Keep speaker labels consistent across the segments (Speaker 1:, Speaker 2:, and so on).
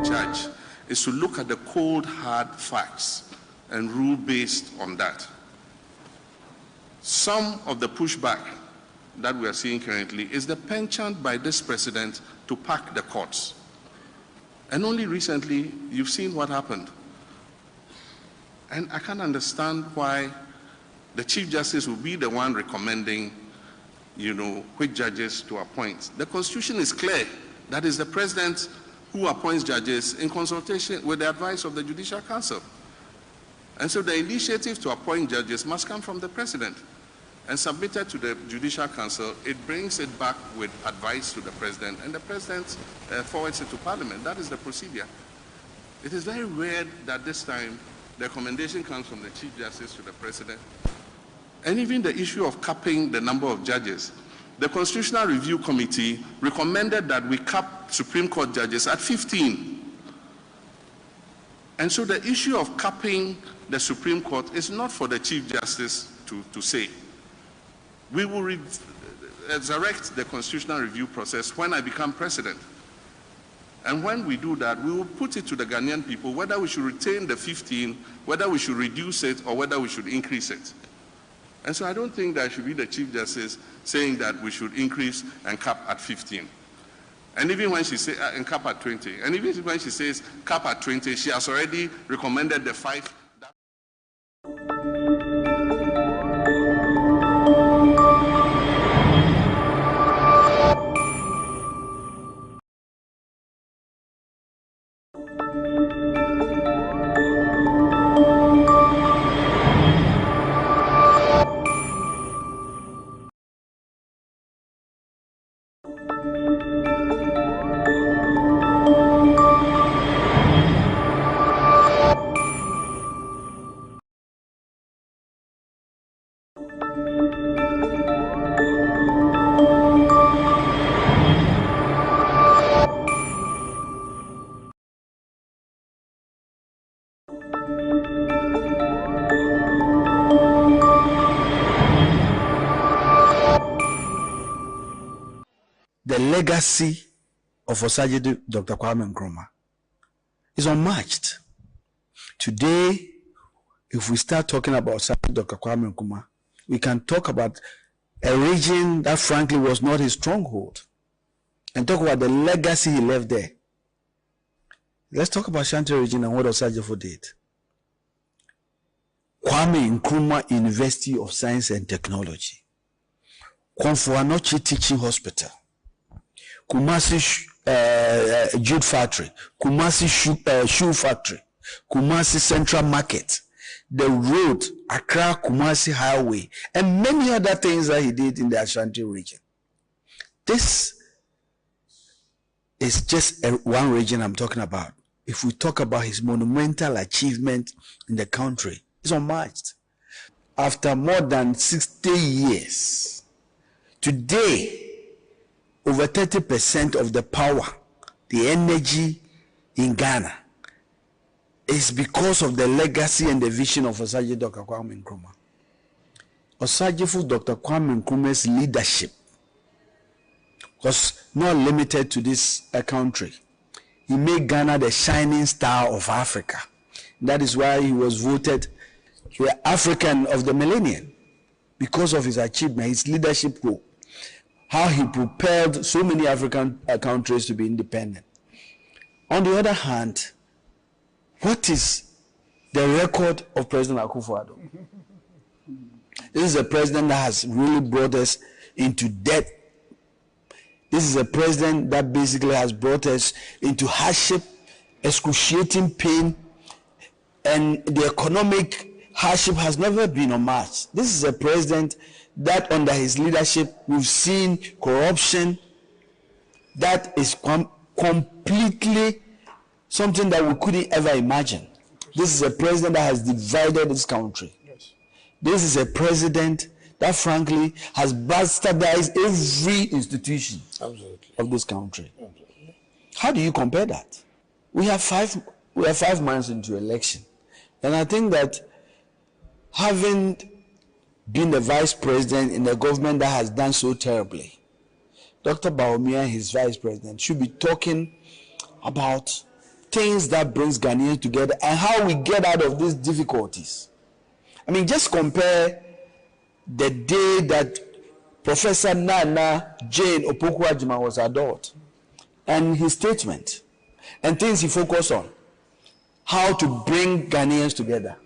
Speaker 1: judge is to look at the cold, hard facts and rule based on that. Some of the pushback that we are seeing currently is the penchant by this president to pack the courts. And only recently, you've seen what happened. And I can't understand why the Chief Justice will be the one recommending, which judges to appoint. The Constitution is clear. That is the president who appoints judges in consultation with the advice of the Judicial Council. And so the initiative to appoint judges must come from the president and submitted to the Judicial Council. It brings it back with advice to the president, and the president forwards it to Parliament. That is the procedure. It is very weird that this time the recommendation comes from the Chief Justice to the president. And even the issue of capping the number of judges. The Constitutional Review Committee recommended that we cap Supreme Court judges at 15. And so the issue of capping the Supreme Court is not for the Chief Justice to say. We will resurrect the Constitutional Review process when I become president. And when we do that, we will put it to the Ghanaian people whether we should retain the 15, whether we should reduce it, or whether we should increase it. And so I don't think that should be the Chief Justice saying that we should increase and cap at 15. And even when she says, and cap at 20, and even when she says cap at 20, she has already recommended the 5.
Speaker 2: The legacy of Osagyefo Dr. Kwame Nkrumah is unmatched. Today, if we start talking about Osagyefo Dr. Kwame Nkrumah, we can talk about a region that frankly was not his stronghold and talk about the legacy he left there. Let's talk about Ashanti region and what Osagyefo did. Kwame Nkrumah University of Science and Technology, Kwabena Teaching Hospital, Kumasi Jute Factory, Kumasi Shoe Factory, Kumasi Central Market, the road, Accra Kumasi Highway, and many other things that he did in the Ashanti region. This is just one region I'm talking about. If we talk about his monumental achievement in the country, it's unmatched. After more than 60 years, today, over 30% of the power, the energy in Ghana is because of the legacy and the vision of Osagyefo Dr. Kwame Nkrumah. Osagyefo Dr. Kwame Nkrumah's leadership was not limited to this country. He made Ghana the shining star of Africa. That is why he was voted the African of the millennium, because of his achievement, his leadership role. How he propelled so many African countries to be independent. On the other hand, what is the record of President Akufo-Addo? This is a president that has really brought us into debt. This is a president that basically has brought us into hardship, excruciating pain, and the economic hardship has never been unmatched. This is a president that under his leadership, we've seen corruption that is completely something that we couldn't ever imagine. This is a president that has divided this country. Yes. This is a president that frankly has bastardized every institution of this country. Absolutely. How do you compare that? We are 5 months into election. And I think that having been the vice president in a government that has done so terribly, Dr. Bawumia, his vice president, should be talking about things that brings Ghanaians together and how we get out of these difficulties. I mean, just compare the day that Professor Nana Jane Opoku-Agyeman was adored and his statement and things he focused on. How to bring Ghanaians together,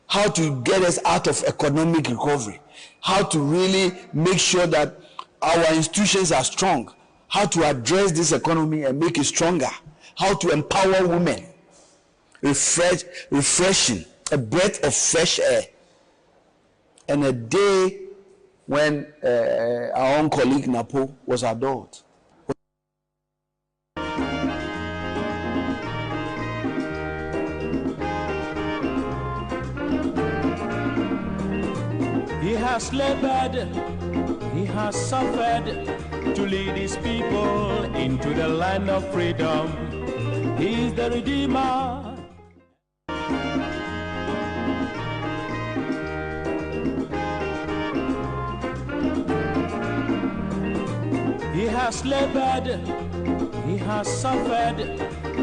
Speaker 2: how to get us out of economic recovery, how to really make sure that our institutions are strong, how to address this economy and make it stronger, how to empower women, refreshing, a breath of fresh air. And a day when our own colleague Napo was adored.
Speaker 3: He has labored, he has suffered to lead his people into the land of freedom. He is the Redeemer. He has labored, he has suffered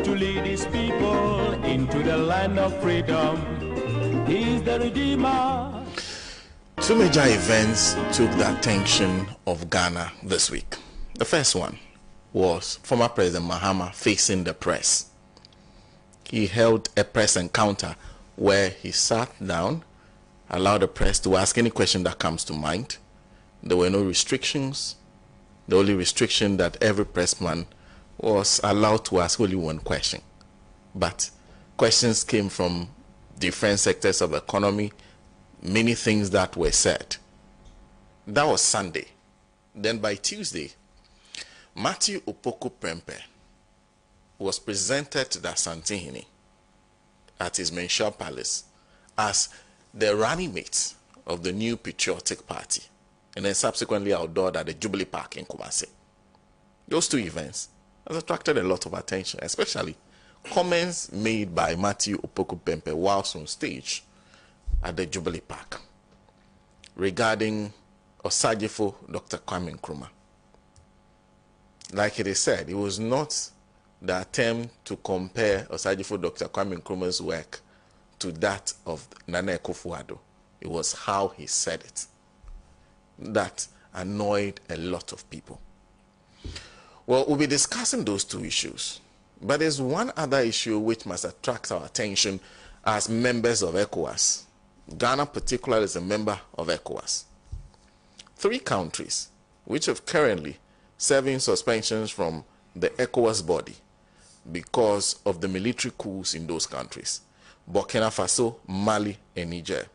Speaker 3: to lead his people into the land of freedom. He is the Redeemer.
Speaker 4: Two major events took the attention of Ghana this week. The first one was former President Mahama facing the press. He held a press encounter where he sat down, allowed the press to ask any question that comes to mind. There were no restrictions. The only restriction that every pressman was allowed to ask only one question. But questions came from different sectors of the economy, many things that were said. That was Sunday. Then by Tuesday, Matthew Opoku Prempeh was presented to the Asantehene at his Menshure Palace as the running mate of the new patriotic party, and then subsequently outdoored at the Jubilee Park in Kumasi. Those two events has attracted a lot of attention, especially comments made by Matthew Opoku Prempeh whilst on stage at the Jubilee Park regarding Osajifo Dr. Kwame Nkrumah. Like it is said, it was not the attempt to compare Osajifo Dr. Kwame Nkrumah's work to that of Nana Akufo-Addo. It was how he said it that annoyed a lot of people. Well, we'll be discussing those two issues, but there's one other issue which must attract our attention as members of ECOWAS. Ghana particularly is a member of ECOWAS. 3 countries which have currently serving suspensions from the ECOWAS body because of the military coups in those countries, Burkina Faso, Mali, and Niger,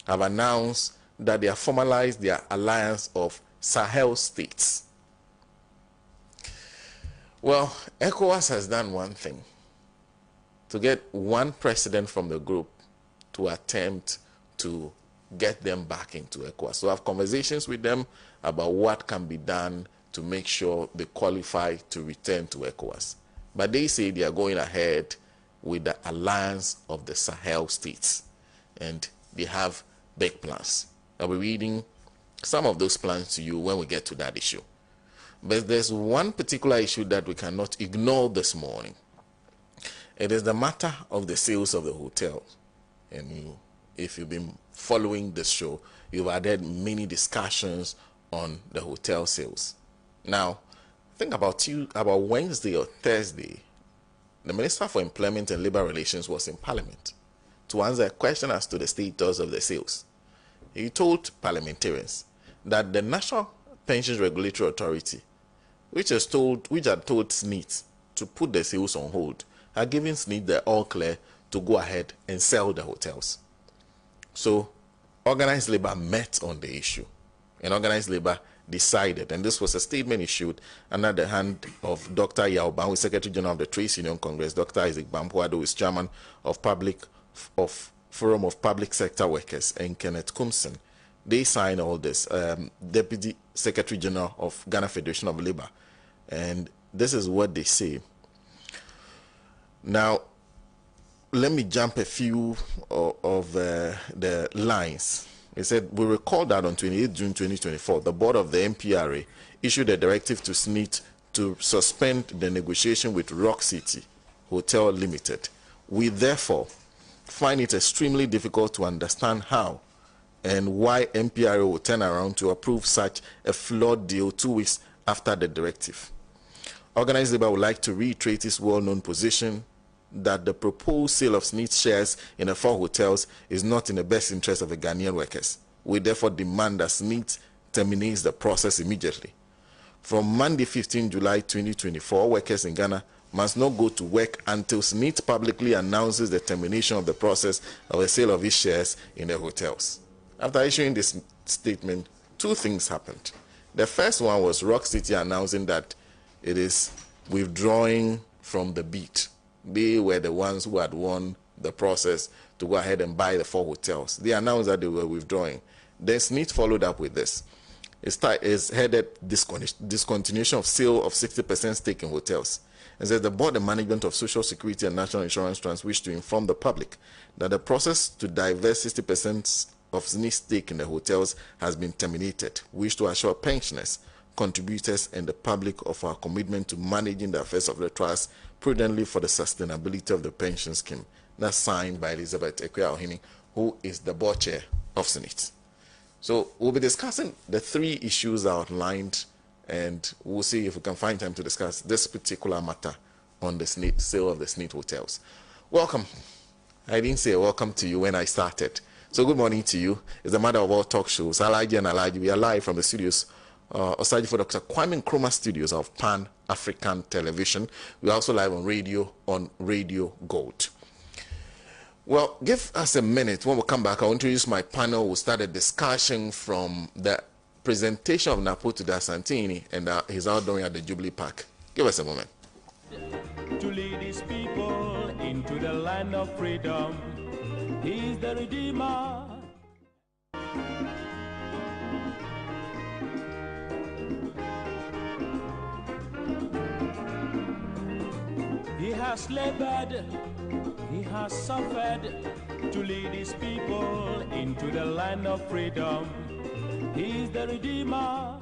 Speaker 4: have announced that they have formalized their alliance of Sahel states. Well, ECOWAS has done one thing, to get one president from the group to attempt to get them back into ECOWAS. So I have conversations with them about what can be done to make sure they qualify to return to ECOWAS. But they say they are going ahead with the alliance of the Sahel states, and they have big plans. I'll be reading some of those plans to you when we get to that issue. But there's one particular issue that we cannot ignore this morning. It is the matter of the sales of the hotel. And if you've been following this show, you've had many discussions on the hotel sales. Now, I think about Wednesday or Thursday, the Minister for Employment and Labour Relations was in Parliament to answer a question as to the status of the sales. He told parliamentarians that the National Pensions Regulatory Authority, which had told SNEET to put the sales on hold, had given SNEET the all clear to go ahead and sell the hotels. So, Organized Labour met on the issue, and Organized Labour decided, and this was a statement issued under the hand of Dr. Yaoban, who is Secretary General of the Trades Union Congress, Dr. Isaac Bampoado, who is Chairman of Forum of Public Sector Workers, and Kenneth Kumson. They signed all this, Deputy Secretary General of Ghana Federation of Labour, and this is what they say. Now, let me jump a few of the lines. He said, we recall that on 28 June 2024, the board of the MPRA issued a directive to SNEET to suspend the negotiation with Rock City Hotel Limited. We therefore find it extremely difficult to understand how and why MPRA will turn around to approve such a flawed deal 2 weeks after the directive. Organized Labour would like to reiterate its well-known position that the proposed sale of SNIT shares in the 4 hotels is not in the best interest of the Ghanaian workers. We therefore demand that SNIT terminates the process immediately. From Monday, 15 July 2024, workers in Ghana must not go to work until SNIT publicly announces the termination of the process of the sale of its shares in the hotels. After issuing this statement, 2 things happened. The first one was Rock City announcing that it is withdrawing from the bid. They were the ones who had won the process to go ahead and buy the 4 hotels. They announced that they were withdrawing. Then SNIT followed up with this. It's headed discontinuation of sale of 60% stake in hotels. And says the board and management of Social Security and National Insurance Trust wish to inform the public that the process to divest 60% of SNIT stake in the hotels has been terminated. We wish to assure pensioners, contributors, and the public of our commitment to managing the affairs of the trust prudently for the sustainability of the pension scheme. That's signed by Elizabeth Ekwia-Ohini, who is the board chair of SNIT. So we'll be discussing the 3 issues outlined, and we'll see if we can find time to discuss this particular matter on the sale of the SNIT hotels. Welcome. I didn't say welcome to you when I started. So good morning to you. It's the matter of all talk shows. Alaji and Alaji, we are live from the studios, Osaji for Dr. Nkrumah studios of Pan African Television. We are also live on Radio Gold. Well, give us a minute. When we come back, I'll introduce my panel. We'll start a discussion from the presentation of Napo to the Santini and his outdooring at the Jubilee Park. Give us a moment.
Speaker 3: To lead his people into the land of freedom, he's the Redeemer. He has labored, he has suffered to lead his people into the land of freedom. He's the Redeemer.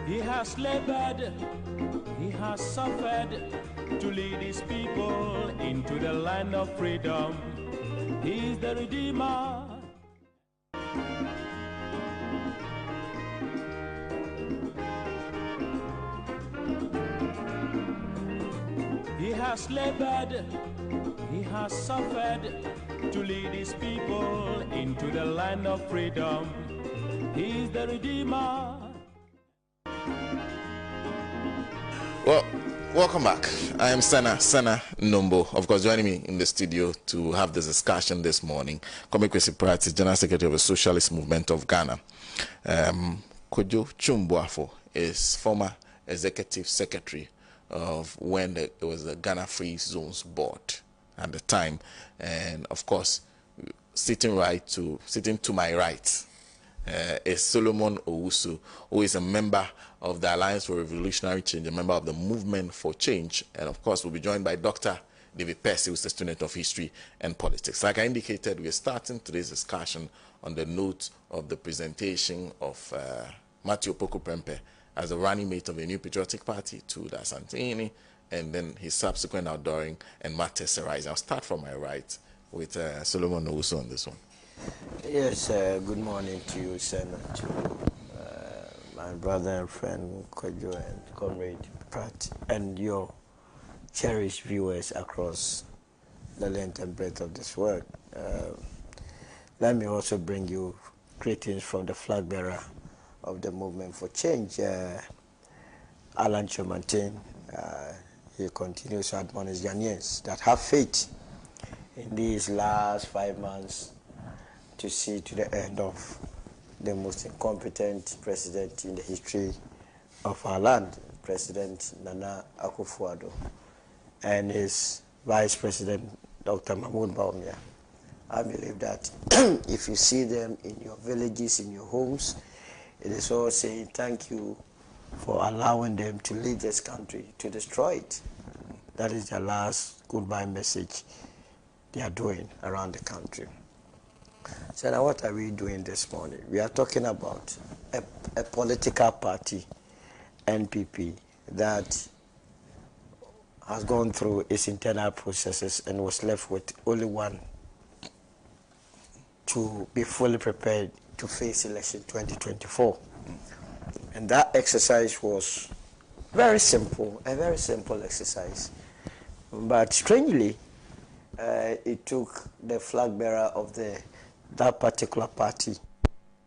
Speaker 3: He has labored, he has suffered to lead his people into the land of freedom. He's the Redeemer. He has labored, he has suffered to lead his people into the land of freedom. He's the Redeemer.
Speaker 4: Well, welcome back. I am Sana Nombo, of course, joining me in the studio to have this discussion this morning. Kwame Prati, General Secretary of the Socialist Movement of Ghana. Kojo Chumbuafo is former Executive Secretary of when it was the Ghana Free Zones Board at the time, and of course, sitting to my right is Solomon Owusu, who is a member of the Alliance for Revolutionary Change, a member of the Movement for Change, and of course, we'll be joined by Dr. David Percy, who is a student of history and politics. Like I indicated, we are starting today's discussion on the note of the presentation of Matthew Opoku Prempeh as a running mate of the New Patriotic Party to the Santini, and then his subsequent outdooring and matters arising. I'll start from my right with Solomon Owusu on this one.
Speaker 5: Yes, good morning to you, Senator, to my brother and friend Kojo and Comrade Pratt, and your cherished viewers across the length and breadth of this world. Let me also bring you greetings from the flag bearer of the Movement for Change, Alan Chomantin. He continues to admonish Ghanaians that have faith in these last 5 months to see to the end of the most incompetent president in the history of our land, President Nana Akufo-Addo, and his Vice President, Dr. Bawumia. I believe that if you see them in your villages, in your homes, it is all saying thank you for allowing them to lead this country, to destroy it. That is the last goodbye message they are doing around the country. So now what are we doing this morning? We are talking about a political party, NPP, that has gone through its internal processes and was left with only one to be fully prepared to face election 2024. And that exercise was very simple, a very simple exercise. But strangely, it took the flag bearer of that particular party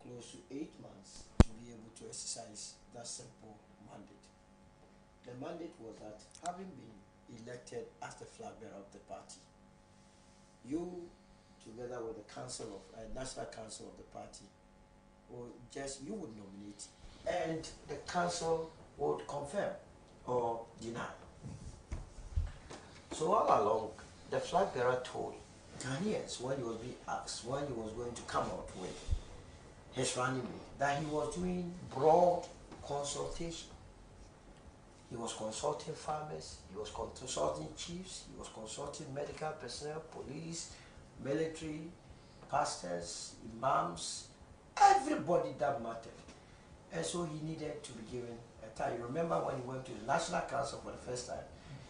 Speaker 5: close to 8 months to be able to exercise that simple mandate. The mandate was that, having been elected as the flag bearer of the party, you, together with the council of national council of the party, you would nominate, and the council would confirm or deny. So all along, the flag bearer told Ghanaians, when he was being asked when he was going to come out with his running mate, that he was doing broad consultation. He was consulting farmers, he was consulting chiefs, he was consulting medical personnel, police, military, pastors, imams, everybody that mattered. And so he needed to be given a time. You remember when he went to the National Council for the first time,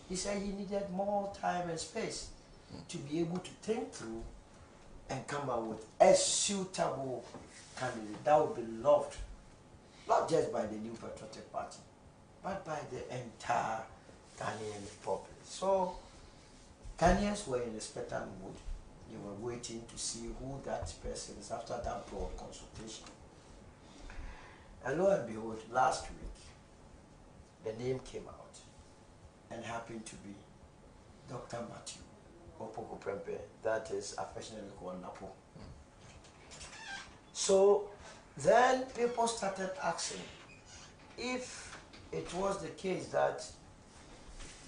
Speaker 5: he said he needed more time and space to be able to think through and come up with a suitable candidate that would be loved, not just by the New Patriotic Party, but by the entire Ghanaian populace. So Ghanaians were in a expectant mood. They were waiting to see who that person is after that broad consultation. And lo and behold, last week, the name came out and happened to be Dr. Matthew Opoku Prempeh, that is affectionately called Napo. So then people started asking if it was the case that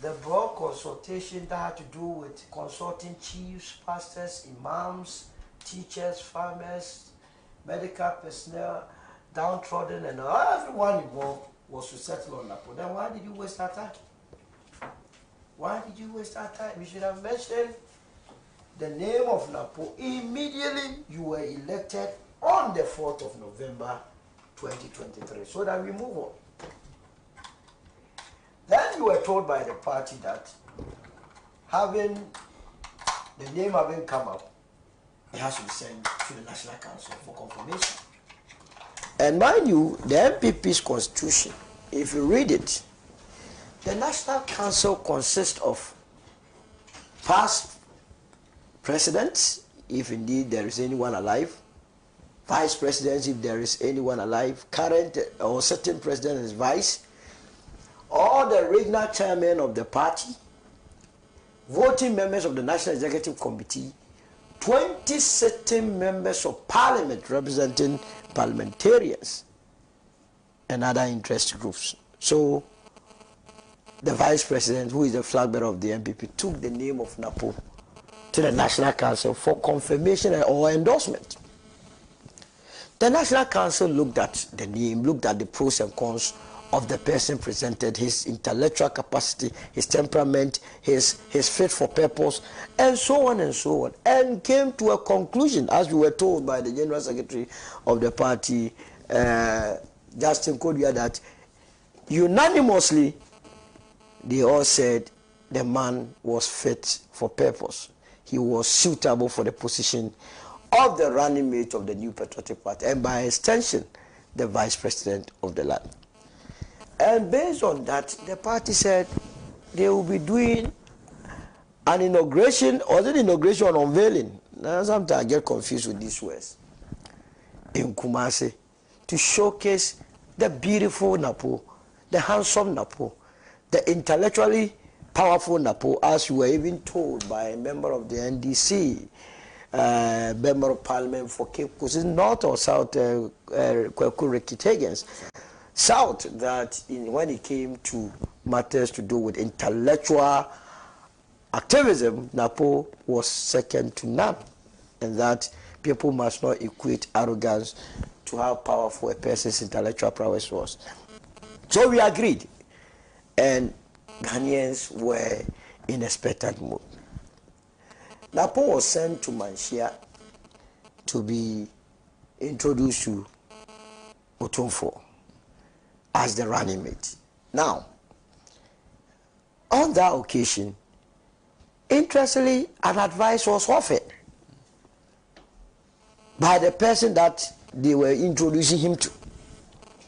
Speaker 5: the broad consultation that had to do with consulting chiefs, pastors, imams, teachers, farmers, medical personnel, downtrodden, and everyone involved was to settle on Napo. Then why did you waste our time? Why did you waste our time? You should have mentioned the name of Napo immediately you were elected on the 4th of November 2023, so that we move on. Then you were told by the party that the name having come up, it has to be sent to the National Council for confirmation. And mind you, the MPP's constitution, if you read it, the National Council consists of past presidents, if indeed there is anyone alive, vice presidents, if there is anyone alive, current or sitting president and his vice, all the regional chairmen of the party, voting members of the National Executive Committee, 20 sitting members of parliament representing parliamentarians and other interest groups. So the vice president, who is the flag bearer of the MPP, took the name of Napo to the National Council for confirmation or endorsement. The National Council looked at the name, looked at the pros and cons of the person presented, his intellectual capacity, his temperament, his fit for purpose, and so on, and came to a conclusion, as we were told by the General Secretary of the party, Justin Kodua, that unanimously they all said the man was fit for purpose. He was suitable for the position of the running mate of the New Patriotic Party, and by extension, the vice president of the land. And based on that, the party said they will be doing an inauguration, or the inauguration or unveiling. Now, sometimes I get confused with these words. In Kumasi, to showcase the beautiful Napo, the handsome Napo, the intellectually powerful Napo, as we were even told by a member of the NDC, member of parliament for Cape Coast, north or south, Kweku South, that when it came to matters to do with intellectual activism, Napo was second to none, and that people must not equate arrogance to how powerful a person's intellectual prowess was. So we agreed, and Ghanaians were in expectant mood. Napo was sent to Manshia to be introduced to Otumfuo as the running mate. Now, on that occasion, interestingly, an advice was offered by the person that they were introducing him to.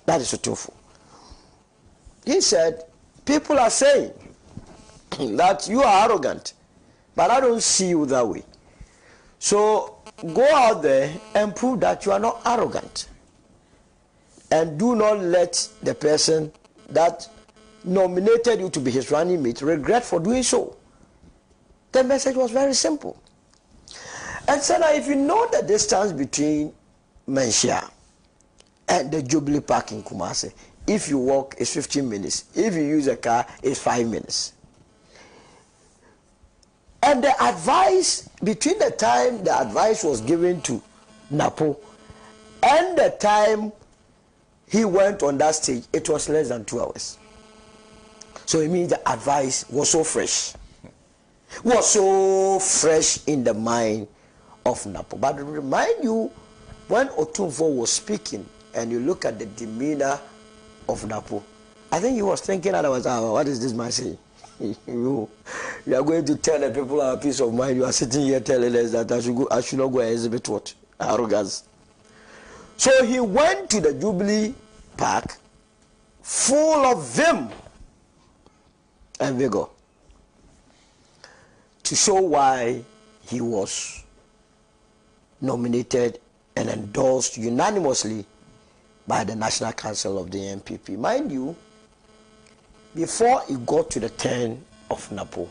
Speaker 5: That is Otumfuo. He said, people are saying that you are arrogant, but I don't see you that way. So go out there and prove that you are not arrogant. And do not let the person that nominated you to be his running mate regret for doing so. The message was very simple. And so now if you know the distance between Menchia and the Jubilee Park in Kumasi, if you walk, it's 15 minutes. If you use a car, it's 5 minutes. And the advice, between the time the advice was given to Napo and the time he went on that stage, it was less than 2 hours. So it means the advice was so fresh. Was so fresh in the mind of Napo. But to remind you, when Otumfuo was speaking, and you look at the demeanor of Napo, I think he was thinking otherwise, what is this man saying? you are going to tell the people our peace of mind. You are sitting here telling us that I should not go and exhibit what? Arrogance. So he went to the Jubilee Park full of vim and vigor to show why he was nominated and endorsed unanimously by the National Council of the NPP. Mind you, before it got to the turn of Napo,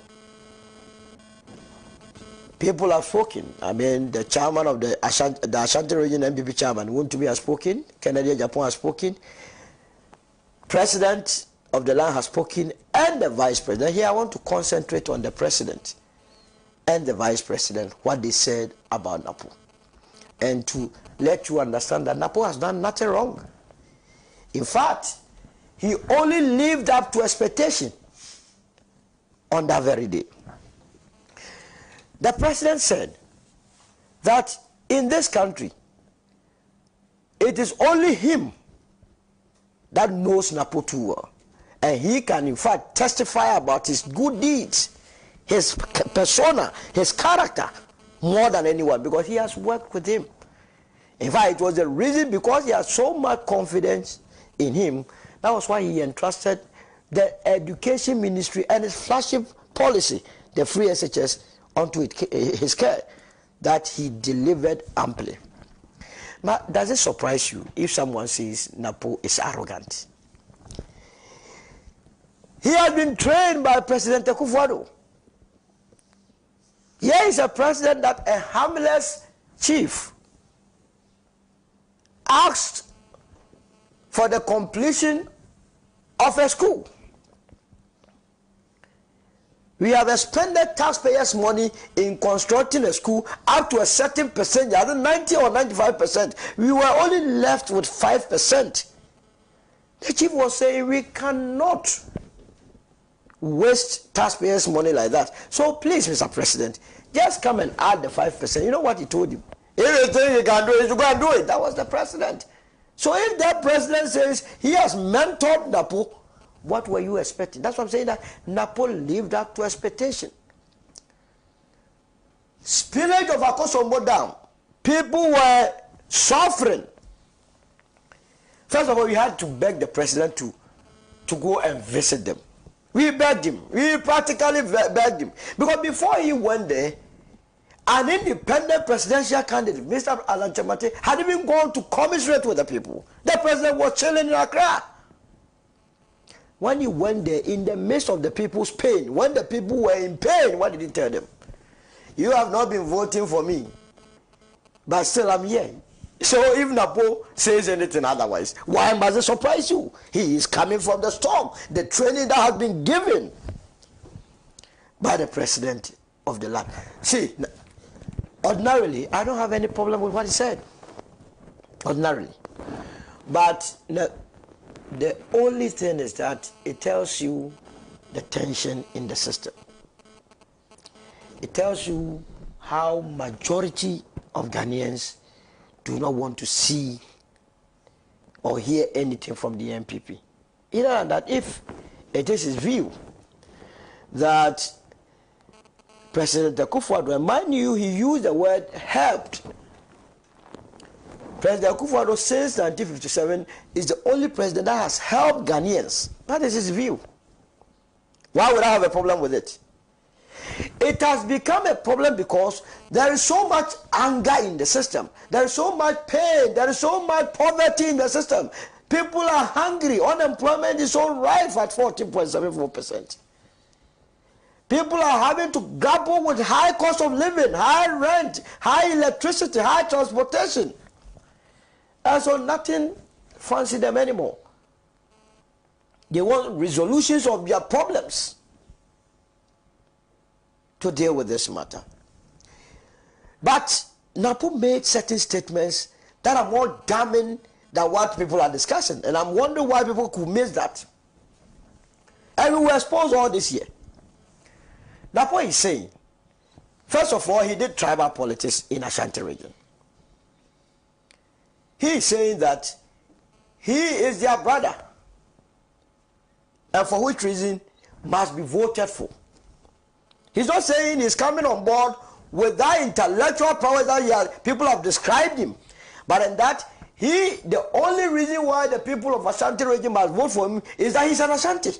Speaker 5: people have spoken. I mean, the chairman of the Ashanti region NPP chairman, Wontumi, has spoken. Kennedy Japan has spoken. President of the land has spoken, and the vice president. Here I want to concentrate on the president and the vice president, what they said about Napo, and to let you understand that Napo has done nothing wrong. In fact, he only lived up to expectation on that very day. The president said that in this country, it is only him that knows Napo too well. And he can, in fact, testify about his good deeds, his persona, his character, more than anyone, because he has worked with him. In fact, it was the reason, because he had so much confidence in him, that was why he entrusted the education ministry and his flagship policy, the free SHS, onto his care, that he delivered amply. Now, does it surprise you if someone says Napo is arrogant? He has been trained by President Akufo-Addo. Here is a president that a harmless chief asked for the completion of a school. We have expended taxpayers' money in constructing a school up to a certain percentage, either 90 or 95%. We were only left with 5%. The chief was saying we cannot waste taxpayers' money like that. So please, Mr. President, just come and add the 5%. You know what he told him? Anything you can do is to go and do it. That was the president. So if that president says he has mentored Napo, what were you expecting? That's what I'm saying, that Napo lived up to expectation. Spillage of Akosombo Dam. People were suffering. First of all, we had to beg the president to go and visit them. We begged him. We practically begged him. Because before he went there, an independent presidential candidate, Mr. Alan Chamate, had even gone to commiserate with the people. The president was chilling in Accra. When he went there, in the midst of the people's pain, when the people were in pain, what did he tell them? You have not been voting for me, but still I'm here. So if Napo says anything otherwise, why must it surprise you? He is coming from the storm. The training that has been given by the president of the land. See, ordinarily, I don't have any problem with what he said. Ordinarily. But the only thing is that it tells you the tension in the system. It tells you how majority of Ghanaians do not want to see or hear anything from the NPP. Either than that, if it is his view that President Akufo-Addo, and mind you, he used the word helped. President Akufo-Addo since 1957 is the only president that has helped Ghanaians. That is his view. Why would I have a problem with it? It has become a problem because there is so much anger in the system. There is so much pain. There is so much poverty in the system. People are hungry. Unemployment is so rife at 14.74%. People are having to grapple with high cost of living, high rent, high electricity, high transportation. And so nothing fancy them anymore. They want resolutions of their problems to deal with this matter. But Napo made certain statements that are more damning than what people are discussing. And I'm wondering why people could miss that. And we were exposed all this year. Napo is saying, first of all, he did tribal politics in Ashanti region. He is saying that he is their brother, and for which reason must be voted for. He's not saying he's coming on board with that intellectual power that people have described him, but in that the only reason why the people of Ashanti region must vote for him is that he's an Ashanti.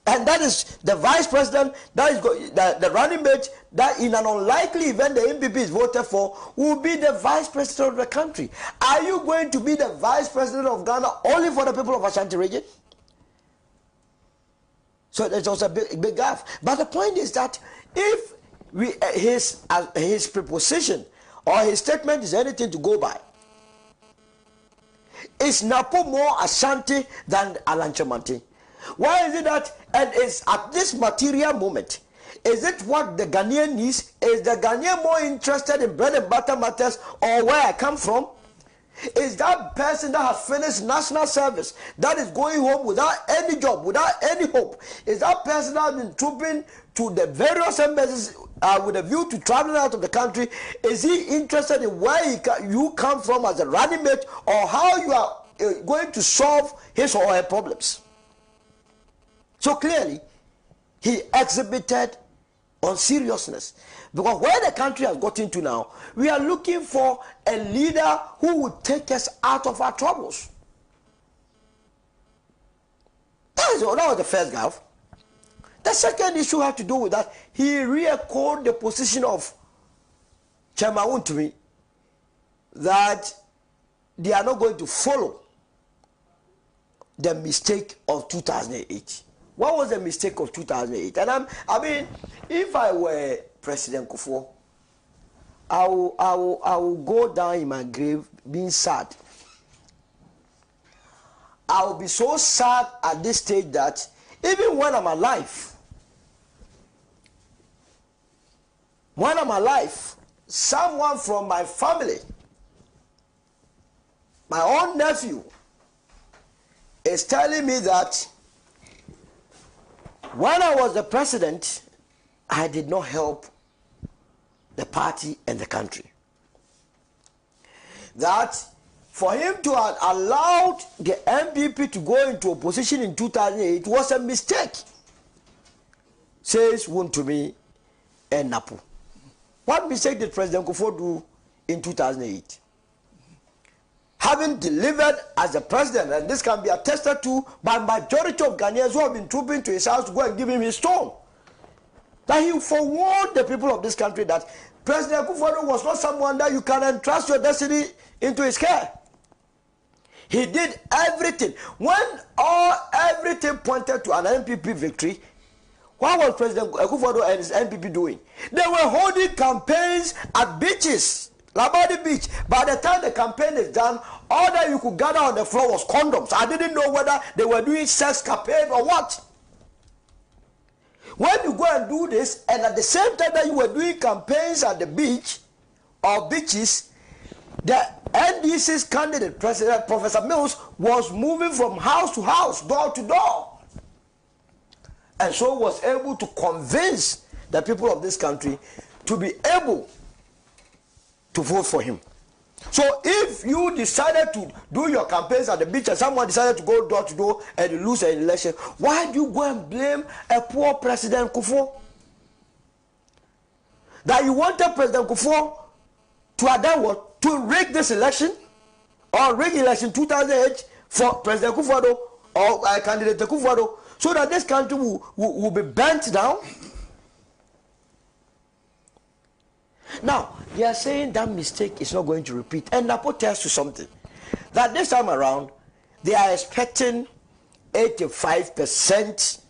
Speaker 5: And that is the vice president, that is the running mate, that in an unlikely event the MPP is voted for, will be the vice president of the country. Are you going to be the vice president of Ghana only for the people of Ashanti region? So there's also a big gap. But the point is that if his preposition or his statement is anything to go by, is Napo more Ashanti than Alanchamanti? Why is it that, and is at this material moment, is it what the Ghanaian needs? Is the Ghanaian more interested in bread and butter matters or where I come from? Is that person that has finished national service, that is going home without any job, without any hope? Is that person that has been trooping to the various embassies with a view to traveling out of the country? Is he interested in where you come from as a running mate, or how you are going to solve his or her problems? So clearly, he exhibited unseriousness. Because where the country has gotten to now, we are looking for a leader who would take us out of our troubles. That was the first gaffe. The second issue had to do with that he re-echoed the position of Chairman Wontumi that they are not going to follow the mistake of 2008. What was the mistake of 2008? And I mean, if I were President Kufuor, I will go down in my grave being sad. I will be so sad at this stage that even when I'm alive, someone from my family, my own nephew, is telling me that when I was the president, I did not help the party and the country. That for him to have allowed the MPP to go into opposition in 2008 was a mistake, says Wontumi and Napo. What mistake did President Kufuor do in 2008? Having delivered as the president, and this can be attested to by majority of Ghanaians who have been trooping to his house to go and give him his stone, that he forewarned the people of this country that President Akufo-Addo was not someone that you can entrust your destiny into his care. He did everything. When everything pointed to an MPP victory, what was President Akufo-Addo and his MPP doing? They were holding campaigns at beaches. Labadi Beach. By the time the campaign is done, all that you could gather on the floor was condoms. I didn't know whether they were doing sex campaign or what. When you go and do this, and at the same time that you were doing campaigns at the beach or beaches, the NDC's candidate, President Professor Mills, was moving from house to house, door to door, and so was able to convince the people of this country to be able to vote for him. So if you decided to do your campaigns at the beach and someone decided to go door to door and lose an election, why do you go and blame a poor President Akufo? That you wanted President Akufo to have done what? To rig this election or rig election 2008 for President Akufo-Addo or candidate Akufo-Addo, so that this country will be burnt down. Now, they are saying that mistake is not going to repeat. And Napo tells you something. That this time around, they are expecting 85%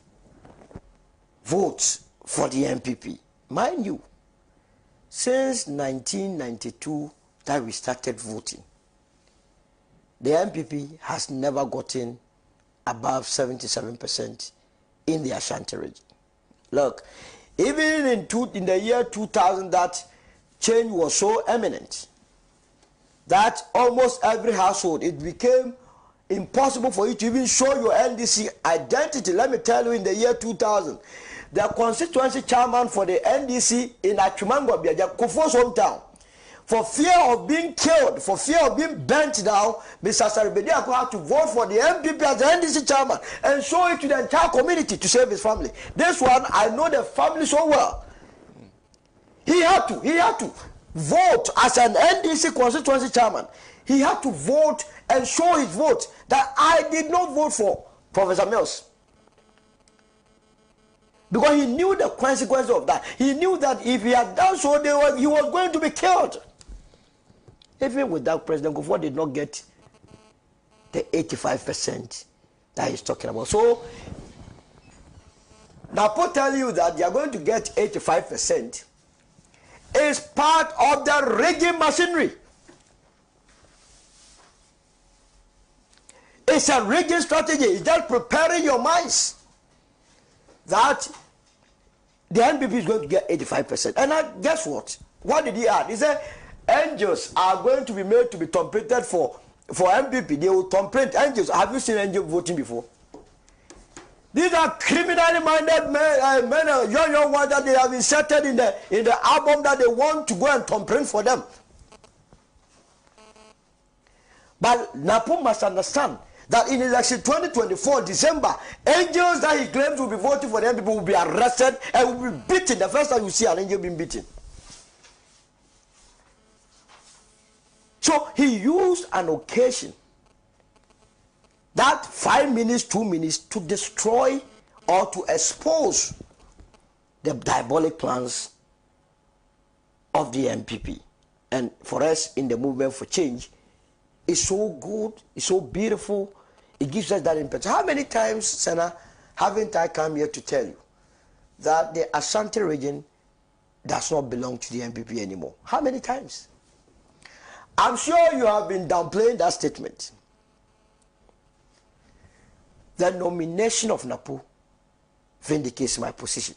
Speaker 5: votes for the MPP. Mind you, since 1992 that we started voting, the MPP has never gotten above 77% in the Ashanti region. Look, even in the year 2000, that change was so eminent that almost every household, it became impossible for you to even show your NDC identity. Let me tell you, in the year 2000, the constituency chairman for the NDC in Nkrumah, Kufuor's hometown, for fear of being killed, for fear of being burnt down, Mr. Saribediako had to vote for the MPP as the NDC chairman and show it to the entire community to save his family. This one, I know the family so well. He had to vote as an NDC constituency chairman. He had to vote and show his vote that I did not vote for Professor Mills. Because he knew the consequences of that. He knew that if he had done so, he was going to be killed. Even with that, President Akufo did not get the 85% that he's talking about. So, Napo tell you that they are going to get 85% is part of the rigging machinery. It's a rigging strategy. It's just preparing your minds that the NPP is going to get 85%. And guess what? What did he add? He said angels are going to be made to be templated for MPP. They will template angels. Have you seen angels voting before? These are criminally minded men, young ones that they have inserted in the album that they want to go and template for them. But Napo must understand that in election 2024, December, angels that he claims will be voting for the MPP will be arrested and will be beaten. The first time you see an angel being beaten. So he used an occasion, that 5 minutes, 2 minutes, to destroy or to expose the diabolic plans of the MPP. And for us in the movement for change, it's so good, it's so beautiful, it gives us that impetus. How many times, Senna, haven't I come here to tell you that the Ashanti region does not belong to the MPP anymore? How many times? I'm sure you have been downplaying that statement. The nomination of Napo vindicates my position.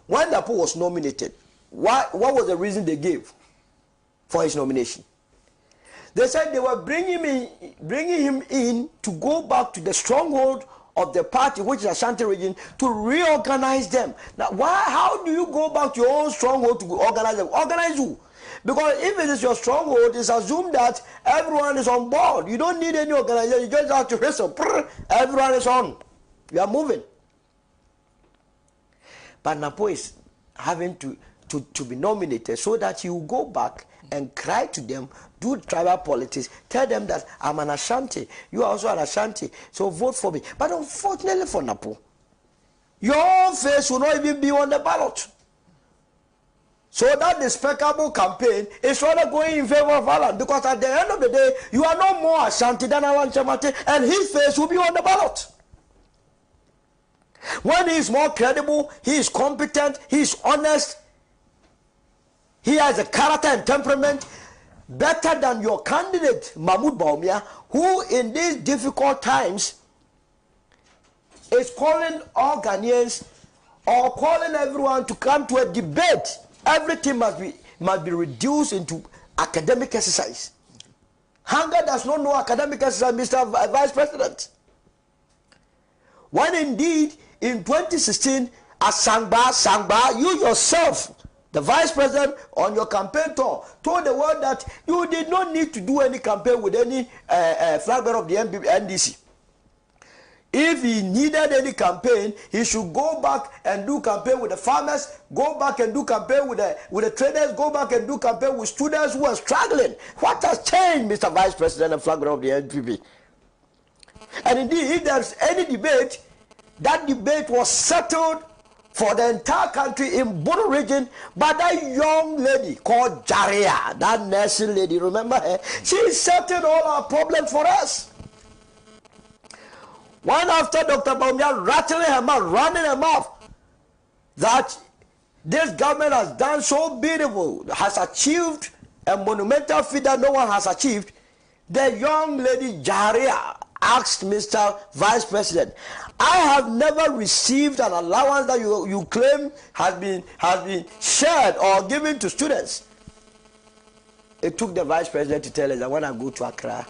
Speaker 5: When Napo was nominated, what was the reason they gave for his nomination? They said they were bringing him in to go back to the stronghold of the party, which is Ashanti region, to reorganize them. Now, how do you go back to your own stronghold to organize them? Organize who? Because if it is your stronghold, it's assumed that everyone is on board. You don't need any organization. You just have to whistle. Everyone is on. You are moving. But Napo is having to be nominated so that he will go back and cry to them, do tribal politics, tell them that I'm an Ashanti, you are also an Ashanti, so vote for me. But unfortunately for Napo, your own face will not even be on the ballot. So that despicable campaign is rather going in favor of Alan, because at the end of the day, you are no more Ashanti than Alan Chamate, and his face will be on the ballot. When he is more credible, he is competent, he is honest, he has a character and temperament better than your candidate, Mahmoud Bawumia, who in these difficult times is calling all Ghanaians or calling everyone to come to a debate. Everything must be reduced into academic exercise. Hunger does not know academic exercise, Mr. Vice President. When indeed in 2016, at Sangba, you yourself The vice president on your campaign tour told the world that you did not need to do any campaign with any flag bearer of the NDC. If he needed any campaign, he should go back and do campaign with the farmers, go back and do campaign with the traders, go back and do campaign with students who are struggling. What has changed, Mr. Vice President and flag bearer of the NPP? And indeed, if there's any debate, that debate was settled for the entire country in Bono region by that young lady called Jaria, that nursing lady, remember her? She settled all our problems for us. One after Dr. Bawumia rattling her mouth, running her mouth, that this government has done so beautiful, has achieved a monumental feat that no one has achieved, the young lady Jaria asked Mr. Vice President, I have never received an allowance that you claim has been shared or given to students. It took the Vice President to tell us that when I go to Accra,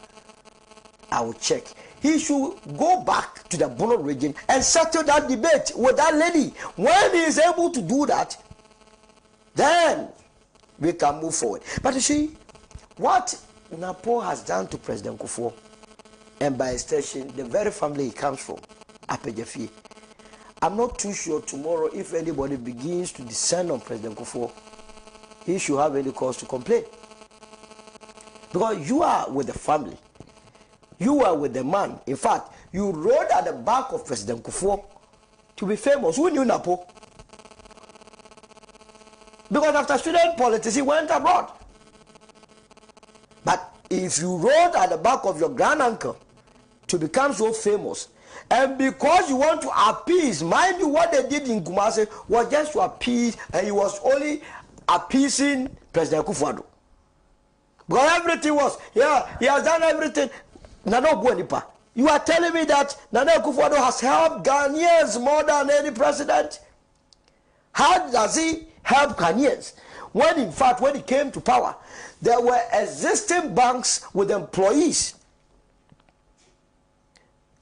Speaker 5: I will check. He should go back to the Bono region and settle that debate with that lady. When he is able to do that, then we can move forward. But you see, what Napo has done to President Akufo, and by extension, the very family he comes from, Apejafi, I'm not too sure tomorrow if anybody begins to descend on President Akufo, he should have any cause to complain. Because you are with the family. You are with the man. In fact, you rode at the back of President Akufo to be famous. Who knew Napo? Because after student politics, he went abroad. But if you rode at the back of your granduncle to become so famous, and because you want to appease, mind you, what they did in Nkrumah was just to appease, and he was only appeasing President Akufo-Addo. Because everything was, yeah, he has done everything. You are telling me that Nana Akufo-Addo has helped Ghanaians more than any president? How does he help Ghanaians? When in fact, when he came to power, there were existing banks with employees.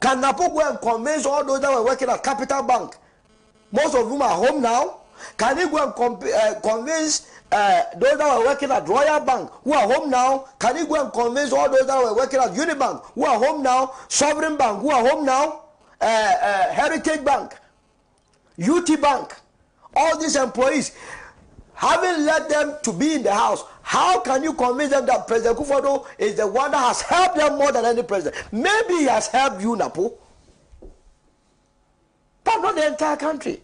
Speaker 5: Can Napo go and convince all those that were working at Capital Bank, most of whom are home now? Can he go and convince those that were working at Royal Bank, who are home now? Can he go and convince all those that were working at Unibank, who are home now? Sovereign Bank, who are home now? Heritage Bank, UT Bank, all these employees, having led them to be in the house, how can you convince them that President Akufo-Addo is the one that has helped them more than any president? Maybe he has helped you, Napo, but not the entire country.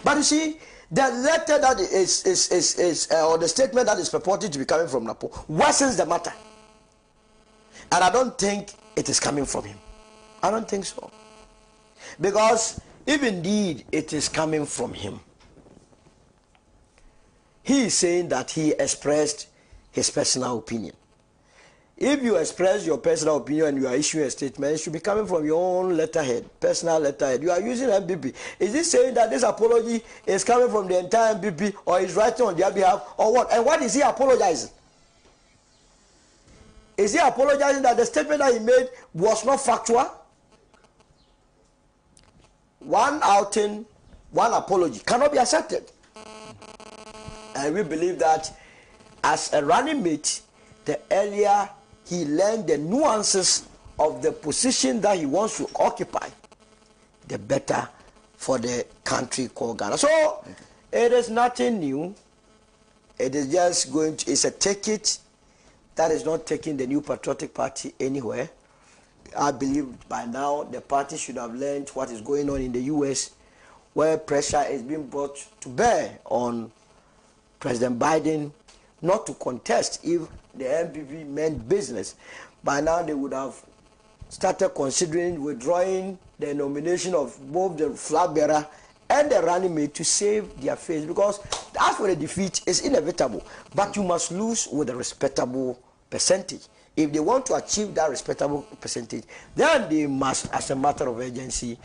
Speaker 5: But you see, the letter that is or the statement that is purported to be coming from Napo worsens the matter. And I don't think it is coming from him. I don't think so. Because if indeed it is coming from him, he is saying that he expressed his personal opinion. If you express your personal opinion and you are issuing a statement, it should be coming from your own letterhead, personal letterhead. You are using MPP. Is he saying that this apology is coming from the entire MPP, or is writing on their behalf, or what? And what is he apologizing? Is he apologizing that the statement that he made was not factual? One outing, one apology cannot be accepted. And we believe that as a running mate, the earlier he learned the nuances of the position that he wants to occupy, the better for the country called Ghana. So it is nothing new. It is just going to, it's a ticket that is not taking the New Patriotic Party anywhere. I believe by now the party should have learned what is going on in the US, where pressure is being brought to bear on President Biden not to contest if the MPP meant business. By now they would have started considering withdrawing the nomination of both the flag bearer and the running mate to save their face, because as for the defeat is inevitable, but you must lose with a respectable percentage. If they want to achieve that respectable percentage, then they must, as a matter of urgency,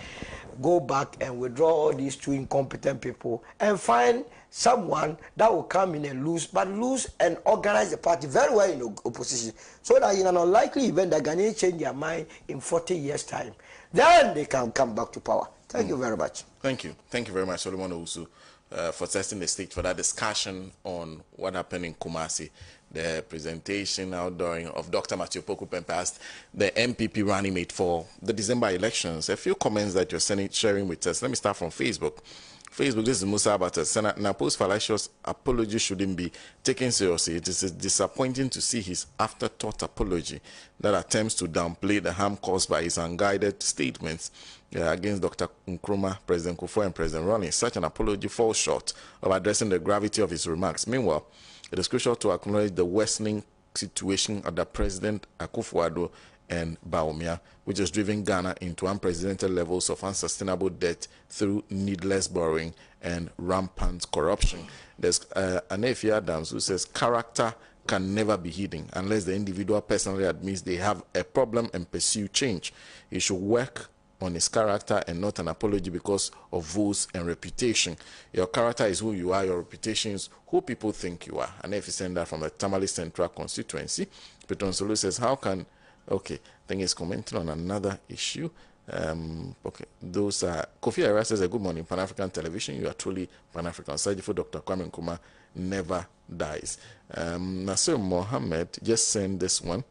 Speaker 5: go back and withdraw all these two incompetent people and find someone that will come in and lose and organize the party very well in opposition, so that in an unlikely event that Ghanaians change their mind in 40 years' time, then they can come back to power. Thank you very much.
Speaker 4: Thank you. Thank you very much, Solomon Owusu. for setting the stage for that discussion on what happened in Kumasi, the presentation outdooring of Dr. Matthew Poku Pempast, the MPP running mate for the December elections. A few comments that you're sharing with us. Let me start from Facebook. Facebook, this is Musa Abata. Senator Napo's fallacious apology shouldn't be taken seriously. It is disappointing to see his afterthought apology that attempts to downplay the harm caused by his unguided statements against Dr. Nkrumah, President Akufo, and President Rawlings. Such an apology falls short of addressing the gravity of his remarks. Meanwhile, it is crucial to acknowledge the worsening situation under President Akufo-Addo and Bawumia, which has driven Ghana into unprecedented levels of unsustainable debt through needless borrowing and rampant corruption. There's Anefia Adams who says character can never be hidden unless the individual personally admits they have a problem and pursue change. He should work on his character and not an apology because of votes and reputation. Your character is who you are, your reputation is who people think you are. And if you send that from the Tamale Central constituency, Petron Solo says, how can... Okay, I think he's commenting on another issue. Okay, those are... Kofi Ara says, good morning, Pan-African television. You are truly Pan-African. Surgical Dr. Kwame Nkrumah never dies. Nasir Mohammed just sent this one.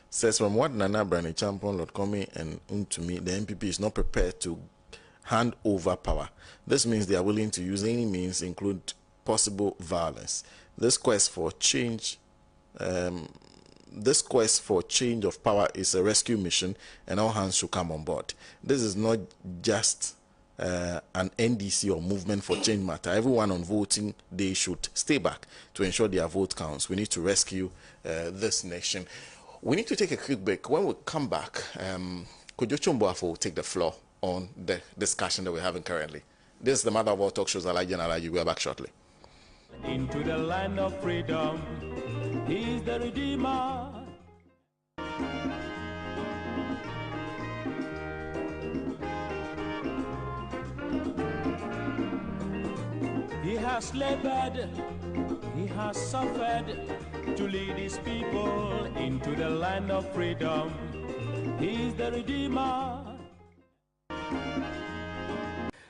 Speaker 4: Says, from what Nana Brani Champion, Lord Comey, and Untumi, the MPP is not prepared to hand over power. This means they are willing to use any means, include possible violence. This quest for change of power is a rescue mission, and all hands should come on board. This is not just an NDC or movement for change matter. Everyone on voting day should stay back to ensure their vote counts. We need to rescue this nation. We need to take a quick break. When we come back, Kojo Chumboafo will take the floor on the discussion that we're having currently. This is the mother of all talk shows, Alaji and Alaji. We'll be back shortly.
Speaker 3: Into the land of freedom, he's the Redeemer. He has labored, he has suffered to lead his people into the land of freedom. He's the Redeemer.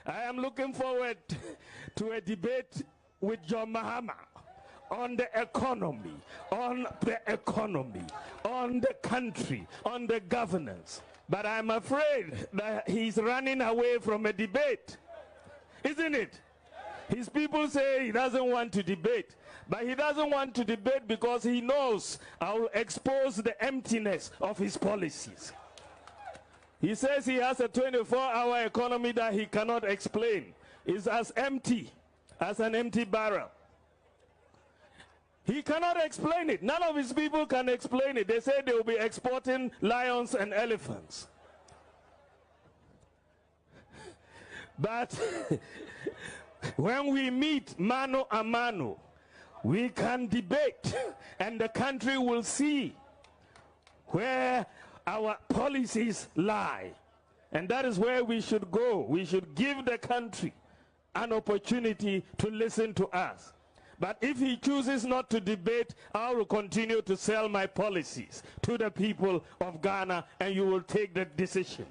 Speaker 3: I am looking forward to a debate with John Mahama on the economy, on the country, on the governance. But I'm afraid that he's running away from a debate, isn't it? His people say he doesn't want to debate, but he doesn't want to debate because he knows I will expose the emptiness of his policies. He says he has a 24-hour economy that he cannot explain. It's as empty as an empty barrel. He cannot explain it. None of his people can explain it. They say they will be exporting lions and elephants. But when we meet mano a mano, we can debate, and the country will see where our policies lie. And that is where we should go. We should give the country an opportunity to listen to us. But if he chooses not to debate, I will continue to sell my policies to the people of Ghana, and you will take the decision.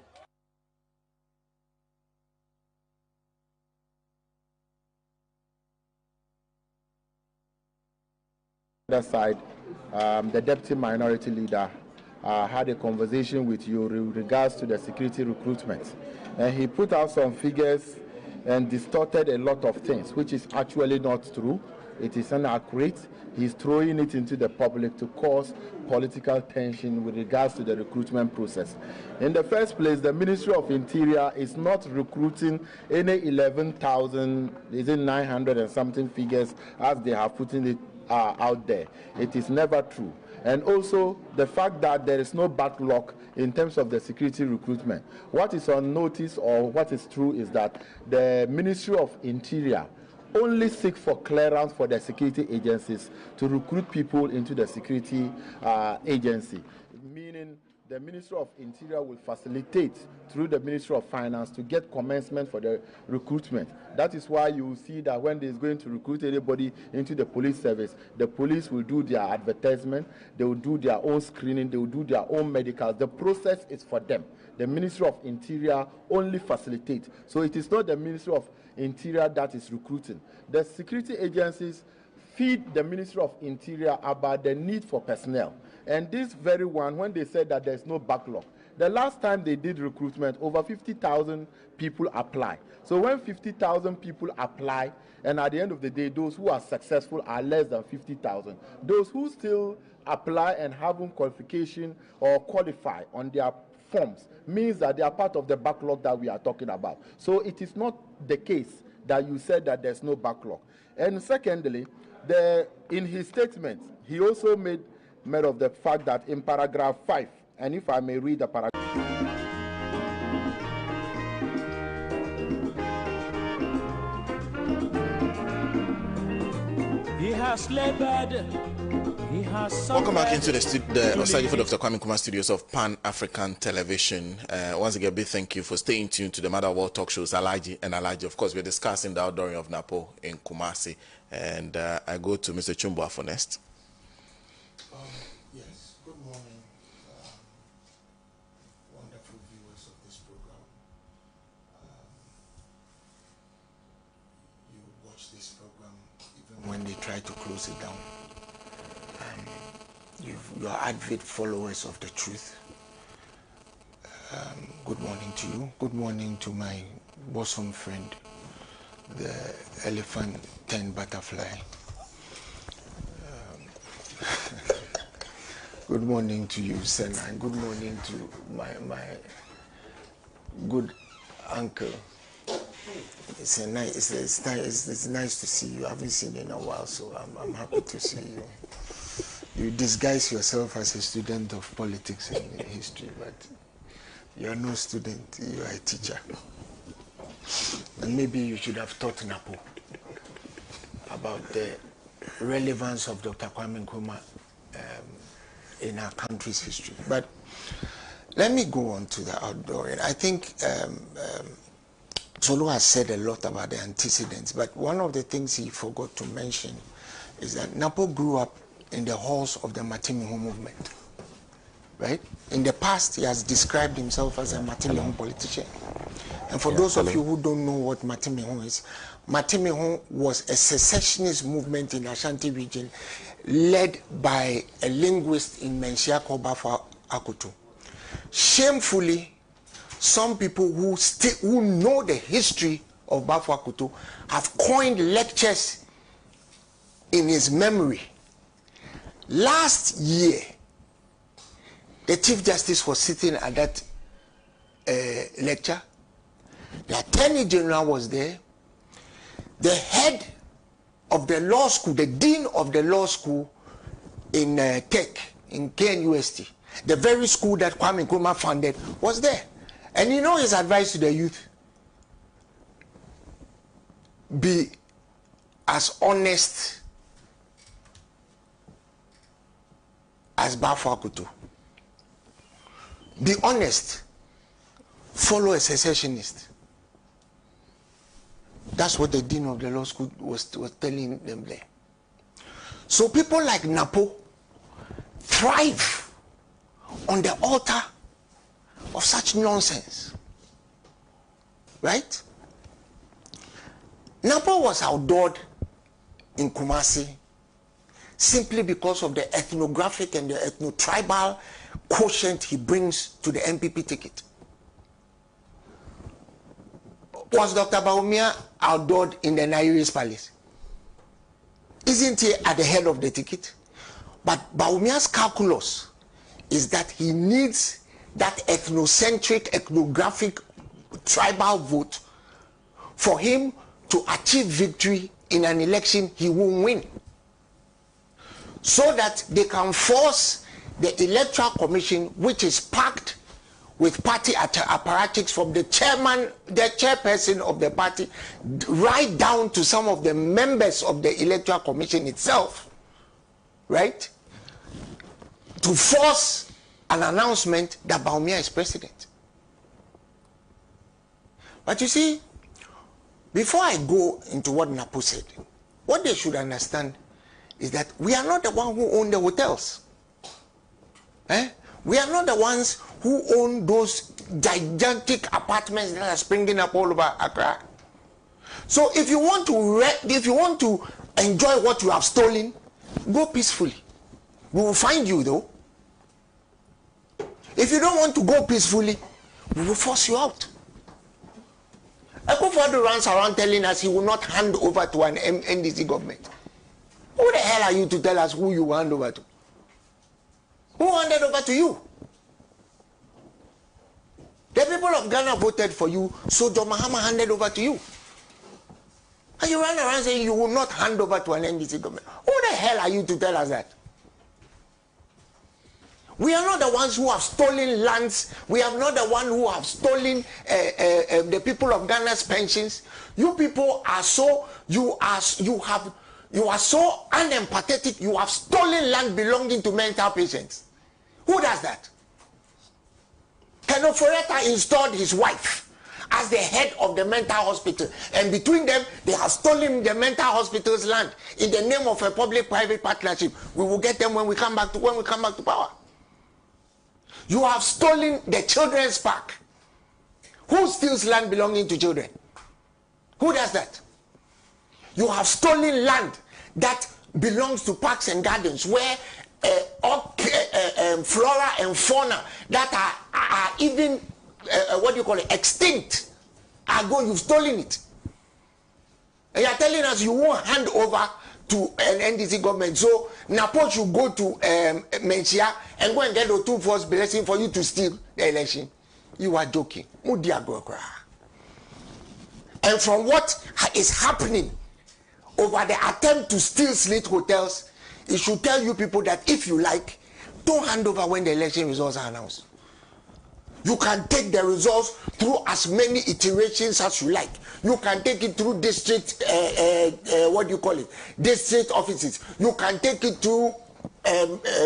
Speaker 6: The other side, the deputy minority leader had a conversation with you in regards to the security recruitment, and he put out some figures and distorted a lot of things, which is actually not true. It is inaccurate. He's throwing it into the public to cause political tension with regards to the recruitment process. In the first place, the Ministry of Interior is not recruiting any 11,000, is it 900 and something figures as they have put it out there. It is never true. And also the fact that there is no backlog in terms of the security recruitment. What is on notice, or what is true, is that the Ministry of Interior only seek for clearance for the security agencies to recruit people into the security agency, meaning the Ministry of Interior will facilitate through the Ministry of Finance to get commencement for the recruitment. That is why you will see that when they is going to recruit anybody into the police service, the police will do their advertisement, they will do their own screening, they will do their own medicals. The process is for them. The Ministry of Interior only facilitates. So it is not the Ministry of Interior that is recruiting. The security agencies feed the Ministry of Interior about the need for personnel. And this very one, when they said that there's no backlog, the last time they did recruitment, over 50,000 people apply. So when 50,000 people apply, and at the end of the day, those who are successful are less than 50,000. Those who still apply and haven't qualification or qualify on their forms means that they are part of the backlog that we are talking about. So it is not the case that you said that there's no backlog. And secondly, in his statement, he also made of the fact that in paragraph 5, and if I may read the paragraph.
Speaker 3: He has labored, he has suffered.
Speaker 4: Welcome back into the studio for Dr. Kwame Nkrumah studios of Pan-African Television. Once again, a big thank you for staying tuned to the Mother World Talk shows, Alaji and Alaji. Of course, we're discussing the outdooring of Napo in Kumasi. And I go to Mr. Chumbua for next.
Speaker 7: Yes, good morning, wonderful viewers of this program. You watch this program even when they try to close it down. You're avid followers of the truth. Good morning to you. Good morning to my bosom friend, the elephant 10 butterfly. Good morning to you, Senna, and good morning to my good uncle. It's nice to see you. I haven't seen you in a while, so I'm happy to see you. You disguise yourself as a student of politics and history, but you're no student, you're a teacher. And maybe you should have taught Napo about the relevance of Dr. Kwame Nkrumah in our country's history. But let me go on to the outdooring. I think Solo has said a lot about the antecedents, but one of the things he forgot to mention is that Napo grew up in the halls of the Matimiho movement, right? In the past, he has described himself as a Matimiho politician. And for those of you who don't know what Matimiho is, Matimiho was a secessionist movement in Ashanti region led by a linguist in Menchia called Akufo-Addo. Shamefully, some people who know the history of Akufo-Addo have coined lectures in his memory. Last year, the Chief Justice was sitting at that lecture. The Attorney General was there. The head of the law school, the dean of the law school in Tech, in KNUST, the very school that Kwame Nkrumah founded, was there. And you know his advice to the youth? Be as honest as Akufo-Addo. Be honest. Follow a secessionist. That's what the dean of the law school was telling them there. So people like Napo thrive on the altar of such nonsense. Right? Napo was outdoored in Kumasi simply because of the ethnographic and the ethno-tribal quotient he brings to the MPP ticket. Was Dr. Bawumia outdoored in the Nairobi's palace? Isn't he at the head of the ticket? But Bawumia's calculus is that he needs that ethnocentric, ethnographic, tribal vote for him to achieve victory in an election he won't win. So that they can force the Electoral Commission, which is packed with party apparatchiks from the chairman, the chairperson of the party, right down to some of the members of the Electoral Commission itself, right? To force an announcement that Bawumia is president. But you see, before I go into what Napo said, what they should understand is that we are not the one who own the hotels. We are not the ones who own those gigantic apartments that are springing up all over Accra. So if you want to enjoy what you have stolen, go peacefully. We will find you though. If you don't want to go peacefully, we will force you out. Akufo-Addo runs around telling us he will not hand over to an NDC government. Who the hell are you to tell us who you will hand over to? Who handed over to you? The people of Ghana voted for you, so John Mahama handed over to you. And you run around saying you will not hand over to an NDC government. Who the hell are you to tell us that? We are not the ones who have stolen lands. We are not the ones who have stolen the people of Ghana's pensions. You people are so you are so unempathetic. You have stolen land belonging to mental patients. Who does that? Kenoforiata installed his wife as the head of the mental hospital, and between them they have stolen the mental hospital's land in the name of a public-private partnership. We will get them when we come back to power. You have stolen the children's park. Who steals land belonging to children? Who does that? You have stolen land that belongs to parks and gardens where flora and fauna that are even extinct are going. You've stolen it. And you are telling us you won't hand over to an NDC government. So Napo should go to Menchia and go and get the 2-4 blessing for you to steal the election. You are joking. And from what is happening over the attempt to steal Slate hotels, it should tell you people that if you like, don't hand over when the election results are announced. You can take the results through as many iterations as you like. You can take it through district, district offices. You can take it through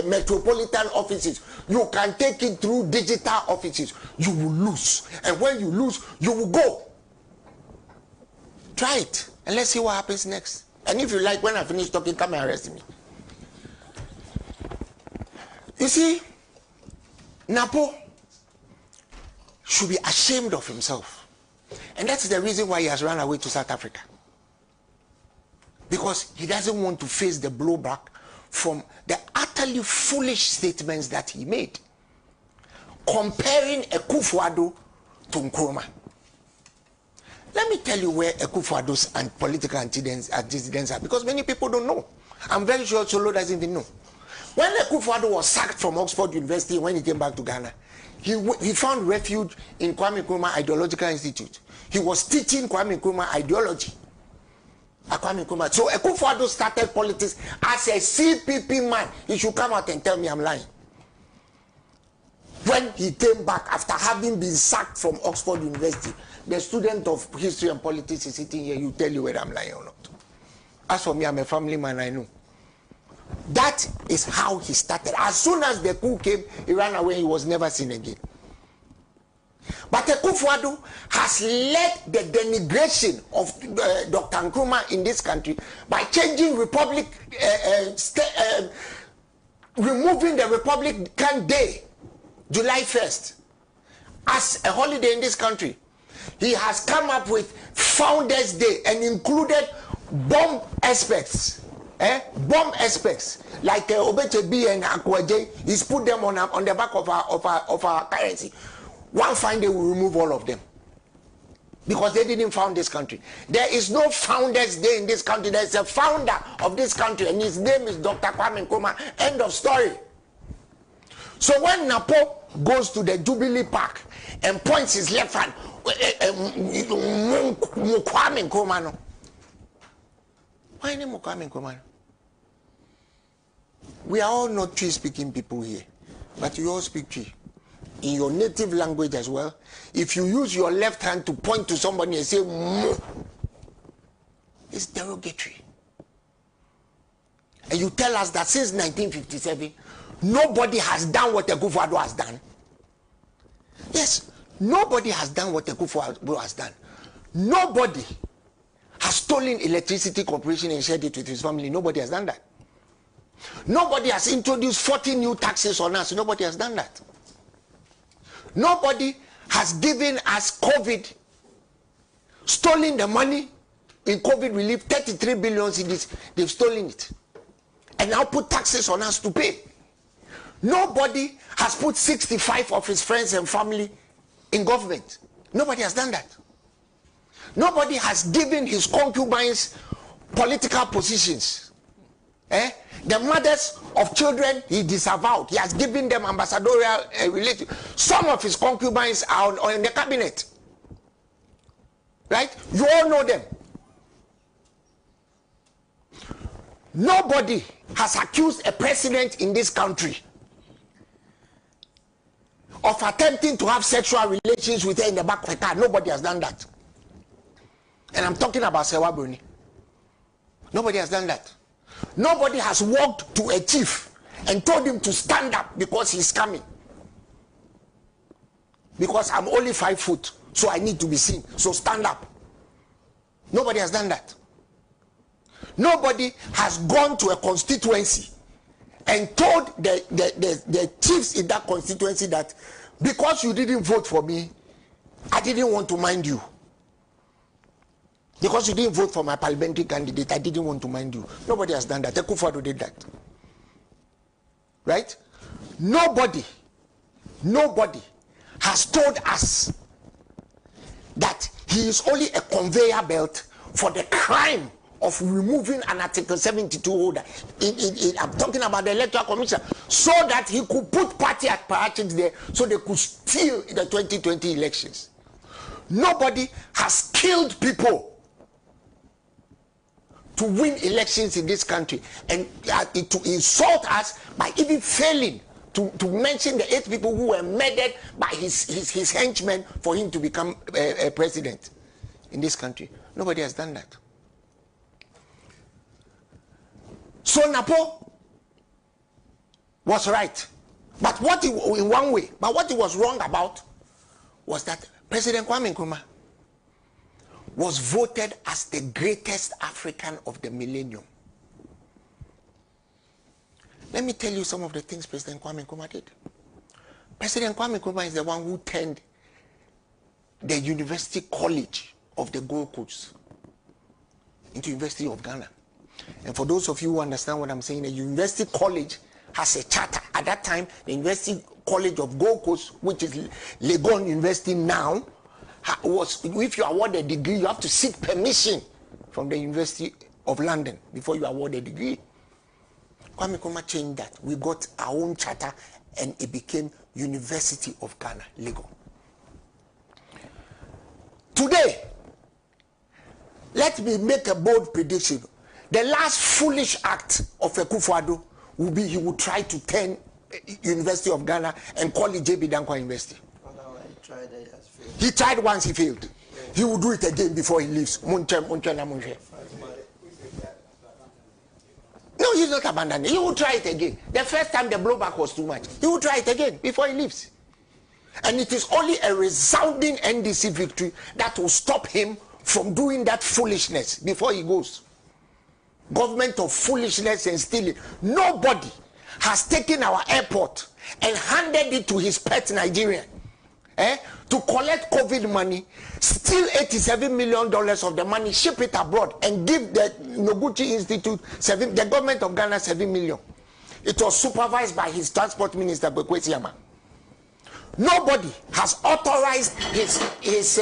Speaker 7: metropolitan offices. You can take it through digital offices. You will lose. And when you lose, you will go. Try it. And let's see what happens next. And if you like, when I finish talking, come and arrest me. You see, Napo should be ashamed of himself. And that's the reason why he has run away to South Africa. Because he doesn't want to face the blowback from the utterly foolish statements that he made, comparing Akufo-Addo to Nkrumah. Let me tell you where Akufo-Addo's and political antecedents are, because many people don't know. I'm very sure Solo doesn't even know. When Akufo-Addo was sacked from Oxford University when he came back to Ghana, he found refuge in Kwame Nkrumah Ideological Institute. He was teaching Kwame Nkrumah ideology. So Akufo-Addo started politics as a CPP man. He should come out and tell me I'm lying. When he came back after having been sacked from Oxford University, the student of history and politics is sitting here, you tell you whether I'm lying or not. As for me, I'm a family man, I know. That is how he started. As soon as the coup came, he ran away. He was never seen again. But Akufo-Addo has led the denigration of Dr. Nkrumah in this country by changing removing the Republican Day, July 1st, as a holiday in this country. He has come up with Founders Day and included bomb aspects. Bomb aspects like Obechebi and Akwaje. He's put them on the back of our currency. One fine day will remove all of them because they didn't found this country. There is no Founders Day in this country. There is a founder of this country, and his name is Dr. Kwame Nkrumah. End of story. So when Napo goes to the Jubilee Park and points his left hand, Kwame Nkrumah, no. Why name Kwame Nkrumah? We are all not Twi-speaking people here, but you all speak Twi in your native language as well. If you use your left hand to point to somebody and say Mo, it's derogatory. And you tell us that since 1957, nobody has done what Akufo-Addo has done. Yes, nobody has done what Akufo-Addo has done. Nobody has stolen electricity corporation and shared it with his family. Nobody has done that. Nobody has introduced 40 new taxes on us. Nobody has done that. Nobody has given us COVID, stolen the money in COVID relief, 33 billion cedis. They've stolen it. And now put taxes on us to pay. Nobody has put 65 of his friends and family in government. Nobody has done that. Nobody has given his concubines political positions. The mothers of children he disavowed. He has given them ambassadorial relations. Some of his concubines are in the cabinet. Right? You all know them. Nobody has accused a president in this country of attempting to have sexual relations with her in the back of a car. Nobody has done that. And I'm talking about Sewa Bruni. Nobody has done that. Nobody has walked to a chief and told him to stand up because he's coming. Because I'm only 5 foot, so I need to be seen. So stand up. Nobody has done that. Nobody has gone to a constituency and told the chiefs in that constituency that because you didn't vote for me, I didn't want to mind you. Because you didn't vote for my parliamentary candidate, I didn't want to mind you. Nobody has done that. Akufo-Addo did that. Right? Nobody has told us that he is only a conveyor belt for the crime of removing an Article 72 holder. I'm talking about the Electoral Commission, so that he could put party apparatus there so they could steal the 2020 elections. Nobody has killed people to win elections in this country, and to insult us by even failing to mention the 8 people who were murdered by his henchmen for him to become a president in this country. Nobody has done that. So Napo was right, but what he was wrong about was that President Kwame Nkrumah was voted as the greatest African of the millennium. Let me tell you some of the things President Kwame Nkrumah did. President Kwame Nkrumah is the one who turned the University College of the Gold Coast into University of Ghana. And for those of you who understand what I'm saying, the University College has a charter. At that time, the University College of Gold Coast, which is Legon University now, was, if you award a degree, you have to seek permission from the University of London before you award a degree. Kwame Nkrumah changed that. We got our own charter and it became University of Ghana, Legon. Today, let me make a bold prediction. The last foolish act of Akufo-Addo will be he will try to turn University of Ghana and call it JB Dankwa University. He tried once, he failed. He will do it again before he leaves. No, he's not abandoning. He will try it again. The first time the blowback was too much. He will try it again before he leaves. And it is only a resounding NDC victory that will stop him from doing that foolishness before he goes. Government of foolishness and stealing. Nobody has taken our airport and handed it to his pet Nigerian to collect COVID money, steal $87 million of the money, ship it abroad, and give the Noguchi Institute the government of Ghana $7 million. It was supervised by his transport minister, Bekwesi Yama. Nobody has authorized his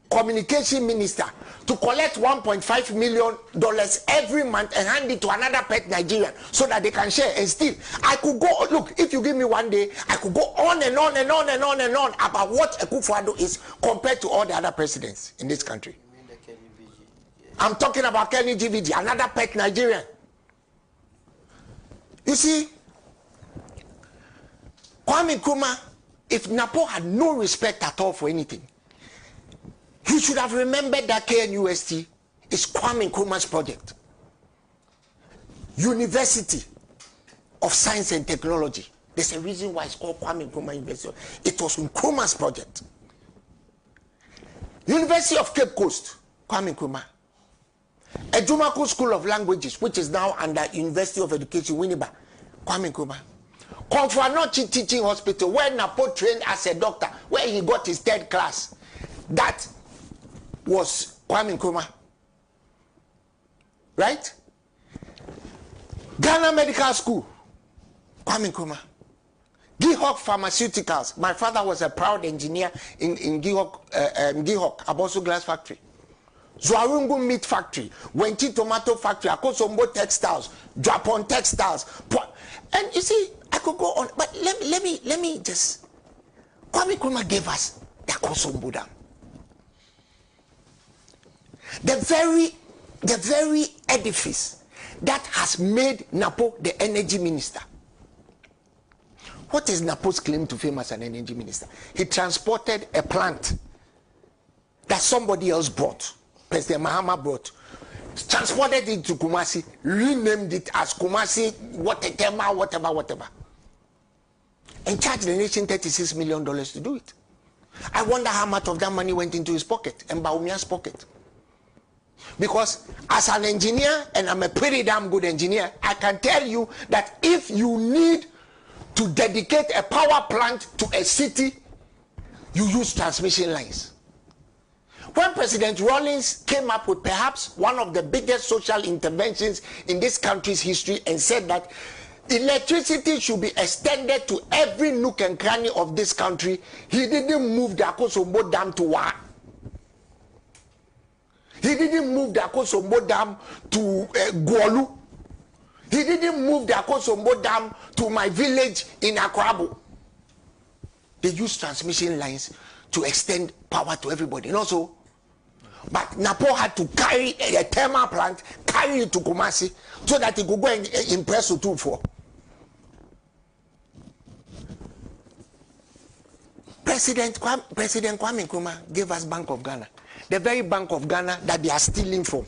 Speaker 7: communication minister to collect $1.5 million every month and hand it to another pet Nigerian so that they can share and steal. I could go, look, if you give me one day, I could go on and on and on and on and on about what Akufo-Addo is compared to all the other presidents in this country. I'm talking about Kenny GVG, another pet Nigerian. You see, Kwame Nkrumah, if Napo had no respect at all for anything, he should have remembered that KNUST is Kwame Nkrumah's project. University of Science and Technology. There's a reason why it's called Kwame Nkrumah University. It was Nkrumah's project. University of Cape Coast, Kwame Nkrumah. Ejumako School of Languages, which is now under University of Education, Winneba, Kwame Nkrumah. Komfo-Anokye Teaching Hospital, where Napo trained as a doctor, where he got his 3rd class. That was Kwame Nkrumah. Right? Ghana Medical School, Kwame Nkrumah. Gihok Pharmaceuticals. My father was a proud engineer in Gihok Abosu Glass Factory. Zwarungu Meat Factory, Wenchi Tomato Factory, Akosombo Textiles, Japon Textiles. And you see, I could go on, but let me just. Kwame Nkrumah gave us the Akosombo Dam. The very edifice that has made Napo the energy minister. What is Napo's claim to fame as an energy minister? He transported a plant that somebody else brought. President Mahama brought. Transported it to Kumasi, renamed it as Kumasi, whatever. And charged the nation $36 million to do it. I wonder how much of that money went into his pocket and Bawumia's pocket. Because as an engineer, and I'm a pretty damn good engineer, I can tell you that if you need to dedicate a power plant to a city, you use transmission lines. When President Rawlings came up with perhaps one of the biggest social interventions in this country's history and said that electricity should be extended to every nook and cranny of this country, he didn't move the Akosombo Dam to Wa. He didn't move the Akosombo Dam to Gwolu. He didn't move the Akosombo Dam to my village in Akwabo. They used transmission lines to extend power to everybody. And also, but Napo had to carry a thermal plant, carry it to Kumasi, so that he could go and impress Utufo. President Kwame Nkrumah gave us Bank of Ghana. The very Bank of Ghana that they are stealing from.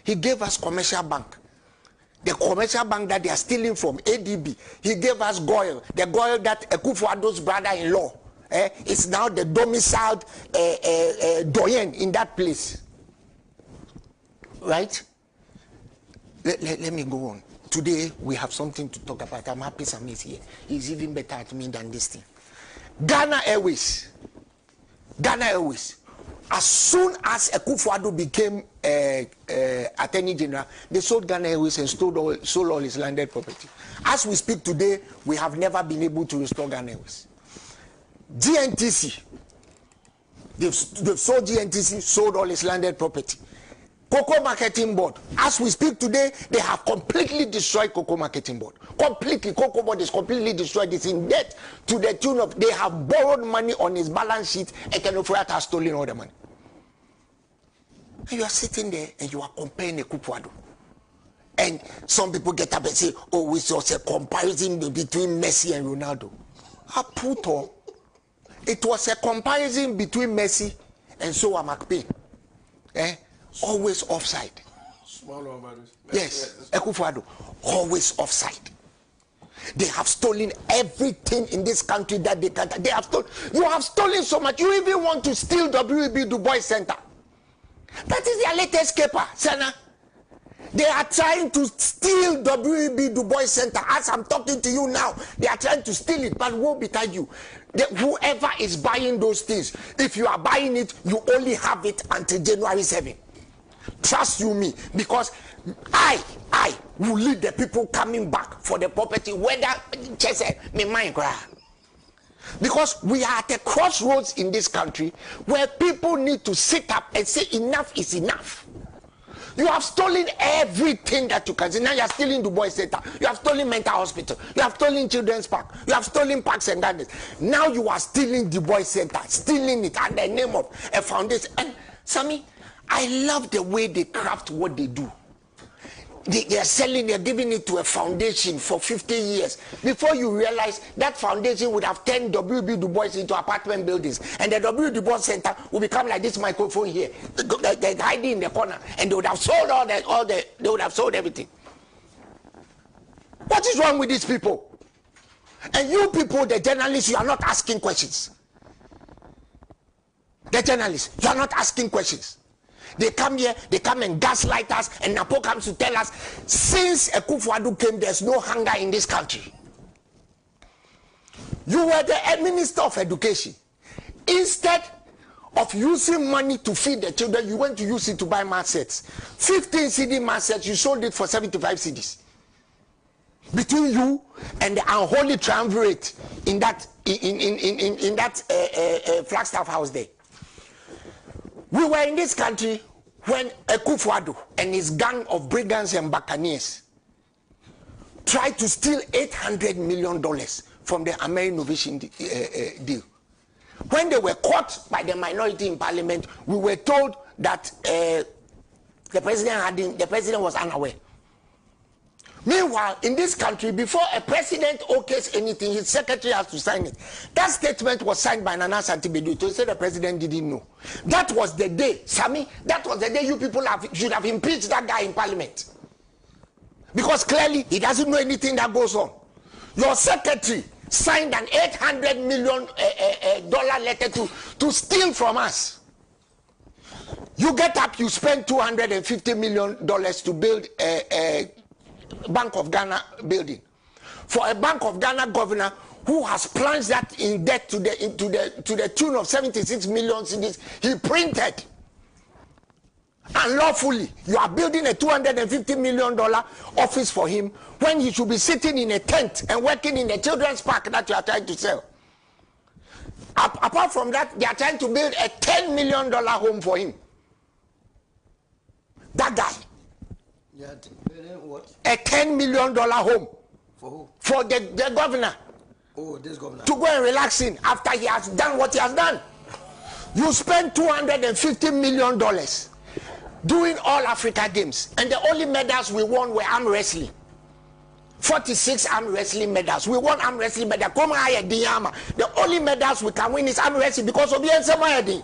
Speaker 7: He gave us Commercial Bank. The commercial bank that they are stealing from, ADB. He gave us Goyle. The Goyle that Akufo-Addo's brother-in-law is now the domiciled doyen in that place. Right? Let me go on. Today, we have something to talk about. I'm happy Sam is here. He's even better at me than this thing. Ghana Airways. As soon as Akufo-Addo became Attorney General, they sold Ghana Airways and sold all his landed property. As we speak today, we have never been able to restore Ghana Airways. GNTC, they've sold GNTC, sold all his landed property. Cocoa Marketing Board, as we speak today, they have completely destroyed Cocoa Marketing Board. Completely, Cocoa Board is completely destroyed. It's in debt to the tune of, they have borrowed money on his balance sheet, and Kenofriat has stolen all the money. And you are sitting there and you are comparing Akufo-Addo. And some people get up and say, oh, it's just a comparison between Messi and Ronaldo. Aputo. It was a comparison between Messi and Soa McPay. Always offside. Yes, Akufo-Addo, always offside. They have stolen everything in this country that they can. They have stolen. You have stolen so much. You even want to steal WEB Du Bois Center. That is their latest caper, Sana. They are trying to steal WEB Du Bois Center. As I'm talking to you now, they are trying to steal it, but woe betide you. Whoever is buying those things, if you are buying it, you only have it until January 7. Trust you me, because I will lead the people coming back for the property, whether me mind cry. Because we are at a crossroads in this country where people need to sit up and say enough is enough. You have stolen everything that you can see. Now you are stealing Du Bois Center. You have stolen mental hospital. You have stolen children's park. You have stolen parks and gardens. Now you are stealing Du Bois Center, stealing it under the name of a foundation. And Sammy, I love the way they craft what they do. They are selling, they are giving it to a foundation for 50 years. Before you realize, that foundation would have turned WB Du Bois into apartment buildings. And the WB Du Bois Center will become like this microphone here. They're hiding in the corner. And they would have sold they would have sold everything. What What is wrong with these people? And you people, the journalists, you are not asking questions. The journalists, you are not asking questions. They come here, they come and gaslight us, and Napo comes to tell us, since Akufo-Addo came, there's no hunger in this country. You were the Minister of Education. Instead of using money to feed the children, you went to use it to buy mass sets. 15 CD mass sets, you sold it for 75 CDs. Between you and the unholy triumvirate in that Flagstaff house there. We were in this country when Akufo-Addo and his gang of brigands and buccaneers tried to steal $800 million from the American Innovation deal. When they were caught by the minority in parliament, we were told that the president was unaware. Meanwhile, in this country, before a president okays anything, his secretary has to sign it. That statement was signed by Nana Santibedu to say the president didn't know. That was the day, Sami, that was the day you people should have impeached that guy in parliament. Because clearly, he doesn't know anything that goes on. Your secretary signed an $800 million letter to steal from us. You get up, you spend $250 million to build a Bank of Ghana building for a Bank of Ghana governor who has plunged that in debt to the tune of 76 million cedis he printed unlawfully. You are building a $250 million office for him when he should be sitting in a tent and working in a children's park that you are trying to sell. Apart from that, they are trying to build a $10 million home for him. That guy.
Speaker 5: Yeah, what?
Speaker 7: A $10 million home.
Speaker 5: For who?
Speaker 7: For the governor.
Speaker 5: Oh, this governor.
Speaker 7: To go and relax in after he has done what he has done. You spend $250 million doing all Africa games. And the only medals we won were arm wrestling. 46 arm wrestling medals. We won arm wrestling medal. The only medals we can win is arm wrestling because of the Ansah.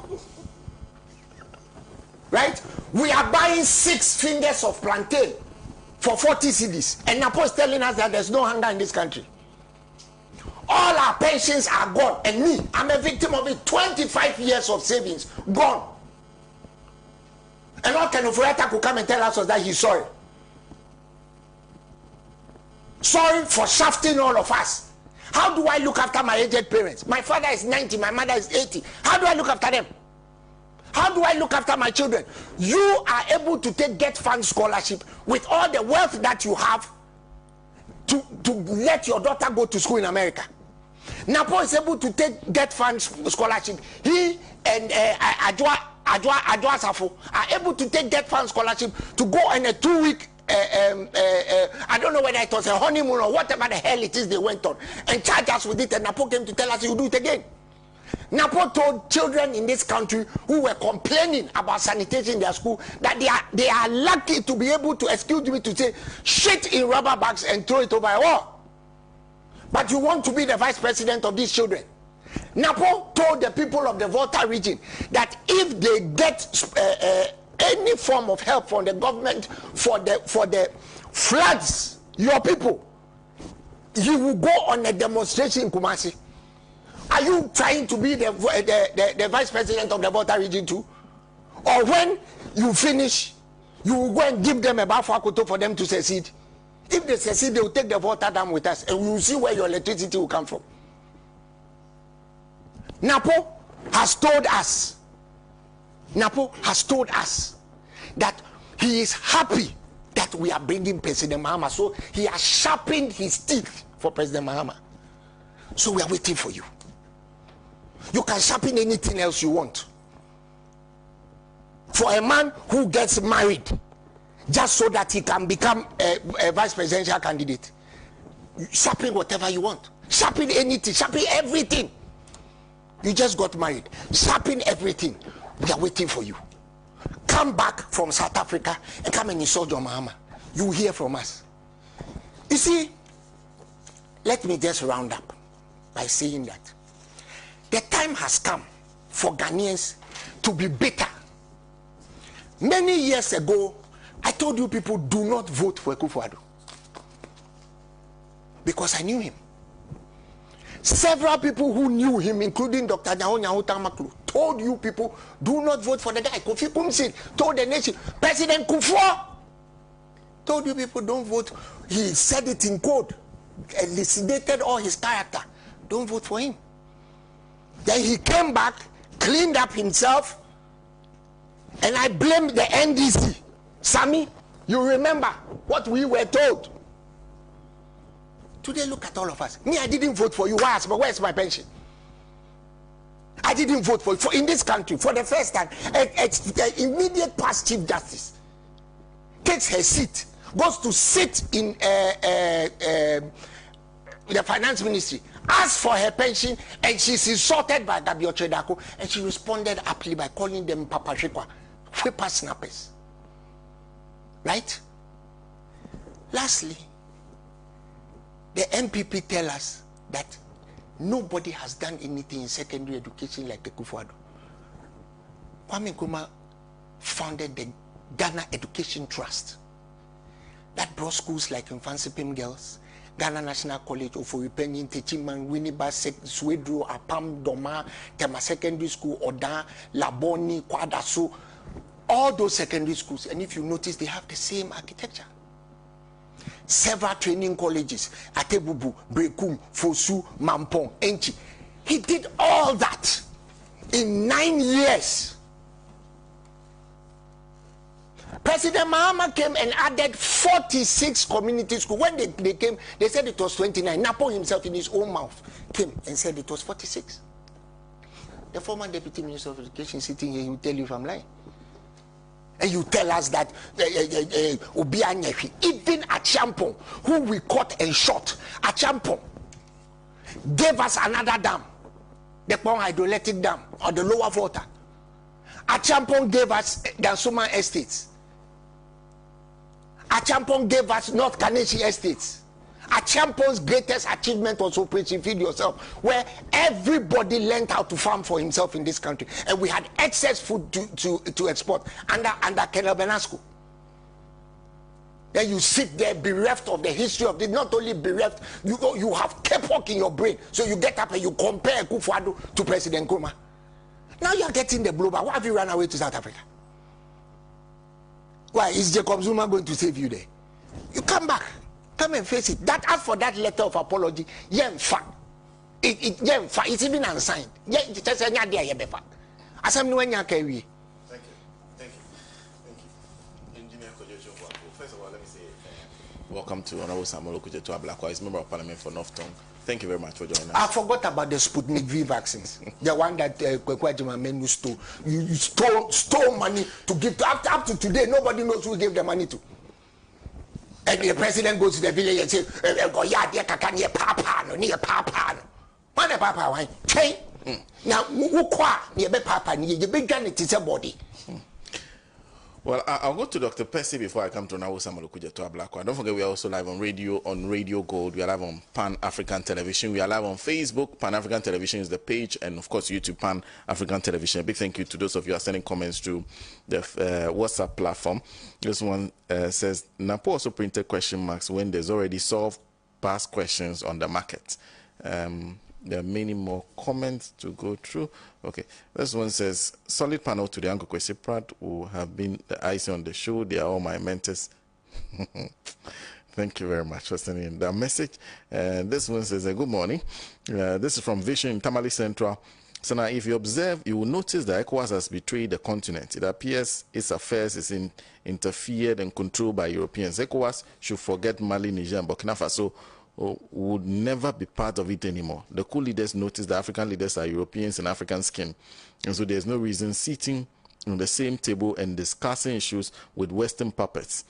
Speaker 7: Right? We are buying 6 fingers of plantain for 40 cedis. And Napo is telling us that there's no hunger in this country. All our pensions are gone. And me, I'm a victim of it. 25 years of savings gone. And all Kenofureta could come and tell us that he's sorry. Sorry for shafting all of us. How do I look after my aged parents? My father is 90, my mother is 80. How do I look after them? How do I look after my children? You are able to take Get Fund scholarship with all the wealth that you have to let your daughter go to school in America. Napo is able to take Get Fund scholarship. He and Adwa Safo are able to take Get Fund scholarship to go on a 2-week I don't know whether it was a honeymoon or whatever the hell it is they went on and charge us with it, and Napo came to tell us you do it again. Napo told children in this country who were complaining about sanitation in their school that they are lucky to be able to, excuse me to say, shit in rubber bags and throw it over a wall. But you want to be the vice president of these children. Napo told the people of the Volta region that if they get any form of help from the government for the floods, your people, you will go on a demonstration in Kumasi. Are you trying to be the vice president of the Volta region too? Or when you finish, you will go and give them a Bafakoto for them to succeed? If they succeed, they will take the Volta Dam with us and we will see where your electricity will come from. Napo has told us that he is happy that we are bringing President Mahama. So he has sharpened his teeth for President Mahama. So we are waiting for you. You can sharpen anything else you want. For a man who gets married just so that he can become a vice presidential candidate, sharpen whatever you want. Sharpen anything, sharpen everything. You just got married. Sharpen everything. We are waiting for you. Come back from South Africa and come and insult John Mahama. You will hear from us. You see, let me just round up by saying that the time has come for Ghanaians to be bitter. Many years ago, I told you people do not vote for Akufo-Addo. because I knew him. Several people who knew him, including Dr. Nyaho Tamaklu, told you people, do not vote for the guy. Kofi Kumsin told the nation, President Kufuor told you people, don't vote. He said it in code, elucidated all his character. Don't vote for him. Then he came back, cleaned up himself, and I blame the NDC. Sammy, you remember what we were told. Today, look at all of us. Me, I didn't vote for you. Why? But where's my pension? I didn't vote for you. For in this country, for the first time, the immediate past Chief Justice takes her seat, goes to sit in the Finance Ministry, asks for her pension, and she's insulted by Gabi Ochedako, and she responded aptly by calling them Papa Shekwa, whipper snappers. Right? Lastly, the MPP tell us that nobody has done anything in secondary education like Akufo-Addo. Kwame Nkrumah founded the Ghana Education Trust that brought schools like Infancy Girls, Ghana National College, Oforipenyin, Techiman, Winneba, Swedru, Apam, Doma, Tema Secondary School, Oda, Laboni, Kwadaso, all those secondary schools. And if you notice, they have the same architecture. Several training colleges, Atebubu, Brekum, Fosu, Mampong, Enchi. He did all that in 9 years. President Mahama came and added 46 community schools. When they came, they said it was 29. Napo himself in his own mouth came and said it was 46. The former Deputy Minister of Education sitting here, he will tell you if I'm lying. And you tell us that even Achampong, who we caught and shot, Achampong gave us another dam, the Pong Hydroelectric Dam, or the lower water. Achampong gave us the Suma Estates. Achampong gave us North Kaneshi Estates. Achampong's greatest achievement was Operation Feed Yourself, where everybody learned how to farm for himself in this country, and we had excess food to export under Colonel Benasco. Then you sit there bereft of the history of this. Not only bereft, you have K-pop in your brain, so you get up and you compare Akufo-Addo to President Nkrumah. Now you are getting the blowback. Why have you run away to South Africa? Why is Jacob Zuma going to save you there? You come back. Come and face it. That as for that letter of apology, it's even unsigned. Thank you. Thank you.
Speaker 4: Engineer Kojo, first of all, let me say welcome to Honorable Samuel Okudzeto to Ablakwa, is member of Parliament for North Tongue. Thank you very much for joining us.
Speaker 7: I forgot about the Sputnik V vaccines. The one that Kwabena Menu stole. You stole money to give to. Up to today, nobody knows who gave the money to. And the president goes to the village and says, "Go yeah, dear kaka near papa no near papa no." What papa why? Hey, now who qua near papa near you big gun it is a body.
Speaker 4: Well, I'll go to Dr. Percy before I come to Honorable Samuel Okudzeto to Ablakwa. Don't forget, we are also live on Radio Gold. We are live on Pan-African Television. We are live on Facebook. Pan-African Television is the page, and of course, YouTube Pan-African Television. A big thank you to those of you who are sending comments to the WhatsApp platform. This one says, Napo also printed question marks when there's already solved past questions on the market. There are many more comments to go through. Okay, this one says, solid panel to the Uncle Kwesi Pratt who have been the icing on the show. They are all my mentors. Thank you very much for sending in that message. This one says, good morning. This is from Vision in Tamale Central. So now, if you observe, you will notice that ECOWAS has betrayed the continent. It appears its affairs is interfered and controlled by Europeans. ECOWAS should forget Mali, Niger, and Burkina Faso would never be part of it anymore. The coup leaders notice the African leaders are Europeans and African skin, and so there's no reason sitting on the same table and discussing issues with Western puppets,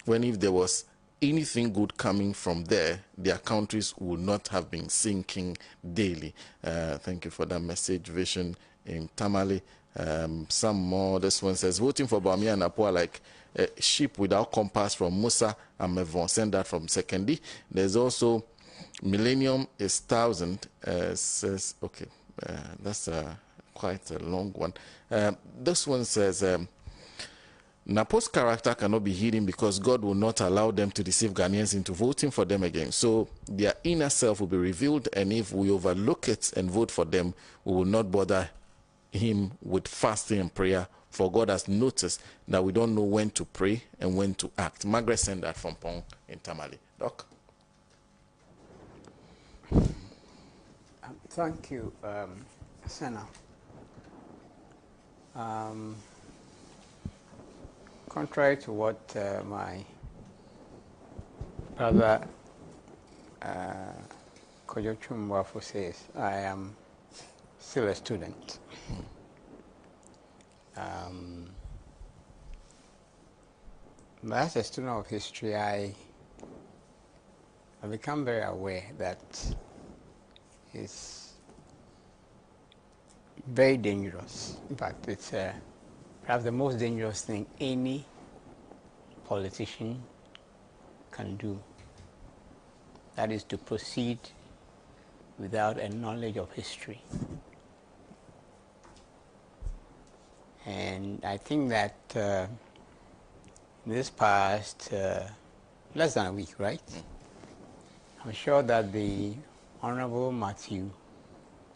Speaker 4: when if there was anything good coming from there, their countries would not have been sinking daily. Thank you for that message, Vision in Tamale. Some more. This one says, voting for Bawumia and Napo like a sheep without compass from Musa and Mevon. Send that from Sekendi. There's also Millennium is 1,000. Says, okay, that's quite a long one. This one says, Napo's character cannot be hidden because God will not allow them to deceive Ghanaians into voting for them again. So their inner self will be revealed, and if we overlook it and vote for them, we will not bother him with fasting and prayer, for God has noticed that we don't know when to pray and when to act. Margaret sent that from Pong in Tamale. Doc?
Speaker 8: Thank you, Senna. Contrary to what my brother Kojo Chumwafu says, I am still a student. But as a student of history, I become very aware that it's very dangerous. In fact, it's perhaps the most dangerous thing any politician can do. That is to proceed without a knowledge of history. And I think that in this past less than a week, right? I'm sure that the Honorable Matthew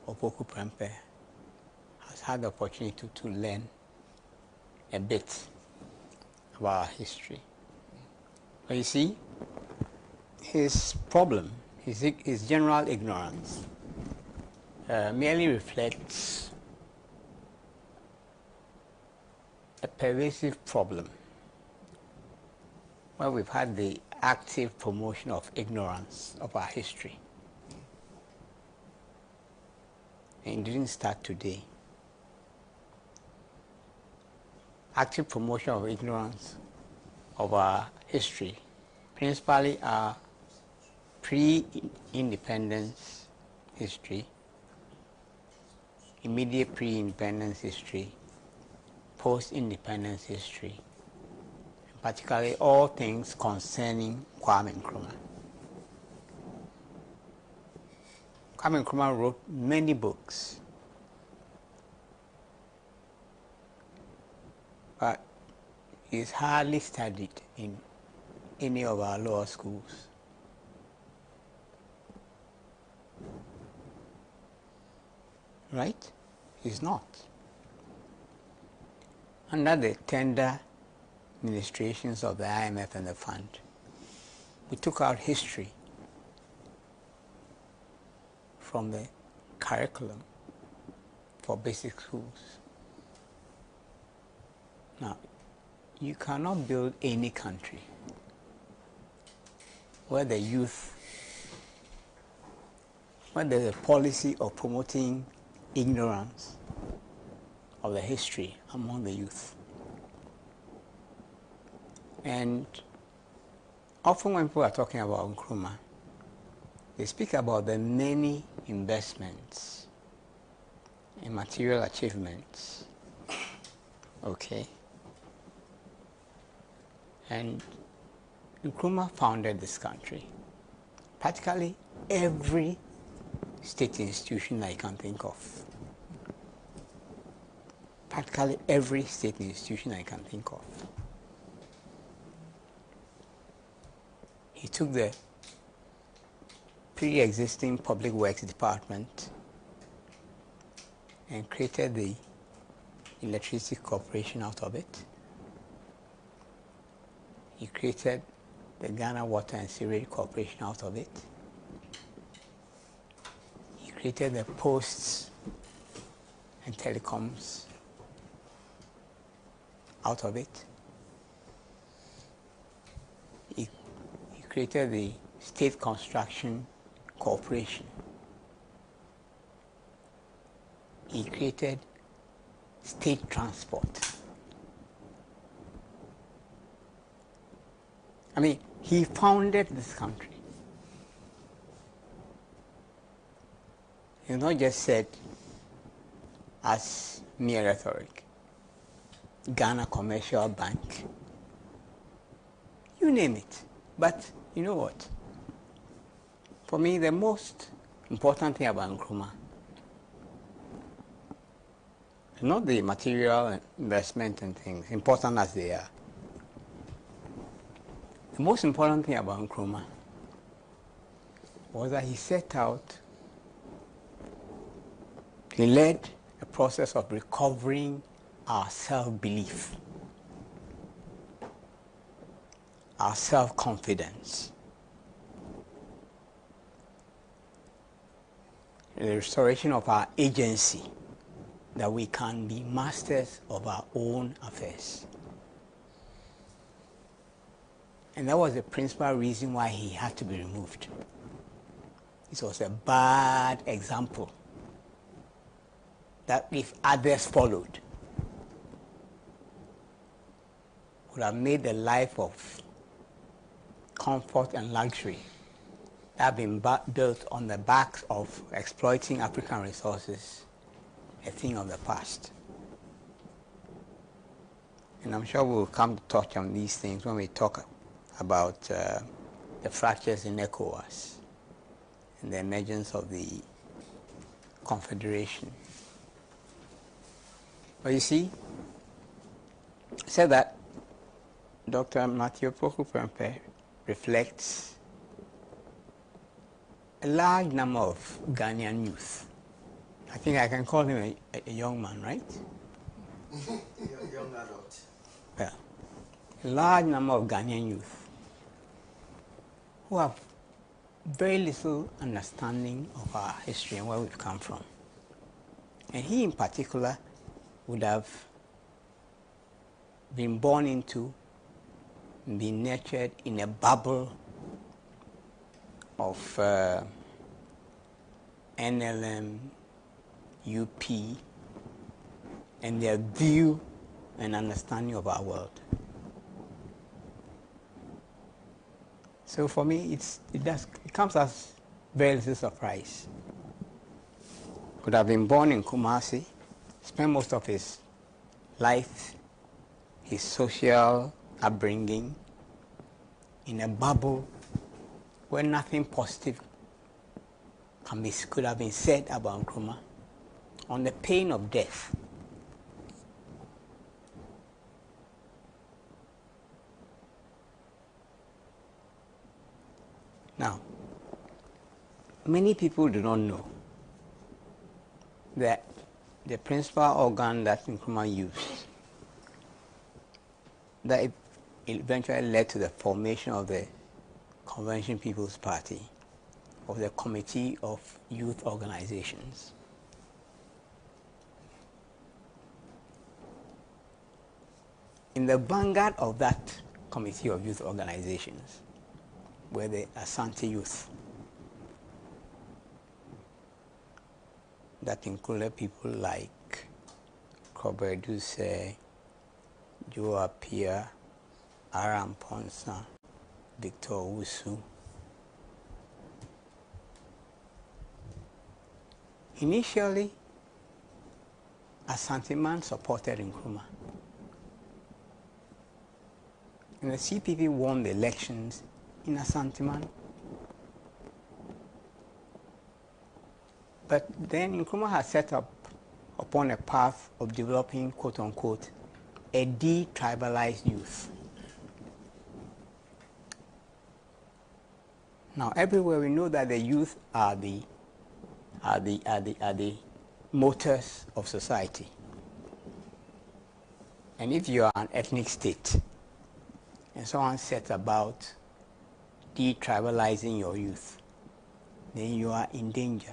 Speaker 8: Opoku Prempeh has had the opportunity to learn a bit about our history. But you see, his problem, his general ignorance, merely reflects a pervasive problem where we've had the active promotion of ignorance of our history. And it didn't start today. Active promotion of ignorance of our history, principally our pre-independence history, immediate pre-independence history, post-independence history, and particularly all things concerning Kwame Nkrumah. Kwame Nkrumah wrote many books, but is hardly studied in any of our lower schools. Right? He's not. Under the tender administrations of the IMF and the fund, we took out history from the curriculum for basic schools. Now, you cannot build any country where the youth, where there's a policy of promoting ignorance of the history among the youth. And often when people are talking about Nkrumah, they speak about the many investments and material achievements. Okay. And Nkrumah founded this country. Practically every state institution I can think of. Practically every state institution I can think of. He took the pre-existing public works department and created the electricity corporation out of it. He created the Ghana Water and Sewerage Corporation out of it. He created the posts and telecoms out of it. He created the State Construction Corporation. He created state transport. I mean, he founded this country. He's not just said as mere rhetoric. Ghana Commercial Bank. You name it. But you know what? For me, the most important thing about Nkrumah is not the material investment and things, important as they are. The most important thing about Nkrumah was that he set out, he led a process of recovering our self-belief, our self-confidence, the restoration of our agency, that we can be masters of our own affairs. And that was the principal reason why he had to be removed. It was a bad example that if others followed, would have made the life of comfort and luxury that have been built on the backs of exploiting African resources a thing of the past. And I'm sure we'll come to touch on these things when we talk about the fractures in ECOWAS and the emergence of the Confederation. But you see, I said that Dr. Matthew Poku-Prempeh reflects a large number of Ghanaian youth. I think I can call him a young man, right?
Speaker 5: Young adult.
Speaker 8: Yeah. A large number of Ghanaian youth who have very little understanding of our history and where we've come from. And he in particular would have been born into, been nurtured in a bubble of NLM, UP, and their view and understanding of our world. So for me, it comes as very little surprise. Could have been born in Kumasi, spent most of his life, his social upbringing, in a bubble where nothing positive could have been said about Nkrumah, on the pain of death. Now, many people do not know that the principal organ that Nkrumah used, that it eventually led to the formation of the Convention People's Party, of the Committee of Youth Organizations. In the vanguard of that Committee of Youth Organizations were the Asante youth. That included people like Kwabena, Joe Apia, Aram Ponsa, Victor Wusu. Initially, Asante man supported Nkrumah. And the CPP won the elections in Asante man. But then Nkrumah had set up upon a path of developing, quote unquote, a de-tribalized youth. Now, everywhere we know that the youth are the motors of society. And if you are an ethnic state and someone sets about de-tribalizing your youth, then you are in danger.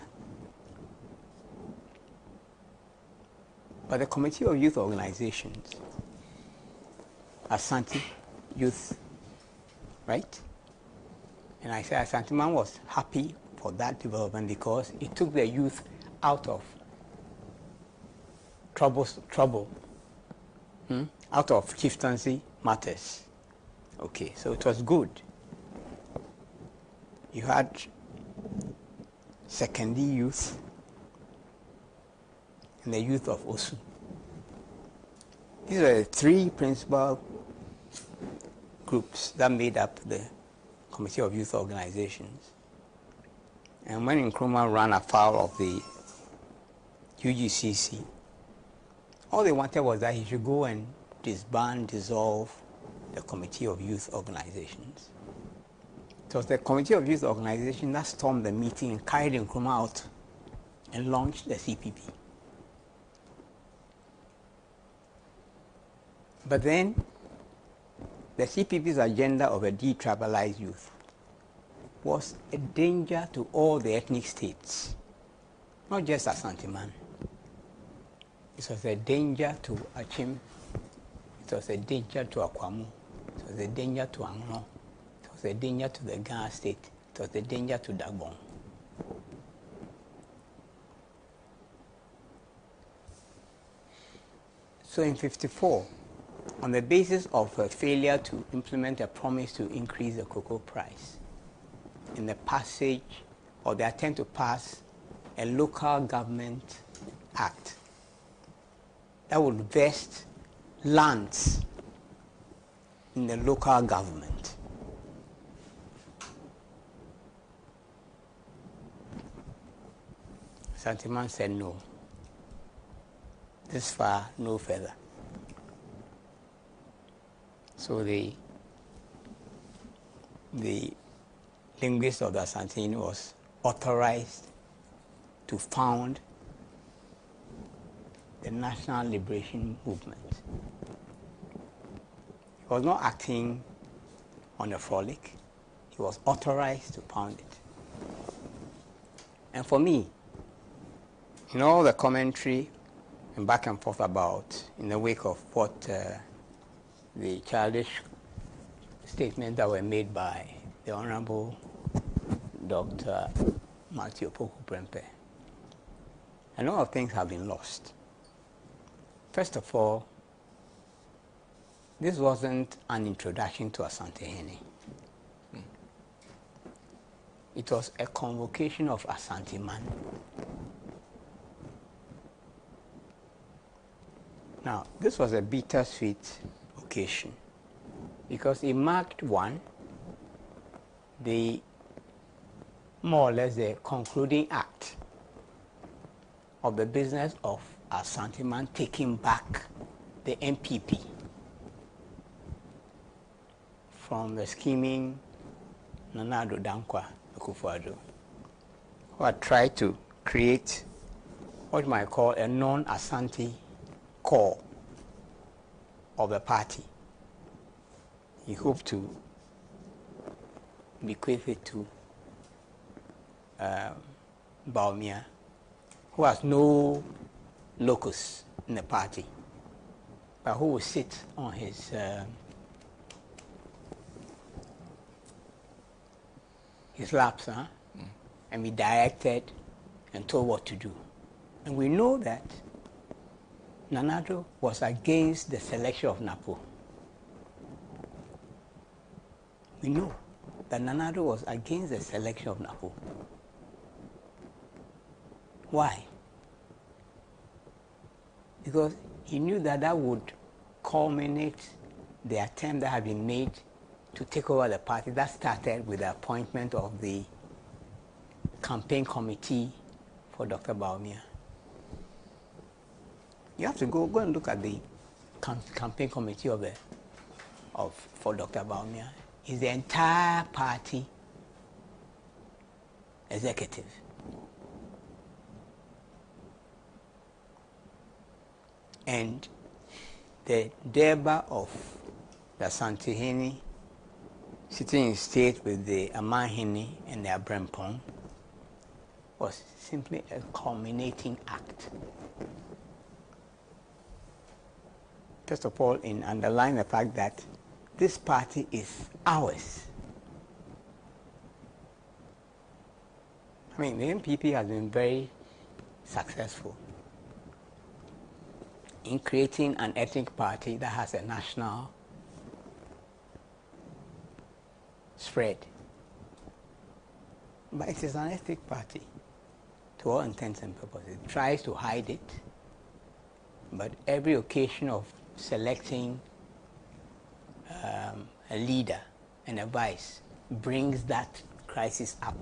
Speaker 8: But the Committee of Youth Organizations, Asante Youth, right? And I say Asante man was happy for that development because it took the youth out of trouble, out of chieftaincy matters. Okay, so it was good. You had secondary youth and the youth of Osu. These are the three principal groups that made up the Committee of Youth Organizations. And when Nkrumah ran afoul of the UGCC, all they wanted was that he should go and disband, dissolve the Committee of Youth Organizations. It was the Committee of Youth Organization that stormed the meeting and carried Nkrumah out and launched the CPP. But then, the CPP's agenda of a detribalized youth was a danger to all the ethnic states, not just Asante-Man. It was a danger to Achim, it was a danger to Akwamu, it was a danger to Anglo, it was a danger to the Ghana state, it was a danger to Dagbon. So in '54, on the basis of a failure to implement a promise to increase the cocoa price, in the passage or the attempt to pass a local government act that would vest lands in the local government. Asante-Man said no. This far, no further. So the linguist of the Asante was authorized to found the National Liberation Movement. He was not acting on a frolic. He was authorized to found it. And for me, in all the commentary and back and forth about, in the wake of what the childish statements that were made by the Honorable Dr. Matthew Poku-Prempeh, a lot of things have been lost. First of all, this wasn't an introduction to Asante-Hene. It was a convocation of Asante-Man. Now, this was a bittersweet occasion because it marked more or less the concluding act of the business of Asante-Man taking back the MPP from the scheming Nana Addo Dankwa Akufo-Addo, who had tried to create what you might call a non-Asante core of the party. He hoped to bequeath it to Bawumia, who has no locus in the party, but who will sit on his laps and be directed and told what to do. And we know that Nana Addo was against the selection of Napo. We know that Nana Addo was against the selection of Napo. Why? Because he knew that that would culminate the attempt that had been made to take over the party that started with the appointment of the campaign committee for Dr. Bawumia. You have to go and look at the campaign committee for Dr. Bawumia. It's the entire party executive. And the Deba of the Asante-Hene sitting in state with the Amahene and the Abrempong was simply a culminating act. First of all, in underlying the fact that this party is ours. I mean, the MPP has been very successful in creating an ethnic party that has a national spread. But it is an ethnic party to all intents and purposes. It tries to hide it, but every occasion of selecting a leader and a vice brings that crisis up.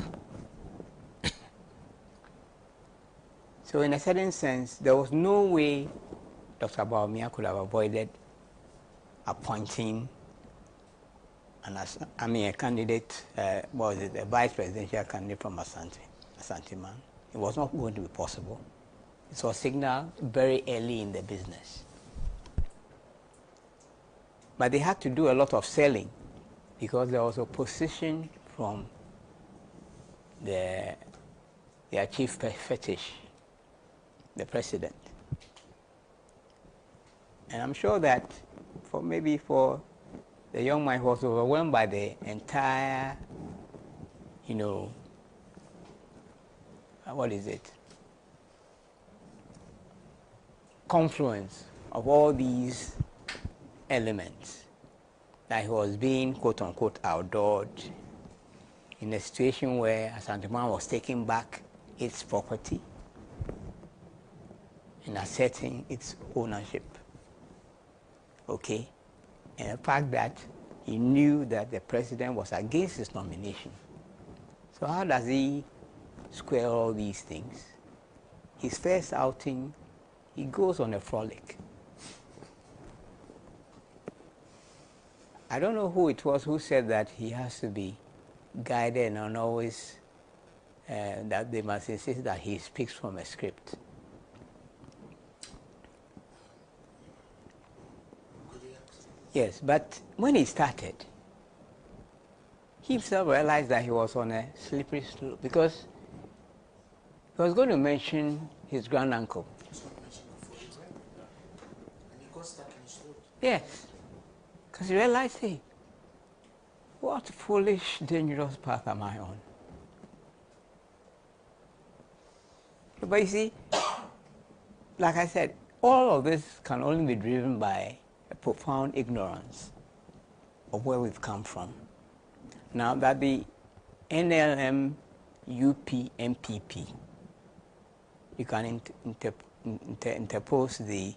Speaker 8: So in a certain sense, there was no way Dr. Bawumia could have avoided appointing a candidate, what was it, a vice presidential candidate from Asante man. It was not going to be possible. It was signaled very early in the business. But they had to do a lot of selling because there was opposition from their chief fetish, the president. And I'm sure that for the young man who was overwhelmed by the entire, confluence of all these elements, that he was being quote-unquote outdoored in a situation where Asante Man was taking back its property and asserting its ownership. Okay? And the fact that he knew that the president was against his nomination. So how does he square all these things? His first outing, he goes on a frolic. I don't know who it was who said that he has to be guided and always, that they must insist that he speaks from a script. Yes, but when he started, he himself realized that he was on a slippery slope because he was going to mention his granduncle. Yes, because he realized, hey, what foolish, dangerous path am I on? But you see, like I said, all of this can only be driven by a profound ignorance of where we've come from. Now that the NLM, UP, MPP, you can interpose the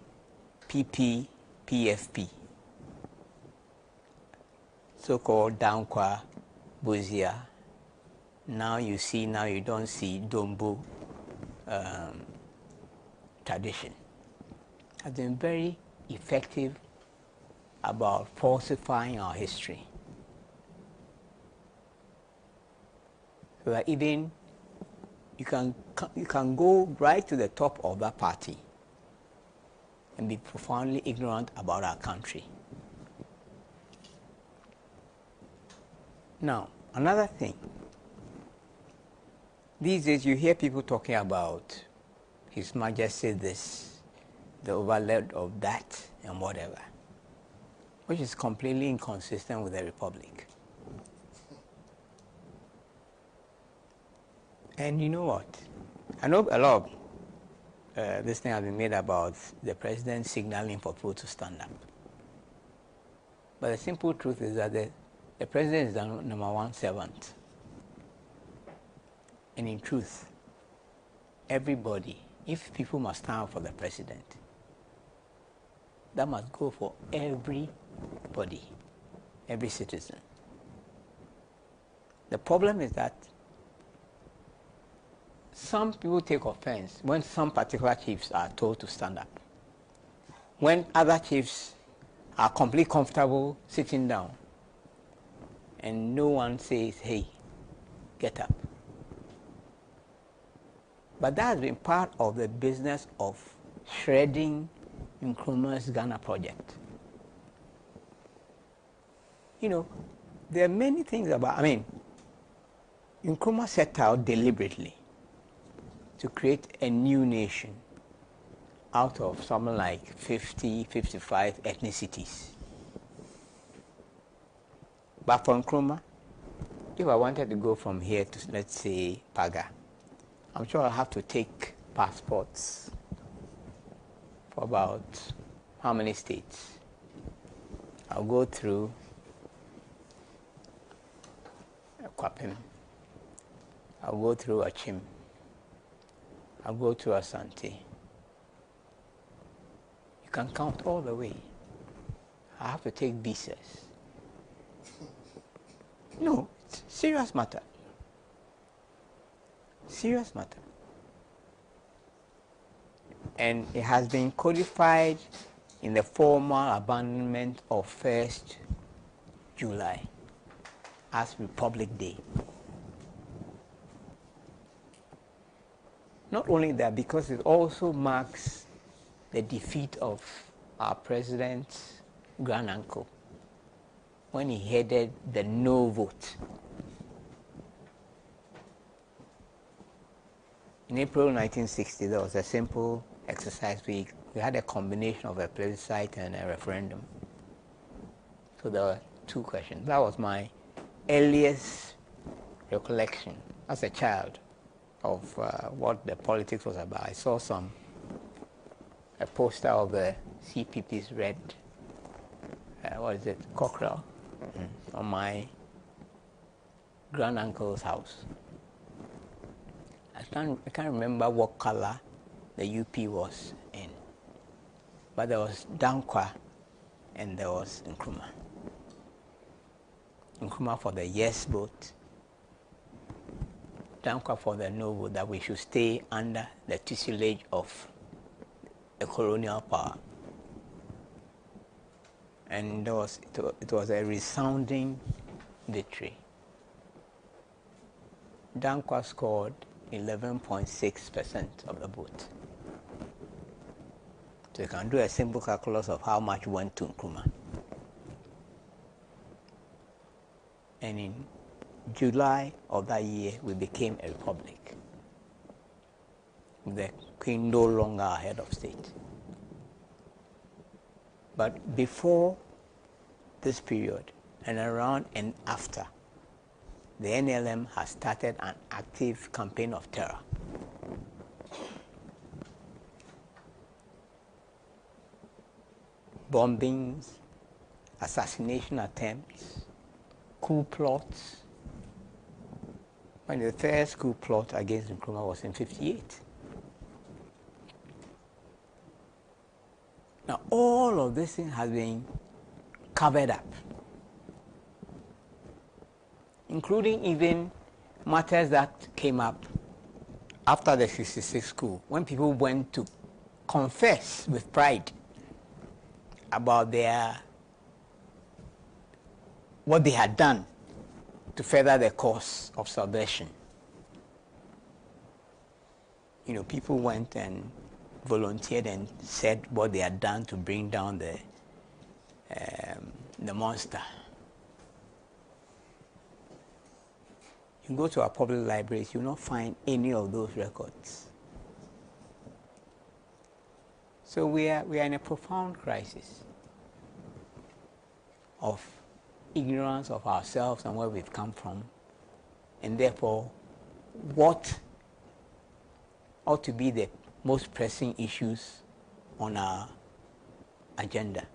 Speaker 8: PP, PFP, so-called Dankwa, Buzia. Now you don't see Dombo tradition. Has been very effective about falsifying our history. So that even you can go right to the top of that party and be profoundly ignorant about our country. Now, another thing. These days you hear people talking about His Majesty this, the overload of that, and whatever, which is completely inconsistent with the Republic. And you know what? I know a lot of this thing has been made about the president signaling for people to stand up. But the simple truth is that the president is the number one servant. And in truth, everybody, if people must stand up for the president, that must go for everybody, every citizen. The problem is that some people take offense when some particular chiefs are told to stand up. When other chiefs are completely comfortable sitting down and no one says, hey, get up. But that has been part of the business of shredding Nkrumah's Ghana project. You know, there are many things about, Nkrumah set out deliberately to create a new nation out of something like 50, 55 ethnicities. But for Nkrumah, if I wanted to go from here to, let's say, Paga, I'm sure I'll have to take passports for about how many states? I'll go through Kwabena, I'll go through Achim, I'll go to Asante. You can count all the way. I have to take visas. No, it's serious matter. Serious matter. And it has been codified in the formal abandonment of 1st July as Republic Day. Not only that, because it also marks the defeat of our president's granduncle when he headed the no vote. In April 1960, there was a simple exercise. We had a combination of a plebiscite and a referendum. So there were two questions. That was my earliest recollection as a child of what the politics was about. I saw a poster of the CPP's red, cockerel, on my granduncle's house. I can't remember what color the UP was in, but there was Dankwa and there was Nkrumah. Nkrumah for the yes vote, Dankwa for the no vote, that we should stay under the tutelage of a colonial power. And it was a resounding victory. Dankwa scored 11.6% of the vote. So you can do a simple calculus of how much went to Nkrumah. And in July of that year, we became a republic, with the Queen no longer our head of state. But before this period, and around and after, the NLM has started an active campaign of terror. Bombings, assassination attempts, coup plots. When the first coup plot against Nkrumah was in 1958. Now, all of this thing has been covered up, including even matters that came up after the 1966 coup, when people went to confess with pride about what they had done to further the cause of subversion. You know, people went and volunteered and said what they had done to bring down the monster. You go to our public libraries, you will not find any of those records. So we are in a profound crisis of ignorance of ourselves and where we've come from, and therefore what ought to be the most pressing issues on our agenda.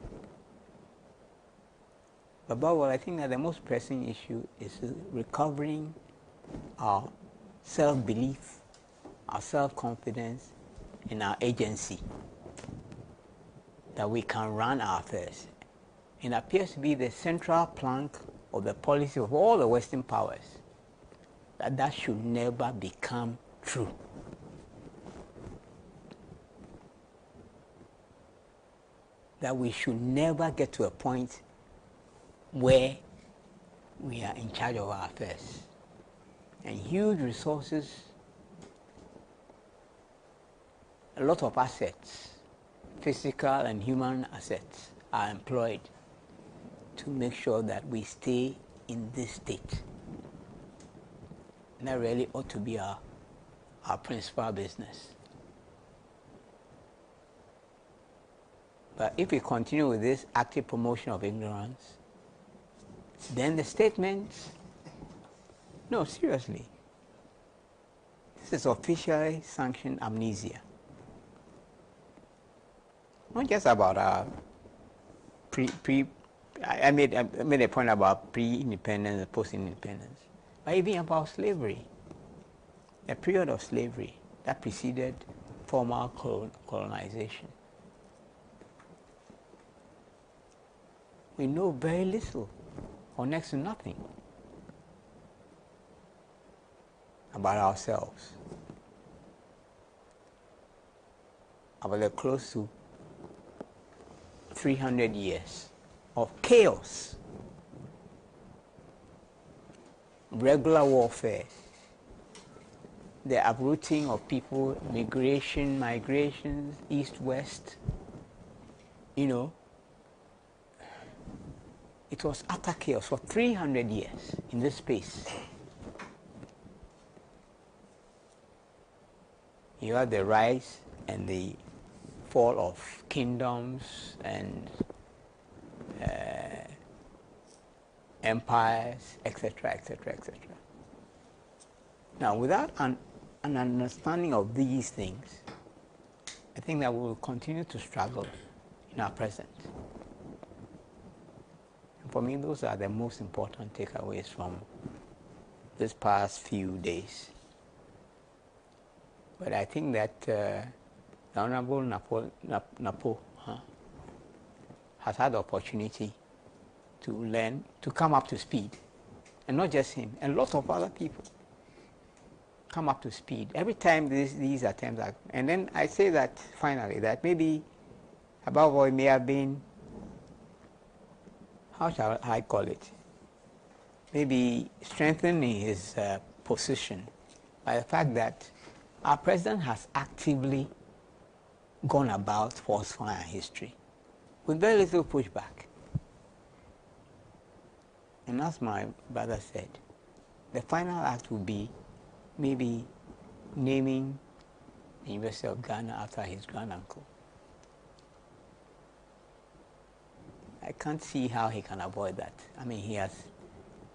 Speaker 8: But above all, I think that the most pressing issue is recovering our self-belief, our self-confidence, and our agency, that we can run our affairs. It appears to be the central plank of the policy of all the Western powers, that should never become true. That we should never get to a point where we are in charge of our affairs. And huge resources, a lot of assets, physical and human assets, are employed to make sure that we stay in this state. And that really ought to be our principal business. But if we continue with this active promotion of ignorance, then the statements, no, seriously, this is officially sanctioned amnesia. Not just about our I made a point about pre-independence and post-independence, but even about slavery, a period of slavery that preceded formal colonization. We know very little, or next to nothing, about ourselves, about the close to 300 years of chaos regular warfare, the uprooting of people, migrations, east-west, you know, it was utter chaos for 300 years in this space. You had the rise and the fall of kingdoms and empires, etc., etc., etc. Now, without an understanding of these things, I think that we will continue to struggle in our present. And for me, those are the most important takeaways from this past few days. But I think that the Honorable Napo has had the opportunity to learn, to come up to speed. And not just him, and lots of other people come up to speed. Every time these attempts are, and then I say that finally, that maybe above all it may have been, how shall I call it? Maybe strengthening his position by the fact that our president has actively gone about falsifying history with very little pushback. And as my brother said, the final act will be maybe naming the University of Ghana after his granduncle. I can't see how he can avoid that. I mean, he has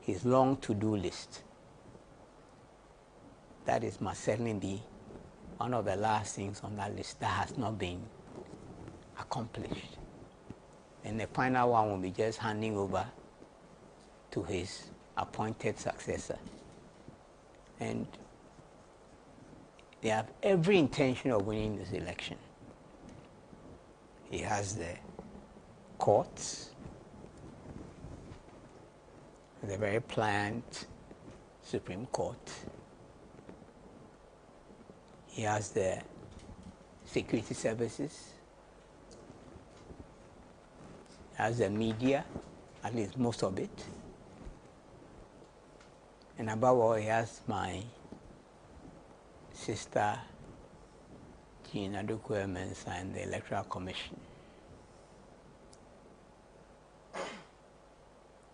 Speaker 8: his long to-do list. That must certainly be one of the last things on that list that has not been accomplished. And the final one will be just handing over to his appointed successor. And they have every intention of winning this election. He has the courts, the very pliant Supreme Court. He has the security services. He has the media, at least most of it. And above all, he has my sister, Jean Adokwe-Mensah, and the Electoral Commission.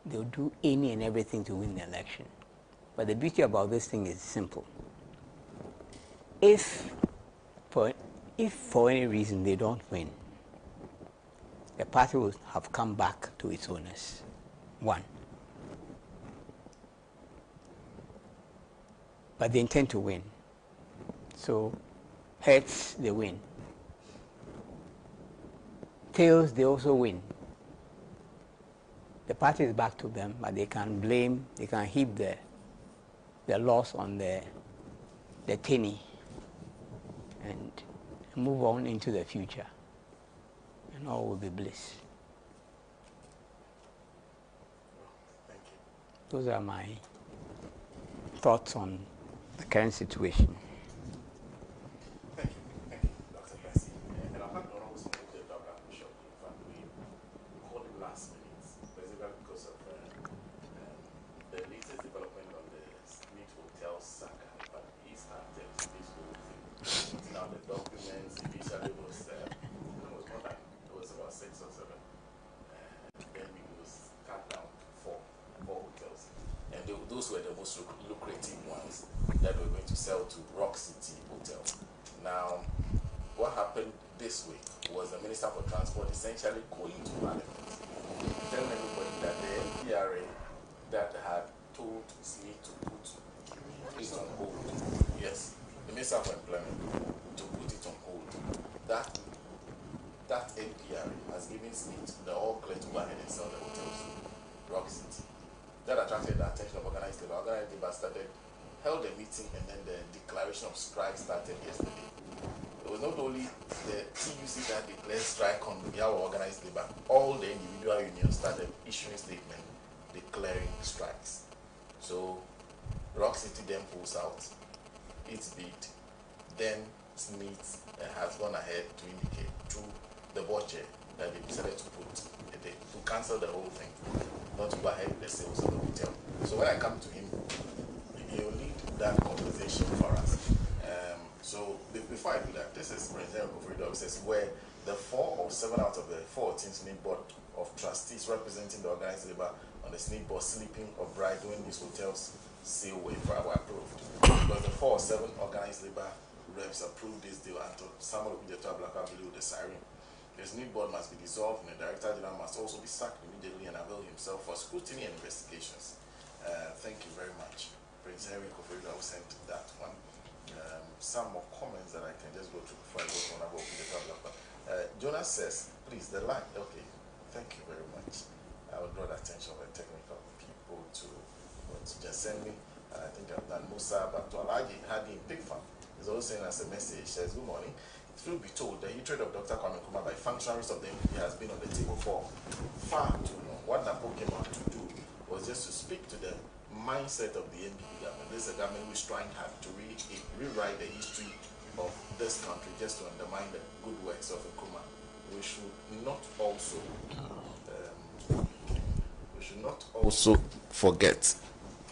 Speaker 8: They'll do any and everything to win the election. But the beauty about this thing is simple. If for any reason they don't win, the party will have come back to its owners. One. But they intend to win. So, heads, they win. Tails, they also win. The party is back to them, but they can blame, they can heap the loss on the tenny and move on into the future. And all will be bliss.
Speaker 4: Thank you.
Speaker 8: Those are my thoughts on the current situation.
Speaker 4: Thank you, Dr. Percy. And I've had the honor of the Dr. Bishop. In fact, we called him last minute, basically because of the latest development on the Smith Hotel saga. But he started this whole thing. Putting out the documents, initially it was more than, it was about 6 or 7. Then it was cut down to four hotels. And those were the most lucrative ones that we're going to sell to Rock City Hotel. Now, what happened this week was the Minister for Transport essentially going to Parliament, telling everybody that the NPRA that had told Smith to put it on hold, yes, the Minister for Employment, to put it on hold, that NPRA has given Smith the all clear to go ahead and sell the hotels to Rock City. That attracted the attention of organized labor. Organized labor held a meeting, and then the declaration of strike started yesterday. It was not only the TUC that declared strike on behalf of organized labor, all the individual unions started issuing statements declaring strikes. So Rock City then pulls out its bid. Then Smith has gone ahead to indicate through the board chair that they decided to cancel the whole thing, not to go ahead with the sales of the hotel. So when I come to him you lead that conversation for us. So before I do that, this is President Akufo-Addo says where the 4 or 7 out of the 14 SNID board of trustees representing the organized labor on the SNID board sleeping or bride when these hotels seal waiver were approved. Because the 4 or 7 organized labor reps approved this deal until someone will be the black blew the siren. The SNID board must be dissolved and the Director General must also be sacked immediately and avail himself for scrutiny and investigations. Thank you very much. Prince Henry Akufo-Addo sent that one. Some more comments that I can just go to before I go to about the Jonas says, please, the line. Okay, thank you very much. I will draw the attention of the technical people to just send me. I think I've done Musa, but to Alagi Hadi in Big Farm is also saying as a message, says, good morning. It will be told the hatred of Dr. Nkrumah by functionaries of the MPP has been on the table for far too long. What Napo came out to do was just to speak to the mindset of the MPP government. This is a government who is trying hard to rewrite the history of this country just to undermine the good works of Nkrumah. We should not also forget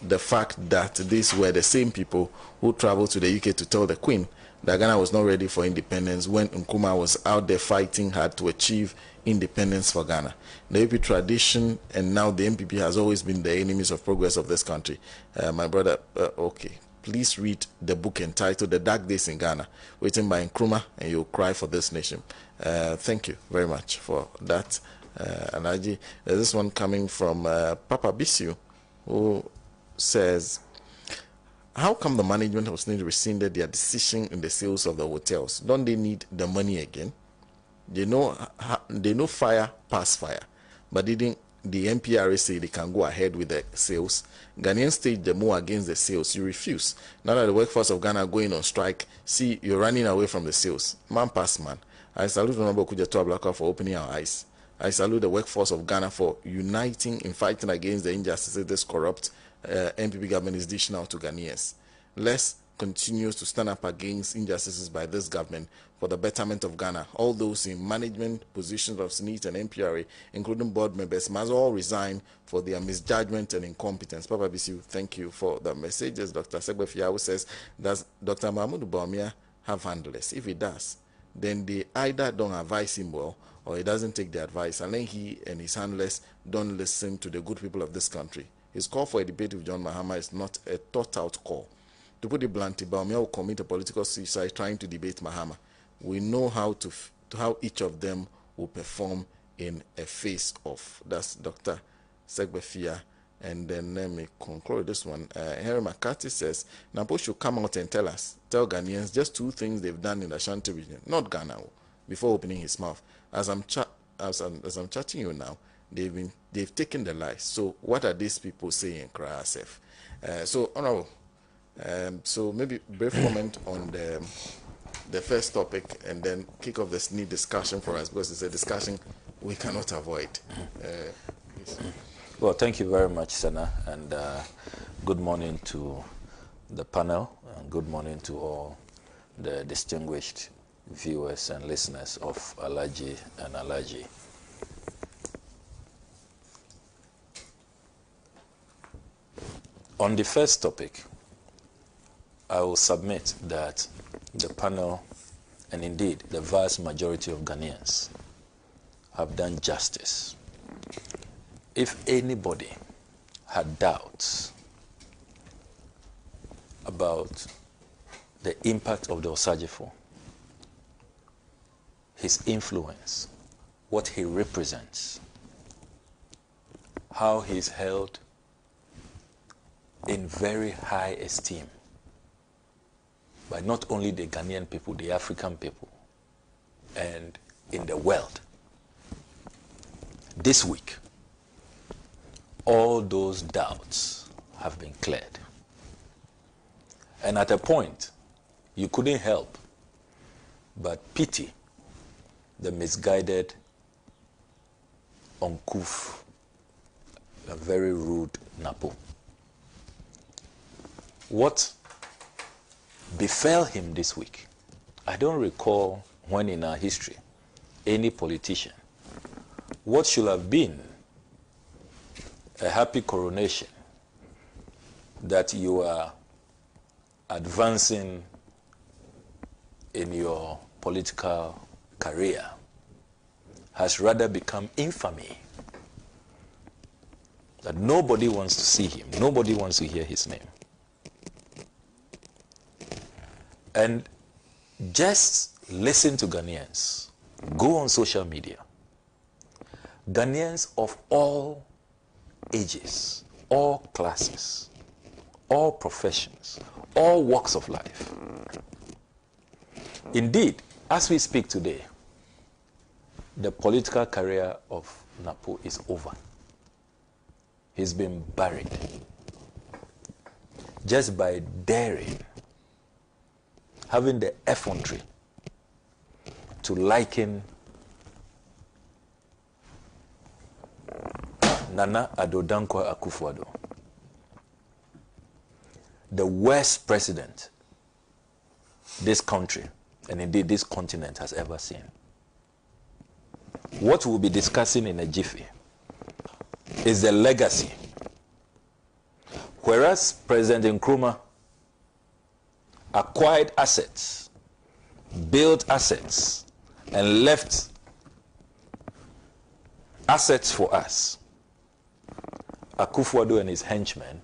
Speaker 4: the fact that these were the same people who traveled to the UK to tell the Queen that Ghana was not ready for independence when Nkrumah was out there fighting hard to achieve independence for Ghana. The AP tradition and now the MPP has always been the enemies of progress of this country. My brother, okay, please read the book entitled The Dark Days in Ghana, written by Nkrumah, and you'll cry for this nation. Thank you very much for that. Anaji, there's this one coming from Papa Bisu, who says, how come the management of SNID rescinded their decision in the sales of the hotels? Don't they need the money again? They know fire past fire, but didn't the MPRA say they can go ahead with the sales? Ghanaians staged the move against the sales. You refuse. Now that the workforce of Ghana are going on strike, see, you're running away from the sales. Man past man. I salute Honorable Kujato Ablaka for opening our eyes. I salute the workforce of Ghana for uniting in fighting against the injustices this corrupt MPP government is dishing out to Ghanaians. Let's continue to stand up against injustices by this government for the betterment of Ghana. All those in management positions of SNIT and MPRA, including board members, must all resign for their misjudgment and incompetence. Papa Bisu, thank you for the messages. Dr. Segbefiawu says, does Dr. Mahmoud Bawumia have handlers? If he does, then they either don't advise him well or he doesn't take the advice, and then he and his handlers don't listen to the good people of this country. His call for a debate with John Mahama is not a thought-out call. To put it bluntly, Bawumia will commit a political suicide trying to debate Mahama. We know how each of them will perform in a face-off. That's Dr. Segbefia. And then let me conclude this one. Henry McCarthy says, Napo should come out and tell Ghanaians just 2 things they've done in the Ashanti region, not Ghana, before opening his mouth. As I'm chatting you now, they've taken the lies. So what are these people saying, Krasef? So Honorable, so maybe brief comment on the first topic, and then kick off this neat discussion for us, because it's a discussion we cannot avoid.
Speaker 9: Well, thank you very much, Senna, and good morning to the panel, and good morning to all the distinguished viewers and listeners of Alaji and Alaji. On the first topic, I will submit that the panel, and indeed the vast majority of Ghanaians, have done justice. If anybody had doubts about the impact of the Osagifo, his influence, what he represents, how he's held in very high esteem by not only the Ghanaian people, the African people, and in the world. This week, all those doubts have been cleared. And at a point, you couldn't help but pity the misguided, uncouth, a very rude Napo. What befell him this week, I don't recall when in our history any politician, what should have been a happy coronation, that you are advancing in your political career has rather become infamy. That nobody wants to see him, nobody wants to hear his name. And just listen to Ghanaians. Go on social media. Ghanaians of all ages, all classes, all professions, all walks of life. Indeed, as we speak today, the political career of Napo is over. He's been buried just by daring, having the effrontery to liken Nana Addo Dankwa Akufo-Addo, the worst president this country, and indeed this continent, has ever seen. What we'll be discussing in a jiffy is the legacy. Whereas President Nkrumah acquired assets, built assets, and left assets for us, Akufo-Addo and his henchmen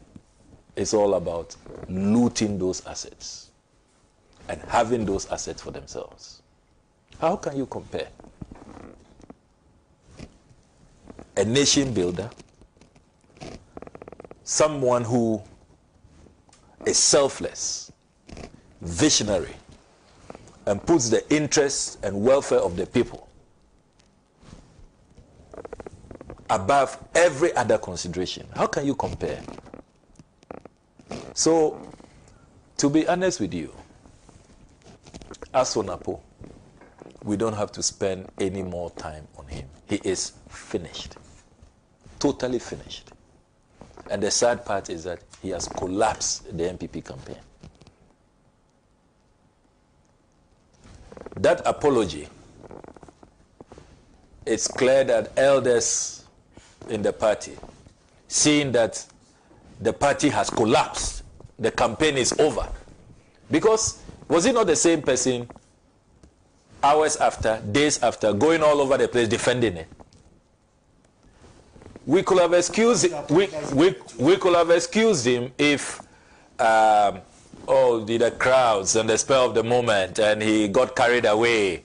Speaker 9: is all about looting those assets and having those assets for themselves. How can you compare a nation builder, someone who is selfless, visionary, and puts the interests and welfare of the people above every other consideration? How can you compare? So, to be honest with you, as for Napo, we don't have to spend any more time on him. He is finished. Totally finished. And the sad part is that he has collapsed the MPP campaign. That apology, it's clear that elders in the party, seeing that the party has collapsed, the campaign is over. Because was it not the same person hours after, days after, going all over the place defending it? We could have excused we could have excused him if the crowds and the spell of the moment and he got carried away.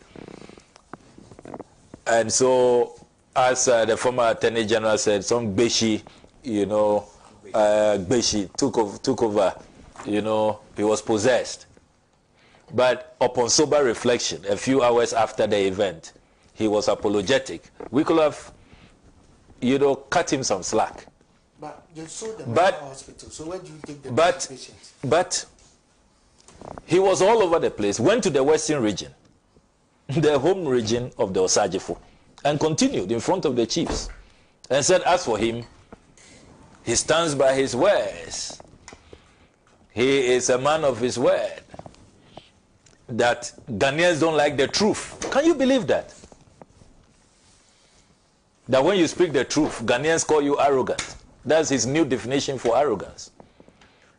Speaker 9: And so, as the former Attorney General said, some Beshi, Beshi took over, he was possessed. But upon sober reflection, a few hours after the event, he was apologetic. We could have, cut him some slack.
Speaker 7: But you saw the hospital, so where do you take the patients?
Speaker 9: But he was all over the place, went to the Western region, the home region of the Osajifo, and continued in front of the chiefs and said, as for him, he stands by his words. He is a man of his word. That Ghanaians don't like the truth. Can you believe that? That when you speak the truth, Ghanaians call you arrogant. That's his new definition for arrogance.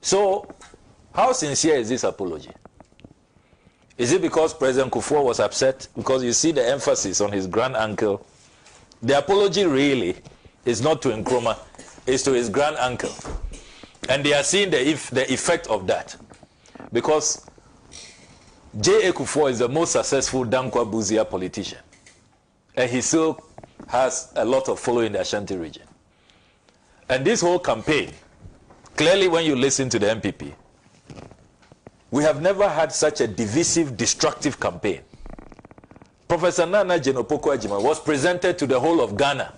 Speaker 9: So, how sincere is this apology? Is it because President Kufuor was upset? Because you see the emphasis on his grand uncle. The apology really is not to Nkrumah, it's to his grand uncle. And they are seeing the effect of that. Because J.A. Kufuor is the most successful Dankwa Buzia politician. And he still has a lot of following in the Ashanti region. And this whole campaign, clearly when you listen to the MPP, we have never had such a divisive, destructive campaign. Professor Nana Jenopoko Ajima was presented to the whole of Ghana.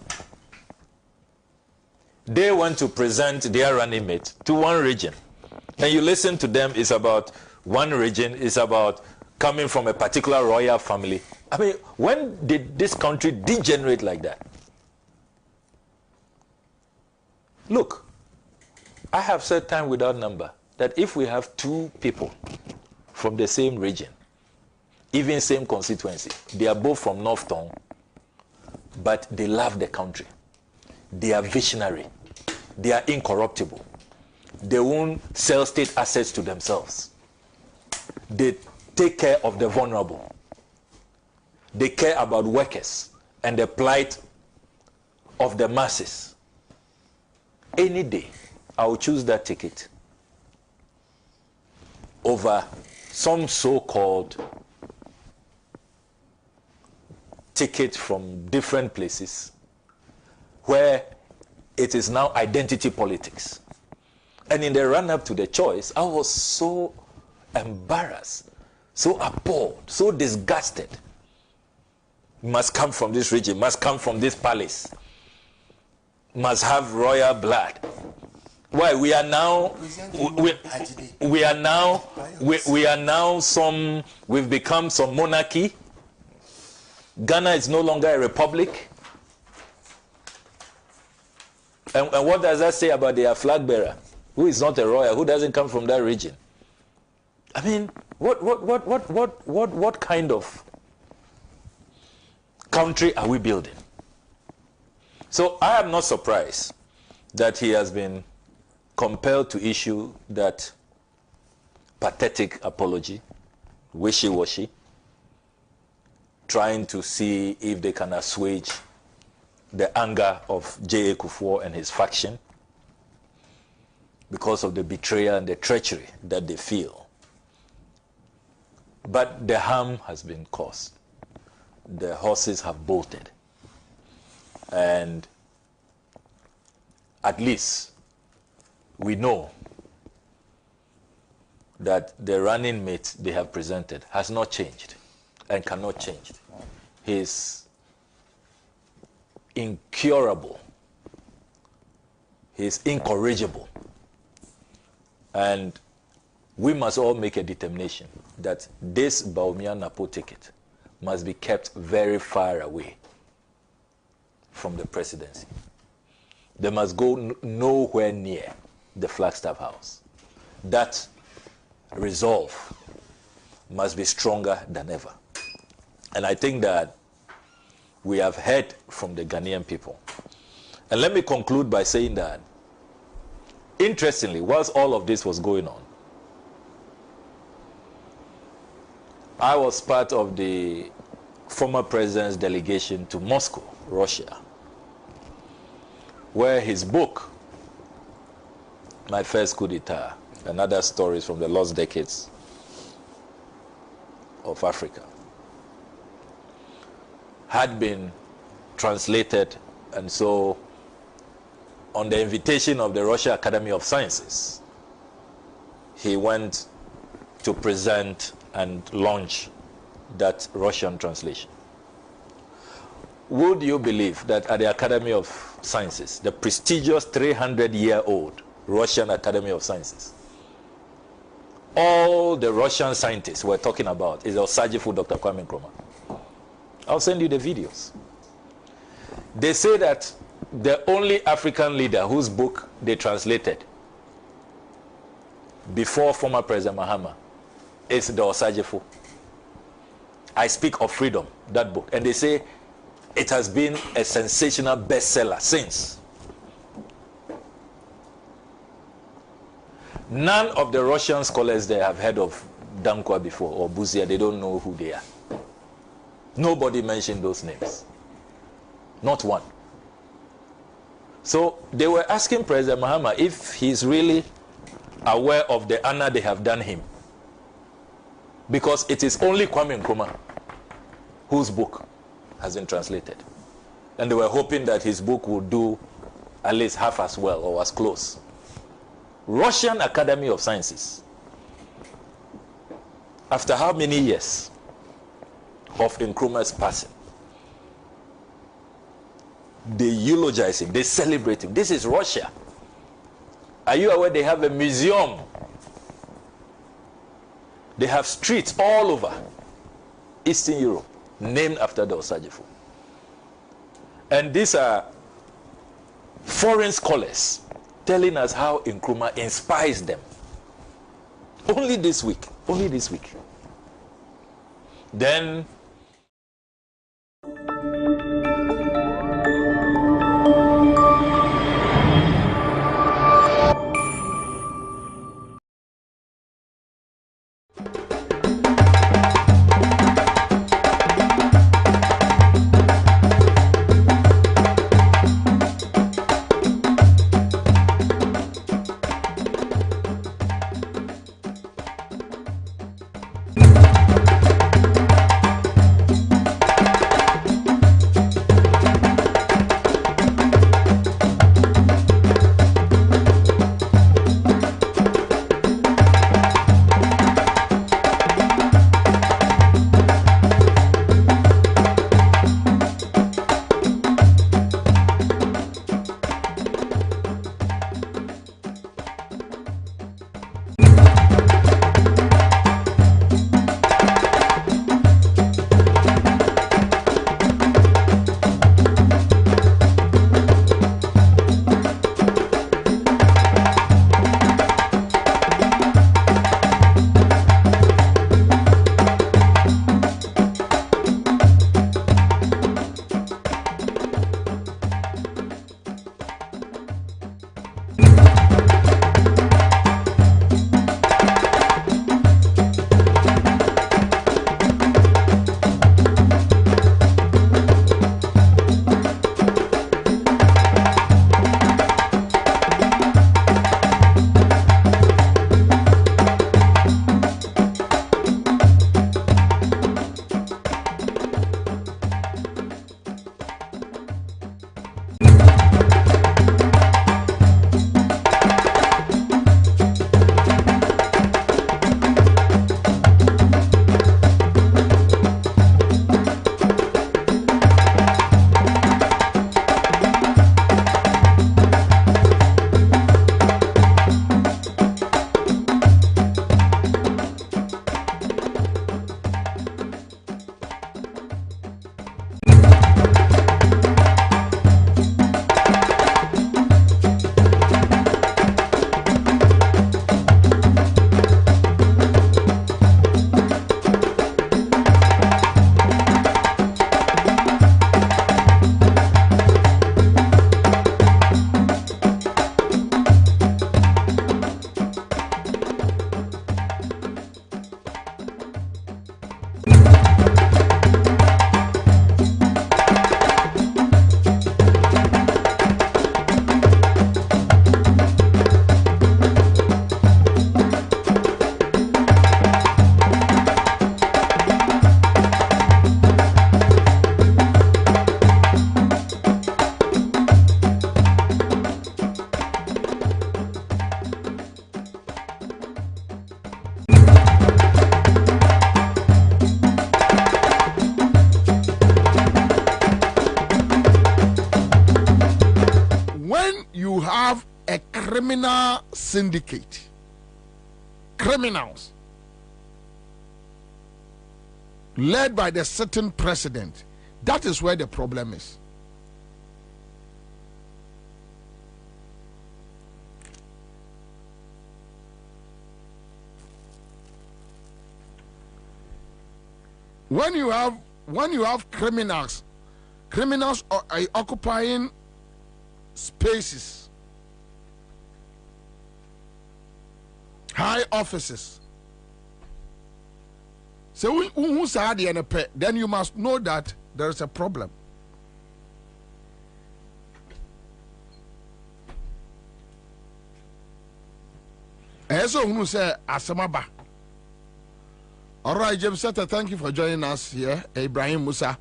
Speaker 9: They went to present their running mate to one region. And you listen to them, it's about one region, it's about coming from a particular royal family. I mean, when did this country degenerate like that? Look, I have said time without number that if we have two people from the same region, even same constituency, they are both from North Tong, but they love the country. They are visionary. They are incorruptible. They won't sell state assets to themselves. they take care of the vulnerable. They care about workers and the plight of the masses. Any day, I will choose that ticket over some so-called ticket from different places where it is now identity politics. And in the run-up to the choice, I was so embarrassed, so appalled, so disgusted. Must come from this region, must come from this palace, must have royal blood. Why? We are now, we've become some monarchy. Ghana is no longer a republic. And what does that say about their flag bearer, who is not a royal, who doesn't come from that region? I mean, what kind of country are we building? So I am not surprised that he has been compelled to issue that pathetic apology, wishy-washy, trying to see if they can assuage the anger of J.A. Kufuor and his faction because of the betrayal and the treachery that they feel. But the harm has been caused. The horses have bolted. And at least we know that the running mate they have presented has not changed and cannot change. He is incurable. He is incorrigible. And we must all make a determination that this Bawumia Napo ticket must be kept very far away from the presidency. They must go nowhere near the Flagstaff House. That resolve must be stronger than ever. And I think that we have heard from the Ghanaian people. And let me conclude by saying that, interestingly, whilst all of this was going on, I was part of the former president's delegation to Moscow, Russia, where his book, My First Coup d'etat, and other stories from the lost decades of Africa, had been translated. And so, on the invitation of the Russia Academy of Sciences, he went to present and launch that Russian translation. Would you believe that at the Academy of Sciences, the prestigious 300-year-old Russian Academy of Sciences, all the Russian scientists were talking about is the Osagyefo Dr. Kwame Nkrumah. I'll send you the videos. They say that the only African leader whose book they translated before former President Mahama is the Osagyefo. I Speak of Freedom, that book. And they say it has been a sensational bestseller since. None of the Russian scholars there have heard of Dankwa before, or Buzia. They don't know who they are. Nobody mentioned those names. Not one. So they were asking President Mahama if he's really aware of the honor they have done him. Because it is only Kwame Nkrumah whose book has been translated. And they were hoping that his book would do at least half as well or as close. Russian Academy of Sciences, after how many years of Nkrumah's passing, they eulogize him, they celebrate him. This is Russia. Are you aware they have a museum? They have streets all over Eastern Europe named after the Osagyefo. And these are foreign scholars telling us how Nkrumah inspires them. Only this week. Only this week. Then
Speaker 10: criminal syndicate, criminals, led by the sitting president. That is where the problem is. When you have criminals are occupying spaces, high offices, so then you must know that there is a problem. So who say asamaba. All right, James Seta, thank you for joining us here. Ibrahim Musa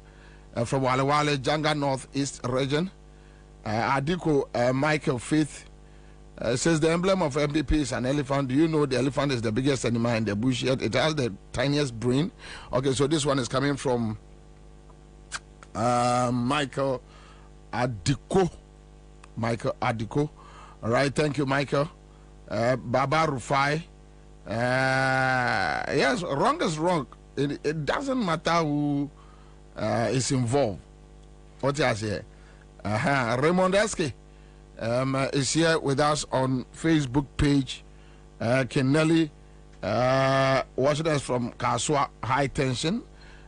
Speaker 10: from Wale Wale, Janga Northeast region. Adiko Michael Faith says the emblem of MPP is an elephant. Do you know the elephant is the biggest animal in the bush, yet it has the tiniest brain? Okay, so this one is coming from Michael Adiko. Michael Adiko. All right, thank you, Michael. Baba Rufai. Yes, wrong is wrong. It doesn't matter who is involved. What I say? Raymond Eske is here with us on Facebook page. Kennelly watching us from Kaswa High Tension.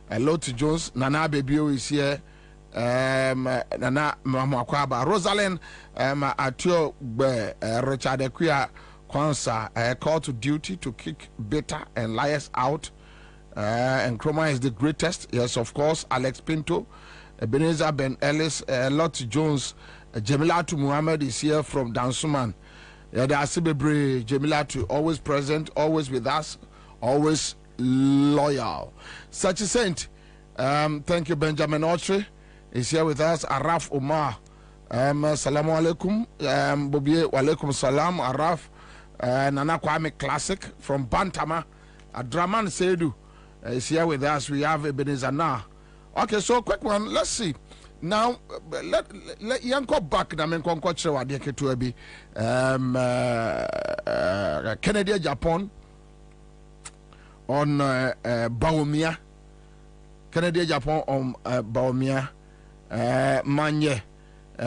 Speaker 10: Hello to Jones. Nana Bebio is here. Nana Mamakwaba. Rosalind Atio Richard Equia Ansah, call to duty to kick bitter and liars out. Nkrumah is the greatest. Yes, of course. Alex Pinto, Ebenezer Ben Ellis, Lot Jones, Jamilatu Muhammad is here from Dansuman. The Asibebre Jamilatu, always present, always with us, always loyal. Such a saint. Thank you, Benjamin Autry is here with us. Araf Umar. Salamu alaikum. Bobie, walaikum salam. Araf. Nana Kwame Classic from Bantama. Draman Seidu is here with us. We have Ebenezer now. Okay, so quick one. Let's see. Now, let Yanko back. Na men konko chewa de ketu ebi. Canada, Japan on Bawumia. Canada, Japan on Bawumia. Manye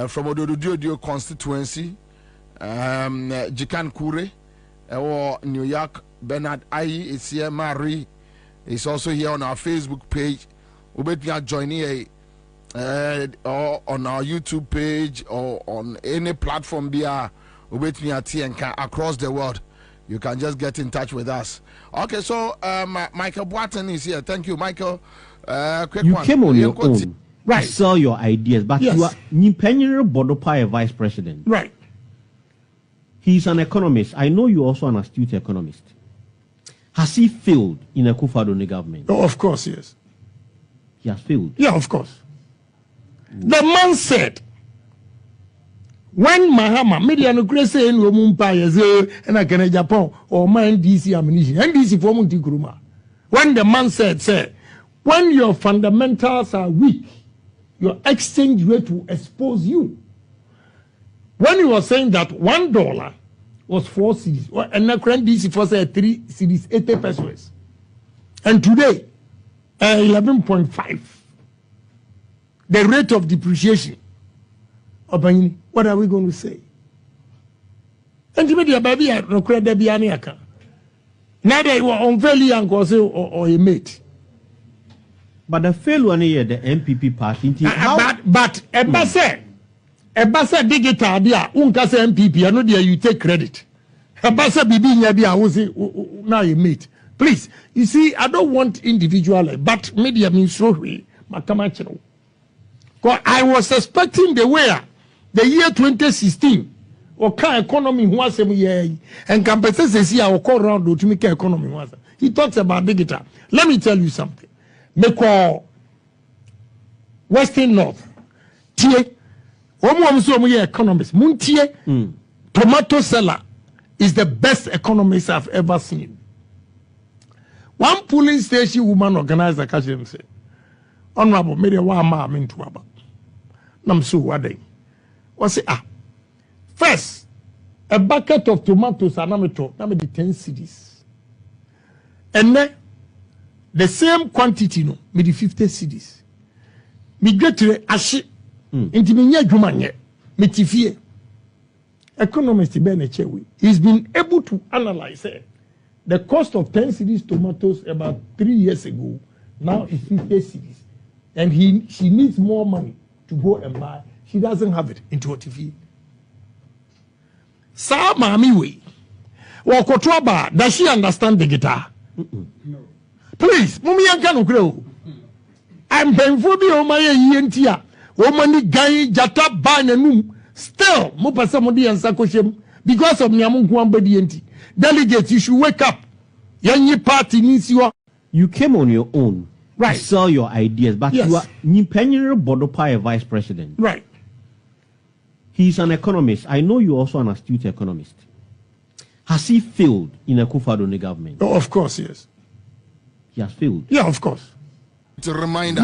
Speaker 10: from Ododudio constituency. Jikan Kure or New York. Bernard Ayi is here. Marie is also here on our Facebook page. We are joining or on our YouTube page or on any platform via across the world. You can just get in touch with us. Okay, so Michael Boaten is here. Thank you, Michael. Quick
Speaker 11: you
Speaker 10: one.
Speaker 11: Came on your own,
Speaker 10: right?
Speaker 11: To sell your ideas, but
Speaker 10: yes.
Speaker 11: You are Nimpenyere Bodopa, vice president,
Speaker 10: right?
Speaker 11: He's an economist. I know you're also an astute economist. Has he failed in Akufo-Addo government?
Speaker 12: Oh, of course, yes.
Speaker 11: He has failed.
Speaker 12: Yeah, of course. The man said, when Mahama, media no grace in Romumpa, and I can Japan or my NDC ammunition, NDC for Nkrumah. When the man said, sir, when your fundamentals are weak, your exchange rate will expose you. When he was saying that $1 was 4 cedis, and now NDC for say 3 cedis, 80 pesos, and today 11.5. The rate of depreciation. What are we going to say? And to me, the baby had no credit be any account. Now they were unfairly or a mate.
Speaker 11: But the failure here, the MPP party.
Speaker 12: But Ebasa digital dia unka say MPP, I know there you take credit. Ebasa bibi nya dia wo say now you mate. Please, you see, I don't want individual, but media means so we makama. I was expecting the year 2016 or car economy was a year and competence here or call around to make economy was. He talks about digital. Let me tell you something. Make Western North. Tie. Economist. Muntie. Tomato seller is the best economist I've ever seen. One polling station woman organized a cash and said, Honorable, maybe one ma into about. Nam so what day? Was it first a bucket of tomatoes and na me the 10 cedis. And then the same quantity no me the 50 cedis. Me get to ashi into me nye juma nye me tifie. Economist Ben Echewi, he's been able to analyze the cost of 10 cedis tomatoes about 3 years ago. Now is 50 cedis, and she needs more money to go and buy. She doesn't have it into her TV. Sa mami we, Wakotwaba, does she understand the guitar? No. Please, mumi yankano grow. I'm painful be on my yentia. Womani guy jata bananum. Still, Mopassamodi and Sakoshem, because of Nyamunkwambadi enti. Delegates, you should wake up. Yanyi party needs you.
Speaker 11: You came on your own,
Speaker 12: right?
Speaker 11: To sell your ideas, but
Speaker 12: yes.
Speaker 11: You are Nipenyere Bodopa, a vice president,
Speaker 12: right?
Speaker 11: He's an economist. I know you're also an astute economist. Has he failed in Akufo-Addo government?
Speaker 12: Oh, of course, yes.
Speaker 11: He has failed.
Speaker 12: Yeah, of course.
Speaker 10: It's a reminder.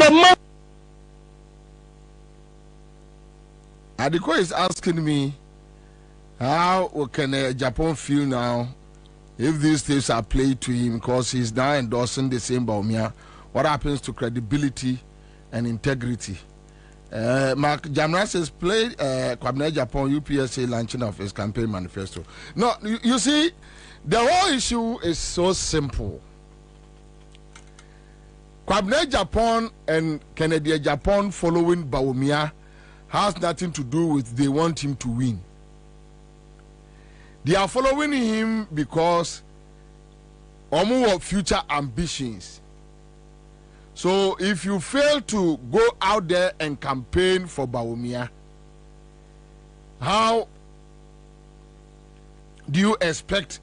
Speaker 10: Adiko is asking me, how can Japan feel now if these things are played to him because he's now endorsing the same Bawumia? What happens to credibility and integrity? Mark Jamra says, play Kwabena Japan UPSA launching of his campaign manifesto. No, you see, the whole issue is so simple. Kwabena Japan and Kennedy Japan following Bawumia has nothing to do with they want him to win. They are following him because omu of future ambitions. So if you fail to go out there and campaign for Bawumia, how do you expect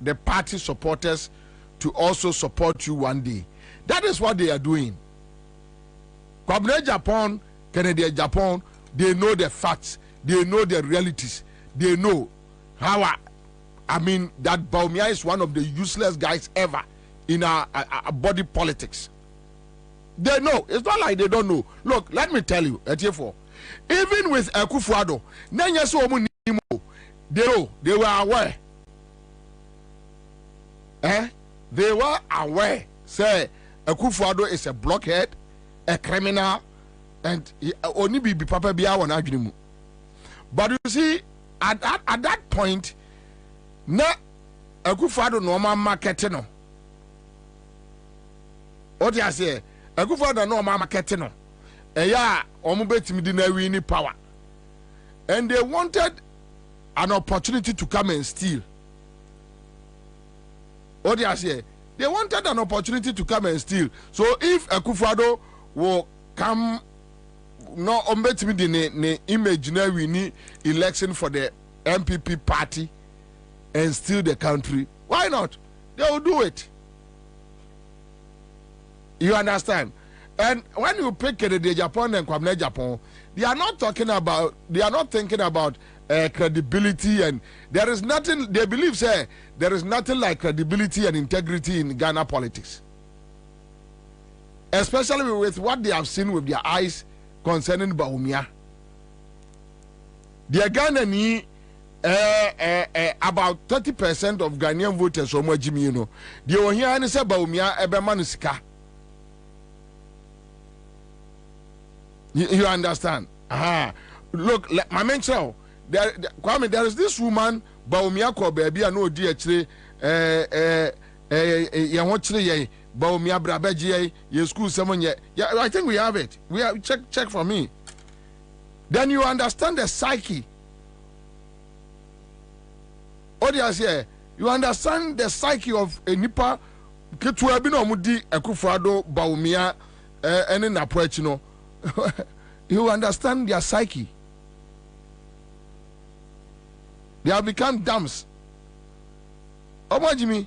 Speaker 10: the party supporters to also support you one day? That is what they are doing. Kwabena Japan, Kennedy Japan, they know the facts, they know the realities, they know how that Bawumia is one of the useless guys ever in our body politics. They know. It's not like they don't know. Look, let me tell you, even with Akufo-Addo, they know, they were aware. They were aware. Say Akufo-Addo is a blockhead, a criminal, and only be papa be our agreement. But you see, at that point, na Akufo-Addo no man marketing no. What you say? Akufo-Addo no man marketing no. Yeah, omubetimi di na win power, and they wanted an opportunity to come and steal. What you say? They wanted an opportunity to come and steal. So if Akufo-Addo will come. No, ombetimi the imaginary election for the MPP party and steal the country. Why not? They will do it. You understand? And when you pick the Japan and Kwabena Japan, they are not thinking about credibility, and there is nothing. They believe there is nothing like credibility and integrity in Ghana politics, especially with what they have seen with their eyes concerning Bawumia. The Ghana ni about 30% of Ghanaian voters from Jimmy, you know. The Ohia and say Bawumia Ebemanuska. You understand? Look, my mention Kwame, there is this woman Bawumia ko baby I know di actually Bawumia brabeji ye school someone yeah, I think we have it. We have check for me. Then you understand the psyche. Audience here, you understand the psyche of a nipa ketua bi na omudi Akufo-Addo Bawumia and Napo no. You understand their psyche. They have become dumps. Omajimi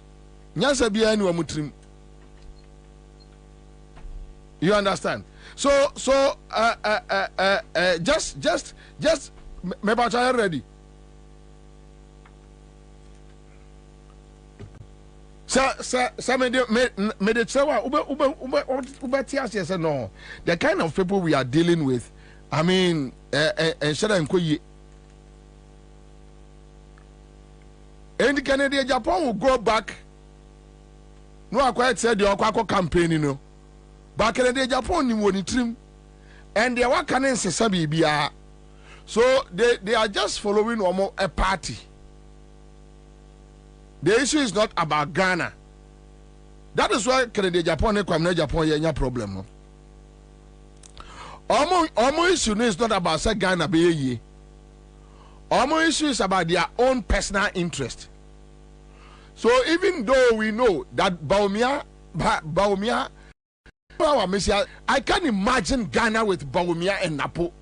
Speaker 10: nyansa bia ni omutrim. You understand? So just me ba ready. So me de chewa ube tias no. The kind of people we are dealing with, I mean, And the Canadian Japan will go back. No, I quite said the Okako campaign, you know. But Canadian Japan ni woni trim. And they are can say bia. So they are just following a party. The issue is not about Ghana. That is why Canadian Japan and Kwabena Japan have problem. No? Our issue is not about say Ghana be ye. Our issue is about their own personal interest. So even though we know that Bawumia, I can imagine Ghana with Bawumia and Napo.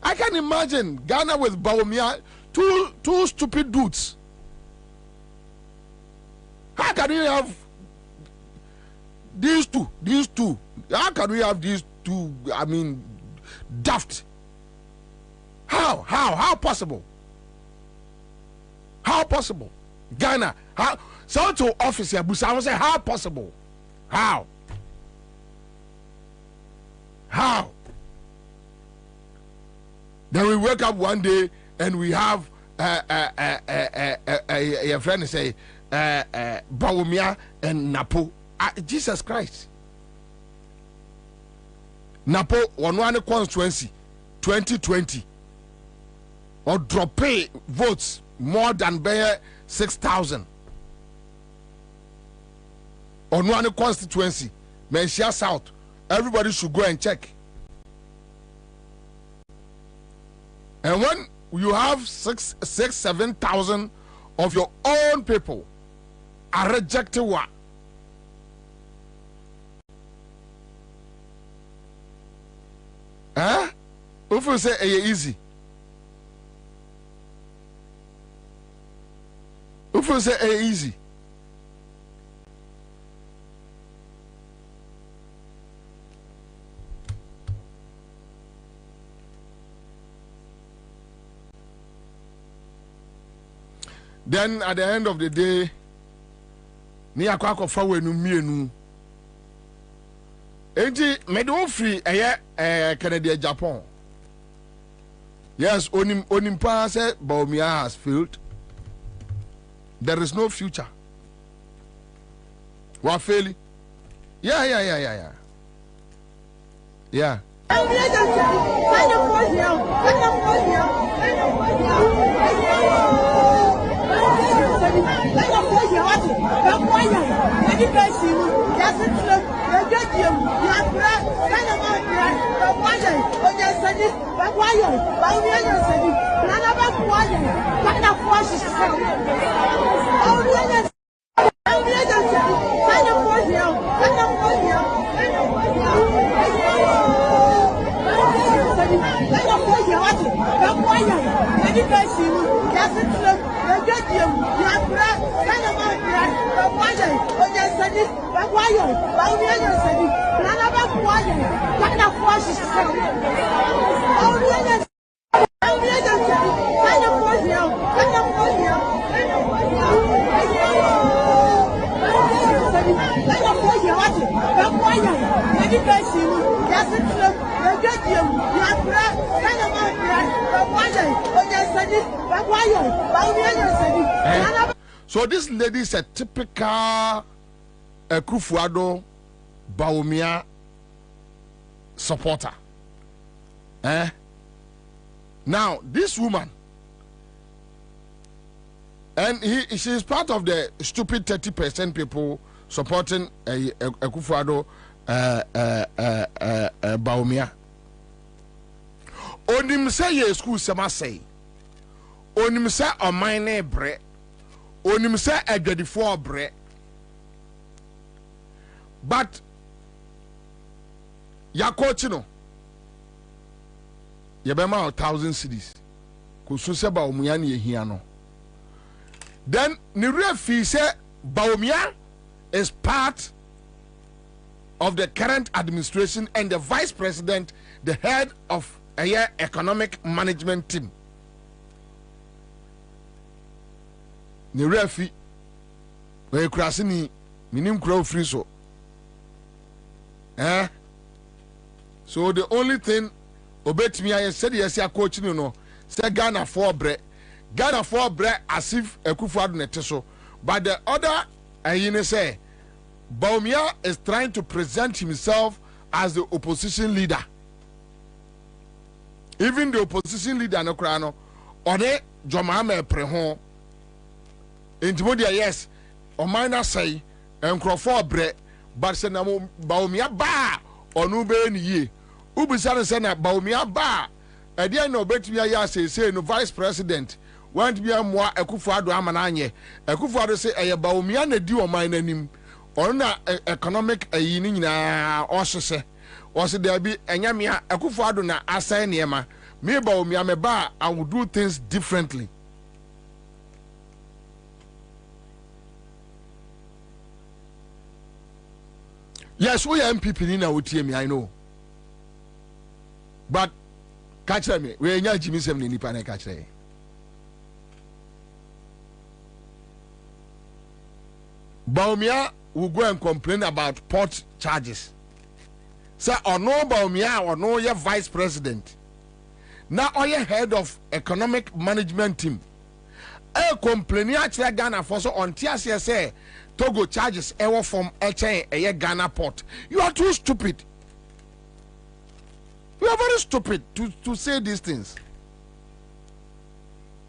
Speaker 10: I can imagine Ghana with Bawumia, two stupid dudes. How can you have these two? How can we have these two? I mean, daft. How possible? How possible? Ghana, how? So to officer Busa, I will say, how possible? How? Then we wake up one day and we have a friend say, Bawumia and Napo. Jesus Christ. Napo, one constituency, 2020. Or drop votes more than 6,000. On one constituency, Menchia South. Everybody should go and check. And when you have 7,000 of your own people are rejected what? Huh? If you say easy. If you say easy. Then at the end of the day, ni akwa forward no mienu. Enti medo free Canadian Japan. Yes, onim pa say Bawumia has failed. There is no future. What failing? Yeah. So this lady is a typical Akufo-Addo Bawumia supporter. Now this woman, and she is part of the stupid 30% people supporting Akufo-Addo Bawumia. Onim say ye school sema say. Onim say omine bre. Onim say agwadifo bre. But ya coach no. Yebema 1,000 cities. Kusu se Bawumia ni ehia no. Then ni refi say Bawumia is part of the current administration and the vice president, the head of a economic management team. Ni refi we krasini minim crow free so. So the only thing obet me I said yes ya coach no say Ghana for bre as if Akufo-Addo nete so. But the other say Bawumia is trying to present himself as the opposition leader. Even the opposition leader no krano ode Jomama prehon intimodia yes o minor say Nkrumah bre but say na Bawumia ba onu be ni ye ubisa say na Bawumia ba e dey na obetumi ya say no vice president want be amwa Akufo-Addo amananye Akufo-Addo say eye Bawumia na di o minor nim on na economic ayi ni nyina o hye was there be enyamia Akufo-Addo na assign niema me Bawumia me ba I will do things differently. Yes, we are MPP ni na wotie me I know. But catch me we nya Jimmy sem ni nipa na catch me. Bawumia will go and complain about port charges. Say or no Bawumia or no your vice president. Now or your head of economic management team. Complaining actually Ghana for so on TSA say Togo charges ever from a Ghana port. You are too stupid. You are very stupid to say these things.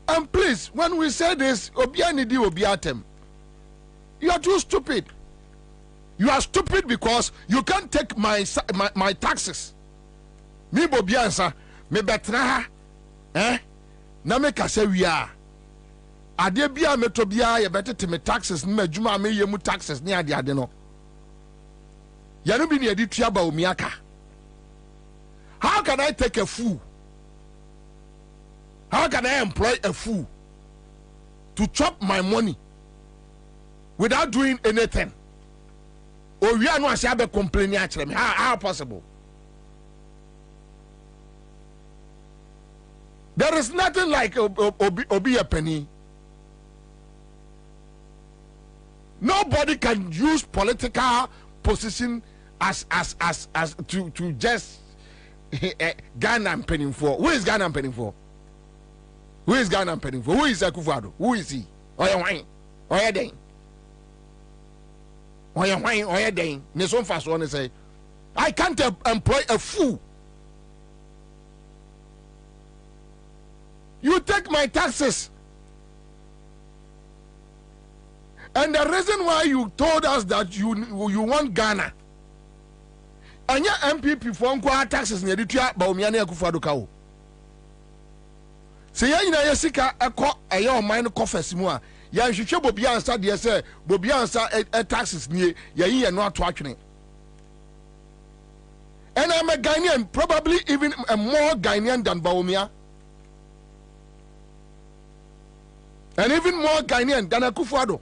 Speaker 10: And please, when we say this, Obianidi Obiatem, you are too stupid. You are stupid because you can't take my taxes. Me Bobie Ansah, me betra na me kase we are. Ade bia me to bia ye betete me taxes ni adwuma me yemu taxes ni ade no. Ya no bi ne adi tua Bawumia ka. How can I take a fool? How can I employ a fool to chop my money without doing anything? Or we are not saying complaining actually. How possible? There is nothing like Obi a penny. Nobody can use political position as to just Ghana penning for. Who is Ghana penning for? Who is Ghana penning for? Who is Akufo-Addo? Who is he? Oya wine. Oya den. Oya wine. Oya den. Neson fast one say, I can't employ a fool. You take my taxes. And the reason why you told us that you want Ghana, and your MPP for taxes near the Bawumia na Akufo-Addo ka. Say ya ina yesika ekọ eya o man coffers mu a ya hwehwe Bobie Ansah de say Bobie Ansah taxes nie ya yi no ato atwene. And I'm a Ghanaian, probably even a more Ghanaian than Bawumia. And even more Ghanaian than Akufo-Addo.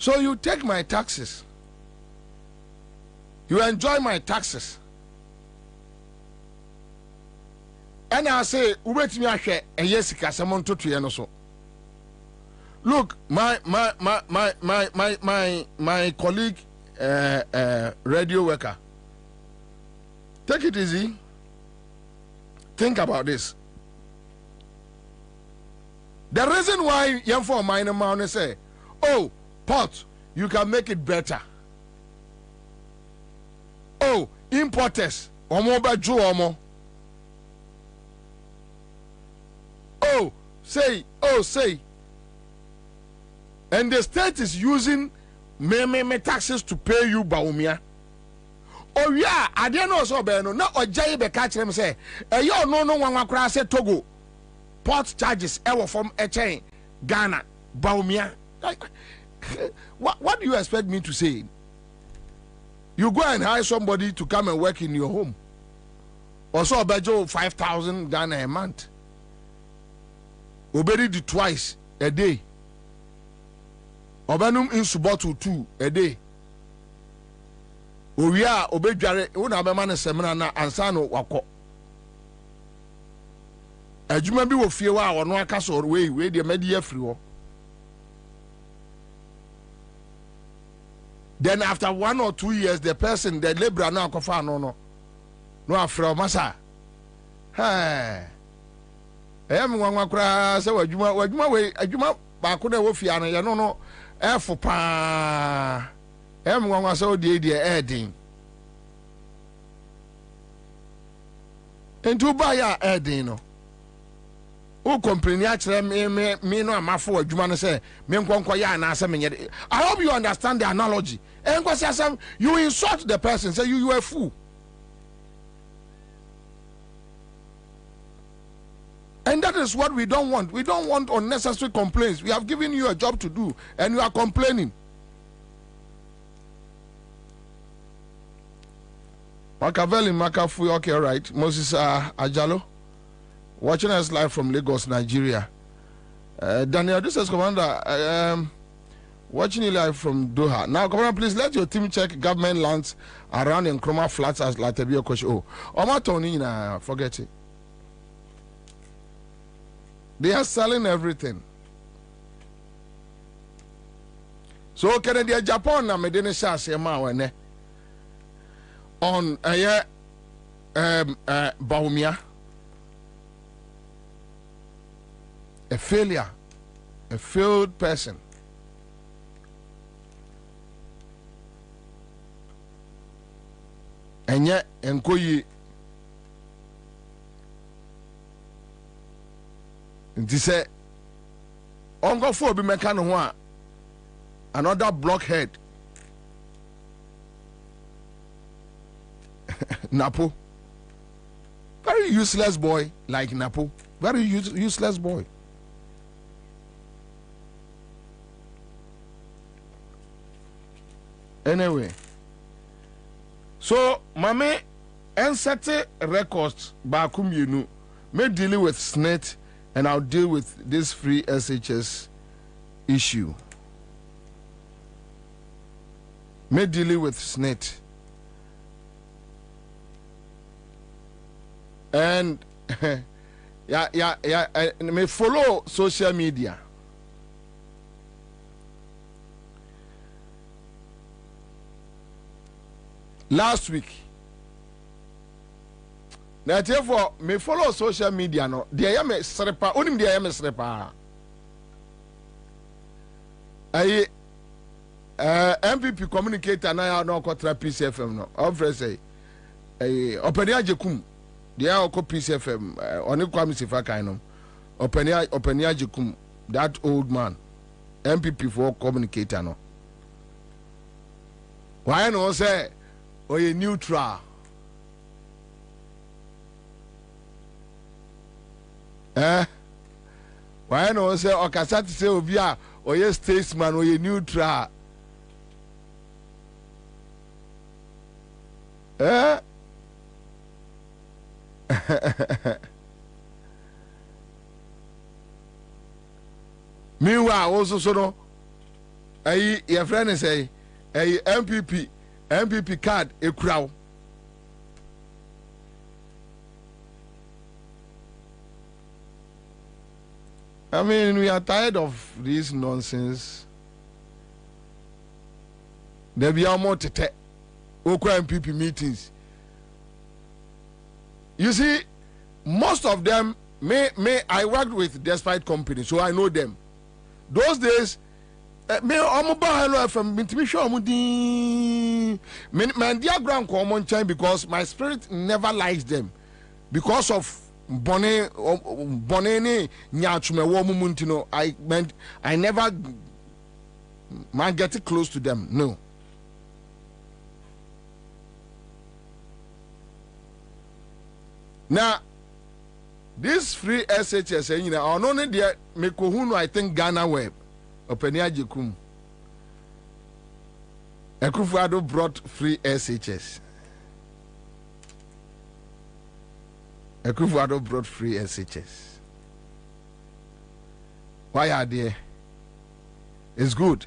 Speaker 10: So you take my taxes. You enjoy my taxes. And I say, wait me a yesika someone to so. Look, my colleague radio worker. Take it easy. Think about this. The reason why young for minor man say, oh, pot, you can make it better. Oh, importers, omo bajo omo. Oh, say. And the state is using me taxes to pay you Bawumia. Oh yeah, I didn't know so bad. No, Ojaye be catch them say, yo no one wakra say Togo. Port charges ever from chain Ghana Bawumia. What do you expect me to say? You go and hire somebody to come and work in your home. Also, Bejo 5,000 Ghana a month. Obedi do twice a day. Obenum in Subotu 2 a day. Oria obedware una be man semina na Ansah no wako. Adwuma bi wo fie wa wono aka so we de medi afiri wo. Then after 1 or 2 years, the person, the labourer now kofa no afro masa. Hey. Mwangwa kura se wajuma we adwuma ba ko na wo fia no ye no efo pa. Mwangwa se odi edin. Entu ba ya edin no. O complain ya kire me no amafo adwuma no se me nkonko ya na ase me nye. I hope you understand the analogy. You insult the person, say you are a fool. And that is what we don't want. We don't want unnecessary complaints. We have given you a job to do and you are complaining. Machiavelli, Makafu, okay, right. Moses Ajalo, watching us live from Lagos, Nigeria. Daniel, this is Commander, watching you live from Doha. Now, Commander, please let your team check government lands around Nkrumah flats as Latebio Kosh. Oh, Oma Tony, forget it. They are selling everything. So, Canada, Japan, na medine shas yama wene on Bawumia, a failure, a failed person. And yet, enkoyi nti say ongo for bi meka no ho a another blockhead Napo, very useless boy like Napo, very useless boy. Anyway, so mame Ansah records bakum you may deal with SNET and I'll deal with this free SHS issue. May deal with SNET. And may follow social media. Last week, now therefore may follow social media no. They am srepa, onim they am srepa. Aye, MPP communicator na no kontra PCFM no. Offer say, openia jekum. They are ko PCFM. Oni kwam sifa kan no. Openia jekum. That old man, MPP for communicator no. Why no say? Or a neutral. Why no say or Kasati say Obia or a statesman or a neutral? Meanwhile, also so no, your friend say a MPP card a crowd. I mean, we are tired of this nonsense. There be more to MPP meetings. You see, most of them I worked with despite companies, so I know them. Those days. Me hello from my diagram common chain because my spirit never likes them because of bonne nyachume wo mumuntino. I never man get close to them. No. Now this free SHS you know only there me kohunu I think Ghana web Openia Jekum. Akufo-Addo brought free SHS. Akufo-Addo brought free SHS. Why are they? It's good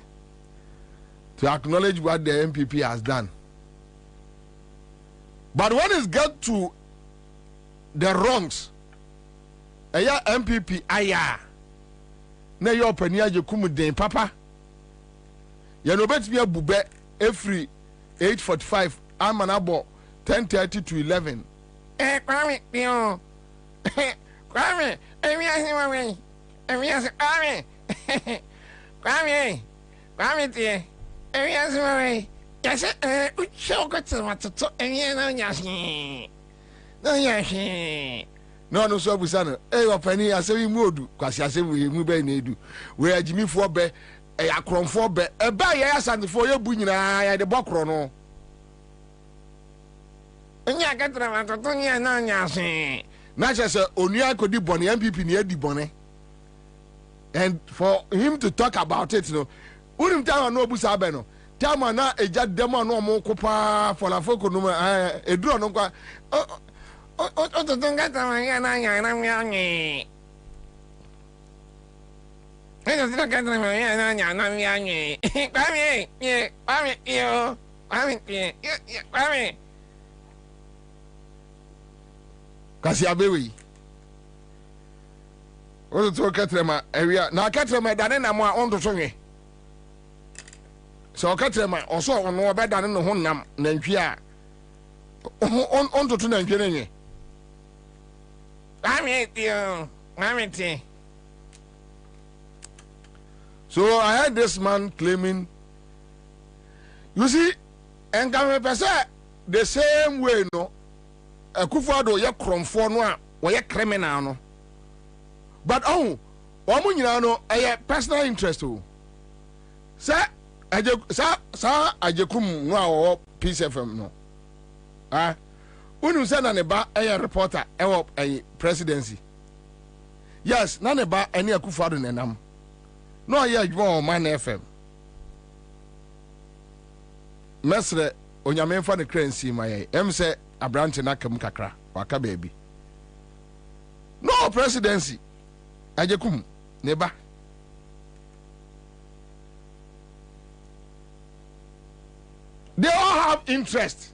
Speaker 10: to acknowledge what the MPP has done. But when it gets to the wrongs, MPP aya. Na yo Openia Jekum den papa. Ya no bet me abube every 8:45 I'm an abo 10:30 to 11.
Speaker 13: Kwame, Pio. Kwame, Kwame. Kwame, dear. Yes, show got to what to talk and you know, Yashi. No, Yashi.
Speaker 10: No, so we say, eh, penny, I say we mood, because I say we move by Nedu. We are Jimmy for be a cron for be a buy yes and for your bunyina, the Bokrono.
Speaker 13: And ya get them to Tonya Nanyasi.
Speaker 10: Not just only I could do Bonnie MPP near the Bonnet. And for him to talk about it, no, wouldn't tell no Busabeno. Tell me now, a jet demo no more copa for la foco no, a draw no.
Speaker 13: Oh, don't get them. I'm young. I don't get them. I'm young. Kwame, yeah, Kwame, you. Kwame, yeah, Kwame.
Speaker 10: Kasia Bewi. What's the Catrema area? Now, Catrema, Danena, more on to Sonny. So, Catrema, also on no better than the Honam, Nankia. On to Nankia. So I heard this man claiming, you see, and come the same way, no, Akufo-Addo ye kromfo no a ye criminal no. But oh, omo nyina no a personal interest o. Sa ajekum no a Peace FM no. Ah, unu say na ne ba a reporter a presidency. Yes, na ne ba any Akufo-Addo nenam. No ye adwo o man FM. Mesre onyame fa ne kransi maye. Em say abrante na kam kakra waka baby. No presidency. Ajekum neba. They all have interest.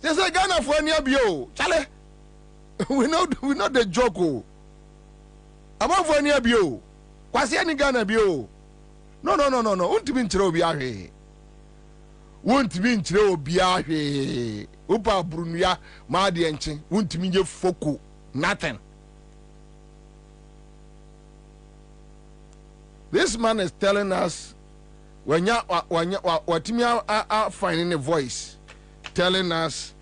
Speaker 10: They say Ghana for any bio. Chale. We know the joke. Oh. About for any bio. Kwasi any Ghana bio. No. Won't be in Chirobiahe. Won't be in Chirobiahe. Upa Brunia, Madi Enchi. Won't be foku. Nothing. This man is telling us when you are finding a voice telling us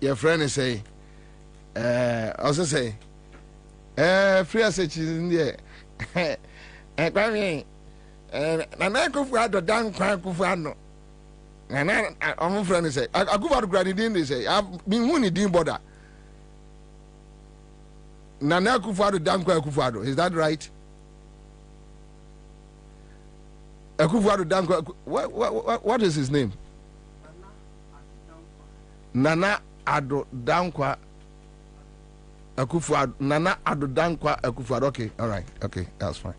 Speaker 10: your friend is say also say free assets is in there. Nana Akufo-Addo dan Akufo-Addo. Nana my friend say Akufo-Addo granddin they say I've been who ni din border. Nana Akufo-Addo dan Akufo-Addo. Is that right? Akufo-Addo Dankwa, what is his name? Nana Addo Dankwa Akufo-Addo. Nana Addo Dankwa Akufo-Addo. Okay, all right, okay, that's fine.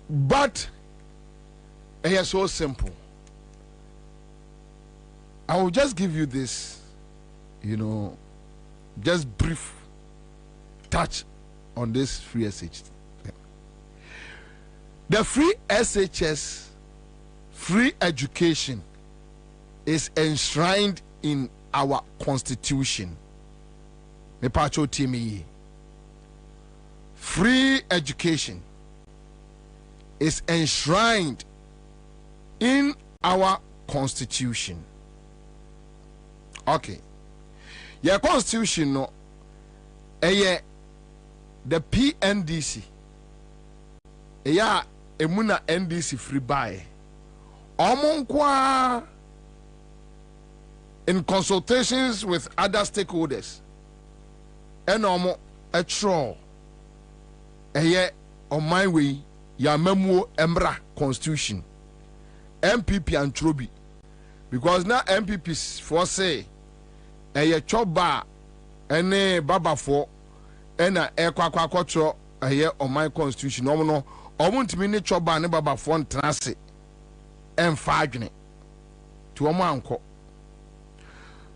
Speaker 10: But it is so simple. I will just give you this, just brief touch on this free SH. The free SHS, free education, is enshrined in our constitution. Free education is enshrined in our constitution. Okay. Your constitution no the PNDC emuna NDC free buy omonkwa in consultations with other stakeholders and omo etro on my way ya memuo emra constitution MPP and Trobi because now MPPs for say choba ene baba for ena kwakwakwotro on my constitution no omuntimi ne choba ne baba for ntrase emfa adwene to omo anko.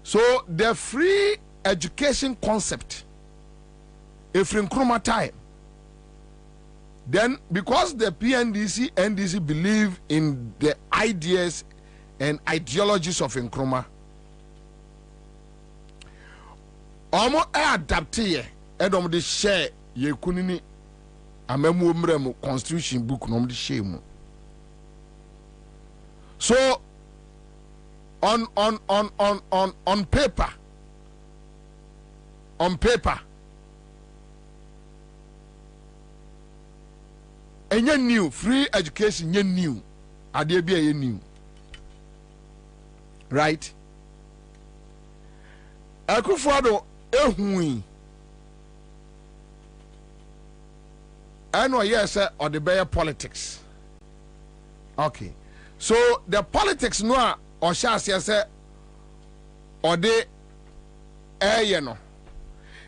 Speaker 10: So the free education concept if in Nkrumah time Then, because the PNDC, NDC believe in the ideas and ideologies of Nkrumah, Omo adapt here, edom de share ye kunini amemu mremu constitution book no de share mu. So on paper, enye new free education nye new ade bia ye new, right? Akufo-Addo ehui ano yes or the better politics. Okay, so the politics no or shas yes or the no,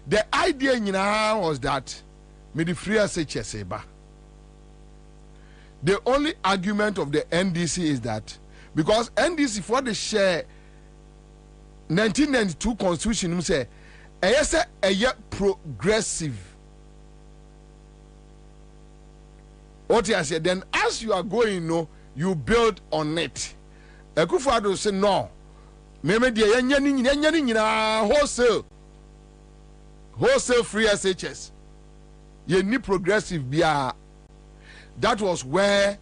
Speaker 10: the idea nyina was that me the free SHS ba. The only argument of the NDC is that because NDC for the share 1992 constitution say a progressive. What I said, then as you are going, no, you build on it. Akufo-Addo say no. Maybe the wholesale free SHS. You need progressive biya. That was where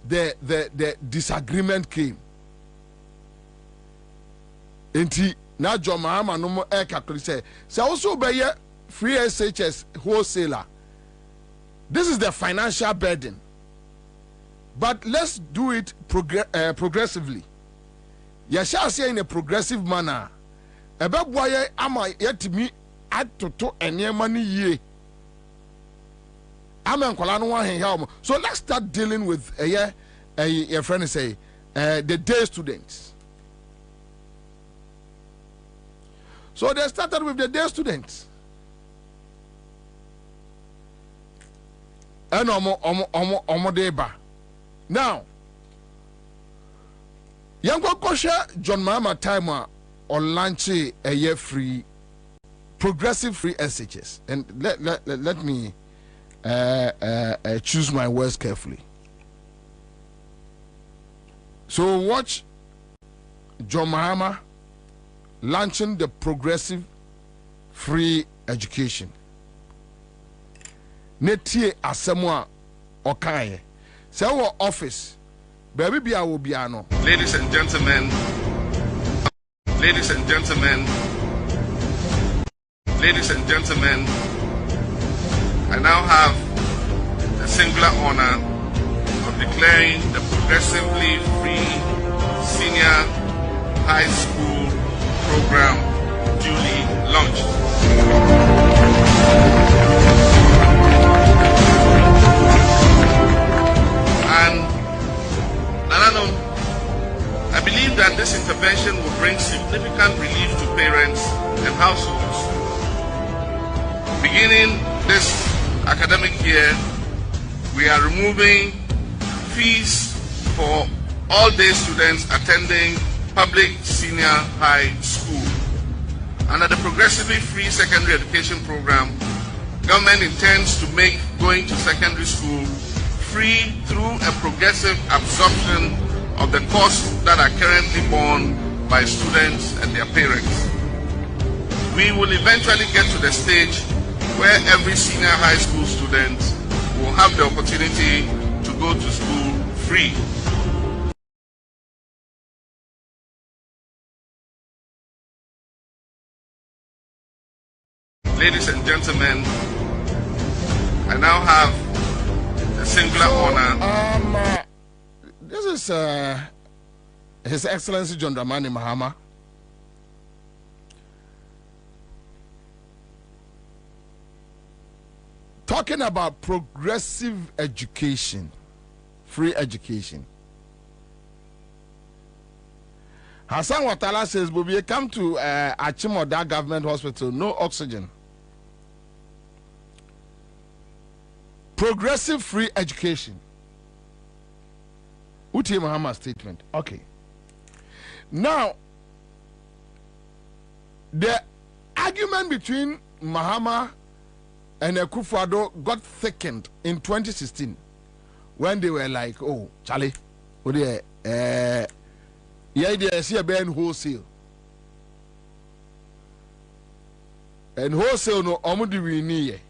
Speaker 10: the disagreement came. Enti na John Mahama no mo calculate say also be free SHS wholesaler. This is the financial burden. But let's do it progressively. You shall say in a progressive manner. Ebe boye ama yetimi atoto enye mani ye. Amen kwala no wan help. So let's start dealing with your friend say the day students. So they started with the day students. And omo deba. Now, young Kosha John Mahama time on launch a year free, progressive free SHS. And let me choose my words carefully. So watch John Mahama launching the progressive free education. Netie asemwa okaye. Say our office, baby be will be ano.
Speaker 1: Ladies and gentlemen, ladies and gentlemen, ladies and gentlemen, I now have the singular honor of declaring the progressively free senior high school program duly launched. And I believe that this intervention will bring significant relief to parents and households. Beginning this academic year, we are removing fees for all day students attending public senior high school. Under the progressively free secondary education program, government intends to make going to secondary school free through a progressive absorption of the costs that are currently borne by students and their parents. We will eventually get to the stage where every senior high school student will have the opportunity to go to school free. Ladies and gentlemen, I now have the singular honor.
Speaker 10: This is His Excellency John Dramani Mahama. Talking about progressive education, free education. Hassan Watala says, Bobie, come to Achimoda Government Hospital, no oxygen. Progressive free education. Uti Mahama statement. Okay. Now, the argument between Mahama and Akufo-Addo got thickened in 2016 when they were like, oh, Charlie, what the idea is here being wholesale. And wholesale no omudi we need.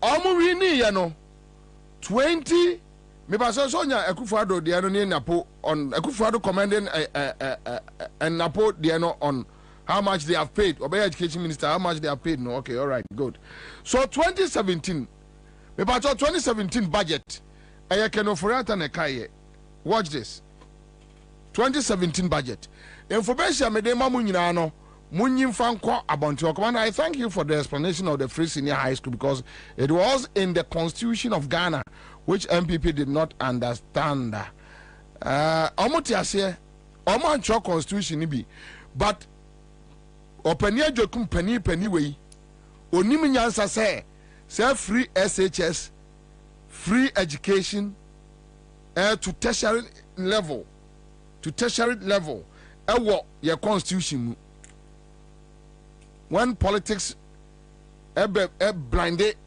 Speaker 10: Omu we need no 20 me pass Sonya Akufo-Addo the ano Napo on Akufo-Addo commanding and Napo the ano on how much they have paid. Obey Education Minister, how much they have paid. No, okay, all right, good. So 2017, me pass 2017 budget. I can offer it an ekaye. Watch this. 2017 budget. Information me de mamu nyina no. Munyim Fanko Abonto. Commander, I thank you for the explanation of the free senior high school because it was in the constitution of Ghana which MPP did not understand. Omotiase, Omo constitution be, but openia jokum penny way. Onimi nyansa say free SHS, free education, to tertiary level, ewo your constitution. When politics blinded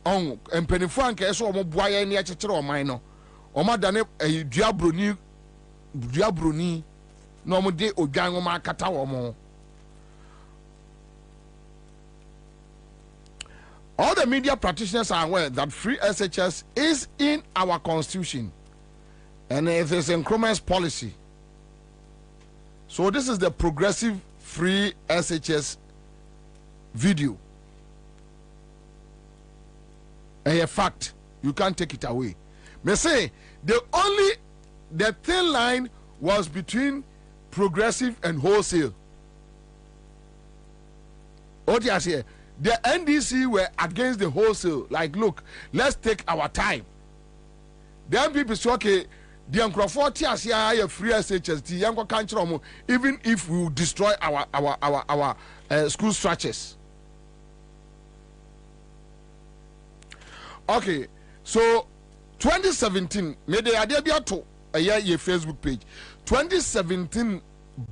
Speaker 10: on and penifan case or boy any actual or minor or madame a diabroni no more day or gang or markata or more. All the media practitioners are aware that free SHS is in our constitution and it is Nkrumah's policy. So this is the progressive free SHS video. A fact, you can't take it away. Me say the thin line was between progressive and wholesale. What you say? The NDC were against the wholesale. Like, look, let's take our time. The MPP say, okay, the Nkrumah free SHS, even if we destroy our school structures. Okay, so 2017, maybe I did to a year Facebook page. 2017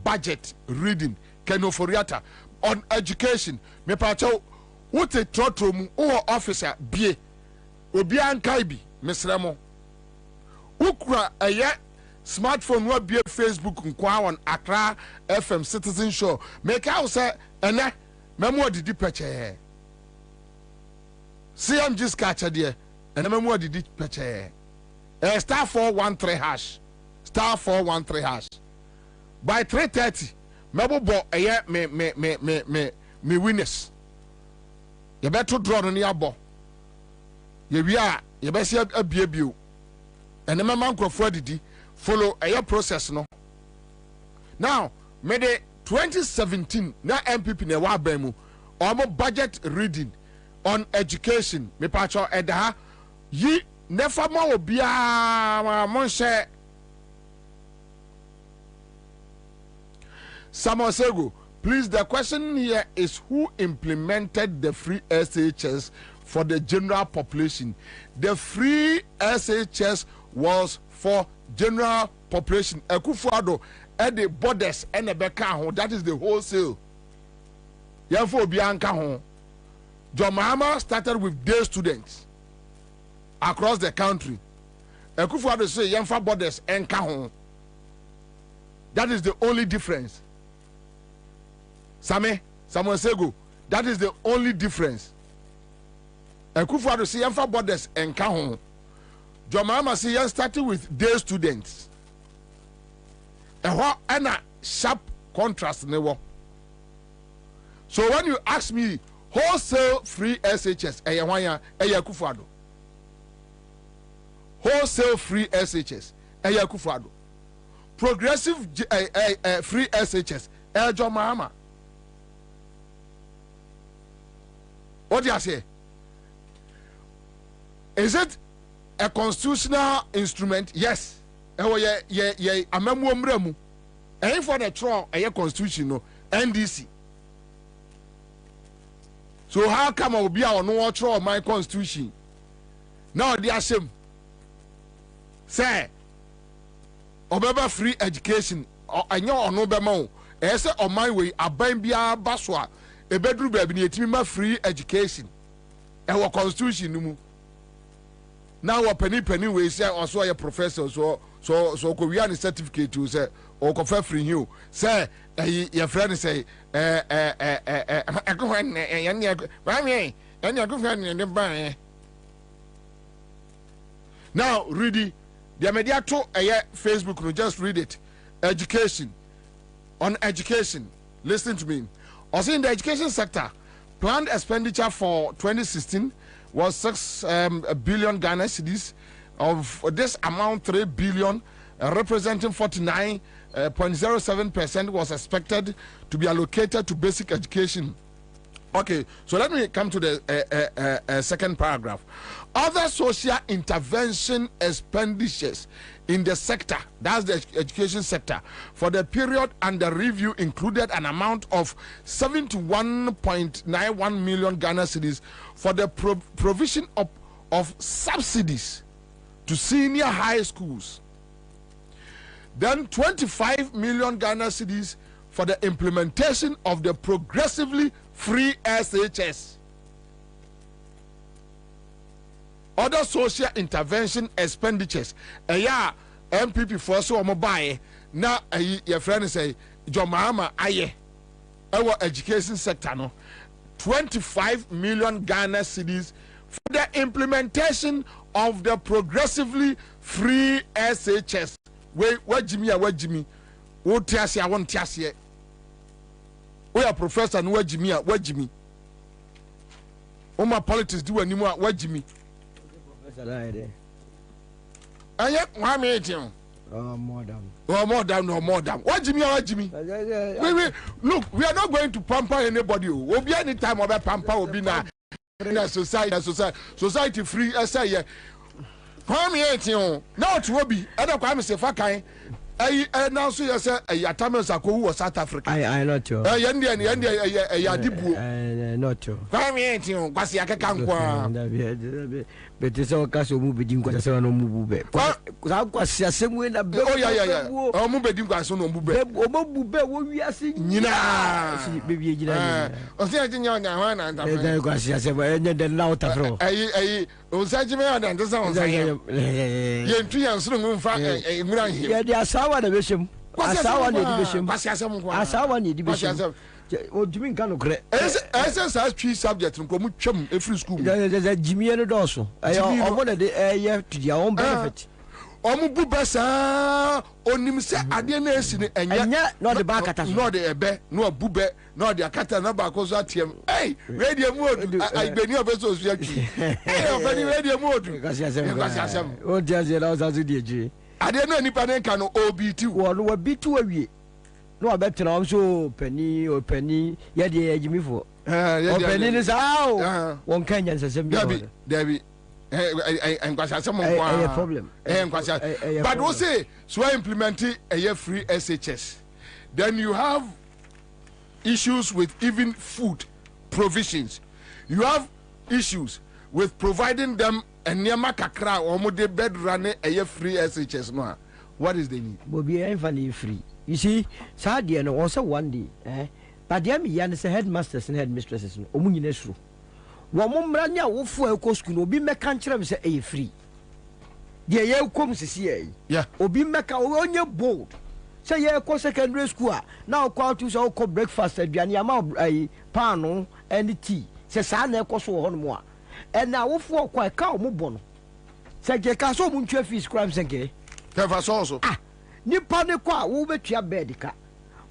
Speaker 10: budget reading Kenoforiata on education. Me pacho what a trotrum or officer be Obian Kaibi, Miss Ramo. Ukra a year smartphone will be a Facebook on Accra FM Citizen Show. Make out say and memo did you patch CMG scatcher dear and memo did you patch star 413 hash star 413 hash by 3:30 memo bought a year me winners. You better draw on your ball. You are you better a baby. And the man Kwabena follow a process no. Now, may the 2017 na MPP ne wa bemu omo budget reading on education me pacho edaha yi nefa ma obia mon share Samosego. Please, the question here is who implemented the free SHS for the general population? The free SHS was for general population. Akufo-Addo at the borders and the beka, that is the wholesale. Yafo Bianca home. John Mahama started with day students across the country. Akufo-Addo say Yamfa borders and kahon. That is the only difference. Someone say go. That is the only difference. Akufo-Addo say Yamfa borders and kahon. John Mahama say Yan started with day students. And a sharp contrast never. So when you ask me wholesale free SHS, Akufo-Addo. Wholesale free SHS, Akufo-Addo. Progressive free SHS, John Mahama. What do you say? Is it a constitutional instrument? Yes. Amemwomremu. And for the trial, a constitution, no NDC. So how come I will be on no trial my constitution? Now they are same. Say, Obeba free education. I know no bemo. I say on my way, a bambia baswa. a bedroom baby yetimi free education our constitution no now a penny we say also a professor so ko we an certificate to say or ko free you say your friend say now read it. The media to Facebook no just read it. Education. On education, listen to me. Also in the education sector, planned expenditure for 2016 was 6 billion Ghana cedis. Of this amount, 3 billion, representing 49.07% was expected to be allocated to basic education. Okay, so let me come to the second paragraph. Other social intervention expenditures in the sector, that's the education sector, for the period under review included an amount of 71.91 million Ghana cedis for the provision of subsidies to senior high schools. Then 25 million Ghana cedis for the implementation of the progressively free SHS. Other social intervention expenditures. MPP for so mobile. Now your friend say Jomama aye. Our education sector no 25 million Ghana cedis for the implementation of the progressively free SHS. What Jimmy? What Tiasia? I want Tiasia. We are professor and what Jimmy? All my politics do anymore. What Jimmy? I yet one meeting. More down. What Jimmy? Look, we are not going to pamper anybody. We'll be any time of a pamper will be now. In a society free. I say, come here, now to Bobie. I don't come say Fakai. I announce you say a Thomas Ako South Africa. I not you. Not you. Come here, Kwasiaka Kankwa. But it's all Casso moving Quasano Mube. Quasia same way. Oh, yeah. Oh, Mubedin Quasono Mube. What we are seeing. Nina. Baby, I think you're one and Quasia said, the Lauta. Osajime and the sound. Yen 3 and soon fire. Asawa na beshim. Asawa na beshim. Asawa na beshim. O Jimmy kan okre. Essa three subject nko mu twam every school. Jimmy no doso. Omo na de to their own benefit. Omo bu besa onim se ade na esi ne enya no de ba kata. No de ebe, no bube, no de akata na ba ko so atiem. Hey, radio mode. I beni obeso osu atwi. Hey, obeni radio mode. Kasi asem. O dia na o sa zu die. Ade na nipa ne kan no OBT wo no wa bitu awie no abetra am so pani o pani ye de agimi fo o pani ni sa o won kan nyan sesem bi David I'm going to say a problem. But we say so implementing a free SHS. Then you have issues with even food provisions. You have issues with providing them a nyama kakra or more de bed running a free SHS. No, what is the need? Bobie ain't free. You see, sadly, and also one day, but the Yan say headmasters and headmistresses. Omunesru. Wamumranya wofu eko school obi meka nkyerem say e free. De ye kom sisi e. Yeah. Obi meka onye bold. Say ye ko secondary school na kwa to say ko breakfast aduane ama pan and tea. Say sa na eko so ho no mo a. E na wofu okwa ka o mo bo no. Say je ka so mo ntwa fees crime senke. Ka so. Ah. Nipa ne kwa wo betua bed ka.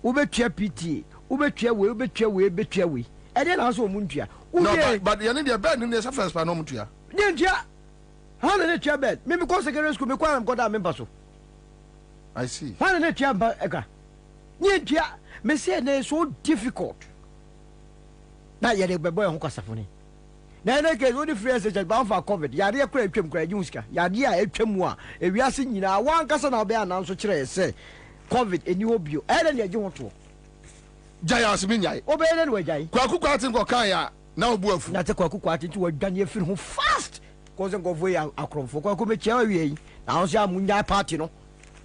Speaker 10: Wo betua PT, wo betua we, wo betua we, betua we. E dey na so mo ntua. No, but you need your bed in the surface for no mutia. Ninja, how did you bed? Maybe because secondary school, because I'm got a member. I see. How did you bed? Ninja, me say it's so difficult. Now you're the boy who costs a funny. Now, I get only free as a bound for COVID. Yadia Crayum Crayuska, Yadia Echemwa, if we are seeing now one cousin I'll be announced to say COVID and you obey. I don't know what to. Jayas Minya, obey anyway, Jay. Kwaku go Kaya. Now, both not a quack into a Daniel film fast. Cause go away across for Quaku Cherry. Now, Munya party. No,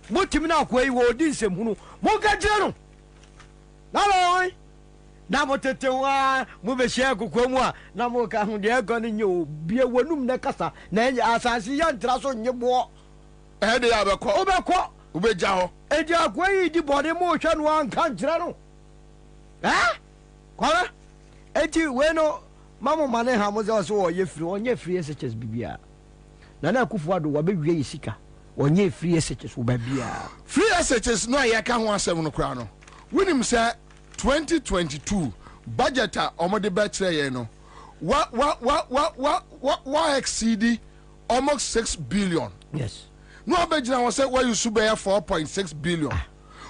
Speaker 10: what him now, Quay, or this, Moka General. Now,
Speaker 5: na motete wa mo be share kokomu na mo ka hu de ego ni nyo bia wanum na kasa na asase ya ntra so nyebo
Speaker 10: e de abekọ
Speaker 5: obekọ
Speaker 10: obeja ho
Speaker 5: e di akwayi di bode mo hwa no an kan kira no kwala eti we no mamo mane ha mo ze so ye free onye free SHS bibia na Akufo-Addo wa be wie yisika onye free SHS wo ba bia
Speaker 10: free SHS no ya ka ho asem no kra no winim say 2022 budget omode betre ye no what exceed almost 6 billion.
Speaker 5: Yes.
Speaker 10: No abegina was say where you should bear 4.6 billion.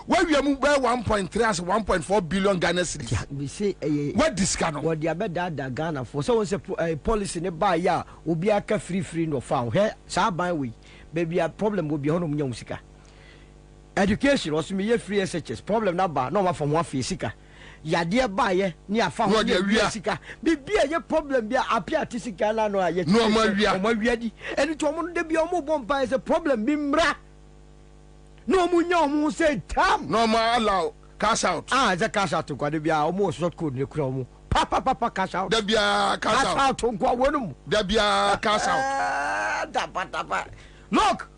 Speaker 10: Where we are bear 1.3 as 1.4 billion Ghana cedis.
Speaker 5: We say
Speaker 10: what this can
Speaker 5: what the abeda Ghana for so was a policy ne buy ya obi aka free no found here sa buy we baby a problem will be hono munya musika. Education was me free SHS problem na ba no ma from one fee sika yade ba ye ni afa ho ye sika bibia ye problem bia apia tisika na no ye
Speaker 10: no ma
Speaker 5: wia di eni to mo de bia mo bomba is a problem bi mra no mu nya mo say tam
Speaker 10: no ma allow cash out
Speaker 5: the cash out kwa de bia mo short code ne kura mo papa cash out
Speaker 10: de bia cash out
Speaker 5: kwa wonum
Speaker 10: de bia cash out
Speaker 5: daba look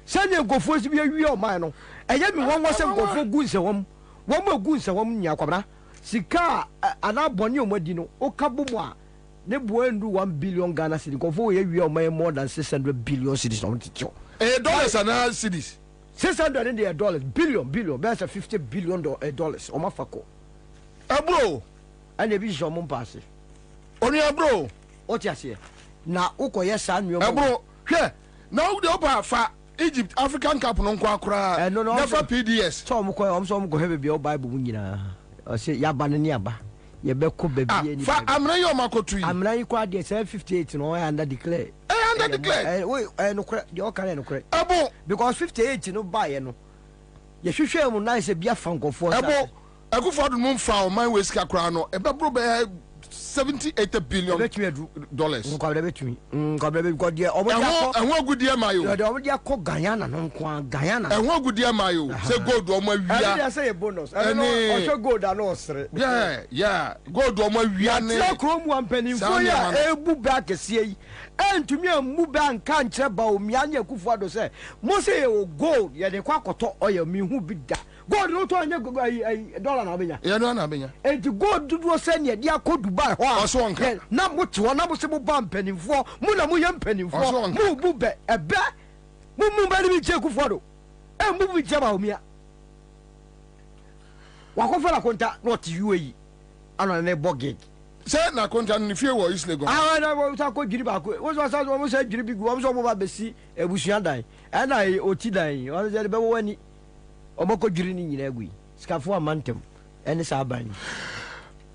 Speaker 5: send you go for bia wi o man no eye mi won se go for gu se won mo gu se won nya kwabra sika ana boni o madi no o kabo mu a ne boendu 1 billion Ghana cedis go for ye wi o man more than 600 billion cedis no tcho
Speaker 10: dollars and cedis
Speaker 5: 600 in the dollars billion that's a 50 billion dollars o mafako
Speaker 10: bro
Speaker 5: and e bi jo mo pass
Speaker 10: oni bro
Speaker 5: o ti ase na ukoye sa nwe
Speaker 10: bro hwe na u de opa fa Egypt African Cup no kwa akura never PDS
Speaker 5: so mo ko hebe bi o Bible mu nyina o se ya ba ne aba ye be ko ba bi ni
Speaker 10: fa amran yo makotu yi
Speaker 5: amran yi kwa de 758 no under declare no kra de o kan no kra
Speaker 10: abo
Speaker 5: because 58 no ba ye no ye hwehwe mu na se bia fa nkofo sa
Speaker 10: abo Akufo-Addo no mfa o man we sika kra no e be bro be 70-80 billion dollars.
Speaker 5: Nkabra betumi. Nkabra be god ye omo dia ko.
Speaker 10: Ehun agudie mayo.
Speaker 5: De omo dia ko Guyana no nko Guyana.
Speaker 10: Ehun agudie mayo. Say gold omo awia.
Speaker 5: Dia say bonus. I know o show gold and osre.
Speaker 10: Yeah. Gold omo awia ne.
Speaker 5: Tira krom wan panimfo ya ebu ba kese yi. Entumi amu ba nka nkyere Bawumia nya Akufo-Addo say mo say o gold ye de kwa akoto oya mi hu bi da. God no to anya dollar na benya.
Speaker 10: Ye no na benya.
Speaker 5: Enti God dudu se ne dia ko Dubai ho a.
Speaker 10: Oso nka.
Speaker 5: Na mo ti na mo se mo ba mpanimfo, mo na mo ye mpanimfo. Mo bu be ebe. Mo ba ni bi che Akufo-Addo. Mo bi che Bawumia. Wa ko fa la konta not UAE. Ana na bogig.
Speaker 10: Say na konta ni fie wo Isle gon.
Speaker 5: Na wo ta ko jiri ba ko. Wo so sa mo se jiri bi gu. Wo so mo ba besi ebusuan dan. E na oti dan. Wo se be wo wani. Omoko jiri ni nyina agui skafo amantem ene sa ban.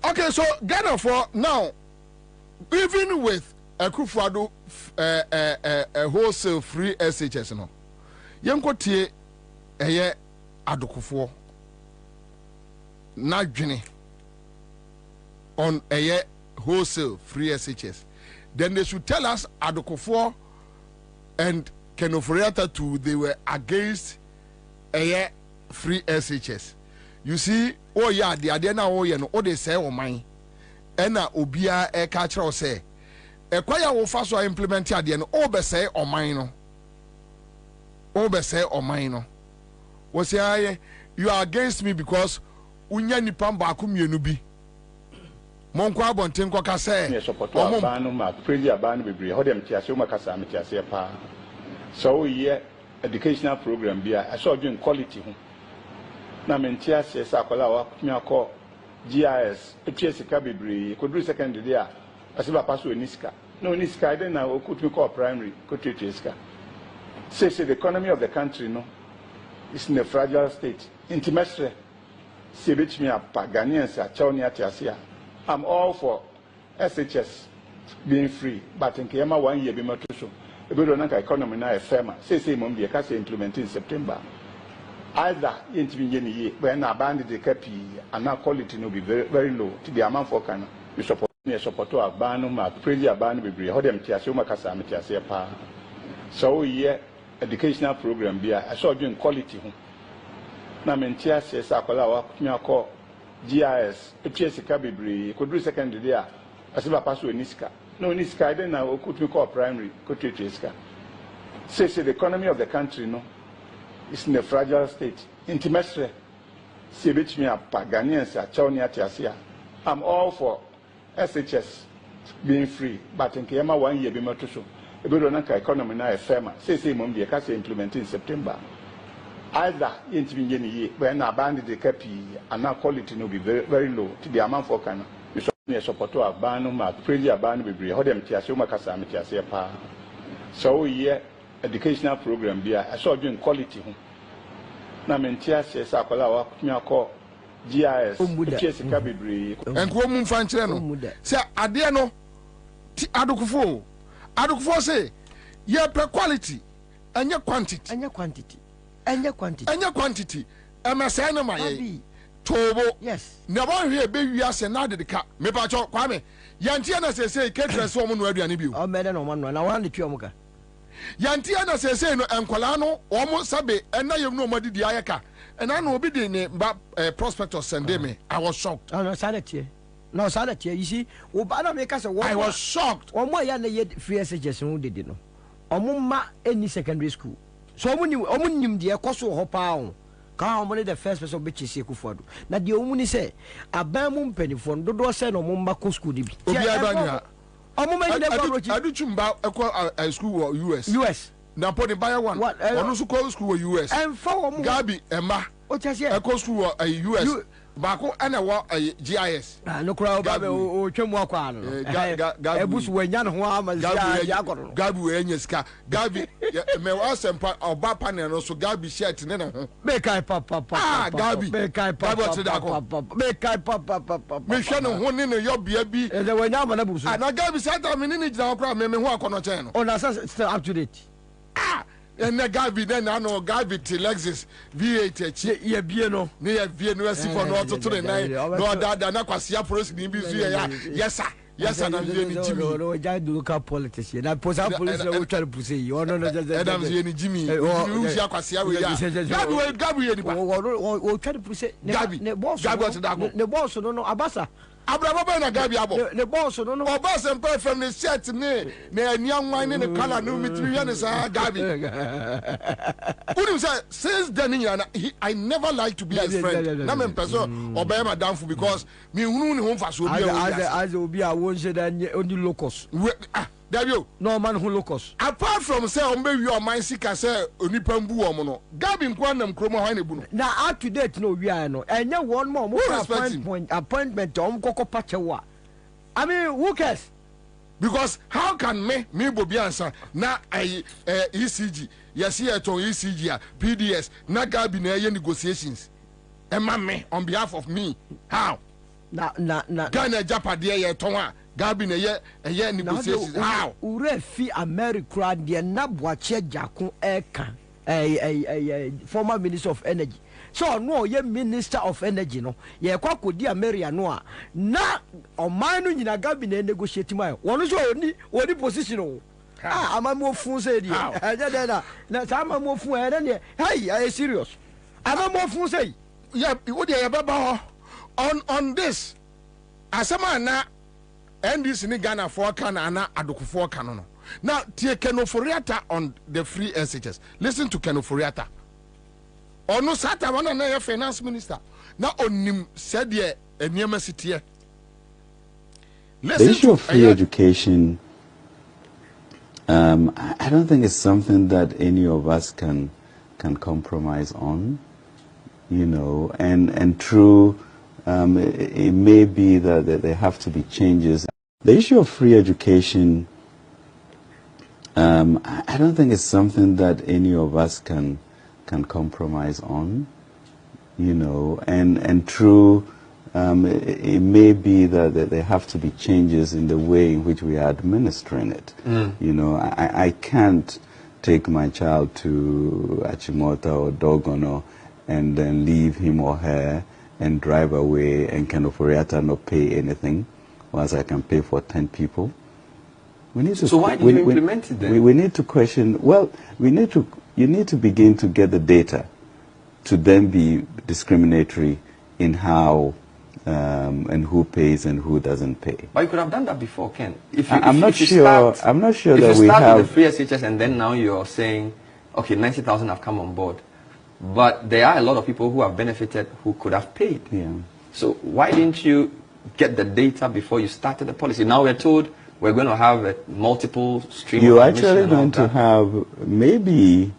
Speaker 10: Okay, so Ghana for now, even with Akufo-Addo wholesale free SHS no yenko tie eye adokofo na dwene on eye wholesale free SHS, then they should tell us adokofo and Kenoforiata too, they were against eye free SHS. You see, oh yeah, the idea now, oh yeah, no, oh they say, oh mine, and obia a catcher or say, a choir will first implement the end, oh be say, oh mine, oh be say, oh mine. Was say, you are against me because unya ni pamba kumyenubi. Monkwa bonten kwa kase.
Speaker 14: Support abanu ma praise abanu bebre. Ho dem tiase o makasa metiase pa. So ye educational program bia I saw doing quality ho. Na mentiase sa akola wa kutumi akọ GIS epiesika bebre ko duru secondary dia asiba pass we nisika. No nisika then na okutumi call primary ko treatesika. Say the economy of the country no is in a fragile state. Intimestre se betumi apa Ghanaians a chaw ni atiase a. I'm all for SHS being free, but in Kiyama 1 year be matusho. A bit of an economy now a firmer. Say Mumbi, a case implement in September. Either in when I banded the capi and now quality will be very, very low to the amount for can you support me a support to a banum, a praise a ban with Hodem Tiasuma Casamitiasia pa. So yeah, educational program be I saw doing quality. Now Mentia says Akola, me call GIS, sika bebree, could do secondary there. As if I pass with Niska. No Niska, then I could be called primary, could treat Niska. Say the economy of the country, no, is in a fragile state. Intimate, see which me a Paganians, a Chaunia Tiasia. I'm all for SHS being free, but in Kiyama 1 year be more to show. A good economy now a firmer. Say, Mum, the Cassia implemented in September. Either in when I banded the capi and now quality will be very, very low to the amount for Cana. You saw me a support to a ban, my crazy a ban will be Hodem Tiasuma Casamitiasia Pa. So, yeah, educational program be I saw doing quality. Now, Mentias, Sakola, Nyako, GIS, Jessica Bibri,
Speaker 10: and Kwabena Fanchano. Say, Adiano, Akufo say, yeah, per quality and your quantity.
Speaker 5: And your quantity. And your quantity.
Speaker 10: MSN my Tobo.
Speaker 5: Yes.
Speaker 10: Never hear baby as another the cap. Me pacho kwame. Yantiana say can't transform no ready anibu.
Speaker 5: Oh, man, no one. I want the Kiomuka.
Speaker 10: Yantiana say no Encolano, almost Sabe, and now you know Madi the Ayaka. And I know be the prospectus send me. I was shocked.
Speaker 5: Oh, no, sanity. No, sanity. You see, Obana make us a
Speaker 10: I was shocked.
Speaker 5: Or more yet free suggestion did no. Or mumma any secondary school. So omunim de ekoso ho paao ka omone the first person be chese Akufo-Addo na de omuni say abamu mpanifo dodo se no momba ko school dibi
Speaker 10: obi abanu
Speaker 5: omuma yi de approach
Speaker 10: aduchumba ekọ school US Napo the buyer one onu so call school US
Speaker 5: and for
Speaker 10: Gabi Emma
Speaker 5: o chese
Speaker 10: ekọ school US Bako ana wa GIS.
Speaker 5: No crowd babe o twemu akwa no. Ebusu wanya no ho amazia ya godo.
Speaker 10: Gabi we anya sika. Gabi me wa sempa oba panel no so Gabi shirt ne na.
Speaker 5: Me kai papa.
Speaker 10: Ah Gabi.
Speaker 5: Me kai papa. Me kai papa.
Speaker 10: Me hwe no ho ne no yobia bi.
Speaker 5: E de wanya amana busu.
Speaker 10: Ah na Gabi sata me ne gina okra me ho akono chen no.
Speaker 5: Oh na still up to date.
Speaker 10: Ah and the Gabi then I know Gabi to Lexus V8
Speaker 5: ye bie no
Speaker 10: ne ye bie no asi for no to the night no that na kwasia police ni bi su ya yes sir na vie ni Jimmy
Speaker 5: no ja do local politics na posa police we try to push you no
Speaker 10: Adam vie ni Jimmy you see kwasia we ya Gabi ye ni ba
Speaker 5: o try to push ne boss ne boss no Abasa
Speaker 10: Abraham na Gabi abo
Speaker 5: ne boss no
Speaker 10: boss empa from the shirt ne na anian wan ne color no mitri ya ne sa Gabi say since then I never like to be his friend na me person obey my downfall because me hunu ne ho fa so
Speaker 5: as obi a won say that only locus
Speaker 10: Dabio
Speaker 5: no man who locus
Speaker 10: apart from say on be your mind sika say onipa mbu wo no Gabi nkwa na Nkrumah hwan ne bu no
Speaker 5: na up to date no wi an no enye one more appointment kokko pachewa I mean who cares
Speaker 10: because how can me Bobie Ansah na ECG yes here to ECG PDS na Gabi na ye negotiations me on behalf of me how
Speaker 5: na
Speaker 10: Ghana Japade ye ton a Gabi na ye negotiations how
Speaker 5: ure fi America de na boache jako former minister of energy so no ye minister of energy no ye kwakodi America no a na oman no nyina Gabi na negotiate mai wono so oni position o amamo fun say di eje na sa amamo fun e na hey serious amamo fun say
Speaker 10: yeah wo de ye baba on this asema na NDC ni Ghana for Kana na Adokufo Kano no now tie Kenoforiata on the free SHS listen to Kenoforiata ono sata wana na finance minister na onim said ye eniema sitie
Speaker 15: the issue of free education I don't think it's something that any of us can compromise on, you know, and true it may be that there have to be changes. The issue of free education I don't think it's something that any of us can compromise on, you know, and true it may be that there have to be changes in the way in which we are administering it. You know, I can't take my child to Achimota or Dogono and then leave him or her and drive away and Kenoforiata not pay anything, once I can pay for 10 people. We need to.
Speaker 9: So why do you implement it then?
Speaker 15: We need to question. Well, you need to begin to get the data, to then be discriminatory in how and who pays and who doesn't pay.
Speaker 16: But you could have done that before, Ken.
Speaker 15: I'm not sure that we have.
Speaker 16: With the free SHS and then now you're saying, okay, 90,000 have come on board, but there are a lot of people who have benefited who could have paid.
Speaker 15: Yeah.
Speaker 16: So why didn't you get the data before you started the policy? Now we're told we're going to have a multiple stream.
Speaker 15: You're actually going to have maybe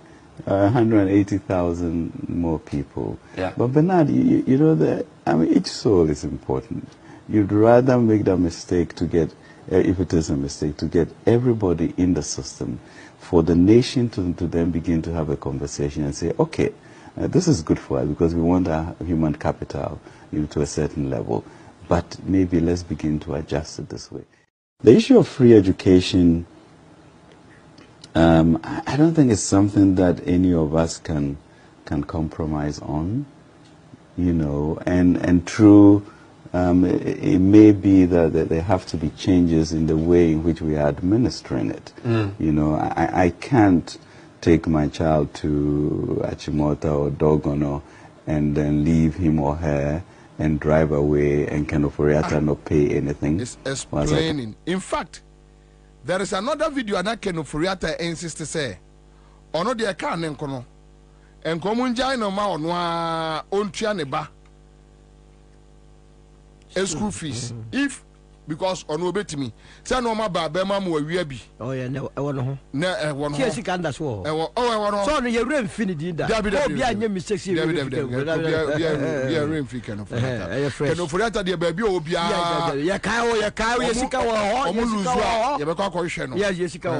Speaker 15: 180,000 more people.
Speaker 16: Yeah.
Speaker 15: But Bernard, you know that, I mean, each soul is important. You'd rather make that mistake to get, if it is a mistake, to get everybody in the system, for the nation to then begin to have a conversation and say, okay, this is good for us because we want our human capital, you know, to a certain level, but maybe let's begin to adjust it this way. The issue of free education, I don't think it's something that any of us can compromise on, you know, and true, it may be that there have to be changes in the way in which we are administering it. You know, I can't take my child to Achimota or Dogono and then leave him or her and drive away and kind of not pay anything.
Speaker 10: It's explaining. In fact, there is another video that Ken Oforiata insists to say, ono de ka nenkono enkomo njai no ma ono a ontua ne ba school fees if because ono betimi say no ma ba ma mo awia bi
Speaker 5: oh yeah no e wono ho
Speaker 10: na e wono
Speaker 5: ho sika nda so
Speaker 10: e wo oh e wono
Speaker 5: so no ye rain finidi da obi anya mistakes ye
Speaker 10: rain fi Ken Oforiata de ba bi obi a
Speaker 5: ye kai ye sika wo ho
Speaker 10: omo luzu a ye be kwa hwe no
Speaker 5: ye sika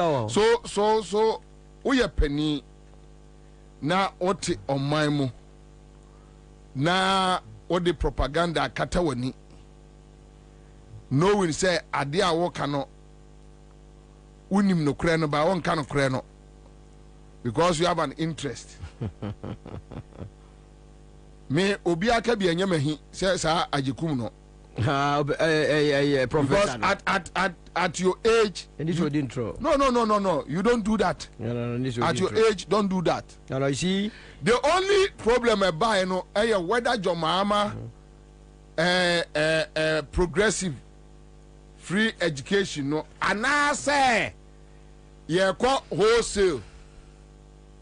Speaker 5: wo
Speaker 10: so oye pani na oti oman mu na odi propaganda kata wani knowing say ade a wo ka no unim no kure no ba won ka no kure no because you have an interest me obi aka bi anya mahi say sa ajikum no
Speaker 5: professor
Speaker 10: because at your age
Speaker 5: and this would intro
Speaker 10: no you don't do that at your age don't do that
Speaker 5: no you see
Speaker 10: the only problem about no whether your mama progressive free education no and I say yeah wholesale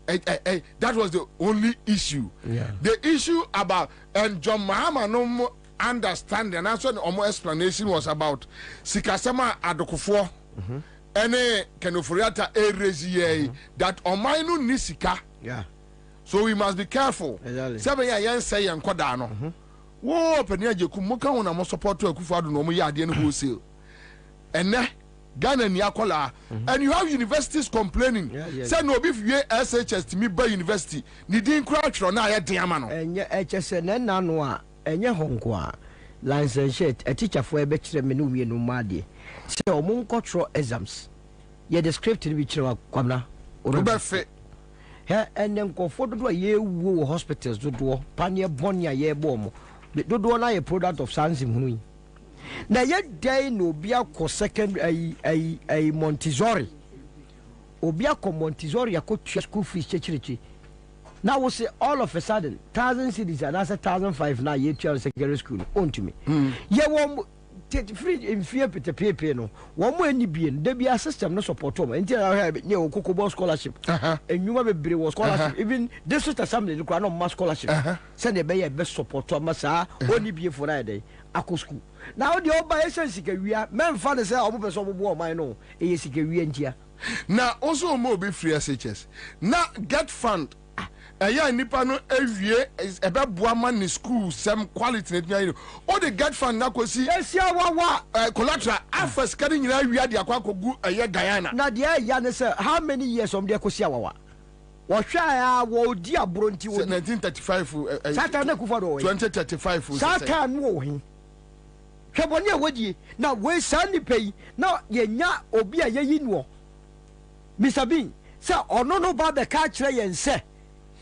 Speaker 10: that was the only issue. The issue about and John Mahama no understanding and also the explanation was about Sikasama Adokufo any Ken Oforiata erezi that omainu nisika. So we must be careful. 7 years say and Kwadano. Wo penia jeku muka wona mo support to Akufo-Addo no mo yade no wholesale. Ene Ghana ni akola and you have universities complaining. Say no be vie SHS to me by university. Ni din kura tro na ya den ama no.
Speaker 5: Enye HSN na no a enye honko a license sheet a teacher for e be kire me no wie no made. Say o mon control exams. Ye the script ni bi kire Kwabena.
Speaker 10: Obe fe.
Speaker 5: He enen kofo do ye wo hospitals do panie boni a ye bo mo. Do na ye product of science hunu. Na ye day no bia ko second a Montessori. Obia ko Montessori akotwa school fees chechirichi. Now we say all of a sudden 1,000 cities and that's 1,005 now ye child secondary school on to me. Ye won free in fear pepe no. One more any bien there be a system no support them until I have new Cocoa scholarship. And you may be was scholarship. Even district assembly look no mass scholarship. Send a best support to massa only be for that day. Ako school. Now the old by essence we are men father say I'm person who my no is
Speaker 10: now also more be free SHS. Now get fund. Yeah, nipa no ewie is ebe boama ni school some quality na all the get fund na kwesi
Speaker 5: esia wa
Speaker 10: collateral afers kadi nyina wi de akwa kogu Guyana
Speaker 5: na de ya ne say how many years om de kosia wa wo hwa ya wo di abronti wo
Speaker 10: 1935
Speaker 5: sata na Akufo-Addo
Speaker 10: 2035
Speaker 5: sata no wo hin hweboni a wodi na we sani pay na yenya obi a yeyi no Mr. Bean say ono no ba be ka kire yen se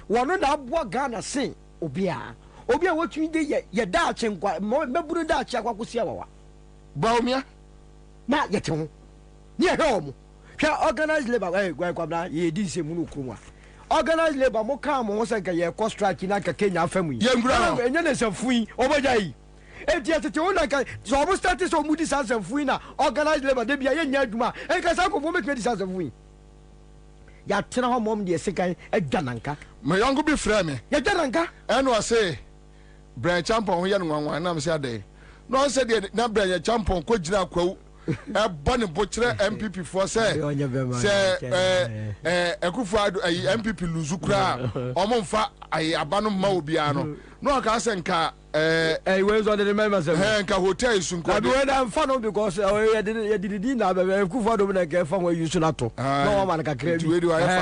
Speaker 5: wono na abo Ghana sin obia wotwi de ye da achenkwa meburu da ache akwakosia wawa
Speaker 10: Bawumia
Speaker 5: na yete ho ne he omo hwa organized labor Kwabena ye di nsemu no Nkrumah
Speaker 17: organized labor mo ka mo say ka ye cost strike na ka Kenya afamu yi enye na safui oboja yi eti atete wona ka so obo start so mu di safui na organized labor de bia ye nya adwuma e ka sa ko mo me di safui ya tena ho mom de sekan adwananka
Speaker 10: me yongo bi frɛ me
Speaker 17: ya dwananka
Speaker 10: ɛno ase Brian Champon ho ye no nwanwan na me se ade no se de na Brian Champon ko gyina kwawu ebone bo kire MPP for say Akufo-Addo MPP luzu kra omomfa abano ma obia no ka se nka
Speaker 17: we so the members
Speaker 10: nka hotel sunko
Speaker 17: do we dan fa no because you did na Akufo-Addo na ke fa we use na to no man ka kra bi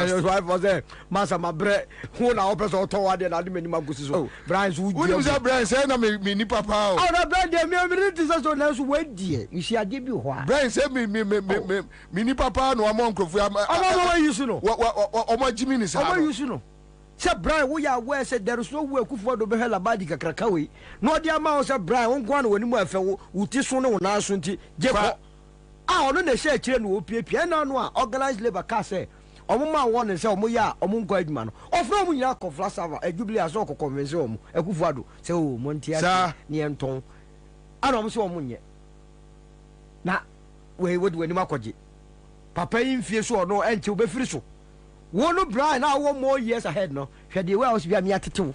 Speaker 17: so for say masa mabre hu na opeso to wa de na de manima gusi so Brian so
Speaker 10: udi say Brian say na me ni papa
Speaker 17: o na Brian de me read so na so we die mi si ade bi ho
Speaker 10: Brian say me ni papa no amon krofu
Speaker 17: ama we use no
Speaker 10: omo jimi ni sa
Speaker 17: omo use no say Brian we ya we say there is no way Akufo-Addo be hela badi kakraka we no dia ma o say Brian won kwa no wani mu afa wo uti so no na so nti je ko ono na share kire no opiepie na no a organized labor ka say omo ma won say omo ya omo nkwa adwuma no ofra omo nyina kofla server adwubili aso ko convince omo Akufo-Addo say o mo ntia ni enton ana omo say omo nye na we would wani makoje papa yin fie so no enche obefiri so wo no Brian na wo more years ahead no hwe de we house bia me atetew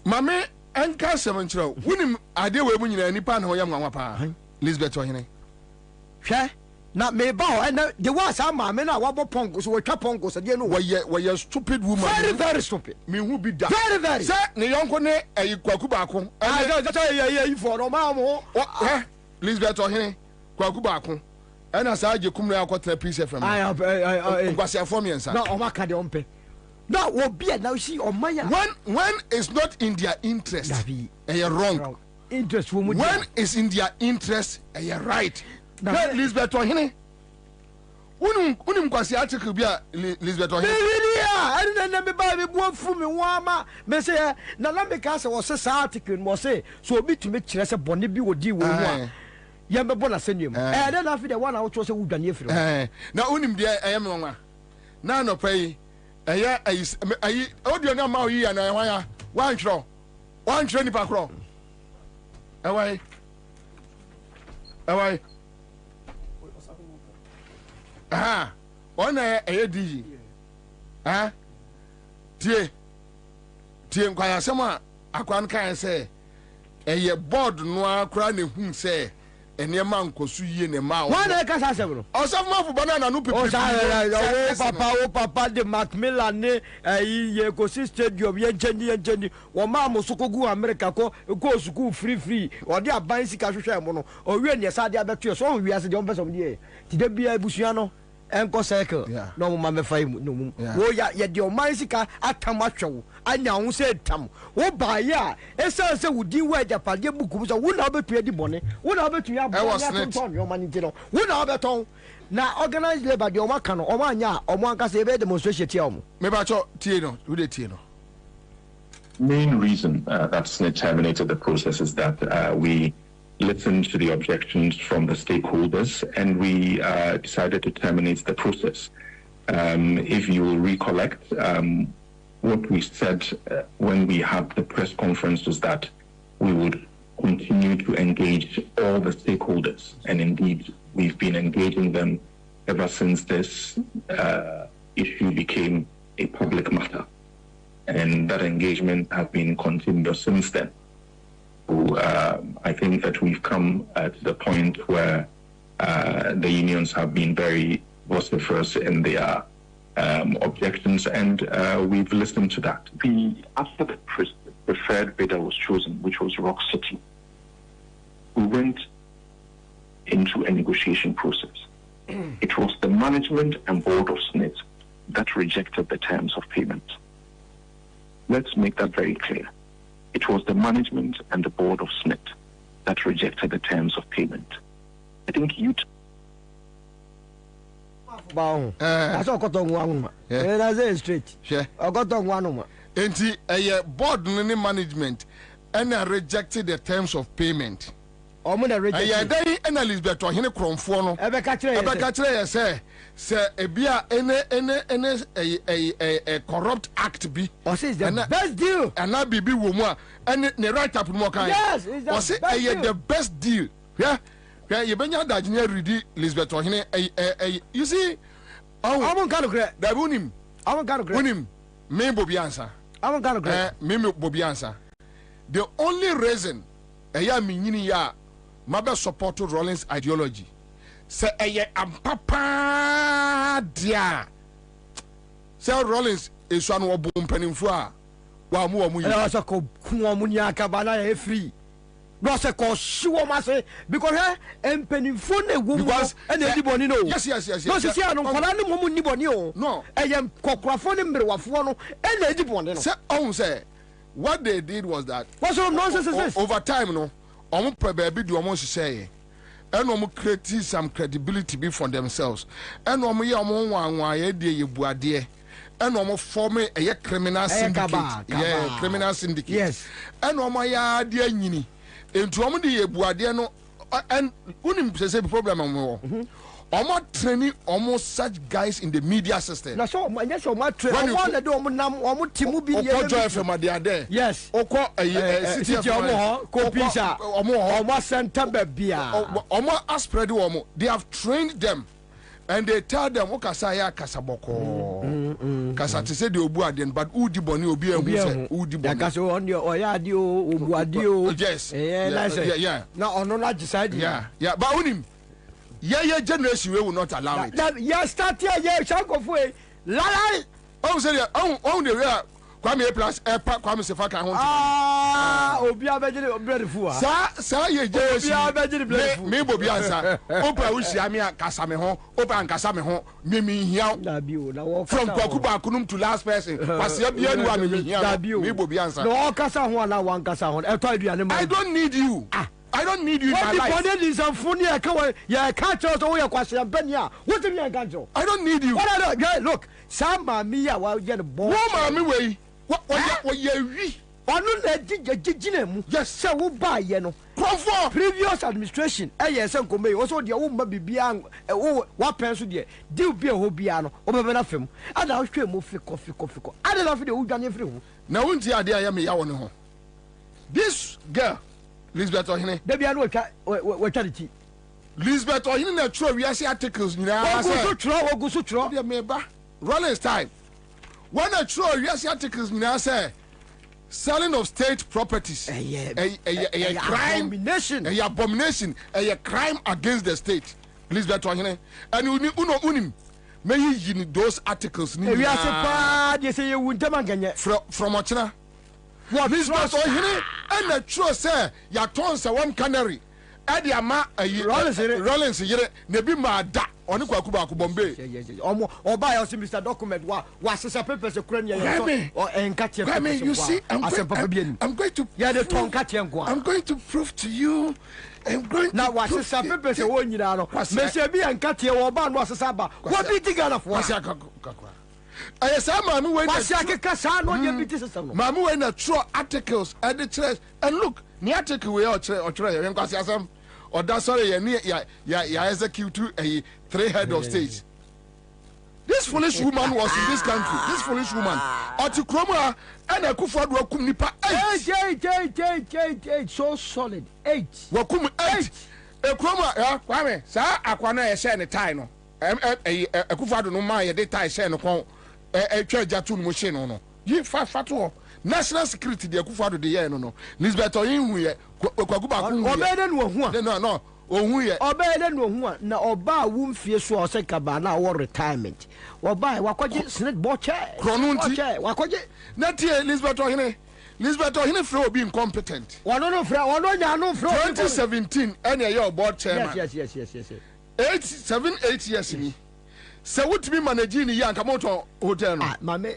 Speaker 10: mame enka semenchiro woni ade we mu nyina nipa na ho yam nwanwa pa Elizabeth ohene
Speaker 17: hwe na me ba ho na de was ama me na wabo ponko so wotwa ponko so de no
Speaker 10: we stupid woman
Speaker 17: very stupid
Speaker 10: me hu bi da
Speaker 17: very
Speaker 10: se ne yonko ne kwaku baako
Speaker 17: I for no ma mo
Speaker 10: Elizabeth ohene kwaku baako ena sa je kumre akotena peace fm kwase form yensa
Speaker 17: na o maka de ompe na wo bia na see o maya
Speaker 10: when is not in their interest you're wrong
Speaker 17: interest wo mu
Speaker 10: when is in their interest you're right na Elizabeth ohene unim kwase article bia Elizabeth ohene
Speaker 17: ya na me ba me bo fu me wama me say na me ka se wo se article mo say so obi tumi kire se bone bi wodi wo mu ya me bona senwem na na fi de one out so wudwane efiro
Speaker 10: na unim de me nwa na no pai ayi audio na ma yi ya na ya wan tro ni pa kro awai ona di tie nkwaya sema akwan kan se board no akra na hu se enema nkosu yie ne ma
Speaker 17: wo na ka sa sebro
Speaker 10: osafuma fu banana no pepe
Speaker 17: o papa de Macmillan ne ye ko stadium ye ncheni wo ma musuko gu America ko suku free o de aban sika hwehwe mo no o wi ne sa de abeto so o wi ase de on person de ti de bia ebusua no enko circle no mo ma me fai no mo wo ya de o man sika atam atwewo anya ho se tam wo ba ya esa se wudi wa japade buku so wo na obetu edi bone wo na obetu ya bon yo man ti no wo na obeton na organized labor de o maka no o ma anya o mo anka se be demonstration tie o mo
Speaker 10: me ba cho tie no wo de tie no.
Speaker 18: Main reason that SNIT terminated the process is that we listened to the objections from the stakeholders and we decided to terminate the process. If you will recollect, what we said when we had the press conference was that we would continue to engage all the stakeholders, and indeed we've been engaging them ever since this issue became a public matter, and that engagement has been continuous since then. So, I think that we've come to the point where the unions have been very vociferous in their objections, and we've listened to that. After the preferred bidder was chosen, which was Rock City, we went into a negotiation process. It was the management and board of SNIT that rejected the terms of payment. Let's make that very clear. It was the management and the board of SNIT that rejected the terms of payment. I think you...
Speaker 17: That's all got on one. That's straight. I got on one.
Speaker 10: And board management and rejected the terms of payment. ɛyɛ dɛn ɛna Elizabeth ɔhene krɔmfoɔ no ɛbɛka kyerɛ yɛ sɛ ebia ene corrupt act bi
Speaker 17: ɔsɛ is the best deal
Speaker 10: ɛna biribi wɔ mu a ɛne ne right up no kan ɔsɛ ɛyɛ the best deal hwɛ yɛbɛnya adagye redi Elizabeth ɔhene you see
Speaker 17: ɔmo nka nokorɛ
Speaker 10: dabi wonim me Bobie Ansah
Speaker 17: ɔmo nka nokorɛ
Speaker 10: me Bobie Ansah the only reason ɛyɛ menyini ya mabe support Rawlings ideology say eye ampapa dia say Rawlings esu anu obo mpanimfo a wa mu
Speaker 17: yi say ko ku omu ni akaba na e free no say ko shiwo ma say because mpanimfo na wo mu e na di boni no
Speaker 10: yes
Speaker 17: no say anu kola ni mu ni boni o
Speaker 10: no
Speaker 17: eye kokrafo ni mberewafo no e na di boni no
Speaker 10: say on say what they did was that
Speaker 17: what sort of nonsense is this
Speaker 10: over time no omo pre baby do omo hyehyɛ and omo create some credibility be for themselves and omo ye omo nwanwa ye de yebuade and omo form a criminal syndicate criminal syndicate
Speaker 17: yes
Speaker 10: and omo ya de anyini enti omo de yebuade no and unim say problem omo omo training almost such guys in the media system.
Speaker 17: Na so yes o ma train omo na de omo nam omo timu bi
Speaker 10: ye. Ojo FM they are there.
Speaker 17: Yes.
Speaker 10: Oko city
Speaker 17: omo ho ko pisa. Omo center be bia.
Speaker 10: Omo spread omo. They have trained them and they tell them okasa ya kasaboko. Kasa te say the obu aden but udi boni obi ehu say udi boni.
Speaker 17: Ya kasa on your oya adi o obu adi o.
Speaker 10: Yes.
Speaker 17: Yeah. Na ono na decide.
Speaker 10: Yeah. But unim yeah generation we will not allow it.
Speaker 17: Yeah, start here, yeah, Shankofwe. Lalai.
Speaker 10: Oh, say oh the real Kwame plus Kwame Sefaka ho.
Speaker 17: Obi abegere bread fu.
Speaker 10: Sa ye generation.
Speaker 17: Obi abegere bread fu.
Speaker 10: Me Bobie Ansah. Opa wo hia me akasa me ho, opa ankasa me ho, me hia.
Speaker 17: Na bi o na wo
Speaker 10: from Kwaku Bakunum to last person. Pasia bia nu me hia. Me Bobie Ansah.
Speaker 17: No kasa ho na wan kasa ho. E to aduane ma.
Speaker 10: I don't need you. I don't need you in my life.
Speaker 17: What is some funny? I can't tell you what I'm Benya. What do you mean?
Speaker 10: I don't need you.
Speaker 17: What look, some mammy, while you're born.
Speaker 10: No, mammy, way. What you
Speaker 17: yes, sir, who buy, you know. Previous administration, yes, Uncle May, also the old maybe beyond what pencil dear, do be a hobiano, over film, and I'll show you coffee. I don't know if you done everything.
Speaker 10: Now, won't you idea I am this girl. Elizabeth Ohine.
Speaker 17: Debi anu we charity.
Speaker 10: Elizabeth Ohine na true we see articles nyina.
Speaker 17: Ogusu true.
Speaker 10: Dey meba. Rawlings time. When a true we see articles nyina say selling of state properties. A crime
Speaker 17: abomination.
Speaker 10: A abomination. A crime against the state. Elizabeth Ohine. And unim may you those articles ni.
Speaker 17: We are pa dey say you wunta manganye.
Speaker 10: From Ochina. What this was Ohine and the true say ya ton say one canary e ama Rawlings yere na bi ma da oni Kwaku Baku Bombay
Speaker 17: omo oba ya Mr. document wa sesa papers kura ne ya so enkatie
Speaker 10: papers you see I'm going to
Speaker 17: ya de ton katie nko
Speaker 10: I'm going to prove to you I'm going
Speaker 17: na wa sesa papers wo nyina no me se bi enkatie wo ba no sesa ba wo bi tigana fo
Speaker 10: I say, Mammy, when
Speaker 17: Mammy,
Speaker 10: when true articles at the church, and look, the article we are or or that's sorry, execute a 3 head of state. This foolish woman was in this country. This foolish woman, Nkrumah and Akufo-Addo nipa
Speaker 17: 8 so solid 8.
Speaker 10: Wakum 8. Nkrumah, Kwame, sa akwana ye share ne tie no. Akufo-Addo no ma ye de tie share no kon. Jatu no machine no. Yi fatu national security de Akufo-Addo de ye no. Elizabeth Oyin hu ye Kwaku Baku.
Speaker 17: Obede no hu a.
Speaker 10: No. Ohun ye.
Speaker 17: Obede no hu a na oba wu mfie so o se kaba na wo retirement. Oba wakoje snake boche.
Speaker 10: Kronunti.
Speaker 17: Wakoje.
Speaker 10: Na tie Elizabeth Ohine fro obi incompetent.
Speaker 17: Wono no fro
Speaker 10: 2017 ene ye board chairman.
Speaker 17: Yes.
Speaker 10: 8 years ni. Se wutimi manage ni ya nka moto hotel no.
Speaker 17: Mame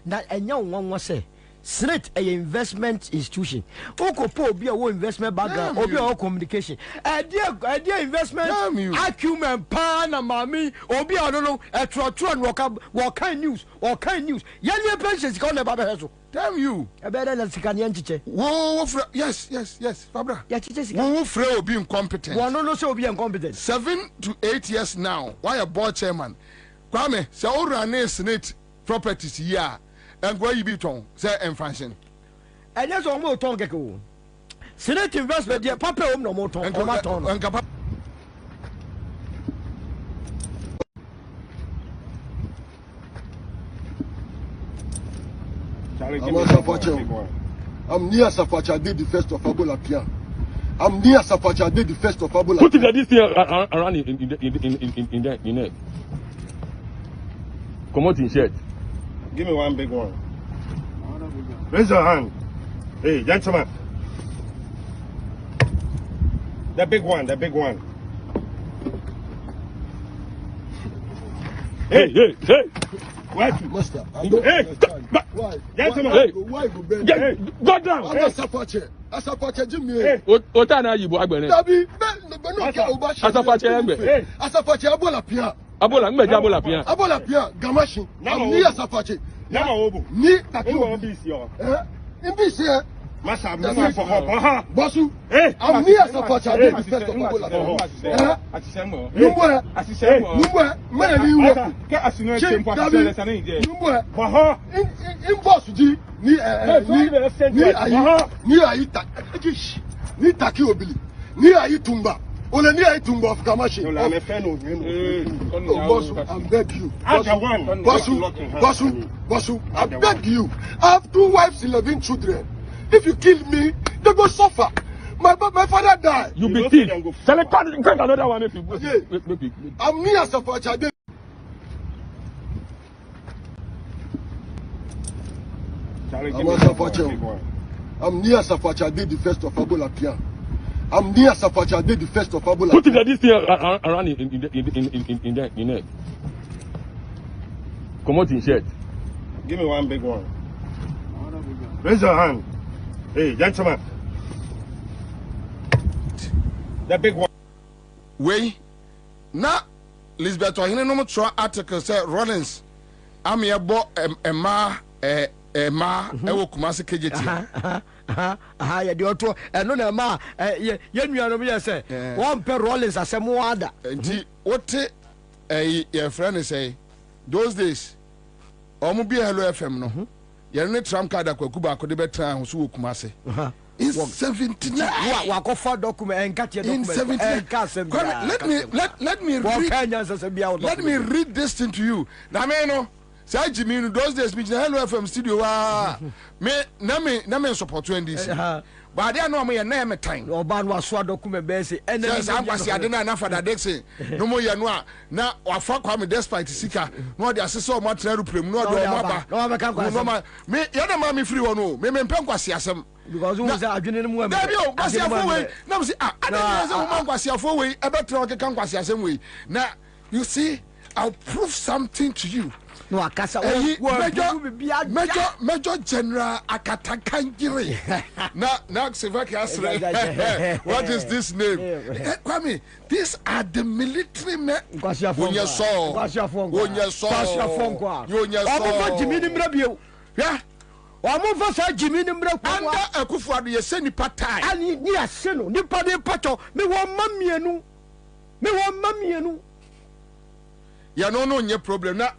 Speaker 17: na enya wonwo se Senate a investment institution. Oko po obi a wo investment background, obi a wo communication. Idea investment acumen pa na mami obi a no no trotro and work kind news. Yellow pensions call the baba heso.
Speaker 10: Damn you.
Speaker 17: I better than Sikani Chiche.
Speaker 10: Yes, Fabra.
Speaker 17: Yeah, Chiche.
Speaker 10: Who frail be incompetent?
Speaker 17: One no so be incompetent.
Speaker 10: 7 to 8 years now. Why a board chairman? Kwame, say all run Senate properties here. And where you be ton, say and function.
Speaker 17: And that's all more tongue go. Senate investment, dear Papa, no more tongue.
Speaker 19: I'm near Safacha did the first of Abola Pia. I'm near Safacha did the first of Abola.
Speaker 20: Put it this year around in it. Come out in shirt.
Speaker 21: Give me one big one. Raise your hand. Hey, gentlemen. The big one. Hey. What?
Speaker 19: Master,
Speaker 21: hey,
Speaker 19: why?
Speaker 21: Gentlemen.
Speaker 19: Why go bend?
Speaker 21: Hey, go down.
Speaker 19: I'm Asafache, Jimmy.
Speaker 20: Otana Yibo Agbene.
Speaker 19: Dabi, Asafache, Abola Pia.
Speaker 20: Abola
Speaker 19: Pia, Gamashi. I'm near Asafache. Ni takiwo
Speaker 21: bisio.
Speaker 19: Imbisi.
Speaker 21: Masa
Speaker 19: Bosu. I'm near Asafache the first of Abola. Numwe, many you work. Imbosu ni taki obili. Ni ayi tumba. Ole ni ayi tumba of Kamashi. I beg you. Bosu, I beg you. I have 2 wives, 11 children. If you kill me, they go suffer. My father died.
Speaker 20: You be thief. Select another one.
Speaker 19: I'm near Safacha. I'm near Safacha did the first of Abola Pia. I'm near Safacha did the first of Abola.
Speaker 20: Put it this year around in it. Come out in shirt.
Speaker 21: Give me one big one. Raise your hand. Hey, gentlemen. The big one.
Speaker 10: Way. Now, Lisbeth, I know no more article say Rollins. I'm here bought Emma. Ewo Kumasi KJT.
Speaker 17: Ya di oto eno na ma ye nuano bi say one per Rollins asemo ada.
Speaker 10: Nti wote your friend say those days omo bi Hello FM no. Ye ne tram card akwaku ba ko de betra ho so wo Kumasi. In 79
Speaker 17: wakofa document document
Speaker 10: let me read this thing to you. Na me no say Jimmy no those days me Hello FM studio me na me support NDC but they no me na me time
Speaker 17: oba no aso document be say
Speaker 10: yes am kwasi ade na Father Dixon no mo ye no a na wafa kwa me despite sika no de asese o matena ruprem no de o maba no ma me ye na ma me free one o me mpem kwasi asem
Speaker 17: because who say adwene no mu am
Speaker 10: Dabi o kwasi afo we na me say ade say wo man kwasi afo we e betre o keka kwasi asem we na you see I'll prove something to you.
Speaker 17: No akasa
Speaker 10: Major General Akatakanjiri. Now Sivaki asre. What is this name? Kwame, these are the military men. Wonya so. Yeah.
Speaker 17: Omo fa Jimmy Nimra
Speaker 10: under Akufo-Addo ye se nipa tai.
Speaker 17: Ani ni ase no nipa de pato me wo mamienu.
Speaker 10: Ya no nye problem na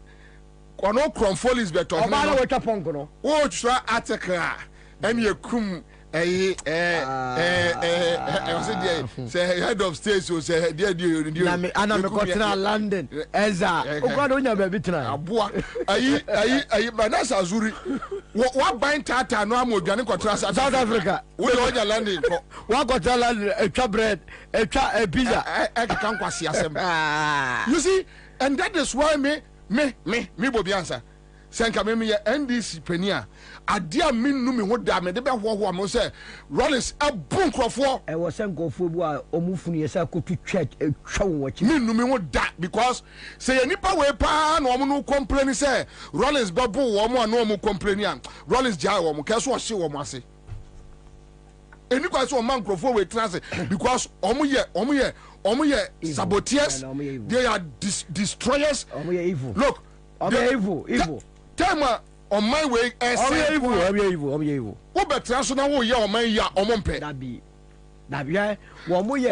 Speaker 10: kono Kromfolis beto
Speaker 17: no ba na wetwa ponko no
Speaker 10: wo twa article and ye kum say head of state so say dia
Speaker 17: na me ana me kotra London eza okwado nya ba bitna
Speaker 10: aboa ayi banasa azuri wa ban tata no amodwane kotra South
Speaker 17: Africa
Speaker 10: wo de onya London ko
Speaker 17: wa kotra London etwa bread etwa pizza
Speaker 10: kan kwasi asem you see. And that is why me Bobie Ansah senka me NDC penia adia minnu me ho da me de be ho am say Rollins a bon crofo
Speaker 17: e wo senkofo bu a omufunu ye say kotu church twa won wachi
Speaker 10: minnu me ho da because say anipa we pa na omo no complain say Rollins be bo wo mo na omo complain am Rollins jai wo mo keso o hye wo mo ase eni kwa so man crofo we transe because omo ye saboteurs, they are destroyers.
Speaker 17: Evil.
Speaker 10: Look,
Speaker 17: they're evil.
Speaker 10: Time on my way,
Speaker 17: evil.
Speaker 10: What better now? We are on my ya omompe.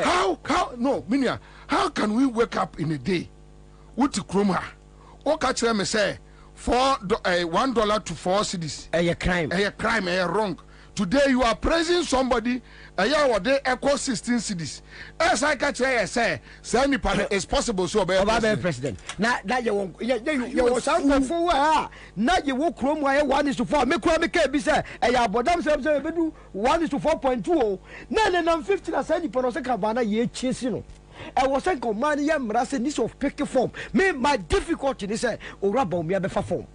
Speaker 10: How? No, Minia. How can we wake up in a day? What to Nkrumah? What catch them say? $1 to 4 cities.
Speaker 17: A crime.
Speaker 10: Wrong. Today you are praising somebody. A year or day equal 16 cities. As I catch say it's possible so be
Speaker 17: president. Now you was out for now you walk from where 1:4. Me kwa me be say a bodam say be do 1:4.20. Now 50 na say nipo no say kabana ye chase no. I was saying command ya mrase this of pick form. Me my difficulty is say ora Bawumia be form.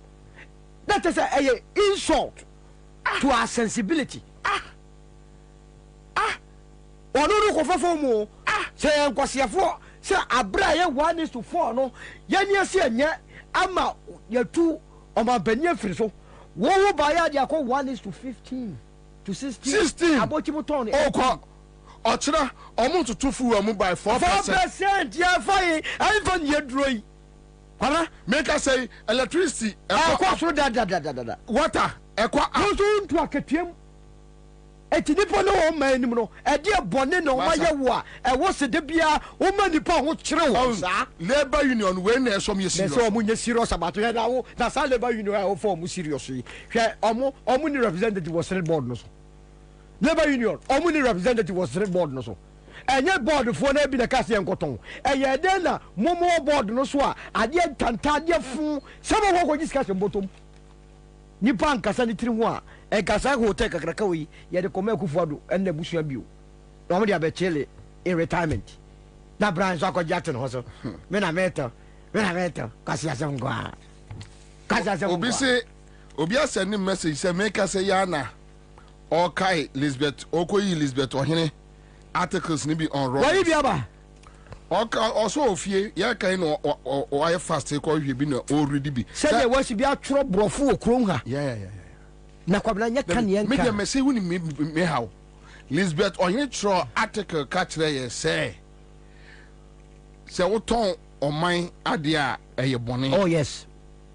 Speaker 17: That is a insult to our sensibility. Onu ko fafo mu say enkwasiafo say abra ye 1:4 no ye nia se enye ama ye tu omabanye firi so wo ba ya dia ko 1:15 to 16 abochi mu ton
Speaker 10: okwa ochira omu tutufu amu by 4%.
Speaker 17: Yeah, fine. I even ye droi.
Speaker 10: Kwala make us say electricity
Speaker 17: ekwa so da
Speaker 10: water ekwa
Speaker 17: so ntu aketiem eti nipa no o man nim no e de bone no ma ye wo a e wo se de bia o ma nipa ho kyere wo sa
Speaker 10: labor union we na esom ye serious
Speaker 17: so omu nye serious about ya na wo na sa labor union a wo form serious yi hwe omu ni representative was red board no so labor union omu ni representative was red board no so enye board fo na bi na kase enkoton eye de na momo board no so a ade tanta de fu sama ho ko discussion botom nipa nkasa ni tiri ho a e kasa hotel kakraka wi ye de koma Akufo-Addo en na busua bio no mo de abechele in retirement na branch akọja to no so me na meto kasi asem kwa
Speaker 10: obi send message say make us say yana okay Elizabeth okoyi Elizabeth ohene articles ni bi on
Speaker 17: why bi aba
Speaker 10: okay also ofie ya kan no o aye fast ko hwe bi na already bi
Speaker 17: say dey was bi atro brofo okron ha
Speaker 10: yeah
Speaker 17: na Kwabena nya kan yen
Speaker 10: ka me say woni me how Elizabeth ohene tro article ka kire ye say wo ton oman ade a eye bone
Speaker 17: oh yes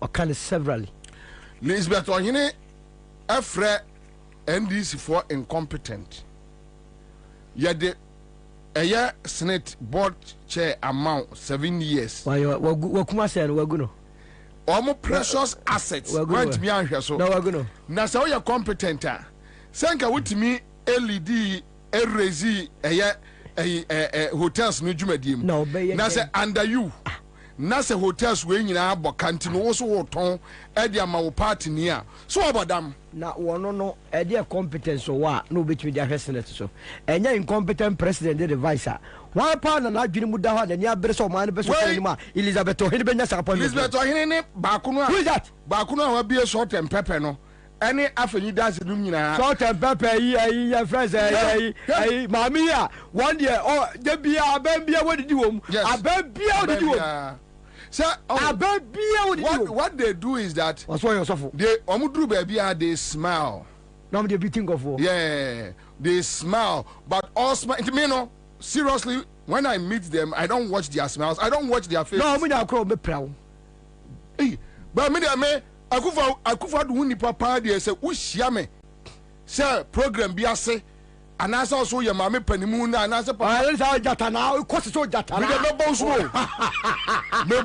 Speaker 17: o kan severally
Speaker 10: Elizabeth ohene afre NDC for incompetent yede eye Senate board chair amount 7 years
Speaker 17: wa kuma say no waguno
Speaker 10: omo precious assets want me anhwe so
Speaker 17: no waguno
Speaker 10: na say we competent a senka wutimi LED erezi eye hotels no dwumadiem na say under you na say hotels we nyina abokanti no wo so wo ton e de ama wo party ni a so obodam
Speaker 17: na wono no e de competence wa no betimi de ahwe Senate so enya incompetent president de vice a one pound na adwini mu da ha na ni abere so man be so ni ma Elizabeth ohene benya saka
Speaker 10: Elizabeth ohene ne ba kuno a
Speaker 17: who is that
Speaker 10: ba kuno a wa bie salt and pepper no any afenyi dance dum nyina
Speaker 17: salt and pepper yi friends yi mami a one year oh de bia abambia wodidi wom abambia wodidi wom
Speaker 10: so what they do is that they omudru baby they smile
Speaker 17: no they be think of
Speaker 10: they smile but all smile me no seriously when I meet them I don't watch their smiles I don't watch their faces
Speaker 17: no me na crow me proud
Speaker 10: but me Akufo-Addo hu nipa pa de say wo hia me say program bi ase anasa also ye mame panimu na anasa
Speaker 17: pa sa jata na ko so jata
Speaker 10: na me bo so me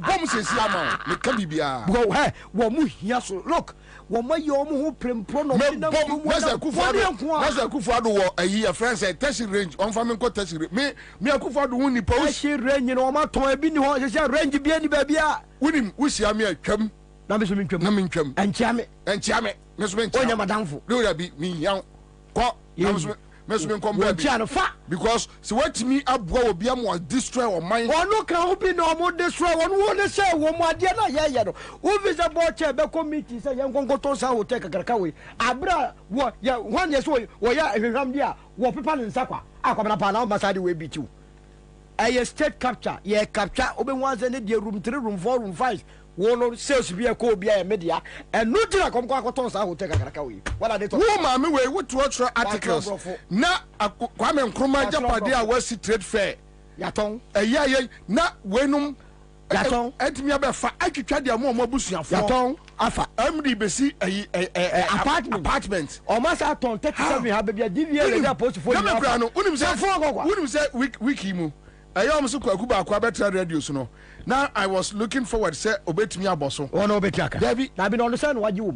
Speaker 10: bom se si ama me ka bibia
Speaker 17: go he wo mu hia so look wo ma ye omo ho prempro no
Speaker 10: na Akufo-Addo wo ayi a friend say taxi range on fa me ko taxi me Akufo-Addo hu nipa wo
Speaker 17: taxi range no ma ton bi ni ho se range bi ani ba bia
Speaker 10: wunim wo hia me atwam
Speaker 17: na me so me
Speaker 10: ntwam
Speaker 17: enchia me
Speaker 10: me so me ntwam
Speaker 17: onya madamfo
Speaker 10: do da bi me yan ko Mesumi kombe because so what me abwa obi am was destroy or mine.
Speaker 17: Ono kan obi no mo destroy won say wo mo ade na ye no. Wo visa board chair be committee say yen gongoto sa hotel kakaraka we. Abra wo ya one year so wo ya ehwehwam dia wo pepa ne nsakwa. Akwabena pa na o masade we bitu. A state capture, ye capture obi wan say ne dia room 3 room 4 room 5. Wono sales be a ko be a media and no dira kom kwa koton sa hotel kakaraka we. What are they talking?
Speaker 10: Wo ma me we what articles. Na Kwame Nkrumah japade a wasi trade fair.
Speaker 17: Yaton.
Speaker 10: Ye na wenum
Speaker 17: Yaton.
Speaker 10: Etimi abefa atwitwa dia mo abusuafo.
Speaker 17: Yaton. Afa.
Speaker 10: Amdi besi apartment.
Speaker 17: O ma sa ton 37 ha be bia DVA le post for.
Speaker 10: Na me kra no unim say wiki mu. Ayom so kwaku ba kwa betra radio so no. Now I was looking forward say obetimi aboso.
Speaker 17: Ono obetiaka.
Speaker 10: Dabi
Speaker 17: na bi no say no waji wo.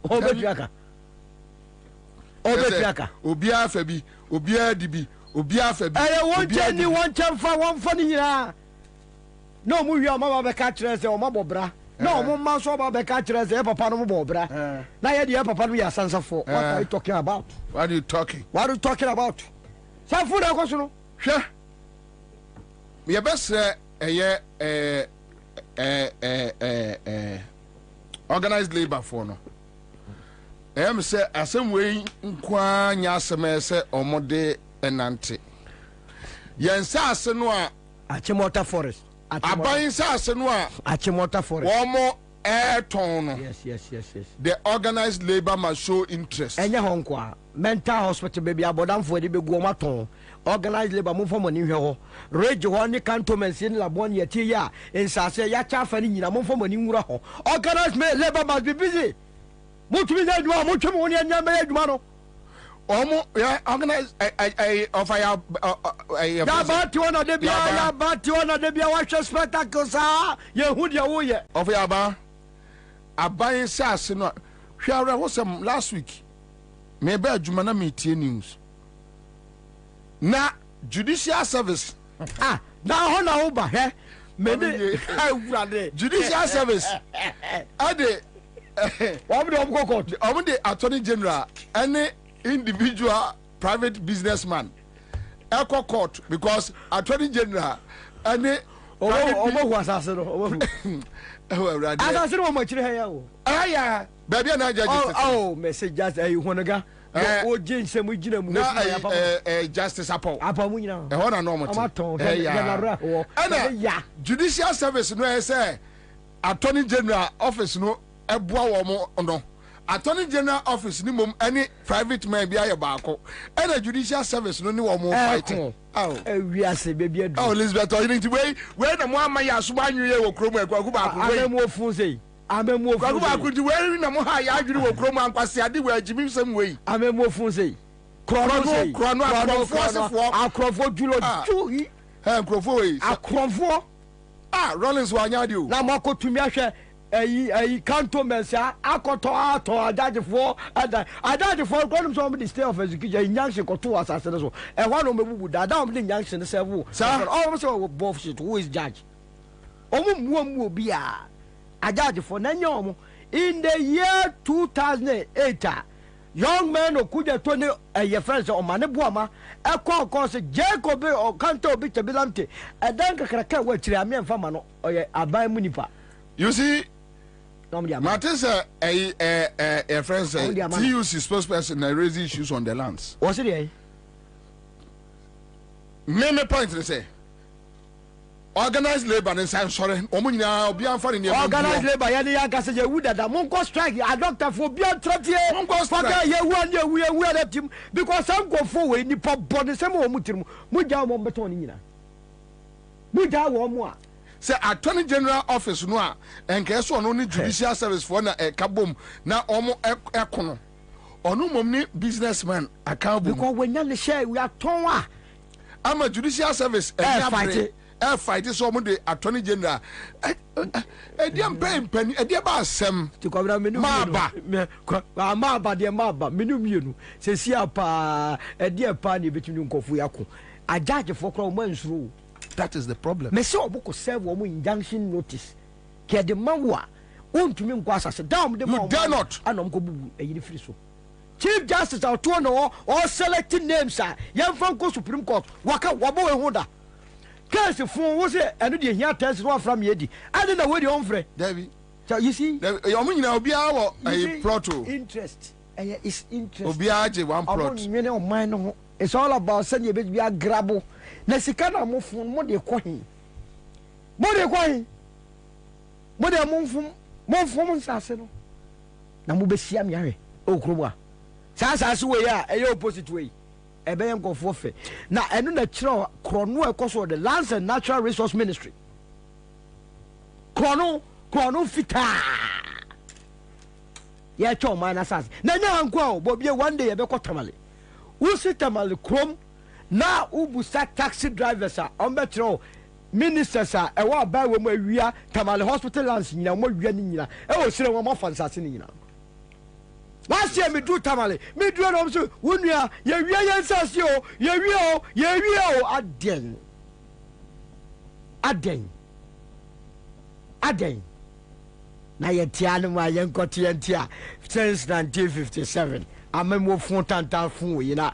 Speaker 17: Obetiaka. Obetiaka.
Speaker 10: Obia fa bi, obia dibi, obia fa bi.
Speaker 17: Won cheni won chamfa won fa ni nyina. No mu wi o ma ba ka kire say o ma bobra. No mu ma so ba ka kire say papa no mo bobra. Na ye de papa no ya sansafo. What are you talking about?
Speaker 10: What are you talking?
Speaker 17: What are you talking about? Sanfo na ko so no.
Speaker 10: Hwe. Me best organized labor for no. Say asem we nkwa nya asem say omode enante. Yen say ase no a
Speaker 17: Achimota forest.
Speaker 10: Aban say ase no a
Speaker 17: Achimota forest.
Speaker 10: Womo ton no.
Speaker 17: Yes.
Speaker 10: The organized labor must show interest.
Speaker 17: Enye honkwa mental hospital baby abodamfo de begu omaton. Organized labor move for money here. Rage one cantonments in Labon yet ya in Sase Yacha Fanny Namon for money. Organized labor must be busy. Mutumin Mutumoni and Yamano.
Speaker 10: Omo, yeah, organized of I
Speaker 17: but one of the Bia, but one of the Bia watch spectacles are Yehudia
Speaker 10: of Yaba. I buy sass no. Shara was some last week. Maybe a Jumana meeting news. Na judicial service
Speaker 17: now na oba
Speaker 10: judicial service ade the attorney general any individual private businessman echo court because attorney general any
Speaker 17: message just honoga o jinse mu gina mu
Speaker 10: justice apo
Speaker 17: mu nyina
Speaker 10: e hona no moto judicial service no say attorney general office no eboa wo mo no attorney general office ni mom any private man bi aye baako and judicial service no ni wo mo fighting
Speaker 17: we ase baby adu
Speaker 10: Elizabeth oyinti we na mo amaye asoba anwie wo kromo ekwaku baako
Speaker 17: we amemu ofun sei amemu ofun
Speaker 10: kwa kuti we na mo ha ya adwiri wo kromo ankwase ade we agimi sem we
Speaker 17: amemu ofun sei krono akrofo julo ju
Speaker 10: akrofo we
Speaker 17: akrofo
Speaker 10: Rollins wa anya de o
Speaker 17: na mo akotumi ahwe ayi cantonments akoto ato adagefo adagefo kronum so the state of execution injunction koto asase so e ho no mebubu da am the injunction se wo all so both shit who is judge omu obi a adagefo na nya omu in the year 2008 young man okuja to ne ye friends o mane buama e ko se Jacob o kanto obi tebilamte edan kakraka wa kire amemfa ma no oye aban munipa
Speaker 10: you see Martin's a friend said TUC spokesperson raise issues on the lands.
Speaker 17: What's it?
Speaker 10: Main point to say organized labor and sorry.
Speaker 17: Organized labor, yani say you would that Monko strike. A doctor for beyond 30 Monko strike. We are team because some go forward. Ni pop body some mutim. Muja mo betoni. Muja wo mo.
Speaker 10: Say attorney general office no a enke so no ni judicial service for na kabom na omo ekono onu mom ni businessman account
Speaker 17: because when you share we are ton
Speaker 10: ama judicial service fight so omo the attorney general ediam pen ediaba asem
Speaker 17: ti kwabra menu maba de maba menu mienu se sia pa ediapa ni betunu nkofu yako a judge for kro mansuru.
Speaker 10: That is the problem.
Speaker 17: Me say oboko serve wo injunction notice. Ke de manwa ontumi nkwa asase down de
Speaker 10: you dare not
Speaker 17: anom ko bubu eyiri free so. Chief Justice out to no or selecting names are young from Supreme Court. Waka wabo e hoda. Case for was it and the here test one from Yedi. I don't know where the omfre.
Speaker 10: David.
Speaker 17: So you see,
Speaker 10: Obia a proto
Speaker 17: interest. It's interest.
Speaker 10: Obiaje one plot.
Speaker 17: It's all about sending a bit be a grabo. Nesikana move from more de coin. More de coin. More de move from Sassano. Namubesiam Yare. Oh, Nkrumah. Sasa way a opposite way. A bayan go forfeit. Now, I know that Chrono cost of the Lands and Natural Resource Ministry. Chrono fita. Yeah, Chom minus us. Now, uncle, Bobie one day a beko tamale. Who sit tamale chrome? Now, Ubusa taxi drivers are on metro. Ministers are a while by when we are Tamale Hospital lands in Yamo Yanina. Oh, see one more fantasy. Last year, me do tamale. Me do it also. When you are, you Ansah, you Aden. Na ye tiano ma ye nkoti entia since 1957. Amemo fun tantan fun we na.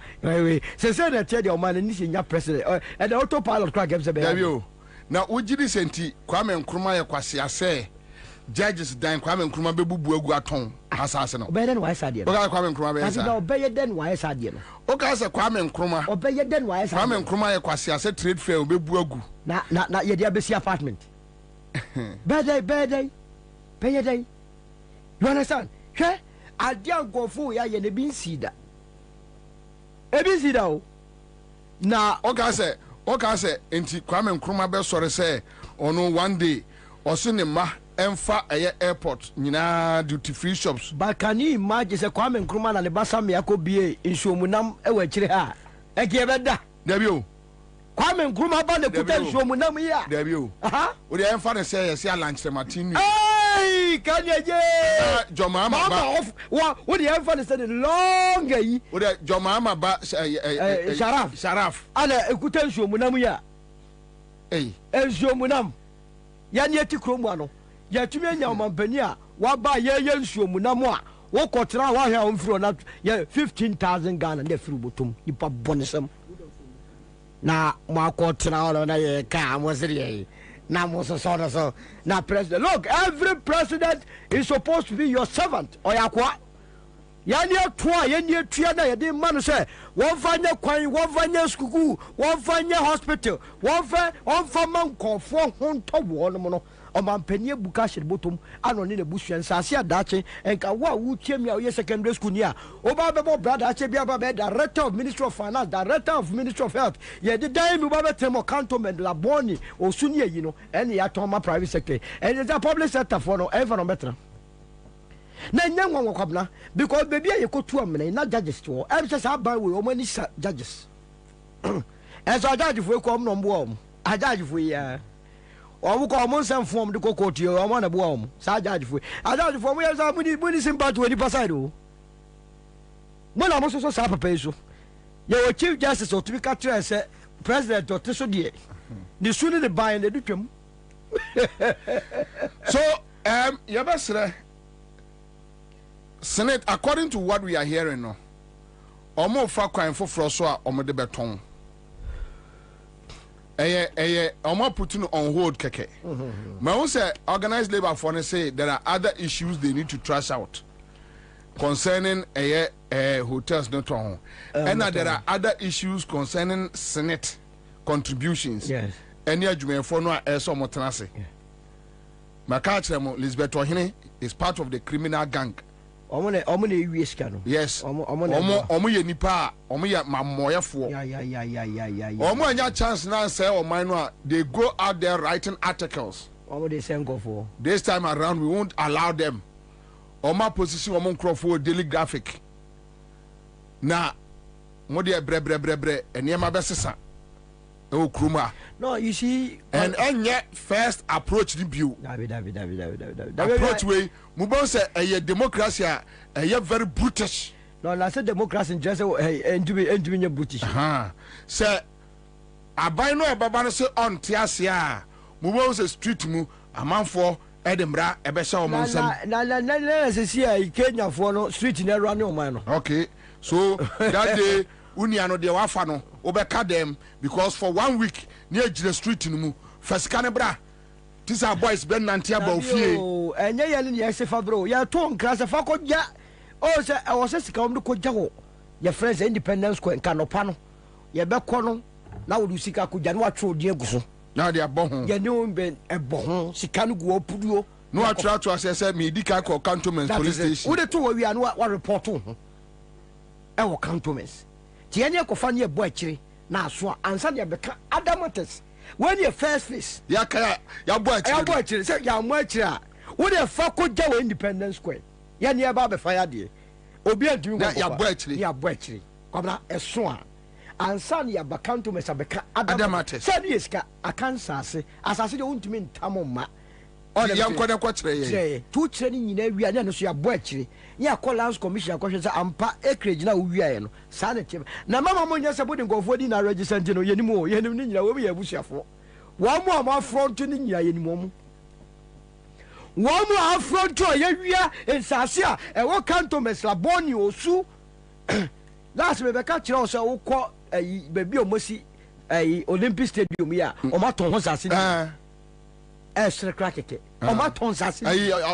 Speaker 17: Se na tie de o man ni nya president. And the autopilot crack game se be.
Speaker 10: Davio. Na ujidi senti Kwame Nkrumah ye kwase ase. Judges dan Kwame Nkrumah bebubu agu aton asase no.
Speaker 17: Obey den why sadie.
Speaker 10: Oga Kwame Nkrumah be
Speaker 17: asa. Obey den why sadie no.
Speaker 10: Oga se Kwame Nkrumah.
Speaker 17: Obey den why sadie.
Speaker 10: Kwame Nkrumah ye kwase ase trade fair obebu agu.
Speaker 17: Na ye dia besi apartment. Bad day. You understand? Hey, I didn't go for ya ye ne bin sida. E bin sida o. Na
Speaker 10: oga se enti Kwame Nkrumah be sore say ono one day oso ne ma emfa airport nyina duty free shops.
Speaker 17: But can you imagine say Kwame Nkrumah na ne basa me akobie nsuomunam e wa kire ha. E ke beda.
Speaker 10: Dabio.
Speaker 17: Kwame Nkrumah ba ne kuta nsuomunam ya.
Speaker 10: Dabio.
Speaker 17: Aha.
Speaker 10: O de emfa ne say yes ya lunch martini.
Speaker 17: Hey, can you je?
Speaker 10: Joma ba.
Speaker 17: What the emfa ne say the long yi.
Speaker 10: O de Joma ba Sharaf.
Speaker 17: Ana ekuta nsuomunam ya.
Speaker 10: Hey.
Speaker 17: Nsuomunam. Ya ne eti kromu ano. Ya tumi anya omampani a wa ba ye nsuomunam a wo kotra wa hia omfiro na ye 15,000 Ghana na firi botom nipa bonesam na ma kotra na ye ka mo sire na mo so na president. Look, every president is supposed to be your servant or yakwa yani atwa yani atua na ye de ma no se won fanya kwan won fanya skuku won fanya hospital won fa man konfo honto wo no no omampani ebuka hye botom ano ne busuan sase adache enka wa wutie mi a ye secondary school ni a oba bebo brother ache bia ba be director of ministry of finance, director of ministry of health ye de dan mi ba be temo cantonment laboni osuni yi no ene ya toma private sector and the public sector for no ever no better na nyanwa Kwabena because baby ye ko tu amene na judges to e be say ban we o mani judges and so judge for ko no mbo a judge for ya o ko mo nsem form de kokoti o mo na bo o sa judge for a judge for mo ya sa muni sympathy we di side o mo na mo so sa papa so ye o chief justice o to be catch say president o te so de the sooner the buy and the twem
Speaker 10: so yabasre Senate, according to what we are hearing now, omo fa kwan foforo so a omo de beton omo putting on hold keke. Ma who say organized labor for ne say there are other issues they need to trash out concerning hotels not on and there are other issues concerning Senate contributions.
Speaker 17: Yes.
Speaker 10: Any adwumen for no so motenase. Makachemo Lisbeth Ohene is part of the criminal gang.
Speaker 17: Omo wiska no.
Speaker 10: Yes. Omo ye nipa, omo ye mamoyefo.
Speaker 17: Yeah.
Speaker 10: Omo anya chance now say o man no they go out there writing articles.
Speaker 17: Omo they send go for.
Speaker 10: This time around we won't allow them. Omo position omo Nkrumah daily graphic. Na mo de bre enema besesa. Nkrumah.
Speaker 17: No, you see,
Speaker 10: and yet first approach the view.
Speaker 17: David.
Speaker 10: Approach way, Mubon say a democracy, a very brutish.
Speaker 17: No, I said democracy in just and to be brutish.
Speaker 10: Say, I buy no Babana say on Tiasia, Mubon say street mu, a man for Edinburgh ebesha omonsam
Speaker 17: na see Kenya for no street na run o man no.
Speaker 10: Okay, so that day unia no de wafa no obeka dem because for 1 week near the street no mu first can bra these are boys ben nante about fie
Speaker 17: enye ye ne ye sefa bro ya to nkra sefa ko ja o se e wo se sika om ko ja wo your friends independence square kanopa no ye be ko no na wo sika ko ja no atwo de aguso
Speaker 10: na de abon
Speaker 17: ye ne on ben e bon sika no go opuduo
Speaker 10: no atwa to say me di ka ko cantonment police station
Speaker 17: wo de to wo wi anu wa report ho e wo cantonment ti enye ko fa ne bo akire na aso ansa de be ka adamates when you first face
Speaker 10: ya kaya ya bo
Speaker 17: akire say ya mo akire a wo de fa ko ja wo independence square ya ne ba be fa ya de obi antimi ko
Speaker 10: ya bo
Speaker 17: akire kwabna eso a ansa ne ya ba cantonment abeka
Speaker 10: adamates
Speaker 17: say ne ska akansa asase de wontimi ntamo ma
Speaker 10: ya nkode kwa kire
Speaker 17: ye tu kire ni nyina wi ane no so ya bo akire ya Collins commission akwhwe say ampa acreage na wi aye no sa na tim na mama mo nya se bodi ngofo di na register no yenim o yenim ni nyina wo bi ya busuafo wo mo am front ni nyina yenim mo wo mo afront o ye wia ensase a e wo cantonment la boni osu last me be ka kire o se wo kọ baby o mosi Olympic stadium ya o ma ton ho sase esre krakeke o ma ton sase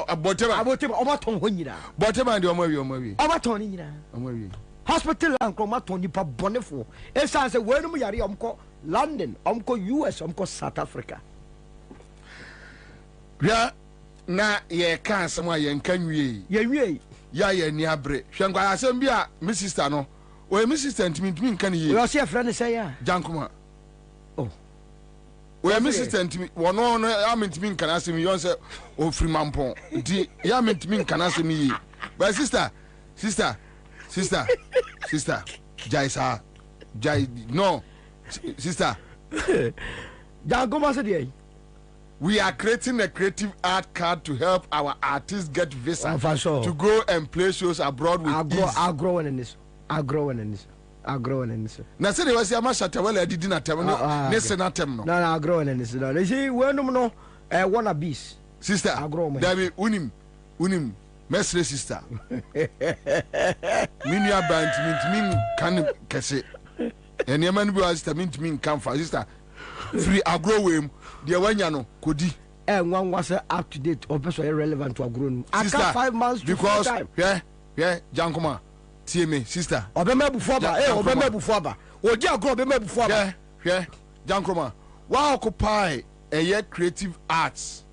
Speaker 10: abotema
Speaker 17: o ma ton ho nyina
Speaker 10: botema de o ma wi
Speaker 17: o ma ton ni nyina
Speaker 10: o ma wi
Speaker 17: hospital Nkrumah ton ni pa bonefo e san se we no mu yare omko London omko US omko South Africa
Speaker 10: ya na ye kan sama ye nkan wie ya ye ni abre hwenkwa asem bi a my sister no o my sister ntimi nkan ye
Speaker 17: we see a friend say ya
Speaker 10: Jankuma
Speaker 17: oh
Speaker 10: we my sister ntimi wono no ya mentimi nkan asem yon se o free mampon di ya mentimi nkan asem ye but sister Jaisa Jai no sister
Speaker 17: Jankuma say dey
Speaker 10: we are creating a creative art card to help our artists get visa to go and play shows abroad with
Speaker 17: agro in this.
Speaker 10: Na say they was ya mashata well did na tem no ne se na tem no.
Speaker 17: No agro in this. No. You see when no wanna beast.
Speaker 10: Sister agro man. Dabi unim mesre sister. Minia band min kan kese. Ene man bi was sister min kan fa sister. Free agro wem the wanya no kodi
Speaker 17: one was up to date or person irrelevant to agro no after 5 months to
Speaker 10: because
Speaker 17: time
Speaker 10: yeah Jankuma tie me sister
Speaker 17: obema before ba obema before ba oji agro obema before ba
Speaker 10: yeah Jankuma wa occupy creative arts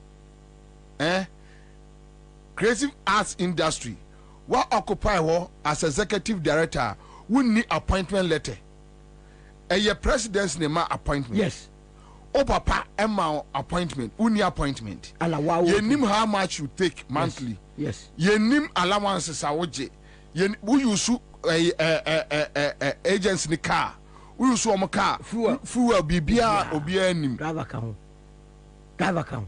Speaker 10: creative arts industry wa occupy wo as executive director wunni appointment letter president's name appointment
Speaker 17: yes
Speaker 10: o papa emma appointment uni appointment ye nim how much you take monthly
Speaker 17: yes
Speaker 10: ye nim allowances awoje ye we use agents ni car we use o car fuel bibia obia nim
Speaker 17: driver ka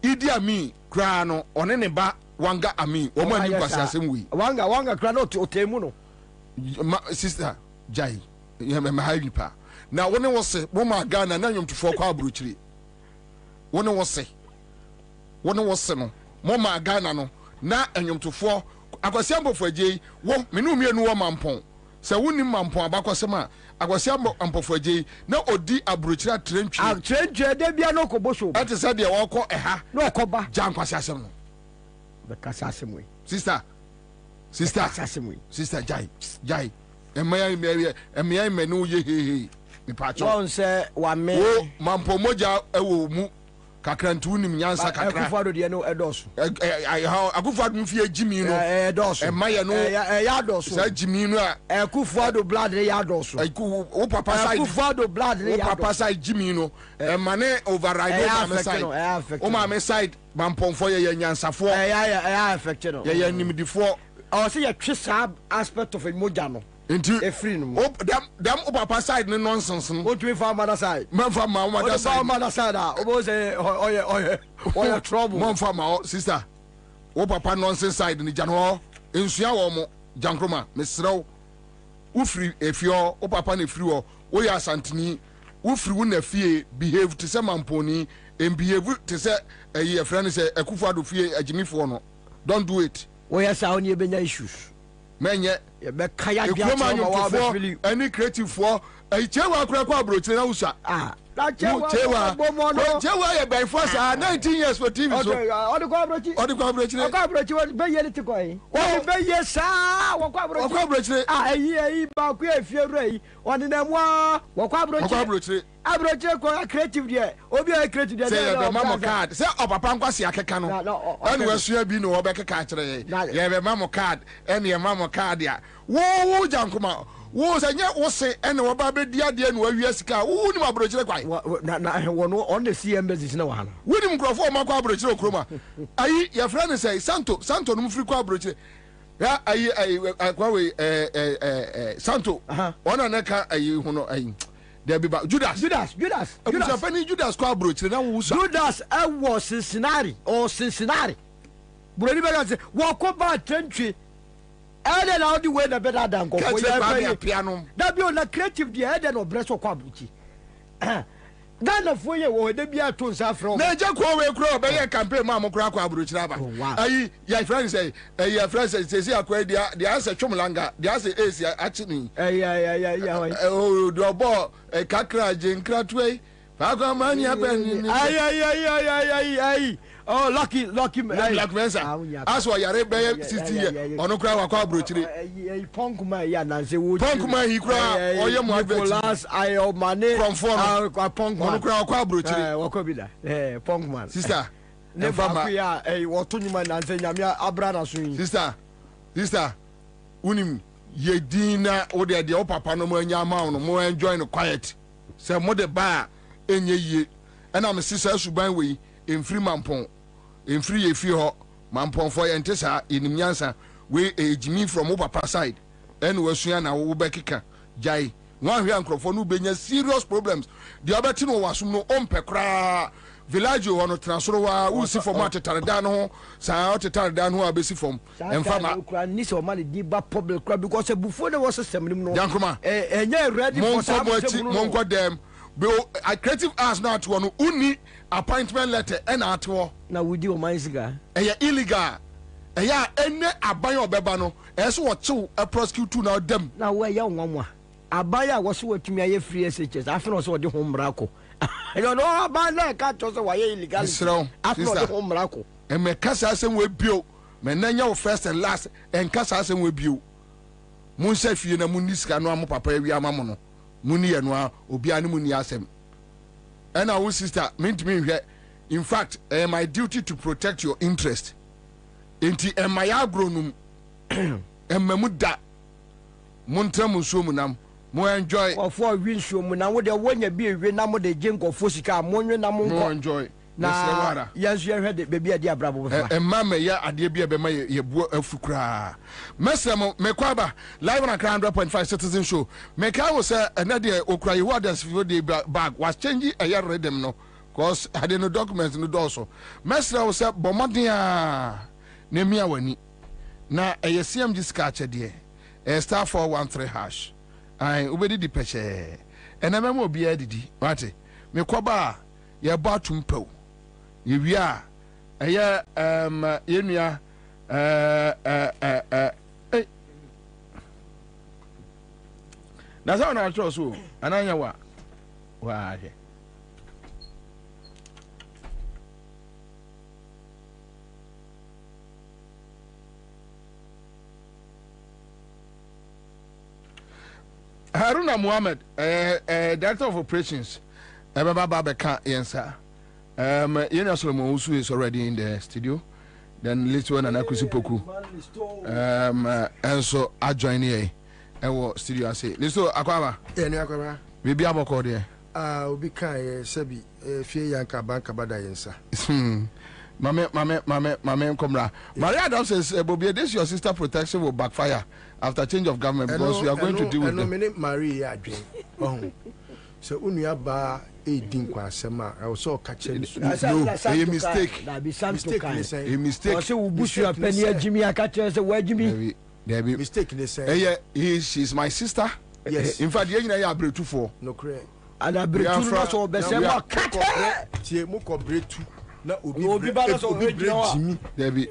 Speaker 10: Idi Amin kra no one ne ba wanga Amin o ma ni kwasi asem wi
Speaker 17: wanga kra no otemu no
Speaker 10: sister Jai ye me hayi pa na wone wo se wo ma Ghana na nwomtofo kwa abrochiri wone wo se no mo ma Ghana no na nwomtofo akwasi ambofo agei wo menu mienu wo mampon se woni mampon abakwase ma akwasi ambofo agei na odi abrochiri trentwe
Speaker 17: de bia no koboso
Speaker 10: ate se de wo ko eha
Speaker 17: no koba
Speaker 10: jankwasi asem no
Speaker 17: be kasa asem we
Speaker 10: sister
Speaker 17: asem we
Speaker 10: sister Jai emaya menu ye he mi pacho
Speaker 17: won se wa me
Speaker 10: wo mampo moja ewo mu kakrantu nim nyansa kakra
Speaker 17: Akufo-Addo de no edoso
Speaker 10: Akufo-Addo mfi ejimi no
Speaker 17: edoso
Speaker 10: emaye no
Speaker 17: ya doso
Speaker 10: sa ejimi no a
Speaker 17: Akufo-Addo blood ne ya doso
Speaker 10: wo papa side
Speaker 17: Akufo-Addo blood ne ya doso
Speaker 10: wo papa side ejimi no emane override over my side o ma me side mamponfo ye nyansafo
Speaker 17: ya affect no
Speaker 10: ye nimdifo
Speaker 17: o se ye twisa aspect of moja no
Speaker 10: Into
Speaker 17: a free no
Speaker 10: them papa side no nonsense no
Speaker 17: what we found mother side
Speaker 10: man from my mother
Speaker 17: side o say oh trouble
Speaker 10: man from my sister o papa nonsense side ni jano ensua wo mo Nkrumah mesrew wo free efio o papa na free wo ya asantini Ufri wuna fie behave to say mamponi and behave to say a friend say Akufo-Addo fie a Jimmy Fono. Don't do it.
Speaker 17: We are sound ye benya issues.
Speaker 10: Menye any creative for a chewa kwa broche na usa.
Speaker 17: Ah.
Speaker 10: Chewa ye by force 19 years for TV so.
Speaker 17: Odi kwa broche. Kwa broche be ye ti koi. Be ye sa kwa broche. Ah yi ba ku efie rei. Oni na mo kwa broche. Abroche ko creative there. Obi a creative there.
Speaker 10: Say the mama card. Say papa nkwasi akeka no. Anu wasua bi no obekeka kire. Ye be mama card. Ene ye mama card ya. Wo jankoma. Wo sanya wo se ene wo ba be dia de no awia sika. Wo ni abroche kwai.
Speaker 17: Na wo no on the CM business na wa na.
Speaker 10: Wo ni mkrofo ma kwa abroche Nkrumah. Ayi your friend say Santo no mfiri kwa abroche. Ya ayi kwa we Santo. Ona na ka ayi hono ayi. There be Judas. Judas kwa broche na wo usa.
Speaker 17: Judas was Cincinnati. Burani be say wo ko ba tentwe. Ede na odi we na better than go. That be on the creative the ede no breso kwa broche. Ghana for ye wo de bia to nsa from.
Speaker 10: Na je ko we kro be ye campaign ma mo kra kwa broche na ba. Ayi your friend say your friend say akwa dia answer chomlanga dia say esi achini. Oh do ball kakra jinkra twei. Fa kwa mani aben.
Speaker 17: Ayi. Oh lucky man.
Speaker 10: Lucky man sir. As wa yare be 60 years. Ono kra wa kwa broche.
Speaker 17: Punk man ya na say wo.
Speaker 10: Punk man he kra oye mo advert.
Speaker 17: Last ayo mane
Speaker 10: from phone.
Speaker 17: Punk man.
Speaker 10: Ono kra kwa broche.
Speaker 17: Wa ko bi da. Punk man.
Speaker 10: Sister.
Speaker 17: Never ya wo to nyuma na say nyame abra na so yin.
Speaker 10: Sister. Unim ye dina wo de o papa no mo anya ma no mo enjoy no quiet. Say mo de ba enye ye. And am sister suban we emfiri mampon. Emfiri ye fi ho mampon for ye ntesa enim nyansa we ejimi from o papa side. En we sua na wo bekeka jai. Wan hwe ankrofo no benya serious problems. The other thing no wasum no ompe kra. Village ono transfer wa usi for mate taredan ho sa taredan ho abesi from emfama
Speaker 17: kra ni so man di ba public kra because before there was system nim no
Speaker 10: Nkrumah
Speaker 17: enye ready for some
Speaker 10: monko dem be a creative as now to no uni appointment letter and atwo
Speaker 17: na we di o man siga
Speaker 10: illegal eya ene aban obeba no eso wo chew a prosecute na dem
Speaker 17: na we ya nwanwa aban ya wo so watumi aye free SHS afino so de ho mrako you know aban na ka to so waye illegal afino de ho mrako
Speaker 10: e me kasa asem we bio me nanya wo first and last en kasa asem we bio mun se fie na mun nisika no am papa wi amamo no mun ye no obi ane mun ni asem and our sister meant me here. In fact, my duty to protect your interest. Enti my agronum emamuda montra muso munam mo enjoy
Speaker 17: of for win show munam wo de wonya bi ewe na mo de jenko fosika monwe na mo
Speaker 10: enjoy
Speaker 17: na yes you heard baby ade abrabo
Speaker 10: fa mama ya ade bi be ma ye bu afukura mesem mekwaba live on 100.5 citizen show meka wo say anade okura ye wardens for the bag was changing a year rhythm no cause I had no documents no do so mesem wo say bomoden a na mia wani na CMG skache de star 413 hash ai obedi di peche enama mo bia didi wate mekwaba ye ba tumpew ye wia eye yenua na sa na cho so ananya wa he Haruna Muhammad, Director of Operations, Babeka Ansah. Yena Solomon Usu is already in the studio. Then later on, Anakusi Poku. And so I join here. And studio I say, Listo Akwaba.
Speaker 2: Akwaba.
Speaker 10: Maybe I'm called here.
Speaker 2: Obi kai Sebi, Fie Yanka Banka Bada Yensa.
Speaker 10: Mame, Komra. Maria Adam says, Bobie, this your sister protection will backfire after change of government because we are going to deal with them.
Speaker 2: Maria so unia ba edin kwa sema I also catch it.
Speaker 10: No, a mistake.
Speaker 17: That be something
Speaker 10: a mistake.
Speaker 17: Say we bush your penny Jimmy Akache say where Jimmy.
Speaker 10: There be
Speaker 2: mistake they say.
Speaker 10: She's my sister.
Speaker 2: Yes.
Speaker 10: In fact, you are break for.
Speaker 2: No correct.
Speaker 17: Ada bretu no so obese mo kate.
Speaker 2: Tie mo ko bretu na
Speaker 17: obi ba no so
Speaker 10: Jimmy Debbie.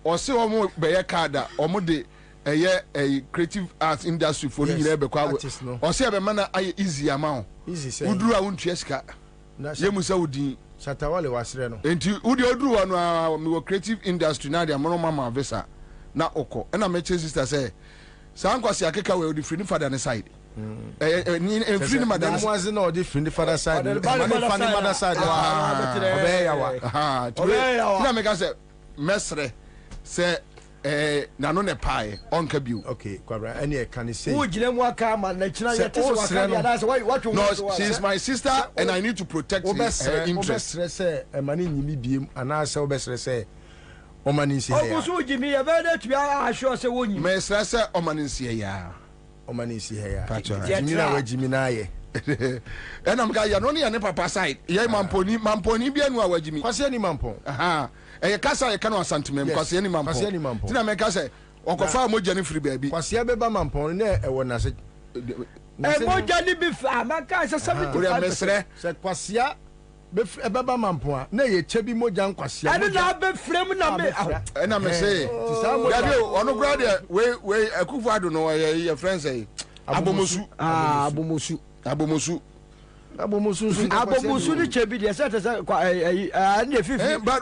Speaker 10: Ose omo be ye kada omo de a creative arts industry for you be kwa. Ose be mana ay easy amount.
Speaker 2: Easy say.
Speaker 10: Uduru a wontua sika. Ye musa wodi
Speaker 2: Shatawale wasre no.
Speaker 10: Enti udi oduru anu me creative industry na de amono mama visa na oko. Na me sister say sankwasi akeka we odi free father ne side. Free madam
Speaker 2: was no the free father side. Mother side.
Speaker 10: Na me ka say mesre say na no ne pai onka biu.
Speaker 2: Okay, Kwabena any can say.
Speaker 17: Who gina mu aka ma na china ya tese waka that's why what you
Speaker 10: No, she is my sister and I need to protect her interest.
Speaker 2: Say mani nyimi biem ana say obesre say omani nsi ya.
Speaker 17: Ogusu Jimmy e be to be assure say wonyi.
Speaker 10: Me stress say omani nsi ya.
Speaker 2: Omani nsi ya. Jimmy na we Jimmy na ye.
Speaker 10: And I'm guy ya no ne papa side. Ye mamponi bia nu awa Jimmy.
Speaker 2: Kwase ni mampon.
Speaker 10: Aha. E kasa ye kana asantemem kwase ni mampon.
Speaker 2: Kwase ni mampon.
Speaker 10: Tina me ka say okofa moja ni free baby.
Speaker 2: Kwase be ba mampon na e wona se
Speaker 17: moja ni bi fa maka se 75%.
Speaker 2: Se kwase be baba mampon na ye chebi moja nkwase.
Speaker 17: Ade na be frame na me.
Speaker 10: E na me say. Dabi onu grade we Akufo-Addo no ye friends say abomosu. Abomosu
Speaker 17: ni chebi de se na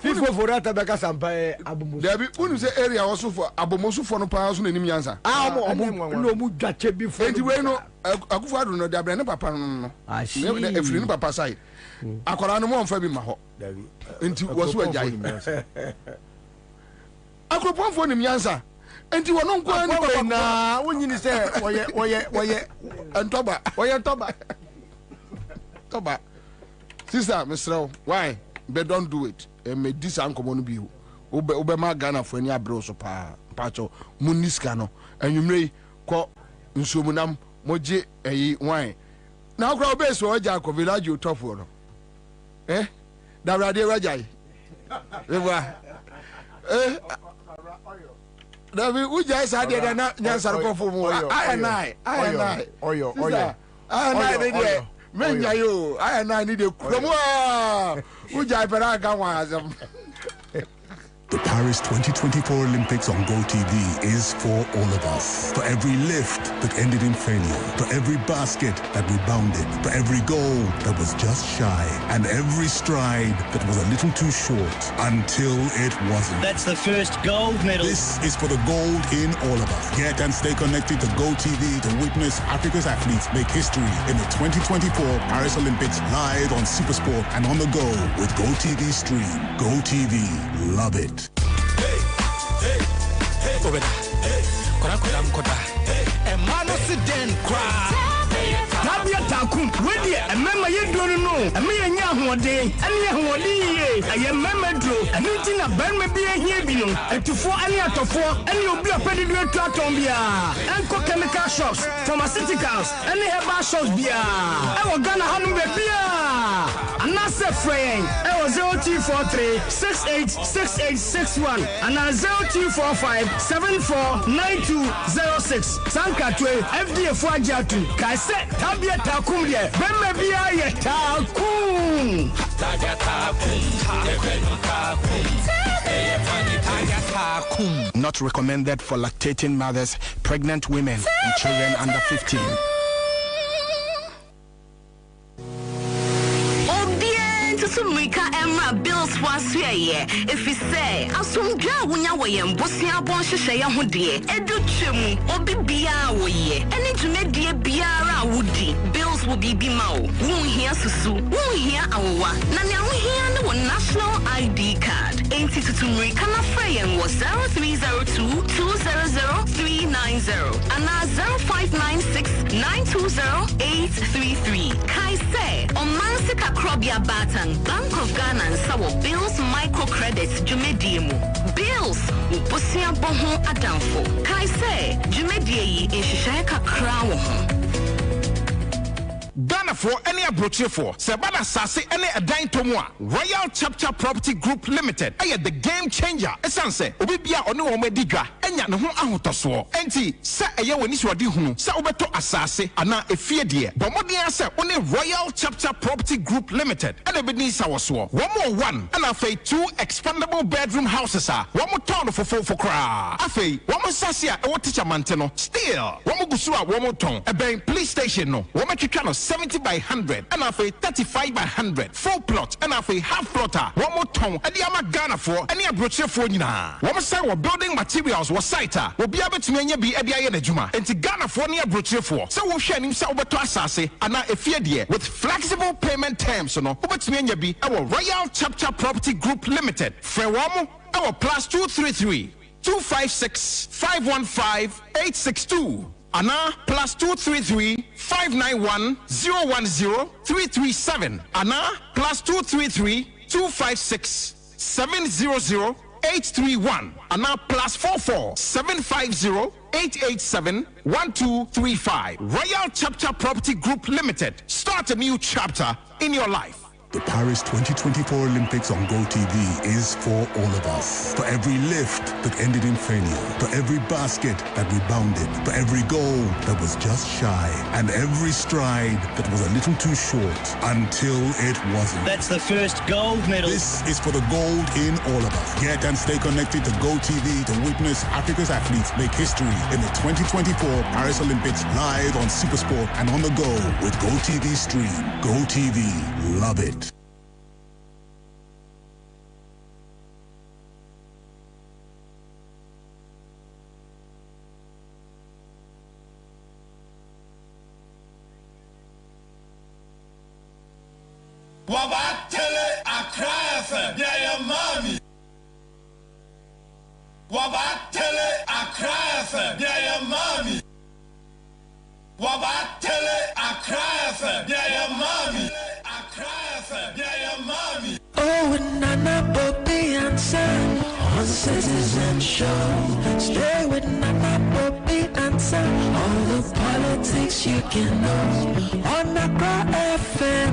Speaker 17: 50 for ata be ka sampa abomosu.
Speaker 10: Dabi unu say area also for abomosu for no pa so na nim yansa.
Speaker 17: No mu dwa chebi for.
Speaker 10: Enti we no Akufo-Addo no dabi ne papa no. E free ni papa side. Akwara no mo mfa bi ma ho.
Speaker 2: Dabi.
Speaker 10: Enti woso ajai. Akropon nim yansa. Enti wono nko ni papa
Speaker 2: na wonyini se oye
Speaker 10: entoba.
Speaker 2: Oye toba.
Speaker 10: Toba. Sister, Mr. Why? But don't do it. Me this ankomo no bi o. Obe ma Ghana for any abro so pa pacho muniska no. Enwumre ko nsomunam moje wine. Na okra obe so oja ko village utofo no. Da rade rajai. Ewa. Davi uja isa de na nyansar ko fo mu. I
Speaker 2: Oyo.
Speaker 10: Menya yo, I need a Nkrumah. Uja pera ga wazam.
Speaker 6: The Paris 2024 Olympics on GoTV is for all of us. For every lift that ended in failure, for every basket that rebounded, for every goal that was just shy, and every stride that was a little too short until it wasn't.
Speaker 22: That's the first gold medal.
Speaker 6: This is for the gold in all of us. Get and stay connected to GoTV to witness Africa's athletes make history in the 2024 Paris Olympics live on Supersport and on the go with GoTV Stream. GoTV. Love it.
Speaker 13: Kwabena, kora mkoda. Emano si den kwa.
Speaker 22: Tabia takum, wedi emema yedoro no. Eme yenya hoɔden, ene hoɔden ye. Aye mema dro, ene tina ban me bi ehie bi no. Etufo ene atofo, ene obi apedi do etu aton bia. Enko chemical shops, pharmaceuticals, ene herbal shops bia. Ewo Ghana hanu be bia. Anase friend, ewo 0243 686861 and 0245 749206. Sankatwe FDA for Ajatu. Kaise tabia takum ye. Bemme bia ye takum.
Speaker 6: Not recommended for lactating mothers, pregnant women, and children under 15.
Speaker 23: Sumrika Emra Bills was here. If you say, Asumja Wunya Wayam, Bosia Bonshaya Hudie, Edu Chim, Obi Bia Woye, and into Media Biara Woody, Bills will be Bimao, Woo here Susu, Woo here Awa, Nanya here no national ID card. Ain't it to Sumrika Frayan was 0302 200390 and 0596 920 833. Kai say, on Mansika Krobia Batan. Bank of Ghana and Sawo Bills microcredits Jumediemu. Bills Uposia Bohon Adamfo. Kai say Jumedie in Shishaka Crown.
Speaker 6: Ghana
Speaker 3: for any abroche for Sebana Sase any a dine tomwa Royal Chapter Property Group Limited. The game changer. Esanse obibia oni wo mediga enya ne ho ahotoso. Enti se eye woni swade hunu se obeto asase ana efie de. Bomodin se oni Royal Chapter Property Group Limited. And be ni sawoso. One more one and afei 2 expandable bedroom houses are. One more town for kra. Afei one more sasia e wo teacher manteno. Still one more gusu a one more ton. E ben police station no. One more twitwa no 70 by 100 and afei 35 by 100. Full plot and afei half plotter. One more ton. E di ama Ghana for any abroche for nyina. One more say we building materials was site. We be able to menye bi e dia ye n'adwuma. Enti Ghana for any abroche for. So we hwe nim say obeto asase ana efie de with flexible payment terms no. Obetumi anya bi e Royal Chapter Property Group Limited. Frewomo our +233 256 515 862 Ana +233 591 010 337 Ana +233 256 700 831 Ana +44 750 887 1235 Royal Chapter Property Group Limited. Start a new chapter in your life.
Speaker 6: The Paris 2024 Olympics on GoTV is for all of us. For every lift that ended in failure, for every basket that rebounded, for every goal that was just shy, and every stride that was a little too short until it wasn't.
Speaker 4: That's the first gold medal.
Speaker 6: This is for the gold in all of us. Get and stay connected to GoTV to witness Africa's athletes make history in the 2024 Paris Olympics live on Supersport and on the go with GoTV Stream. GoTV, love it.
Speaker 8: Wabatele Accra Biaya Mami. Wabatele Accra Biaya Mami. Wabatele Accra Biaya Mami. Accra Biaya Mami.
Speaker 24: Oh, and Nana Bobie Ansah on Citizen Show. Stay with Nana Bobie Ansah. All the politics you can know on Accra FM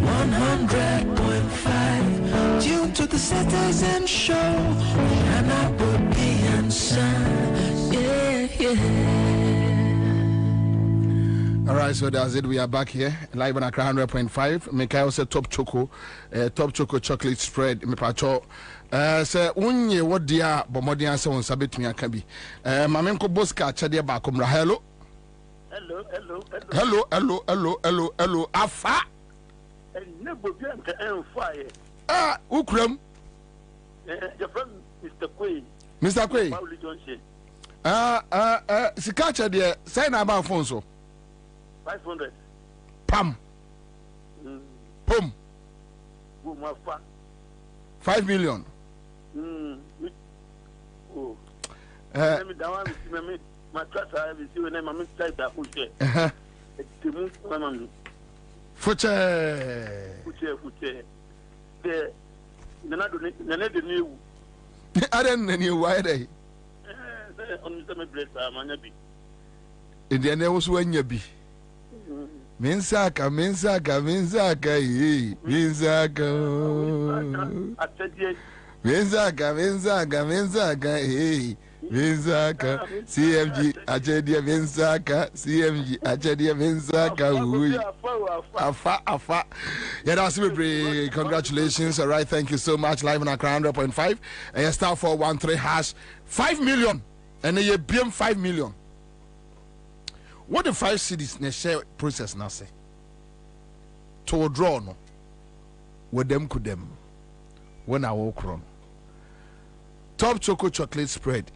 Speaker 24: 100.5. Tune to the Citizen Show. Nana Bobie Ansah. Yeah, yeah.
Speaker 10: All right, so that's it. We are back here live on Accra 100.5. Mikael said top choco chocolate spread. Me pacho. Say unye what dia bomodia se on sabet mi aka bi. Mame ko boska chade ba komra. Hello. Hello. Afa.
Speaker 21: Ne Bobie anka enfaye.
Speaker 10: Ukram.
Speaker 21: Your friend Mr. Kwei.
Speaker 10: Mr. Kwei. Sika chade say na ba phone so.
Speaker 21: 500.
Speaker 10: Pam. Pum. 5 million.
Speaker 21: Oh. Let me down my trust I have seen when I'm type that push.
Speaker 10: Fuche.
Speaker 21: The nana the new.
Speaker 10: I don't know why they.
Speaker 21: On the bread manabi.
Speaker 10: In the name was when you be. Minsaka. CMG achedia Minsaka. CMG achedia Minsaka. Afa. Yeah, that's me. Congratulations. All right, thank you so much. Live on Accra 100.5. And star 413 hash 5 million. And you BM 5 million. What the 5 cities na share process na say? To draw no. With them could them. When I walk on. Top choco chocolate spread.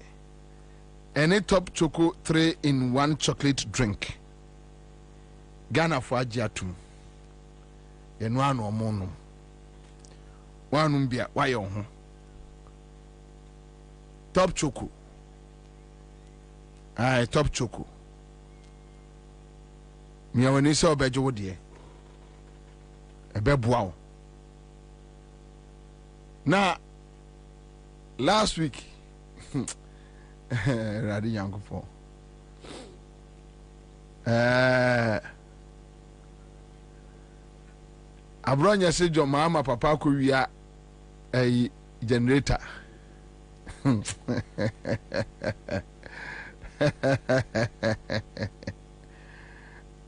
Speaker 10: Any top choco 3-in-1 chocolate drink. Ghana for ajatum. And one or mono. One umbia why on. Top choco. Aye, top choco. Me when you saw bejo die e be boa na last week Radi Yankofo Abronya se jo mama papa ko wia generator.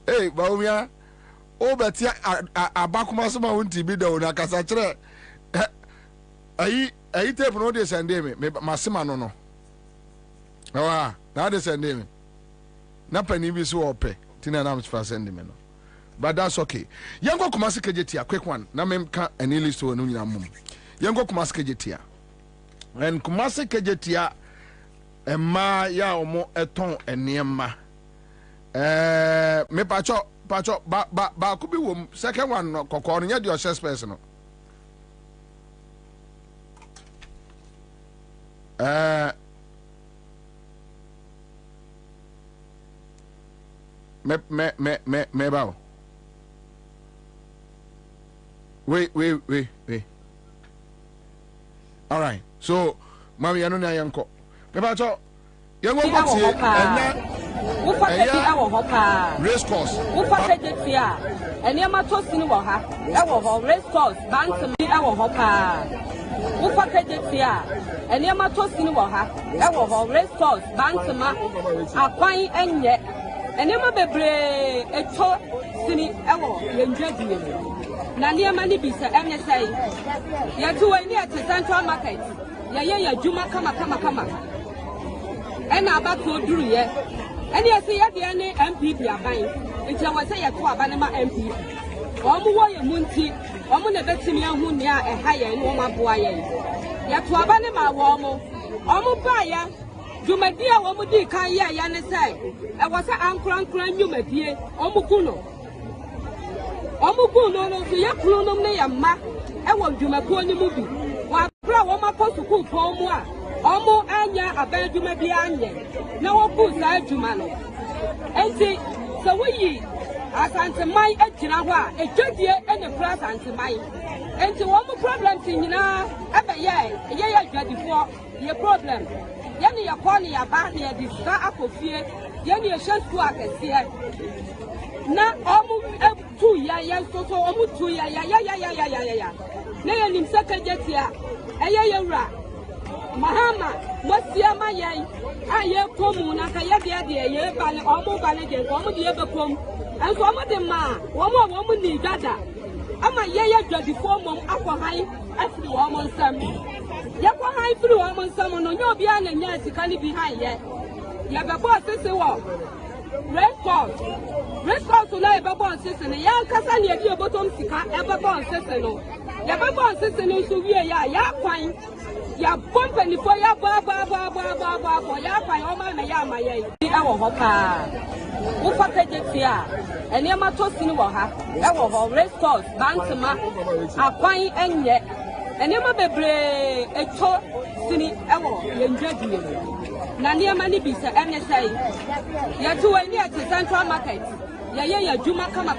Speaker 10: Hey, Bawumia, o betia abakuma so ma wonti bi da wona kasa kire. Ayi tape no dey send me masema no. Awa, na dey send me. Na pani bi so ope. Tina na mfa send me no. But that's okay. Yango Kumasi Kejetia, quick one. Na mem ka any list to no nyina mum. Yango Kumasi Kejetia. And Kumasi Kejetia emma ya omo eton eniema. Me pacho ba could be second one no kokon nya your first person no. Me bao. Wait. All right. So, Mami, I don't know yanko. Pepacho, you won't go see race course.
Speaker 4: And you might toss in Waha. Our race course, Bantam, our hopper. Ufa Kejetia, and you might toss in Waha. Our race course, Bantama, a fine and yet. And you might be a tot city, our enjoyment. Nania mani bisa MSA. Ya tuwa near to Central Market. Ya Juma kama. And about to do ye. And you see at the end MPP are buying. It's our say at Kwabena MP. Omu wa munti. Omu ne betimia hunia a higher and Woma boye. Ya Kwabena ma womo. Omu baya. Jumadia Womudi Kaya Yana say. I was an Nkrumah Jumadia. Omu Kuno. Omugu no so ya kuno ne ya ma e wo dwuma ko ni mu bi wa bra wo ma ko suku ko mu a omu anya abadwuma bi anye na wo ku sa dwuma no enti so we asante mai agina ho a ejodie e ne kura asante mai enti wo mu problem ti nyina aba ye adwadifo ye problem ye ne ya ko ne ya ba ne ya discourse akofie ye ne ya hyesu akese na omu tu ya so omu tu ya na ya nim sakajetia eye yewra mahama mosia mayen aye komu na ka ye de ye bale omu bale de omu de be kom enso omu de ma omu ni dada ama ye dwadifo mom akohan afiri omu nsam ye kohan firi omu nsam no nyo bia na nya sika ni behind ye be boss se wo Red Cross to lie about system. Young Cassan, you bottom sika, ever born system. You ever born system, so we are ya fine. Ya company for ya ba ya fine, oh my yama, our hopper. Ufa Kejetia, and Yamato Sinuaha, our Red Cross, Bantama, a fine and yet, and Yamabe a tot city, our enjoyment. Nania mani bisa MSA. Ya tuwa near to Central Market. Ya Juma kama.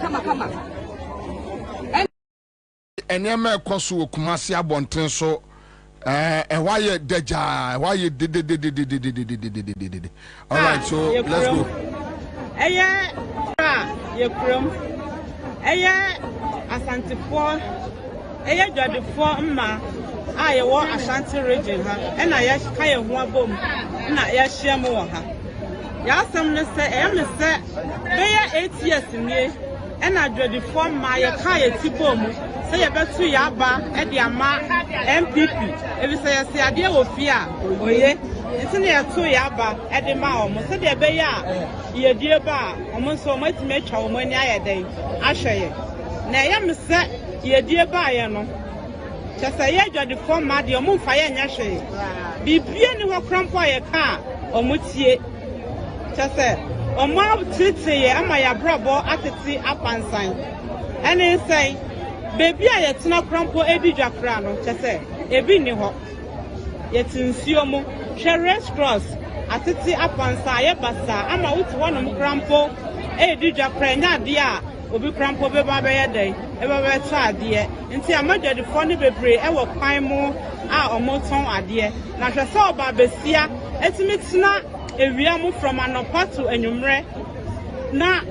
Speaker 10: And ya me kosu Kumasi abonten so why you deja why you did. All right, so let's go.
Speaker 7: Aya Yekrum. Aya Asante for Aya Judicial ma I walk Ashanti region and I kaya one boom. Na ya share mo ha ya sam ne se e me se be ya 8 years ni e na dwedi form ma ya ka ya tibo mu se ya betu ya ba e de ama MPP e bi se ya se ade wo fi a oye nti ne ya to ya ba e de ma o mo se de be ya ye die ba o mo so mo ti me twa o mo ni ayeden ahweye na ya me se ye die ba ye no chese ye dwedi form ma de o mo fa ye nya hwe bibie ni ho krampo ye ka omutie chese omo tete ye ama ya brabo atete apansan ene sei bebi a ye tena krampo edidwa kra no chese ebi ni ho ye tinsuo mu Race Cross atete apansan ye basa ama wuti wonom krampo edidwa kra nya de a obi krampo be ba be ye dai e ba be to ade nti amadwade fo ne bebre e wo kwan mu a omoton ade na hwese oba besia etimi tena ewia mu from anopa to anwumre na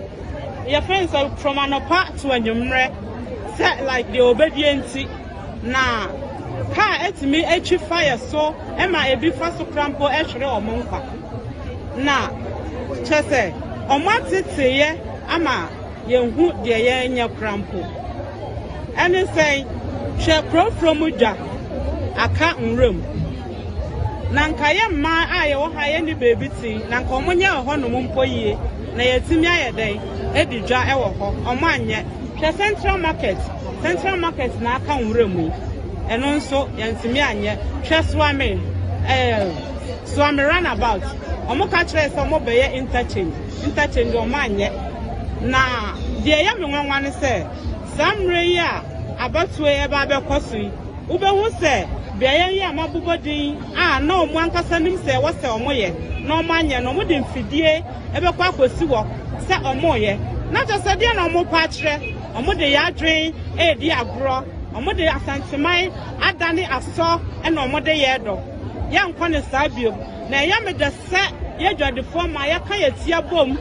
Speaker 7: your friends are from anopa to anwumre say like the obedience na car etimi echi fire so e ma ebi fa so krampo e hwere omonkwa na chese omatete ama yenhu de ye nya krampo ene say she from uja aka nrem na nka ye ma aye wo ha ye ni baby ti na nka omonya ho no mpo yie na yetimi ayeden edidwa e wo ho omanye hwe central market na aka nrem eno nso yentimi anye hwe swame runabout omoka kire so mo be ye interchange omanye na de ye me nwanwa ne se samre yi a abatu e ba be kosu ube hu se be ye yi amabubodin na omu ankasa nim se wo se omoye na omanye no mo de mfidie e be kwa kosi wo se omoye na to se de na omo pa kire omo de ya adwen e di agro omo de asantemai adane aso e na omo de ye do ye nkɔ ne sabio na ya me de se ye dwade forma ya kan ye tia bom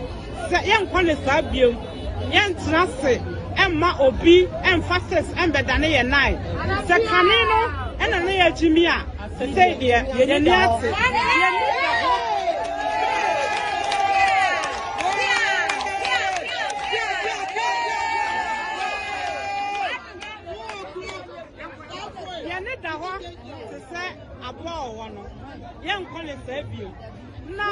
Speaker 7: se ye nkɔ ne sabio ye ntena se emma obi emphasis embedane ye nai se kanino ena na ye jimi a se de ye ni ate na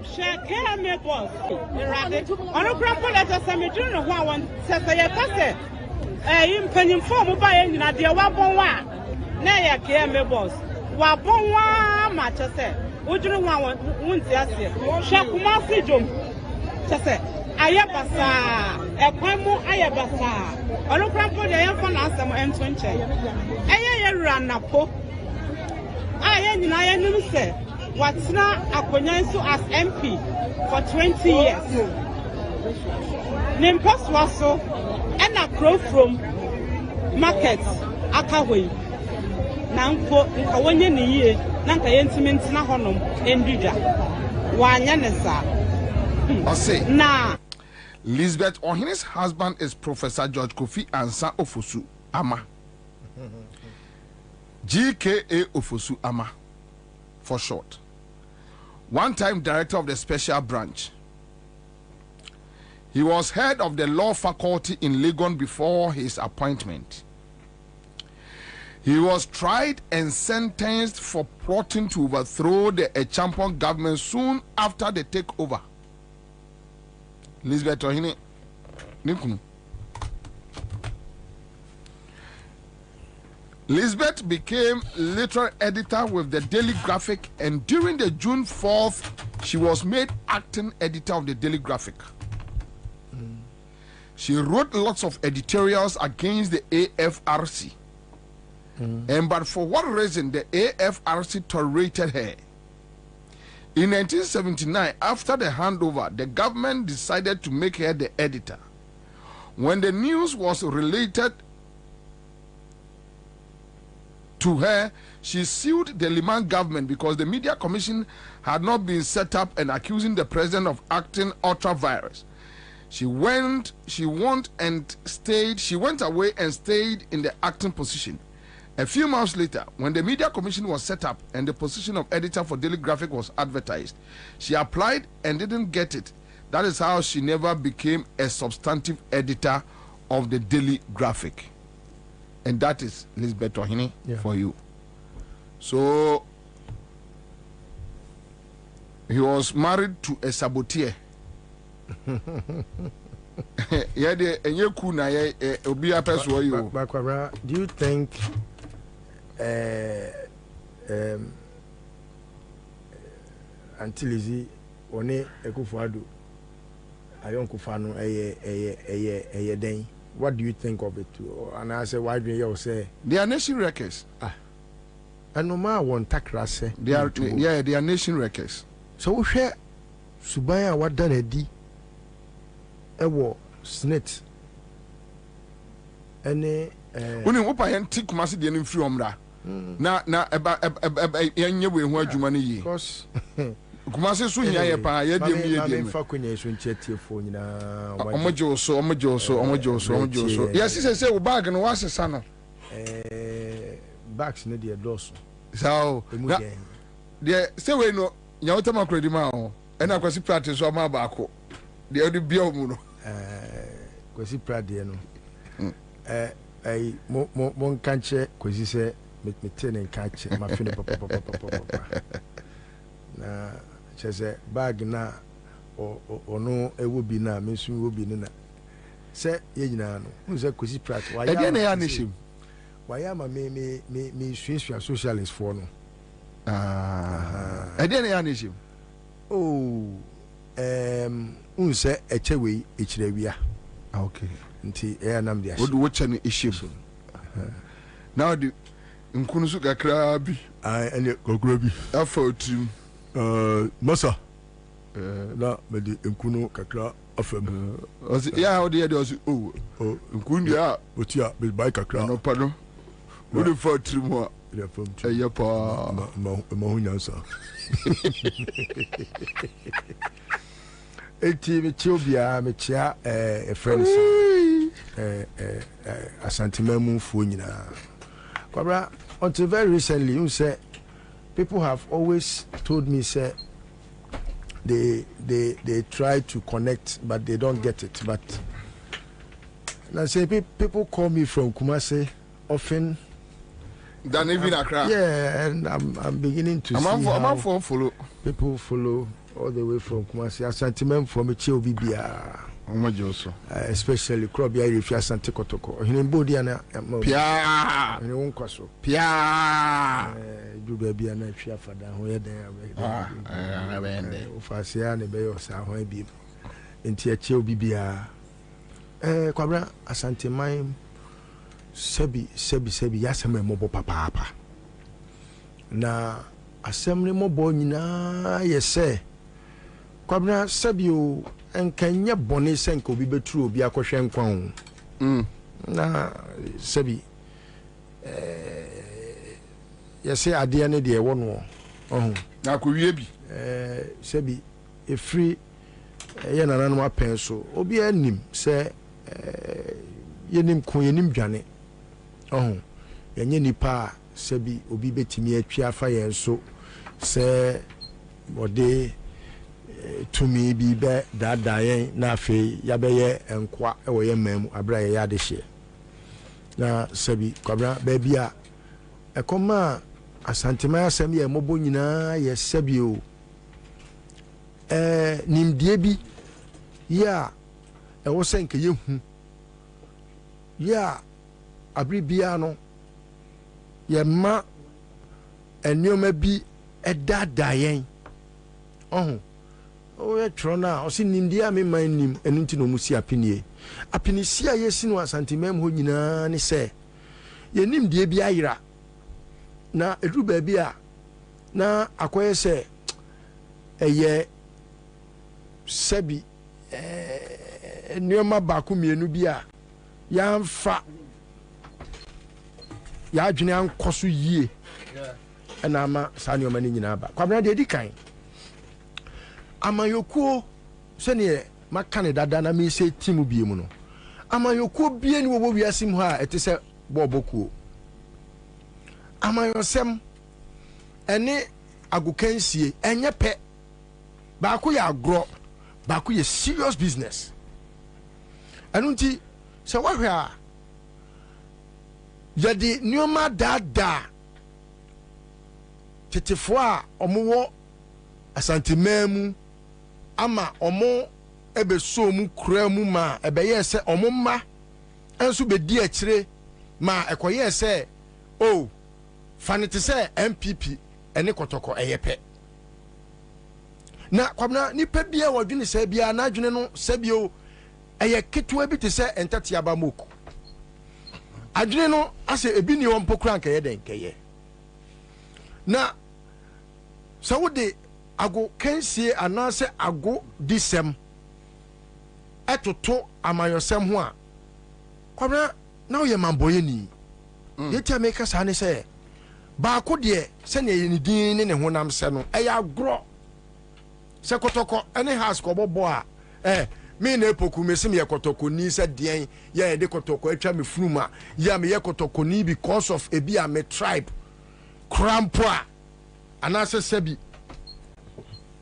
Speaker 7: sheke me boss irade ono krampo letter semedru no ho awon sese ye kase impanyin form ba ye nyina de wa bon wa na ye ke me boss wa bon wa ma chese ojuru ho awon wunti ase shakuma sijom chese ayabasa ekwamu ayabasa ono krampo de ye fo na asem ento nche eye ye Napo aye nyina ye nim se Watsna Akonyanso as MP for 20 years. Nimpos waso and a crow from markets Akaway. Nanko Nkawanya ni Nanka Yentimint na honum Endija. Wanyanesa.
Speaker 10: Na Lisbeth Ohine's husband is Professor George Kofi Ansah Ofosu Ama. GKA Ofosu Ama for short. One-time director of the special branch. He was head of the law faculty in Legon before his appointment. He was tried and sentenced for plotting to overthrow the Echampon government soon after the takeover. Lisbeth Ohine Nkrumah. Lisbeth became literary editor with the Daily Graphic, and during the June 4th, she was made acting editor of the Daily Graphic. She wrote lots of editorials against the AFRC. But for what reason the AFRC tolerated her? In 1979, after the handover, the government decided to make her the editor. When the news was related to her, she sued the Liman government because the media commission had not been set up and accusing the president of acting ultra-virus. She went away and stayed in the acting position. A few months later, when the media commission was set up and the position of editor for Daily Graphic was advertised, she applied and didn't get it. That is how she never became a substantive editor of the Daily Graphic. And that is Lisbeth Ohine for you. So he was married to a saboteur.
Speaker 2: Do you think until Lizzie one Akufo-Addo ayon kufano eye den? What do you think of it? And I say, why do you say
Speaker 10: they are nation wreckers?
Speaker 2: And no matter one takra say
Speaker 10: they are they are nation wreckers.
Speaker 2: So we share Subaya what done a D ewo snit any
Speaker 10: when you open and take Kumasi the influence na eba yenye we ho adwuma ne yi.
Speaker 2: Because
Speaker 10: Kumase so nya ye pa ye dem ye dem
Speaker 2: fa konya so nchetie fo nyina
Speaker 10: omojo so yes say wo bag no wasesa no
Speaker 2: bags ne de doso
Speaker 10: so de say we no nya wotama credit ma ho ena kwasi practice so ma ba ko de odi bia mu no
Speaker 2: kwasi prade no mo nkanche kwasi se mete ne nkanche ma fine papa na chese bag na ono ewo bi na mesu wo bi na se ye nyina no nse kwasi prate wa ya
Speaker 10: na ya nishim
Speaker 2: wa ya ma me swesua socialist for no
Speaker 10: na ya nishim
Speaker 2: unse echewe echirewia
Speaker 10: okay
Speaker 2: nti nam dia
Speaker 10: wo cha no issue now the nkunu su kakra bi
Speaker 2: ene kokro bi
Speaker 10: afa otim
Speaker 2: masa na me di nkunu kakra afam
Speaker 10: ya how dey dey nkunu dia
Speaker 2: otia be bai kakra
Speaker 10: no pardon wo dey for otim ho
Speaker 2: ya fam
Speaker 10: ya pa
Speaker 2: ma hunyansa eti me chiobia me chia friends asantimamu fu nyina Kwabra until very recently you say people have always told me say they try to connect but they don't get it but now say people call me from Kumasi often
Speaker 10: than even Accra.
Speaker 2: Yeah, and I'm beginning to see
Speaker 10: how follow
Speaker 2: people follow all the way from Kumasi. A sentiment from a Bibia. Especially Krobia if you are Santi Kotoko. In Bodiana,
Speaker 10: Pia,
Speaker 2: and one question.
Speaker 10: Pia,
Speaker 2: you baby and I fear for that where they are. Fasia and the Bay of Sao Bib. In Tiachio Bibia. Kwabra, a Santi Mime. Sebi yaseme mobo papa na asemre mobo nyina yese Kwabena sebi o enkanye bone senko bi betru obi akohwe nkwan na sebi yese ade ne de ewo no
Speaker 10: na kowie bi
Speaker 2: sebi efri ye nananu apen so obi anim se yenim ko yenim dwane yenye nipa sebi obi betimi atwa afa yen so se bode tumi bi be dada yen na afi yabeye enkwa ewo ye mamu abra ye ya de hye na sebi Kwabra baby a ekoma asantema asem ye mobo nyina ye sebi o nimdie bi ya ewo senke ye hu ya abribia no ye ma enioma bi edada yen o ye trona o si nimdia me man nim enu nti no musi apinie apinisia ye sinu asantimem ho nyina ne se ye nimdie bi ayira na edu ba bi a na akoye se eye sebi enioma ba ku mienu bi a yamfa ya adwene ankoso yie na ama sa ne omani nyina ba Kwabena de di kan amayokuo se ne maka ne dada na me se timu bie mu no amayokuo bie ni wo wiasim ho a etese bobokuo amayosem ene agokansie enye pe ba ko ya agro ba ko ye serious business anunti se wahwe a yadi nioma dada tetefo a omowo asantimemu ama omo ebeso mu kura mu ma ebeye se omo ma enso bedi akire ma ekoye se o fanite se MPP ene kotoko eyepe na Kwabena nipa bia wadwene se bia na adwene no se bio eye ketewa bi te se entati abamoko adwene no ase ebi ni won pokura nkeye den keye na so wode ago kansie anase ago disem etoto amayosem ho a Kwabena na wo ye mamboye ni yeti ameka sa ne se ba ko de se ne ye ni din ne honam se no eya agro se kotoko any house ko bobo a me na epoku me sim ye kotoko ni se den ye de kotoko atwa me funuma ya me ye kotoko ni because of ebi a me tribe crampo a anase sebi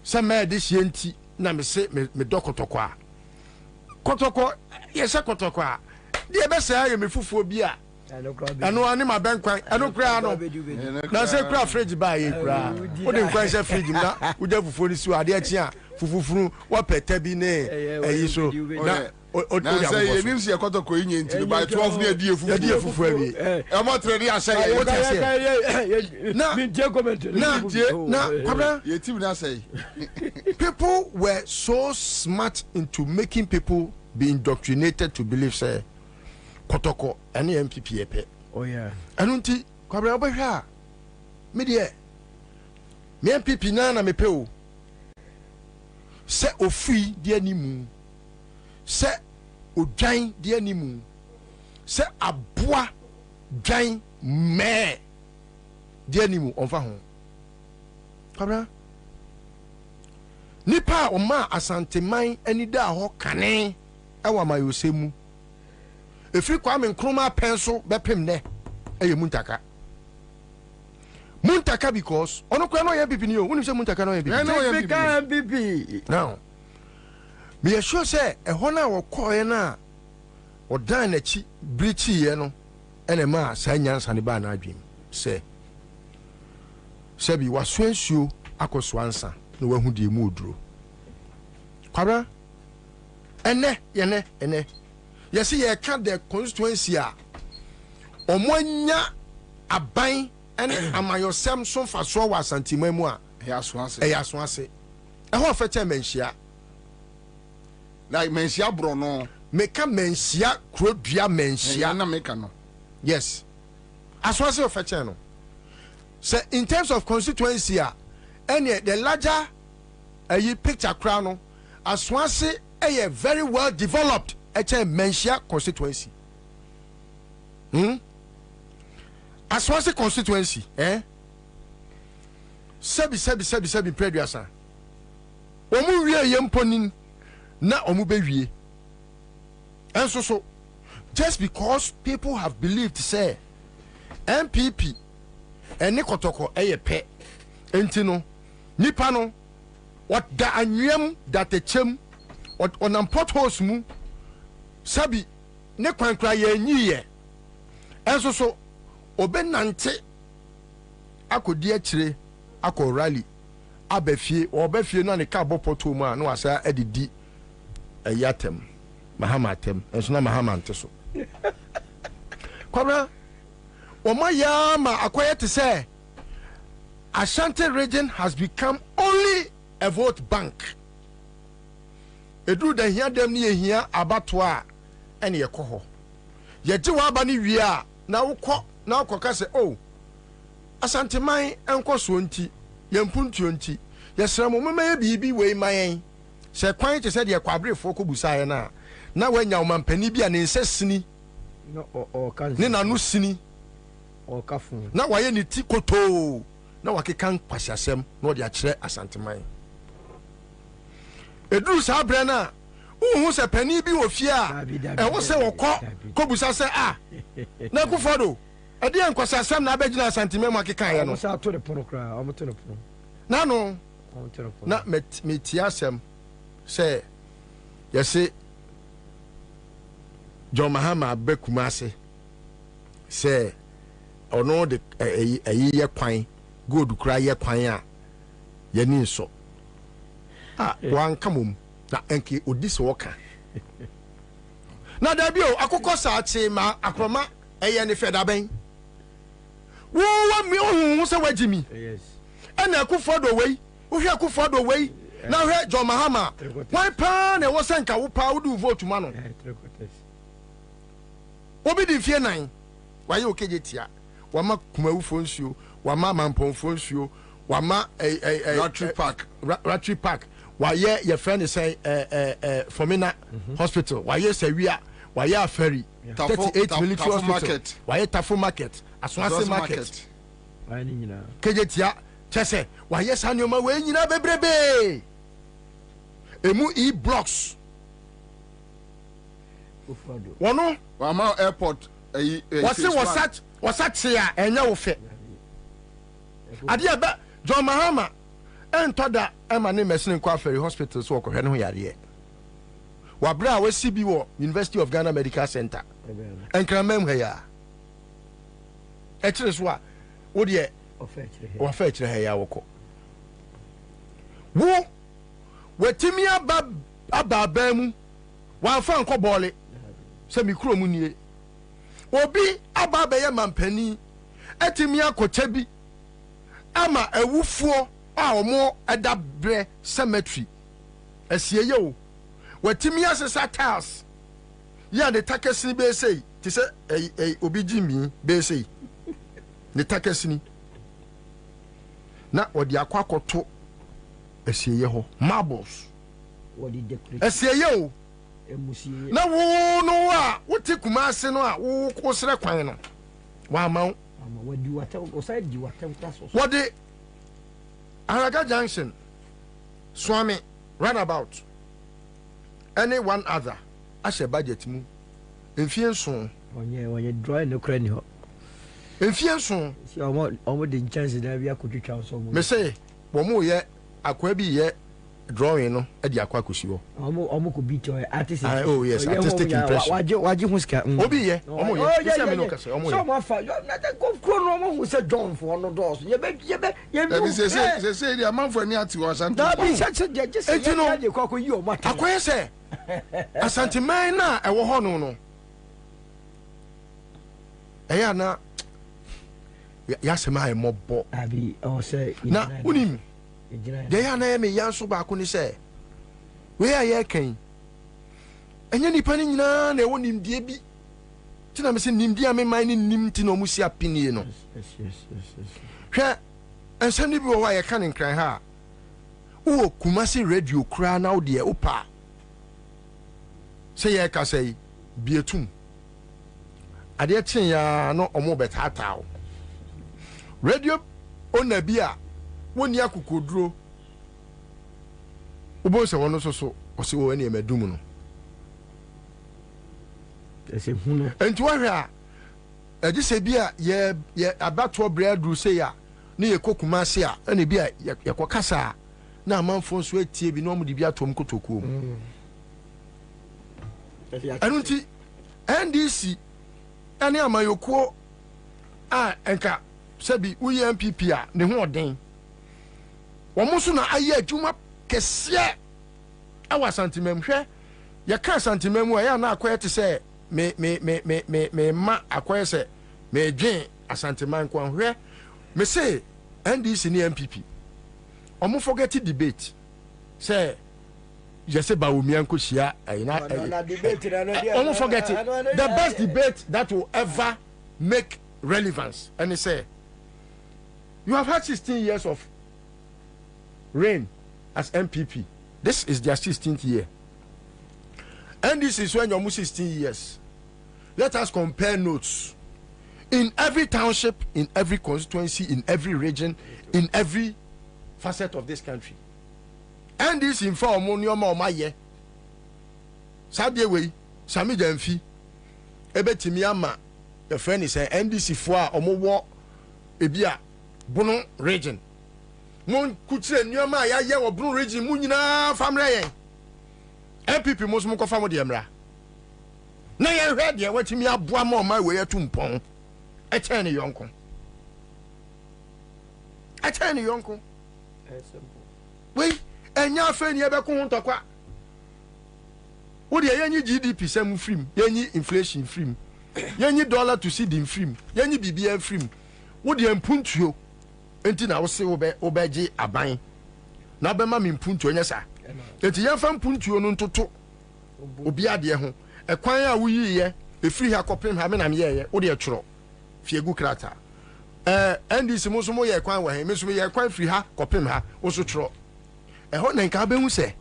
Speaker 2: se me de hienti na me se me dokotoko a kotoko ye se kotoko a de be se aye me fufuo bi a eno ani ma ben kwan eno kra no na se kra fridge ba ye kra o de kwan se fridge na u de fufuo ni si ade achi a fufufuru wa pete bi ne eyi so na
Speaker 10: say ye nim se kotoko yin ntini by 12 na die fufu
Speaker 2: awi
Speaker 10: e mo tre di ase ye
Speaker 2: what say na
Speaker 17: me je comment
Speaker 2: na kwabra
Speaker 10: ye team na say
Speaker 2: people were so smart into making people be indoctrinated to believe say kotoko any MPP epe
Speaker 17: oh yeah
Speaker 2: anunti kwabra obehwa me de me MPP na me pe o se ofui de animu se odwan de animu se aboa dwan me de animu onfa ho kwabra nipa o ma asanteman ani da ho kane ewa mayosemu efiri Kwame Nkrumah penso bepem ne eye muntaka because ono kwa no ye bibi ni o woni se muntaka no ye bibi now me assure say e ho na wo koye na odan na chi brichi ye no ene ma sa nyansa ne ba na adwem se bi waswensuo akoso ansa na wahu die mu oduro kwara ene yes ye ka the constituency a omonya aban ene amayosem so faso wa santima mu a
Speaker 10: ya so ase
Speaker 2: e ho fete menhia
Speaker 10: like menhia bro no
Speaker 2: meka menhia krodua menhia
Speaker 10: na meka no
Speaker 2: yes aso ase o fete no so in terms of constituency a any the larger picture crown no aso ase very well developed menhia constituency Aswase constituency sebi preduasa omu wie yemponin na omu be wie enso so just because people have believed say MPP ene kotoko pe enti no nipa no what da anwem that a chem what on potholes mu sabi ne kwankra ye nyiye enso so obenante akodi akire akọ rally abafie obafie na ne ka bopoto mu a no asa edidi ayatem mahama atem enso na mahama ante so kwabra omaya ma akoye te say Ashanti region has become only a vote bank. Edu da hia dem ni ehia abato a ene ye koho ye ji wa ba ni wie a na wokọ ka se oh Asante man enko so nti ye mpuntuo nti ye sra mo mema ye bibi we man se kwan te se de kwabrefo ko busaye na wanya omampani bi a ne nsesini
Speaker 17: no o kan
Speaker 2: ne nanu sini
Speaker 17: o kafu
Speaker 2: na waye ni ti koto na wakekan kwasiasem na odi akire Asante man eduru sa bre na uhu se pani bi ofie a e wo se wokọ ko busa se na Akufo-Addo ade enkwasiasem na abegina Asante man makekan ye no
Speaker 17: sa to de pono kra o mo to de pono
Speaker 2: na no na metiasem se yesi John Mahama Bekumase se ono de ye kwan gold kura ye kwan a ye ni so wan kamum na enke odise woka na da bi o akokọ saache ma akroma eye ne feda ben wo wa mi ohun se wagimi
Speaker 17: yes
Speaker 2: ana Akufo-Addo wei wo hwe Akufo-Addo wei na hwe John Mahama wan pa na wo senka wo pa wo du vote ma no obi di fie nan waye okeje tia wama kumawufo nsuo wama mamponfo nsuo wama Ratri Park waye your friend is say Fomina hospital waye Sewia waye Aferi 38 military hospital waye Tafo market Aswase market
Speaker 17: waye nyina
Speaker 2: keje tia chese waye sanioma we nyina bebrebe emu e blocks wono
Speaker 10: wama airport
Speaker 2: wasat se a enya wo fe ade aba John Mahama entoda ema ne mesine kwa Ferry Hospital so ko hwe ne ho yare wabra we CB wo University of Ghana Medical Center Nkrumah hwe ya ekire so a wo de ofa ekire he ya woko wo wetimi aba mu wanfa nko bole se mikro mu nie obi aba be ye mampani etimi akocha bi ama awufuo a omo edabre cemetery asieye o watimi asesa tiles ya de takasini be sei ti se obi jimi be sei ne takasini na odi akwakoto asieye ho marbles
Speaker 17: odi decorate
Speaker 2: asieye o na wo no a wote kumase no a wo kosere kwan no wa ma
Speaker 17: wadi wata oside di wata so
Speaker 2: wadi Araga Junction Swami roundabout any one other ashe budget mu enfie nson
Speaker 17: onye draw no kra ni ho
Speaker 2: enfie nson
Speaker 17: si omo de chance na bia kotwitwa so mo
Speaker 2: me say bo mo ye akwa bi ye drawing no e di akwa kosi ho
Speaker 17: omo ko beat artist
Speaker 2: oh yes artistic impression
Speaker 17: waje huska
Speaker 2: obi ye omo ye se me no kase omo ye
Speaker 17: so mo fa na ta go no mo hu se John for no dos ye be
Speaker 10: say the amount for any ati wa Asante
Speaker 17: na bi se je se ye ko yi o mata
Speaker 2: akwa ye se Asante man na e wo ho no eya na ya se ma e mobo
Speaker 17: abi o se
Speaker 2: na unim de ya na me yanso ba ko ni se we aye kan enye nipa ni nyina na e wonim die bi tina me se nim die me man ni nim ti no musi apini no
Speaker 17: yes
Speaker 2: hwe ensem ni bi wo aye kan nkran ha wo Kumasi radio kra na wo de opa se ye ka sei bietum ade chen ya no omo betataw radio onabia woni akukoduro ubo se wono so ose wo ene medum no
Speaker 17: ese hunu
Speaker 2: enti wa hwe a edi se bia ye abato breadru se ya ne ye Kumasi a ene bia ye kokasa na amanfo so atie bi no mo de bia tom kotokuo anunti NDC ene amayokuo a enka sebi uyi MPP a ne ho oden womuso na aye adwuma kese awa santimam hwe ye ka santimam a ya na akoye te se me ma akoye se me dwen asantiman kwa hwe me say NDC ni MPP omo forget debate say je say Bawumia nko hia ayina omo forget the best debate that will ever make relevance and he say you have had 16 years of reign as MPP. This is their 16th year. And this is when you're almost 16 years. Let us compare notes. In every township, in every constituency, in every region, in every facet of this country. And this in for Monioma Omaye. Sadie way, Sami Demfi, Ebetimiama, the friend is saying, NDC for Omowo Ebia. Bono region mon kutre nyoma ya ye wo Bono region mu nyina famre yen MPP mo so mo ko famo de mra na ye hwe de watimi aboa ma o ma we atumpon e chen ne yonko we enya afa ni e be ko ntokwa wo de yenyi GDP sam frim yenyi inflation frim yenyi dollar to cedi frim yenyi bibia frim wo de mpuntuo enti na wo se wo beje aban na be ma me mpuntuo nyesa enti yemfa mpuntuo no ntoto obi ade ho ekwan a wo yiye efiri ha kopem ha me na me ye wo de tworo fiegu krata NDC mo so mo ye kwan wa he me so me ye kwan firi ha kopem ha wo so tworo ho na nka be hu se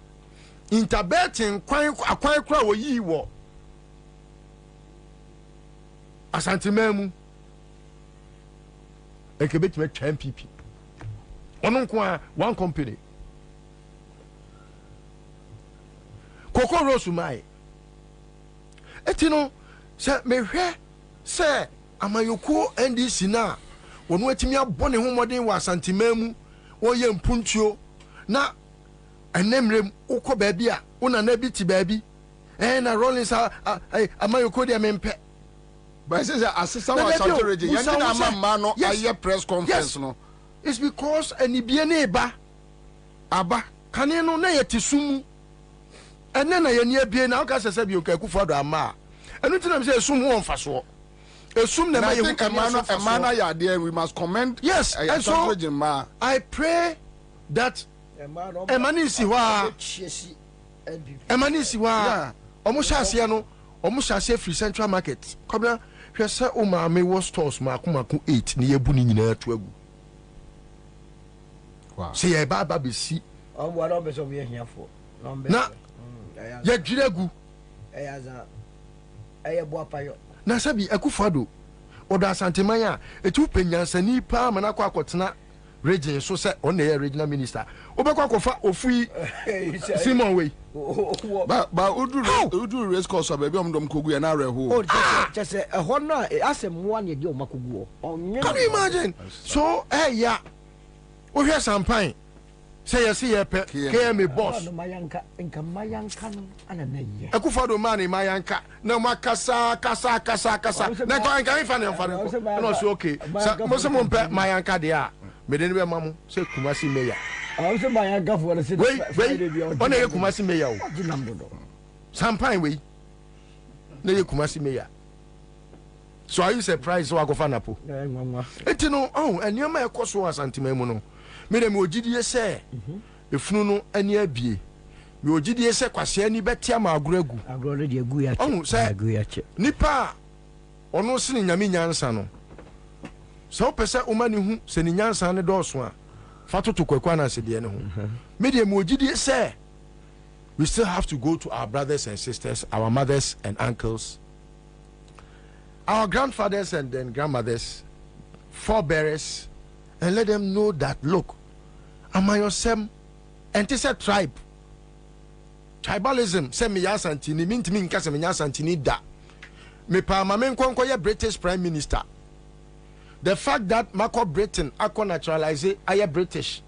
Speaker 2: interbeting kwan akwan kra wo yi wo asantememu ekebet me MPP ono nko a one company oko rosu mai etino se mehwe se amayoko NDC na wono atimi abone ho modern wa santimamu wo ye mpuntuo na enemrem ukọ baabi a una na bi ti baabi na Rollins amayoko de mempe
Speaker 10: but says assistant wa Santoreje yandi na amamma no aye press conference no
Speaker 2: it's because anibie na eba aba kane no na yetisum ene na ye ne abie na aka sese bi Akufo-Addo ama enu tinam se esum ho mfaso esum na ma ye
Speaker 10: emana ya there we must commend
Speaker 2: yes and so I pray that emani si wa omo hyase no omo hyase free central market Kwabena hwese o ma me wo stores makomako 8 ne yebu ni nyina to agu wow say ye baba be si
Speaker 17: omo na be so me hiafo
Speaker 2: na ye dwiragu
Speaker 17: eyaza eye bo apayo
Speaker 2: na sabi Akufo-Addo odo asanteman a etu penyansani pa mana kwa akotena region so say on the regional minister obekwa akofa ofui Simon way
Speaker 10: ba udu race course baby omdom kogu ya na reho
Speaker 17: oh just ehon na asem mo na de omakogu
Speaker 2: can you imagine so ya o hwe sampan say yes ye pe KM boss
Speaker 17: no mayanka nka mayanka no ana na ye
Speaker 2: Akufo-Addo man mayanka na makasa kasa na ko nka ifa na mfa no so okay mo se mo pe mayanka de a meden be mamu se Kumasi meya
Speaker 17: se mayanka for se
Speaker 2: on e Kumasi meya o sampan we na ye Kumasi meya so are you surprised so agofa Napo etino enioma ekoso asantima mu no mere me ogidie se efunu no ani abie me ogidie se kwase ani betia ma agoragu
Speaker 17: de agu ya che
Speaker 2: nipa ono sini nyame nyansa no so pese o mani hu se ni nyansa ne doso a fatoto kwakwa na se de ne ho me de me ogidie se we still have to go to our brothers and sisters, our mothers and uncles, our grandfathers and then grandmothers, forebearers, and let them know that look, amayosem and this a tribe. Tribalism, say me yasantini, mean to me in case me yasantini da. Me pa mamen konkoye British Prime Minister. The fact that Mako Britain ako naturalize aye British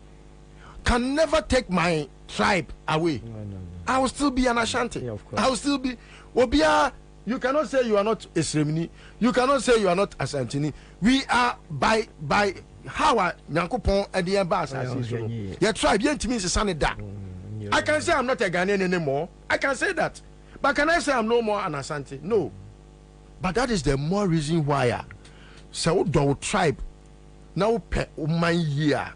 Speaker 2: can never take my tribe away. No. I will still be an Ashanti. Yeah, I will still be Obia. You cannot say you are not Esremini. You cannot say you are not Asantini. We are by how Nyankopon and the ambassador. Your tribe yet means Sanida. I can say I'm not a Ghanaian anymore. I can say that. But can I say I'm no more an Asante? No. But that is the more reason why so do tribe now pe my year.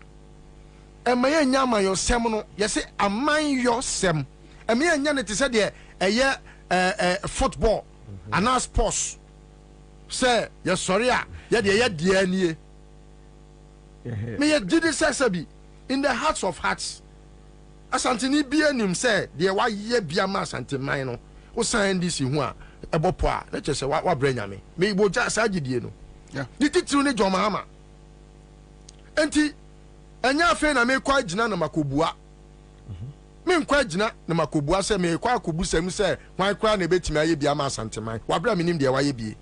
Speaker 2: And my nyama your semono, yes, a mind your sem. And me and Yanet said, a year football, and our sports. Say, yes, sorry, yeah, dear. Me a Judicial in the hearts of hearts. Asantini be him say, dear, why ye be a mass anti mino, who signed this in one, a bopoa, let's just say what bring me. Me will just say, you know. Yeah, you did to John Mahama. Enti, and ya fe na me kwa jina na makobua. Me nkwa jina na makobua se me kwa akobusam se wan kwa na betimi aye bia ma santeman. Wa bra me nim de waye bie.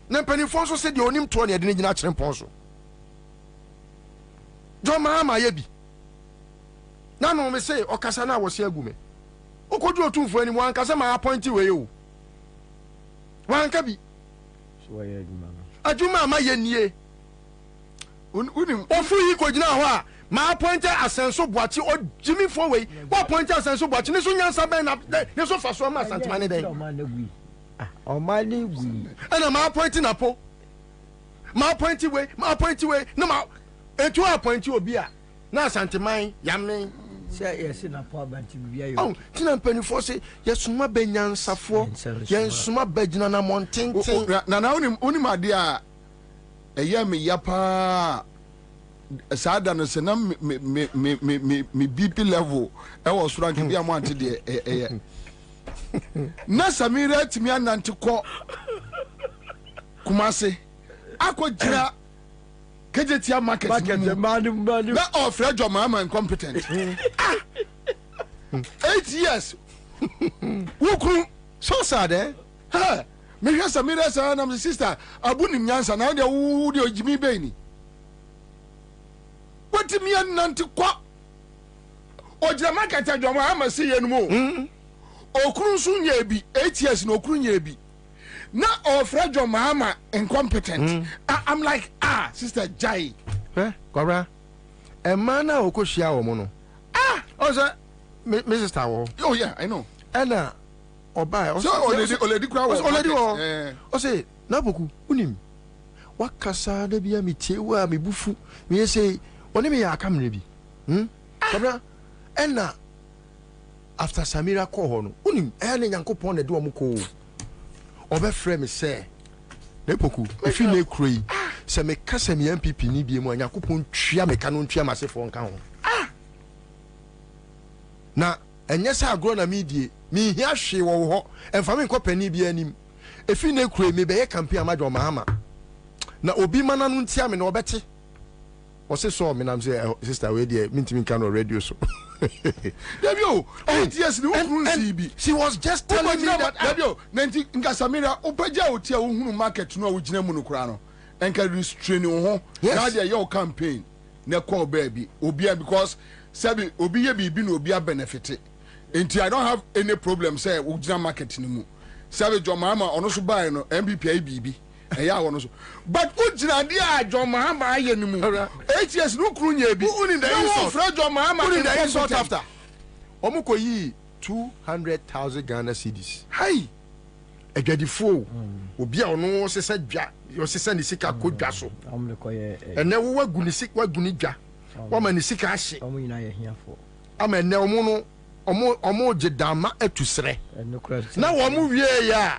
Speaker 2: Na panifo so se de onim to na de ne jina kire pon so. John Mahama ye bi. Na no me say okasa na wo se agume. Okodu otumfo ani wan kasa ma appoint we o. Wan ka bi.
Speaker 17: So waye aduma.
Speaker 2: Aduma ma ye nie. Unim ofu yi ko gina ho a ma appointed Asenso Boachi o Jimmy Fowey what appointed Asenso Boachi ne so nyansa ben na ne so fa so ma santima ne den
Speaker 17: o ma ne gui
Speaker 2: ana ma appointed Napo ma appointed we no ma etu appointed obi a na santima yamen
Speaker 17: say yes na Napo abanti bia yo
Speaker 2: oh tina mpanifo se yesuma ben nyansafo yensuma bagina na montenten
Speaker 10: na unim ade a eya me yapa saada no se na me BP level e wo soro anke bia mo ante de na Samira timi anante ko Kumasi akojira kejetia market na ofre John Mahama incompetent 8 years Wukru.
Speaker 2: So sad, eh?
Speaker 10: Ha! Me hear Samira say na my sister abunim nyansa na de wo de ojimi beni. What me nanti kwa? Ojira market adwoma ama se ye no mo. Okru so nya bi 8 years na okru nya bi. Na ofra dwoma ama incompetent. I'm like, sister Jai.
Speaker 2: Kwabena. A man na okohia wo mo no. Also Mrs. Tawo.
Speaker 10: Oh yeah, I know.
Speaker 2: Ena oba
Speaker 10: so already crowd was
Speaker 2: already o say Napoku unim wakasa da bia metewa mebufu me say oni me ya kamre bi Kwabena ena after Samira call ho no unim ne Nyankopon na de o mko obe frɛ me say Napoku efi na ekroi se me kasa me MPP ni bi mu Nyankopon twia me ka no twia masefo nka ho na enye sa agro na medie mi hia hwe wo ho emfa me nkopani bi anim efi na ekure me be ye campaign amadwo mahama na obi mana no ntia me na obete o se so me nam say sister we dey mintimi kan no radio so
Speaker 10: Debio 8 years ni wukuru nsi bi
Speaker 2: she was just telling me that
Speaker 10: Debio nanti nka Samira opaja otia wo hunu market no wo gina mu no kura no enka restrain wo ho na dey your campaign na call baby obi because sabi obi ye bibi na obi benefit. Until I don't have any problem, say, we jam market no more. Savage John Mahama, ono so buy no MBPI BB. Yeah, ono so. But ujina dia John Mahama aye no more. 8 years no krunya bi.
Speaker 2: Who in the insult?
Speaker 10: Fred John Mahama.
Speaker 2: Who in the insult after? Omuko yi 200,000 Ghana cedis. Hi. Edwadifo. Obi a ono sesa dwa. Yo sesa ni sika ko dwa so. Ene wo wagu ni sika wagu ni dwa. Wa ma ni sika ahye.
Speaker 17: Omo nyina ye hiafo.
Speaker 2: Ama ene omo no omo jedama etusre na wo mu wie ya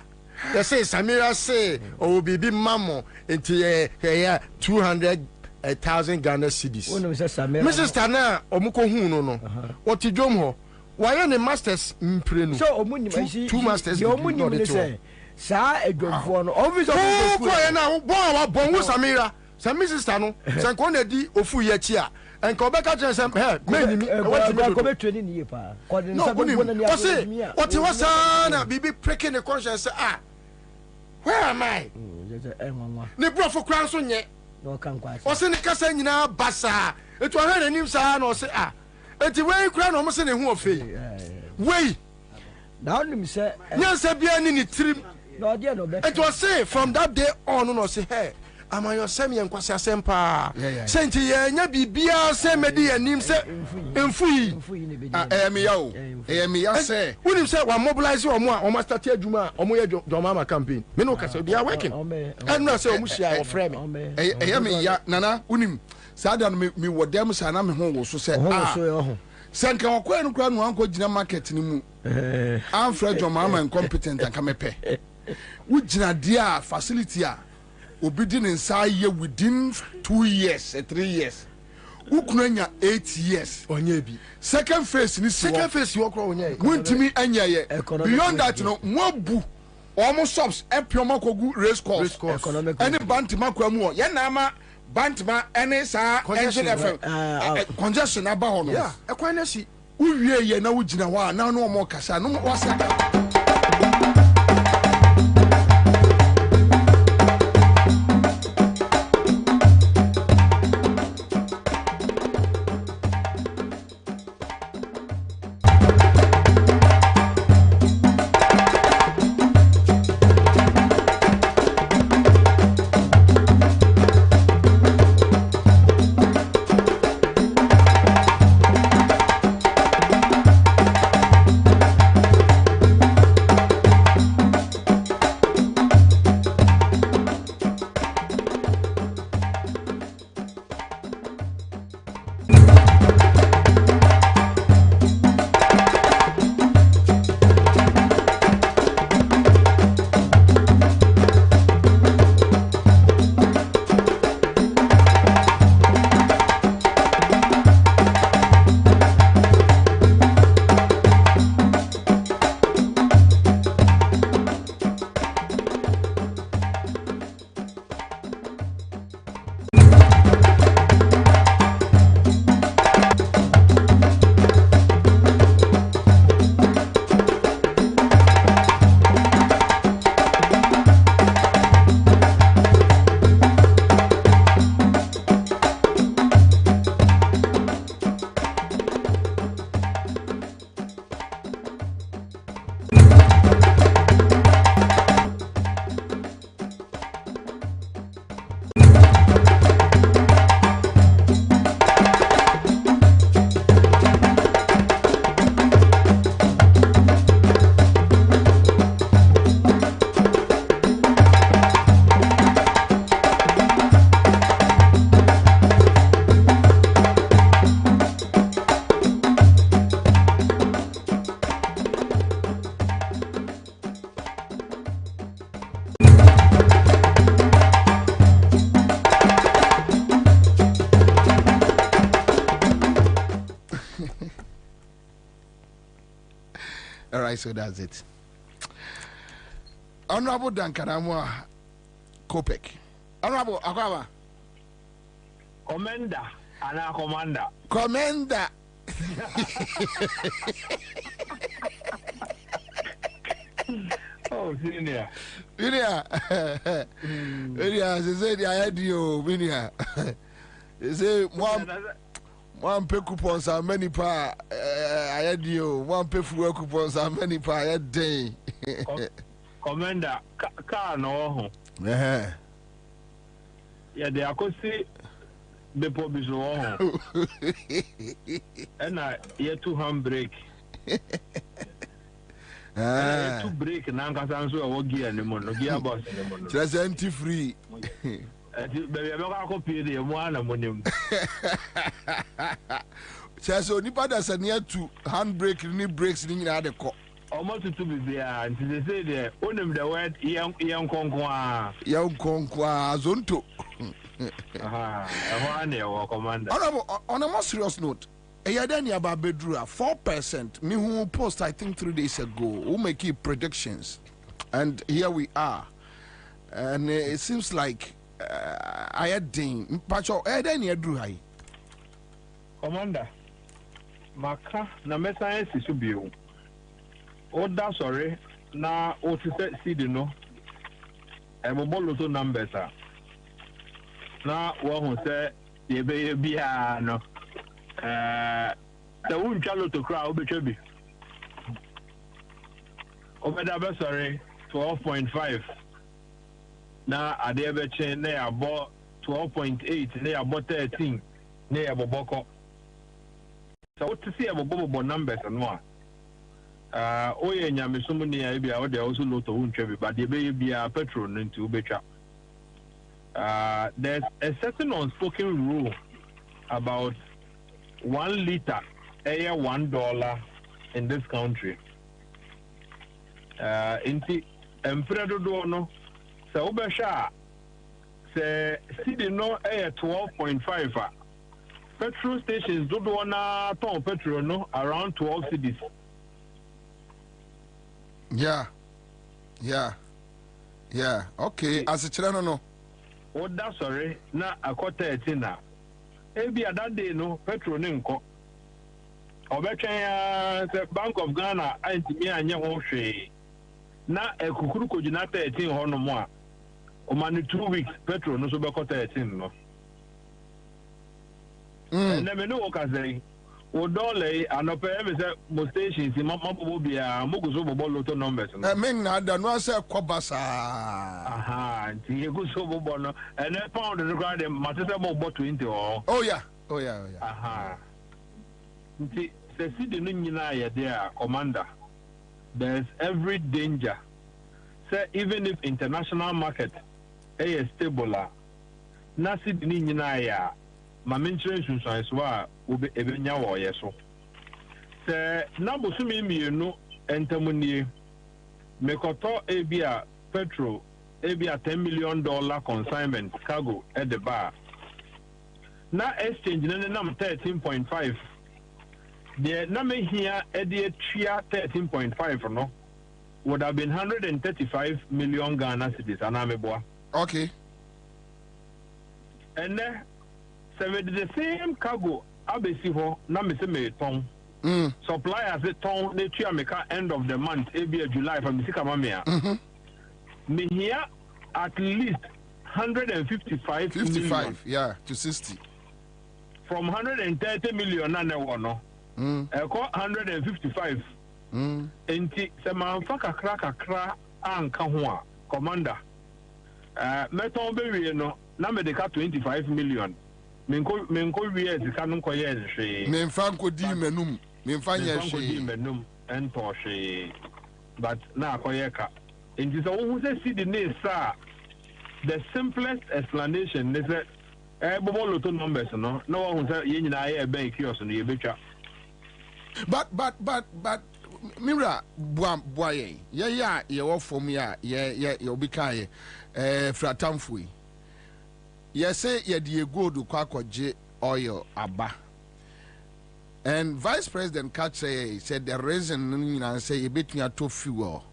Speaker 2: they say Samira say o bibi mamo enti ya 200,000 Ghana cedis Mrs. Tana omuko hu no what dwom ho why ne masters mpre no
Speaker 17: so omunni
Speaker 2: two masters
Speaker 17: yo omunni ne say sa edwomfo no obviously
Speaker 2: ko ya na bon wa bon wo Samira sa Mrs. Tano san ko na di ofu ye chi a enka obeka tell say menimi
Speaker 17: ko be training ni pa ko de sa be bona ni
Speaker 2: a what was na bibi pricking the conscience where am I ne brofo kran so nye
Speaker 17: no kan kwa
Speaker 2: o se ne kasa nyina basa etu ahwe nim sa na o se enti wey kran no mo se ne hu ofei wey
Speaker 17: now nim say
Speaker 2: nyansa bia ni trim
Speaker 17: no dia no be
Speaker 2: etu o se from that day on no say hey ama yo sem ye nkwase asempa senti ye nya bibia se medi anim se emfuyi
Speaker 10: me ya se
Speaker 2: unim se wa mobilize omo a omo start adwuma omo ye Jomama campaign me no kase bia working and no say omo shia o frame
Speaker 10: me ya nana unim sada no me wodem sa na me ho wo so se sanka okwa no kra no anko gina market ni mu Fred Jomama incompetent anka mepe wo gina dia facility a obidin inside ye within 2 years 3 years ukunanya 8 years
Speaker 2: onye bi
Speaker 10: second phase
Speaker 2: you okro onye
Speaker 10: muntimi anya ye beyond that no mobu almost shops epiomo kogu race course any bantima kwamu ye na ama bantima any sa engine FM congestion aba ho no
Speaker 2: yeah ekwan na si
Speaker 10: uwie ye na wugina ho a na no mo kasa no wasa right, so that's it. Honorable Dankaramwa Kopek. Honorable Akwawa.
Speaker 1: Commander. Ana commander.
Speaker 10: Commander.
Speaker 1: Oh, senior.
Speaker 10: Senior. Senior, they say I had you, senior. They say one pay coupons are many pa. I had you. One pay fuel coupons are many pa. I had day.
Speaker 1: Commander, car no.
Speaker 10: Yeah,
Speaker 1: they are going to see the public wrong. And I hear 2 handbrake. To break and I'm going to gear anymore. No gear boss anymore.
Speaker 10: Just empty free.
Speaker 1: Baby, I'm not going to pay the one among
Speaker 10: so nipa da sanya to handbrake ni brakes ni na de ko
Speaker 1: almost to be there and they say there onem the word young konkwa
Speaker 10: zonto
Speaker 1: commander.
Speaker 10: On a more serious note, Eyadeni Ababedrua 4%. Me who post I think 3 days ago who make keep predictions, and here we are, and it seems like Ayadin Pacho Eyadeni Adruhai.
Speaker 1: Commander, Maka na mesa esi Oda sorry na otise seed no. Ebobolo numbers are. Na wo say yebe bia no the won chalo to crowd obetwa bi obeda be sorry 12.5 na ade be chen na yabo 12.8 na yabo 13 na yabo boko so what to see abobo numbers no oye nyamesum ni ya bia o de also loto won twa bi but de be bia petrol no nti obetwa. There's a certain unspoken rule about 1 liter, $1 in this country. Inti empredo do no, so ubesha se city no 12.5. Petrol stations do na ton petrol no around 12 cedis.
Speaker 10: Yeah. Okay, as a channel no.
Speaker 1: Oda sorry na akota etina ebi that day no petrol ne nko obetwen ya the Bank of Ghana antimi anye ho hwe na ekukuru kojina 13 ho no mo a o manu 2 weeks petrol no so be kota 13 no na me no okazai o dollar anope me say mo stations mabobo bia moguso bobo loto numbers no
Speaker 10: men na da no say kwabasa
Speaker 1: nti yeguso bobo no and a pound no grade matese bobo 20
Speaker 10: oh yeah
Speaker 1: nti se sidi no nyina ya there commander there's every danger say even if international market is stable na sidi ni nyina ya ma mention sunsun a obe ebenya wo yeso se na bosumi mienu entamunie mekoto ebia petrol ebia $10 million consignment cargo at the bar na exchange na nam 13.5 the na me here e de tria 13.5 no would have been 135 million Ghana cedis anameboa.
Speaker 10: Okay,
Speaker 1: and then the same cargo abesi ho na me se me ton suppliers it ton they try make end of the month every July from Misika Mamia me here at least 155 million.
Speaker 10: Yeah, to 60
Speaker 1: from 130 million na no 155 enti se manfa kakra anka ho a commander meton be wie no na me de ka 25 million menko wie sika no ko ye hwe
Speaker 10: menfa nkodi menum menfa nya hwe
Speaker 1: menum ento hwe but na akoye ka enti so wo se see the name sir the simplest explanation is that bobo loto numbers no wo say ye nyina ye bank kiosk no ye betwa
Speaker 10: but Mira boye ye wo form ya ye obikaye fratamfui ye say ye the gold kwakoje oil aba And Vice President Katz said the reason you know say you bet me to fuel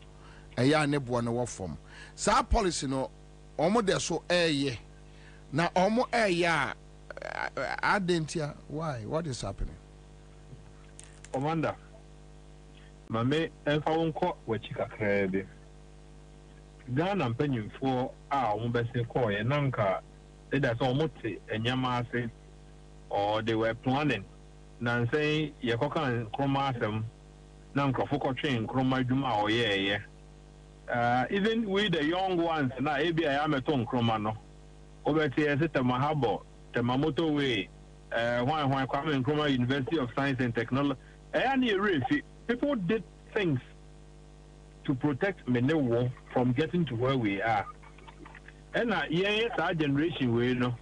Speaker 10: a ya nebo na form. Sa policy no omo de so ye. Na omo ya adentia why? What is happening?
Speaker 1: Commander, mame enfa wonko wachi kakra bi. Ghana mpanyimfo a omo bese call ye nanka e da so omo te enyama ase or they were planning. Nan say yekoka Nkrumah asem na Nkrofo train Nkrumah dwuma o ye even with the young ones na ebi ayameto Nkrumah no obeti esete mahabo temamoto way hwan Kwame Nkrumah University of Science and Technology people did things to protect Menewo from getting to where we are. And our generation we no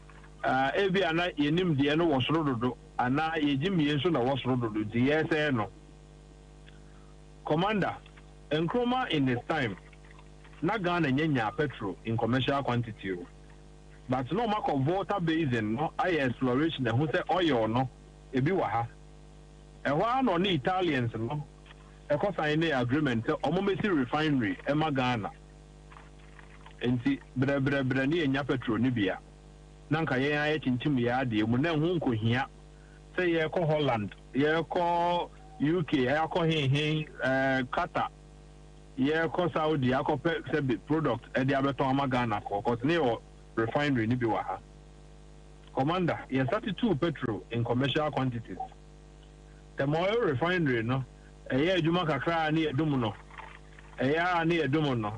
Speaker 1: ebi ana yenim de no wasorodo ana yejimi enso na wasorodo de yes no. Commander, Nkrumah in his time na Ghana nyanya petrol in commercial quantity. But no mark of water basin no I exploration who say oil no ebi wa ha. E wa no ni Italians no e ko sign agreement omo mesi refinery e ma Ghana. Enti bre ni enya petrol ni bia. Nanka yen aye chinchim ya de mu na hu nkohia. Say ye ko Holland, ye ko UK, ye ko hin Qatar. Ye ko Saudi, ye ko product e de abeton ama Ghana ko cause ne refinery ni bi wa ha. Commander, ye 32 petrol in commercial quantities. The oil refinery no eye adwuma kakra ni edum no. Eya ni edum no.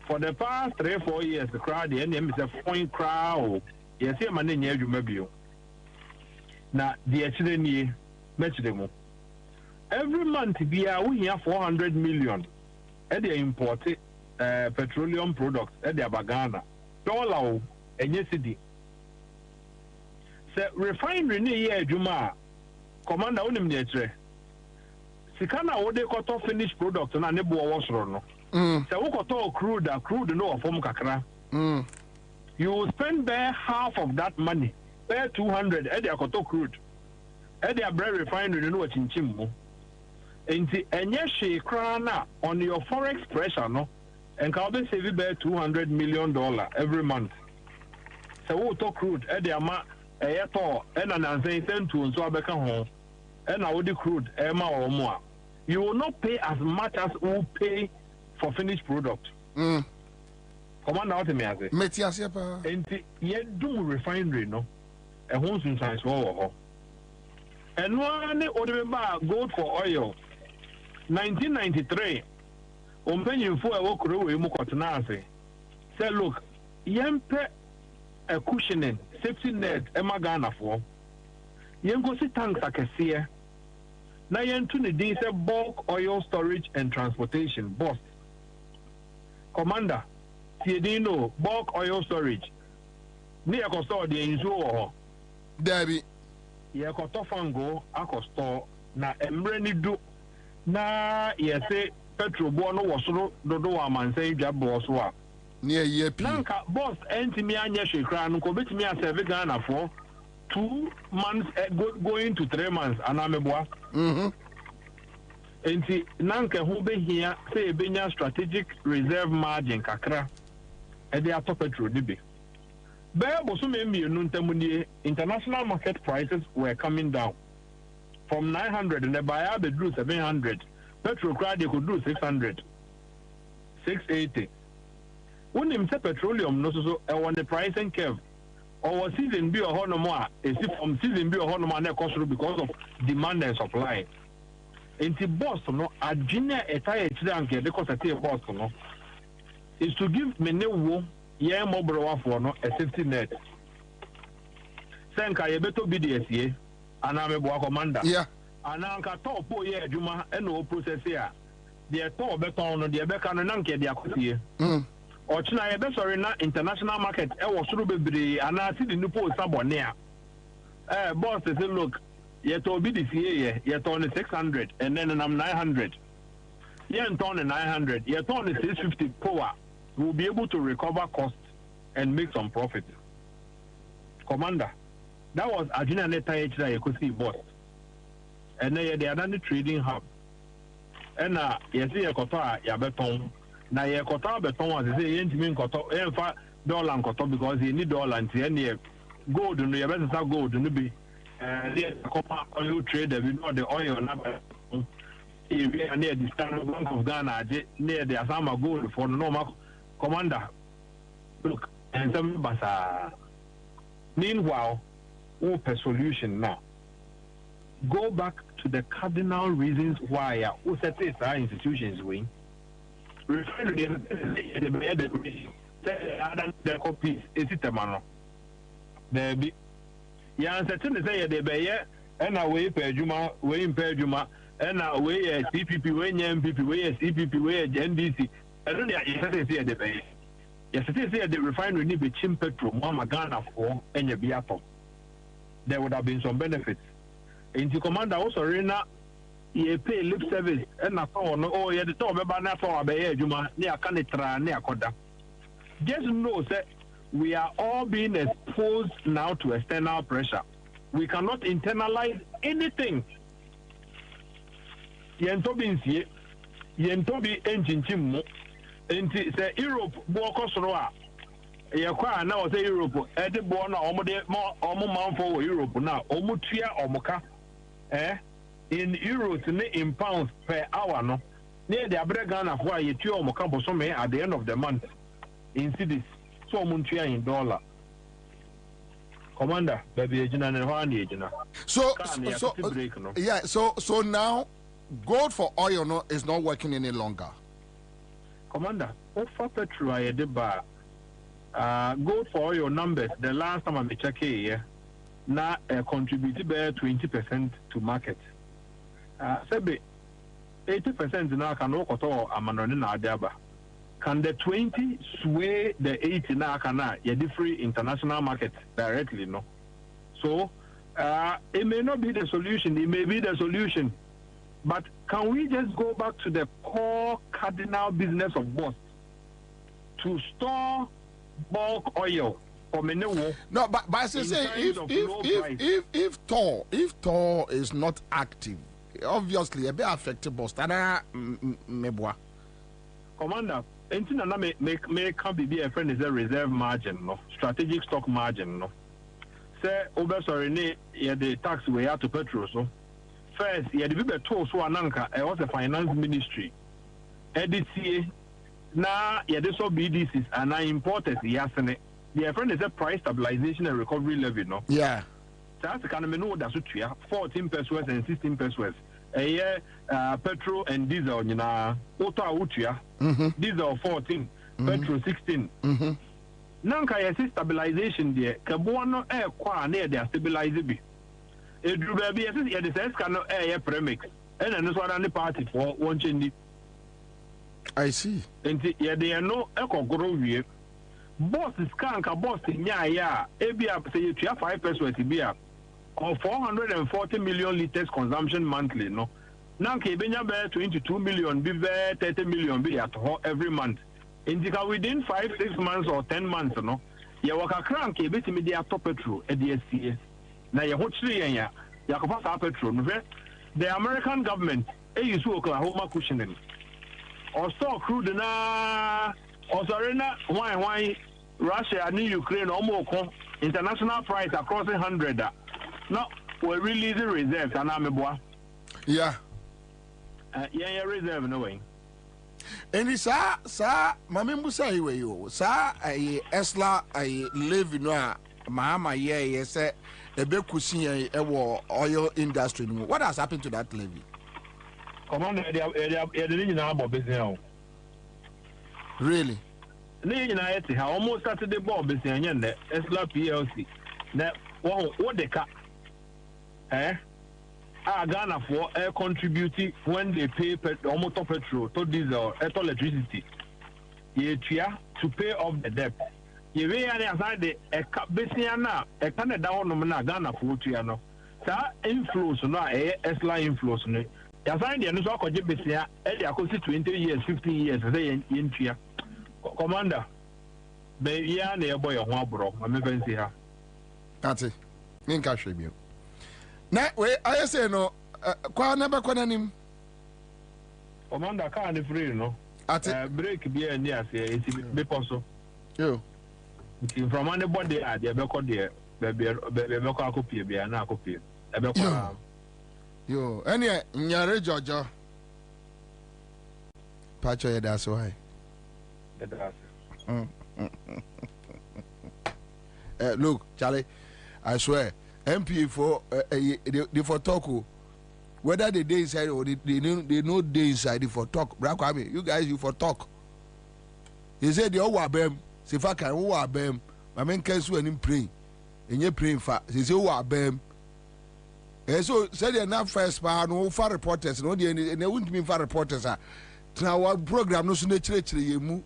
Speaker 1: For the past 3-4 years the crowd the NM is a point crowd. Yes, e ma na nya adwuma bio. Na the actually ni mechidemu. Every month bia we hear 400 million e dey import petroleum products e dey Ghana. Dollar enye cedi. Se refinery ni ye adwuma commander onim ne kire. Sika na wo dey koto finished product na ne bo wo soro no. Se wo koto crude no ofom kakra. You will spend bare half of that money. Bare 200 e dey koto crude. E dey bread refinery no chinchim mo. Enti enye she kra na on your forex pressure no. And can be save bare $200 million every month. So we talk crude, e dey ama to and an say send to so abeka ho. And now the crude e ma or more. You will not pay as much as we pay for finished product. Commander what me say?
Speaker 10: Metiasia pa.
Speaker 1: Enti ye do refinery no. E ho sun science ho. And one odemba gold for oil. 1993 Ompanyinfo e wokoro we mu kotena ase. Say look, yempe a cushioning, safety net e ma Ghana for. Yengo si tanks akese. Na yentu ne din say bulk oil storage and transportation boss. Commander, tie din no bulk oil storage. Ni ekosto de insu ho.
Speaker 10: Dabi.
Speaker 1: Ye koto fango akosto na emre ni du na yese petrol bo no wosoro dodo wa mansan dwa bo so a
Speaker 10: ne ye pi
Speaker 1: nanka boss entimi anya hwekra no ko betimi aseve Ghana for 2 months going to 3 months anameboa enti nanka ho behia say ebenya strategic reserve margin kakra e dey atop petrol dibe bo so memienu ntamunie international market prices were coming down from 900 and the buyer be drew 700. Petrol crack they could do 600, 680. When him say petroleum no so on the pricing curve, or season be a whole no more, from season be a whole no more cost because of demand and supply. In the boss no, a junior attire chidanke because I say boss no, is to give Menewo ye mobile for no a safety net. Senka ye beto BDSA. Anameboa commander.
Speaker 10: Yeah.
Speaker 1: Ananka top po ye adwuma e no process here. The top beton no the beka no nanke de akosie. Ochina ye be sorry na international market e wo soro bebre anasi de nupo sabone a. Boss say look, ye to be this year ye to on 600 and then I'm 900. Ye on 900, ye to on 650 power. We will be able to recover costs and make some profit. Commander, that was Ajina Neta that you could see boss. and they are another trading hub. And you see a kota ya beton. Now you kota beton as they say you mean kota dollar and kota because you need dollar and any gold no you better start gold no be the copper oil trader we know the oil number near the Standard Bank of Ghana near the Asama gold for the normal commander. Look, and some basa. Meanwhile, open solution now. Go back to the cardinal reasons why our institutions win. Refer to the copies. Is it a man? There be. Yeah, certain say they be and away per Juma, way in per Juma, and away CPP, way MPP, way CPP, way NDC. I don't know if say the bay. Yes, it is here the refinery need be cheap petrol, Mama Ghana for any biato. There would have been some benefits. In the commander also arena, ye pay lip service and I thought no, yeah, the top about Napo, Juma, near Canitra, near Koda. Just know that we are all being exposed now to external pressure. We cannot internalize anything. Yentobi engine chimmo. Enti say Europe bo kosoro a ye kwa na o say Europe e de bo na omo man for Europe na omo tua omoka in euros ne in pounds per hour no near the abre Ghana for ye tua omoka bo so me at the end of the month in cities so omo tua in dollar. Commander baby ejina ne ho ani ejina
Speaker 10: so now gold for oil no is not working any longer.
Speaker 1: Commander, offer petrol I did bar. Go for your numbers. The last time I check here, now contributed by 20% to market. Say 80% now can work at all. I'm running adaba. Can the 20 sway the 80 now? Can you free international market directly? No. So it may not be the solution. It may be the solution. But can we just go back to the core cardinal business of both to store bulk oil for many?
Speaker 10: No, but as I say, if Tor is not active, obviously a bit affected. Boss, mebwa.
Speaker 1: Commander, anything that can be a friend is a reserve margin, no strategic stock margin, no. Say over sorry, the tax we have to petrol so. First, you had to be told so ananka. It was the finance ministry. EDCA now you had so BDCs and now importers. Yes, and the friend is a price stabilization and recovery levy. No.
Speaker 10: Yeah.
Speaker 1: That's the kind of menu that's what 14 pesos and 16 pesos. A year, petrol and diesel. You know, auto diesel 14, petrol 16. Nanka you stabilization there. Kabuano air kwa near there stabilize. It will be as if the cannot air premix and another party for one change.
Speaker 10: I see.
Speaker 1: And they are no echo grow here. Boss is can't boss in ya, ABA say you have 5 pesos beer or 440 million liters consumption monthly. No, now Kebenya bear 22 million, be there 30 million be at every month. Indica within 5-6 months or 10 months, no, you work a crank, a bit immediate top petrol at the SCA. Now you watch the petrol. The American government is Oklahoma cushioning. Or so crude na or sorena why Russia and Ukraine almost international price across 100. Now we're releasing reserves and I'm
Speaker 10: yeah.
Speaker 1: Yeah, reserve no way.
Speaker 10: And it's Mammy Musa, you, sir, I Esla, I live in Mahama, yes, a big cuisine, a oil industry. What has happened to that levy?
Speaker 1: Commander,
Speaker 10: really?
Speaker 1: I almost started the Bob business and the Esla PLC. That what they cut? Ghana for air contributing when they pay almost petrol, to diesel, to electricity. To pay off the debt. You may have the Bessiana, a Canada on Ghana for Tiano. That influence, no, Esla influence. You find the Anusa Bessia, Elia 20 years, 15 years, in Tia. Commander, baby, near boy of Wabro, I'm even see her.
Speaker 10: That's it. In cash review. Now, I say no, kwa na be kwa nim
Speaker 1: Commander car ni free no break bi e ni ase e ti be poso
Speaker 10: yo
Speaker 1: from anybody at the be ko there be ko akopie bia na akopie e be ko
Speaker 10: yo ene nyare jojo pacho ye da so hai look Charlie, I swear MP for they for talk whether they dey inside or they know dey inside for talk. Brakwame, you guys you for talk. He said the owa bem, se fa kan owa bem, ma men kan so anim praying. Enye praying fa, se owa bem. So said they na first pa no for reporters no dey na won't mean for reporters ah. Tna wa program no so na kire ye mu.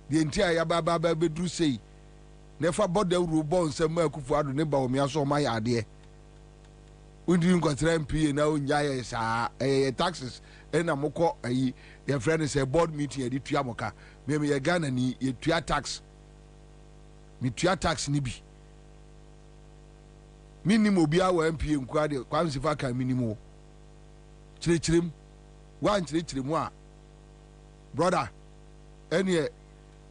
Speaker 10: The entire ya ba be dru sei. Never bought the rubon some Akufo-Addo ne Bawumia so my idea. We didn't go to MP now in Jayas taxes and a moko your friend is a board meeting at the Tuamoka. Maybe a gun and ye tua tax. Me tua tax nibi. Minimo be our MP in Quadi, Quamsifaka minimo. Chrim, one chrim, brother, any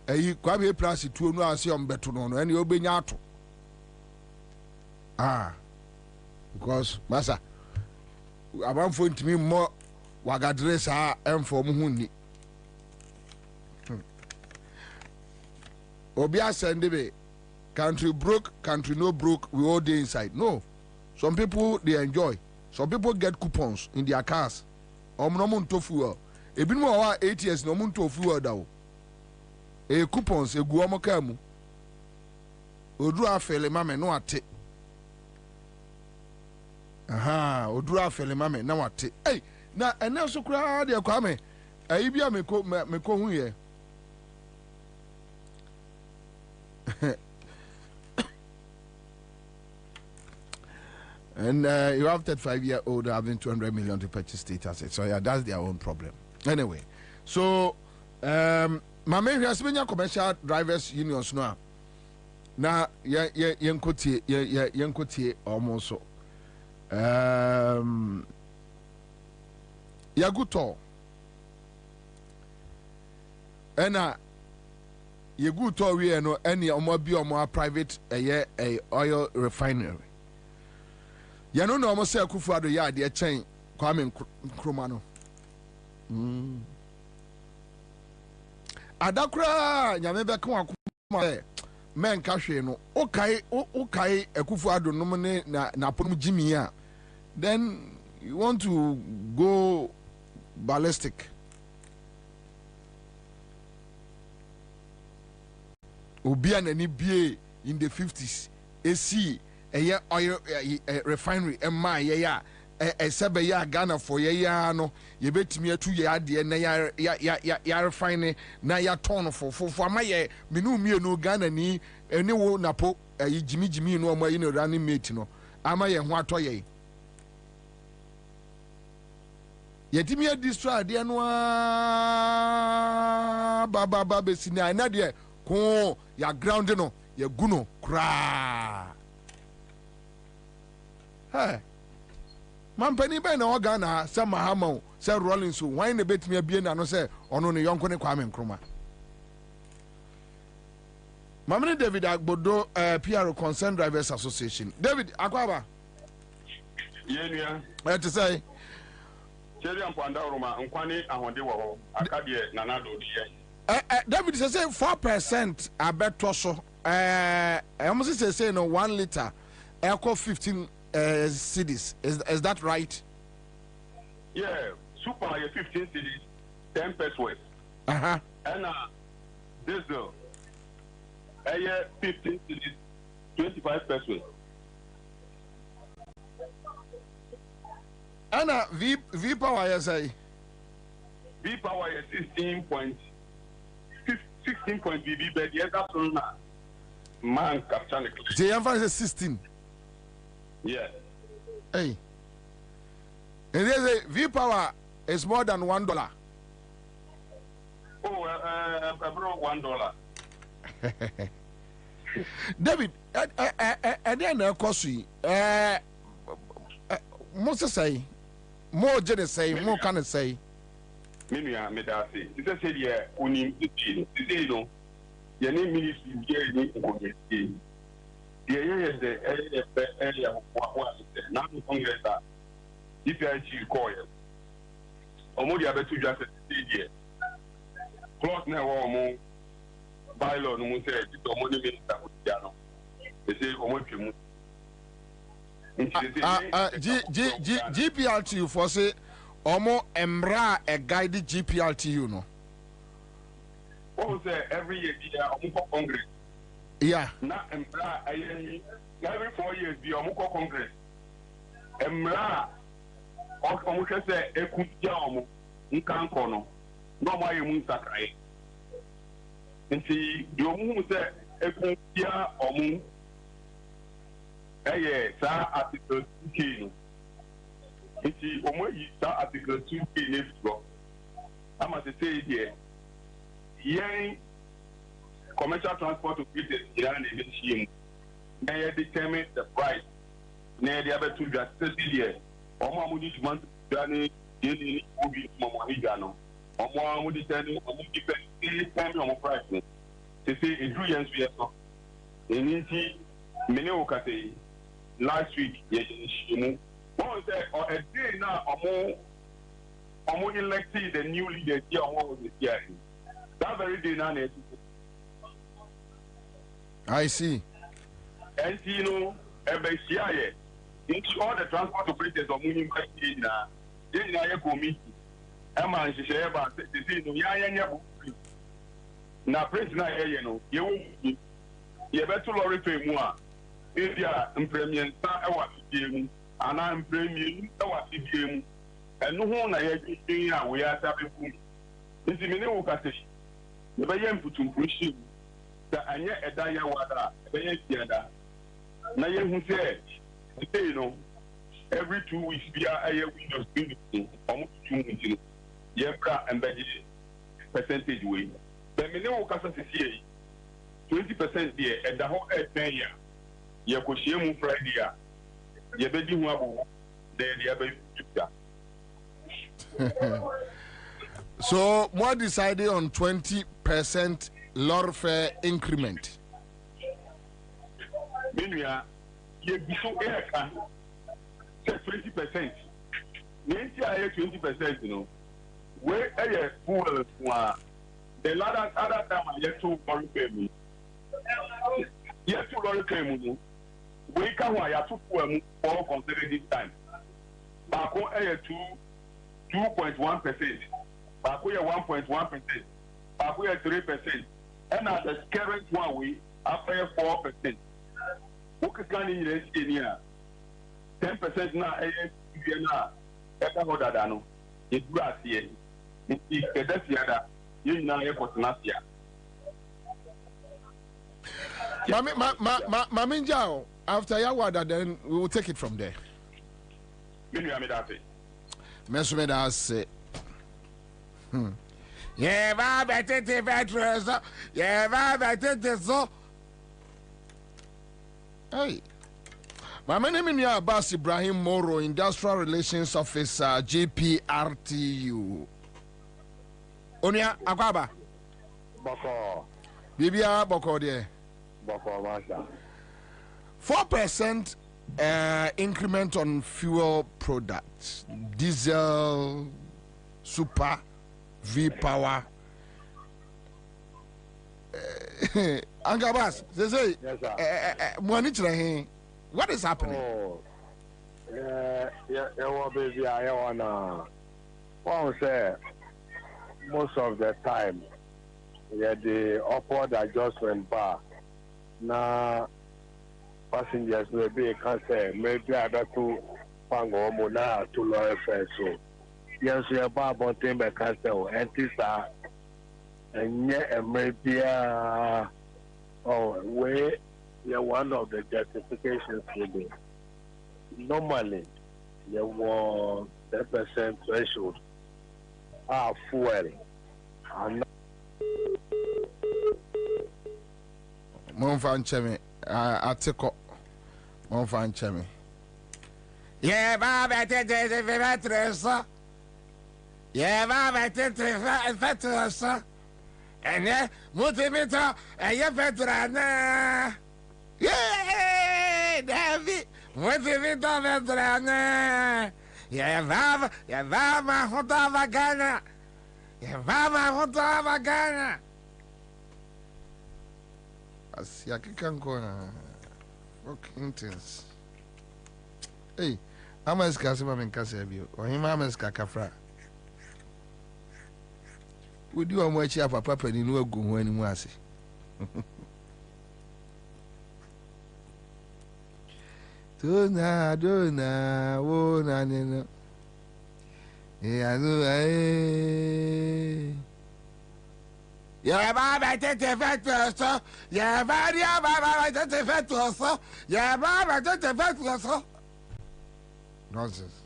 Speaker 10: Kwabena plus 2 no ase on beto no no ene obenya ato because masa abanfo ntimi mo wagadre sa emfo mo hunni obi asende be country broke country no broke we all day inside no some people they enjoy some people get coupons in their cars omno mo nto fuel ebinimo wa 8 years no mo nto fuel dawo coupons egu omo kamu oduru afele mame no ate oduru afele mame na wate na ene so kura de kwame ayi bia meko hu ye and you have 35-year-old having 200 million to purchase state assets, so yeah, that's their own problem anyway. So Mama has been commercial drivers unions now. Na yenkotie almost so. Yaguto. Ena Yaguto we no any omo private a oil refinery. Ya no almost say Akufo-Addo ya de chain Kwame Nkrumah no. Adakura nyame be kan akuma men ka hwe no okai Akufo-Addo no ne na pom Jimmy a then you want to go ballistic. Obi anani bie in the 50s AC a oil refinery emma ya sebe ya Ghana for ya no ye betimi atu ye ade na ya refine na ya ton for amaye minu mienu Ghana ni ene wo Napo jimi no omo yi no running mate no amaye ho atoye yetimi destroy ade no baba besini na de ko ya ground no ya guno kra hey Mampani be na Ghana se Mahama se Rollins why na betimi abie na no se ono ne yonko ne Kwame Nkrumah. Mamene David Agbodo PR Concerned Drivers Association. David Akwaba.
Speaker 9: Yenua.
Speaker 10: To say
Speaker 9: Cheri ampanda roma nkwane ahonde wo ho akade na na do die.
Speaker 10: David say 4% abeto so almost say no 1 liter equal 15 cities. Is that right?
Speaker 9: Yeah, super 15 cities, 10 pesos.
Speaker 10: And
Speaker 9: diesel, 15 cities, 25 pesos.
Speaker 10: And V power, yes,
Speaker 9: V power is 16 BB, but the other one, man, captain.
Speaker 10: The emphasis is 16.
Speaker 9: Yeah.
Speaker 10: Hey. And there's a V power is more than $1.
Speaker 9: Oh, bro, $1.
Speaker 10: David, and then of course we Moses say more just say, more can I say?
Speaker 9: Minua medasi. This is here uni the no. Your name ministry here in Congress. The area is the area what is there. Now Congress if you call it. Omodi abetu just here. Close now omo bylaw no say this omodi minister ko dia no. They say omodi
Speaker 10: GPLTU for say omo emra a guide GPLTU no.
Speaker 9: What say every year omo Congress.
Speaker 10: Yeah.
Speaker 9: Na emra every 4 years be omo Congress. Emra omo say ekutia omo nkanko no. No mo ayemu nsakai. Nti di omo say ekutia omo sa article 2K no. Iti omo yi sa article 2K ne fro. Ama se say here. Yen commercial transport operators here na be shiem. Na ye determine the price. Na dey abetu just here. Omo amudi demand dani ni obi momo higa no. Omo amudi tani omo depend omo price. Se say edru yen so yeso. Eni mene okate last week one say a day now omo elected the new leader here omo was here. That very day now
Speaker 10: I see.
Speaker 9: And you know ebeshia into all the transport operators of Munim na dey na ye committee e man hihye ba say no ya na president na ye no ye beto lorry pay mu a area premier nsa e wa fie mu ana premier e wa fie mu eno ho na ye twin a we asa be kum nti me ne wo ka se ye be ye mputumpu shi da anye eda ya wada be ye tiada na ye hu se you know every 2 weeks bia aye windows bin omo 2 weeks ye bra embedded percentage way but me ne wo ka se sie 20% there at the whole area. You could see him Friday. You bet you have there.
Speaker 10: So, what decided on 20% lorry fare increment?
Speaker 9: Meanwhile, you be so air 20%. Maybe I 20%, you know. Where a fool the other time I get to lorry pay me. Yes, to lorry came. We can wire to for consider time. Back on 2.1%. Back on 1.1%. Back on 3%. And at the current one we after 4%. What can you see here? 10% now. Now. Better hold that down. It's grass here. It's the you know last year.
Speaker 10: Maminjao, after Yawada, then we will take it from there. Mesumeda say,
Speaker 13: yeah, Baba, take the veterans. Yeah, Baba, take the so.
Speaker 10: Hey, my name is Abbas Ibrahim Moro, Industrial Relations Officer, JPRTU. Onia Akwaba.
Speaker 21: Boko.
Speaker 10: Bibia Boko there. 4% increment on fuel products, diesel, super, V-Power. Angabas, they say, what is happening?
Speaker 21: Oh, yeah, baby, I wanna. Well, say most of the time, the upward adjustment bar. Na passengers may be cancer, maybe I got to Pango Mona to Lawyer so. Yes, we are about them by cancer, and this are and yet maybe way one of the justifications will be normally there was 10% threshold fuel and
Speaker 10: Monfan Chemi, Atiko, Monfan Chemi.
Speaker 13: Yeah, Baba, Veterasa. Yeah, Baba, Veterasa. And then, Mutimita, and your veterana. Yeah, David, Mutimita veterana. Yeah, Baba, Hotava Gana. Yeah, Baba, Hotava Gana.
Speaker 10: Asiaki can go na. Fucking things. Hey, I'm a scasima and Casabio, or him, I'm a scacafra. Would you watch your papa and you know go when you was? Dona, oh, Nana. Yeah,
Speaker 13: Yeah, Baba, take the fat, yeah, Baba, take the fat, yeah, Baba, take the fat,
Speaker 10: nonsense.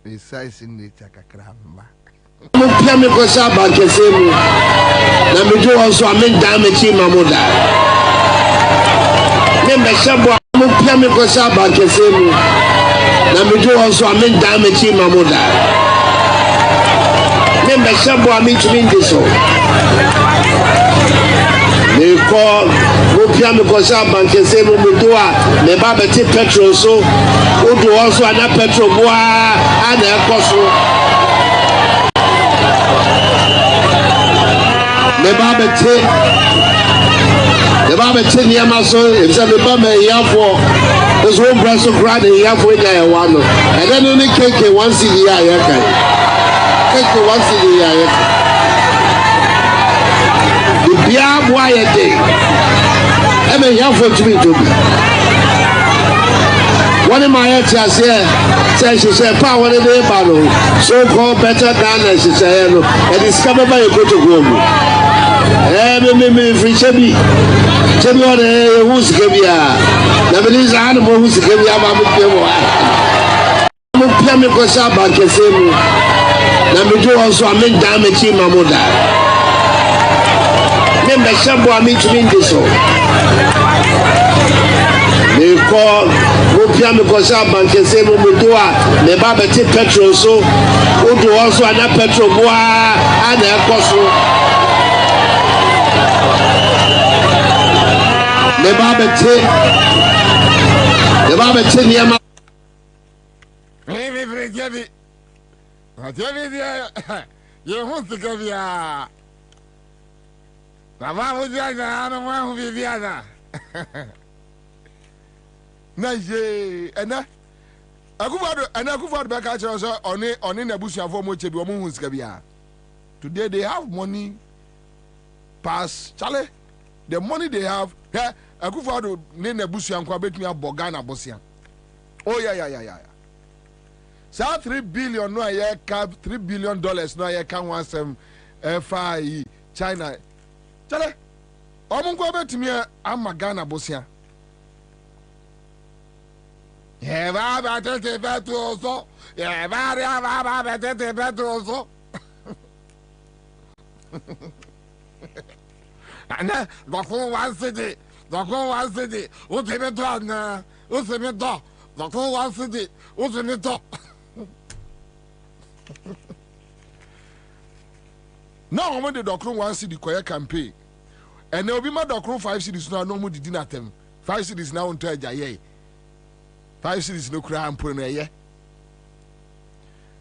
Speaker 10: Besides, in the Takakramba.
Speaker 11: Mupia ko saba kesemu na mejo also amen damage mamuda me meshabo mupia ko saba kesemu na mejo also amen damage mamuda me meshabo amen tumindiso me ko mupia ko saba kesemu mudoa me ba beti petrol so odo also ana petrol boa ana ekoso the Baba Tinyama so if some Baba Yafo was one brass of grad and Yafo in Yawano, and then only cake once in the Ayaka. Cake once in the Ayaka. The Biab Wire Day. I mean, Yafo to me to be. One of my answers here says she said, power in the battle, so called better than she said, and discovered by a good to go. Me free Chemi. Chemi on who's Kebia. Nabeli's animal who's Kebia, Mamma Pemi Kosaba Kesemu. Namudu also a men damage in Mamuda. Member Shabu, I mean to mean this. They call Mupiam Kosaba Kesemu Mudua, the Baba Tip Petrol, so who do also an petrol boa and a cost. The Baba Tinyama.
Speaker 13: Maybe forget it. You want to go via Baba would be I don't want to be Viana.
Speaker 10: Nice, and Akufo-Addo back at us on in a bush for much of Woman's Gabia. Today they have money pass Charlie. The money they have here. Akufo-Addo nene busu yankwa betumi abogana bosia. Oh yeah. Sa 3 billion no aye cap $3 billion no aye kan wansem FI China. Chale. Omunko betumi amagana bosia. Yeah, baba tete betu so. Yeah, baba tete betu so. Ana bako one city. The call was the what's in it done? What's in it done? The call was the what's in it done? Now, when the doctor wants to the choir campaign, and there will be my doctor 5 cities now, no more did not them. 5 cities now on Jaye. 5 cities no crime put in a year.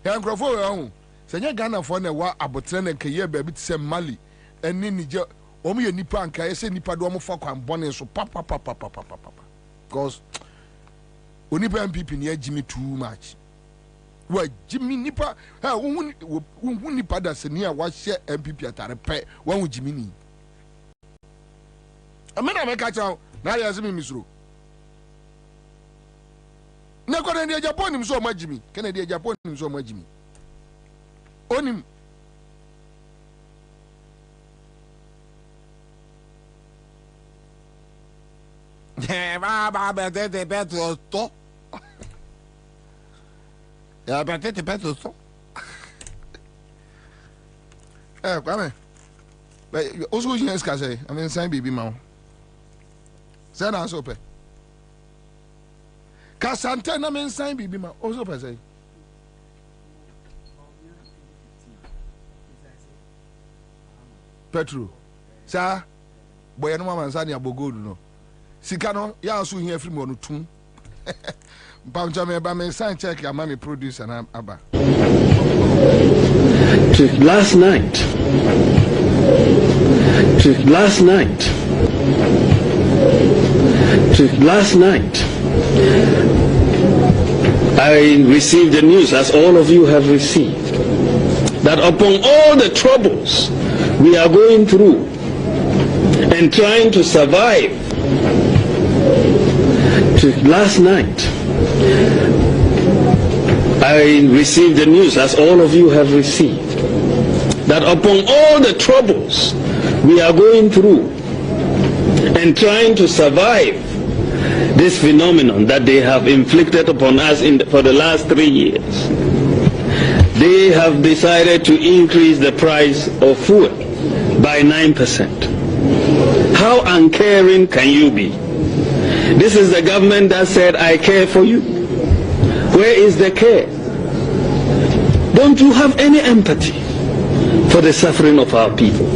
Speaker 10: Young Crawford, Sanya Ghana for a while about 10 and Kaye baby to send Mali and Ninja. Omi nipa anka ese nipa do omo fa kwan bone so papa because onipa MPP ne Jimmy too much wa Jimmy nipa ha won nipa da se ne a wa hye MPP atare pe wa hu Jimmy ni amena me ka chaw na ya se me misro na ko na Japan nim so ma Jimmy Kennedy Japan nim so ma Jimmy onim
Speaker 13: Baba tete petrol to. Ya tete petrol to.
Speaker 10: Kwame. But also you guys say I mean sign baby ma. Say na so pe. Kasante na men sign bibi ma also pe say. Petro. Sa boy no mama nsa ni abogodu no. Sika no ya so hia free mo no tum. Bamja me ba men sign check ya mama producer na aba.
Speaker 24: Last night, I received the news, as all of you have received, that upon all the troubles we are going through and trying to survive, last night, I received the news, as all of you have received, that upon all the troubles we are going through and trying to survive this phenomenon that they have inflicted upon us for the last 3 years, they have decided to increase the price of food by 9%. How uncaring can you be? This is the government that said, I care for you. Where is the care? Don't you have any empathy for the suffering of our people?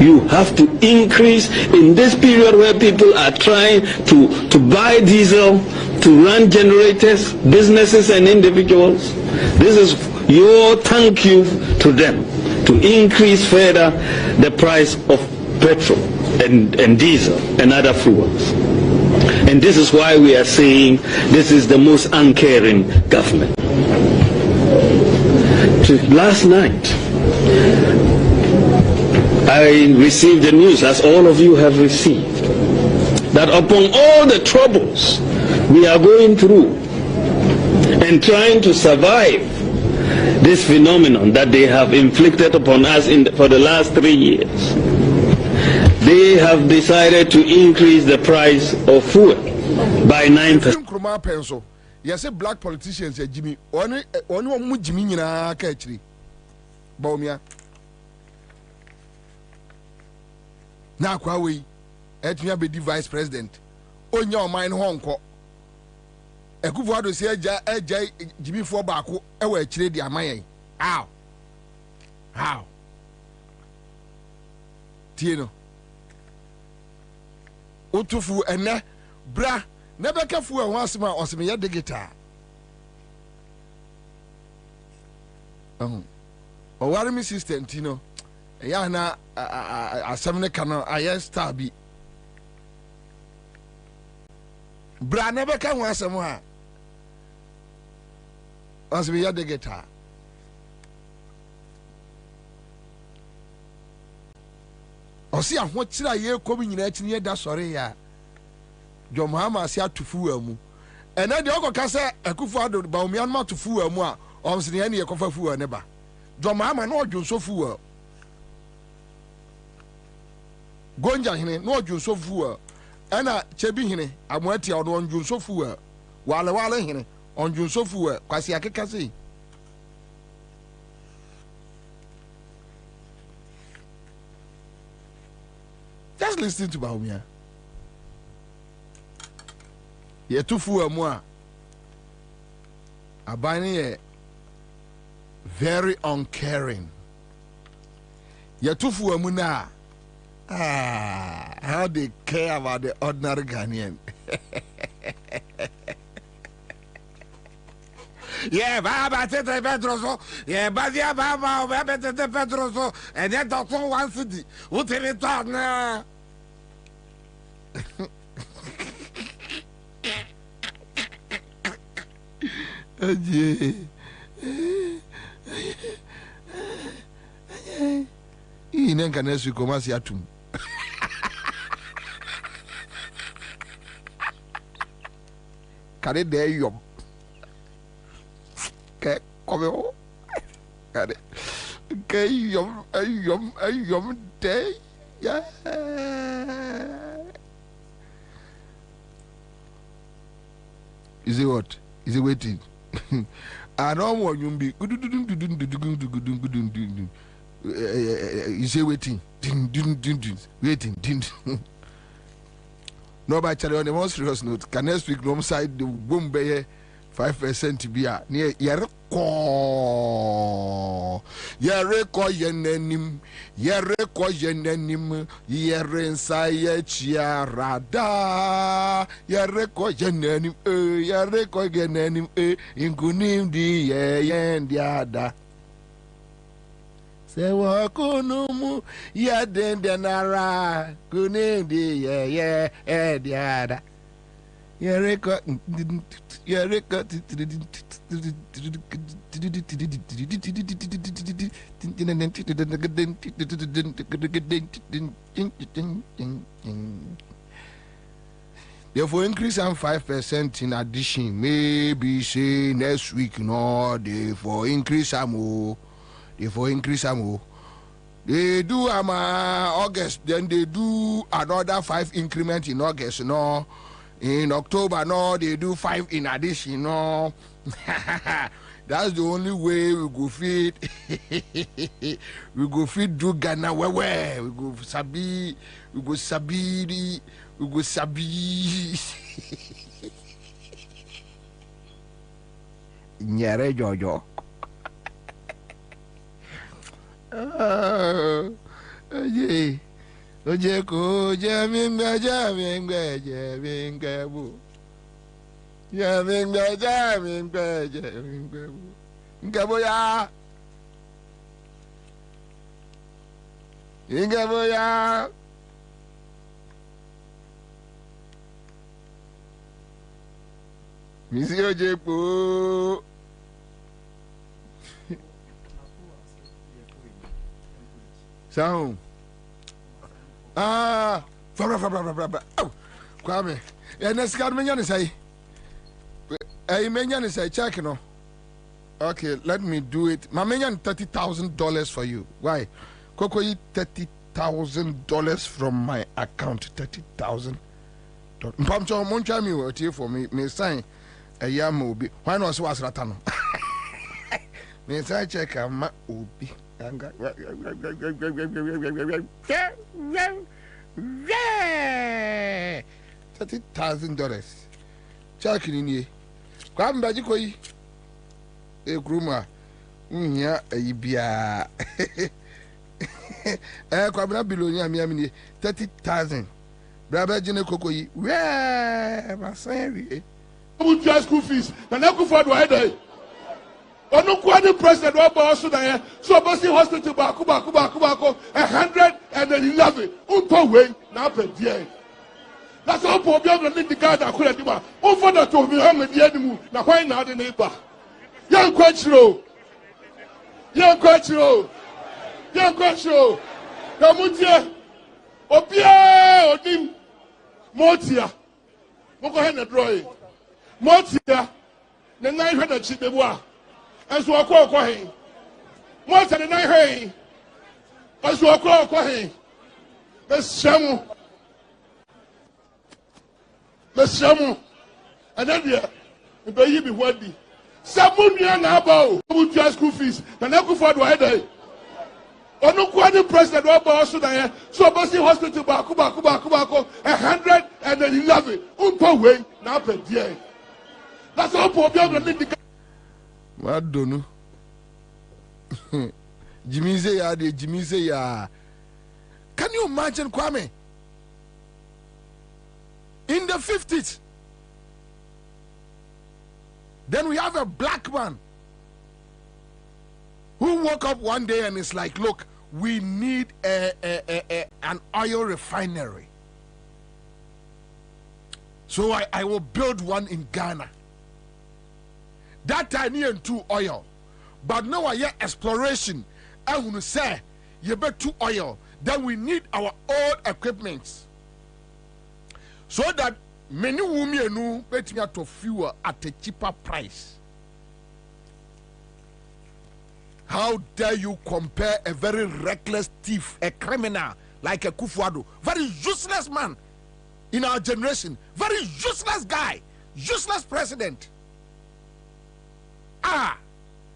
Speaker 24: You have to increase in this period where people are trying to buy diesel, to run generators, businesses and individuals. This is your thank you to them, to increase further the price of petrol and diesel and other fuels. And this is why we are saying this is the most uncaring government. Last night, I received the news, as all of you have received, that upon all the troubles we are going through and trying to survive this phenomenon that they have inflicted upon us for the last 3 years, they have decided to increase the price of food by 9%.
Speaker 10: Nkrumah pencil. Yes, black politicians say Jimmy. Only Jimmy nyina ka achiri. Bawumia. Na kwa we etunya be vice president. Onya o man ho nko. Akufo-Addo say eja Jimmy fo baako e wa achire di amayen. How? Tieno. Utufu ene bra never careful and once my osmia de guitar. Or worry me sister Tino. Yana a 7 canoe, I star be. Bra never can once more. Osmia de guitar. Or see what should I hear coming in near that sorry ya. John Mahama say to fool mu. And then the other case Akufo-Addo Bawumia ma to fool mu a on se ne ye kofa fool ne ba. John Mahama no odwo so fool. Gonja hene no odwo so fool. Ana chebi hene amoati a odwo odwo so fool. Wale hene odwo so fool kwasi akeka sei. Just listen to Bawumia. Ye tufu amua. Abani ye very uncaring. Ye tufu amuna. How they care about the ordinary Ghanaian.
Speaker 13: Yeah, Baba Tete Pedroso, yeah, Badia Baba, Baba Tete Pedroso, and then Doctor One City. What did it talk now?
Speaker 10: Hii nenga nesu komasi atum. Kade de yom. Ke kome o. Kade. Ke yom de. Yeah. Is it what? Is it waiting? I don't want you to be. You say waiting. Waiting. No, by Charlie, on the most serious note, can next week no side the boom bay 5% be a near Yereko yenenim yerensa rada Yereko yenenim inkunim di yendiada se wakunumu yadendenara kunim di diada Yereko therefore increase on 5% in addition. Maybe say next week no, therefore increase some. They do August, then they do another 5 increment in August, no. In October, no, they do 5 in addition, no. That's the only way we go feed. We go feed do Ghana where we go sabi. Nyare Jojo. Oje ko jaminga bu. Jaminga bu. Ngaboya. Misi oje ko. Sound. Oh, Kwame. Next card, many say. Many say, check, no. Okay, let me do it. My minion $30,000 for you. Why? Coco, $30,000 from my account. $30,000. Pamcho, Moncha me will here for me. May sign a yam obi. Why not was Ratano? May I check a ma obi. $30,000. Check in ye. Come back, you Nkrumah. Unya ibia. Kwabena bilonia miamini 30,000. Brother Jine Kokoyi. Where my son?
Speaker 19: Who just school fees? And Akufo-Addo I die. Onu kwani president wa ba so dan so Bobie hospital ba ku 111 unto we na pa die that's all po bia no need card akura di ba o for that to me ha me die mu na kwan na de na ba yan kwachiro na mutie obia odim motia mo ko he na droy motia na nine hwe na chi bebu a and so I call him. More than I heard. And so I call him. The Shamu. And then there, the baby what be. Someone near Napo who just school fees. And Akufo-Addo I die. Onu kwani president wa ba so dan so Bobie hospital ba ku 111 unto we na pa die. That's all po bia no need.
Speaker 10: What do no? Jimmy say ya. Can you imagine, Kwame? In the 50s, then we have a black man who woke up one day and is like, look, we need an oil refinery. So I will build one in Ghana. That time near to oil. But now I hear exploration. I want to say, you bet to oil. Then we need our old equipment. So that many women bet me to fuel at a cheaper price. How dare you compare a very reckless thief, a criminal like Akufo-Addo, very useless man in our generation, very useless guy, useless president.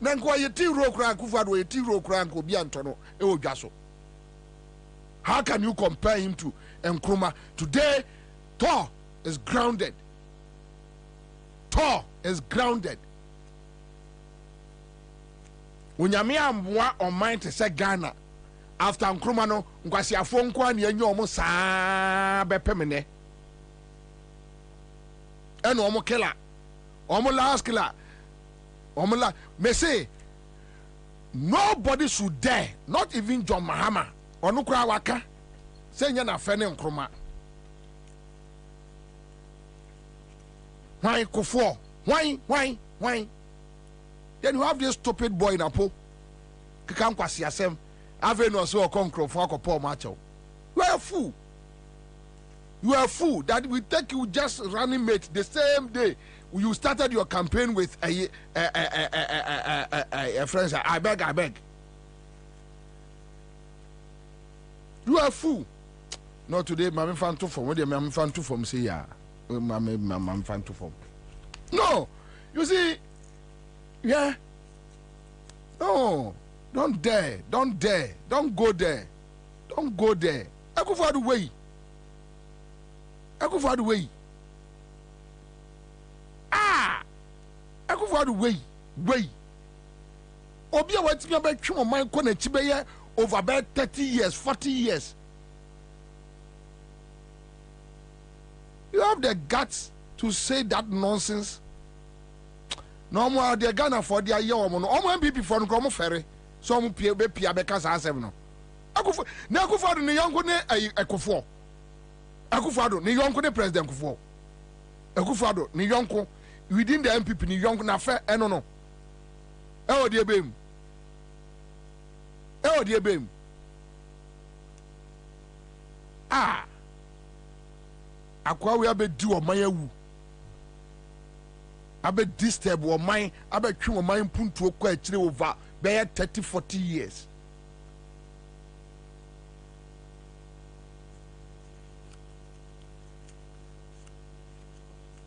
Speaker 10: Nankwa yeti ro kran Akufo-Addo yeti ro kran ko bi antono e odwaso. How can you compare him to Nkrumah? Today, is grounded. Tor is grounded. Unyame amwa on mind to say Ghana. After Nkrumah no, nkwasi afo nko ani enyo omo saa bepemene. Eno omo killer. Omo last killer. Omo la me say nobody should dare, not even John Mahama. Onu kura waka. Say nya na fe ne Nkrumah. Why Akufo? Why? Then you have this stupid boy in Napo. Kikam kwasi asem. Ave no so konkro for akopọ macho. You are a fool. You are a fool that we take you just running mate the same day you started your campaign with a friend. I beg. You are a fool. Not today, Mammy fan to form. What do you Mammy fan to form? Say yeah. Mammy fan to form. No, you see, yeah. No, don't dare, don't go there. Akufo-Addo way. Akufo-Addo way. Obi a wati me be twa man ko na chi be ye over about 30 years, 40 years. You have the guts to say that nonsense. No more the Ghana for the year or no MPP for no ferry. Some pia be ka sa asem no. Akufo-Addo ne yonko ne Akufo. Akufo-Addo ne yonko ne President Akufo. Akufo-Addo ne yonko within the MPP ne yonko na fe no. E o de bem. Akwa we abedi o man awu. Abe disturb o man, abe twi o man puntu okọ akire over be 30-40 years.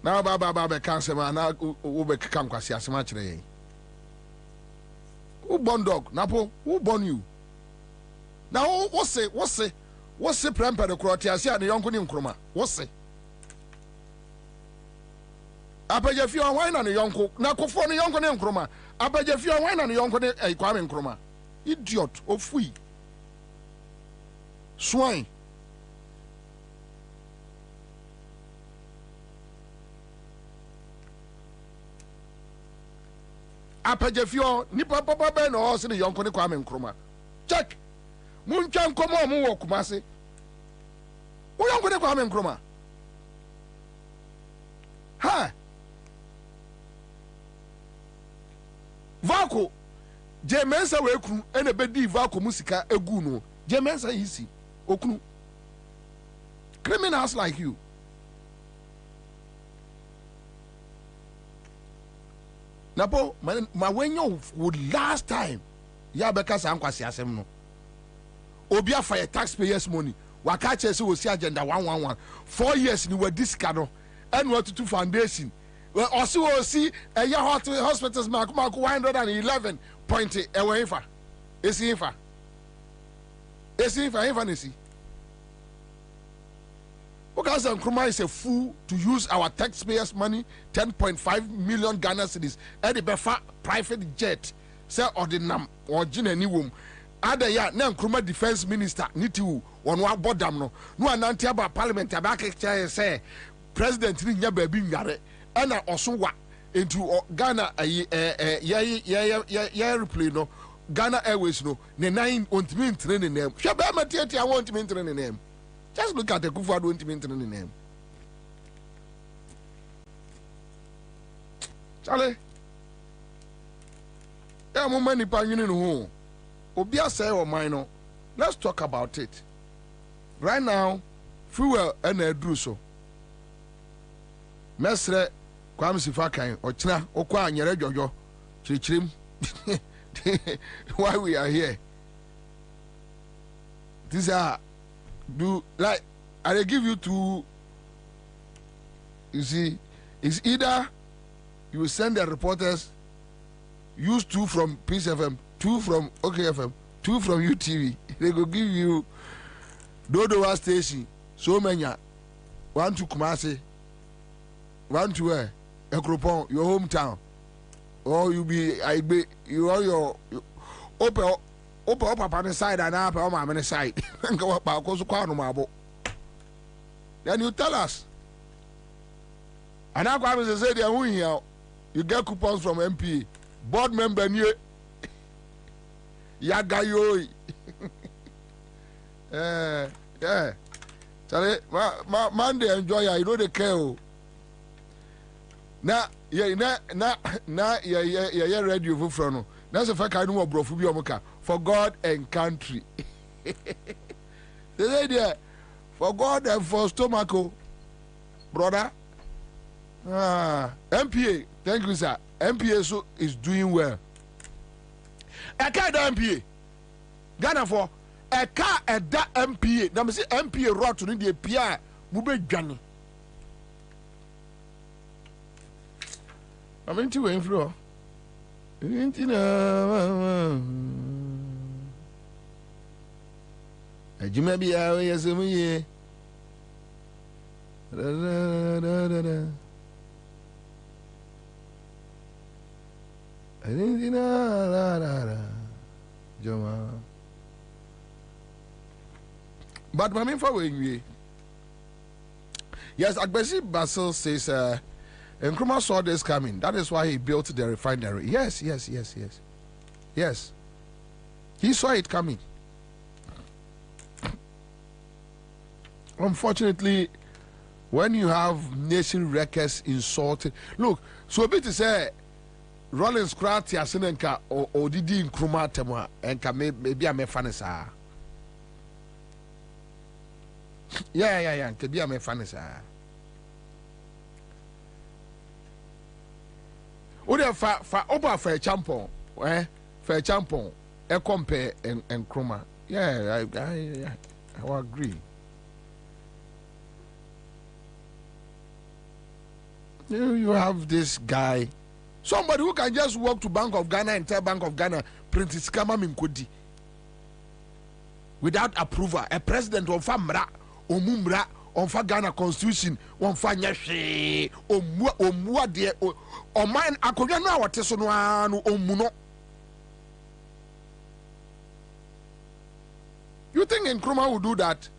Speaker 10: Now baba be cancel man na wo be keka nkwasi asema kire yen. Who born dog? Napo, who born you? Now what say premper the Croatia and the young Nkrumah? What say? Abajafia wine and the young Nako the young Nkrumah. Abajafia wine and the young Kwabena Nkrumah. Idiot of fui. Swine. Apajafio nipa papa be no se the young Kwabena Nkrumah. Check. Munchan komo mu wo Kumasi. Wo young Kwabena Nkrumah. Ha. Vako Jemensa we kunu ene bedi vako musika egu no. Jemensa yisi okunu. Criminals like you. Napo ma wenyo would last time ya beka sa nkwasi asem no. Obi afa taxpayers money. Waka chese wo si agenda 111. 4 years ni we disca no. And what to foundation. Well, also see a year hospitals mark 111.8 away for. Is he for? Because Nkrumah is a fool to use our taxpayers' money, 10.5 million Ghana cedis, at the Befa private jet, say or the Nam or Jina Niwum. Other ya Nkrumah defense minister, Nitu, on what bodam no ananti about parliament, Tabaka say, President Rinya Baby Yare. And also what into Ghana airplane no Ghana Airways no ne 9 want me training name. Shabama Tiati I want me training name. Just look at the Akufo-Addo want me training name. Charlie. Yeah, money pa you know. Obia say or mine. Let's talk about it. Right now, fuel and a druso. Mesre Kwame Sifakan ochina okwa anyere jojo chirichirim. Why we are here? These are do like I give you two. You see, it's either you send the reporters, use 2 from Peace FM, 2 from OKFM, 2 from UTV. They go give you Dodowa station, so many 1 to Kumasi. run to where? Nkrumah, your hometown. Or you be you are your open up on the side and up on my side. And go up because then you tell us. And now Kwabena say they are here. You get coupons from MP. Board member new Yagayo. Yeah. Charlie, man, they enjoy ya. You know they care. Now, yeah, ready for front. That's a fact I know bro for God and country. They say there for God and for stomach, brother. MPA, thank you, sir. MPA so is doing well. A car MPA. Ghana for a car at that MPA. Now, say MPA road to the PI. Mube Ghana. I'm into inflow. You may be away as a year. I didn't know. But my main for yes, Agbesi Basil says Nkrumah saw this coming. That is why he built the refinery. Yes. He saw it coming. Unfortunately, when you have nation records insulted, look, so a bit to say Rollins Krat Yasinenka or Didi Nkrumah Temwa and maybe I'm a fanasa. Yeah, to be a fanasa. Ode fa oba fa champon fa champon e compare and Nkrumah. Yeah, I will agree. You have this guy, somebody who can just walk to Bank of Ghana and tell Bank of Ghana print his kama minkodi without approval. A president on famra omumra on fa Ghana constitution on fa nyahwe omua de o man akodwa no awate so no anu omuno. You think Nkrumah will do that?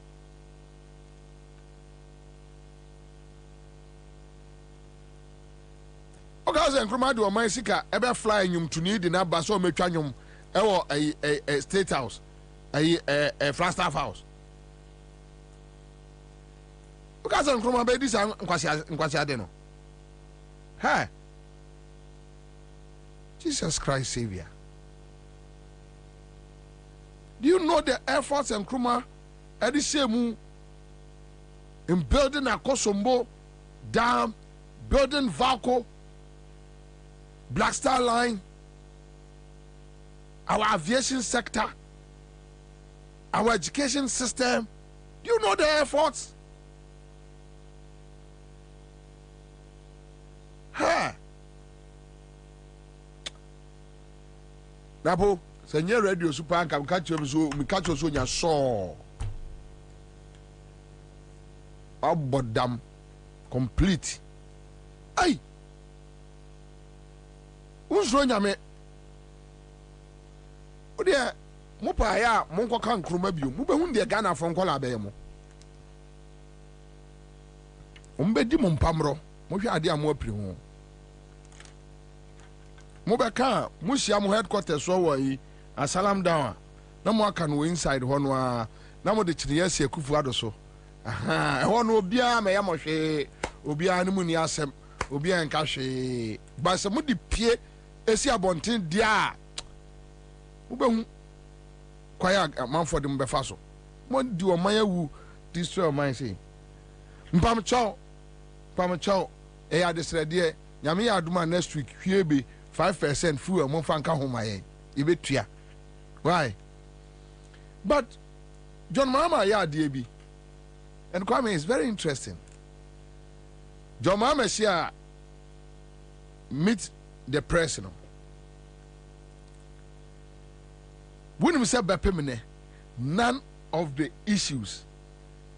Speaker 10: Because Nkrumah do my sika ebe fly nyum to need na ba so metwa nyum e a state house a Flagstaff house. Because Nkrumah be this nkwasi ade no. Hey, Jesus Christ Savior. Do you know the efforts Nkrumah at the same in building a Kosombo dam, building Valco, Black Star Line, our aviation sector, our education system? Do you know the efforts? Huh? Napo, senye radio super anka mikacho so nya so. Abodam complete. Ay. Unso nyame. Ode mo pa ya mo nkoka Nkrumah bio. Mo be hu de Ghana fo nkola be mo. Ombe di mo mpamro. Mo hwe ade amo apiri ho. Mo be ka mo hia mo headquarters so wo yi asalam down. Na mo aka no inside ho no a na mo de kire yesi Akufo-Addo so. Aha, ho no obia me ya mo hwe obia ne mu ni asem. Obia nka hwe. Ba se mo di pie esi abonten dia. Mo be hu kwaya manfo de mo be fa so. Mo di o man awu destroy o man say. Mpam chow eya desrede nyame ya aduma next week hwebe 5% fuel mo fa nka homa yen ibetua. Why? But John Mahama ya ade bi. And Kwame is very interesting. John Mahama share meet the president. When we say bepemene, none of the issues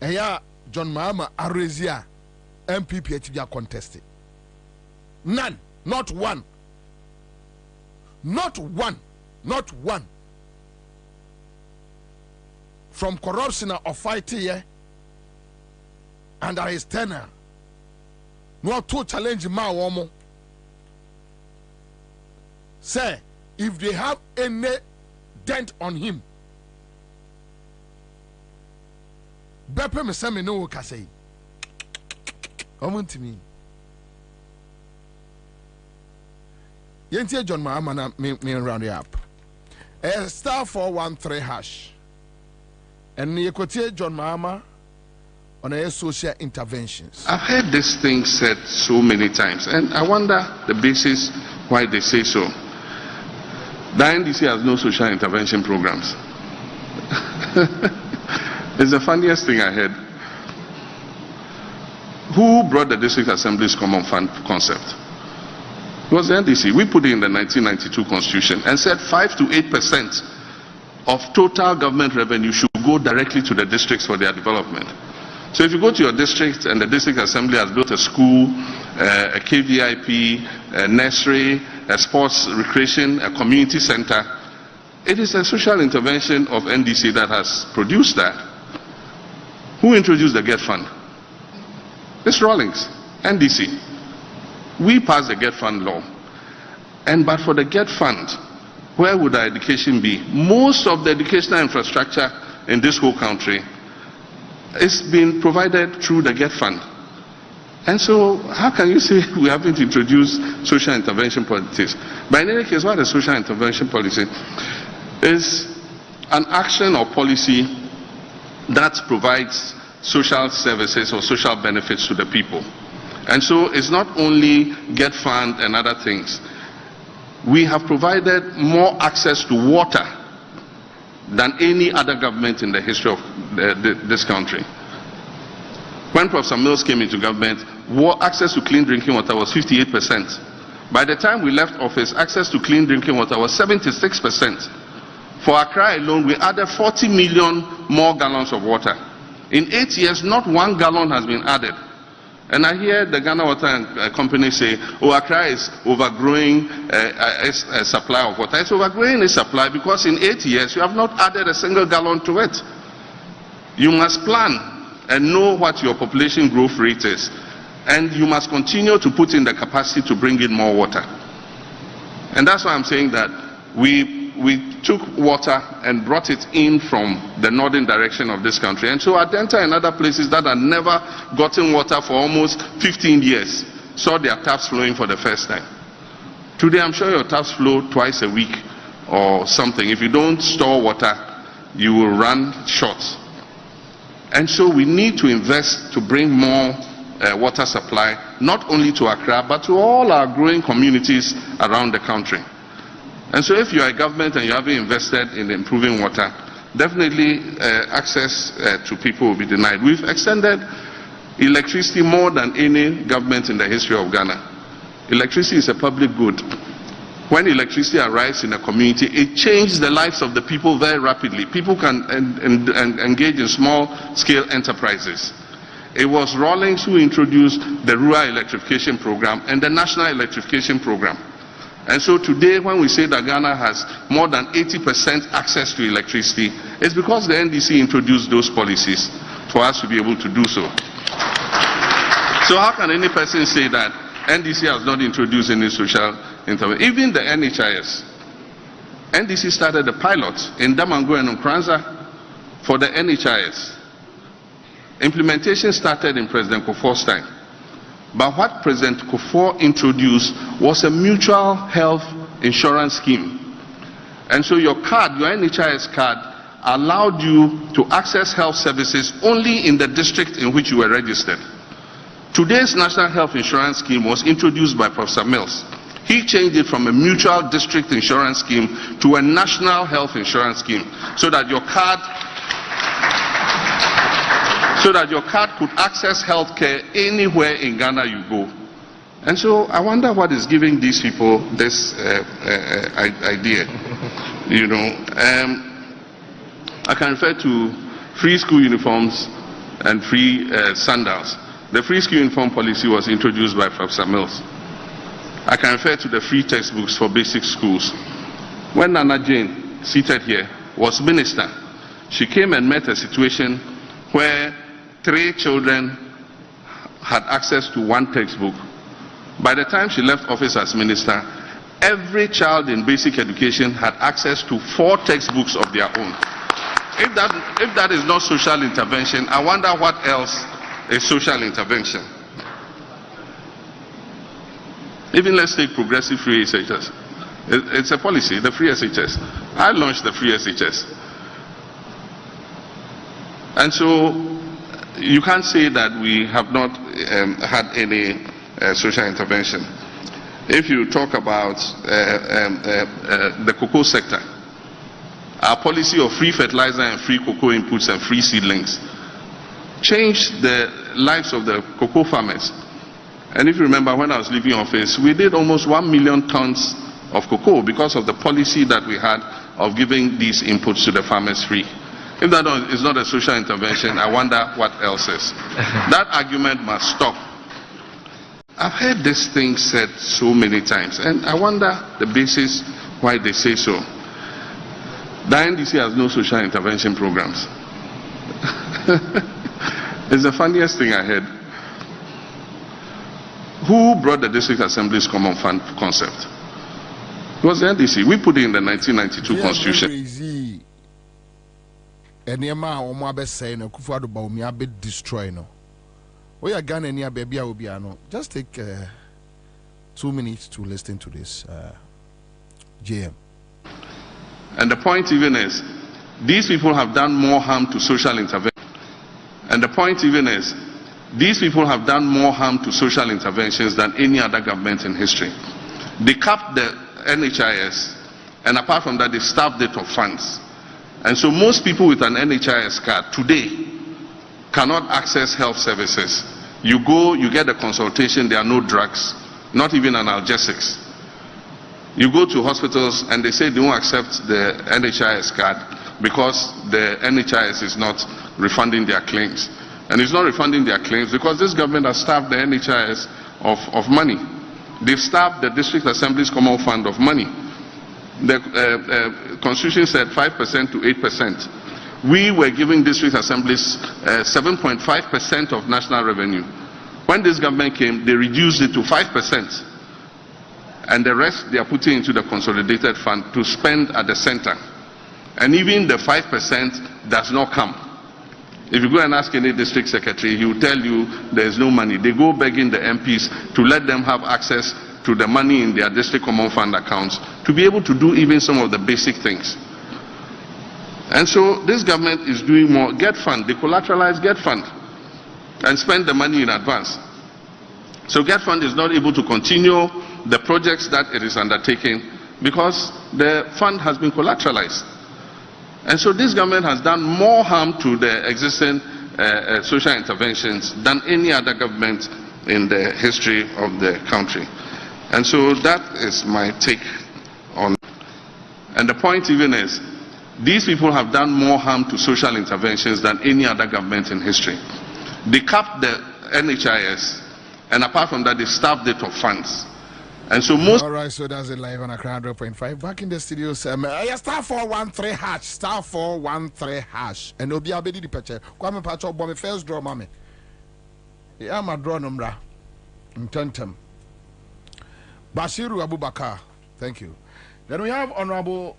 Speaker 10: John Mahama Arezia MPP are contested. None. Not one. Not one. Not one. From corruption or fighting here under his tenure. No to challenge ma woman. Say, if they have any dent on him, Beppe me say me no ka say. Come to me. Yentie John Mahama na me round it up. Star 413 hash. And you could hear John Mahama on a social interventions.
Speaker 12: I've heard this thing said so many times, and I wonder the basis why they say so. The NDC has no social intervention programs. It's the funniest thing I heard. Who brought the District Assembly's Common Fund concept? It was the NDC. We put it in the 1992 Constitution and said 5 to 8% of total government revenue should go directly to the districts for their development. So if you go to your district and the District Assembly has built a school, a KVIP, a nursery, a sports recreation, a community center, it is a social intervention of NDC that has produced that. Who introduced the GET Fund? It's Rawlings, NDC. We passed the GET Fund law. But for the GET Fund, where would our education be? Most of the educational infrastructure in this whole country is being provided through the GET Fund. And so, how can you say we haven't introduced social intervention policies? But in any case, what is social intervention policy? Is an action or policy that provides social services or social benefits to the people. And so, it's not only GET Fund and other things. We have provided more access to water than any other government in the history of this country. When Professor Mills came into government, access to clean drinking water was 58%. By the time we left office, access to clean drinking water was 76%. For Accra alone, we added 40 million more gallons of water. In 8 years, not 1 gallon has been added. And I hear the Ghana Water Company say, oh, Accra is overgrowing a supply of water. It's overgrowing a supply because in 8 years, you have not added a single gallon to it. You must plan and know what your population growth rate is. And you must continue to put in the capacity to bring in more water. And that's why I'm saying that we took water and brought it in from the northern direction of this country. And so Adenta and other places that had never gotten water for almost 15 years saw their taps flowing for the first time. Today, I'm sure your taps flow twice a week or something. If you don't store water, you will run short. And so we need to invest to bring more water supply, not only to Accra, but to all our growing communities around the country. And so if you are a government and you haven't invested in improving water, definitely access to people will be denied. We've extended electricity more than any government in the history of Ghana. Electricity is a public good. When electricity arrives in a community, it changes the lives of the people very rapidly. People can engage in small-scale enterprises. It was Rawlings who introduced the Rural Electrification Program and the National Electrification Program. And so today, when we say that Ghana has more than 80% access to electricity, it's because the NDC introduced those policies for us to be able to do so. So how can any person say that NDC has not introduced any social intervention? Even the NHIS. NDC started a pilot in Damango and Nkrumah for the NHIS. Implementation started in President Kufuor's time. But what President Kufuor introduced was a mutual health insurance scheme. And so your card, your NHIS card, allowed you to access health services only in the district in which you were registered. Today's National Health Insurance Scheme was introduced by Professor Mills. He changed it from a mutual district insurance scheme to a national health insurance scheme so that your card could access health care anywhere in Ghana you go. And so I wonder what is giving these people this idea. You know, I can refer to free school uniforms and free sandals. The free school uniform policy was introduced by Professor Mills. I can refer to the free textbooks for basic schools. When Nana Jane, seated here, was minister, she came and met a situation where 3 children had access to 1 textbook. By the time she left office as minister, every child in basic education had access to 4 textbooks of their own. If that is not social intervention, I wonder what else is social intervention. Even let's take progressive free SHS. It's a policy, the free SHS. I launched the free SHS. And so you can't say that we have not had any social intervention. If you talk about the cocoa sector, our policy of free fertilizer and free cocoa inputs and free seedlings changed the lives of the cocoa farmers. And if you remember, when I was leaving office, we did almost 1 million tons of cocoa because of the policy that we had of giving these inputs to the farmers free. If that is not a social intervention, I wonder what else is. That argument must stop. I've heard this thing said so many times, and I wonder the basis why they say so. The NDC has no social intervention programs. It's the funniest thing I heard. Who brought the District Assembly's Common Fund concept? It was the NDC. We put it in the 1992 Constitution.
Speaker 10: And Akufo-Addo Bawumia be destroy no. We are Ghana near baby no. Just take 2 minutes to listen to this, JM.
Speaker 12: And the point even is, these people have done more harm to social intervention. And the point even is, these people have done more harm to social interventions than any other government in history. They capped the NHIS, and apart from that, they starved it of funds. And so most people with an NHIS card today cannot access health services. You go, you get a consultation, there are no drugs, not even analgesics. You go to hospitals and they say they won't accept the NHIS card because the NHIS is not refunding their claims. And it's not refunding their claims because this government has starved the NHIS of money. They've starved the District Assembly's Common Fund of money. The Constitution said 5% to 8%. We were giving District Assemblies 7.5% of national revenue. When this government came, they reduced it to 5%. And the rest they are putting into the consolidated fund to spend at the center. And even the 5% does not come. If you go and ask any district secretary, he will tell you there is no money. They go begging the MPs to let them have access to the money in their district common fund accounts to be able to do even some of the basic things. And so this government is doing more. Get fund, decollateralize Get Fund, and spend the money in advance. So Get Fund is not able to continue the projects that it is undertaking because the fund has been collateralized. And so this government has done more harm to the existing social interventions than any other government in the history of the country. And so that is my take on. And the point even is, these people have done more harm to social interventions than any other government in history. They capped the NHIS, and apart from that, they starved it of funds. And so most.
Speaker 10: All right, so that's it live on Accra 100.5. Back in the studios, star 413 hash, star 413 hash, and Obi Abedi the picture. Kwame Pacho Bomb first draw, mommy. Yeah, my draw number. Intentem. Bashiru Abubakar, thank you. Then we have Honorable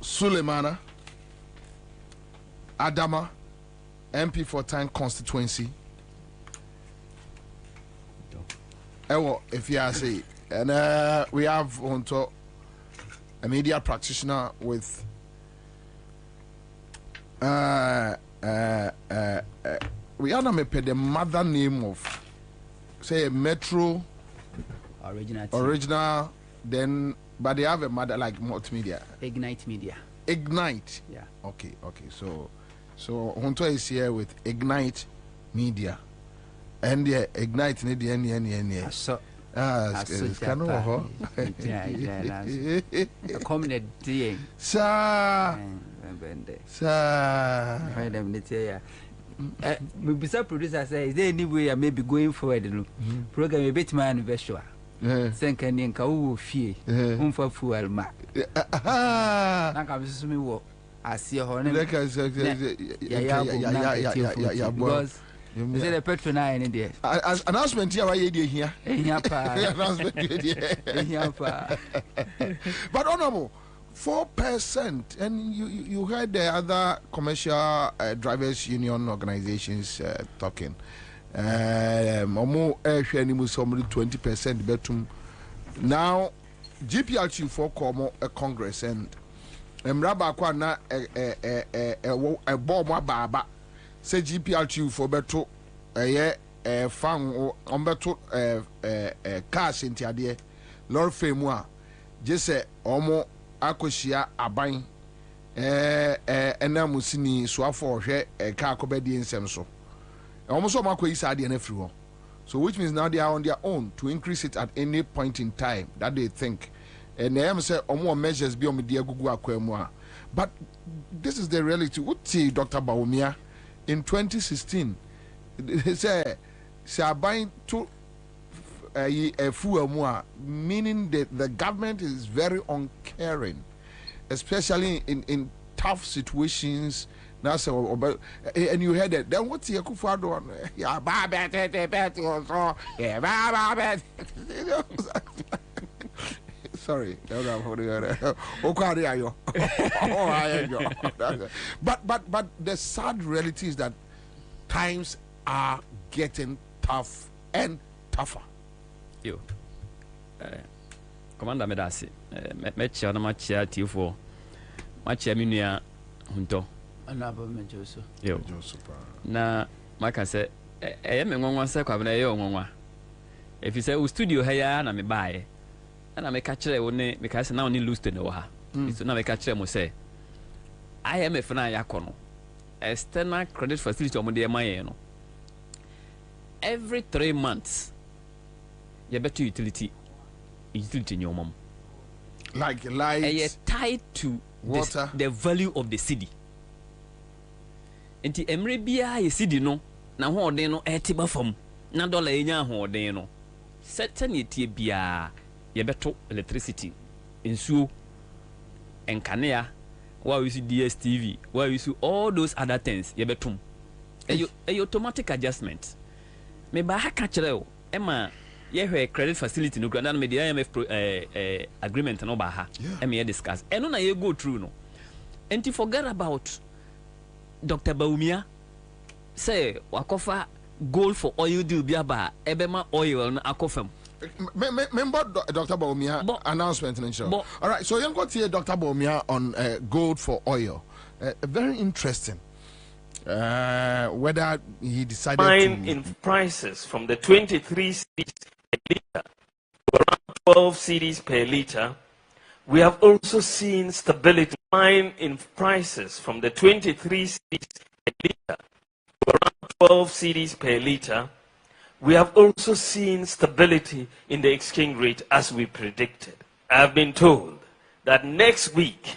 Speaker 10: Suleimana Adama, MP for Tank constituency. Ewo, if you say, and we have on top a media practitioner with we are not maybe the mother name of say Metro original, then but they have a mother like multimedia.
Speaker 5: Ignite Media.
Speaker 10: Ignite.
Speaker 5: Yeah.
Speaker 10: Okay. So Honto is here with Ignite Media. And the Ignite any. So it's kind of
Speaker 5: a common day.
Speaker 10: Sir.
Speaker 5: Maybe some producer say, is there any way I may be going forward? Program a bit man virtual. Senka ni nka wo fie. Umfa fuel ma. Na ka bisu mi wo. Asie ho ne. Because is it a patronage in there?
Speaker 10: Announcement here, why you here? But honorable, 4%, and you heard the other commercial drivers union organizations talking. More 20% betum. Now, GPLT for a Congress and Mraba Kwana a bomb baba. Say GPLT for beto fan on beto cash in Tiade Lord Femua just say omo akoshia aban ena musini swafo hwe ka kobedi nsem so omo so mako isa de na free. So which means now they are on their own to increase it at any point in time that they think, and they say omo measures be on the gugu akwemu. But this is the reality. What see Dr. Bawumia in 2016, they say buying to a fuel more, meaning that the government is very uncaring, especially in tough situations. That's and you heard it. Then what's the Akufo-Addo? Yeah, sorry, but the sad reality is that times are getting tough and tougher.
Speaker 14: Yo, Commander Medasi, Metcha na machia tifo, machia minia hunto.
Speaker 5: Anaba menjoso.
Speaker 14: Yo, na maka se, me ngongwa se Kwabena yo ngongwa. If you say u studio haya na me bae. And I make a chere one because now only lose to know her. So now make a chere mo say IMF na yakono external credit facility omo de maye no. Every 3 months you better utility nyomom.
Speaker 10: Like lights,
Speaker 14: tied to
Speaker 10: water,
Speaker 14: the value of the city. Enti emre bia ye city no na ho odin no etiba fam na dollar enya ho odin no. Certain etie bia yebeto electricity insuo enkanea why we see DSTV why we see all those other things yebetum a automatic adjustment me ba haka kire o ema ye hwe credit facility no granda me the IMF agreement no ba ha e me discuss eno na ye go through no and forget about Dr. Bawumia say wakofa gold for oil deal bia ba ebema oil na akofam.
Speaker 10: Remember Dr. Bawumia announcement in show. All right, so you got here Dr. Bawumia on gold for oil. Very interesting. Whether he decided
Speaker 15: in prices from the 23 cedis per liter to around 12 cedis per liter. We have also seen stability in prices from the 23 cedis per liter to around 12 cedis per liter. We have also seen stability in the exchange rate as we predicted. I have been told that next week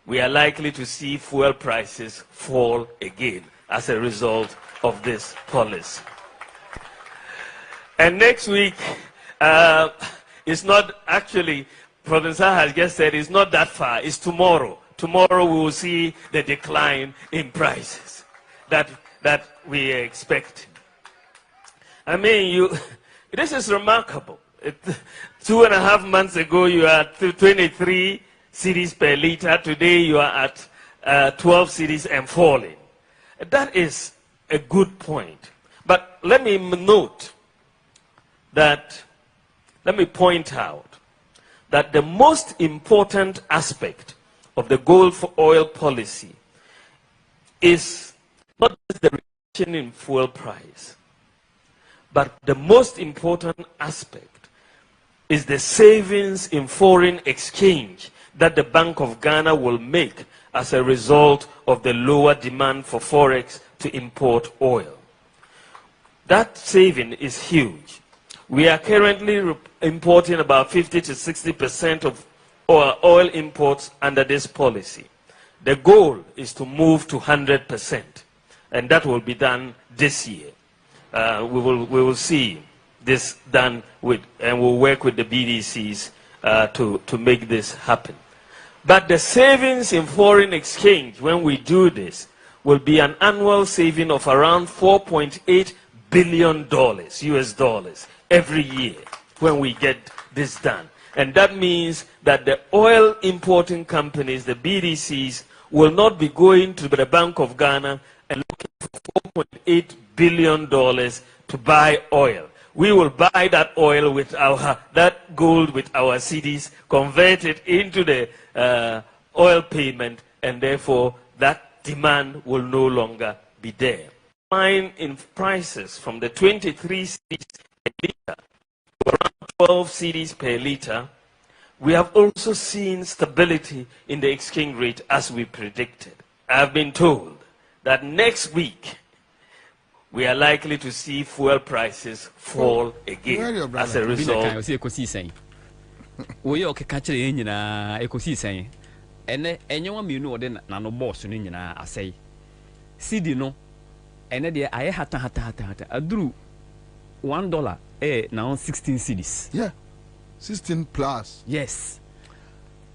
Speaker 15: we are likely to see fuel prices fall again as a result of this policy. And next week is not actually, Ansah has just said it's not that far, it's tomorrow. Tomorrow we will see the decline in prices that we are expecting. I mean, this is remarkable. 2.5 months ago, you are at 23 cedis per liter. Today, you are at 12 cedis and falling. That is a good point. But let me note that, let me point out that the most important aspect of the gold for oil policy is not just the reduction in fuel price, but the most important aspect is the savings in foreign exchange that the Bank of Ghana will make as a result of the lower demand for forex to import oil. That saving is huge. We are currently importing about 50 to 60% of our oil imports under this policy. The goal is to move to 100%, and that will be done this year. We will see. this done with, and we'll work with the BDCs to make this happen. But the savings in foreign exchange, when we do this, will be an annual saving of around $4.8 billion US dollars every year when we get this done. And that means that the oil importing companies, the BDCs, will not be going to the Bank of Ghana and looking for $4.8 billion to buy oil. We will buy that oil with that gold with our cedis, convert it into the oil payment, and therefore that demand will no longer be there. Decline in prices from the 23 cedis per liter to around 12 cedis per liter. We have also seen stability in the exchange rate as we predicted. I have been told that next week we are likely to see fuel prices fall again as a result.
Speaker 14: We are catching in ecosystem. And anyone you know, then no boss in I say, CD no, and then I had I drew $1 now 16 cedis.
Speaker 10: Yeah, 16 plus.
Speaker 14: Yes,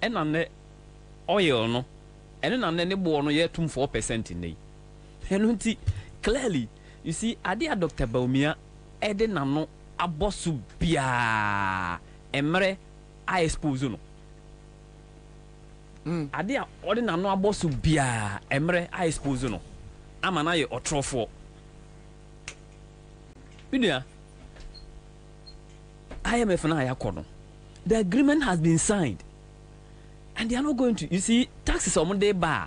Speaker 14: and on the oil no, and then on the born yet 4% in the. And clearly. You see, Adia Dr. Bawumia, Eden Nano, Abosu Bia, Emre, I expose no. Adia Odin Nano Abosu Bia, Emre, I expose no. Amanaye or Trofo. Udia, IMF and I are corner. The agreement has been signed, and they are not going to. You see, taxes on Monday bar.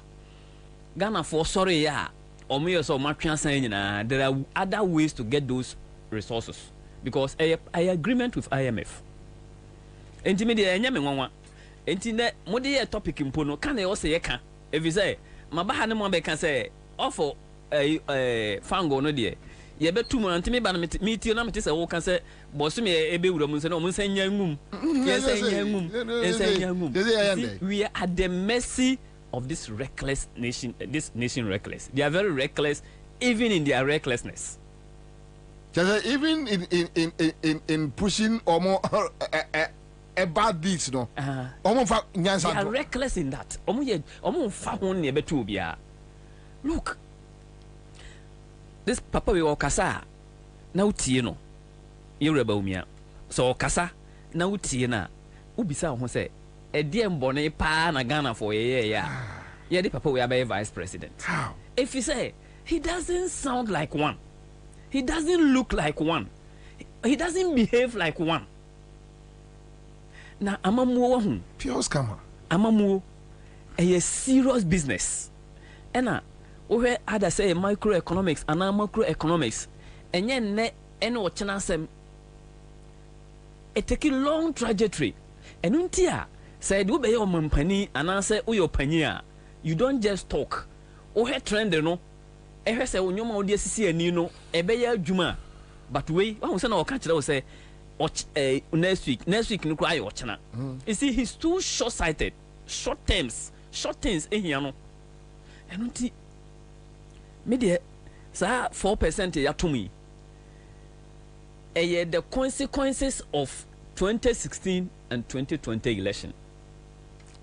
Speaker 14: Ghana for sorry, yeah. Or me also saying there are other ways to get those resources because a agreement with IMF. Intimidate any one. Internet modi topic impono can they also yeka if you say my bahane mo be can say offer fango no de ye betu mo antimi ba me tio na me say wo can say boss me e be wura mu say no mo say nyangum yes nyangum we are at the mercy of this reckless nation, this nation reckless. They are very reckless, even in their recklessness.
Speaker 10: Even in pushing more bad deeds, no. They
Speaker 14: are reckless in that. Look, this papa we okasa na utie no. Ye Bawumia. So okasa na utie na. Ubisa ho say Ediem Bonnet pa na Ghana for a year. Yeah, the papa we are vice president.
Speaker 10: How?
Speaker 14: If you say he doesn't sound like one, he doesn't look like one, he doesn't behave like one. Now, amamu
Speaker 10: pure scammer.
Speaker 14: Amamu a serious business. And where others say microeconomics and macroeconomics, and yet ne any what chanasem. It take a long trajectory. And untia said we be your company and answer your pania. You don't just talk. Oh, he trend no. Eh, say when you ma odi asisi ani no, e be ya adwuma. But we, when say na o ka kire o say next week no cry watch na. You see, he's too short-sighted, short things here no. And unti me de sa 4% ya to me. The consequences of 2016 and 2020 election.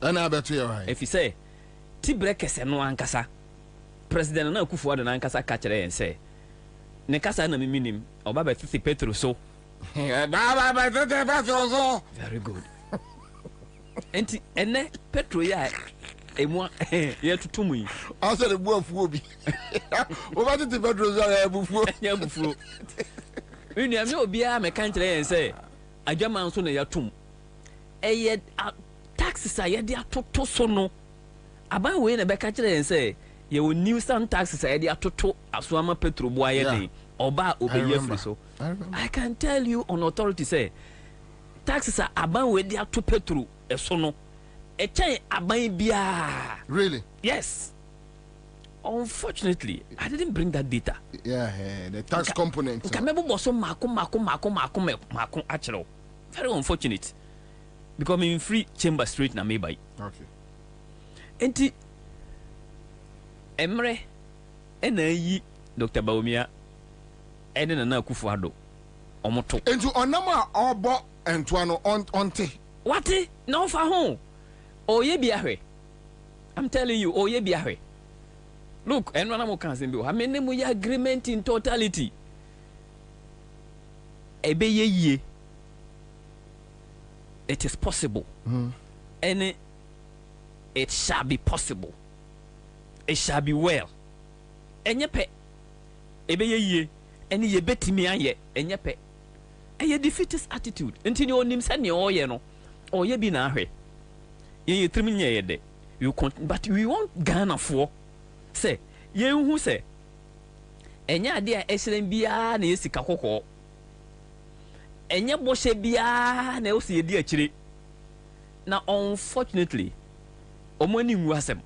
Speaker 10: And I bet you right.
Speaker 14: If you say Tibrekese no ankasa President na Akufo-Addo na ankasa ka kire en say ne kasa na minim oba be 50 petro so.
Speaker 10: Very
Speaker 14: good. Enti ene petro ya emu ye tutumu yi.
Speaker 10: Asa de buafuo bi. Oba tete petro so ya bufuo.
Speaker 14: Ya bufuo. Uni ame obi a me kan kire en say adwaman so na ya tum. Eye taxes a ye de atoto so no. Aban we na be ka kire en say ye wo new stand taxes a ye de atoto asoama petro bo aye dey. Oba obeye free so. I can tell you on authority say taxes are aban we dey to petrol eso no e chen aban bia.
Speaker 10: Really?
Speaker 14: Yes. Unfortunately, I didn't bring that data.
Speaker 10: Yeah, the tax component.
Speaker 14: Kamebo boso mako achero. Very unfortunate. Because I'm in free chamber street na me by.
Speaker 10: Okay.
Speaker 14: Enti Emre ena yi Dr. Bawumia ene na Akufo-Addo omoto
Speaker 10: into onama obo entuano onte
Speaker 14: wate na ofa ho oye biahwe I'm telling you oye biahwe look enwa na mo kan se bi o amene mu ya agreement in totality ebe ye it is possible and it shall be possible it shall be well enye pe ebe ye ene ye betimi aye enye pe eye defeatist attitude enti ni onim se ne oye no oye bi na ahwe ye trim nye ye de but we want Ghana for say ye hu say enye ade a esren bia na esika kokko enye boshe bia na osi edi akire na unfortunately omani nwu asem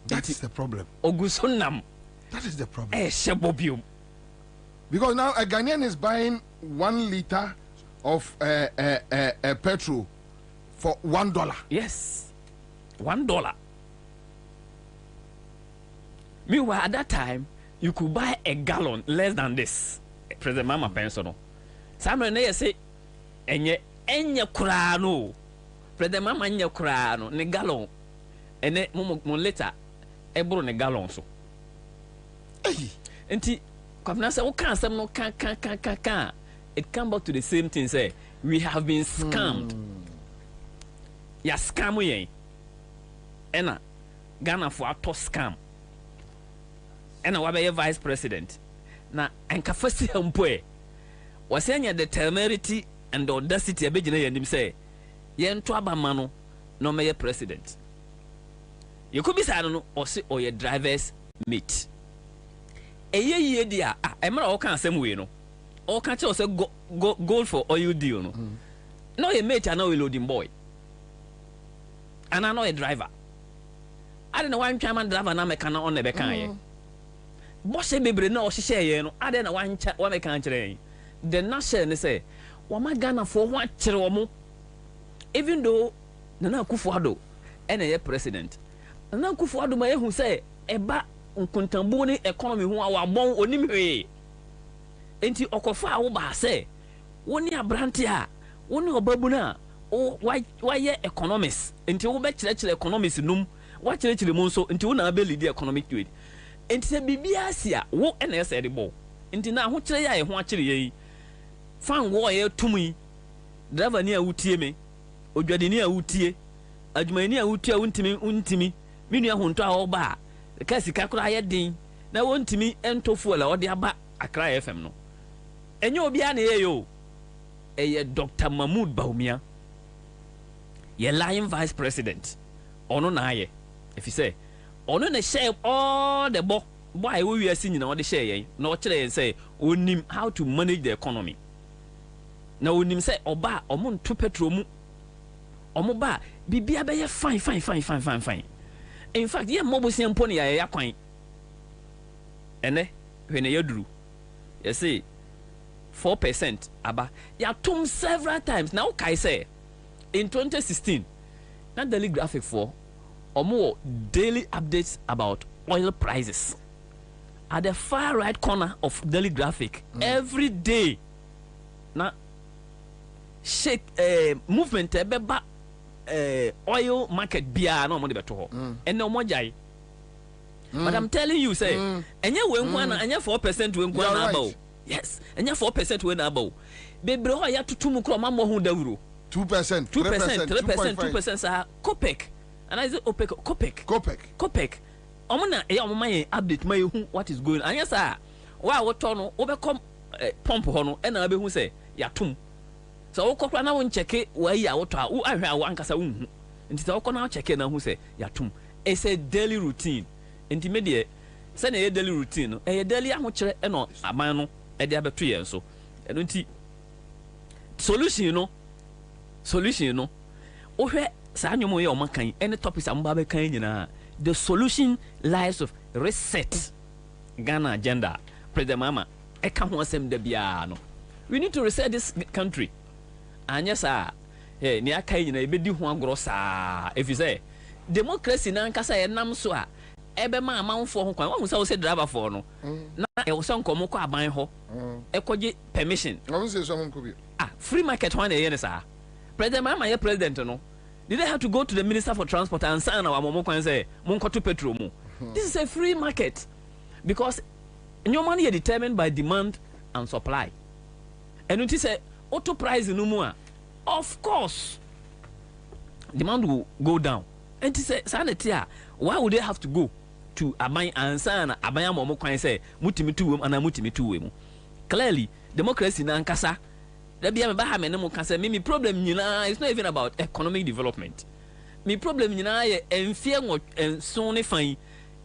Speaker 10: that is the problem
Speaker 14: ogusonam
Speaker 10: that is the problem
Speaker 14: shebobium
Speaker 10: because now a Ghanaian is buying 1 liter of petrol for $1.
Speaker 14: Yes, $1. Meanwhile, at that time, you could buy a gallon less than this. President Mama Pensono. Samuel Ney say, enye kurano. President Mama enye kurano ne gallon. Ene mon later, ebro ne gallon so. Enti Kwabena say, "Okay, some no can." It come back to the same thing. Say we have been scammed. Ya scam we. Ena Ghana for a to scam. Ena wabe vice president. Na enkafasi hampoe. Wasenya the temerity and the audacity abegina yendim say ye nto abama no no meye president. You could be say no or say or your driver's mate. Eye dia emra o kan asem we no o kan che o say goal for oil deal no no a mate and no a loading boy and I know a driver I don't know one chairman driver na meka na on the bekan ye boss e bebre na o hihye ye no I don't know one meka kire the national say wo ma Ghana for ho akire wo mo even though na Akufo-Addo and a president na Akufo-Addo ma ehu say eba nkuntambu ni economy ho a wabon onim hwe enti okofa wo ba se woni abrante a woni obabu na o why economics enti wo be kire economics num wa kire mu nso enti wo na be lead economic trade enti se bibia asia wo na ese de bo enti na ho kire ya ye ho akire ye fan wo ye tumi driver ni a wutie me odwade ni a wutie adwuma ni a wutie untimi minu ahonto a wo ba kasi kakura ye din na wontimi entofu la ode aba Accra FM no enye obi a na ye yo eye Dr. Mahmoud Bawumia ye lying vice president ono na aye if you say ono na share all the boy we are seeing na ode share ye na o kire yen say onim how to manage the economy na onim say oba omo nto petrol mu omo ba bibia be ye fine. In fact, yeah, mobile siamponi ya kwan. Ene, when you drew, you see 4% aba. Ya tum several times. Now, Kai say in 2016, that daily graphic for or more daily updates about oil prices. At the far right corner of daily graphic, every day, na shake movement beba. Oil market bia no mo de beto ho and no mo jai but I'm telling you say enye we nkwa na enye 4% we nkwa na aba o yes enye 4% we na aba o bebre ho ya tutum kro ma mo ho dawuro
Speaker 10: 2%
Speaker 14: 3% sa copec and I say copec omo na e omo man update ma hu what is going on anya sa wa wo to no wo be come pump ho no e na be hu say ya tum so wo kokra na won cheke wa yi awoto a wo ahwe a wankasa wo hu nti so wo na cheke na hu se yatum it's a daily routine nti me de se na ye daily routine no ye daily aho kire e no aman no e de abeto ye so eno nti solution no wo hwe sa anyomo ye o makan any topics am ba be kan nyina the solution lies of reset Ghana agenda President Mama e ka ho asem da bia no we need to reset this country. Anya sa ni aka nyina ebedi ho agoro saa if you say democracy na nkasa ye nam so a ebe ma amanfo ho kwan. Wo say wo say driver for no. Na e wo say nkomo kɔ aban ho. E kɔgye permission.
Speaker 10: Wo say so mo ko bi.
Speaker 14: Free market one e sa. President Mama president no. Did they have to go to the Minister for Transport and sign our momo kwan say mon kɔ to petrol mu? This is a free market because your money is determined by demand and supply. And it is a auto price no more. Of course, demand will go down. And it is a sanity. Why would they have to go to Abay Ansah Abaya momo kwan say mutimi tu and mutimi tu? Clearly, democracy na nkasa. There be a bahame no can say me problem it's not even about economic development. Me problem ye enfie ngo enso ne fan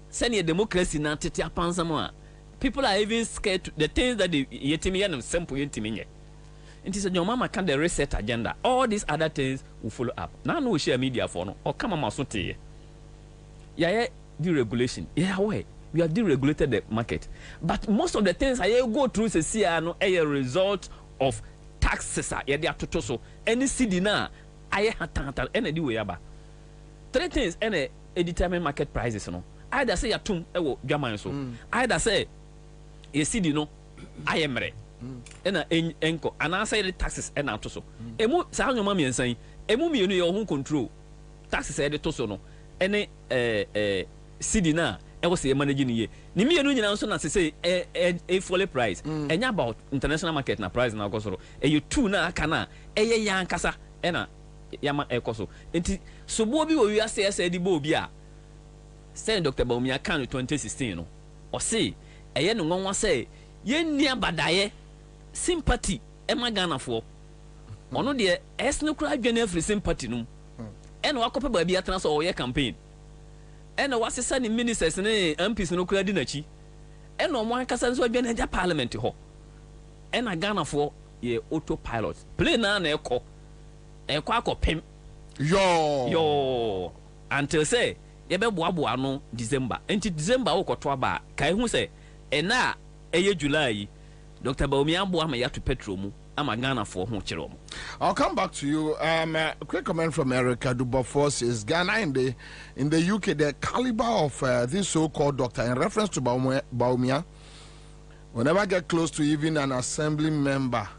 Speaker 14: send democracy na tete apansa mo a people are even scared to the things that they yetimi ya no simple yetimi nye. It is your mama can the reset agenda. All these other things will follow up. Now no share media for no or come amaso te. Yeah, deregulation. Yeah, why? We have deregulated the market. But most of the things I go through say no a result of taxes are yeah they are to so any city na I hatan any di way aba. Three things any determine market prices no. Either say yatum ewo dwaman so. Either say a city no ayemre. Ena enko ana say the taxes ena to so. Emu sa nyoma miensan. Emu mienu ye ho control. Taxes e de to so no. Any city na e wo say manage ni ye. Ni mienu nyina so na say a full price. Enya about international market na price na go so. E you two na aka na eye yan kasa ena yama e ko so. Enti so bo bi wo wi ase di Bobie a say Dr. Bawumia kan 2016 no. O say eye no nwanwa say ye nia badaye sympathy e magana fo. Ono de esno kura adwane free sympathy no. Ena wakope ba bi atena so o ye campaign. Ena wasesa ni ministers ne MPs no kura di nachi. Ena omo ankasa so adwane ja parliament ho. Ena Ghana fo ye autopilot. Play na ekọ akọpem. Yo until say ye be boaboa no December. Enti December wo kọto aba kai hu say ena eye July Dr. Bawumia boa ma ya to petrol mu ama Ghana for ho kire mo.
Speaker 10: I'll come back to you. A quick comment from Erica Dubois says Ghana in the UK, the caliber of this so-called doctor in reference to Bawumia will never get close to even an assembly member.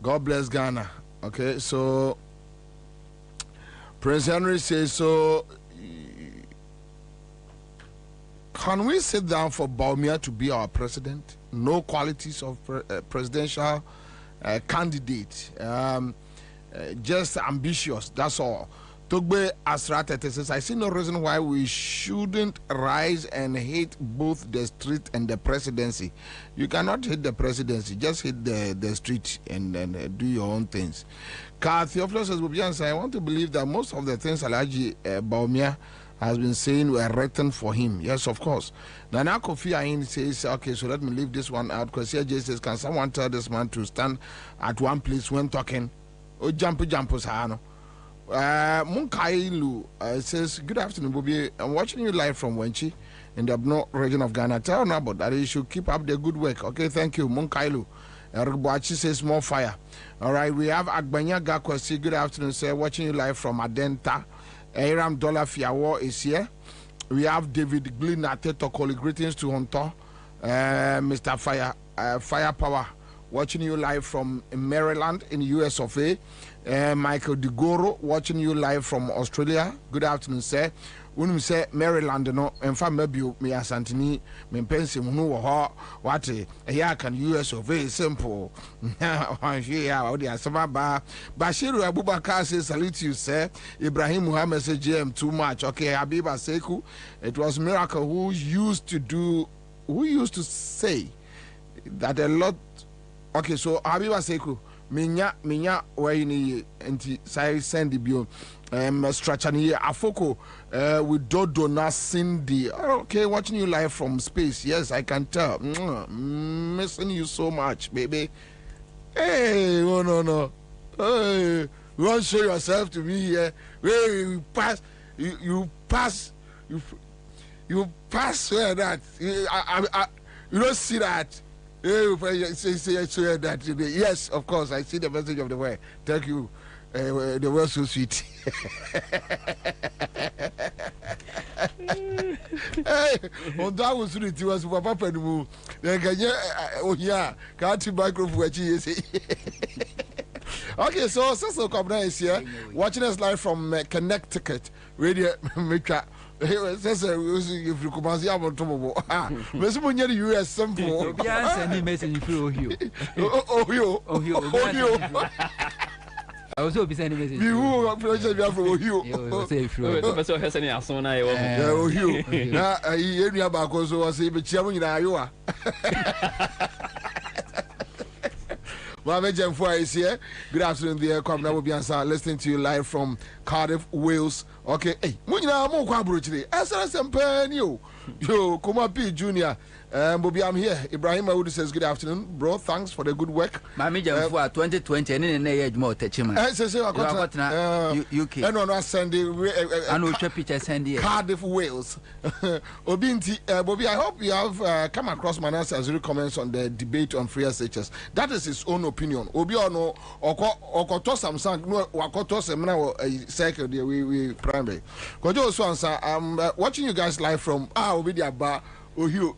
Speaker 10: God bless Ghana. Okay, so Prince Henry says so. Can we sit down for Bawumia to be our president? No qualities of presidential candidate. Just ambitious. That's all. Togbe Asratete says, I see no reason why we shouldn't rise and hate both the street and the presidency. You cannot hate the presidency. Just hit the street and do your own things. Theophilus says, I want to believe that most of the things Alhaji Bawumia has been saying were written for him. Yes, of course. Nana Kofi says, okay, so let me leave this one out. Because here says, can someone tell this man to stand at one place when talking? Oh, jump, Sahano. Munkailu says, good afternoon, Bobie. I'm watching you live from Wenchi in the Abno region of Ghana. Tell me about that. You should keep up the good work. Okay, thank you, Munkailu. Erigboachi says, more fire. All right, we have Agbanya Gakwasi. Good afternoon, sir. Watching you live from Adenta. Aram Dollar Fiawo is here. We have David Glynn Tokoli. Greetings to Honto. Mr. Firepower. Watching you live from Maryland in US of A. Michael DeGoro watching you live from Australia. Good afternoon, sir. When we say Maryland, no, and from maybe me asantini, me pensi munu wo what here can US of A simple. Yeah, audio sababa. Bashiru Abubakar says salute you, sir. Ibrahim Muhammad says GM too much. Okay, Habiba Seku. It was Miracle who used to say that a lot. Okay, so Habiba Seku. Minya waini enti sai send bio strachani afoko with Dodo na Cindy. Okay, watching you live from space. Yes, I can tell. Missing you so much, baby. Hey, no. Hey, you want to show yourself to me here? Hey, you pass where that I you don't see that. Say that. Yes, of course, I see the message of the way. Thank you. they were so sweet. On that was sweet. It was Papa Penmu. Oh yeah, can't you microphone? Okay, so Kwabena is here, watching us live from Connecticut Radio Mika. Says if you come and see about tomorrow. Let's put the US simple.
Speaker 5: Send message through I was hoping sending message.
Speaker 10: You are president from Ohio.
Speaker 14: Say through. So has any asona you.
Speaker 10: Na you about so was say be chairman in Iowa. Mohammed Jemfua is here. Good afternoon, dear Kwabena Ansah, listening to you live from Cardiff, Wales. Okay, hey, Munina mo kwabro today. Answer sempen yo. Yo, Kuma P Junior. Bobie, I'm here. Ibrahim Aoud says good afternoon, bro. Thanks for the good work.
Speaker 5: Mohammed Jemfua 2020 and in a more techima. UK.
Speaker 10: And on us Sunday
Speaker 5: and we'll picture Sandy
Speaker 10: Cardiff, Wales. Obinti, Bobie, I hope you have come across Manasseh's comments on the debate on free SHS. That is his own opinion. Obi ono okoto samsang no wakoto semna cycle there we primary. Kojo so Ansah, I'm watching you guys live from Obi Diaba. Ohio.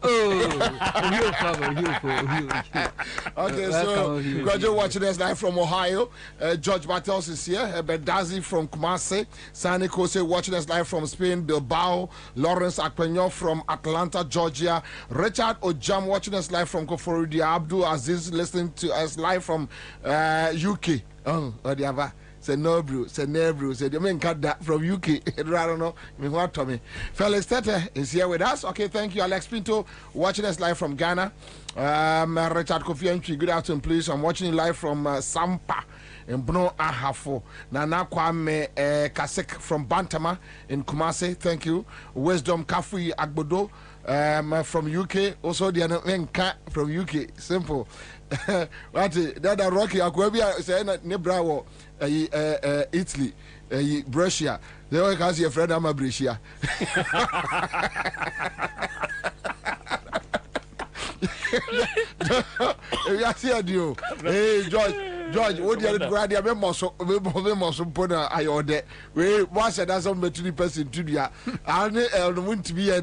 Speaker 10: Okay, so graduate watching us live from Ohio. George Bartels is here. Bedazi from Kumasi. Sani Kose watching us live from Spain. Bilbao. Lawrence Akpenyo from Atlanta, Georgia. Richard Ojam watching us live from Koforudi. Abdul Aziz listening to us live from UK. Odiava. Say no, bro. Say no, bro. Say the man cut that from UK. I don't know. Me what Tommy. Felix Tete is here with us. Okay, thank you. Alex Pinto watching us live from Ghana. Richard Kofi Entry. Good afternoon, please. I'm watching you live from Sampa in Bno Ahafo. Nana Kwame Kasek from Bantama in Kumasi. Thank you. Wisdom Kafui Agbodo from UK. Also the Nka from UK. Simple. What that Rocky Akwabia say Nebrawo. Italy, Brescia. They all can see a friend. I'm a Brescia. Hey, George, what do you grab? I'm a muscle put I order. We watch it as a material person to the and want to be a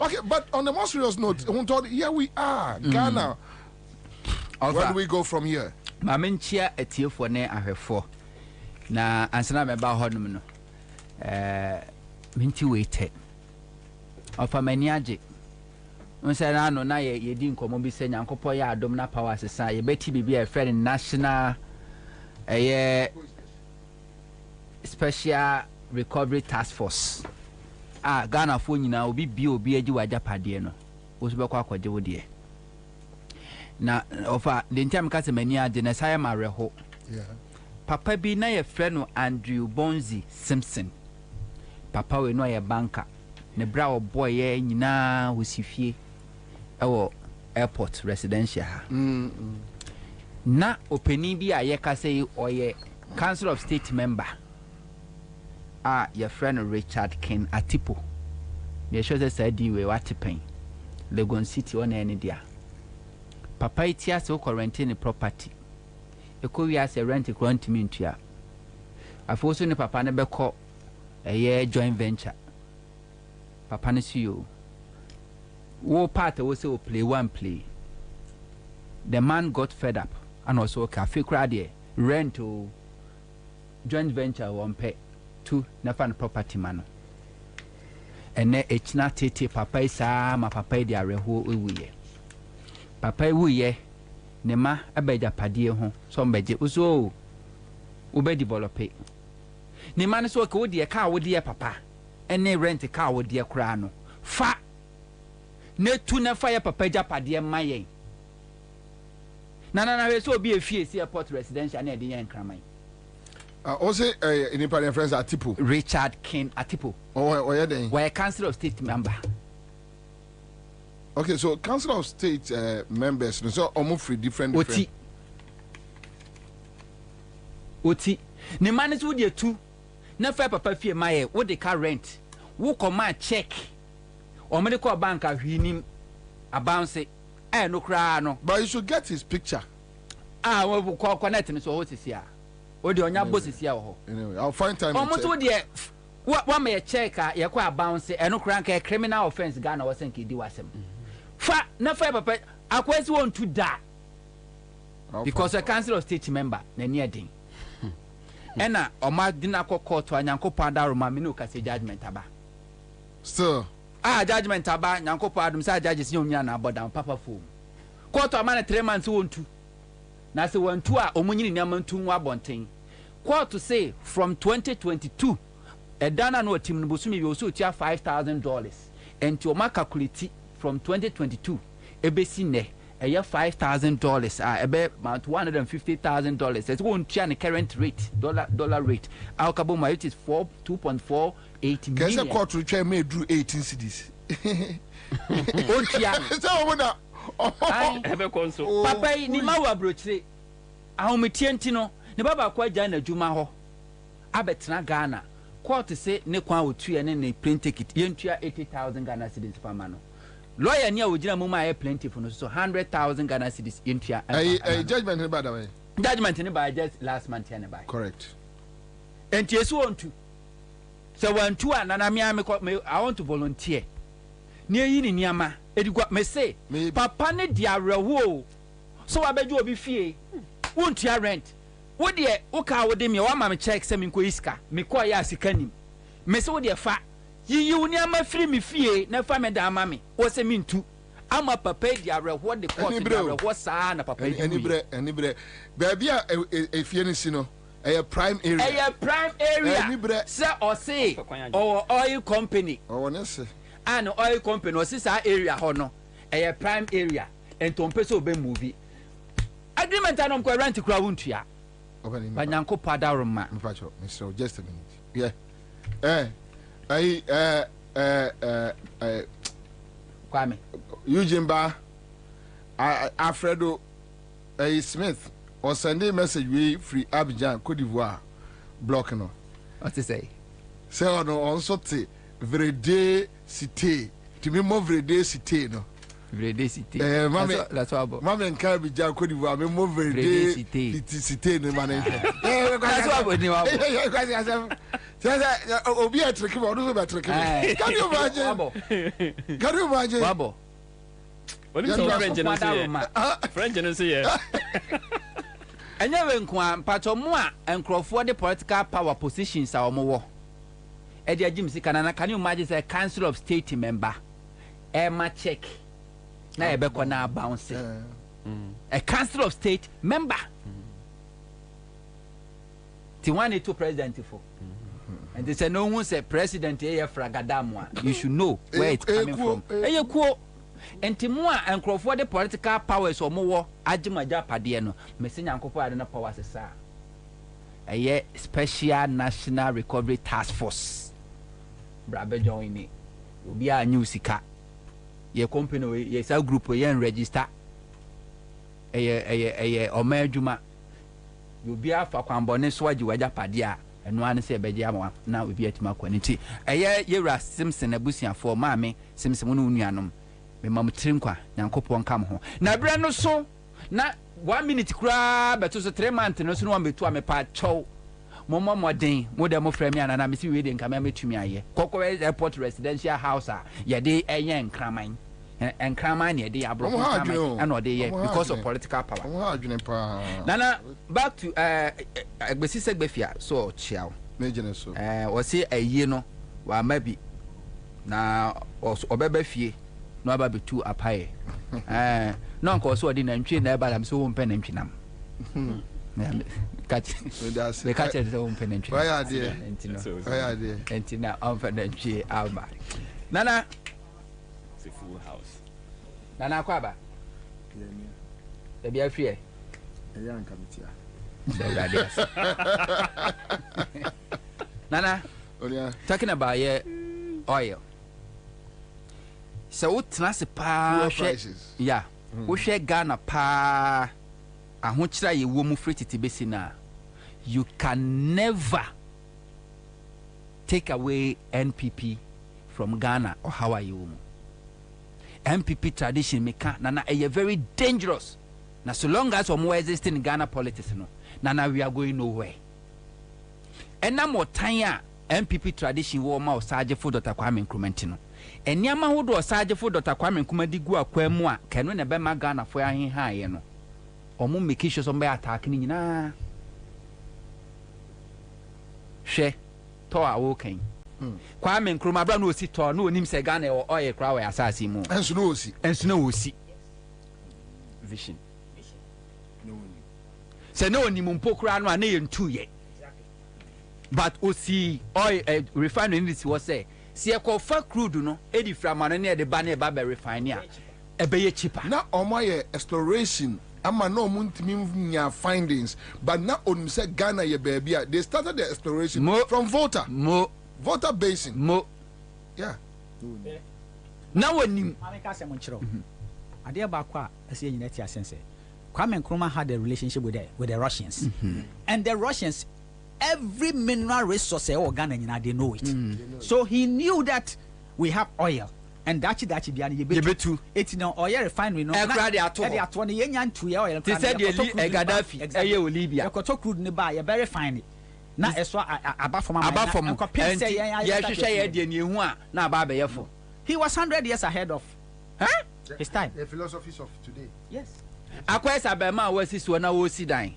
Speaker 10: okay, but on the more serious note, here we are, Ghana. Where do we go from here?
Speaker 5: Mamenchia etiefo ne ahwefo na ansana meba honum no minti wete ofa maniage onse na no na ye di nkomo bi se nyankopɔ ya adom na power sesa ye beti bibia friend national special recovery task force Ghana fo nyina obi agi wajapade no osubekɔ akɔje wodie na ofa the time kase mani ade na saya mareho papa bi na ye frɛ no Andrew Bonzi Simpson papa we no ye banker ne bra o boy ye nyina hosifie ewo airport residential ha na openi bi a ye kase oye council of state member ye frɛ no Richard Ken Atipo me show say di we watipen Legon City on any dia papa iti ase ko renting property eko wi ase rent me ntua afo so ne papa ne beko joint venture papa ne CEO wo part wo say o play one play the man got fed up and also cafe crowd there rent o joint venture one pay two na fan property man ene echina tete papa isa ma papa di areho ewuye papa ewuye ne ma abeja padie ho so mbeje uso ube develop ne ma ne so ka wodi e ka wodi e papa ene rent ka wodi e kura no fa ne tu ne fa ya papa ja padie mayen na we so obi efie si airport residential na e de Nkrumah
Speaker 10: also in Imperial friends Atipo
Speaker 5: Richard Ken Atipo
Speaker 10: yeah then
Speaker 5: why council of state member.
Speaker 10: Okay, so council of state members so almost free different
Speaker 5: oti ne manage wo de tu na fa papa fie maye wo de car rent wo command check o me de call bank ahwinim abounce no kra no
Speaker 10: but you should get his picture
Speaker 5: Ah, we connect me so what is here. O de onya boss is here ho.
Speaker 10: Anyway, I'll find time.
Speaker 5: Almost wo de what may check ye kwa bounce e no kran ka criminal offense Ghana was think di wasem. Fa na fa papa akwesi won to da. Because a council of state member na near din. Ena oma dina court to Nyankopon da Roma me no ka say judgment aba.
Speaker 10: Still.
Speaker 5: Judgment aba Nyankopon adum say judges nyonya na abodan papa form. Court o man 3 months won to. Na say won to a omunyini nyama ntu nwa bonten. Court to say from 2022 Edana no team no bosumi bi oso tia $5,000 and to ma calculate from 2022 ebesi ne $5,000 about $150,000. It's won't change the current rate, dollar rate. Our Kabuma rate is 2.48 million.
Speaker 10: Guess a quarter which made drew 18 cities.
Speaker 5: Papa, ni mawa broche. Ahomitientino, ne baba kwa jana juma ho. Abetina Ghana. Quarter say ne kwa utu and ne plane ticket. Yentua 80,000 Ghana cedis per mano. Lawyer near Ujina Muma plentiful, so 100,000 Ghana cedis into
Speaker 10: a judgment by the way.
Speaker 5: Judgment in by just last month and by.
Speaker 10: Correct.
Speaker 5: And yes, want to. So when two and I want to volunteer. Near in Yama, it got me say, Papa ne diara wo. So I bet you will be fee. Won't you rent? What dear, Oka would me or mamma check some in Quisca, me quite as a canning. Miss Odia fat. You near my free me fee, no family da mammy. What's a mean to? I'm a papa, what the court was a papa. Any bread. Baby, a fianisino, a prime area. A prime area. Sir or say, or oil company. Or an oil company or sister area, honor. A prime area. And Tompeso be movie. Agreement I don't rent to Crowuntia. But Nanko Padaroma.
Speaker 10: Mr. Just a minute. Yeah.
Speaker 5: Kwame
Speaker 10: Eugene Ba Alfredo Smith or send a message we free Abidjan Cote d'Ivoire block no.
Speaker 5: What to say?
Speaker 10: Say on sorte Vrede cité to me more Vrede cité no.
Speaker 5: Vrede cité. That's what
Speaker 10: Mama and Abidjan Cote d'Ivoire me more Vrede cité no man. That's what Obi a trick about no trick. Can you imagine? Can you imagine?
Speaker 14: Wabo. What is French and say?
Speaker 5: And never inquire, Patomua and Crawford the political power positions are more. Eddie Jim Sikanana, can you imagine a council of state member? Emma check. Na ebeko na bounce. A council of state member. Tiwani to president for. And they say no one say president here fragadamwa. You should know where it's coming from. Hey, cool. And Timua and Crawford the political powers or more Ajimaja Padiano. Messina Akufo-Addo powers sir. A special national recovery task force. Brabe join it. Will be a new sika. Ye company ye sell group we register. A Omerjuma. You'll be a for Kwambone Swaji Waja Padia. And one say Bejawa now we be at my quantity. A year Simpson a busia for mammy, Simpson Unianum. Me mamma Trinkwa, Yankopon come home. Now, Brando so not 1 minute crab, but to 3 months, no one be to me part chow. Momo Modin, Modemo Fremian, and I'm see reading come to me. Coco Airport residential house, ya day a young Nkrumah. And Nkrumah near the abroad, and or day because of political power. Nana, back to Bessie Befia, so chill.
Speaker 10: Major so.
Speaker 5: Was here a year no, while maybe now or Bebe Fee, no about be too up high. No, cause I didn't train there, but I'm so open and chinam. Catch the catch at his own penitentiary.
Speaker 10: Why are they?
Speaker 5: And Tina unfidentiary Alba. Nana.
Speaker 14: It's a full house.
Speaker 5: Nana Kwaba. The beer free.
Speaker 10: A young committee.
Speaker 5: Nana, talking about your oil. So what class
Speaker 10: prices?
Speaker 5: Yeah. We share Ghana pa. And which try you woman free to Tibesina. You can never take away NPP from Ghana or how are you? NPP tradition make nana a very dangerous Now so long as we exist in Ghana politics no, now we are going nowhere. And now more time MPP tradition wo ma osaje fo Dr. Kwame Nkrumah no. Eniama ho do osaje fo Dr. Kwame Nkrumah di gu akwam a kanu na be ma Ghana fo ahenha ye no. Omo make sure some be attack ni nyina. Hwe to a wo kan. Kwame Nkrumah bra no osi to no onim se Ghana e oye kra we asase mu.
Speaker 10: Enso no osi.
Speaker 5: Vision. Se no onim mpo kra no na ye ntu ye. But osi oil refinery industry was say see ekofa crude no edi framano na de ba na ba be refine a ebeye cheaper
Speaker 10: na omoye exploration ama no muntimi nya findings but na onim say Ghana ye baby they started the exploration from Volta Basin yeah
Speaker 5: na wonim
Speaker 16: ameka se mo nchiro ade ba kwa ase nyina ti asense Kwame Nkrumah had a relationship with the Russians and the Russians every mineral resource they know it. So he knew that we have oil and that's biani it's no oil refinery no oil
Speaker 5: they said Gaddafi Libya
Speaker 16: crude ne ba you very fine na eso abafom he was 100 years ahead of his time.
Speaker 2: The philosophies of today.
Speaker 16: Yes.
Speaker 5: Akwesa bema wasi so na wo si dan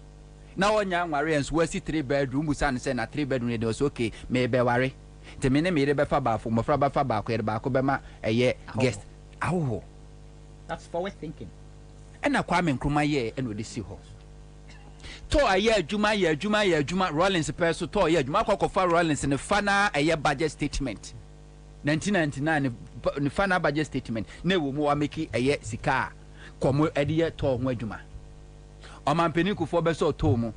Speaker 5: na wonya nware enso wasi 3 bedroom busan say na 3 bedroom dey was okay me be ware te me ne me dey be fa ba fo mofra ba fa ba ko ba ko be ma eye guest awo
Speaker 16: that's forward thinking
Speaker 5: ena Kwame Nkrumah ye eno de si ho to aye adwuma Rollins person to aye adwuma kokofa Rollins ne fana aye budget statement 1999 ne fana budget statement na wo mu wa make aye sika komo ediye to ho adwuma Omampeni Akufo be so to mu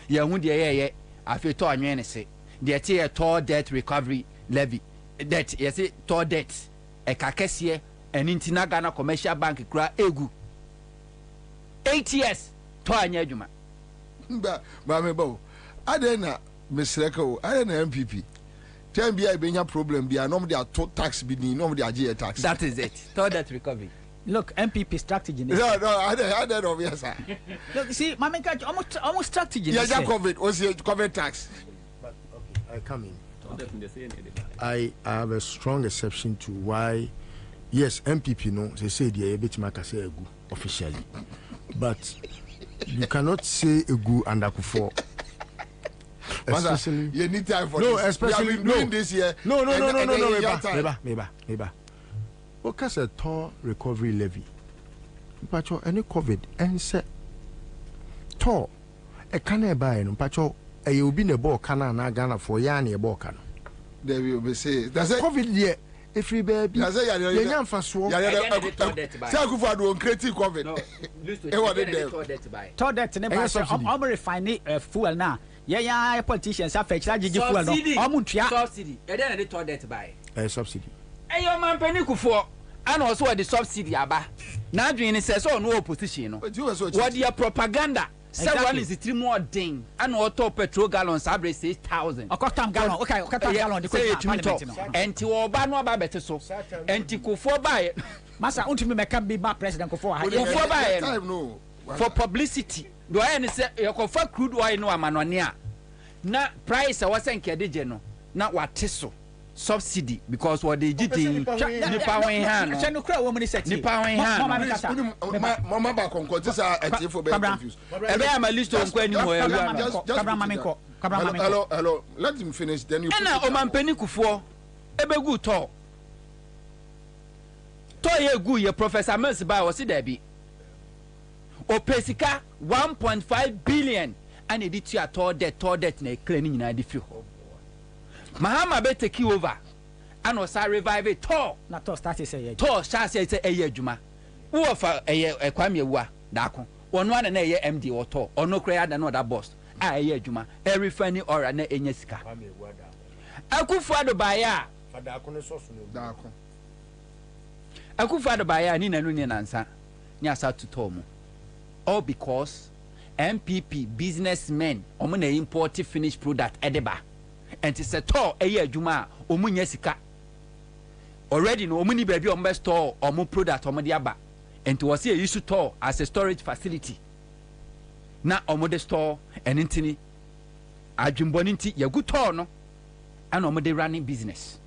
Speaker 5: ye hu de ye afi to anwen ne se de tie to debt recovery levy debt ye se to debt e kakese eninti na Ghana commercial bank kura egu 8 years to anya adwuma
Speaker 10: ba me bo adena mesreka o adena MPP tem bia be nya problem bia no de ato tax bi ni no de age tax
Speaker 5: that is it to debt recovery.
Speaker 16: Look, MPP strategy.
Speaker 10: No, I don't know, yes, sir.
Speaker 16: Look, see, Mama Catch almost strategy.
Speaker 10: Yeah, COVID was your COVID tax.
Speaker 2: But okay, I come in. I have a strong exception to why, yes, MPP no, they say they are bit makase egu officially, but you cannot say egu and Akufo.
Speaker 10: Especially, you need time for
Speaker 2: no,
Speaker 10: this.
Speaker 2: especially
Speaker 10: no, this year.
Speaker 2: No, Meba. Because a toll recovery levy. Pacho any COVID and say toll a canna buy no pacho a you be a ball canna na Ghana for yani a ball can.
Speaker 10: There will be say that's it.
Speaker 2: COVID year if we baby
Speaker 10: that's it.
Speaker 2: You're young for so.
Speaker 10: Akufo-Addo creative COVID.
Speaker 5: No,
Speaker 16: told that to I'm refining fuel now. Yeah, politicians have fetched that fuel.
Speaker 5: Subsidy. And then they told that by
Speaker 2: a subsidy.
Speaker 5: Hey, your man Penny Akufo. And also the subsidy aba. Now doing says so no opposition. What your propaganda? Several is 3 more ding. And auto petrol gallons average 6,000.
Speaker 16: A cotton gallon. Okay, gallon.
Speaker 5: And to Obama better so. And to Akufo buy
Speaker 16: Massa ultimately can be my president for
Speaker 5: for publicity. Do I say you confirm crude oil no amanonia? Na price I was encouraged no. Na what so. Subsidy because what they did in nipa wen hand nipa wen hand
Speaker 10: mama ba konko this are for be confused
Speaker 5: ebe am list on kwa ni mo
Speaker 10: hello let him finish then you
Speaker 5: na Omampeni Akufo ebe gu to ye gu ye Professor Mills ba o si da bi o pesika 1.5 billion and e dit ya to debt na clean ni na di fi ho Mahama be take over and was revive it tall.
Speaker 16: Na to start say
Speaker 5: tall start say adwuma. Wo fa Kwame Ewa dako. One one na eye MD or tall. Or no credit than other boss. Eye adwuma. Every funny or na enya sika. Akufo-Addo baya.
Speaker 2: Fada akono so so no dako.
Speaker 5: Akufo-Addo baya ni nanu ni Ansah. Ni asa to mu. All because MPP businessmen omo na import finished product edeba. And it's a tall a year juma or munya sika already no muni baby on best store or more product or mediaba and to was a use store as a storage facility. Na omode store and intini adwumboniti ya good no and omode running business.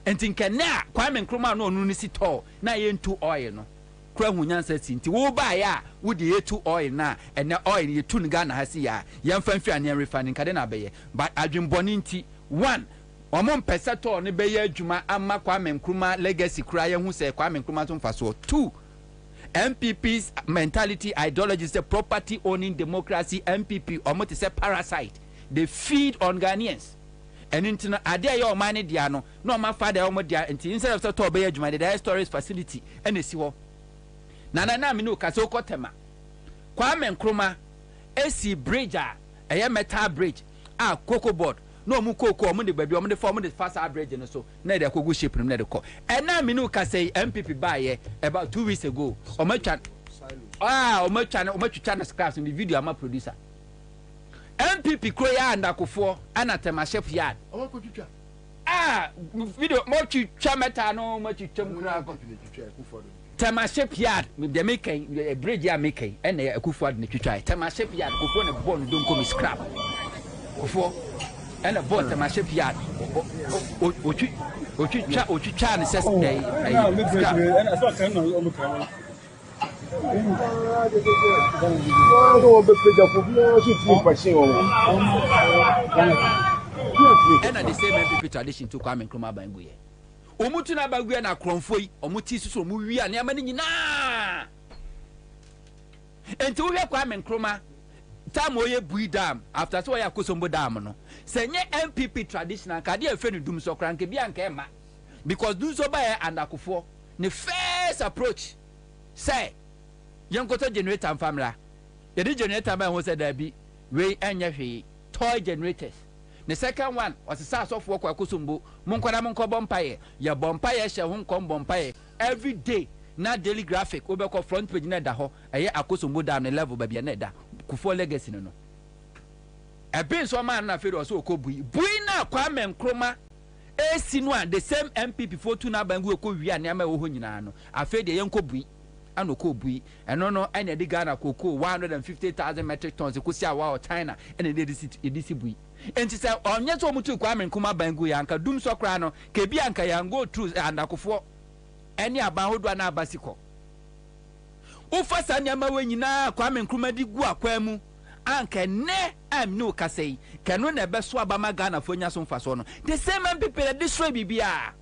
Speaker 5: And think na Kwame Nkrumah no no si store na ye ntu oil no. Kura hunyansa tinti wo ba ya wo de yetu oil na and na oil ye tu nga na hasi ya yamfa mfi an refining kade na beye but adwumboniti one omon pesa to ne beye adwuma amma Kwame Nkrumah legacy kura ye hu se Kwame Nkrumah so mfaso. Two, MPP's mentality, ideology is the property owning democracy. MPP almost is a parasite. They feed on Ghanaians. And into Adia your money diano, no my father almost dia until instead of so be the there storage facility and see what Nana Minu Kasoko Tema Kwame Nkrumah AC bridge a metal bridge cocoa board. No mukoko omo de baby omo de form de fast average and so na de kogu shape no na de ko and na me no ka say MPP buy about 2 weeks ago omo twa omo twa na scraps in the video ama producer MPP kroya and Akufo anatema chef yard omo ko twa video mo twa meta no mo twa mkura tema chef yard me de make a bridge ya make and Akufo-Addo ne twa tema chef yard Akufo ne bond don come scrap Akufo and a boat and my shipyard. Chan says, and at the same MPP tradition to Kwame Nkrumah Banguye. Omutuna Banguye na Kromfoi, Omuti so movie and Yamani na. And to Kwame Nkrumah. Time oye bui dam after so ya kosombo dam no senye MPP traditional ka de afenu dum so kranke bia nka ema because do so by and Akufo the first approach say yankoto generator and family the generator by who said there be we enya hwe toy generators the second one was the source of work akosombo monkwada monko bompaye ya bompaye hye ho nkom bompaye every day na daily graphic obeko front page na da ho eye akosombo dam na level ba bia na da Kufo legacy no ebe so man na fere so okobui bui na Kwame Nkrumah esi no the same MPP fotu na bangu ekɔ wi ane ma wo ho nyina no afi de yenkobui anokobui eno no ene de Ghana koko 150,000 metric tons ekosi awa o China ene de edisi bui enti se onye so mutu Kwame Nkrumah bangu ya anka dum so kra no ke bi anka ya go through andakofo ene aban hodo na abasiko ufasa nyama we nyina Kwame Nkrumah di gu akwa mu anka ne am no kasei kanu na beso abama Ghana fo nya so mfaso no the same people that destroy bibia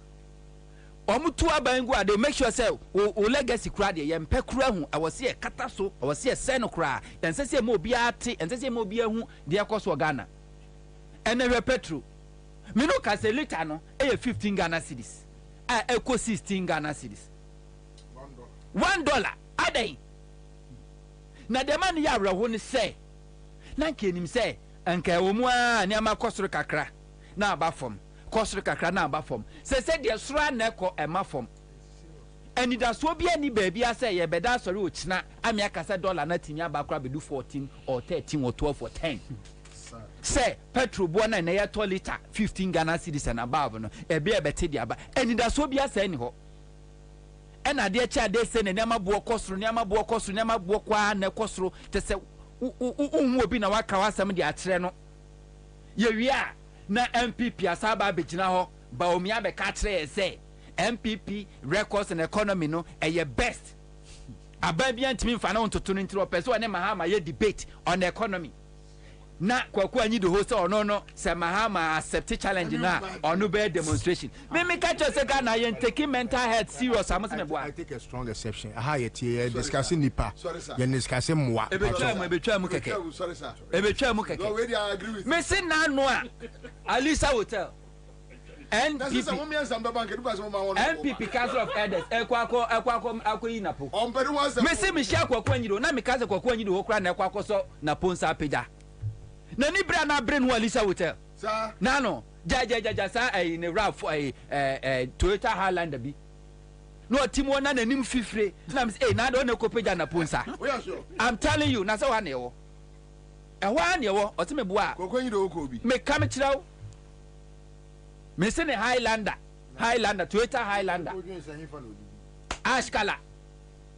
Speaker 5: omutu abangu ade make sure say o legacy kra de yempe kra hu awose e kata so awose e se no kra ensese ma obi ate ensese ma obi ahu de ekoso Ghana enwe petro me no kasei liter no e 15 Ghana cedis eko 16 Ghana cedis $1 adai na the man ya rawo ni say na kenim say anka omu a ni ama kosoro kakra na abafom kosoro kakra na abafom se de sura na ekọ emafom eni da so bia ni baabi ase ye beda sori ochina ami akasa $1 na tinya abakra bedu 14 or 13 or 12 or 10 say petrol bo na ye liter 15 Ghana cedis and above no ebe ebete di aba eni da so bia say ni ho ena de cha de se ne nema bo kosoro nema bo kosoro nema bo kwa na kosoro te se unhu obi na waka wasam de akyere no ye wia na MPP asaba abegina ho Bawumia be ka kyere se MPP records and economy no eye best ababia ntimi mfa na ontoto no ntiro person ne mahama ye debate on the economy na kwaku anyi the host or no se mahama accept challenge na onu be demonstration me catch us say Ghana yen taking mental health serious I
Speaker 2: take a strong exception aha ye tie discussing nipa ye discussing mwa
Speaker 5: ebetwa mu keke ebetwa mu keke me sin na no a Alisa Hotel NPP Council of Elders ekwa yi Napo me se me share kwa anyi do na me kaze kwa anyi do hokra na ekwa so Napo nsa pega na ni bra na bre no Alisa Hotel sir na no ja sa ne raf Toyota Highlander bi no timo na nanim fifre na me say na do na kopega Napo nsa I'm telling you na say wa na ewo o te me boa kwa anyi do hokra bi me kam kirawo me say ne Highlander Toyota Highlander ashkala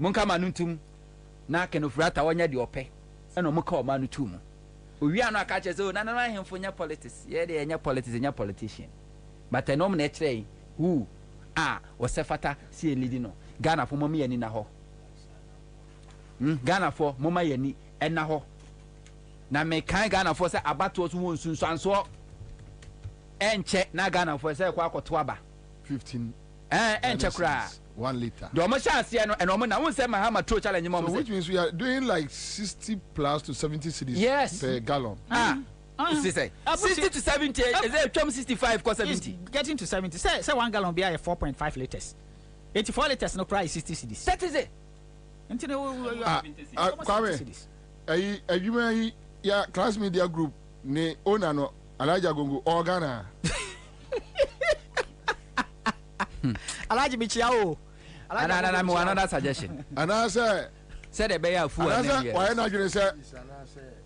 Speaker 5: monka manuntum na kenofrata wonya de ope eno moka o manutum owia no aka che say na na ahemfo nya politics ye de nya politics nya politician but enom na echrei who wasefata si elidi no Ghana fo mama yani na ho Ghana fo mama yani ena ho na me kan Ghana fo say abato so won sunsuanso enche na Ghana fo say kwa akoto aba
Speaker 10: 15
Speaker 5: enche kra
Speaker 10: 1 liter.
Speaker 5: Do mo chance no and omo na won say Mahama Tro challenge mo
Speaker 10: so which means we are doing like 60 plus to 70 cedis per gallon.
Speaker 5: Say 60 to 70 is it 65 or 70
Speaker 16: getting to 70 say 1 gallon be 4.5 liters 84 liters no price 60 cedis
Speaker 5: that is it
Speaker 16: until
Speaker 10: Kwame ayuma ya class media group ne owner no Alaja Gongo Organa
Speaker 16: Alaji Bichiao
Speaker 5: and another suggestion
Speaker 10: and I say
Speaker 5: the bear fool
Speaker 10: why not you say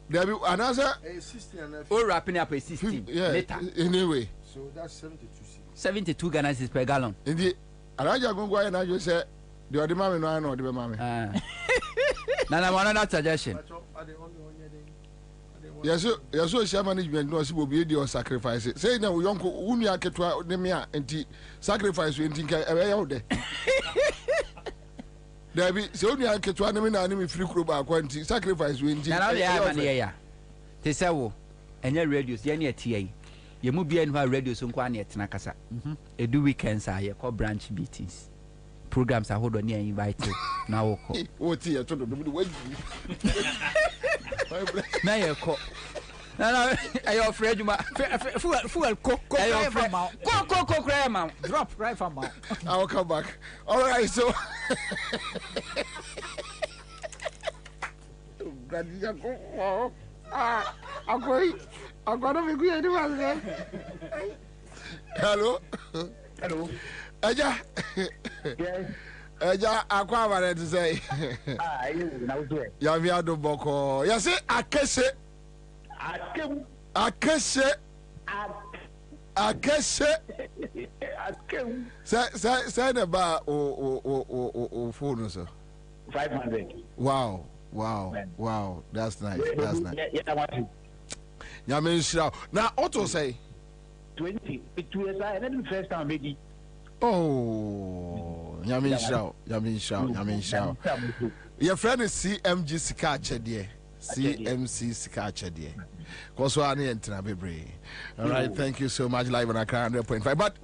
Speaker 10: there be another
Speaker 5: 16 wrapping up a 16 later
Speaker 10: anyway
Speaker 2: so that's
Speaker 5: 72 Ghana cedis per gallon
Speaker 10: in the Alaja Gongo and I just say the other mammy no I know the mammy
Speaker 5: now another suggestion.
Speaker 10: Yes, share management no will be the sacrifice. Say now young unia ketwa nemia enti sacrifice enti nka e ya ode. There be say unia ketwa nemi na nemi free kro ba kwa enti sacrifice enti.
Speaker 5: Na na ya man ya. Te say wo enye radios ye na etie yi. Ye mu bia no radios nko ana etena kasa. Edu weekends a ye call branch meetings. Programs a hold on here invite na wo ko.
Speaker 10: Wo tie to do do we.
Speaker 5: Na ye ko na ayo afraid you ma
Speaker 16: fuel ko
Speaker 5: cry ma
Speaker 16: drop right from ma
Speaker 10: I will come back. All right, so I'm going to be good. Hello. Eja. Yes. Eja Kwabena to say. Yaviado Boko. You see, Akese. Say about phone, sir.
Speaker 18: 500.
Speaker 10: Wow. That's nice. Yamin Shroud. Now, Otto say
Speaker 18: 20. 2 years, and then the first time, maybe.
Speaker 10: Oh, Yamin Shroud. Your friend is CMG Sikache, dear. CMC Sikache, dear. Koswani and Trabebre. All right, thank you so much. Live on Accra 100.5. But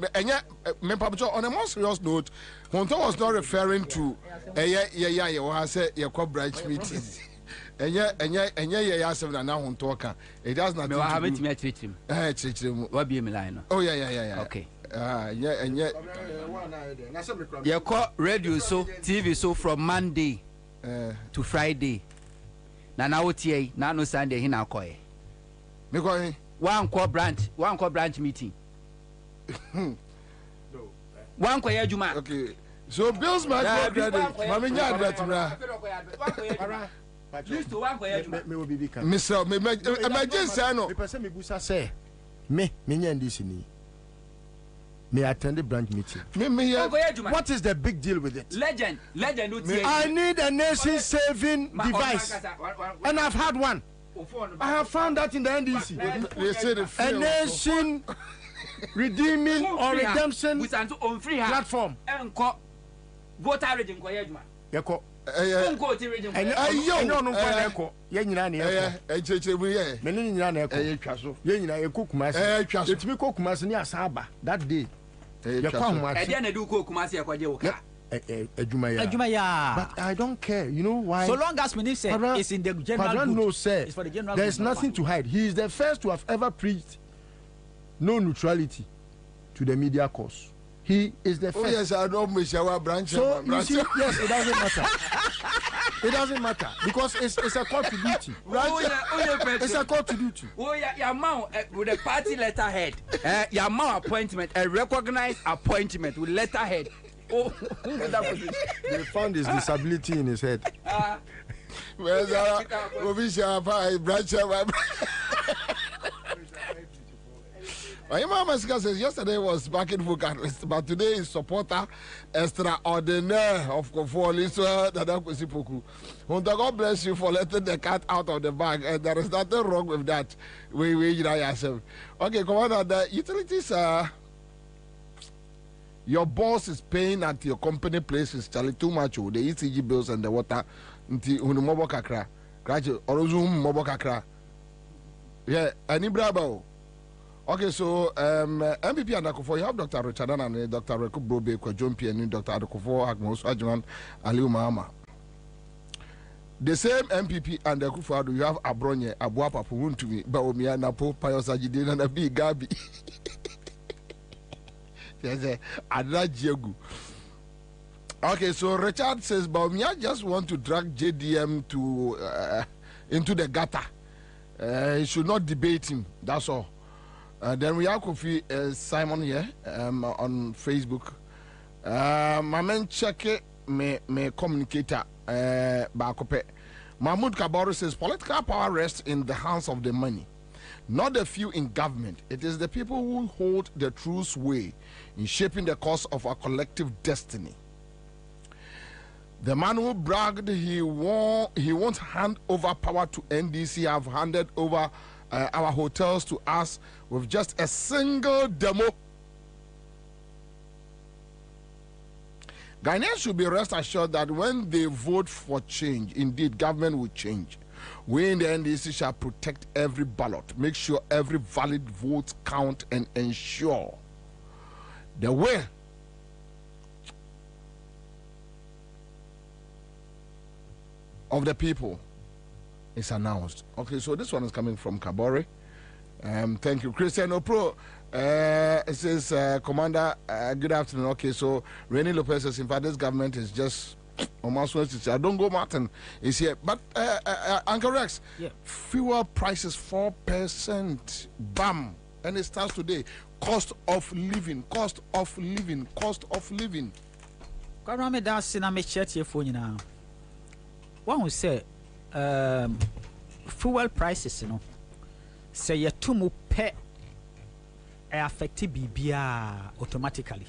Speaker 10: on a more serious note, Honto was not referring to I said your branch meetings. And yeah, now talk. It does not
Speaker 5: have it me treat him. What be Milano?
Speaker 10: Oh, yeah.
Speaker 5: Okay.
Speaker 10: Yeah,
Speaker 5: call radio so TV so from Monday to Friday. Now OTA, now no Sunday hina koye.
Speaker 10: Me koye.
Speaker 5: One call branch meeting. One koye juma.
Speaker 10: Okay. So bills my credit. Mami nya advert bra.
Speaker 5: Used to one koye juma.
Speaker 2: Me obi bi kan.
Speaker 10: Mr. Me emergency no.
Speaker 2: Me person me busa say me nya ndisi ni. May I attend the branch meeting? What is the big deal with it?
Speaker 5: Legend.
Speaker 2: I need a nation-saving device, and I've had one. I have found that in the NDC. A nation redeeming or redemption platform. That day.
Speaker 5: But
Speaker 2: I don't care. You know why?
Speaker 16: So long as Minister is in the general good.
Speaker 2: No, sir.
Speaker 16: It's for the general
Speaker 2: There's
Speaker 16: good,
Speaker 2: nothing to hide. He is the first to have ever preached no neutrality to the media cause. He is the first.
Speaker 10: Oh yes, I know Michelle Branch.
Speaker 2: So you see, yes, it doesn't matter. It doesn't matter because it's a call to duty. It's a call to duty.
Speaker 5: Oh yeah, your mouth with a party letterhead. Your mouth appointment, a recognized appointment with letterhead. Oh,
Speaker 2: they found his disability in his head.
Speaker 10: Where's our branch? Imam says yesterday was backing vocalist, but today is supporter extraordinaire of Kofoli. So God bless you for letting the cat out of the bag, and there is nothing wrong with that. We yourself. Okay, Commander, the utilities your boss is paying at your company place is Charlie too much. The ECG bills and the water. Nti unumobo kakra. Kraje orozum mobo kakra. Yeah, any brabo. Okay, so MPP and Akufo, you have Dr. Richard and Dr. Reku Bobie, Kwabena, and Dr. Akufo-Addo, Ajman, Aliu Mahama. The same MPP and Akufo-Addo, you have Abronye, Abuapa, Puntumi, Bawumia, Napo, Payosajidin, and Abi Gabi. Yes, Adra. Okay, so Richard says Bawumia just want to drag JDM to into the gutter. He should not debate him. That's all. Then we have Kofi Simon here on Facebook. My man check it, me communicator Bakope. Mahmoud Kaboru says political power rests in the hands of the money, not the few in government. It is the people who hold the true sway in shaping the course of our collective destiny. The man who bragged he won't hand over power to NDC have handed over our hotels to us with just a single demo. Ghanaians should be rest assured that when they vote for change, indeed government will change. We in the NDC shall protect every ballot, make sure every valid vote count, and ensure the way of the people is announced. Okay, so this one is coming from Kabore. Thank you. Christian Opro it says, Commander, good afternoon. Okay, so Rene Lopez says, in fact, this government is just almost I don't go Martin is here. But Uncle Rex, fuel prices 4%. Bam. And it starts today. Cost of living. One
Speaker 16: will say fuel prices, say you too much pay affect BBA automatically.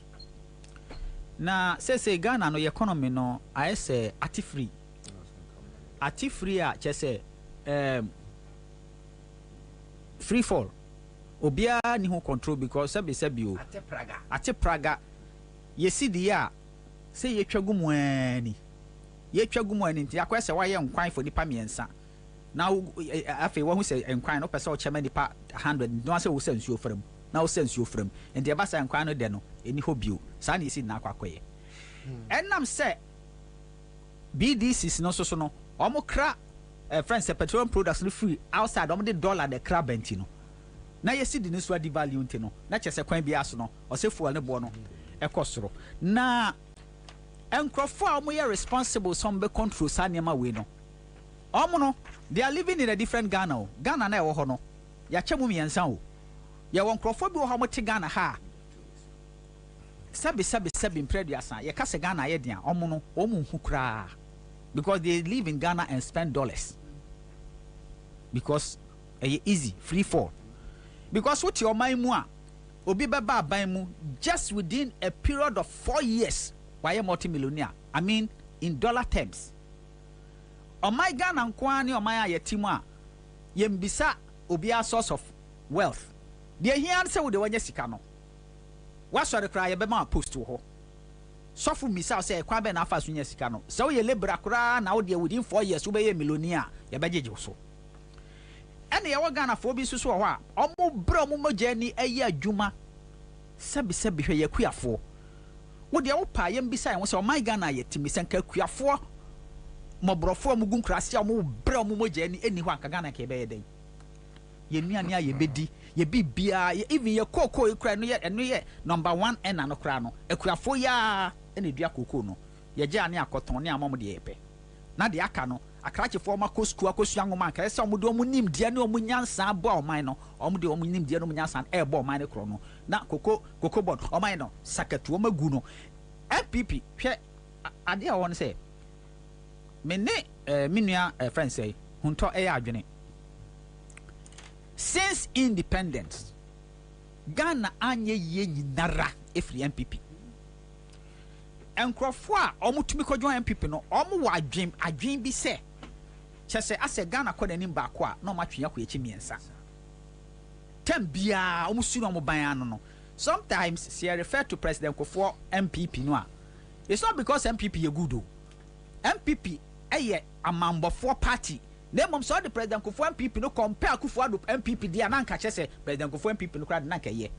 Speaker 16: Now, say Ghana no economy no, I say ati free just say free fall. Obia ni who control because sebi o ate praga ye see the ya say ye twagu mu ani nti akwese wa ye nkwan for nipa miensa now afi wo hu say nkwan no pese o chema nipa 100 no say wo say nsuo frem na wo say nsuo frem nti e ba say nkwan no de no eni ho bio sa na esi na akwakoye enam say BDCs no so no omo kra friends petroleum products no free outside omo de dollar the crab enti no na yesi di niswa di value nti no na chese kwan bia so no o se fuel ne bo no ekosoro na Nkrumah omo ye responsible some be control sa niam we no omo no they are living in a different Ghana Ghana na e wo ho no ya chemu miensa o ya won Nkrumah bi wo ho mo te Ghana ha sabi impreduasa ye ka se Ghana ye dia omo no omo hu kra because they live in Ghana and spend dollars because easy free fall. Because what your mind mu obi beba ban mu just within a period of 4 years why a multi-millionaire. I mean in dollar terms. On my Ghana nkwani on my yetimu a yembisa obi a source of wealth. The here say we the one sika no. What sort of cry ye be ma post to ho. So for me say Kwabena afa so nya sika no. So ye labor kra na wo de within 4 years we be millionaire ye be jeje so. And the Ghana for be so omo bro mo jani eye adwuma sabi hwe ye kuafo wo de wo pa yem bisa wo se o my Ghana ye timi senka kuafo mo brofo mo gun krase omo bro mo jani eni ho anka Ghana ke be ye den ye nuane aye bedi ye bibia even ye koko e kra no ye number 1 ena no kra no akuafo ya ena dua koko no ye gya ne akoton ne amom de ye pe na de aka no akrache forma kosku akosua ngoma akra se omude omunim de ne omunyansa abo oman no omude omunim de ne omunyansa e bo oman ne kro no na koko bod oman no sakatu omagu no MPP hwe ade a won se me ne minua friend say hunto e adwene since independence Ghana anye ye nyinara efri MPP. Nkrofo a omutumi ko join MPP no omo wa adwen bi se chese ase Ghana ko nanim ba ko a no matwe yakọ echi miensa tambia omusu no mo ban ano no. Sometimes see I refer to President Akufo MPP no a it's not because MPP ye good o. MPP eye amambofo party na mom so the President Akufo MPP no compare Akufo-Addo MPP dia na nka chese President Akufo MPP no kra na nka ye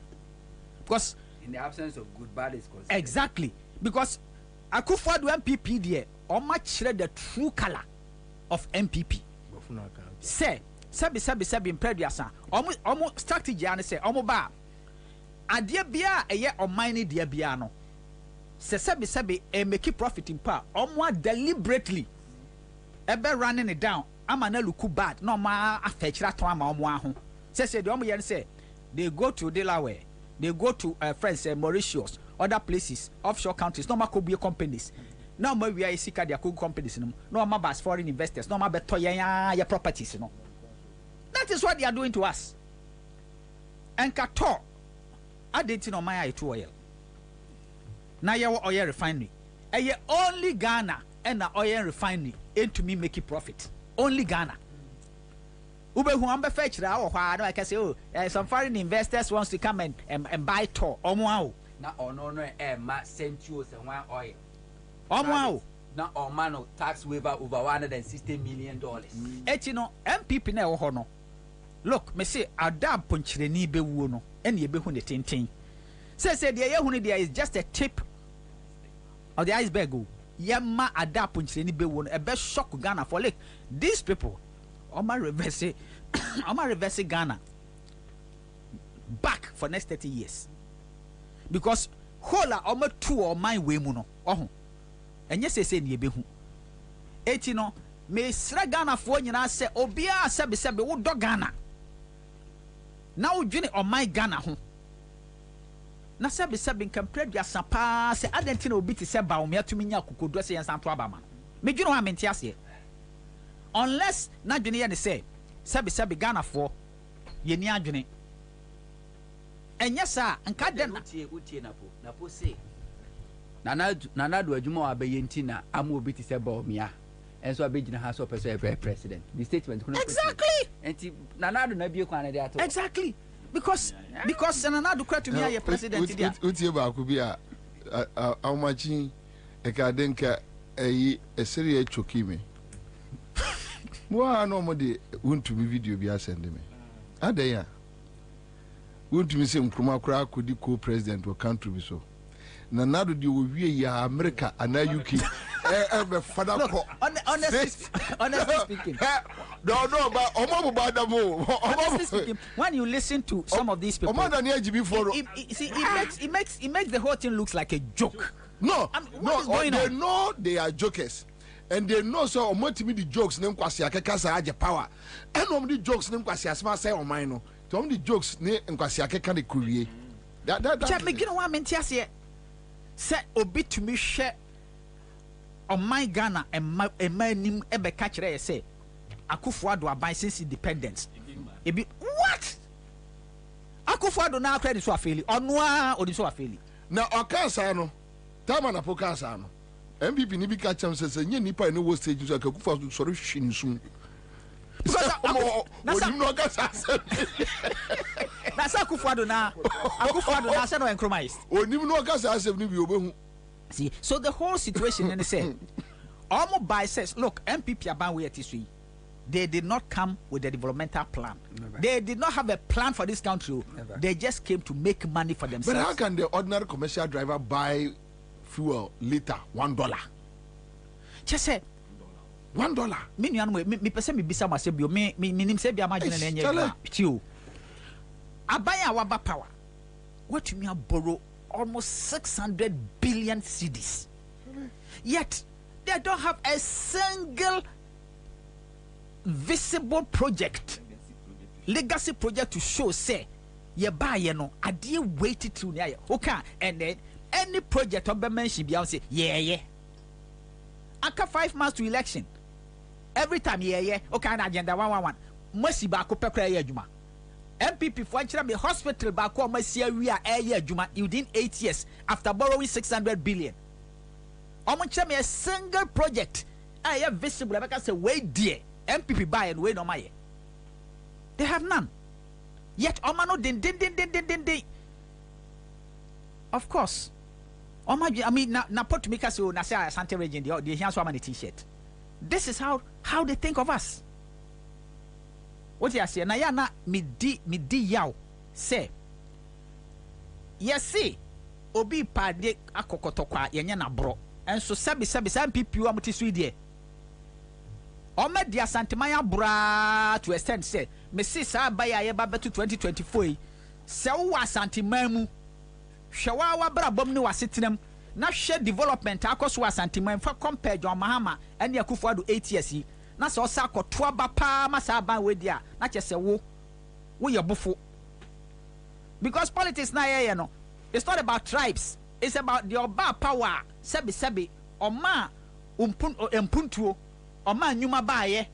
Speaker 16: because
Speaker 5: in the absence of good bad is considered.
Speaker 16: Exactly, because Akufo-Addo MPP there oma chire the true color of MPP. Say sabi impreduasa omo strategy an say omo ba ade bia eye oman ni de bia no se sabi e make profit in pa omo deliberately ebe running it down ama na look bad no ma afechira ton ama omo aho say the omo yen say they go to Delaware, they go to France, Mauritius, other places, offshore countries, no ma could be companies. No more we are sika their cool companies, no more bas foreign investors, no more better your properties, no. That is what they are doing to us. And Kato, I didn't know my to oil. Now your oil refinery. And ye only Ghana and the oil refinery into me make it profit. Only Ghana. Ube who am fetch or I can say, oh, some foreign investors wants to come and buy tour. Omo
Speaker 5: na no ma sent you and one oil.
Speaker 16: Omo
Speaker 5: na omano tax waiver over $160 million.
Speaker 16: Etino MPP na wo no. Look, me say adab ponchire ni be wo no. Ene ye be hu ne tintin. Say the ye hu ne there is just a tip of the iceberg. Yema adab ponchire ni be wo no. E be shock Ghana for like these people. Oma reverse Ghana back for next 30 years. Because hola oma two or my way muno. Oh. And yes, say ni ebehu. Etino me sra Ghana for nyina se obia sebe wo do Ghana. Now dwene on my Ghana ho. Na sebe nkan predua sapa se adentino obi ti se Bawumia tumi nya kokodo se yansan to abama. Me dwene ho amenti ase. Unless na dwene ye ne say sebe Ghana for ye ni adwene. Enya sa nka den
Speaker 5: utie Napo say Nanado adwuma wa bayenti na amu obi ti se Bawumia enso abegina ha so person president the statement
Speaker 16: exactly
Speaker 5: enti Nanado na bie kwan na dey ato
Speaker 16: exactly because Nanado kra to me aye president dia
Speaker 10: utie ba ko bi a awmachi e ka denka eyi esere e choki me mo ano mo de wontumi video bi asende me adan wontumi se Nkrumah kra akodi co-president of country bi so Nanado di owie ya America and UK be father ko
Speaker 16: honestly speaking
Speaker 10: no but
Speaker 16: honestly speaking when you listen to some of these people it makes the whole thing looks like a joke.
Speaker 10: They know they are jokers and they know so omotimi the jokes nem kwase akeka sa age power and the jokes nem kwase asma say o man no to the jokes ne kwase akeka de kuwie
Speaker 16: that me gina wa mentiase say obi to me share on my Ghana and my nim ebe catch re say Akufo-Addo abai since independence ebi what Akufo-Addo na credit so afeli onwa odi so afeli
Speaker 10: na okansa no tama na pokansa no MPP ni bi ka cham se nye nipa no wo stage so Akufo-Addo so re hwini sum
Speaker 16: That's Akufo-Addo na say no Nkrumah is
Speaker 10: onim no okasa asem ni bi obehu.
Speaker 16: See, so the whole situation and they say almost by says look MPP aban we atisui they did not come with a developmental plan. Never. They did not have a plan for this country. Never. They just came to make money for themselves.
Speaker 10: But how can the ordinary commercial driver buy fuel liter $1?
Speaker 16: Just say
Speaker 10: $1.
Speaker 16: Me person me bisa masebio me nim se bia margin na enye tio abaya waba power what you mean borrow almost 600 billion cedis yet they don't have a single visible project legacy project to show say ye buy ye no ade wait through near okay and then any project of mention bia say yeah after 5 months to election every time okay na agenda 111 must ba ko pekra ye adwuma MPP for the hospital back home Syria a year Juma within 8 years after borrowing 600 billion. Me a single project I have visible because a way dear MPP buy and wait on my. They have none. Yet Omano din. Of course. I mean Napo to make us so Nasa Asante region the here's one t-shirt. This is how they think of us. What you say na ya na midi yaw say yes obi pade akokotokwa yenye na bro enso sabi some people am ti so die o me dia santeman abra to extend say me see sa ba ya ye ba beto 2024 se wo asanteman mu hwewa wa bra bom ne wasetenam na hwe development akoso asanteman fa compare John Mahama ene Akufo-Addo 8 years na so sa akoto aba pa ma sa ban we dia na chese wo ye bofo because politics na ye no it's not about tribes, it's about the oba power sebi oma umpuntuo oma nyuma baye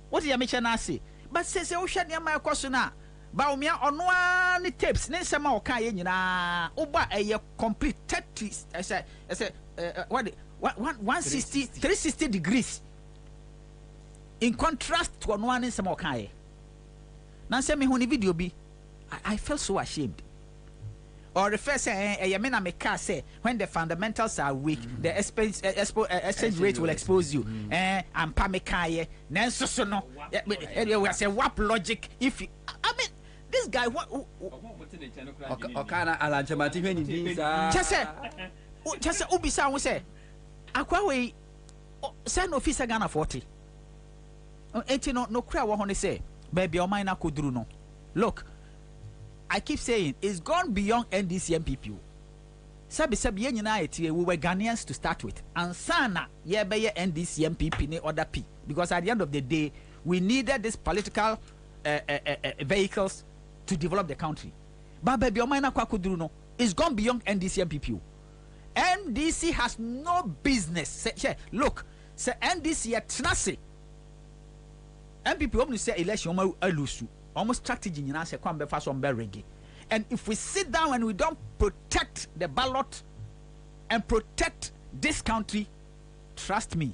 Speaker 16: what you mention na say but say wo hwe ne ma ekoso na Bawumia onwa ni tapes ne nsema o kan ye nyina oba eye complete 30 I say what 160 360 degrees in contrast to onwa ni nsema o kan ye na say me hu ni video bi I felt so ashamed. Or the first say when the fundamentals are weak, the exchange rate will expose you. And pamekaye, nenso so no. We say WAP logic. If you, I mean, this guy what?
Speaker 5: Okana alanchemati when he did.
Speaker 16: Just ubisa we say. Akwawe send officer Ghana 40. Enti no kra wo ho say. Baby o mine na koduru no. Look. I keep saying it's gone beyond NDC MPP. Sabi we were Ghanaians to start with. Ansah na ye be NDC MPP ne other P. Because at the end of the day, we needed these political vehicles to develop the country. But baby, no, it's gone beyond NDC MPP. NDC has no business. Look, say NDC at Tnase. MPP only say election lose. Almost strategy in answer kwambe fa some reggae. And if we sit down and we don't protect the ballot and protect this country, trust me,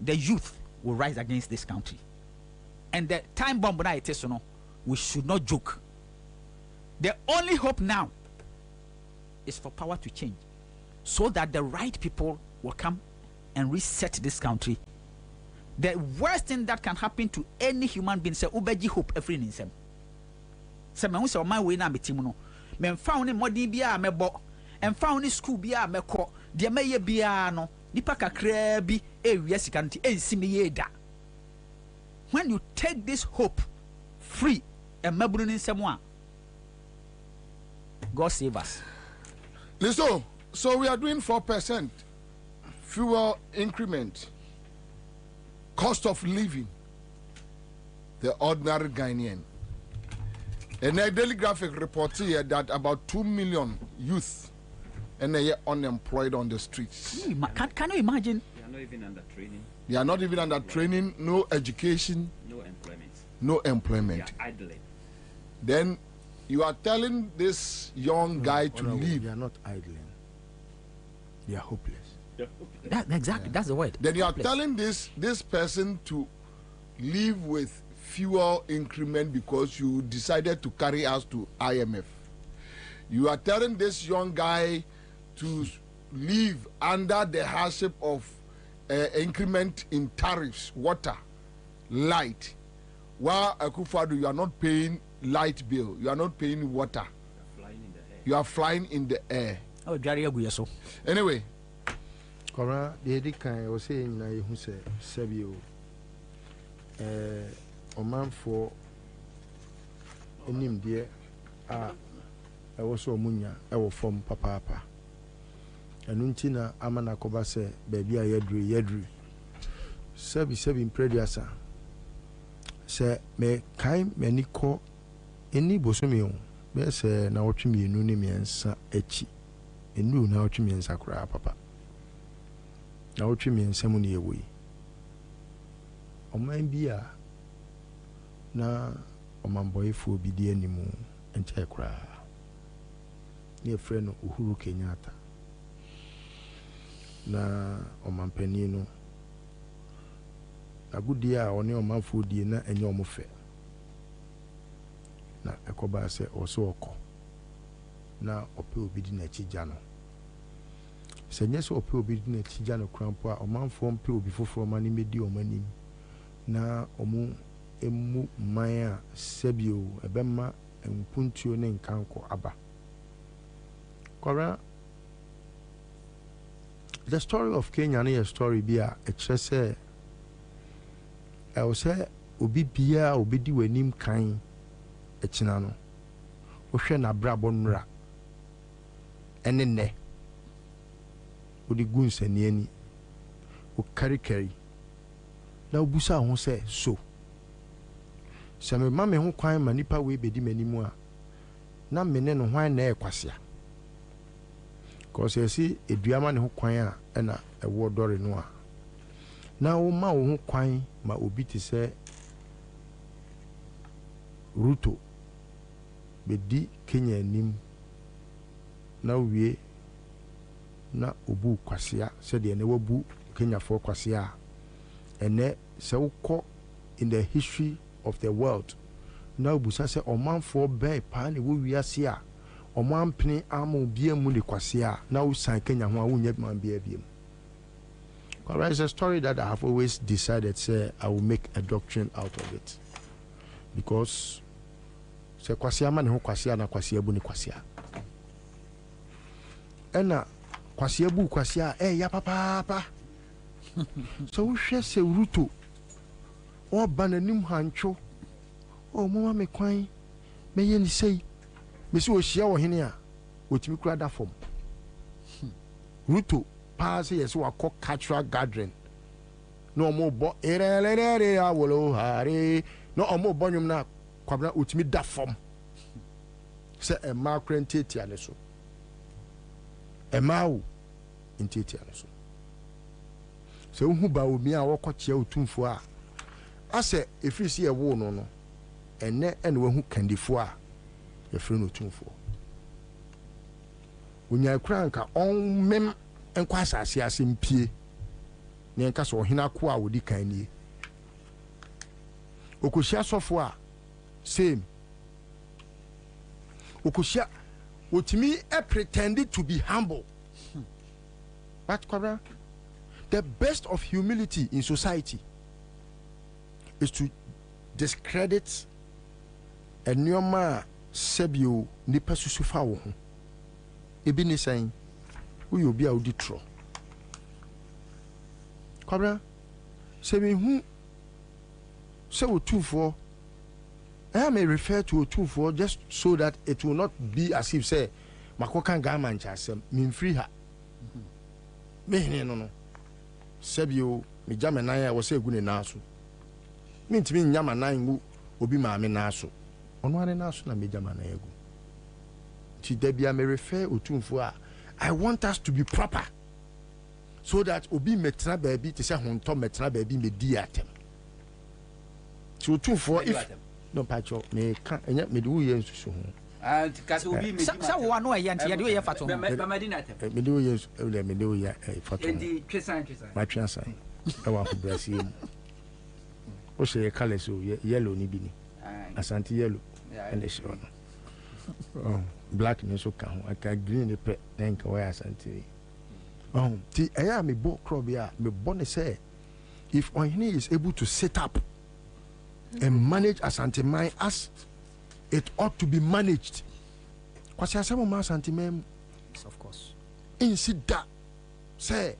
Speaker 16: the youth will rise against this country. And the time bomb it is, we should not joke. The only hope now is for power to change so that the right people will come and reset this country. The worst thing that can happen to any human being say ubeji hope every ninsem. Say me hu say my way na metimu no. Me found ni modern bia mebo. And found ni school bia meko. De meye bia no. Nipa kakra bi ewia sika nti ensi me ye da. When you take this hope free and mebunu ninsem a, God save us.
Speaker 10: Listen, so we are doing 4% fuel increment. Cost of living, the ordinary Ghanaian. And a daily graphic report here that about 2 million youth and they are unemployed on the streets.
Speaker 16: Can you imagine?
Speaker 14: They are not even under training.
Speaker 10: They are not even under training, no education, no employment.
Speaker 14: They are idling.
Speaker 10: Then you are telling this young guy to leave.
Speaker 2: They are not idling. They are hopeless.
Speaker 16: Exactly, that's the word.
Speaker 10: Then you are telling this person to live with fuel increment because you decided to carry us to IMF. You are telling this young guy to live under the hardship of increment in tariffs, water, light. While Akufo-Addo, you are not paying light bill, you are not paying water. You are flying in the air.
Speaker 16: Oh, Jari.
Speaker 10: Anyway.
Speaker 2: Kora the kan o say na yehu se sabio omanfo enim de a ewo so omunya ewo form papa enu nti na amana koba se baabi a yadru sabi imprediasa se me kan mani ko eni bosomi o be se na wotwe mienu ne miensa echi enu na wotwe miensa kura papa na wotwe miensam ne yewi oman bia na ɔmanbɔyɛfoɔ bi di animu nkyɛn koraa ne yɛfrɛ no Uhuru Kenyatta na ɔmanpanin no agudie a ɔne ɔmanfoɔ die na ɛnyɛ ɔmo fɛ na ɛkɔbaa sɛ ɔsɛ ɔkɔ na ɔpɛ obi di n'akyi gya no sɛ nyɛ sɛ ɔpɛ obi di n'akyi gya no koraa mpo a ɔmanfoɔ mpɛ obi foforɔ ma ne mɛdi ɔmo anim na ɔmo emu man a sɛbio ɛbɛma mpuntuo ne nkanko aba kɔra the story of Kenya ne yɛ story bi a ɛkyerɛ sɛ ɛwɔ sɛ obi biara obi di w'anim kan ɛkyina no wohwɛ n'abrabɔ nnura ɛne nnɛ wode gu nsani ani wokarikari na wobusa ho sɛ so sɛ mema me ho kwan ma nipa wei bɛdi m'anim a na mene no hwan na ɛkwasea kɔsɛ si eduama ne ho kwan a ɛna ɛwɔ dɔre no a na woma wo ho kwan ma obi te sɛ Ruto bɛdi Kenya anim na wie na obu kwasea sɛdeɛ ne wabu Kenyafoɔ kwasea a ɛnɛ sɛ wokɔ in the history of the world na obusa sɛ ɔmanfoɔ bɛn paa ne wɔ wiase a ɔmampene ama obia mu ne kwasea na wosan Kenya ho a wonyɛ man bia biam. It's a story that I have always decided say I will make a doctrine out of it because sɛ kwasea ma ne ho kwasea na kwasea bu ne kwasea ɛna kwasea bu kwasea ya papaapa so wohwɛ sɛ Ruto ɔba n'anim hancho moma me kwan mɛyɛ ne sei mesi ohyia wɔ hene a otimi kura da fam Ruto paa sɛ yɛsɛ wakɔ cultural gathering na ɔmo bɔ erelelere awolo hare na ɔmo bɔ nwom na Kwabena otimi da fam sɛ ɛma kora ntiatia ne so ɛma wo ntiatia ne so sɛ wohu Bawumia a wɔkɔ kyea otumfo a asɛ ɛfiri si ɛwo no ɛnɛ ɛne wahu kandifo a yɛfrɛ no otumfo wonya kora nka ɔmmem nkɔ asase ase mpie ne nka sɛ ɔhena ko a wodi kan nie okohyia sɔfo a same okohyia otimi pretended to be humble but Kwabena, the best of humility in society is to discredit a nneɛma sɛbio nipa susu fa wo ho ebi ne sɛn woyɛ obi a wodi tro Kwabena sɛ mehu sɛ otumfoɔ I may refer to otumfoɔ just so that it will not be as if say makokan gama nkyasɛm memfiri ha mehene no sɛbio megya me nan a wɔ sɛ egu ne nan so mentimi nya ma nan ngu obi maame nan so ɔno ane nan so na megya ma nan agu nti da bia me refer otumfoɔ a I want us to be proper so that obi metena baabi te sɛ hontɔ metena baabi medi atem so otumfoɔ if no pacho me ka enya me do ye nsusu ho
Speaker 16: kase obi me sa wo ano ya ntia de ye fato ho
Speaker 5: me di natem
Speaker 2: me do ye me do ye fato
Speaker 5: endi twesan
Speaker 2: ma twesan e wa ho brasil o se kale so yellow ni bi ni asante yellow and she on oh black ni so ka ho aka green ni pe nka wa asante ti eya me bo crop ya me bo ne say if Ohene is able to set up and manage Asante Mine as it ought to be managed. Kwasi asemo ma Asante Mine,
Speaker 16: of course.
Speaker 2: Insida say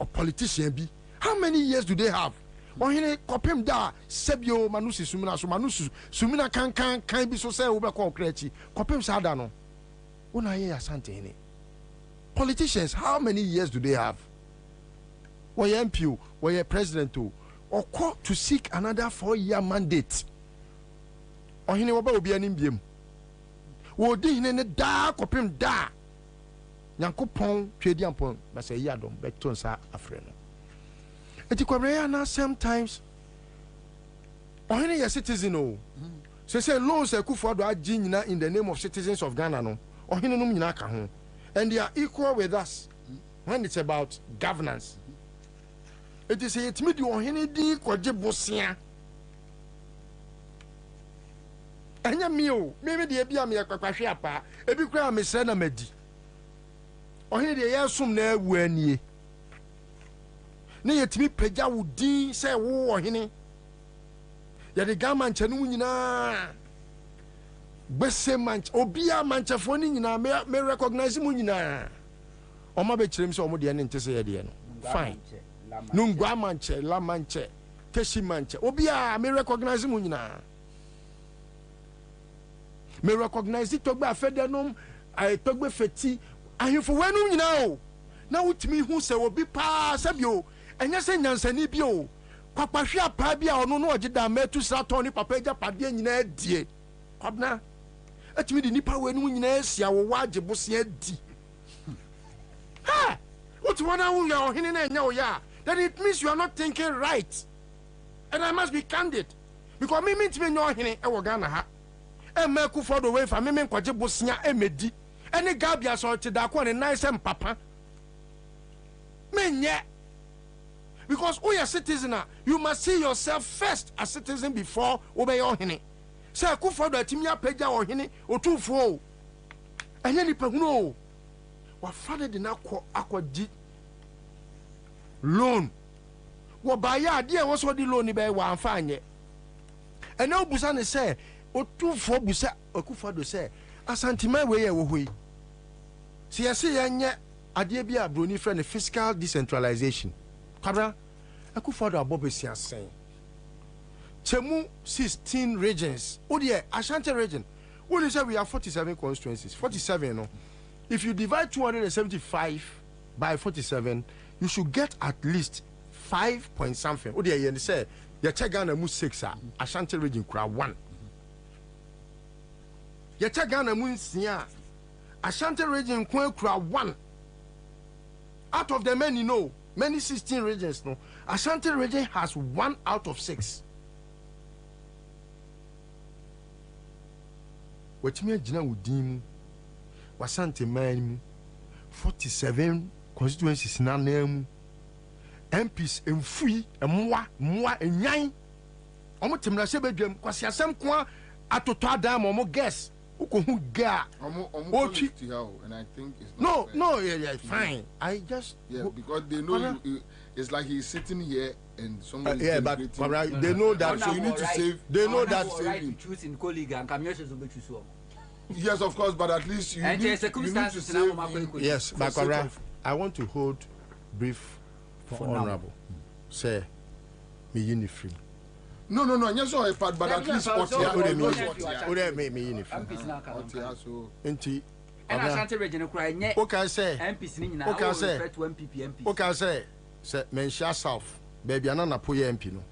Speaker 2: a politician be. How many years do they have? Ohene kopem da sebio manusi sumina so manusu sumina kan bi so say obe ko krechi kopem sa da no. Una ye Asante Hene. Politicians, how many years do they have? Why MP, why president or call to seek another 4-year mandate? Or he never will be an Indian. Would he ne da kopim da? Yanko pong, trading pong, but say yadom, beton sa a friend. Eti Kwabena sometimes or any citizen say loans Akufo-Addo agye nyina in the name of citizens of Ghana no ohene num nyina ka ho and they are equal with us when it's about governance. It is a timid ohene di kwaje bosia anya mi o me de bia me kwakwahwe apa ebi kura me sɛ na madi ohene de yɛ som na awu anie ne yɛtimi pagya wo din sɛ wo ohene yɛde gama nkyɛ no nyinaa gbese manch obia manchafo ni nyinaa me recognize mu nyinaa ɔma be kyerem sɛ ɔmo de ne nte sɛ yɛde no fine no ngwa manche la manche keshi manche obia me recognize mu nyinaa me recognize togba afedenom ai togba feti ahemfo wanu nyinaa o na wutimi hu sɛ obi pa sɛbio ɛnyɛ sɛ nyansani bi o kwakpahwe apa bi a ɔno no ɔgye da metu straton ni papa agya pade nyinaa die Kwabena atimi di nipa wanu nyinaa sia wo wagye bosia di ha what one now you are hinning na nya ya then it means you are not thinking right and I must be candid because me ntimi nya ohene e wo Ghana ha e ma Akufo-Addo we fa me nkwaje bosia emedi ene gabia so te da ko ne nice papa me nye because we are citizen you must see yourself first as citizen before obey your ohene say Akufo-Addo atimi apagya ohene otufo enye nipa hunu o wa father de na akodi loan wo ba ya de wo so di loan be wa amfa anye ene obusa ne say otufo busa Akufo-Addo say asantima we ye wo hoi si yesi yenye ade bi abroni friend fiscal decentralization Kwabena Akufo-Addo abobesi asen chemu 16 regions odi Ashanti region we say we have 47 constituencies 47 no. If you divide 275 by 47, you should get at least 5 point something. Oh, dear, you say, you check Ghana mu 6, Ashanti region kura 1. You check Ghana mu 6, Ashanti region kura 1. Out of the many, no, many 16 regions, no, Ashanti region has 1 out of 6. What you mean, Jina Udim? Wasante man 47 constituencies na name MPs emfui emwa enyan omo temna se bedwam kwasi asem ko atoto adam omo guess ukohu ga
Speaker 10: omo and I think it's
Speaker 2: no yeah fine I just
Speaker 10: because they know it's like he's sitting here and somebody
Speaker 2: but they know that
Speaker 10: so you need to save
Speaker 2: they know that
Speaker 5: choosing colleague and commissioners will be choose.
Speaker 10: Yes, of course, but at least you need to save.
Speaker 2: Yes, but I want to hold brief for honorable. Say, me uniform.
Speaker 10: No, yes, so but at least what
Speaker 2: me uniform. Enti.
Speaker 5: And Ashanti region cry.
Speaker 2: Okay, say.
Speaker 5: MPs ni na.
Speaker 2: Okay, say.
Speaker 5: MPs.
Speaker 2: Okay, say. Say Menshia South. Baby, ana Napo MP no.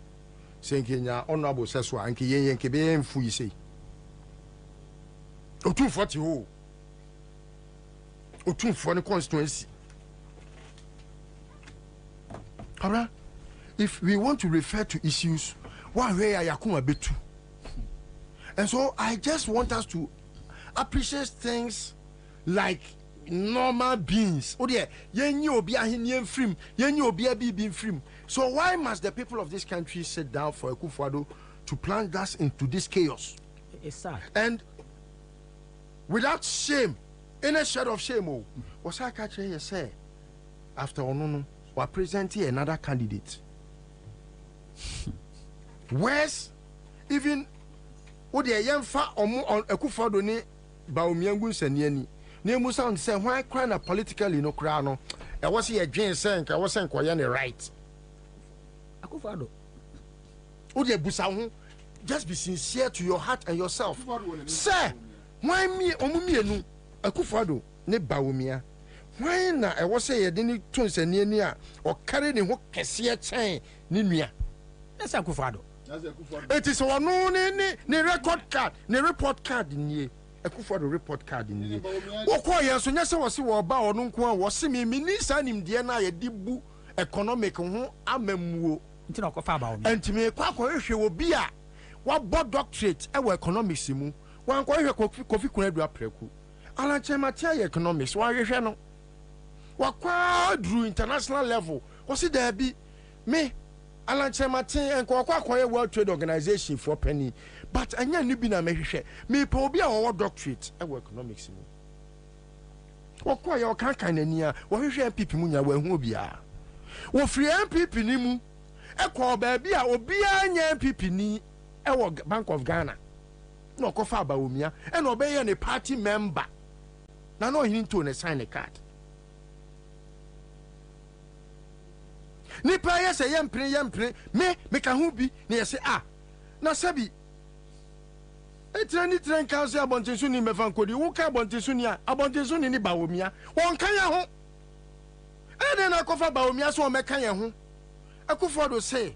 Speaker 2: Say Kenya honorable say so anke yen ke be mfu yi say. Otunfo ho Otunfo ne constituency Kwabena, if we want to refer to issues one way yakuma betu and so I just want us to appreciate things like normal beings yenyi obi ahini enfrim yenyi obi abi enfrim. So why must the people of this country sit down for Akufo-Addo to plunge us into this chaos?
Speaker 16: It's sad.
Speaker 2: And without shame, any shade of shame, was I catching you say after Onono, we're presenting another candidate. Where's even what the young fat on Akufo-Addo ni Bawumia Gunseniani, near Musa say, why crying a politically no crown? I was here, Jane saying, I wasn't quite right.
Speaker 16: Akufo-Addo.
Speaker 2: Oh, dear Busahu, just be sincere to your heart and yourself. Sir. Why me omumienu Akufo-Addo ne Bawumia why na e wo say ye de ni tonsani ani a o kare ne ho kese chen ni nua
Speaker 16: that's Akufo-Addo
Speaker 2: it is one ne record card ne report card nie Akufo-Addo report card nie wo ko ye so nya se wo se wo ba ono nko a wo se me ni sa nim de na ye di bu economic ho amamuo
Speaker 16: nti na ko fa ba wo
Speaker 2: enti me kwa ko hwe wo bi a wabɔ doctorate ɛwɔ economics mu wankɔhwɛ Kofi Kunadu Apreku alankyɛmatea yɛ economics wahwehwɛ no wakɔ duru international level wɔsi daabi me alankyɛmatea nkɔkɔ akɔyɛ World Trade Organization for penny but anya ni bi na mehwehwɛ me pa obi a wɔwɔ doctorate ɛwɔ economics mu wɔkɔ yɛ ɔkankan n'ani a wɔhwehwɛ MPP mu nya wɔahu obiara wɔfiri MPP ni mu ɛkɔ baabi a obiara nya MPP ni ɛwɔ Bank of Ghana na ɔkɔfa Bawumia ɛna ɔbɛyɛ ne party member na no ɔhene nto ne sign ne card nipa yɛ sɛ yɛmpere meka ho bi na yɛ sɛ na sɛbi etirani tren kanse abontenso ni mefa nkodi wo ka abontenso ni ni Bawumia won kan ya ho ene na kofa Bawumia so o meka ya ho Akufo-Addo say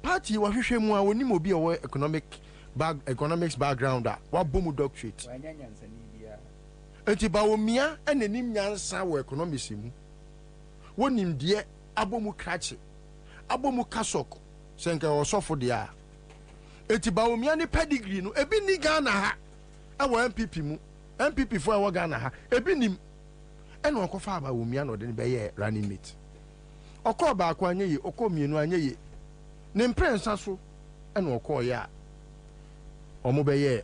Speaker 2: party wa hwehwe mu a woni mo bi o economics background a wa bomu doctorate enti Bawumia enanim nyansa wo economics mu wonim de abomu krache abomu kasok senka osofo de a eti Bawumia ni pedigree no ebi ni Ghana ha ewo MPP mu MPP fo ewo Ghana ha ebi nim ena okofa Bawumia no de be ye running mate okọ ba akwa anyeye okọ mienu anyeye ne mprensa so ena okọ ye a omo be ye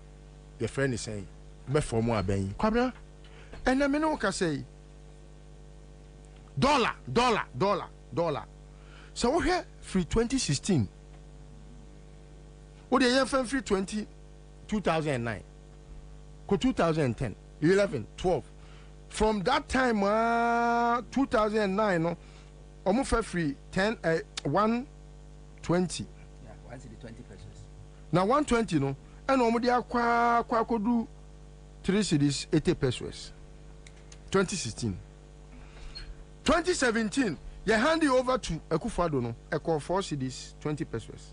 Speaker 2: the friend is saying be for mo aban Kwabena ena me no ka say dollar so wo hwe free 2016 what the year from free 2009 ko 2010 11 12 from that time 2009 no almost free 10 120
Speaker 5: yeah 120 pesos
Speaker 2: now 120 no and almost akwa kodu 3 cedis 80 pesos 2016 2017 you hand it over to Akufo-Addo no e call 4 cedis 20 pesos.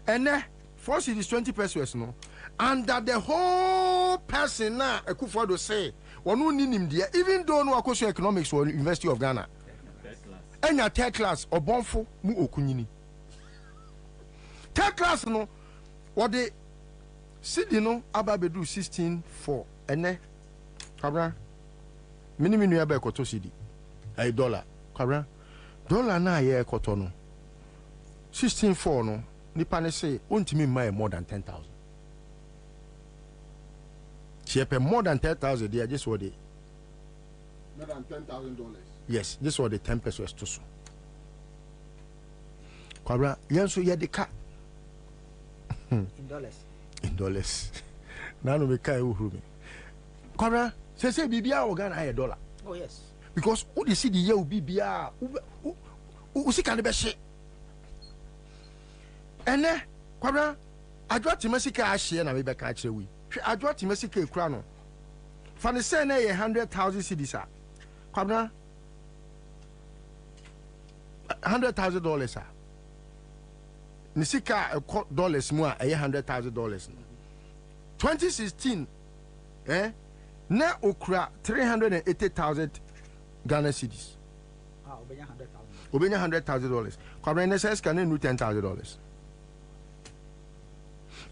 Speaker 2: And 4 cedis 20 pesos no under the whole person na Akufo-Addo say wonu ninim dia even though no akoso economics or University of Ghana enya third class obonfo mu okunyini third class no what the cedi no ababedu 16.4 ene Kwabena minimum ya be koto cedi ay dollar Kwabena dollar na ye koto no 16.4 no nipa ne say ontimi mai more than 10,000 she pay more than 10,000 they just what they
Speaker 10: more than $10,000
Speaker 2: yes this what the 10 pesos to so Kwabena yenso ye de ka
Speaker 16: in
Speaker 2: dollars na no me kai uhuru me Kwabena say bibia o Ghana ay dollar
Speaker 16: oh yes
Speaker 2: because who dey see the year bibia who see can be she ene Kwabena adwa timasika ahye na me be ka kire wi hwe adwa timasika ekura no fa ne say na ye 100,000 cedis a Kwabena $100,000 a ne sika dollars mu a ye $100,000 no 2016 na okura 380,000 Ghana cedis obenya $100,000 Kwabena ne say scan no $10,000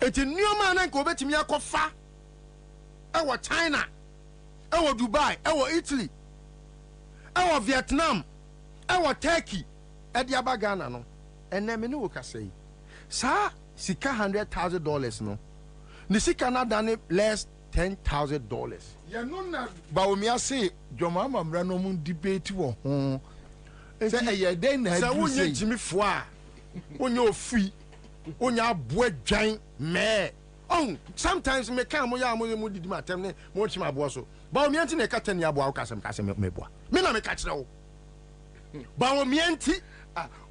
Speaker 2: eti nioma na nko betimi akofa ewo China ewo Dubai ewo Italy ewo Vietnam ewo Turkey edi aba Ghana no ene me ne wo kasai sa sika $100,000 no ni sika na dane less $10,000
Speaker 10: ya no na Bawumia say Joma Mamra no mun debate wo ho say eye den na
Speaker 2: say wonye jimifo a wonye ofi onya aboa dwan me sometimes me kan mo ya mo didi matem ne mo chima aboa so Bawumia nti na ka tani aboa ka sem me boa me na me ka kire wo Bawumia nti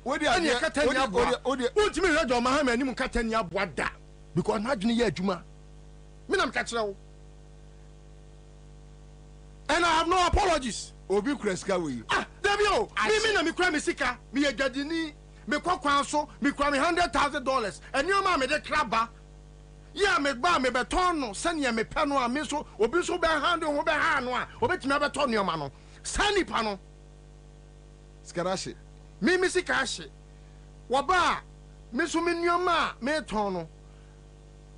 Speaker 10: wodi
Speaker 2: ani ka tani aboa wonti me redo ma ha me anim ka tani aboa da because na dwene ya adwuma me na me ka kire wo and I have no apologies
Speaker 10: obi kreska we
Speaker 2: Debio me na me kura me sika me ye gadini me kwakwan so me kura me $100,000 and you ma me de kraba ya me ba me beton no sane me pe no a me so obi so be hand ho be ha no a obetimi beton no ma no sani pa no
Speaker 10: skarashi
Speaker 2: me sika hye wo ba me so me nneoma me ton no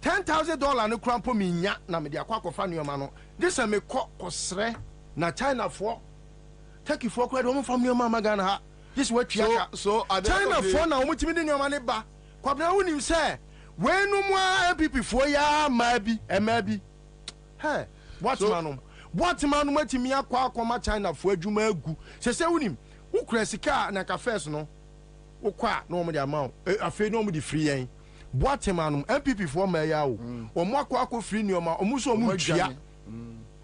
Speaker 2: $10,000 no krampo me nya na me de akwakofa nneoma no this me kosre na China for Turkey for kwade omo fam nneoma magana ha this what tua
Speaker 10: so
Speaker 2: China for na omo timi de nneoma ne ba Kwabena wonim say we no mo MPP for ya ma bi hey what man matimi akwa China for adwuma agu se wonim wo kura sika na ka first no wo kwa na omo de amount afi no omo de free yen what man MPP for ma ya o omo akwa free nneoma omo so omo tua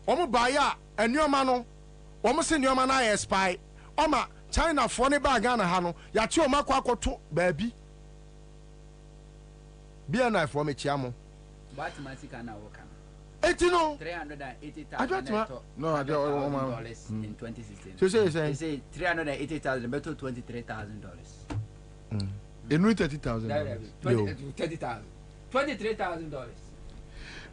Speaker 2: omo ba ya nneoma no omo se nneoma na ya spy oma China for ne ba Ghana ha no ya che omo akwa to baabi bia na for me chiamo
Speaker 5: what man sika na wo kan
Speaker 2: no
Speaker 5: $380,000
Speaker 10: no, I don't
Speaker 5: in 2016.
Speaker 2: So
Speaker 5: they say $380,000 better $23,000.
Speaker 10: In 30,000.
Speaker 5: $30,000. $23,000.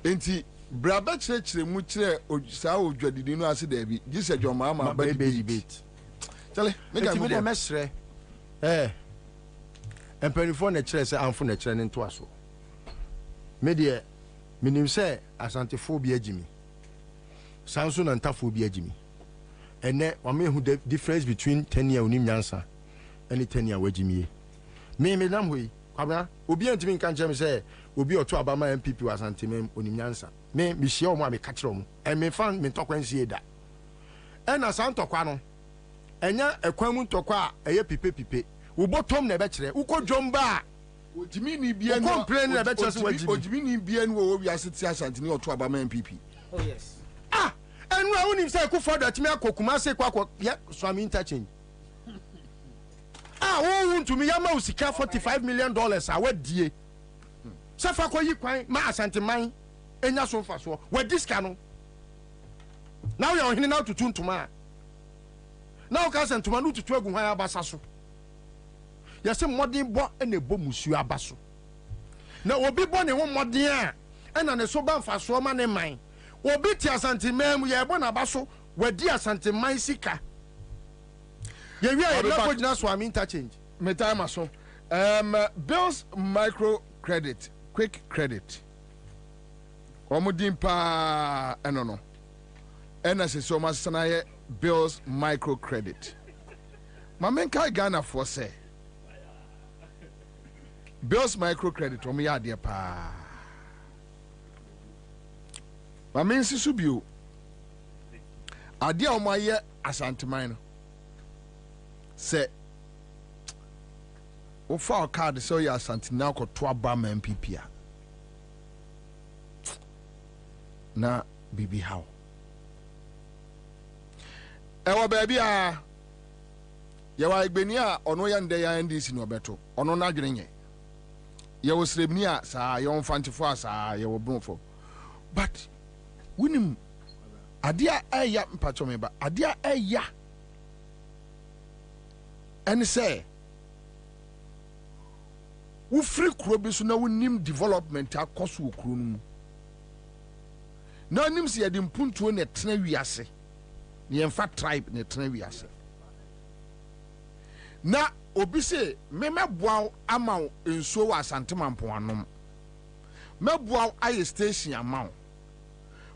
Speaker 10: Enti braba chire mu chire sa odwadidi no ase da bi gise dwoma ma ba debate. Chale make am
Speaker 2: be mesre empanifo na chire se amfo na chire ne nto aso. Me de minim say asantefo bi agimi sanso na ntafo bi agimi ene wa me hu the difference between 10 year onim nyansa and 10 year wagimi me nam hoyi Kwabena obi antimi nka nche me say obi oto abama MPP wa asantemem onim nyansa me hia omo me ka kire omo me fan me tokwansi eda ena santokwa no enya ekwan mu ntokwa a eye pipe wo botom na be kire wo kodwomba
Speaker 10: Ojimi ni bia no
Speaker 2: complain na be chese wajimi
Speaker 10: ojimi ni bia no wo wi aseti asantini oto abama MPP.
Speaker 16: Oh yes.
Speaker 2: Enu a wonim say Akufo-Addo atimi akokuma say kwa ya swami interchange. Wo ntumi ya ma usika $45 million a wadie. Safa ko yi kwan ma asanteman enya so mfa so. Wa diska no. Now you ohini na tutu ntuma. Now ka asantuma no tutu agu hwan abasa so. Yase modern bo ene bo musu abaso na obi bo ne ho modern a ena ne so ba mfaso ma ne man obi ti asantemam ye bo na abaso wadi asanteman sika ye wi e na ko gina so am interchange
Speaker 10: Me time aso bills micro credit quick credit omudin pa eno ena se so masana ye bills micro credit mamenka Ghana for say bills microcredit omo ya de pa ma mensi so bio ade omo aye asanteman no se o fa card so ya asantina ko to aba ma MPP a na bibi how ewo baby a ye wa igbeni a ono ya nde ya NDC no beto ono na adwene nye ye was rebnia sa ye on fantifo asa ye wo bonfo but winim adia eya mpacho me ba adia eya and say wo free kuro bi so na wonim development akoso okuro no mu na nim se ye de mpuntuo ne tena wiase ne yemfa tribe ne tena wiase na obi se me meboa ama ensuo wa asantemampo anom meboa aye station ama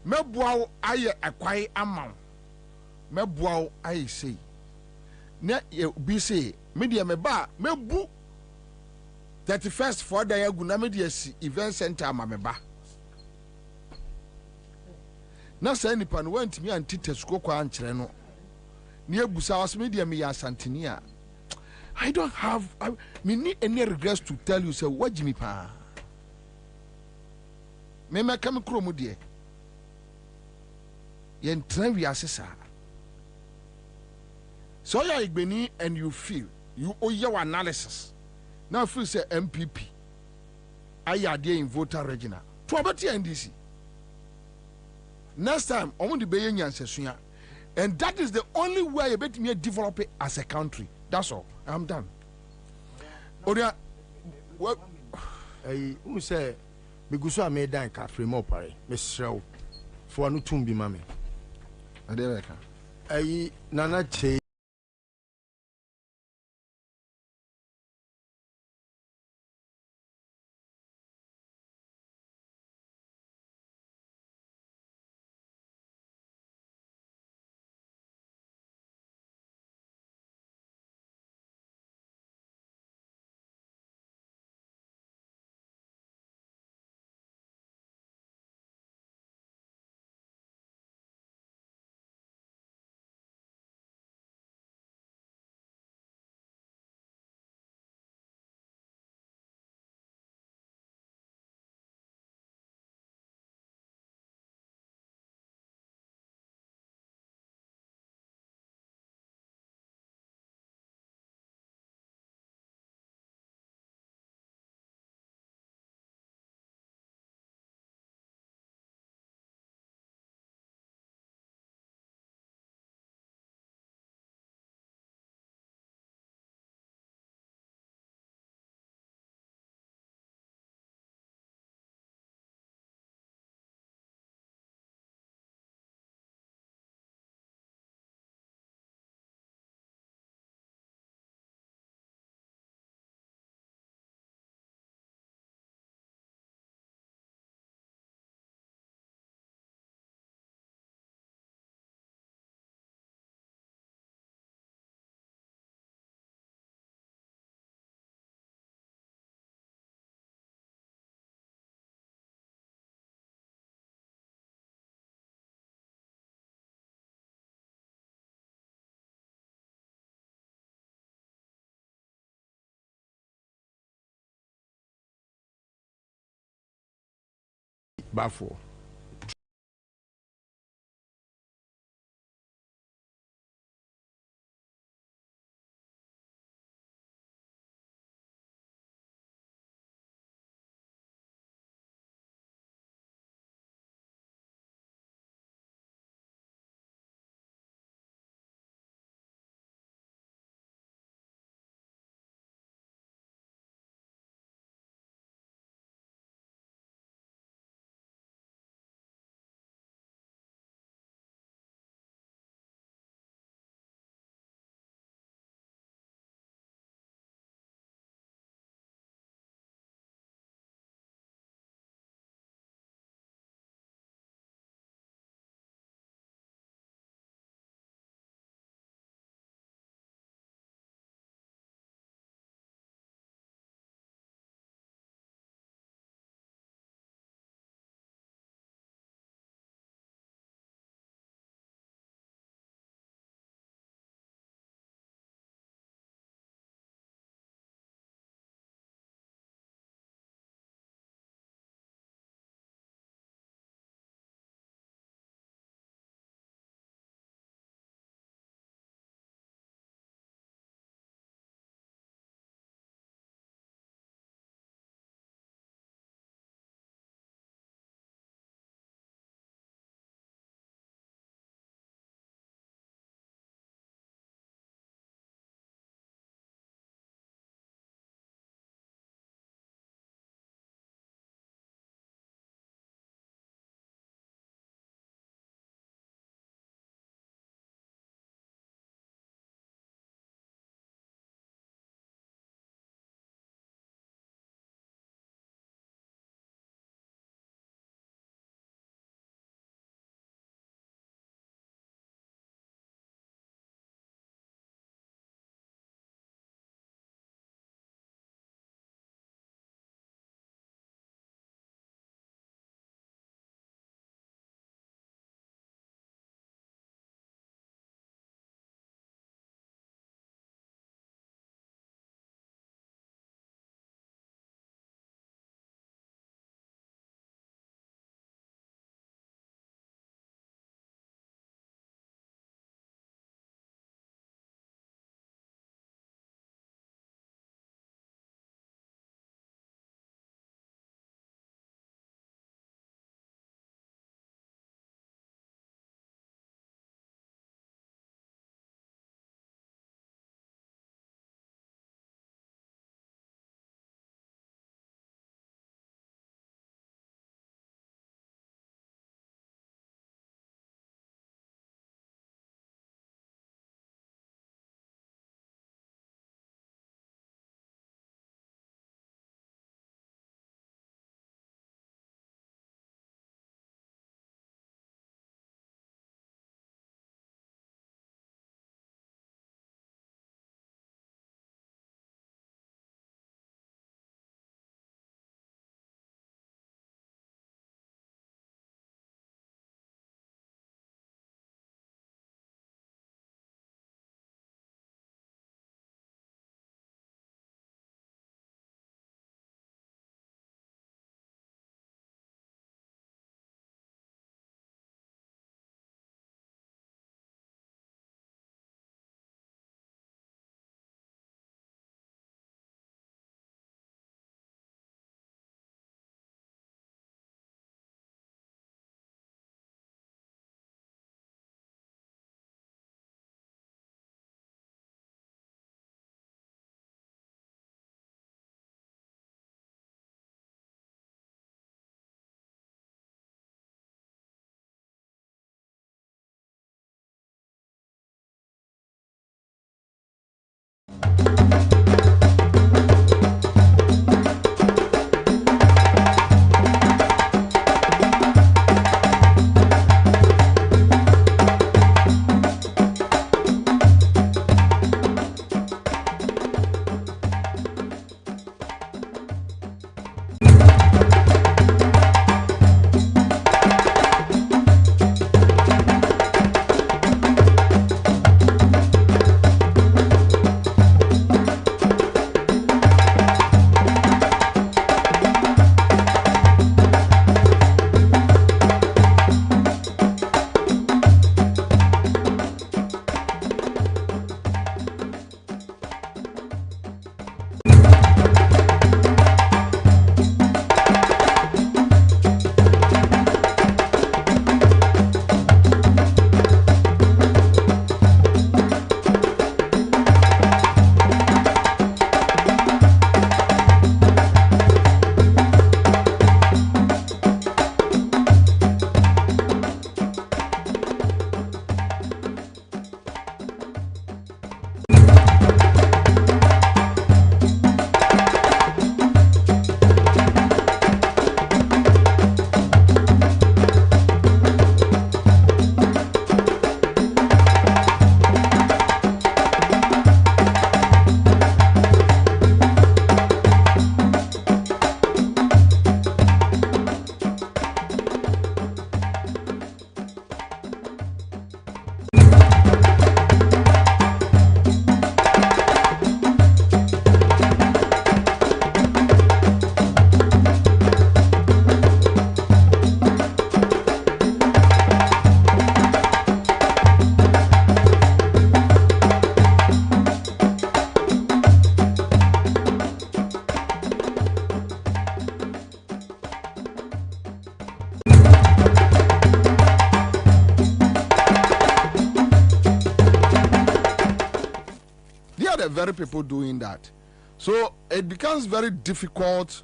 Speaker 10: meboa aye akwai ama meboa aye sei na obi se me de me ba mebu 31st for da yagu na me de si event center ama me ba na sa nipa no wantimi antitesuko kwa ankyere no ne ebusa wasme de me ya asanteni a I don't have me need any regrets to tell you say what Jimmy pa me come kromu de yen tran wi asesa so ya igbeni and you feel you owe your analysis now feel say MPP ayade in voter regional to abati NDC next time omo de be nyansesua and that is the only way you bet me develop it as a country. That's all. I'm done. Oria, what?
Speaker 2: Who say? Because I made that car frame up, Miss Show. For no tumbi, mammy. Nana Che.
Speaker 10: Bafo. very people doing that. So it becomes very difficult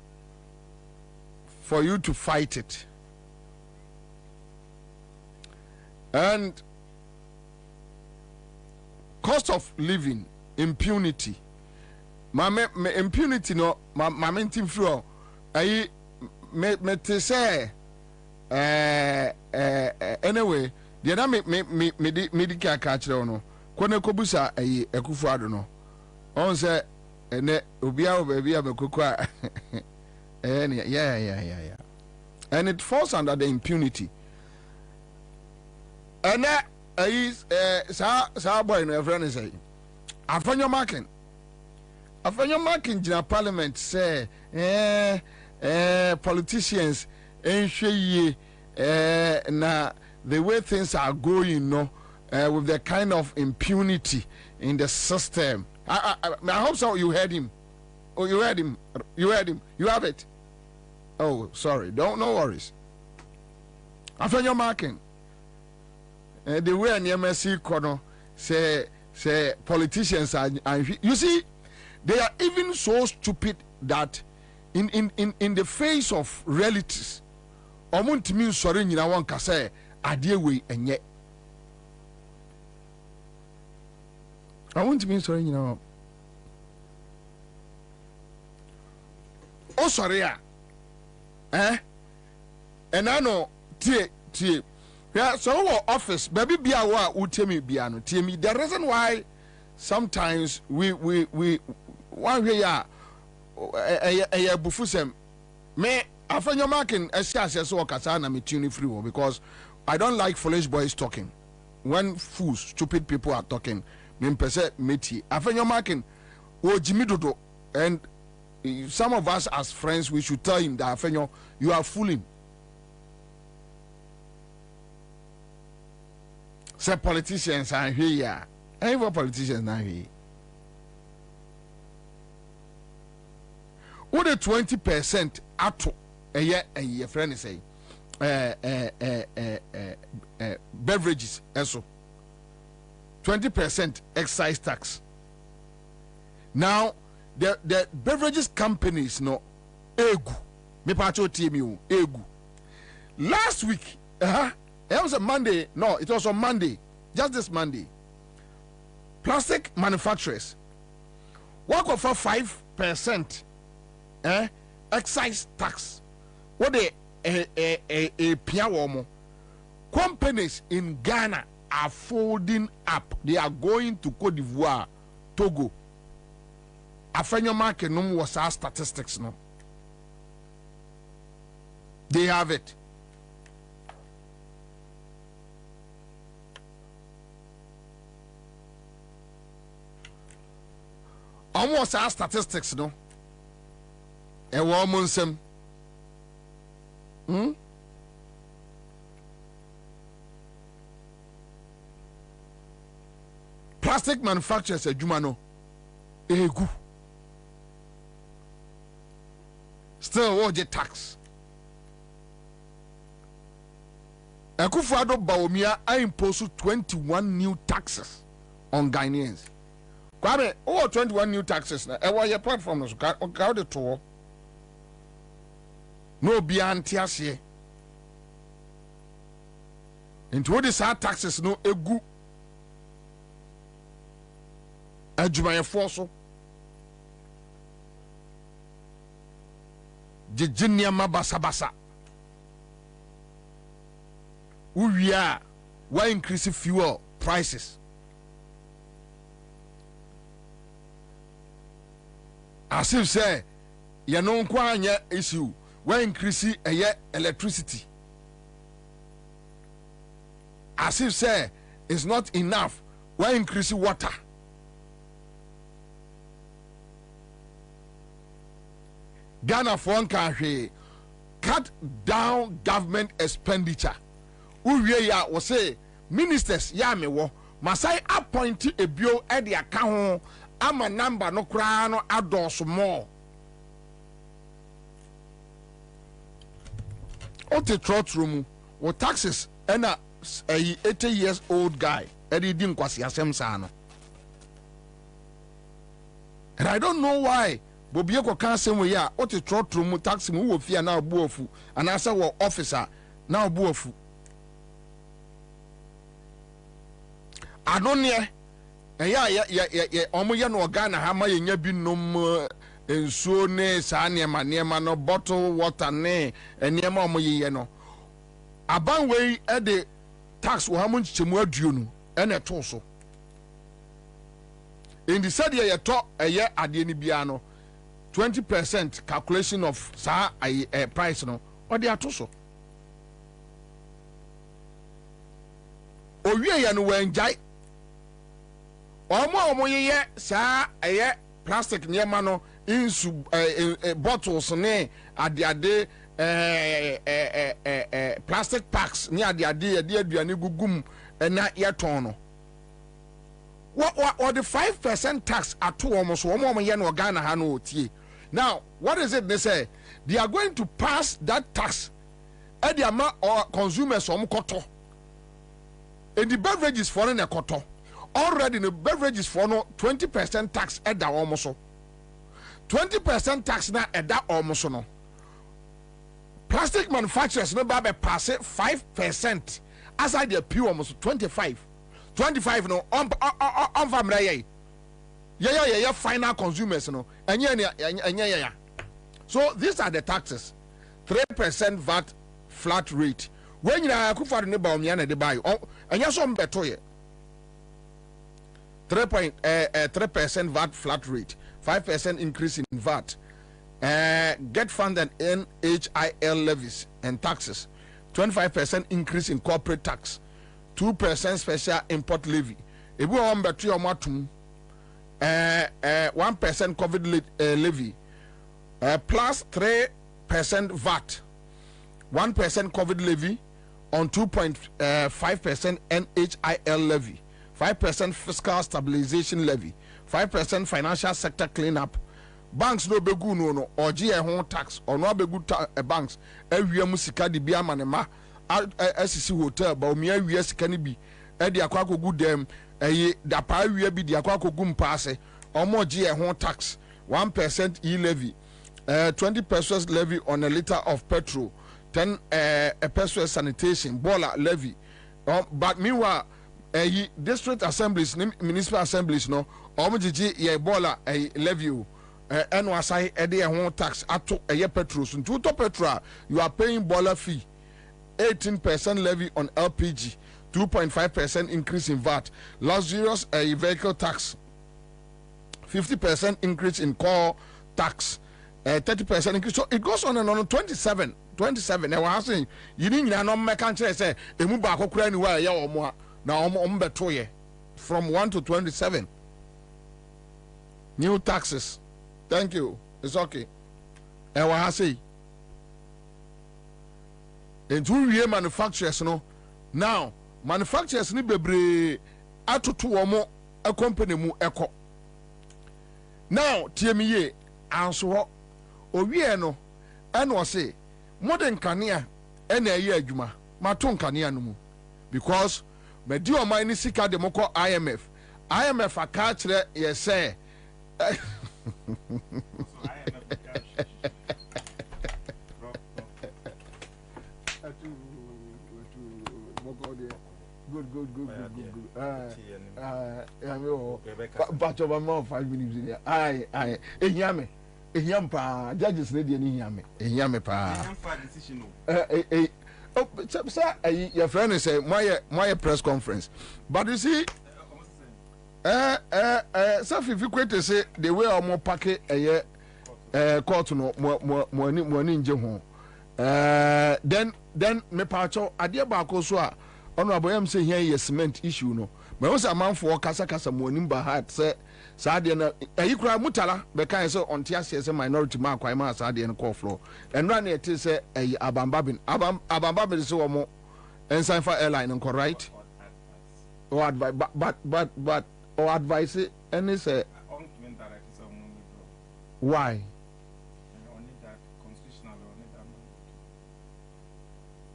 Speaker 10: for you to fight it. And cost of living, impunity. My impunity no my mentim flow. I me te say anyway, the other me medical catch no. Kone kobusa Akufo-Addo no. On say ene obia baby abekoko yeah. And it falls under the impunity. And sa boy no friend say afanyo marking in parliament say politicians enhwe na the way things are going no with the kind of impunity in the system. I hope so. You heard him. Oh, you heard him. You have it. Oh, sorry. No worries. After your marking, the way an MSC corner say politicians are. You see, they are even so stupid that in the face of realities, omuntu mi sorry nyina won ka say ade we enye. I want to be sorry, you know. Oh, sorry, and I know, tie. Yeah, so our office, baby, be our utemi biano, timi. The reason why sometimes we one way a bufusem me after marking a so kasana me tune free because I don't like foolish boys talking. When fools, stupid people are talking. Meti afenyo marking o Jimmy Dodo, and some of us as friends we should tell him that afenyo you are fooling. Say politicians are here. Any politicians are here. What the 20% ato a year friend say beverages also 20% excise tax. Now, the beverages companies no egu. Me pacho TMU egu. Last week, it was a Monday. No, it was on Monday. Just this Monday. Plastic manufacturers work for 5% excise tax. What they piawomo companies in Ghana are folding up. They are going to Cote d'Ivoire, Togo. Afenyo market no was our statistics no. They have it. Almost our statistics no. E wo monsem. Plastic manufacturers adwuma egu still what the tax. Akufo-Addo Bawumia impose 21 new taxes on Ghanaians. Kwabena, 21 new taxes na e wa your platform no so ka the to no be antiase into what is our taxes no egu adwumayefo so Jejinia mabasa uwia why increase fuel prices as if say you know kwanya issue why increase electricity as if say it's not enough why increase water. Ghana for one cut down government expenditure. Uwe ya was say ministers ya me wo masai appoint a bio at the account ama number no kra no ados more. Ote trot room or taxes and a 80 years old guy Eddie din kwasi asem sa no. And I don't know why Bobie ko kan sem we ya o te trotro mu taxi mu wo fia na obu ofu and asa wo officer na obu ofu Anonie ya omo ye no Ghana ha ma yenya bi nom ensuo ne saa niema no bottle water ne niema omo ye no aban we e de tax wo ha mo nchemu aduo no e na to so in the said ye to eye ade ni bia no 20% calculation of sa price no or they ato so owie ye no wenjai omo ye sa eye plastic niema no insu bottles ne ade plastic packs ni ade aduane gugum na ye ton no what the 5% tax at almost 1 year no Ghana ha no tie. Now what is it they say they are going to pass that tax at the amount or consumers koto in the beverages for a koto already in the beverages for no 20% tax at that almost 20% tax na at that almost no plastic manufacturers no babe pass it 5% as I the pure almost 25 no on family yeah final consumers no yeah. So these are the taxes 3% VAT flat rate when you Akufo-Addo ne Bawumia na de buy anya so mbeto ye 3% VAT flat rate 5% increase in VAT get funded NHIL levies and taxes 25% increase in corporate tax 2% special import levy. If we want to your matum, 1% COVID levy, plus 3% VAT, 1% COVID levy on 2.5% NHIL levy, 5% fiscal stabilization levy, 5% financial sector cleanup. Banks no begu no or GA tax or no begu banks. Every musika di biya manema. SCC hotel Bawumia wies can be Eddie Aquaco good them da pa we be the Aquaco gum passe or more GA tax 1% levy 20 pesos levy on a liter of petrol 10 pesos sanitation boiler levy but meanwhile district assemblies municipal assemblies no omjiji ye boiler levy and was I Eddie tax ato petrol so to petrol you are paying boiler fee 18% levy on LPG, 2.5% increase in VAT, luxurious vehicle tax, 50% increase in core tax, 30% increase. So it goes on and on. 27. I was saying, you didn't know my country say, now from 1 to 27. New taxes. Thank you. It's okay. I was saying. And two manufacturers no now manufacturers ni bebre atoto omo a company mu eko now TME Ansah owie no eno say modern kanea ena ayi adwuma maton kanea no mu because medi o man ni sika de moko IMF aka kire ye say good. But of a more 5 minutes in there. Aye. Yame. Yampa. Judges ready and yame. Yamepa. Oh, sir, your friend is my press conference. But you see, so if you quit to say the way or more packet a year, court no more ninja home. Then me pacho adia ba ko so a ono aboyam say here is cement issue no me wo say man for kasa mo nimba hat say sa de na ayi kura mutala be kan say on tia say minority ma kwai ma sa de no call floor enra na it say ayi abambabin say wo mo ensign for airline nko right or advice but or advice any say why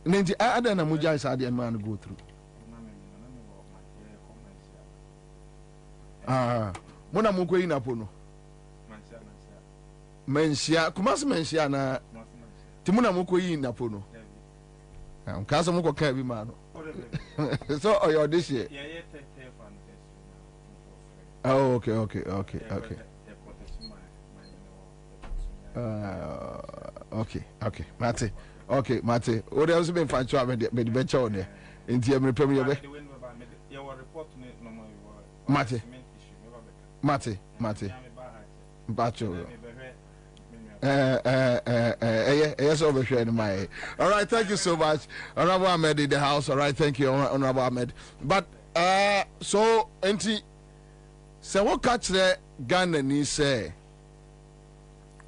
Speaker 10: Ninja other than Muja Sadi and man go through. Mona Muko in Apono. menshia kumasi menshia na timuna muko yi Napo no kasa muko ka bi ma no so oyo this year oh okay okay Mate o de also been fancho me the bencher on there nti e mrepem ye be Mate Bacho yes over here in my all right, thank you so much Honorable Ahmed in the house. All right, thank you Honorable Ahmed. But so enti se wo catch the Ghana ni say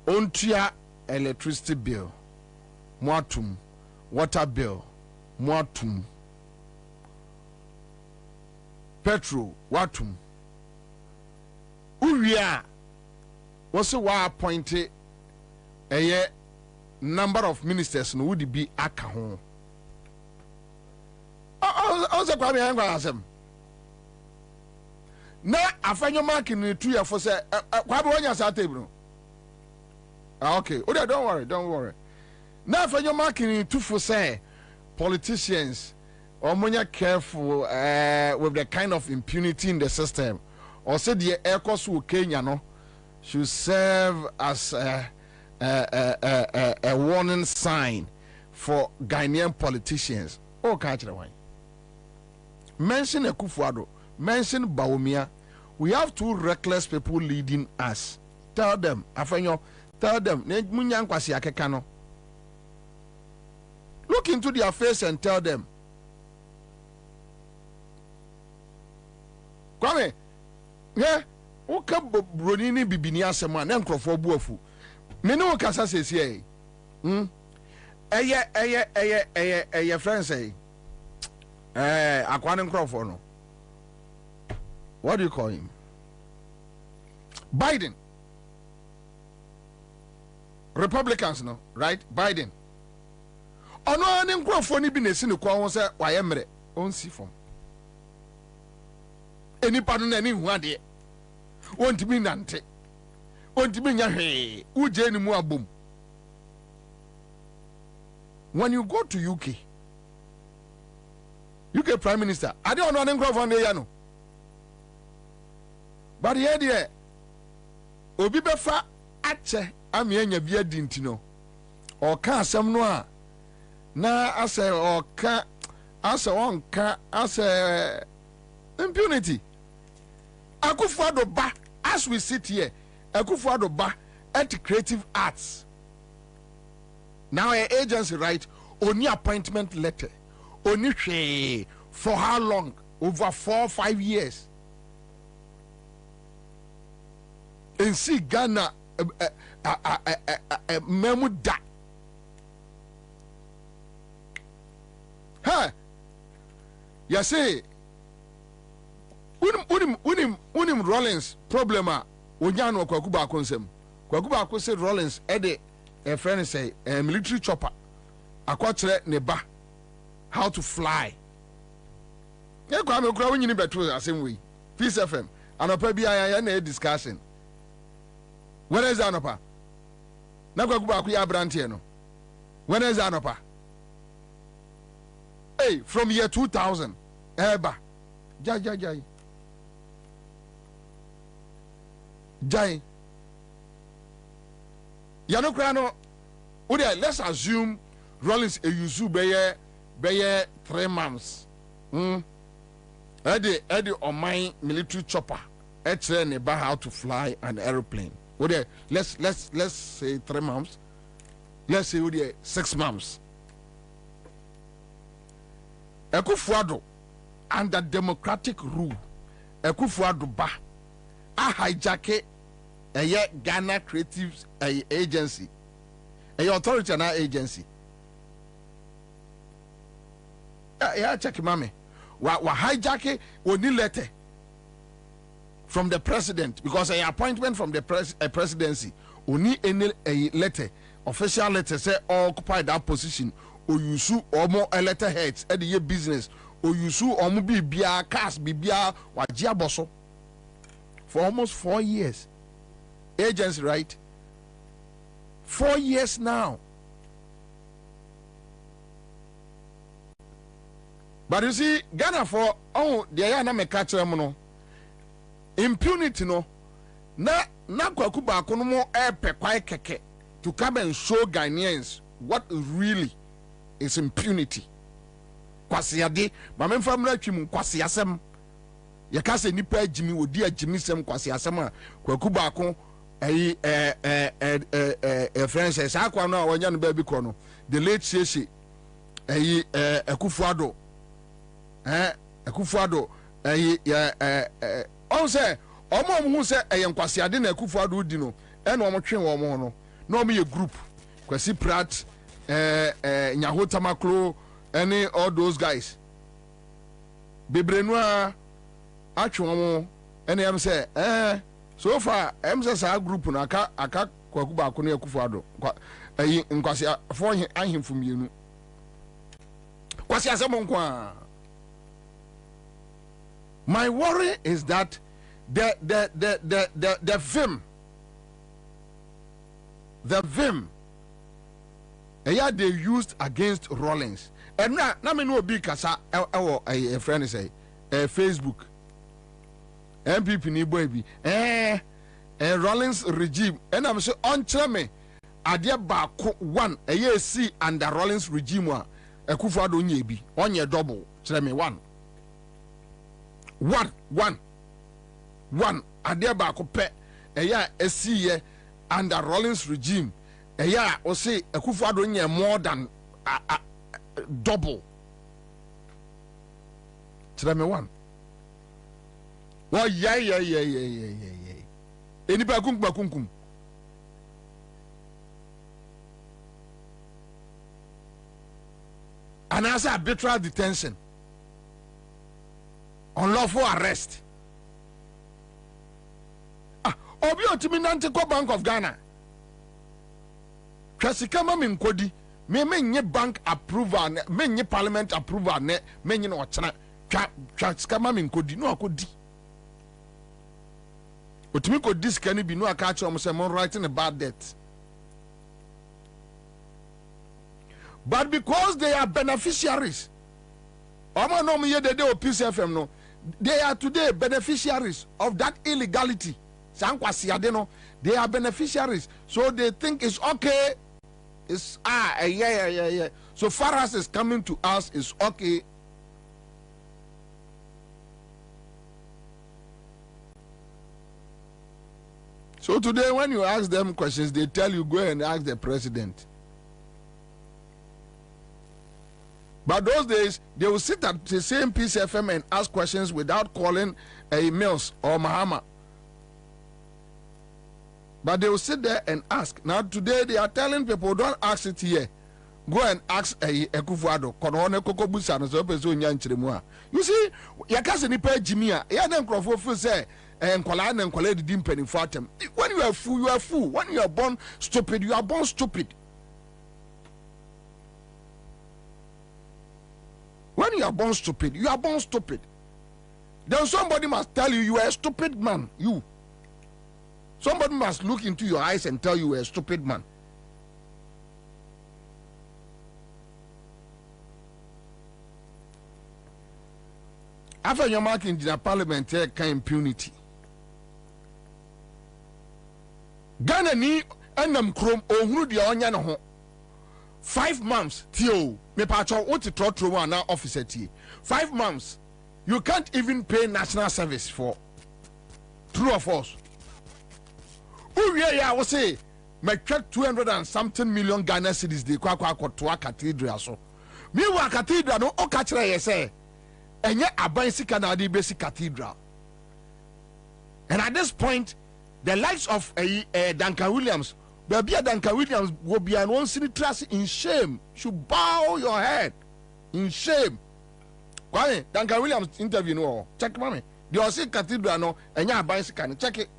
Speaker 10: ontua electricity bill moatum, water bill moatum, petrol watum uria was wa appointed a number of ministers no would be aka ho also Kwabena hangwa asem na afanyo mark ni 2 year for say Kwabena wonya sa table okay don't worry na afanyo mark ni 2 for say politicians omonya careful with the kind of impunity in the system or say the air cost will Kenya no should serve as a warning sign for Ghanaian politicians. Oh, catch the one. Mention Akufo-Addo, mention Bawumia. We have 2 reckless people leading us. Tell them, Afenyo, tell them, look into their face and tell them. Kwame, yeah, Oka Bronini Bibinia Sema, Nkrumah Buafu. Meno kasa sesi eye friend say Akwane Nkrumah no. What do you call him? Biden. Republicans no, right? Biden. Ono ani Nkrumah ni bi na esi ne kwa won say waye mre on si fom. Enipa no na ni hu ade. Wontimi nante. When you go to UK Prime Minister, I don't know Nkrumah. But here, Obi befa ache amienya bia dintino. Or ka asem no a na ase or ka ase won ka ase impunity. Akufo-Addo ba as we sit here. Akufo-Addo ba at Creative Arts. Now an agency right only appointment letter. Only for how long? Over 4 or 5 years. And see Ghana memuda. Huh? You say unim Rollins problema onyano Kwakuba konsem. Kwakuba ko say Rollins a friend say a military chopper akwatere ne ba how to fly. Yeah, Kwame kura wonyini beto asem we. Peace FM anopa bia ya na discussion. When is anopa? Na Kwakuba ko ya brantie no. When is anopa? Hey, from year 2000 eba. Jai. Yano krano. Let's assume Rollins a yuzu beye 3 months. Eddie on my military chopper. Neba how to fly an aeroplane. Let's say 3 months. Let's say 6 months. Akufo-Addo under democratic rule. Akufo-Addo ba a hijack a Ghana Creative Agency, a authority and agency. Yeah, check mame. Wa hijack oni letter from the president because a appointment from the presidency oni any a letter, official letter say occupy that position or you sue or more letter heads at the business or you sue or be bia cast bibia wa boso for almost 4 years. Agency right 4 years now. But you see, Ghana for the Ayana me catch them no impunity no na kwaku ba ko no mo kwai keke to come and show Ghanaians what really is impunity. Kwasiade, ma me mfa mra twim kwasiasem. Ye ka se nipa agimi odi agimi sem kwasiasem a kwaku ba ko friends sa kwa no a wanya no ba bi ko no the late Sheshe Akufo-Addo Akufo-Addo on say omo hu say enkwasiade na Akufo-Addo di no e na omo twe wo mo no na omo ye group Kwasi Pratt Nyahota Maklo any all those guys bebrenu a atwe wo ene am say so far am say sa group na aka kwaku ba ko na Akufo-Addo nkwasi afo ahemfo mienu kwasi asemo nkwa. My worry is that the vim they used against Rawlings. And now me no big kasa a friend say Facebook MPP ni boy bi Rawlings regime and I'm say on me ade ba one see under Rawlings regime a Akufo-Addo nye bi onye double tell me one ade ba ko pe see ye under Rawlings regime o say Akufo-Addo nye more than double tell me one. Well, yeah. Any bakum. And as arbitrary detention, unlawful arrest. Obi otimi nante ko Bank of Ghana. Kwasikama minkodi, me nye bank approval, me nye parliament approval, me nye no chana. Kwasikama minkodi no akodi. Otimi ko diskani bi no aka cho mo say mo writing a bad debt. But because they are beneficiaries, they are today beneficiaries of that illegality. They are beneficiaries, so they think it's okay. It's yeah. So far as it's coming to us, it's okay. So today, when you ask them questions, they tell you go and ask the president. But those days, they will sit at the same Peace FM and ask questions without calling Mills or Mahama. But they will sit there and ask. Now today, they are telling people, don't ask it here. Go and ask Akufo-Addo. You see, yakase nipa jimia. Ya den Nkrumah say, Nkwala na Nkwala di mpeni fatem. When you are fool, you are fool. When you are born stupid, you are born stupid. When you are born stupid, you are born stupid. Then somebody must tell you are a stupid man. You. Somebody must look into your eyes and tell you are a stupid man. After your mark in the parliament, there can impunity. Ghana ni enam krom ohuru de onya ne ho 5 months till me pacho what to talk to one officer tie 5 months you can't even pay national service for true or false. Who ya will say me check 200 and something million Ghana cedis de kwa to cathedral so me wa cathedral no o ka kire ye say enye aban sika na de basic cathedral. And at this point the likes of Duncan Williams, baby Duncan Williams will be an one city trust in shame. Should bow your head in shame. Why Duncan Williams interview no check mommy. The Osi Cathedral no and ya bicycle check it.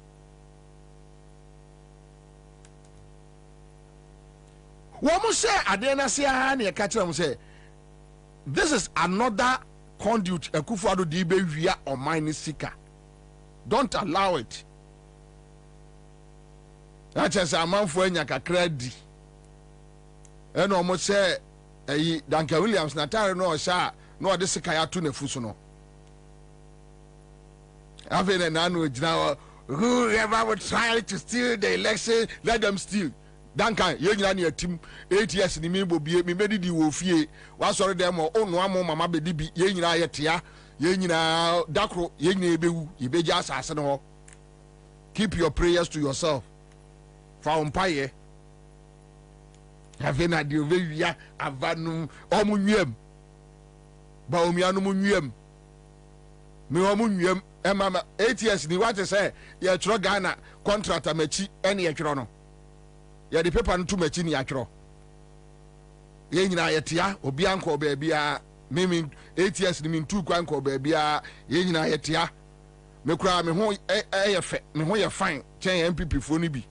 Speaker 10: Woman say Adena say and catch them say this is another conduit Akufo-Addo dibe via or mine seeker. Don't allow it. That is a man for any credit. And almost say, Duncan Williams, Natara no sha, no this kaya to ne fusuno. Having an annual now, whoever would try to steal the election, let them steal. Duncan, you know your team 8 years in the Bobie, me made the wolfie. Was sorry them or own one more mamma baby, yen tia, yen dakro, yen you be just as no. Keep your prayers to yourself. For umpire. Having a deal via avanum omuniem. Bawumia no muniem. Me omuniem. Emma 8 years ni what to say? Ya tro Ghana contract amechi any ekro. Ya the paper ntu mechi ni akro. Ye nyina yetia obi anko baby a me 8 years ni me ntu kwanko baby a ye nyina yetia. Me kura me ho ye me ho ye fine chen MPP fo ni bi.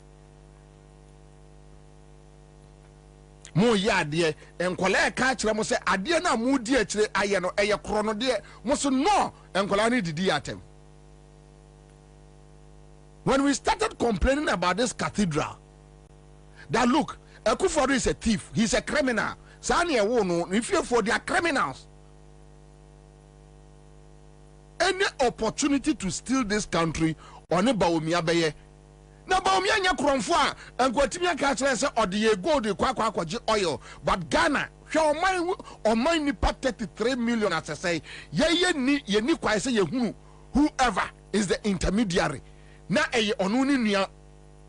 Speaker 10: Mo ya de enkola ka kire mo se ade na mo di akire aye no eye kro no de mo so no enkola ni didi atem. When we started complaining about this cathedral, that look, Akufo-Addo is a thief, he's a criminal. Sani no, if you for they are criminals. Any opportunity to steal this country on a Bawumia beye. Na Bawumia nya kromfo a enkwatimi aka kire se ode gold kwakwaje oil, but Ghana hwe oman nipa 33 million as I say, ye ni kwai se ye hunu whoever is the intermediary. Na eye onu ni nua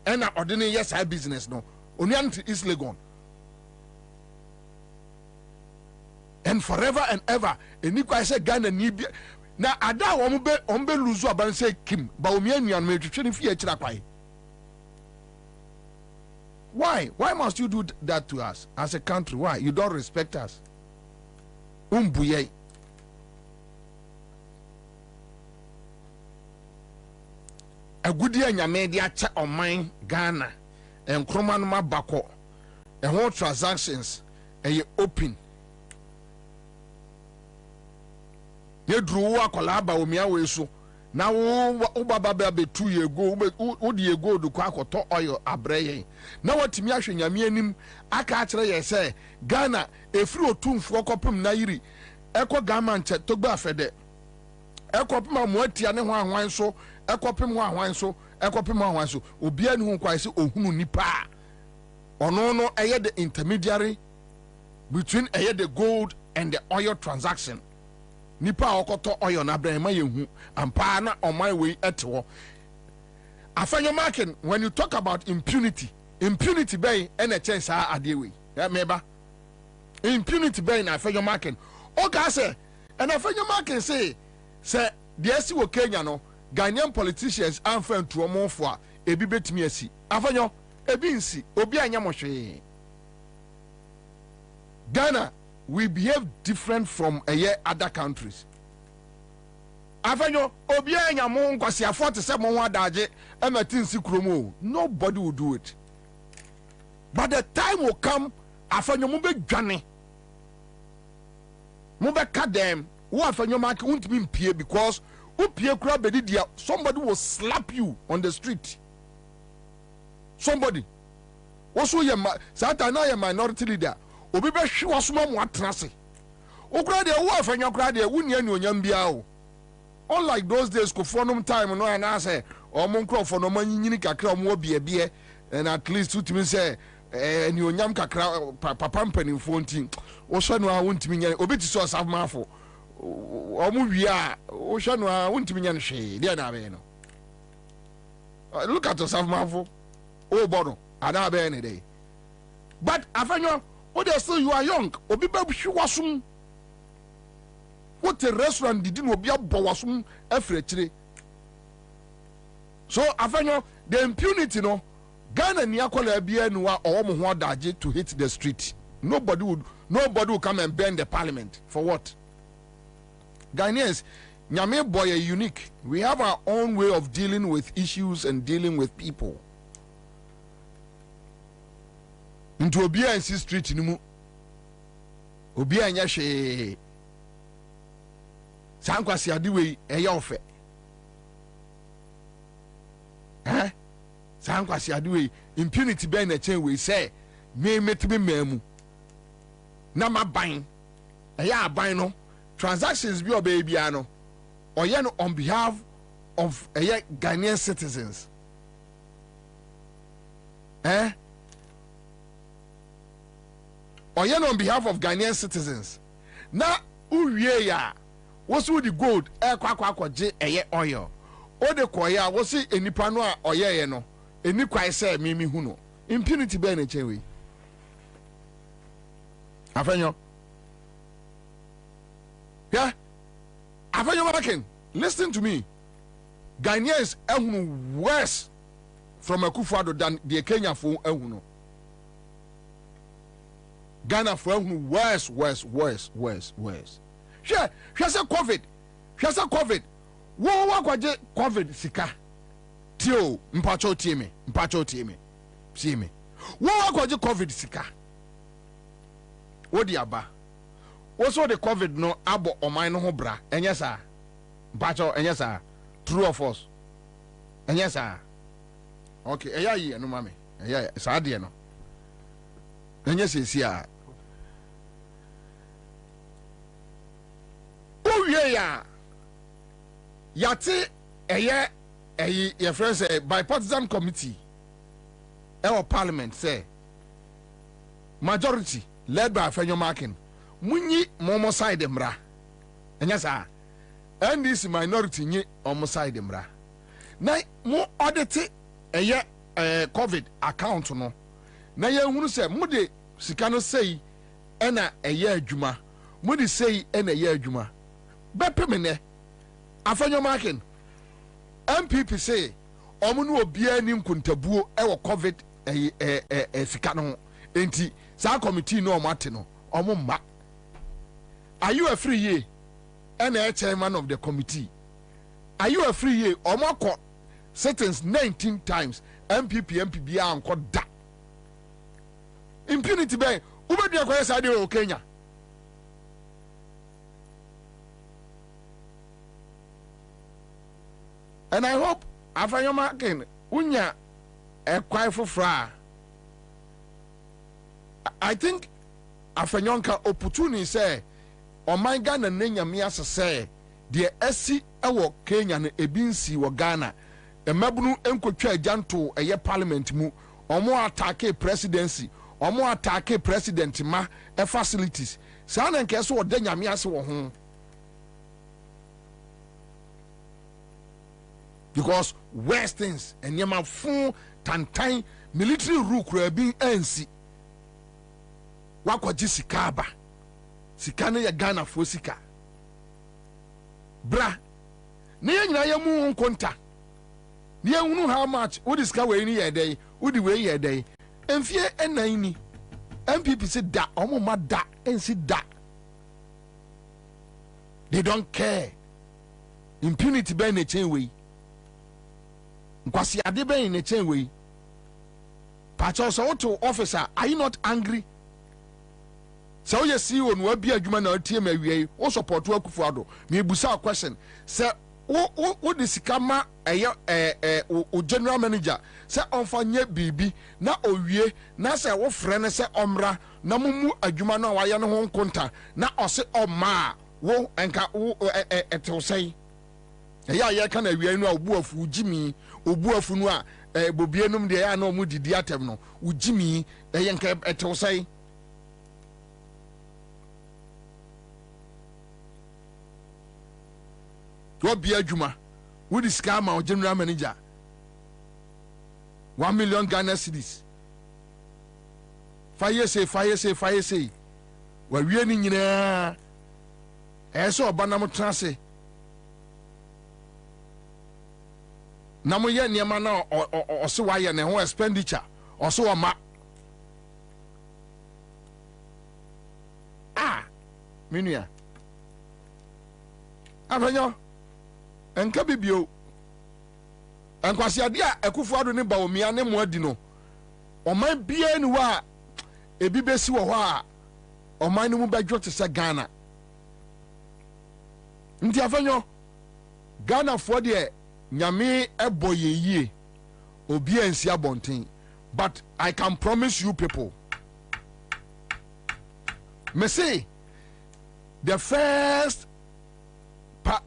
Speaker 10: ena odene yes I business no onua is legon and forever and ever eni kwa say Ghana ni bi na ada wo ombe luzu aban say Kim Bawumia nua no metwetwe ni fie kira kwai. Why must you do that to us as a country? Why you don't respect us? Umbuye a good year nyame de acha oman Ghana Nkrumah no mabako e ho transactions e open ye dru wa kola Bawumia we so na wo baba be 2 years ago wo de ego do kwa akoto oil abreye na watimi ahwe nyame anim aka akere ye se Ghana efiri otumfo kopem na yiri eko gama nche togba afede ekopem amoatia ne ho ahwan so ekopem ho ahwan so ekopem ho ahwan so obia ne ho kwai se ohunu nipa ono no eye the intermediary between eye the gold and the oil transaction nipa okoto oil na abrahima yehu ampa na oman we etewo afanyo marking. When you talk about impunity bay and a chance adewe meba impunity bay na afanyo marking. Okay say and afanyo marking say the esi wo Kenya no Ghanaian politicians anfa ntuo monfo a ebi betimi asi afanyo ebi nsi obi anya mohwe. Ghana, we behave different from other countries. Afanyo obi anya mo nkwasi afo te se mo ho adaje ematinsi kromo. Nobody will do it. But the time will come afanyo mo be dwane. Mo be ka dem wo afanyo mark won't be mpie because upie kura bedi dia somebody will slap you on the street. Somebody also ye sata na ye minority leader obi be hwe wasoma mo atrase okura de wo afanyo kura de wuni ani onyam bia o. Unlike those days Kofonum time no and I say omo nkrofo no manyini kakra omo biebie and at least utimi say ni onyam kakra papa mpanimfo ntin wo hwe no a wontimi nya obi ti so safmafo omo wi a wo hwe no a wontimi nya no hwe dia na be no. Look at yourself mafo o bono ada be any day. But afanyo o dey still you are young obi ba hwe wasum. What a restaurant did no be a bawasum efrechire. So afanyo the impunity no Ghana ni akola bia nuwa or mo ho adaje to hit the street. Nobody would come and burn the parliament for what? Ghanaians nyame boy are unique. We have our own way of dealing with issues and dealing with people. Into obia in street ni mu obia anya hwe sankwasi adiwe eya ofe San Kwabena we impunity be na chen we say me metimi mamu na maban eya aban no transactions bi obaby ano oye no on behalf of Ghanaian citizens oye no on behalf of Ghanaian citizens na uwie ya wosu the gold kwakwaje oil o de koya wosi enipa no a oye no eni kwai say mimi hu no impunity be na chen we afenyo yeah afenyo makin listen to me Ghanaians ehunu worse from Akufo-Addo than the Kenya for ehunu Ghana for ehunu worse She say COVID wo kwaje COVID sika tio mpacho tie me see me wo kwaje COVID sika wo di aba wo so the COVID no abo oman no ho bra enye sa mpacho enye sa true of us enye sa okay eya yi no mame eya sa de no enye sesi a owie ya yate your friends say bipartisan committee our parliament say majority led by Afenyo Markin munyi momo side mra enya sa NDC minority nyi omo side mra na mo audit COVID account no na ye hunu say mo de sika no sei ena adwuma mo de sei ena adwuma bepemene Afenyo Markin MPP say omo no obia ni nkuntabuo ewo COVID sika no enti sa committee no omate no omo ma are you a free year and a chairman of the committee are you a free year omo court sentence 19 times MPP anko da impunity be ubedi akoya sa de o Kenya and I hope Afenyo Markin unya kwai fofra I think Afenyonka opportunity say oman Ghana nenyame asese de asi ewo Kenya no ebinsi wo Ghana emabunu enkotwa ajanto eye parliament mu omo attack presidency omo attack president ma facilities sa na nke so de nyame ase wo ho because Western's and yama fun tantan military rule kura bi ansi wakwaji sikaba sika ne ya Ghana fo sika bra ne nyina ya mu nkonta ne hunu how much wo disika we ni ye dey wo di we ye dey emfie enan ni MPP say da omo ma da ensi da they don't care impunity be na chain we nkwasi ade be na chain we pacho so to officer are you not angry so you see on wa bia adwuma na tie ma wiei wo support Akufo-Addo me busa question say wo de sikama o general manager say onfanye bibi na owie na say wo frɛ ne say omra na mumu adwuma na wa ye no ho nkonta na ose oma wo enka wo etew sei ye ka na wiei no obu afu jimi obu afu no a Bobie num de ya na omu didi atem no ujimi ye nka etew sei what be adwuma with the scam or general manager 1 million Ghana cedis fire say we ni nyina eso obanam transe na mo ye niema na ose wa ye ne ho expenditure ose o ma minua Afenyo enka bibio enkwasi ade a Akufo-Addo ne Bawumia ne moadi no oman bia ni wa ebi besi wo ho a oman ne mu badwo te se Ghana nti Afenyo Ghana fo de nyame eboye yie obi ensi abonten, but I can promise you people, me say the first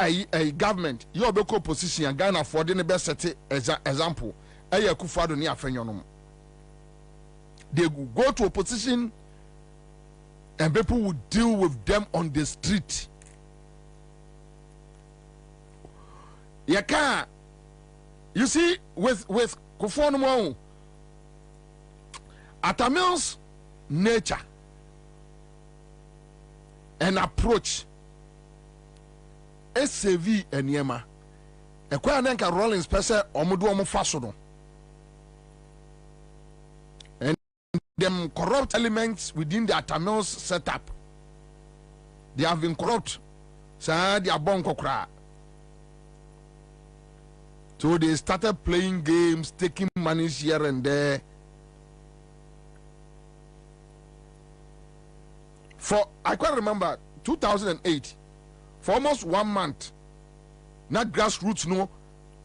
Speaker 10: a government you obeko position and Ghana for the best set example Akufo-Addo ni afenyonom. They go to opposition and people will deal with them on the street. You see, with Kufo-Addo, Atamil's nature and approach SCV and Yema, a Kwanenka rolling special omudu omufasono. And them corrupt elements within the Atamil's setup, they have been corrupt. So they are born kokra. So they started playing games, taking money here and there. I quite remember 2008, for almost 1 month, not grassroots no,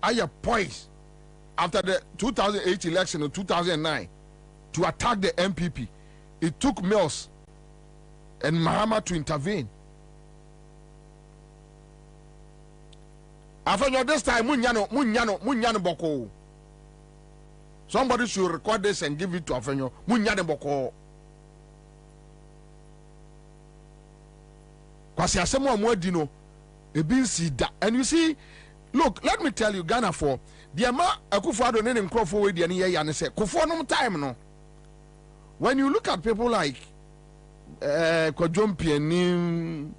Speaker 10: I am poised after the 2008 election or 2009 to attack the MPP. It took Mills and Mahama to intervene. After this time, munyano boko. Somebody should record this and give it to Afenyo. Munyano boko. Kwasi asemo amwadino ebi si da. And you see, look, let me tell you, Ghana for the ama Akufo-Addo ne Nkrumah we dey ne ya say Kufo time no. When you look at people like Kwabena,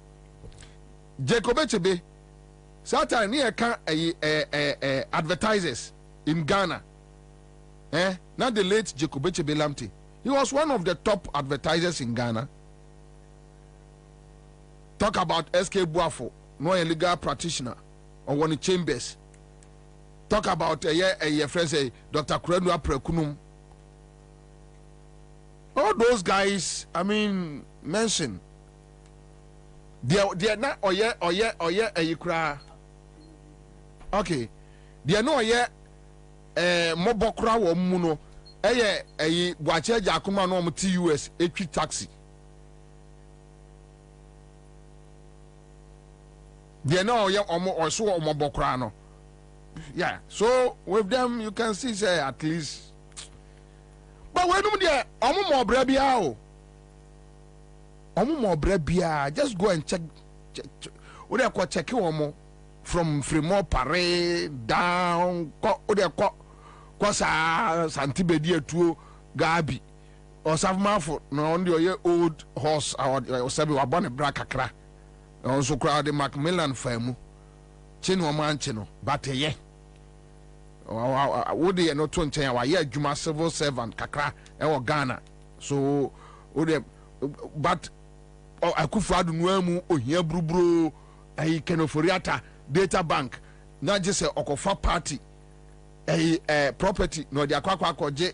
Speaker 10: Jacob Echebe, Satan near advertisers in Ghana. Not the late Jacob Echebe Lamte. He was one of the top advertisers in Ghana. Talk about SK Buafo, no a legal practitioner, or one Chambers. Talk about a friend say Dr. Kwabena Prekunum. All those guys, I mean, mention. They are not a cry. Okay, they are not yet mobokra or muno. A watcher Jakuma no TUS a taxi. They know or so mobokrano. Yeah, so with them you can see say at least. But when you there, more brebia, more brebia. Just go and check. What they check you from Fremont Parade down. Kwasa Santibedi to Gabi or Savmafo. No, on your old horse or Sabi Wabane Brakakra. Also crowd the Macmillan Famu. Chino Manchino, but ye. Would they not to tell why yeah, Juma civil servant Kakra or Ghana. So would they but Akufo-Addo Nwemu or here Brubro a Kenoforiata data bank, not just a Okofa party, a property, no the Aqua Koje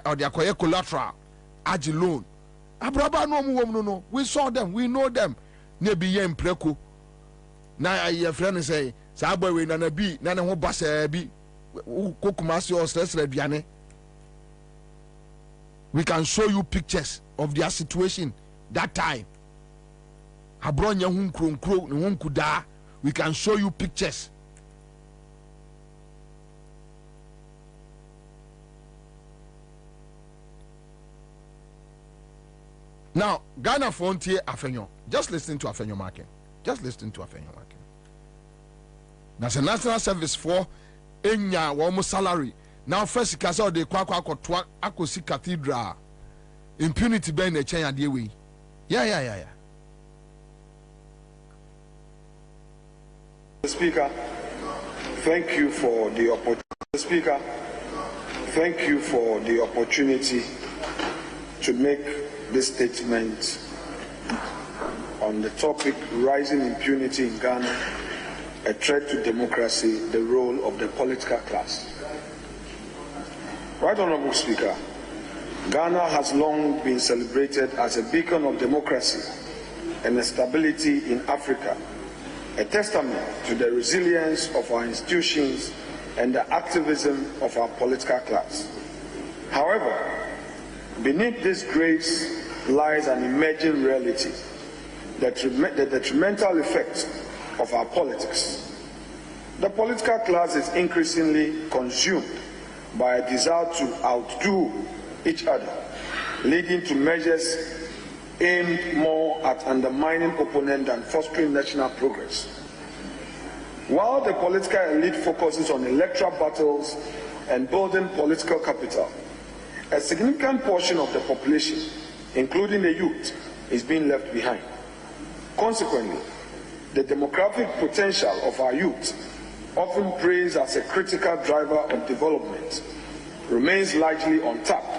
Speaker 10: or the Akoye collateral, Agi loan. Abraba no, we saw them, we know them. Nebi yen preko. Na your friend say, Saboy we nana bi, nana ho basa bi, kokumasi or stress rebiane. We can show you pictures of their situation that time. Habronya hunkro, hunkuda. We can show you pictures. Now, Ghana Frontier Afenyo. Just listen to Afenyo Market. Just listen to Afenyo Market. That's a national service for Enya Womo salary. Now, first, Casa de Kwakwa Akosi Cathedral. Impunity Ben the Chenya Dewi. Yeah.
Speaker 3: Speaker, thank you for the opportunity. Speaker, thank you for the opportunity to make this statement on the topic rising impunity in Ghana, a threat to democracy, the role of the political class. Right Honorable Speaker, Ghana has long been celebrated as a beacon of democracy and stability in Africa, a testament to the resilience of our institutions and the activism of our political class. However, beneath this grace lies an emerging reality, the detrimental effects of our politics. The political class is increasingly consumed by a desire to outdo each other, leading to measures aimed more at undermining opponents than fostering national progress. While the political elite focuses on electoral battles and building political capital, a significant portion of the population, including the youth, is being left behind. Consequently, the demographic potential of our youth, often praised as a critical driver of development, remains largely untapped.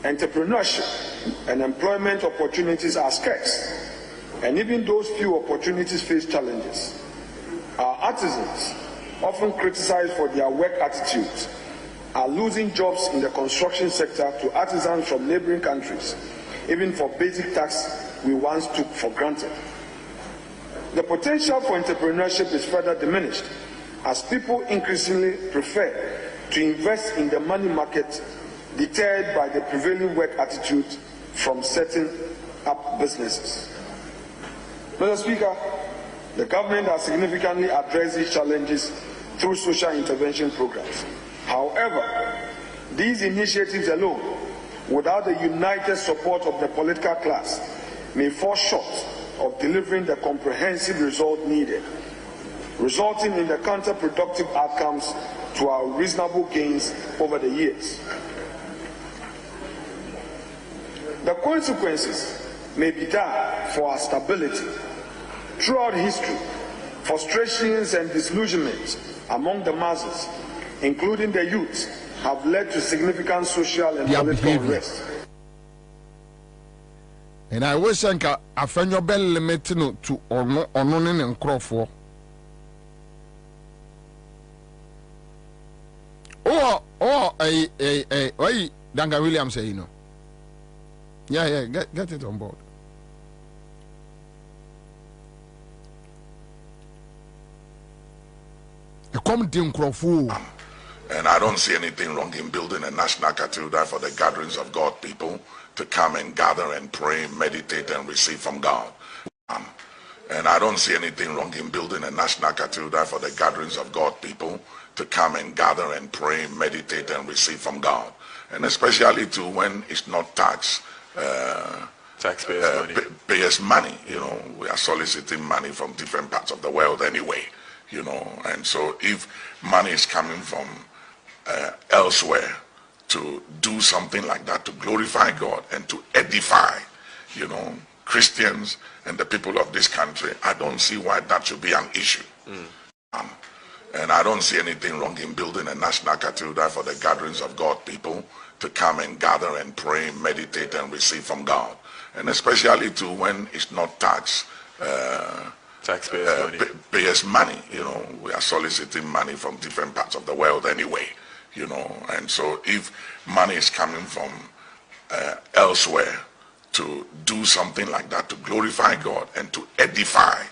Speaker 3: Entrepreneurship and employment opportunities are scarce, and even those few opportunities face challenges. Our artisans, often criticized for their work attitudes, are losing jobs in the construction sector to artisans from neighboring countries, even for basic tasks we once took for granted. The potential for entrepreneurship is further diminished as people increasingly prefer to invest in the money market, deterred by the prevailing work attitude from setting up businesses. Mr. Speaker, the government has significantly addressed these challenges through social intervention programs. However, these initiatives alone, without the united support of the political class, may fall short of delivering the comprehensive result needed, resulting in the counterproductive outcomes to our reasonable gains over the years. The consequences may be dire for our stability. Throughout history, frustrations and disillusionment among the masses, including the youth, have led to significant social and political unrest.
Speaker 10: And I wish I found your bell limit to on and Nkrumah. Why Danga Williams say, you know? Yeah, get it on board.
Speaker 6: And I don't see anything wrong in building a national cathedral for the gatherings of God people to come and gather and pray, meditate and receive from God. And I don't see anything wrong in building a national cathedral for the gatherings of God people to come and gather and pray, meditate and receive from God. And especially too when it's not taxpayers' money. You know, we are soliciting money from different parts of the world anyway. You know, and so if money is coming from elsewhere to do something like that, to glorify God and to edify, you know, Christians and the people of this country, I don't see why that should be an issue. And I don't see anything wrong in building a national cathedral for the gatherings of God people to come and gather and pray, meditate and receive from God. And especially too when it's not taxpayers' money. You know, we are soliciting money from different parts of the world anyway. You know, and so if money is coming from elsewhere to do something like that, to glorify God and to edify,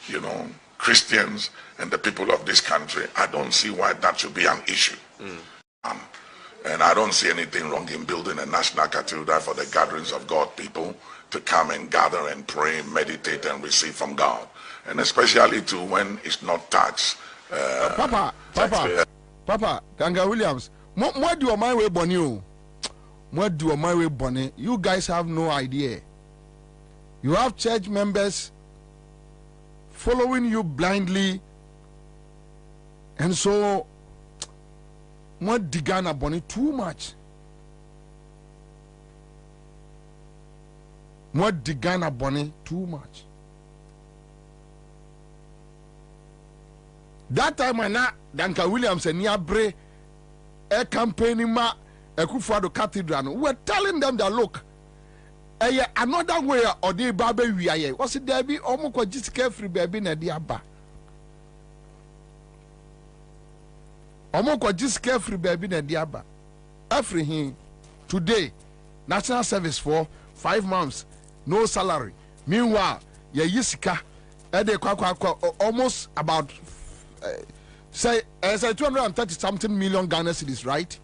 Speaker 6: you know, Christians and the people of this country, I don't see why that should be an issue. And I don't see anything wrong in building a national cathedral for the gatherings of God people to come and gather and pray, meditate and receive from God. And especially too when it's not
Speaker 10: Papa, Ganga Williams, what do my way bonny? What do my way bonny? You guys have no idea. You have church members following you blindly, and so what the Ghana bonny too much. What the Ghana bonny too much. That time when Danka Williams and Niabre a campaigning ma Akufo-Addo Cathedral, we were telling them that look, another way or the baby we are. Was it there be almost just carefree baby na diaba? Almost just carefree baby na diaba. Every him today, national service for 5 months, no salary. Meanwhile, ye yisika, almost about say 230 something million Ghana cedis, right?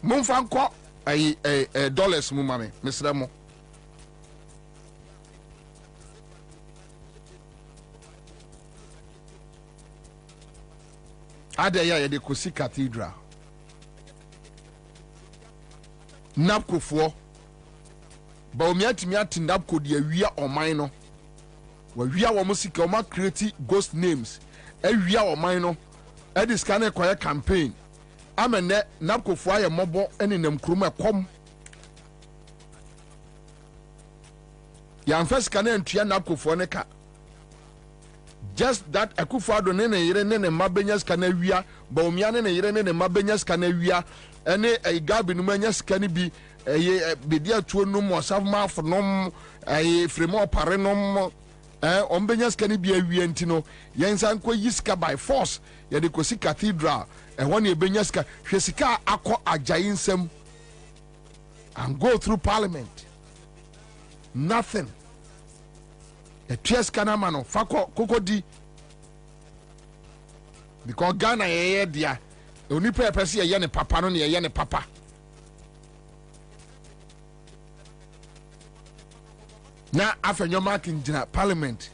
Speaker 10: Mumfanko a dollars mumame, Mr. Remo. Adaya de Kosi Cathedral. Napko for Bawumia timiati Napko de wia oman no. Wa wia wo musika o ma create ghost names. E wia oman no. E dis kan e campaign. Amene Napko for aye mobo ene Nkrumah kom. Ya first kan entua Napko for ne ka. Just that Akufo-Addo ne yire ne mabenyas kana wia Bawumia ne yire ne mabenyas kana wia ene Gabi no manyas kana bi bedia tuo no mo savma fonom fremo pare no ombenyas kana bi awia ntino yensan ko yiska by force ye de Kosi Cathedral won ye benyas ka hwesika akọ ajayinsem and go through parliament. Nothing. A tears canamano, Fako Kokodi. Because Ghana ye dia. Only purpose a yane papa no ye yane papa. Now after your marking parliament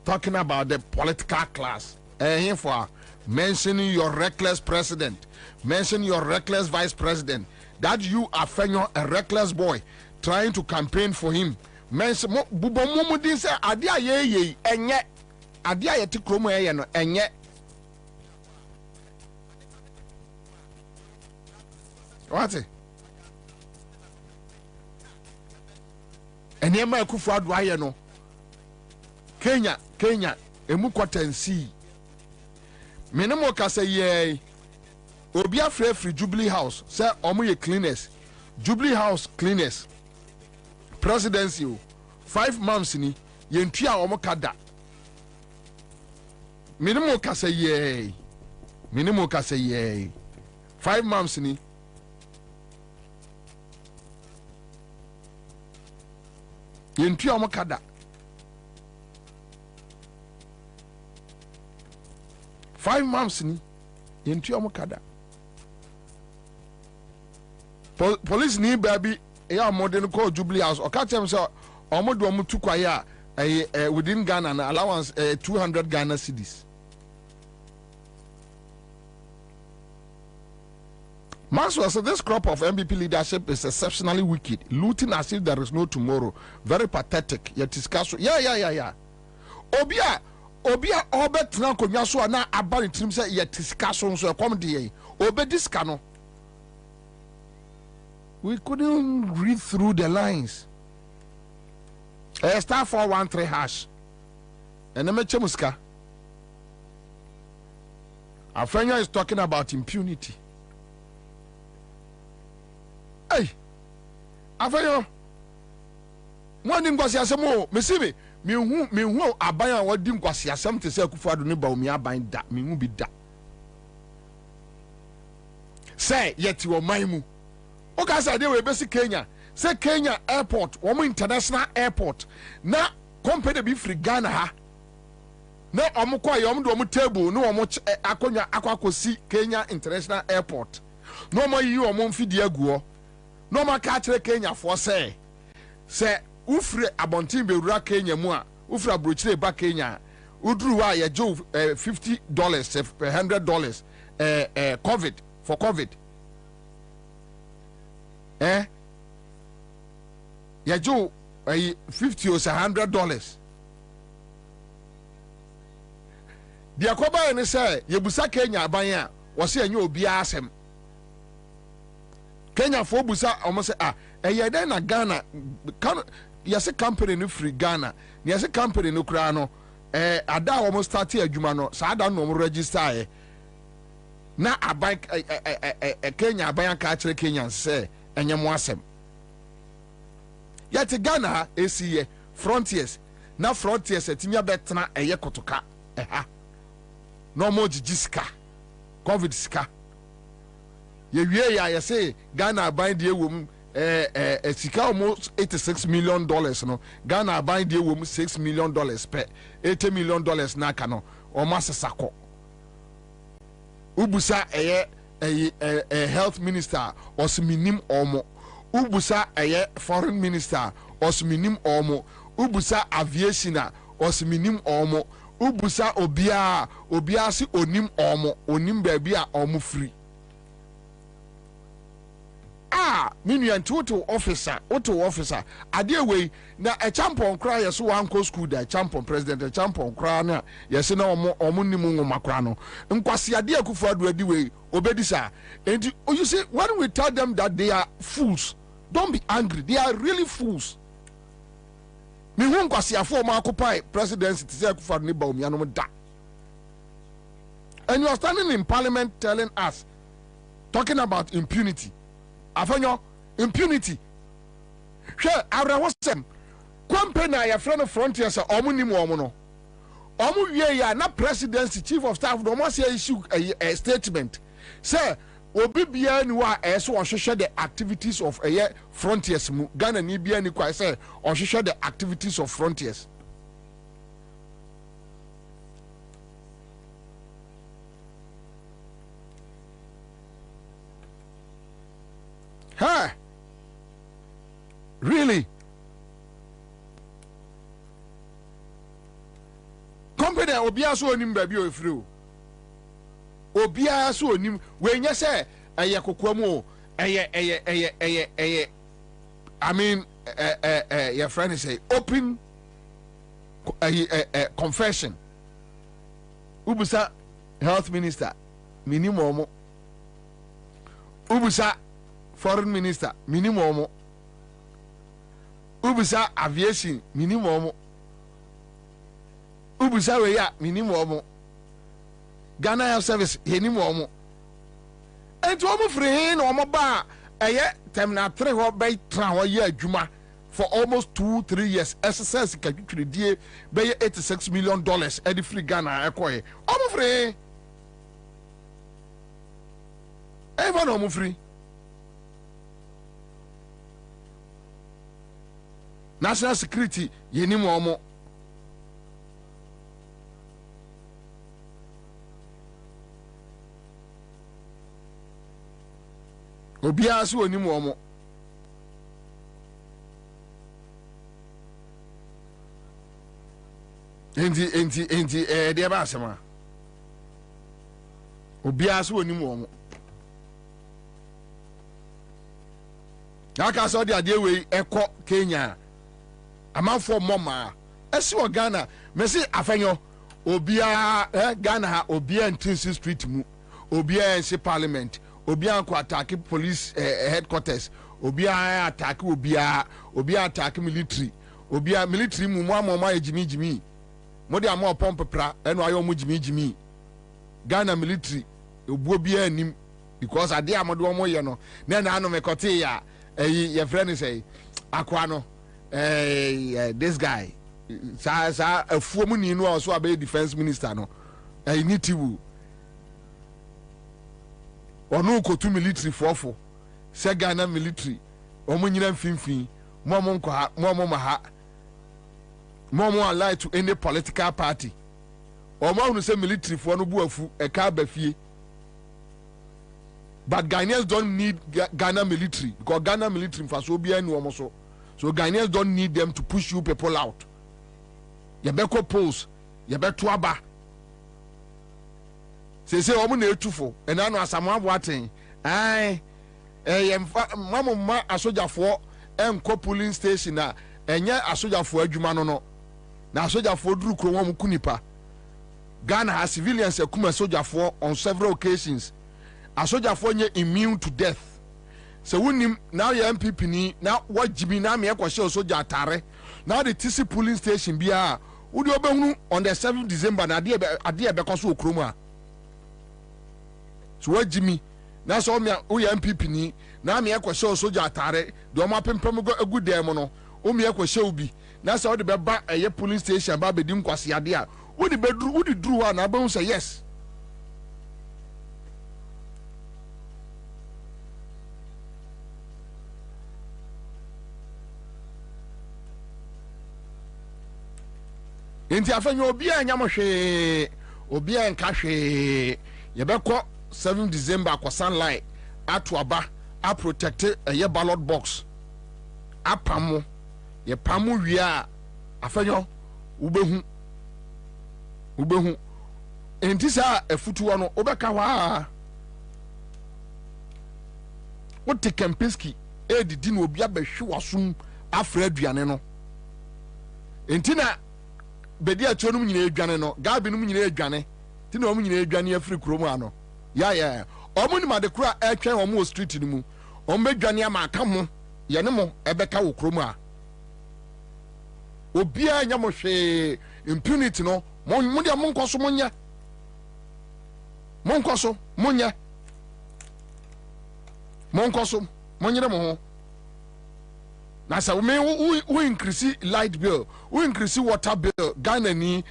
Speaker 10: talking about the political class. Here for mentioning your reckless president, mention your reckless vice president. That you are a reckless boy trying to campaign for him. Mention Bubomudin say adia ye enye adia ye tikromo ye no enye what enye ma Akufo-Addo aye no Kenya emu kwatansi menemo ka say ye obi afrefri Jubilee House say omo ye cleaners Jubilee House cleaners presidency 5 months ni yentua omo kada minimum ka say ye 5 months ni yentua omo kada 5 months ni yentua omo kada police ni baby ya modern call Jubilee House or catch them say omodo omutu kwaya within Ghana na allowance 200 Ghana cedis. Maswa said this crop of MPP leadership is exceptionally wicked, looting as if there is no tomorrow. Very pathetic. Yet discuss. Yeah. Obia obet na konya so na abani trim say yet discuss so come dey. Obe discano. We couldn't read through the lines. Star 413 hash. And then Muska. Our friend is talking about impunity. Hey, Afenyo. One thing was yasemo. Mesibe. Me who abaya what dim was yasem to say Akufo-Addo ni Bawumia bind that. Me who be that. Say yet you are maimu. Okay, so they were basic Kenya. Say Kenya airport, international airport. Na company be free Ghana ha. Na omukwa yom do table no akonya akwakosi Kenya international airport. No more you fidi aguo. No more catch Kenya for say ufre abontin be rura Kenya mu a ufre abrochire ba Kenya. Udru wa ya jo $50 $100 COVID for COVID. Ya jo $50 or $100. The akoba ene say yebusa Kenya abanya wose enye obi asem. Kenya for busa omo say eye den na Ghana kan yase company no free Ghana. Yase company no kra no ada omo start adwuma no sa ada no register na aban Kenya abanya ka kire Kenya say enye mo asem. Yet Ghana ACA frontiers na frontiers etimia betena eye kotoka no more jiska COVID ska ye wie ya say Ghana bind the wom sika almost $86 million no Ghana bind the wom $6 million per $80 million na ka no omo asesako ubusa eye health minister osminim omo ubusa eye foreign minister osminim omo ubusa aviation osminim omo ubusa obia si onim omo onim baabi a omo free minu anti officer ade wey na a champion kra yeso wan ko school da champion president a champion kra na yesi na omo nimu ngoma kra no nkwase ade Akufo-Addo adi wey obedi sa and you see when we tell them that they are fools, don't be angry, they are really fools. Me hu nkwase afo ma occupy presidency to say Akufo-Addo ni Bawumia no da, and you are standing in parliament telling us, talking about impunity. Afanyo impunity. She awrawosem Kwabena ya friend of frontiers omu ni mu omu no. Omu wie ya na presidency chief of staff no must issue a statement. Say obi bia ni wa eso ohwehwe the activities of frontiers mu Ghana ni bia ni kwa say ohwehwe the activities of frontiers. Huh? Really? Company obia so onim ba bi o free o. Obia so onim we nya say eye kokoamu eye I mean your friend say open confession. Ubusa health minister minimum. Ubusa foreign minister minimum. Ubusa aviation minimum. Ubusa weya minimum. Ghana Health Service minimum. And omo free no omo ba terminal 3 ho be tra ho ye adwuma for almost 2-3 years. SSS kakutwiri die be $86 million edi free Ghana ekoye. Omo free. Ever no omo free. National security yenim omo. Obia so onim omo. Enti de ba asema. Obia so onim omo. Aka so de ade we ekọ Kenya. Amanfo moma esi o Ghana mesi afenyo obia Ghana ha obia Ntrinsi street mu obia ensi parliament obia ko attack police headquarters obia attack obia attack military obia military mu mo amoma ejimi mo de amọ pomp pra eno ayo mo jimi Ghana military obuo bia anim because ade amode omo ye no na anu mekote ya ye friend say akwa no this guy sa afuomu ni no also abe defense minister no nitiwu onu ko tu military fofo se Ghana military omo nyina mfimfin mo nko ha mo ma allied to any political party omo hu se military fo no bu afu e ka ba fie. But Ghanaians don't need Ghana military because Ghana military for so be any so. So Ghanaians don't need them to push you people out. You better pose, you better aba. Say omo na etufo and I know asama watin. Mama asojafo enko polling station na enye asojafo adwuma no. Na asojafo duru kro won kunipa. Ghana has civilians ekuma asojafo on several occasions. Asojafo nye immune to death. So when now your MPP ni now what Jimmy na me kwashe soja atare now the TC polling station bia udi obehunu on the 7th December na ade be koso Nkrumah. So what Jimmy na so me your MPP ni na me kwashe soja atare do ma pempem go egu dem no o me kwashe obi na so de be ba eye polling station ba be dim kwase ade a udi bedru udi dru ha na be say yes. Enti afenyo obi anya mo hwe obi a nka hwee yɛbɛkɔ 7 December akɔ sunlight ato aba a protect a ballot box apamo ye pamo wie a afenyo ubehu enti sa afutuwa no obeka wa wote Kempinski edidi no obi abehwe wasum afra aduane no enti na bedi atuo no nyina aduane no gabi no nyina aduane ti na nyina aduane afiri kromu ano ya omo ni made kura etwen omo street ni mu omo aduane ama aka mo ye ne mo ebeka wo kromu a obi a nya mo hwe impunity no mo dia mo nkoso mo nya mo nkoso mo nya mo nkoso mo nyere mo ho na sa we increase light bill, we increase water bill, Ghana ni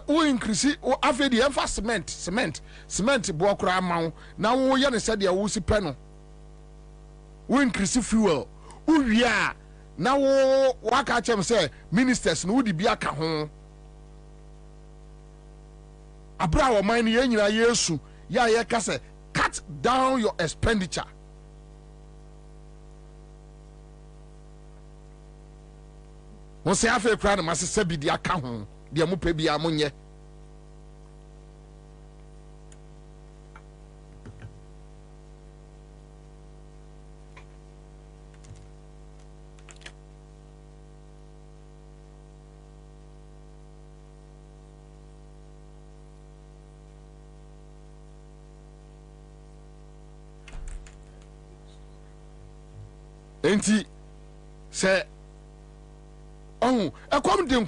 Speaker 10: we increase after the empha cement bo kura amaw na wo ye ne said ya wo si pe no we increase fuel we wia na wo waka chem say ministers no di bia ka ho abra wo man ye nyina yesu ya ye ka say cut down your expenditure. Mo se afa kura na masese bi di aka ho de mo pe bia mo nye enti se ekom de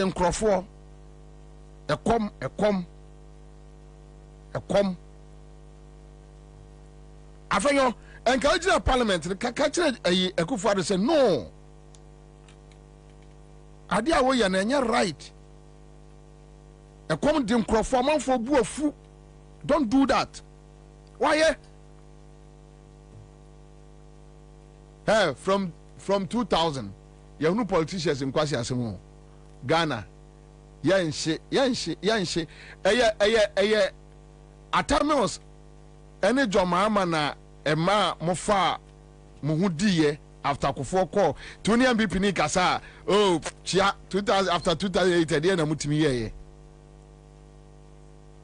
Speaker 10: nkrofo ekom afenyo encourage parliament ka kire ayi Akufo-Addo say no ade a wo ya na enya right ekom de nkrofo manfo bu afu don't do that why from 2000 you politicians in Kwasi Asemo Ghana yanshi eye atamios ene joma na ema mofa muhudiye after Akufo call to ni MPP ni kasa chia 2000 after 2008 dey na mutimi ye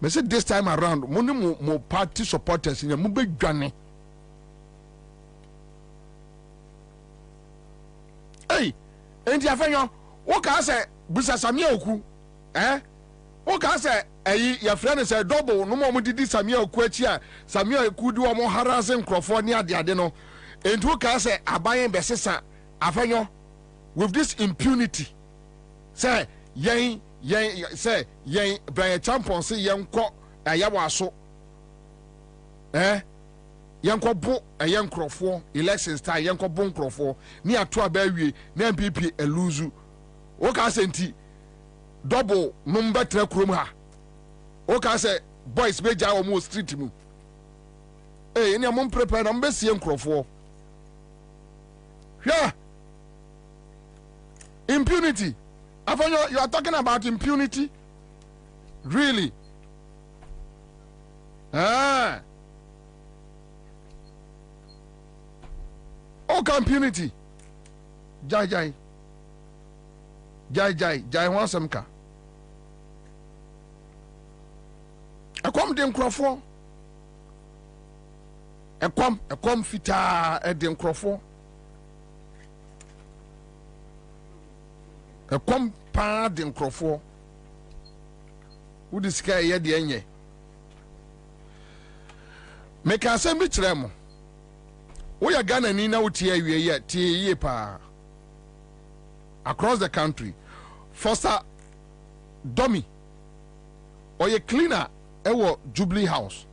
Speaker 10: me say this time around mo party supporters ni mo be dwane. Hey, enti afenyo wo ka se busa Samia Oku wo ka se ayi ya friend say double no mo didi Samia Oku achi a Samia Oku di wo mo harassing nkrofo ni ade no enti wo ka se abayen besesa afenyo with this impunity say yen Brian Champion say yen ko ayawa so yanko bo nkrofo election style yanko bo nkrofo ni ato abawie na MPP eluzu o ka senti double number tra krom ha o ka se boys beja o mo street mu ni am prepare na mbesie nkrofo yeah impunity afanyo you are talking about impunity really impunity jai wansamka ekom de nkrofo ekom fita de nkrofo ekom pa de nkrofo wudi sika ye de enye meka asem bi kiremo we are Ghana ni na utie awie tie pa across the country Foster Domi oye cleaner ewo Jubilee House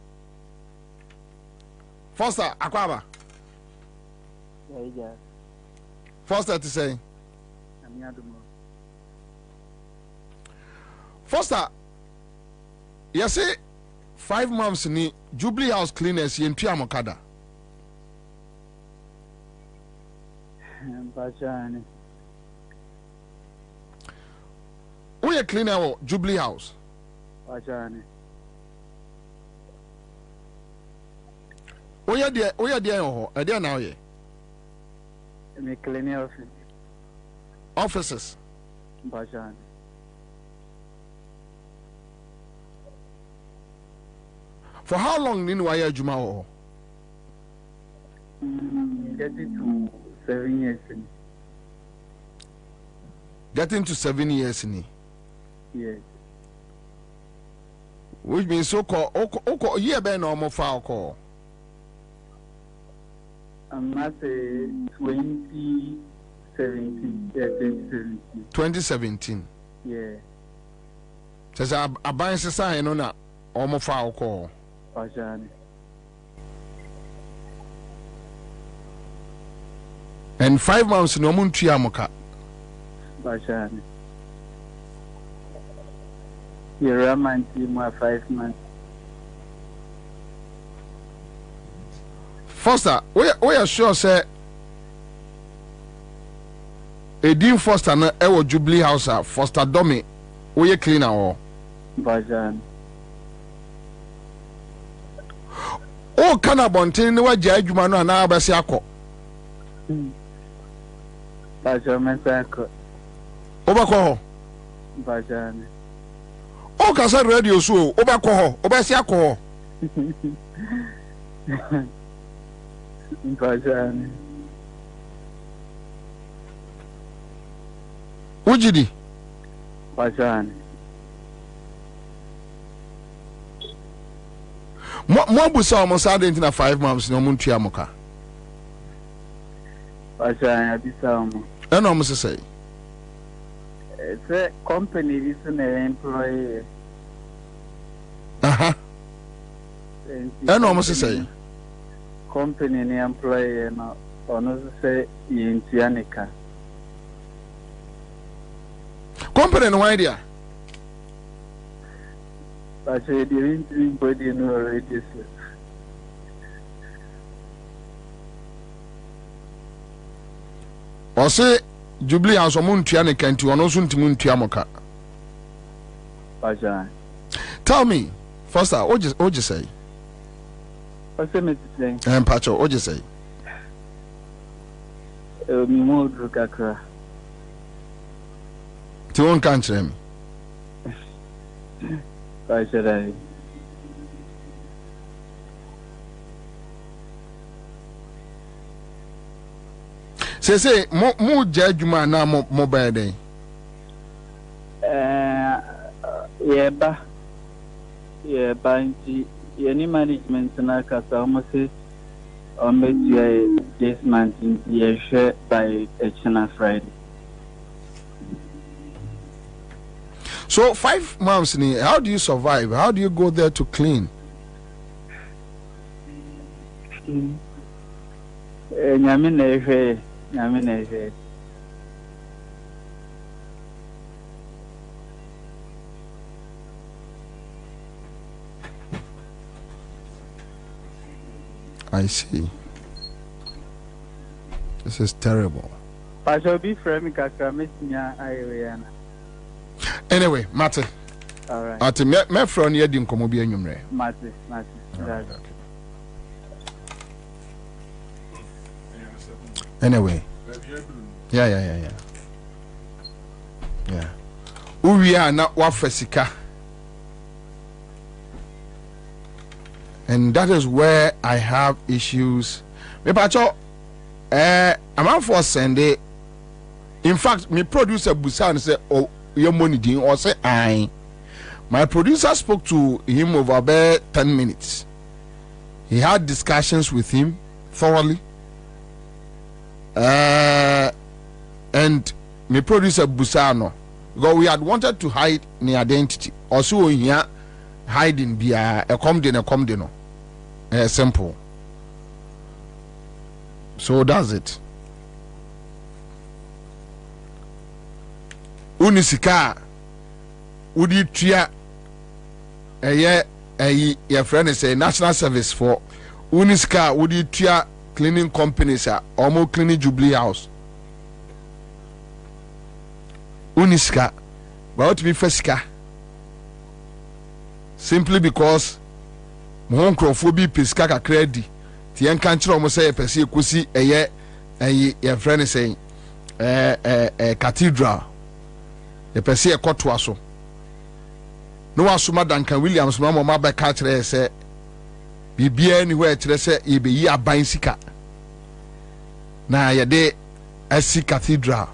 Speaker 10: Foster akwaba Foster to say Foster you say 5 months ni Jubilee House cleaners yentu amokada you clean our Jubilee House?
Speaker 18: Wajani.
Speaker 10: Where you there? I there now here.
Speaker 18: Me clean office.
Speaker 10: Offices.
Speaker 18: Wajani.
Speaker 10: For how long did you Juma?
Speaker 18: Getting to 7 years.
Speaker 10: Getting to 7 years.
Speaker 18: Yes.
Speaker 10: Which means so called year by normal file call.
Speaker 18: I'm not a 2017.
Speaker 10: 2017.
Speaker 18: Yeah.
Speaker 10: Says a buying society no na almost file call. And 5 months no moon triamoka.
Speaker 18: Bajani. You're a man team 5 months.
Speaker 10: Foster, we are sure say Edim Foster na ewo Jubilee House Foster Domi we clean our
Speaker 18: Bajani.
Speaker 10: O kana bontin ne waje adwuma no na abasi akọ.
Speaker 18: Bajani sako.
Speaker 10: Obakọ ho.
Speaker 18: Bajani.
Speaker 10: O kasa radio so obakọ ho, obasi akọ ho.
Speaker 18: Bajani.
Speaker 10: Ujidi.
Speaker 18: Bajani.
Speaker 10: Mo busa mo sa de na 5 months no mo ntua mo ka.
Speaker 18: Bajani abisa mo.
Speaker 10: E no mo se say.
Speaker 18: It's a company this an employee.
Speaker 10: Aha. E no mo se say.
Speaker 18: Company ni employee no ono se yintianika.
Speaker 10: Company no idea.
Speaker 18: Bajani didn't body no already.
Speaker 10: O say Jubilee House o muntua ne kanti ono so ntimu ntua moka.
Speaker 18: Bajani.
Speaker 10: Tell me, first what you say?
Speaker 18: What's the message?
Speaker 10: Pacho, what you say?
Speaker 18: Mi modu kakra.
Speaker 10: Ti won kan kire me.
Speaker 18: Bajani.
Speaker 10: Say mo judgment na mo ba den.
Speaker 18: Yeba nti any management na kasa almost say this month ye share by China Friday.
Speaker 10: So 5 months ni, how do you survive? How do you go there to clean?
Speaker 18: Nyame na ehwe.
Speaker 10: I see. This is terrible. Anyway, Mate.
Speaker 18: All right.
Speaker 10: Ate me from here di nkomo bi anwumre.
Speaker 18: Mate.
Speaker 10: Anyway. Yeah. Uwia na wafasika. And that is where I have issues. Me pacho I'm out for Sunday. In fact, me producer Busan say, "Oh, your money din," or say, "I." My producer spoke to him over about 10 minutes. He had discussions with him thoroughly. And me producer Busano, because we had wanted to hide the identity. Also here hiding be a come no. Simple. So that's it. Unisika udi tria your friend is a national service for Unisika udi tria cleaning companies almost cleaning Jubilee House. Unisika But me fesika. Simply because mo nkrofo pesika kakra di. Ti en kan kire omo say pese ekosi eye your friend is saying cathedral the pese ekoto aso no asoma Duncan Williams mama ba ka kire say bibia ni where kire say ye be yi aban sika na ye de asi cathedral.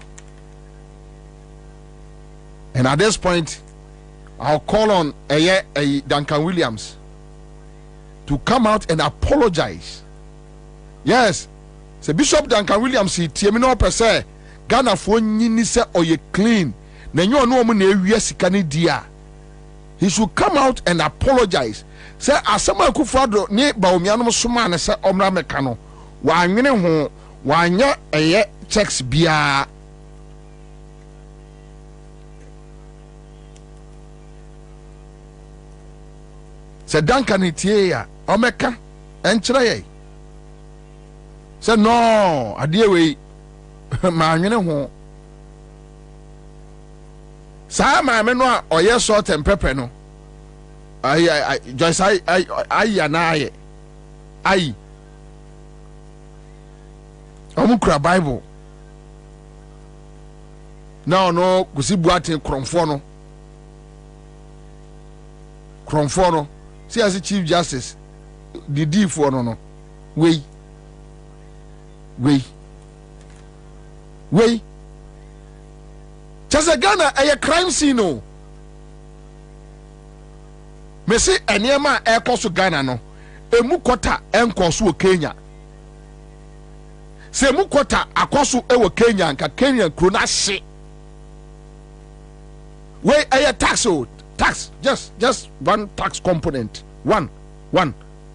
Speaker 10: And at this point I'll call on Duncan Williams to come out and apologize. Yes, say Bishop Duncan Williams he tie me no pese Ghana fo nyini se oye clean na nyo no mo na ewia sika ne dia. He should come out and apologize. Say asema Akufo-Addo ni Bawumia no soma ne se omra meka no wa anwene ho wa anya checks bia. Say Duncan itie ya omeka enkyere ye. Say no, adie we ma anwene ho. Sa ma me no a oye salt and pepper no. I just I na aye. Ai. Omukura Bible. No kusi buate kromfo no. Kromfo no. See as Chief Justice the D for no. We just Ghana a crime scene no. Me say eniema e koso Ghana no emu kota enkoso Kenya. Se emu kota akoso ewo Kenya nka Kenya kro na hye. We a tax just one tax component. One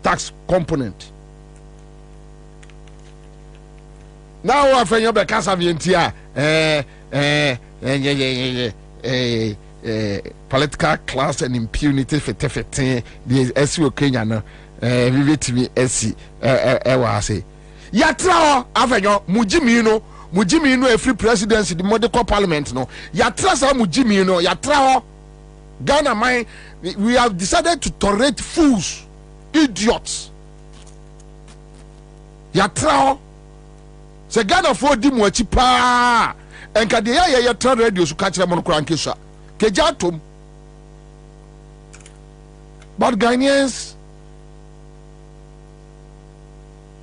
Speaker 10: tax component. Now I find you be kasa vientia political class and impunity fete the SU Kenya no vivetimi esi wa say yatra afanyo mujimi no free presidency the model parliament no yatra sa mujimi no yatra Ghana man we have decided to tolerate fools, idiots. Yatra se Ghana for di mu achi pa enka de ya yatra radio su ka kire mo no kranke so kejatom. But Ghanaians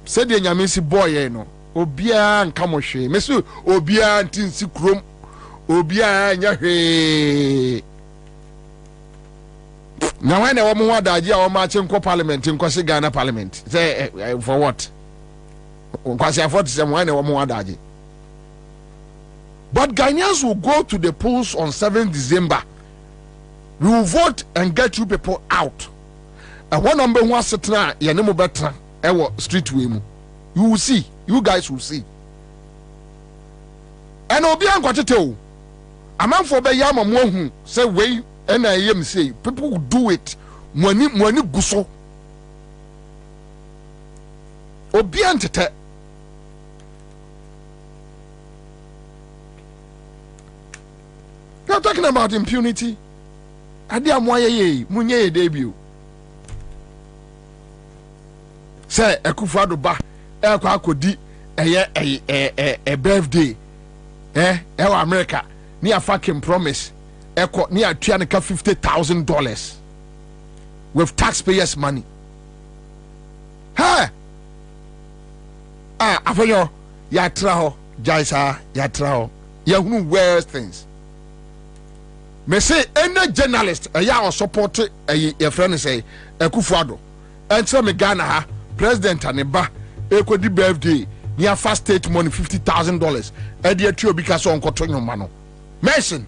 Speaker 10: said the nyamesi boy no obia nka mo hwe mesu obia ntinsi krom obia nya hwe. Now when a woman want idea or marching parliament in Kwasi Ghana parliament, say for what? Kwasi afford some when a woman want idea. But Ghanaians will go to the polls on 7th December. We will vote and get you people out. And one number one setna yanemo betra ewo street way mu. You will see. You guys will see. And obi an kwatete o. Amanfo be yama mo hu say we. And I am say people will do it. Money guso. Obiantete. You're talking about impunity. Adia moye munye debut. Say Akufo-Addo ba akodi a birthday. Ewa America. Ni a fucking promise. Near $250,000 with taxpayers' money. Hey, afanyo yatraho jaisa yatraho yahunu worst things. Me say any journalist ya support your friend say Akufo-Addo enter me Ghana ha president aneba ekodi birthday near fast state money $50,000 e dey tio because on koto nyoma no mention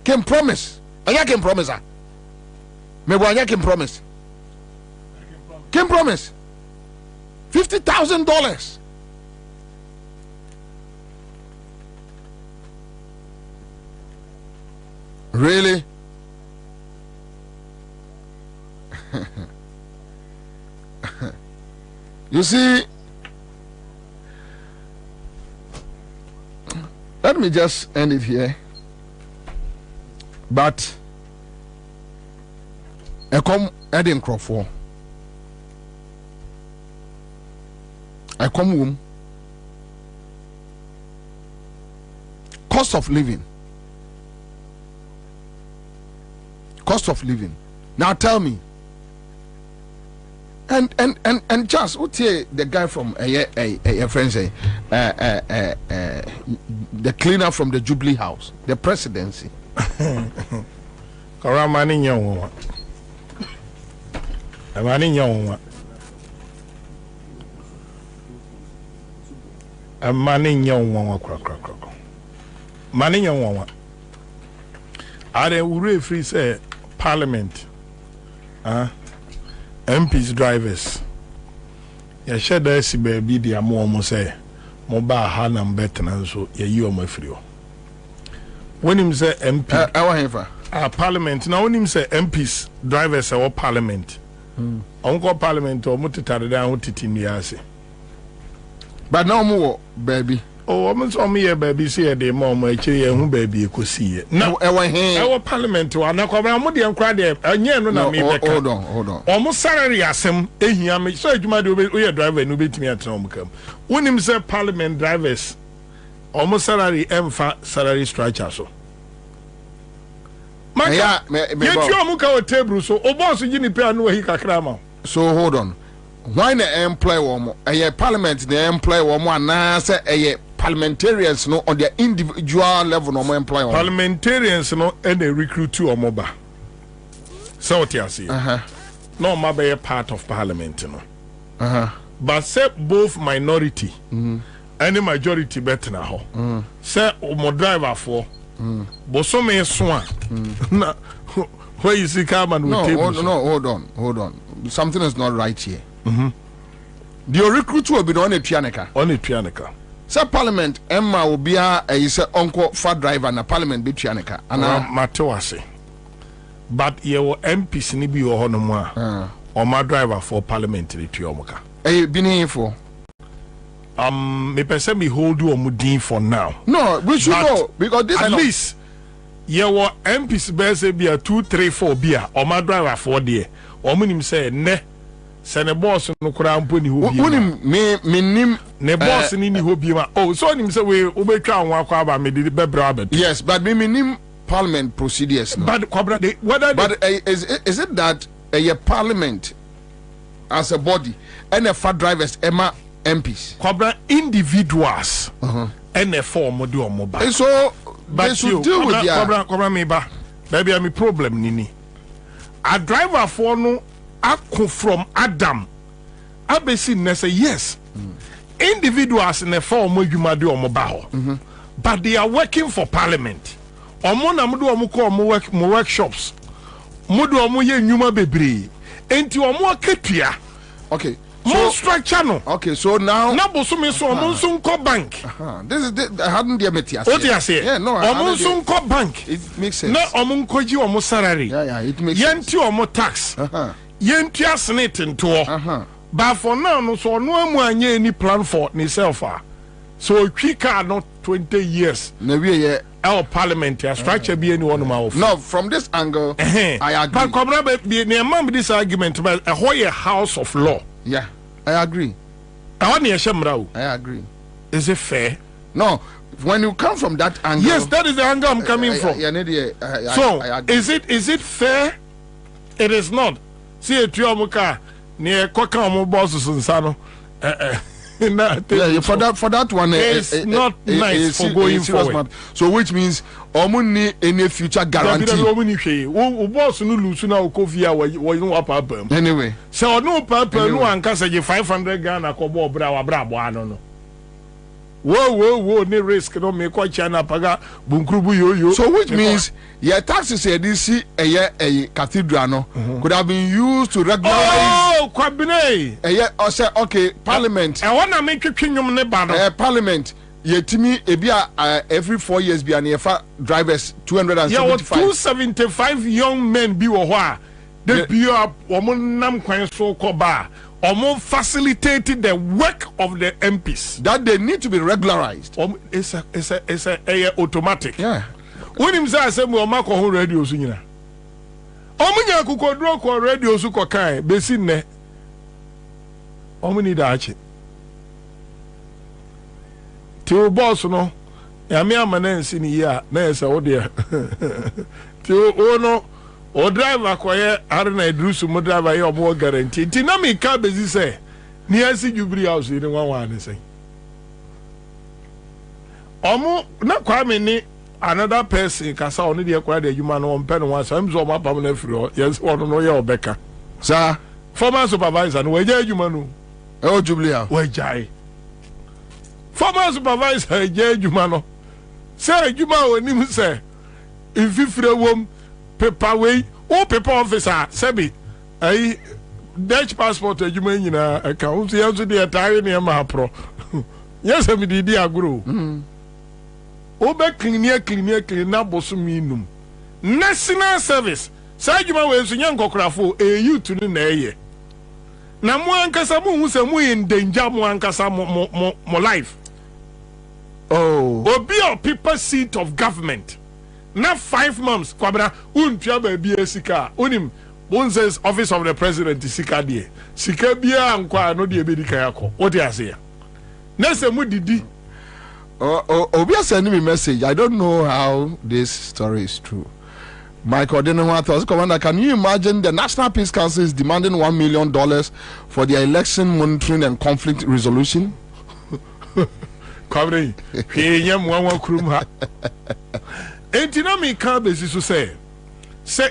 Speaker 10: can promise. I can promise her. Maybe I can promise. Can promise. $50,000. Really? You see, let me just end it here. but come Eden Crawford. I come home. Cost of living. Now tell me. And just what the guy from a friend say, the cleaner from the Jubilee House, the presidency.
Speaker 2: Karamani young Amani young a money young one crack. Money young one. Are they really free say Parliament? MPs drivers. Ya share there si baby dia mo say mobile hanam better so ya you my free. When him say MP Parliament now when him say MPs drivers or Parliament. Uncle Parliament or mutitare down utiti niase.
Speaker 10: But no more baby.
Speaker 2: Oh, almost on me, baby, see a day more, my chair, who baby could see it. Now, our parliament, and I come around and cry there, and yeah, no, hold
Speaker 10: on.
Speaker 2: Almost salary as him, eh, so you might do a driver and beat me at home. When him say parliament drivers, almost salary, salary structure. So, my yeah, get your muka table, so, oh, boss, you need to pay no he kakrama.
Speaker 10: So, hold on. Why the employ one? A parliament, the employ one, and say a parliamentarians no on their individual level no more employ
Speaker 2: parliamentarians no and they recruit to or mobile. So what you see? No ma be a part of parliament no. But say both minority and the majority better na ho. Say mo driver for but so me swan. Na where you see carbon with tables.
Speaker 10: Hold on. Something is not right here. The recruit will be on a pianica. Say parliament Emma will be a say uncle for driver na parliament be pianica. And
Speaker 2: Matewase. But ye will MPs ni bi ho no mo or my driver for parliamentary tuomuka.
Speaker 10: Been here for
Speaker 2: me person me hold you on for now.
Speaker 10: No, we should know because this
Speaker 2: at least ye will MPs be say be a 2 3 4 beer or my driver for there. Or minim say ne sene boss no kura mpo ni ho bi
Speaker 10: me nim
Speaker 2: ne boss ni ho bi ma oh so nim say we obetwa anwa kwa ba me de bebra abet.
Speaker 10: Yes, but me nim parliament procedures no.
Speaker 2: But whether
Speaker 10: is it that a parliament as a body and a fat drivers Emma MPs
Speaker 2: cobra individuals and a form do on mobile.
Speaker 10: So
Speaker 2: but
Speaker 10: you deal with
Speaker 2: cobra me ba baby am problem nini. A driver for no Aku from Adam. Abesi ne say yes. Individuals in the form of Jumadu or Mobile. But they are working for parliament. Omona mudu omu workshops. Mudu omu ye nyuma bebre. Enti omu aketua.
Speaker 10: Okay.
Speaker 2: More structure no.
Speaker 10: Okay, so now
Speaker 2: Nabosumi so omu bank.
Speaker 10: This I hadn't the metias.
Speaker 2: What you say?
Speaker 10: Yeah, no.
Speaker 2: Omu bank.
Speaker 10: It makes sense.
Speaker 2: Na omu koji omu salary.
Speaker 10: Yeah, it makes sense.
Speaker 2: Yenti omu tax. Yentia snit into but for now no so no amu anye any plan for himself so quicker not 20 years
Speaker 10: na we
Speaker 2: our parliament structure be anyone of
Speaker 10: no from this angle I agree
Speaker 2: but come be near this argument but a whole house of law.
Speaker 10: Yeah, I agree.
Speaker 2: I
Speaker 10: agree.
Speaker 2: Is it fair?
Speaker 10: No, when you come from that angle.
Speaker 2: Yes, that is the angle I'm coming from. So is it fair? It is not. See a Tiomuka near Kokamo bosses and Sano.
Speaker 10: For that one,
Speaker 2: it's not nice for going forward.
Speaker 10: So, which means Omuni any future guarantee. Anyway,
Speaker 2: so no purple, no one can say 500 Ghana Kobo Bravo. I don't know. Whoa, no risk, no make quite China Paga, Bunkrubu yo.
Speaker 10: So, which means your taxes a DC a cathedral could have been used to regularize.
Speaker 2: Oh, Kwabena.
Speaker 10: I say, okay, Parliament.
Speaker 2: I want to make a kingdom nebano.
Speaker 10: Parliament. Yetimi ebia every 4 years be an drivers 275.
Speaker 2: 275 young men be wa. They be up nam kwan so koba. Facilitated the work of the MPs
Speaker 10: that they need to be regularized.
Speaker 2: It's a automatic.
Speaker 10: Yeah.
Speaker 2: When him say asem we omako ho radio so nyina. Omunya kukodro ko radio so ko kan besi nne. Omu ni da achi. Ti o boss no ya me amana nsi ni ya na esa wo de. Ti o no o driver koye arna idrusu mo driver ye omo guarantee. Ti na me ka bezi say ni asi jubri house ni wan ni say. Omo na Kwame ni another person kasa oni de kwa de adwuma no ompe no wan so am so ma pam na firi yes ono no ye obeka sa former supervisor no waje adwuma no e o Jubilee wajai former supervisor je adwuma no say adwuma onim say ififire wom paper way o paper officer sebi ai Dutch passport adwuma nyina account yanso de atare ne ma pro yes am di agro Obe clean na bosu minum. National service. Sajuma we so nyan kokkrafo youth ni na eye. Na mo ankasa mo hu se mo in danger mo ankasa mo life. Oh. Obi or people seat of government. Na 5 months Kwabena untua ba bi esika. Onim Bonzes office of the president sika die. Sika bia ankwa no de ebedi kan akọ. What dey say? Na se mo didi Obi sending me message. I don't know how this story is true. Michael Denenwathos, Commander, can you imagine the National Peace Council is demanding $1 million for the election monitoring and conflict resolution? Kwabena, he yam wan Nkrumah. Entinami ka besi so say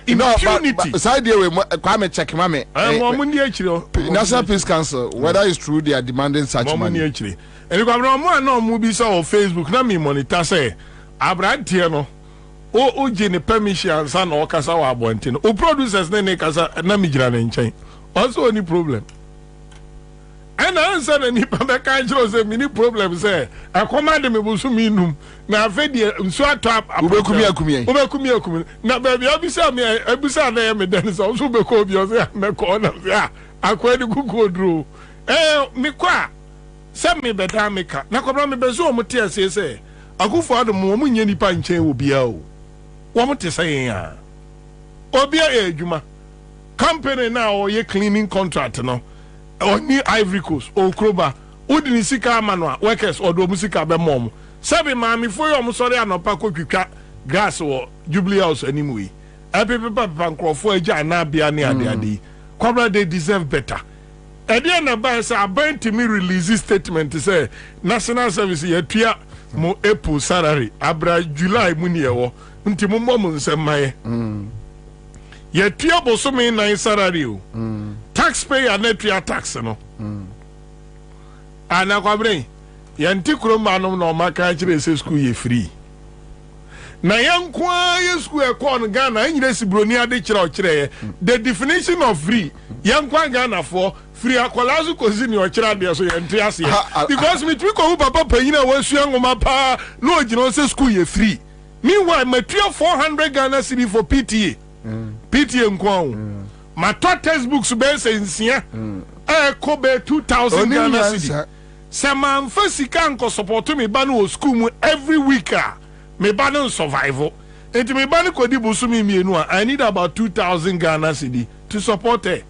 Speaker 2: impunity. Side there we Kwame check mame. National Peace Council, whether it's true they are demanding such money. And Kwabena mo na mo bi so on Facebook na me monitor say abrantie no o je ne permission san o kasa wa abonte no o producers ne kasa na me gira ne nchen also any problem and answer na ni pa be ka jiro say mini problem say I command me busu minum na afedie nso atop obekumi na baby obisa me abisa na me dan so so be ko bi o say me ko na say akwadi kukodro me kwa Send me better maker. Na Kwabena me bezo mo tie say Akufo-Addo mo nya nipa nchen obia o. Wo mo te say ya. Obia adwuma. Company na o ye cleaning contract no. Oni Ivory Coast o Kroba. Odi ni sika amano a workers odo musika be mom. Sabi maami fo yo mo sori anopa ko twitwa grass wo Jubilee House animwe. Papa nkrofo agya na bia ne ade. Kwabena they deserve better. Ede na ba say aban to me release statement say national service ye tua mo April salary abra July mu ne yewo nti mo mo nsemaye ye tua boso me 9 salary o taxpayer na tua tax no ana Kwabena ye nti Nkrumah no na maka kire say school ye free na yankwa ye school e ko no Ghana anyire sibroni ade kire o kire the definition of free yankwa Ghana for free akwalazu kozini ochira de so yenti ase because me twi ko papa panyina wasua ngoma pa no ogino se school ye free meanwhile matua 400 Ghana cedi for PTA PTA nko my textbooks be se nsia ko be 2000 Ghana cedi se man fasika nko support me ba no school mu every week me ba no survival enti me ba no kodi busu mi mienu I need about 2000 Ghana cedi to support her.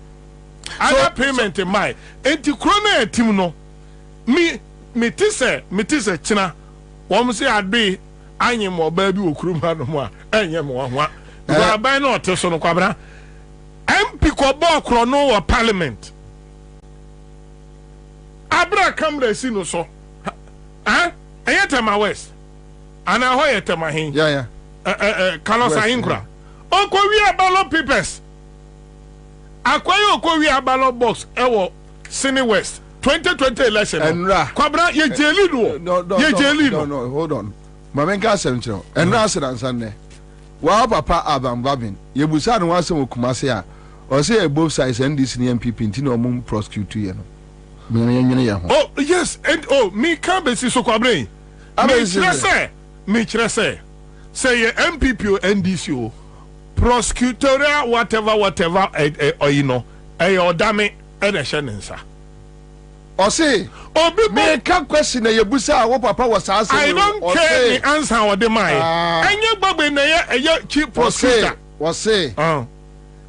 Speaker 2: Other payment in my anti-crony team no me tise china wom say ade anyem mo ba bi Nkrumah no mo a anyem mo ho a ba na oteso no Kwabena MP ko bo kro no wa parliament abra kamra si no so ayetama west ana ho yetama hin kalosa inkra onko wi ballot papers Akwayo okwi ballot box ewo Sini West 2020 election. Kwabena ye jeli no.
Speaker 10: Hold on. Mamenka asem Enra aseransan wa papa Abam Babin. Ye busa no asem okumase a. O say both sides NDC and MPP ntino mum prosecute ye no.
Speaker 2: Oh yes, and me can be so Kwabena. Me chere say ye MPP or NDC o. Prosecutorial whatever you know odame edeshenensa
Speaker 10: say make a question a yebusa wo papa was asking.
Speaker 19: I don't care the answer or the mind. Any Bobie na chief prosecutor
Speaker 10: was say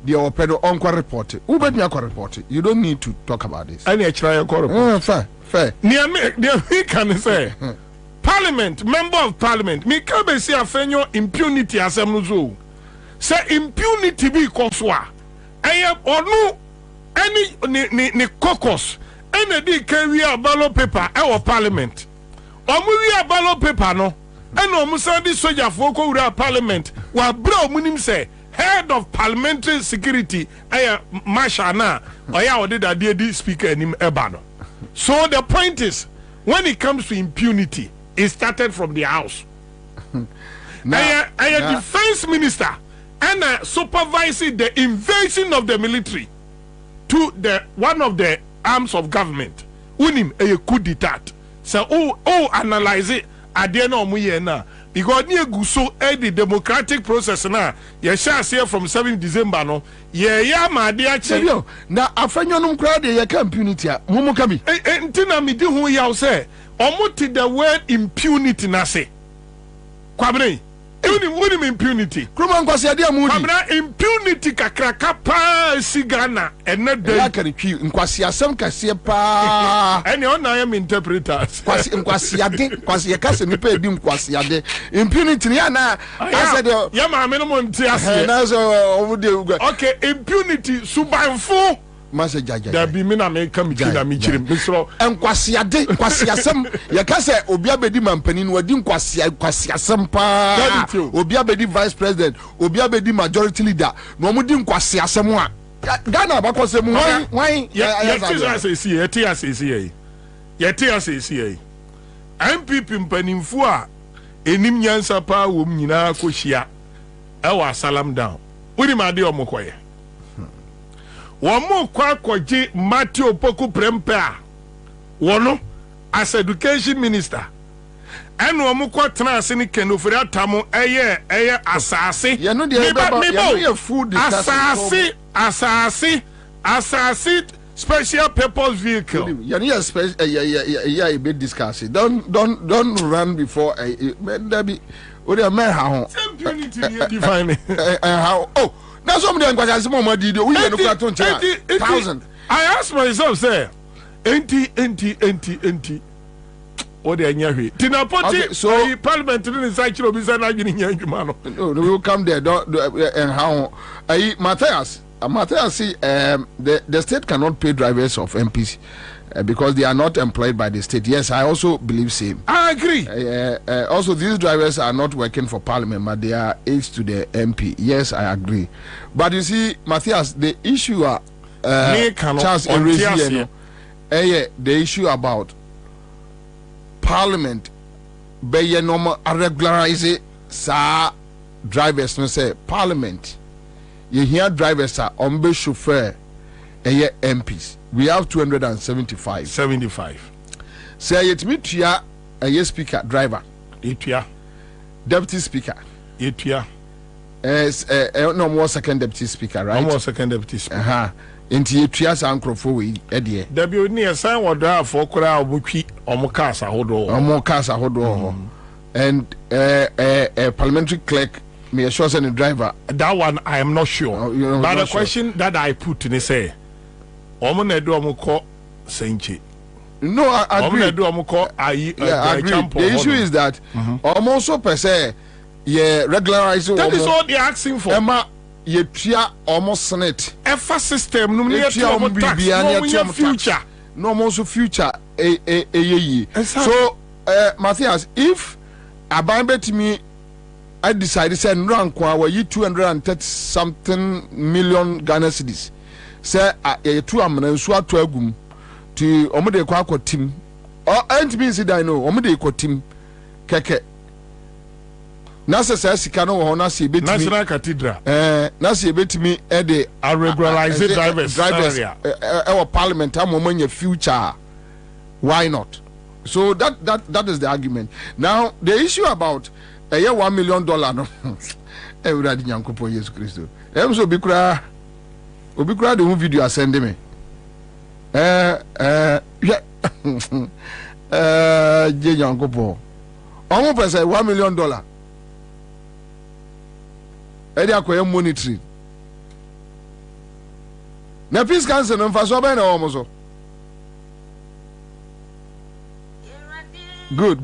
Speaker 10: the opedo on report. Who bet me report? You don't need to talk about this.
Speaker 19: Any try report.
Speaker 10: Fair.
Speaker 19: Near me can say Parliament, member of Parliament, me can be say afenyo impunity asemnuzo. Say impunity be koswa. Eye onu any ni caucus. Any di can we a ballot paper our Parliament. Omu we a ballot paper no. And omu sandi soldier foko ura Parliament. Wa bro munim say head of parliamentary security aya marshal na oya odi da di speaker nim ebano. So the point is, when it comes to impunity, it started from the house. A defense minister and supervising the invasion of the military to the one of the arms of government. Unim a coup d'etat. So analyze it at the end of the na because near guso the democratic process na ye shall say from 7 December no ma dia che
Speaker 10: na afenyo no kra de ye ka impunity mumu ka bi
Speaker 19: ntina mi di hu ya say omuti the word impunity na say Kwabena Unim impunity.
Speaker 10: Nkrumah nkwasiade amudi.
Speaker 19: Kwabena impunity kakraka pa sigana ene de.
Speaker 10: Ya karikwi nkwasiasem kase pa.
Speaker 19: Ene ona am interpreters.
Speaker 10: Nkwasiade kase nipa edi nkwasiade. Impunity ya na ase de
Speaker 19: ya ma me no mo ntiase.
Speaker 10: Na so omude uga.
Speaker 19: Okay, impunity subanfo.
Speaker 10: Mase jaja.
Speaker 19: Da bi me na me ka mi kina mi chire misro.
Speaker 10: Nkwasiasem ya kase obi abedi mampani no wadi nkwasiasem pa. Obi abedi vice president, obi abedi majority leader. No omudi nkwasiasem a. Ghana abakose mu wan
Speaker 19: yeti asesi MPP mpanimfo a enim nyansa pa wo nyina akohia ewa salam down. Wodi ma de omokoye. Womo kwa koje Matthew Poku Prempeh wono as education minister and womo kwa trans ni kenofere atamo eye asase
Speaker 10: ye no de ye food
Speaker 19: asase special purpose vehicle
Speaker 10: ye special ye be discuss it. Don't run before maybe odi a man how
Speaker 19: impunity define
Speaker 10: how that's what I'm going to say. Mama did we no kwat 20,000.
Speaker 19: I ask myself say enti o de anyahwe tinapoti so parliament in side obi say na adwini nya adwuma no
Speaker 10: we will come there and how Matthias see the state cannot pay drivers of MPs because they are not employed by the state. Yes, I also believe same.
Speaker 19: I agree.
Speaker 10: Also, these drivers are not working for parliament, but they are aides to the MP. Yes, I agree. But you see, Matthias, the issue Charles the issue about parliament, be normal regularize sa drivers. No say parliament. You hear drivers are on chauffeur, MPs. We have 275.
Speaker 19: 75.
Speaker 10: Say it me tia a speaker driver.
Speaker 19: Etia.
Speaker 10: Deputy speaker.
Speaker 19: Etia.
Speaker 10: No more second deputy speaker, right?
Speaker 19: No more second deputy speaker.
Speaker 10: Inti etia sa Nkrumah we edie.
Speaker 19: Debi oni esan woda for kura obutwi omukasa hodo.
Speaker 10: Omukasa hodo. And parliamentary clerk me assure say the driver.
Speaker 19: That one I am not sure. But the question that I put in say Omo na do omo ko senche.
Speaker 10: No, I agree.
Speaker 19: Omo na do omo ko ayi
Speaker 10: the issue is that omo so per se ye regularize.
Speaker 19: That is all they are asking for.
Speaker 10: Emma ye tia omo senate.
Speaker 19: Efa system no me tia omo tax. No future.
Speaker 10: No more so future So Matthias, if Abambe to me I decided to send rank where you 230 something million Ghana cedis. Say a 2 amena so atwagum to omode kwa akwatim o ant mean say I know omode kwatim keke na se sika no ho na se betimi
Speaker 19: National Cathedral
Speaker 10: na se betimi e de
Speaker 19: regularize drivers area
Speaker 10: our parliament amomanya future. Why not? So that is the argument. Now the issue about $1 million no everybody nyankopon Jesus Christ em so bikura obi kura the video send me yeah Yankopo. Almost per say $1 million. Eddie Akoye monetary. Na peace council no fa so be na omo. Good.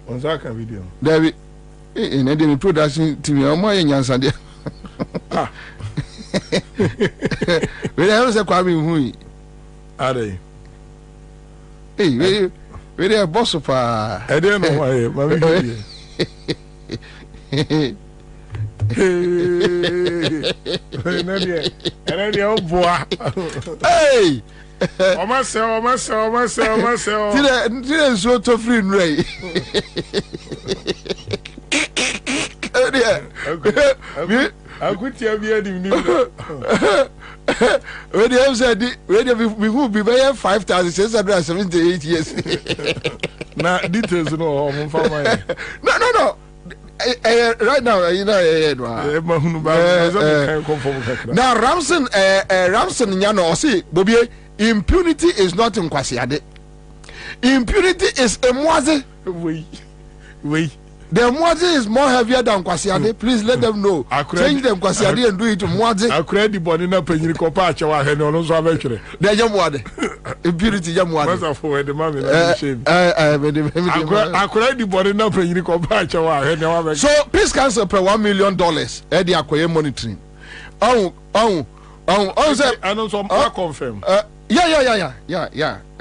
Speaker 2: Ansah can video.
Speaker 10: David, in the production team, I'm more in Ansah there. We have a Kwabena who
Speaker 2: are they?
Speaker 10: Hey, we are boss of
Speaker 2: I don't know why,
Speaker 10: hey!
Speaker 2: Myself.
Speaker 10: Today is so tough free Ray.
Speaker 2: I could tell you
Speaker 10: when you have said we will be by 5,678 years.
Speaker 2: Now details no
Speaker 10: no. Right now, you know, now Ramson, Yano, see, Bobie, impunity is not in Kwabena. Impunity is a moise.
Speaker 2: Wait.
Speaker 10: The moise is more heavier than Kwabena. Please let them know. Change them Kwabena and do it to moise.
Speaker 2: I create the body na penny kopacha wa he no so avechre.
Speaker 10: They jamwade. Impunity jamwade.
Speaker 2: Masa for the man na shame. I create the body na penny kopacha wa he no avechre.
Speaker 10: So peace council pay $1 million. Eddie Akoye monitoring. Say
Speaker 2: I know some confirm.
Speaker 10: Yeah.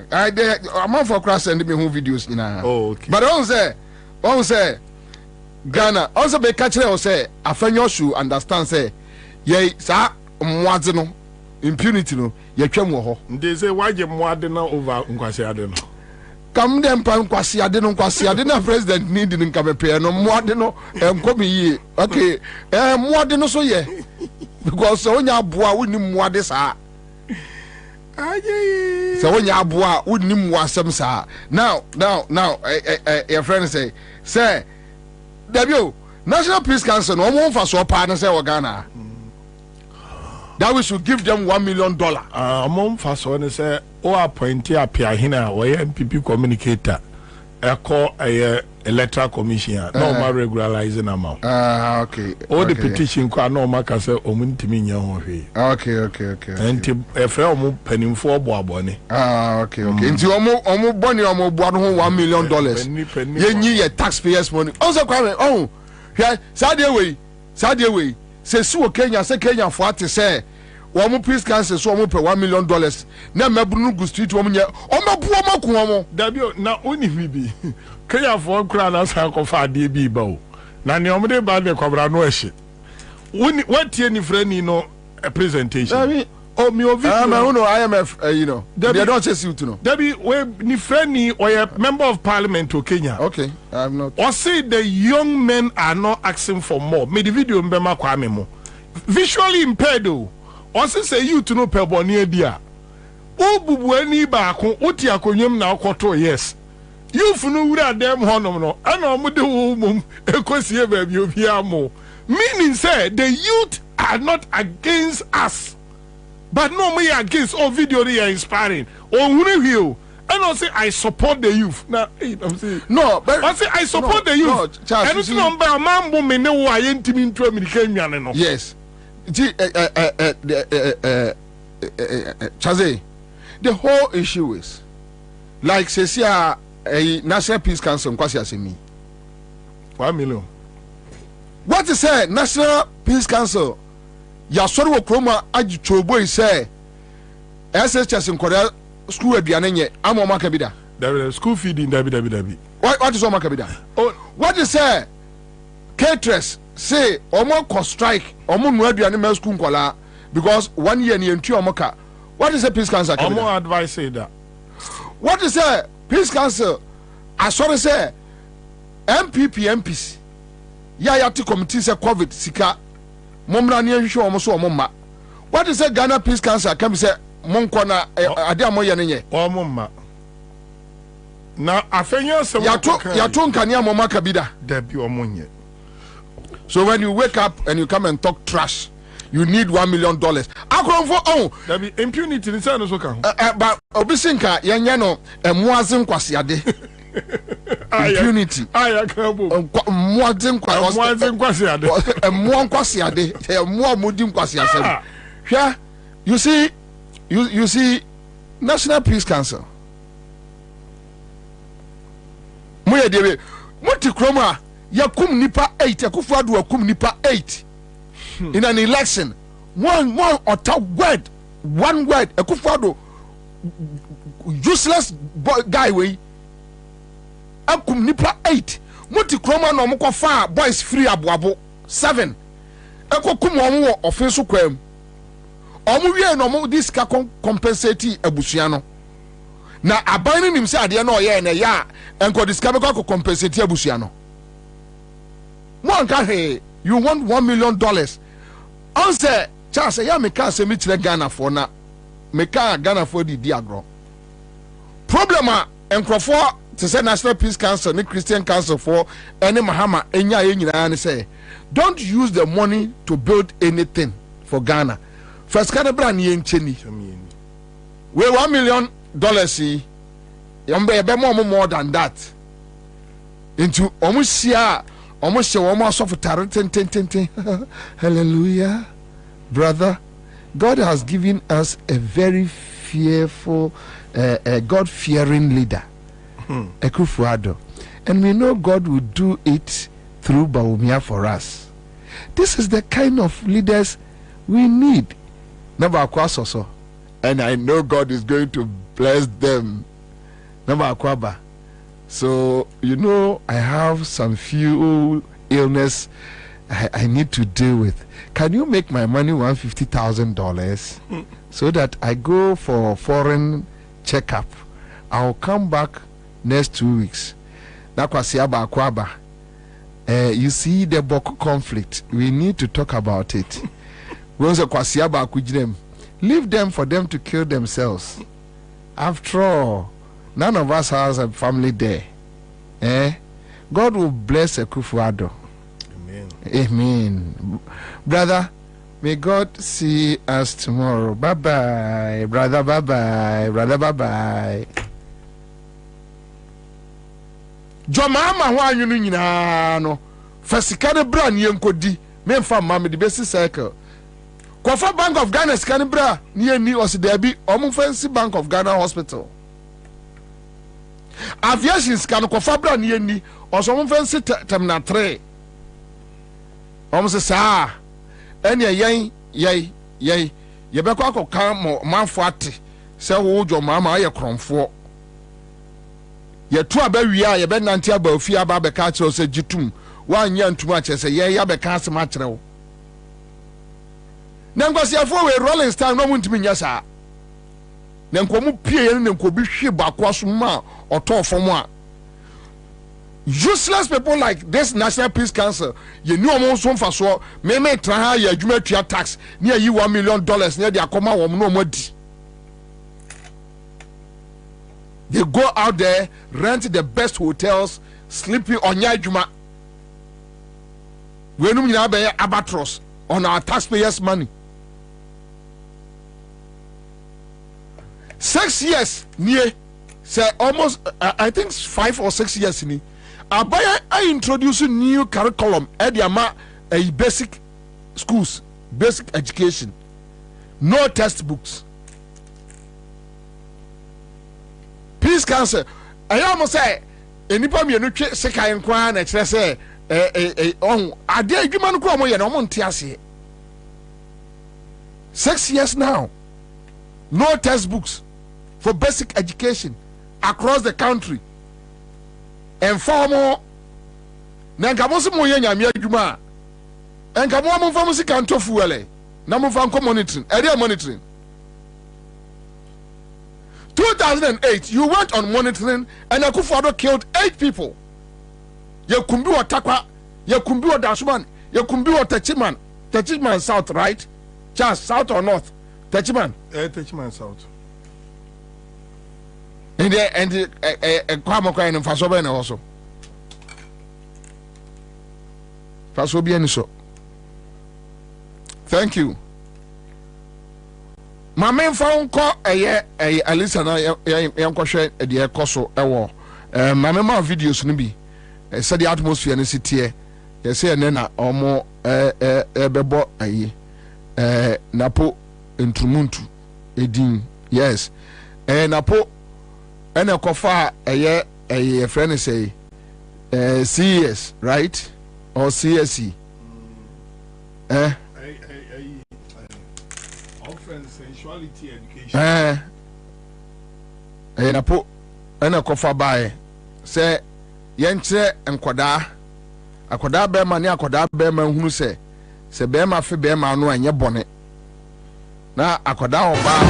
Speaker 10: I'm on for cross sending me home videos in
Speaker 2: okay.
Speaker 10: But on say Ghana also be catch or say afenyo should understand say ye sa mwaze no impunity no ye twam wo ho.
Speaker 2: They say why je mwade na over Kwabena no.
Speaker 10: Kam dem pa Kwabena na president need nka bepe no mwade no enkomi yi. Okay. Mwade no so ye. Because onya aboa woni mwade sa. So when you abua would nim wasam sa. Now, your friend say Debio, National Peace Council no one for so partner say Ghana. That we should give them $1 million.
Speaker 2: Among for so say appointee appear hina or MPP communicator. Call a electoral commission. No regularizing amount.
Speaker 10: Okay.
Speaker 2: All the petition kwa no maka say omuntimi nya ho hwe.
Speaker 10: Okay.
Speaker 2: Enti efe omu penimfo boabone.
Speaker 10: Okay. Nti omu boni omu boado ho $1 million. Yenyi ye taxpayers money. Also Kwabena, hwe sadia we. Se su Kenya se Kenya fo ate say Omo peace council so omo pay $1 million. Na mabunu gu street omo nya omo bu omo ku omo.
Speaker 2: Dabio na oni bibi. Kenya for kra na san ko fa de bi ba o. Na ne omo de ba de Kwabena no ehye. Woni watie ni frani no a presentation.
Speaker 10: Dabi o mi ovi. IMF you know. They don't chase you to know.
Speaker 2: Dabi we ni frani or a member of parliament to Kenya.
Speaker 10: Okay, I'm not.
Speaker 2: Or say the young men are not asking for more. Me the video mbema Kwame mo. Visually impaired o. Once say you to know per bonnie dia. O bubu ani ba ko oti akonyem na akoto yes. You funu wura dem honom no. Ana omo de wo mum ekosie ba bi obi amo. Meaning say the youth are not against us. But no me against all video they are inspiring. Oh hunu and I say I support the youth. Now I'm saying
Speaker 10: no, but
Speaker 2: I say I support the youth.
Speaker 10: No, Charles,
Speaker 2: and it's not by mambo me no wa yentimi into American no.
Speaker 10: Yes. Chaze, the whole issue is like say a National Peace Council kwasi asemi.
Speaker 2: $1 million.
Speaker 10: What is say National Peace Council? Ya soro wo kroma agichobo say SHS in Korea school aduane nye ama maka bida.
Speaker 2: There school feeding dabi.
Speaker 10: What is maka bida? Oh, what is say caterers say omo ko strike omo no aduane ma school nkola because 1 year ni entu omo ka. What is the Peace Council?
Speaker 2: Omo advice say that.
Speaker 10: What is say Peace Council? I saw say MPs ya ti committee say COVID sika momra ne hwehwe omo so omo ma. What is the Ghana Peace Council come say monko na ade amoye ne nye
Speaker 2: omo ma na afenya se
Speaker 10: yato nkane amoma ka bida
Speaker 2: da bi omo nye.
Speaker 10: So when you wake up and you come and talk trash, you need $1 million. Akronfo oh
Speaker 19: there be impunity in say no so kan.
Speaker 10: But obisinka yenye no emuazin kwasiade. Impunity.
Speaker 19: Aya kan bo.
Speaker 10: Emuazin
Speaker 19: kwasiade.
Speaker 10: Emuan kwasiade. Emuan mudim kwasiasem. Hwɛ, you see National Peace Council. Moye debe Monti Nkrumah yakum nipa 8 Akufo-Addo yakum nipa 8 in an election. One word Akufo-Addo useless guy way akum nipa 8 Monti Nkrumah no mo fa boys free aboabo 7 ekokum omo offense kwam omo wie no mo this ka compensate abusua no na aban ni nim se ade na oye na ya enko discover ko compensate abusua no mo anka he you want $1 million Ansah Charles ya me ka se me kire Ghana for na me ka Ghana for di agro problem a Nkrumah to say National Peace Council ni Christian Council for any Mahama enya ye nyina ne say don't use the money to build anything for Ghana. First kind of brand yen cheni we $1 million yambe more than that into almost share almost of ten. Hallelujah, brother. God has given us a very fearful God-fearing leader, Akufo-Addo, and we know God will do it through Bawumia for us. This is the kind of leaders we need. And I know God is going to bless them. So, I have some few illness I need to deal with. Can you make my money $150,000 so that I go for foreign checkup? I'll come back next 2 weeks. You see the Boko conflict. We need to talk about it. Leave them for them to kill themselves. After all, none of us has a family there. God will bless Akufo-Addo. Amen. Brother, may God see us tomorrow. Bye-bye, brother. Bye-bye, brother. Bye-bye. Jomama wa yunu nyina no. Fasikane bra ni enkodi. Me mfa mama de besi cycle. Kofa Bank of Ghana sikane bra ni eni osidabi omu fancy Bank of Ghana Hospital. Aviation sikane kofa bra ni eni omu fancy terminal 3. Omu se sa eni yey yebekwa akoka manfo ate se wo jomama aye kromfo. Ye tu abawia ye be nante abafia aba be ka kire se gitum wanya ntuma kire ye ya be ka asema kire wo na ngwasiafo we Rolling Stone no muntimi nya sa na nkomu pie ye ne nkobi hwe bako asoma otofom a useless people like this National Peace Council ye ni omo so mfaso me tra ha ye adwuma tua tax ni ayi $1 million ne de akoma wo no mo di. They go out there, rent the best hotels, sleeping on Yajuma. We don't have albatross on our taxpayers' money. 6 years near, say almost I think 5 or 6 years in. I introduce a new curriculum at the basic schools, basic education, no textbooks. Peace Council. I almost say enipa me no twe sekai nkwa na kire say on ade adwuma no kro mo ye no mo nte ase 6 years now. No textbooks for basic education across the country. And formal na nkamo mo ye nyame adwuma nkamo mo fam sika ntofu ele na mo fa nko monitoring area monitoring. 2008, you went on monitoring and Akufo-Addo killed 8 people. Yekumbi wa Takwa, Yekumbi wa Dashman, Yekumbi wa Techiman South, right? Just South or North? Techiman?
Speaker 19: Techiman South.
Speaker 10: And Kwamokwa and Fasobe also. Fasobe and so. Thank you. My main phone call a listener, young question at the Coso, my mema videos, nibi, said the atmosphere in the city, say, Nena, or more, bebo, Napo, Nkrumah, Edin, yes, Napo, and a kofa, a friend say, CES, right? Or CSE,
Speaker 19: Sensuality education.
Speaker 10: Napo, and a kofa by say, Yenche and Kwada, a Kwada Bema near Kwada Bema who say Bema fi Bema no and your bonnet. Now, a Kwada or bar,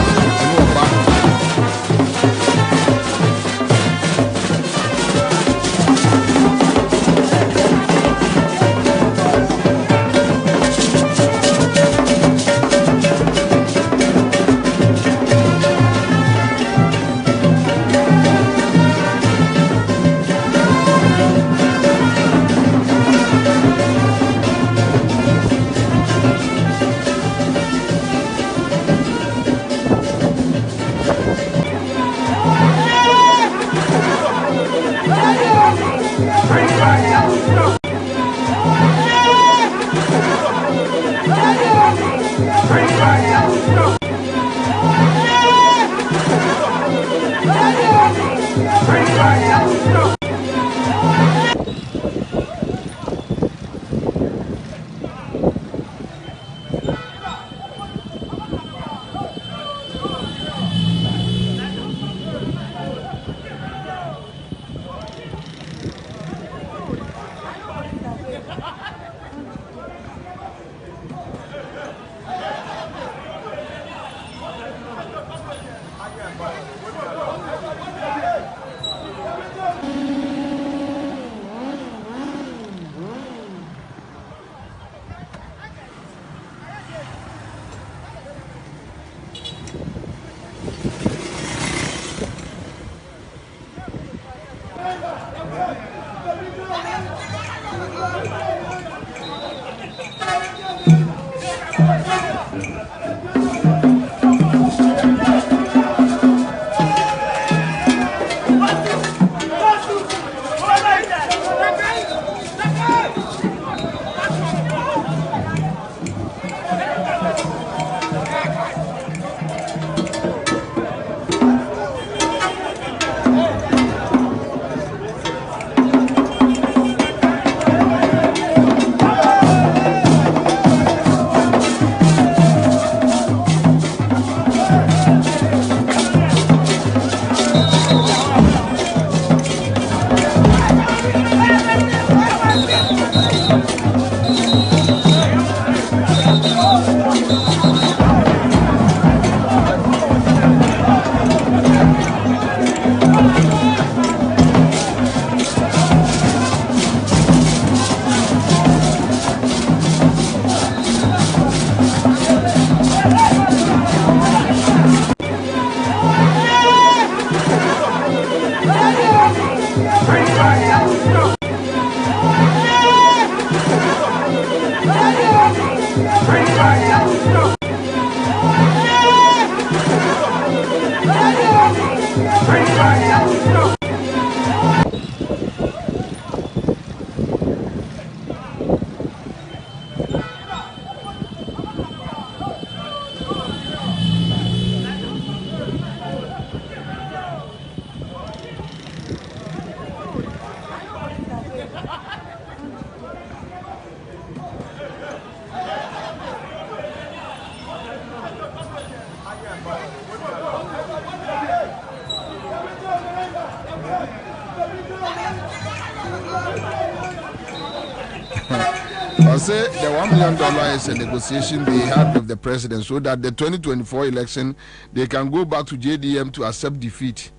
Speaker 10: I say the $1 million is a negotiation they had with the president so that the 2024 election they can go back to JDM to accept defeat,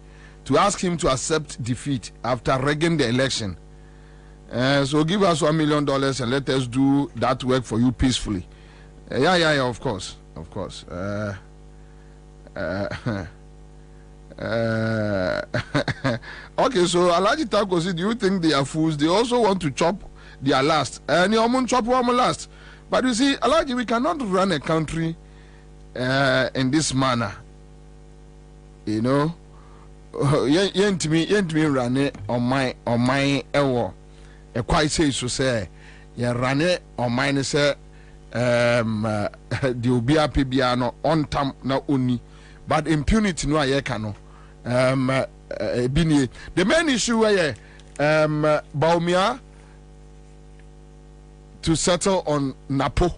Speaker 10: to ask him to accept defeat after rigging the election. So give us $1 million and let us do that work for you peacefully. Yeah, of course. Okay, so Alhaji Takosi, do you think they are fools? They also want to chop their last. And you won't chop one last. But you see, Alaji, we cannot run a country in this manner. You know, yentimi run it on my ewo. A quite say so say, ya run it on mine say the obia pibiano on tam na uni, but impunity no ayekano. The main issue where Bawumia to settle on Napo.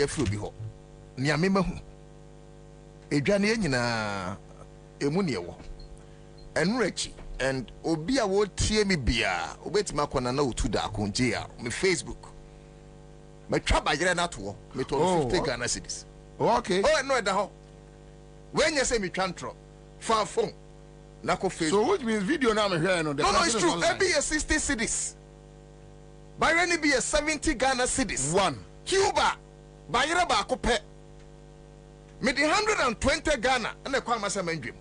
Speaker 8: afro bi ho nia me mahu edwane nyina emu ne wo enrechi and obi a wo tie me bia obetima kona na otu da akonje a me Facebook me twa bayere na to me to 50 Ghana cedis
Speaker 10: okay
Speaker 8: no da ho when you say me twa for phone na ko Facebook
Speaker 10: so which means video na me hear no
Speaker 8: no it's true e be a 60 cedis bayere be a 70 Ghana cedis
Speaker 10: one
Speaker 8: Cuba bayere ba ko pe me the 120 Ghana na kwa ma mandwem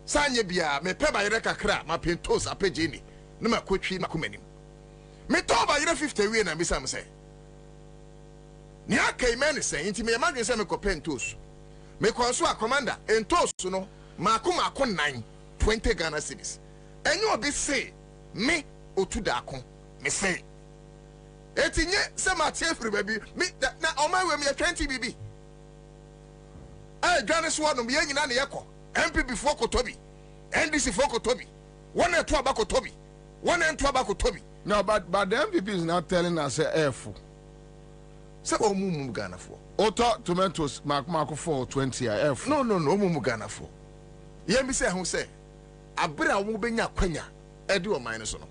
Speaker 8: sanye bia me pe bayere kakra ma pentos apegeni na makotwi na komanim me to bayere 50 we na me sam say ni aka imene say nti me madwen say me ko pentos me konso a commander entos no makoma ko 9 20 Ghana cedis enyo obi say me otu da akon me say etinye se ma tie free baby me na o ma we me 20 bibi dwane so no me nyina na yekọ MPP for Kotobi, NDC for Kotobi, one and two about Kotobi, one and two about Kotobi.
Speaker 10: No, but the MPP is not telling us airful.
Speaker 8: So, Mumu Ghana for.
Speaker 10: Oto tomatoes, Marco for 20 airful.
Speaker 8: No, Mumu Ghana for. Yemi say, who say, Abra Mubenya Quenya, Edu or minus on.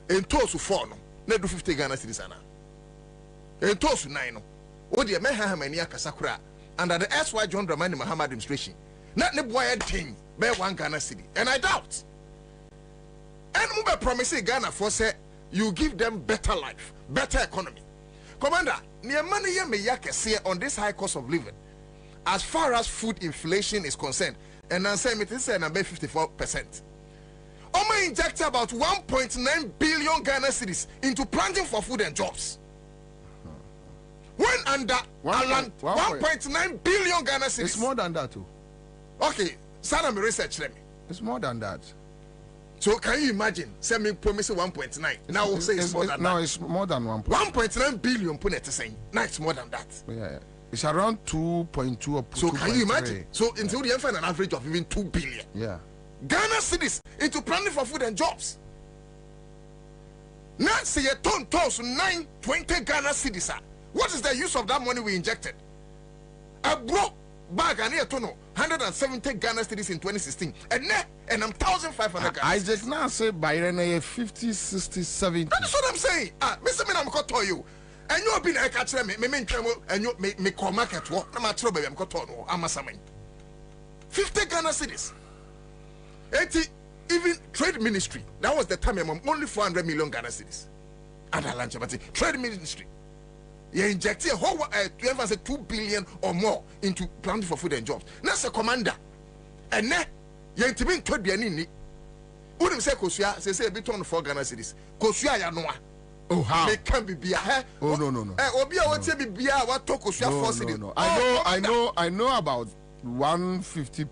Speaker 8: And toast to 4 no, never 50 Ghana citizens. And toast to 9 no. What do you mean, Hamania Kasakura, under the SY John Dramani Mahama administration? Not the boy thing, by 1 Ghana city. And I doubt. And Mube promising Ghana for say you give them better life, better economy. Commander, near money me yake say on this high cost of living, as far as food inflation is concerned, and I'm saying it is about 54%. Oma inject about 1.9 billion Ghana cedis into planting for food and jobs. When under 1.9 billion Ghana cedis.
Speaker 10: It's more than that too.
Speaker 8: Okay, Sana me research them.
Speaker 10: It's more than that.
Speaker 8: So can you imagine? Say me promise 1.9. Now we'll say it's more than that.
Speaker 10: No, it's more than
Speaker 8: 1.9 billion put it saying. Now it's more than that.
Speaker 10: Yeah. It's around 2.2 or 2.3.
Speaker 8: So can you imagine? So until the end find an average of even 2 billion.
Speaker 10: Yeah.
Speaker 8: Ghana cities into planning for food and jobs. Now say a ton toss 920 Ghana cities. What is the use of that money we injected? A broke bag and here to know 170 Ghana cedis in 2016 and 1,500 Ghana.
Speaker 10: Isaac now say by 50, 60, 70.
Speaker 8: That's what I'm saying. Mr. Mina, I'm going to tell you. And you have been a catcher, me and you me call market walk. I'm a trouble, I'm going to tell you. I'm a summon 50 Ghana cedis. 80 even trade ministry. That was the time I'm only 400 million Ghana cedis. And I lunch about it. Trade ministry. You inject a whole 2 billion or more into planting for food and jobs. That's a commander. And then you ain't been told the any. Wouldn't say Kosia, say a bit on 4 Ghana cities. Kosia Yanoa.
Speaker 10: Oh, how?
Speaker 8: They can't be beer.
Speaker 10: Oh, no.
Speaker 8: Obia, what's a beer? What talk Kosia 4 cities?
Speaker 10: No. I know about 150%.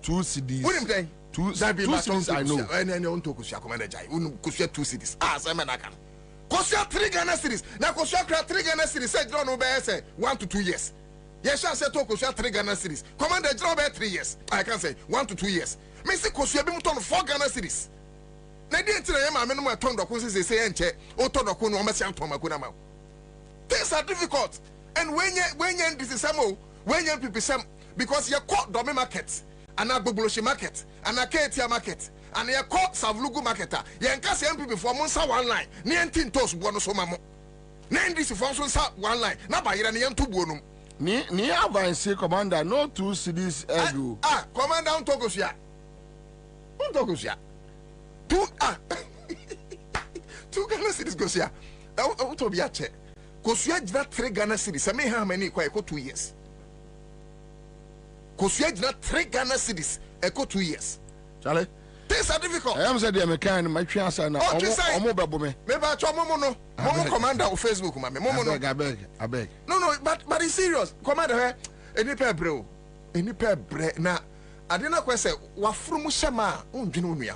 Speaker 10: 2 CDs.
Speaker 8: Wouldn't they?
Speaker 10: 2 CDs, I know.
Speaker 8: And I don't talk Kosia, Commander Jai. Kosia 2 cities. Simon Akan. Kosia 3 Ghana cities. Now Kosia 3 Ghana cities. Said John Obey say 1 to 2 years. Yes, I said to Kosia 3 Ghana cities. Commander John Obey 3 years. I can say 1 to 2 years. Me say Kosia be muton 4 Ghana cities. Na di ntira yema me no ma ton doko say enche. O ton doko no o ma si anton ma kuna ma. Things are difficult. And when you this is some when you people some because you caught Dome market and a Boboloshi market and a Ketia market. And you caught Savlugu marketer. You can see MPP for Monsa 1 line. Nientin tos buono somamo. Nendisi for one line. Na ba yira nientu buonum.
Speaker 10: Ni avance commander no 2 CDs ego.
Speaker 8: Commander on Togosia. On Togosia. 2 Ghana cities Gosia. To be a check. Kosia jina 3 Ghana cities. I may have many quite 2 years. Kosia jina 3 Ghana cities. Echo 2 years.
Speaker 10: Charlie.
Speaker 8: Things are difficult.
Speaker 10: I am said the mechanic, my transfer now.
Speaker 8: Maybe I try Momo commander on Facebook, I beg. No, but it's serious. Commander, any pair bro. Any pair bre na I didn't question what from Shama Unjinu.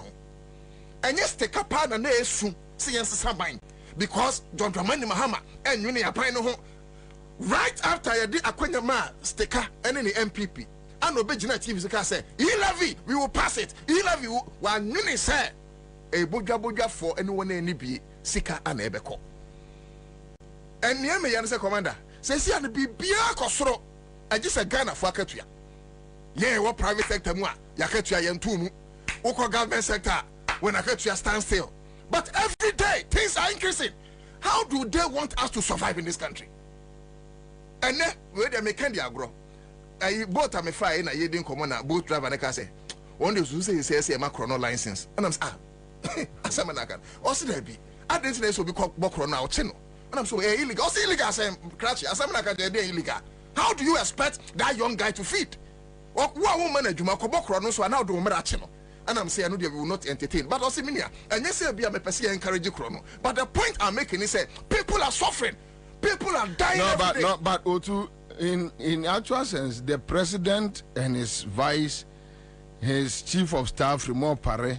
Speaker 8: And yes, take a partner na soon. See Ansah because John Dramani Mahama and you need pine home. Right after I did a ma sticker and any MPP. And Obejina TV say, we will pass it. One uni say a boja for anyone any be sika and ebeko. And near me, answer commander. say see and be kosoro I just a Ghana for akatua yeah what private sector mu a yakatua yentu mu woko government sector when akatua stand still but every day things are increasing. How do they want us to survive in this country? And then where they make candy agro I bought a fire in a year common boat driver and I say one day you say my chrono license and I'm asamanakan also there be I didn't know so be called chrono chino and I'm so illegal also illegal I say crash asamanakan they illegal. How do you expect that young guy to feed? Or what woman a juma chrono so now do chino and I'm saying I know they will not entertain but also minia and yes be a person encourage chrono but the point I'm making is that people are suffering, people are dying every day.
Speaker 10: But Otu, in actual sense the president and his vice, his chief of staff Remote Pare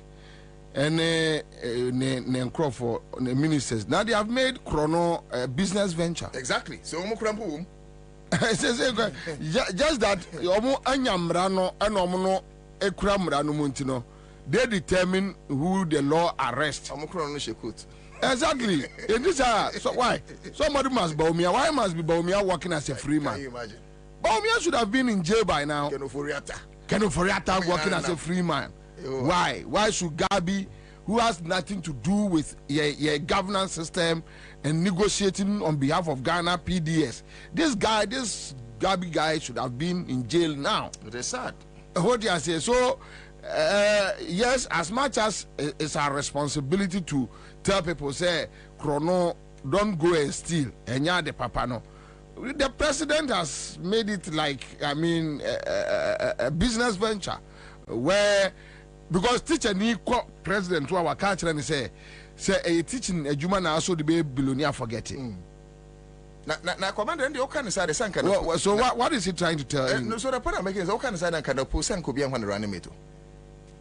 Speaker 10: and Nkrumah the ministers now they have made chrono a business venture.
Speaker 8: Exactly. So
Speaker 10: just that omo anyamrano and omo ekramrano muntino they determine who the law arrest. Exactly. In this so why somebody must Bawumia? Why must be Bawumia working as a free man?
Speaker 8: Can you imagine?
Speaker 10: Bawumia should have been in jail by now. Kenoforiata working as a free man. Why should Gabi, who has nothing to do with your governance system and negotiating on behalf of Ghana PDS, this Gabi guy should have been in jail now?
Speaker 8: It is sad.
Speaker 10: What do I say? So yes, as much as it's our responsibility to tell people, say, Chrono, don't go and steal, and yeah, the papa no. The president has made it like, I mean, a business venture where, because teacher need president to our culture and say a teaching a human also the baby billionaire forgetting.
Speaker 8: Now, commander, and the Okan side the Sanka.
Speaker 10: So what is he trying to tell you?
Speaker 8: No, so the point I'm making is Okan side and Kanapo Sanko one reanimator.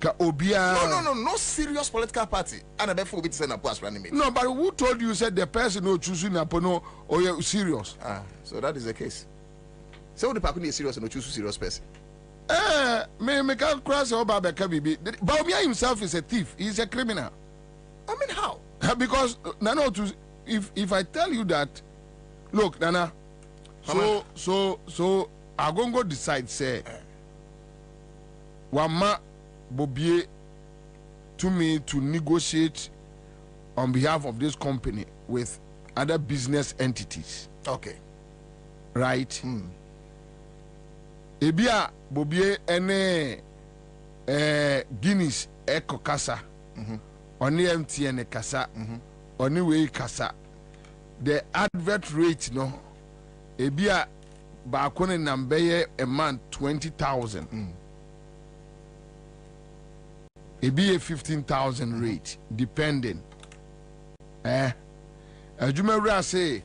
Speaker 8: No serious political party. And a before we send a post reanimator.
Speaker 10: No, but who told you said the person who choosing Napo or you're serious?
Speaker 8: So that is the case. So the Pakuni is serious and no choose serious person.
Speaker 10: Me can't cross over Bakabi. Bawumia himself is a thief. He's a criminal.
Speaker 8: I mean, how?
Speaker 10: Because Nana, if I tell you that, look, Nana, so Agongo decides say, Wama Bobie to me to negotiate on behalf of this company with other business entities.
Speaker 8: Okay.
Speaker 10: Right? Ebia Bobie ene Guinness eko kasa. Oni MTN kasa. Oni way kasa. The advert rate no ebia ba kone nambeye a month 20,000. Ebia 15,000 rate depending. Ajumera say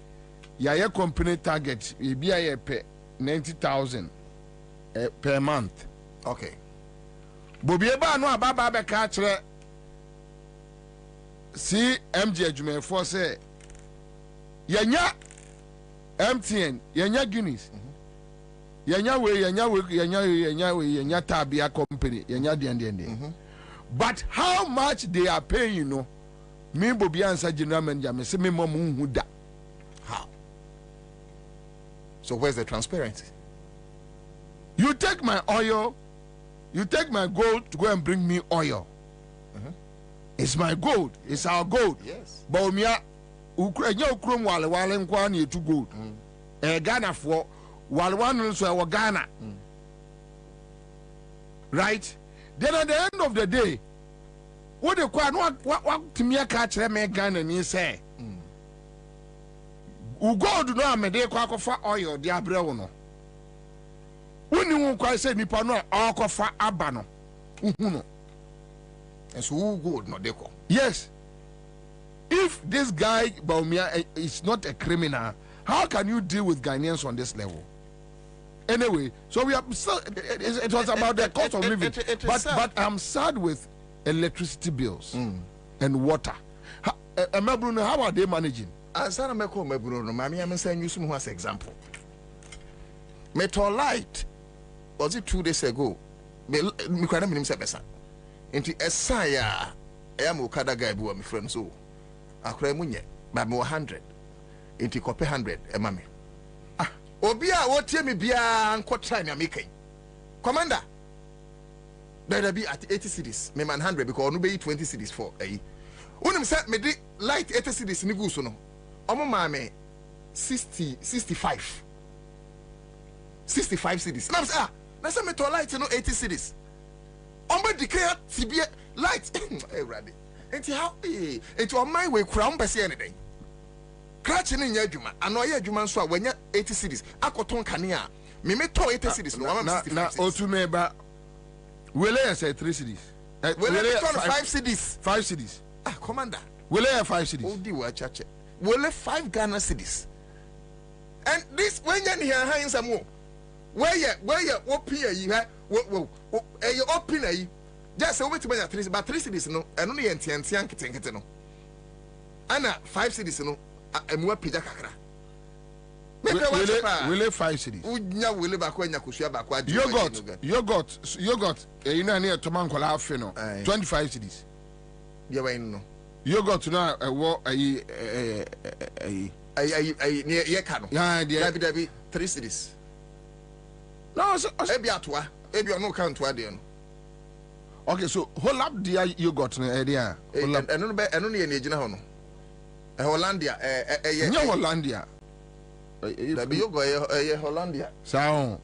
Speaker 10: ya company target ebia ye pay 90,000 per month.
Speaker 8: Okay.
Speaker 10: Bobie ba no ababa be ka kire si MJ Ajume for say yanya MTN yanya Guinness yanya Tabia company yanya den. But how much they are paying, you know, me Bobie Ansah general manager me say me mom hu da.
Speaker 8: How? So where's the transparency?
Speaker 10: You take my oil, you take my gold to go and bring me oil. It's my gold. It's our gold.
Speaker 8: Yes.
Speaker 10: Bawumia ukrom wale nkwa na etu gold. Ghana for wale so Ghana. Right? Then at the end of the day, what the kwa what timia ka kire me Ghana ni say. Gold no amede kwa kofa oil de abre no. Woni won kwa say nipa no akofa aba no. Uhu
Speaker 8: And so who gold no deko?
Speaker 10: Yes. If this guy Bawumia is not a criminal, how can you deal with Ghanaians on this level? Anyway, so we are still, it was about the cost of living. But I'm sad with electricity bills and water. Bruno, how are they managing?
Speaker 8: Ansah meko Bruno, mami am saying use me as example. Metal light was it 2 days ago? Me kwada minim se besa. Enti esaya am okada guy bu my friend so. Akra munye ba me 100. Enti kope 100 e mame. Obia, what tell me, Bia, and what time you're making? Commander, there'll be at 80 cities, me man 100 because no be 20 cities for a. When I'm set me light 80 cities in the goose, no. Omo mame 65 cities. Now say let's me to light no 80 cities. Omo declare tibia light eh ready. Enti how enti on my way kura on bese anything. Crutch ni nya adwuma ano ye adwuma nso a wanya 80 cities akoton kane a me to 80 cities no am 65
Speaker 10: na otumeba wele say 3 cities.
Speaker 8: Wele 5 cities.
Speaker 10: 5 cities.
Speaker 8: Commander.
Speaker 10: Wele 5 cities.
Speaker 8: Odi wa chache. Wele 5 Ghana cities. And this when you hear hands some where you open you have you open you just over to 3 but 3 cities no and only entian no ana 5 cities no emwa pija kakra
Speaker 10: wele 5 cities
Speaker 8: unya wele ba kwa nya kusua ba kwa
Speaker 10: yogurt you know near toman kola afi no 25 cities
Speaker 8: ya wa no
Speaker 10: yogurt na wo ayi
Speaker 8: ye kano dabi 3 cities no so ebi atwa ebi ono count wa de no.
Speaker 10: Okay, so hold up the yogurt na area
Speaker 8: eno no ye na ejina ho no Hollandia
Speaker 10: nya Hollandia
Speaker 8: dabi yogurt Hollandia
Speaker 10: sao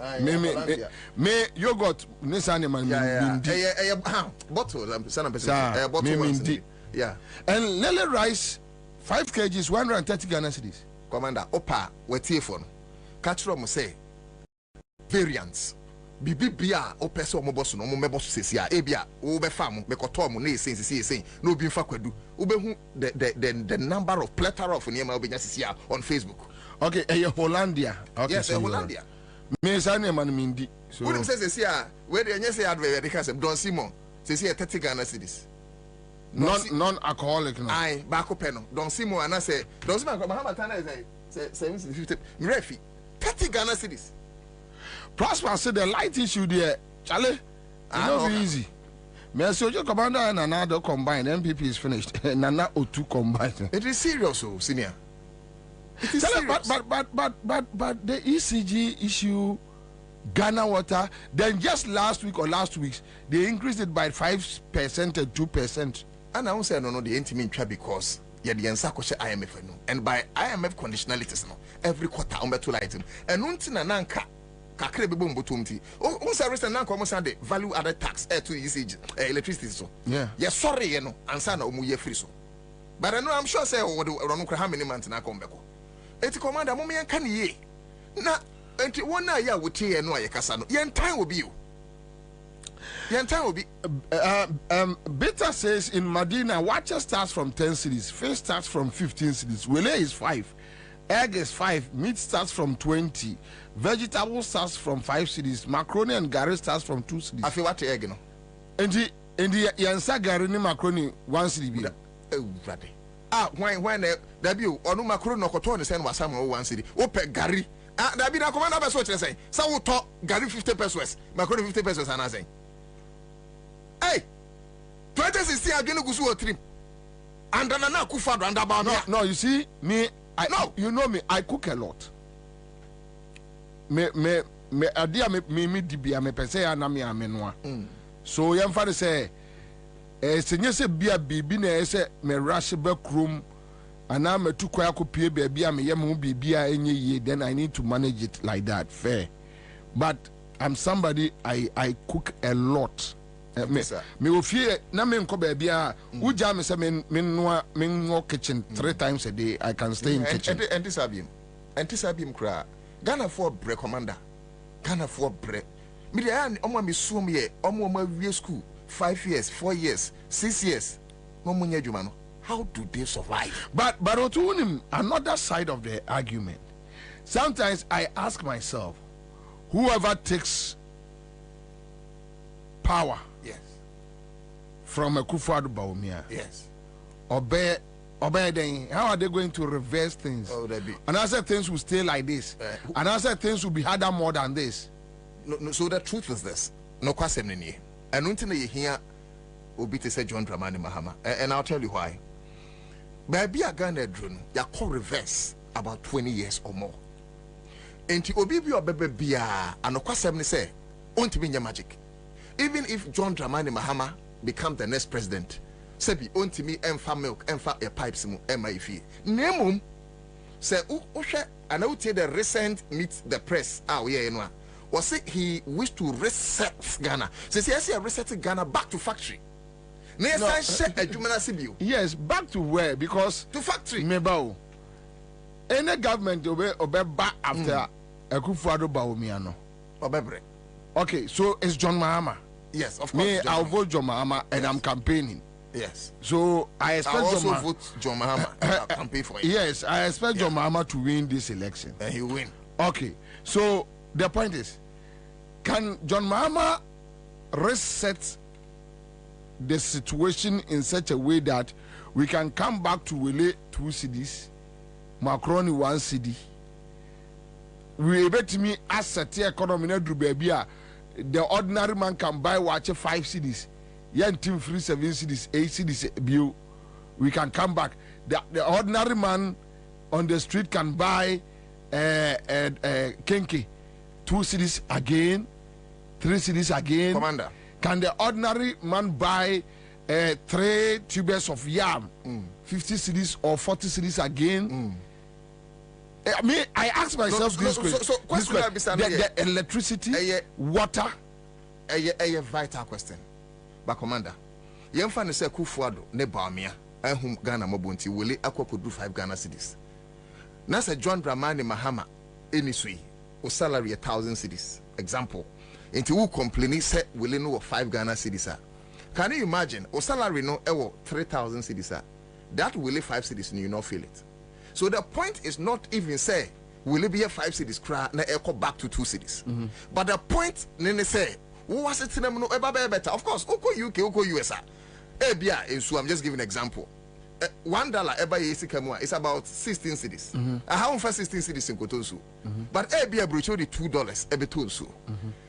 Speaker 10: me yogurt ne sane man
Speaker 8: mindi bottle sana person bottle
Speaker 10: mindi
Speaker 8: yeah
Speaker 10: and lele rice 5 kgs 130 Ghana cedis.
Speaker 8: Commander opa wetie for no catch from say variants bibia o pese o mo boss no mo mebo sesi a ebia wo be fam me koto mo na esen no obi mfa kwadu wo be hu the number of plethora of niema obenya sesi a on Facebook.
Speaker 10: Okay, Hollandia. Okay,
Speaker 8: yes, Hollandia.
Speaker 10: Me sane man mindi.
Speaker 8: So we say sesi a we dey nyese advert dey kasem Don Simon sesi a 30 Ghana cedis.
Speaker 10: Non-alcoholic no.
Speaker 8: Aye, bako peno. Don Simon and I say Don Simon Muhammad Tana say 750 Mrefi 30 Ghana cedis.
Speaker 10: Prosper said the light issue there, Charlie. Not easy. Me say your commander and another combined MPP is finished. Nana O2 combined.
Speaker 8: It is serious, oh senior. It is serious.
Speaker 10: But the ECG issue, Ghana water. Then just last week or last weeks, they increased it by 5% and 2%.
Speaker 8: And I won't say no, the intimate because yeah, the Ansah question IMF no, and by IMF conditionalities no, every quarter on better item. And until nanka kakre bebo mbotumti. On say recent nanka almost had the value added tax to usage electricity so.
Speaker 10: Yeah.
Speaker 8: Yeah, sorry, you know, Ansah na omu ye free so. But I know I'm sure say how many months na come back. Eti commander mo me yan kan ye. Na enti wona ya wotie no ayekasa no. Yen time will be you.
Speaker 10: Beta says in Medina, watcher starts from 10 cities, fish starts from 15 cities, wele is 5, egg is 5, meat starts from 20, vegetable starts from 5 cities, macaroni and gari starts from 2 cities.
Speaker 8: I feel what egg no.
Speaker 10: And the Ansah gari ni macaroni 1 city be.
Speaker 8: Oh, brother. When there be onu macaroni no koto ne send wasam 1 city. Ope gari. There be na commander be so say. Say we talk gari 50 pesos, macaroni 50 pesos and say. Hey, 2016 again gusu o trim. And then na Akufo-Addo and Bawumia.
Speaker 10: No, you see me. You know me. I cook a lot. Me adia me dibia me pese ya na me amenwa. So yam fa say senye se bia bibi na say me rush back room ana me tu kwa akopie bia me yam hu bibia enye ye, then I need to manage it like that. Fair. But I'm somebody I cook a lot. Me ofie na me nko ba bia uja me say me no kitchen 3 times a day. I can stay in kitchen.
Speaker 8: And this abim kra Ghana for break commander Ghana for break me dey omo me suom ye omo ma wie school 5 years 4 years 6 years no munya adwuma no. How do they survive?
Speaker 10: But otunim another side of the argument. Sometimes I ask myself, whoever takes power,
Speaker 8: yes,
Speaker 10: from Akufo-Addo Bawumia,
Speaker 8: yes,
Speaker 10: obey then how are they going to reverse things?
Speaker 8: Oh, that be.
Speaker 10: And I said things will stay like this. And I said things will be harder more than this.
Speaker 8: No, so the truth is this. No question in here. And until you hear Obi to say John Dramani Mahama, and I'll tell you why. Baby, a Ghana drone, you call reverse about 20 years or more. enti obi bi obebe bia anokwasem ne say ontimi nya magic. Even if John Dramani Mahama become the next president, sebi ontimi emfa milk emfa a pipes mu ema ifi nemum say uhwe and I would say the recent meet the press was say he wished to reset Ghana. Says yes, he reset Ghana back to factory.
Speaker 10: Yes, back to where? Because
Speaker 8: to factory.
Speaker 10: Mebao. Any government obey back after Akufo-Addo Bawumia no.
Speaker 8: Obebre.
Speaker 10: Okay, so it's John Mahama.
Speaker 8: Yes, of course.
Speaker 10: Me, I'll vote John Mahama and I'm campaigning.
Speaker 8: Yes.
Speaker 10: So I expect
Speaker 8: I also vote John Mahama. I'll campaign for him.
Speaker 10: Yes, I expect John Mahama to win this election.
Speaker 8: And he will win.
Speaker 10: Okay. So the point is, can John Mahama reset the situation in such a way that we can come back to Wele 2 cedis, Macron 1 cedi? We able to me asset the economy na do baby. The ordinary man can buy watch 5 cedis. Young team free 7 cedis, 8 cedis bill. We can come back. The ordinary man on the street can buy kenke 2 cedis again, 3 cedis again.
Speaker 8: Commander,
Speaker 10: can the ordinary man buy 3 tubers of yam, 50 cedis or 40 cedis again? I mean, I ask myself this question.
Speaker 8: So question
Speaker 10: the electricity, water,
Speaker 8: a vital question. But Commander, yemfa ne say Akufo-Addo ne Bawumia ehum Ghana mobonti wele akwakodu 5 Ghana cedis. Na say John Dramani Mahama enisui o salary 1,000 cedis. Example, into who complain say wele no 5 Ghana cedis. Can you imagine o salary no ewo 3,000 cedis? That wele 5 cedis you not feel it. So the point is not even say will it be a 5 cedis cry na echo back to 2 cedis. But the point nene say who was it no better? Of course, Oko UK, Oko USA. Ebia so I'm just giving an example. $1 eba yesikemwa is about 16 cedis. I have for 16 cedis in Kotosu. But ebia brocho the $2 ebe tonsu.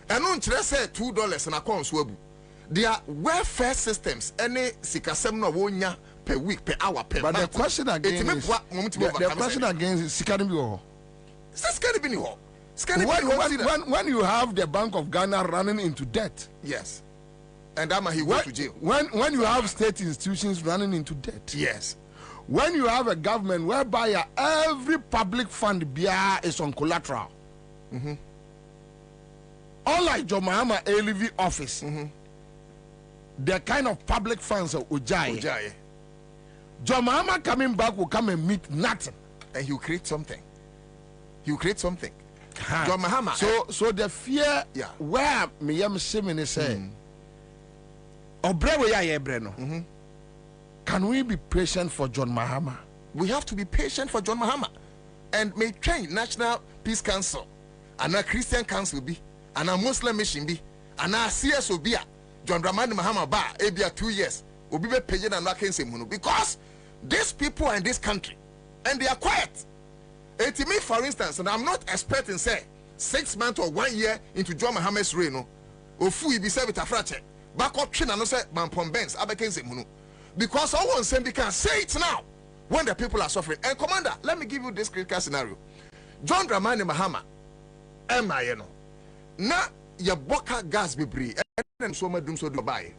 Speaker 8: And on say $2 na kon swabu. Their welfare systems any sikasem no wonya per week, per hour, per month.
Speaker 10: But the question again is the question again is Sikanibi. When you have the Bank of Ghana running into debt.
Speaker 8: Yes. And he go to jail.
Speaker 10: When you have state institutions running into debt.
Speaker 8: Yes.
Speaker 10: When you have a government whereby every public fund is on collateral. Unlike John Mahama ALV office, the kind of public funds of Ujai. John Mahama coming back will come and meet nothing.
Speaker 8: And he'll create something. He'll create something. John Mahama.
Speaker 10: So the fear where Miyam Simini say, can we be patient for John Mahama?
Speaker 8: We have to be patient for John Mahama. And may change National Peace Council, and a Christian Council be, and a Muslim mission be, and a CSO be. John Dramani Mahama ba ebia 2 years. Obi be paying and working same because these people are in this country and they are quiet. To me, for instance, and I'm not expecting say 6 months or 1 year into John Mahama's reign, ofu ibi say with a fracture. Back up chin and no say Mampom Benz abekense munu. Because all one saying can say it now when the people are suffering. And Commander, let me give you this critical scenario. John Dramani Mahama, no. Na ya boka gas bebre and so madum so do buy.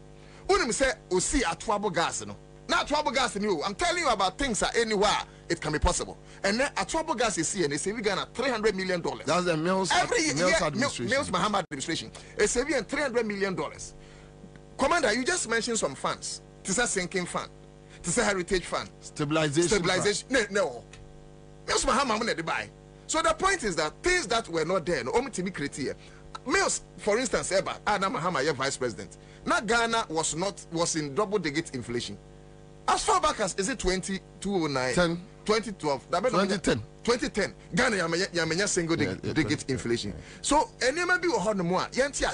Speaker 8: Unim say o see atwabo gas no. Na atwabo gas ni I'm telling you about things are anywhere it can be possible. And then atwabo gas is here and they say we gonna $300 million.
Speaker 10: That's the Mills administration.
Speaker 8: Mills Mahama administration. It's saving $300 million. Commander, you just mentioned some funds. This is a sinking fund. This is a heritage fund.
Speaker 10: Stabilization.
Speaker 8: No. Mills Mahama money to buy. So the point is that things that were not there, no only criteria. Mills, for instance, Adam Mahama, your vice president. Now Ghana was in double-digit inflation. As far back as is it 2009, 2012, 2010. Ghana yamenya single digit inflation. So any maybe we have more. Yanti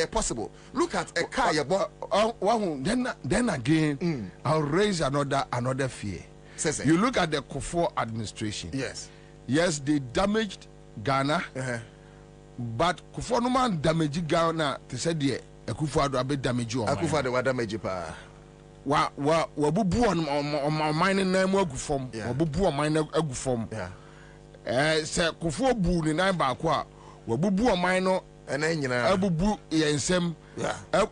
Speaker 8: possible. Look at a car you bought.
Speaker 10: Then again, I'll raise another fear. You look at the Akufo administration. Yes, they damaged Ghana. But Akufo no man damage Ghana. They said the Akufo-Addo abe damage you.
Speaker 8: Akufo-Addo wa damage pa.
Speaker 10: Wa bubu on mining name agufom. Wa bubu on mining agufom. sɛ Akufo bu ne nan baako a wabubu ɔman no
Speaker 8: ɛna nyinaa
Speaker 10: abubu yɛn nsɛm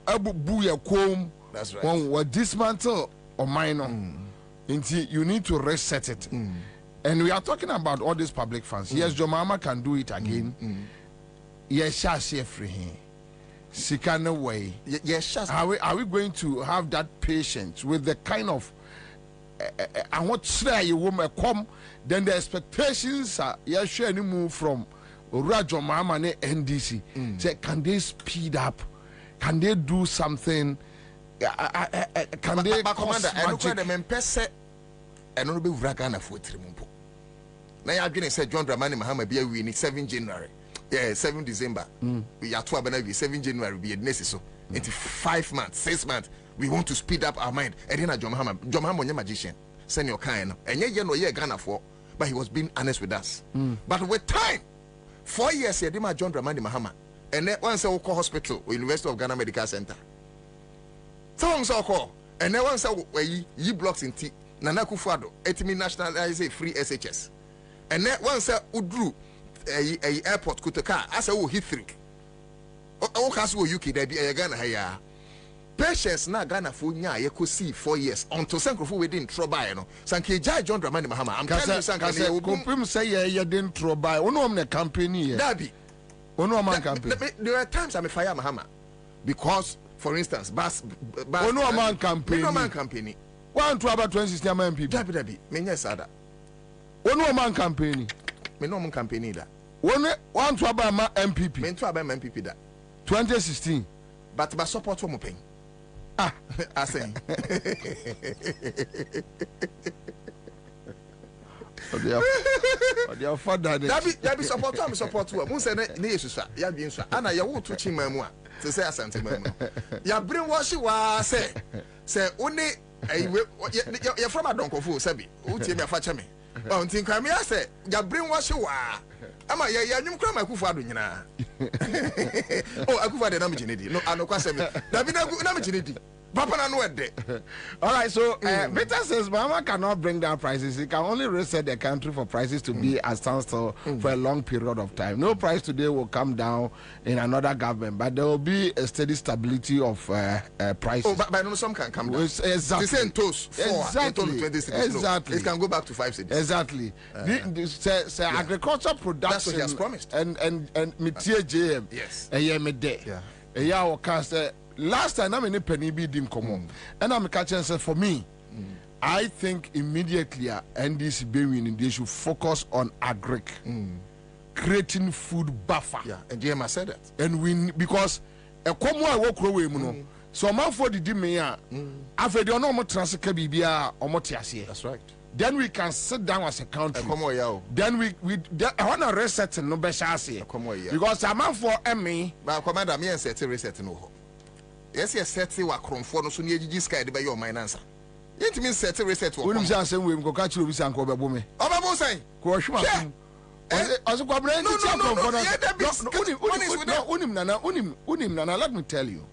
Speaker 10: abubu yɛ kom wɔn wɔ dismantle ɔman no nti you need to reset it and we are talking about all these public funds yes John Mahama can do it again yes hyɛ free him sika no way
Speaker 8: yes
Speaker 10: are we going to have that patience with the kind of and what say you woman come then the expectations are yes any move from John Mahama ne NDC say can they speed up, can they do something, can they
Speaker 8: commander I look at them and pese and no be Ghana for 3 months now you again say John Dramani Mahama be we 7 January 7 December we are 7 January be necessary into 5 months 6 months we want to speed up our mind and then John Mahama onye magician send your kind and ye no ye Ghana for but he was being honest with us but with time 4 years he did my John Dramani Mahama and then once I call hospital or University of Ghana Medical Center so once I call and then once I ye blocks in T Nana Akufo-Addo etimi nationalize free SHS and then once I udru a airport kutoka as I will hit through o kaso UK there be Ghana haya patience na Ghana for nya ye could see 4 years until Nkrumah we didn't try by no sanke jai John Dramani Mahama I'm telling you sanke
Speaker 10: we compim say ye didn't try by ono am na campaign here
Speaker 8: dabi
Speaker 10: ono am campaign
Speaker 8: there are times I'm fire Mahama because for instance bas
Speaker 10: ono am
Speaker 8: campaign
Speaker 10: one to about 2016 am MPP
Speaker 8: dabi me nya sada
Speaker 10: ono am campaign
Speaker 8: me no am campaign da
Speaker 10: one to about MPP
Speaker 8: me to about MPP da
Speaker 10: 2016
Speaker 8: but support for mo pen I say.
Speaker 10: Your father.
Speaker 8: That be support. I'm support to. Mun say ne Jesus. Ya bi nso. Ana ya wo to chima mu a. Se say asante mu. Ya brainwash wa say one ya from adonkofo sabi. Wo tie me afa che me. O ntin kwa me say ya brainwash wa. Ama ya nyum kra Akufo-Addo nyina. Oh Akufo-Addo na me jinedi. No anokwa say me. Na bi na me jinedi. Papa no wede.
Speaker 10: All right, so Peter says Mahama cannot bring down prices. He can only reset the country for prices to be at standstill for a long period of time. No price today will come down in another government, but there will be a steady stability of prices.
Speaker 8: Oh, but no, some can come down.
Speaker 10: Exactly.
Speaker 8: The same toast 4
Speaker 10: exactly.
Speaker 8: 20 cities.
Speaker 10: Exactly.
Speaker 8: No, it can go back to 5 cities.
Speaker 10: Exactly. Agriculture production.
Speaker 8: That's what he has promised.
Speaker 10: And Mitie JM.
Speaker 8: Yes.
Speaker 10: Yeah. Last time I'm in a penny be dim common, and I'm catching say for me, I think immediately NDC be winning. They should focus on agric, creating food buffer.
Speaker 8: Yeah, and JM said that.
Speaker 10: And we because a common I walk away, so man for the dimia. After the normal transfer bibia or motiasi.
Speaker 8: That's right.
Speaker 10: Then we can sit down as a country. Then we I want to reset no be because a man for me.
Speaker 8: But commander, me and set reset no. Yes, set wa kromfo no so ne agigi sky de be your Ansah. Yent mean set reset wo.
Speaker 10: Wonu say asem we go catch obi san ko bebo me.
Speaker 8: Obebo say.
Speaker 10: Ko hwema kum. Ozo kwabra ni ti kromfo no. Unim nana let me tell you.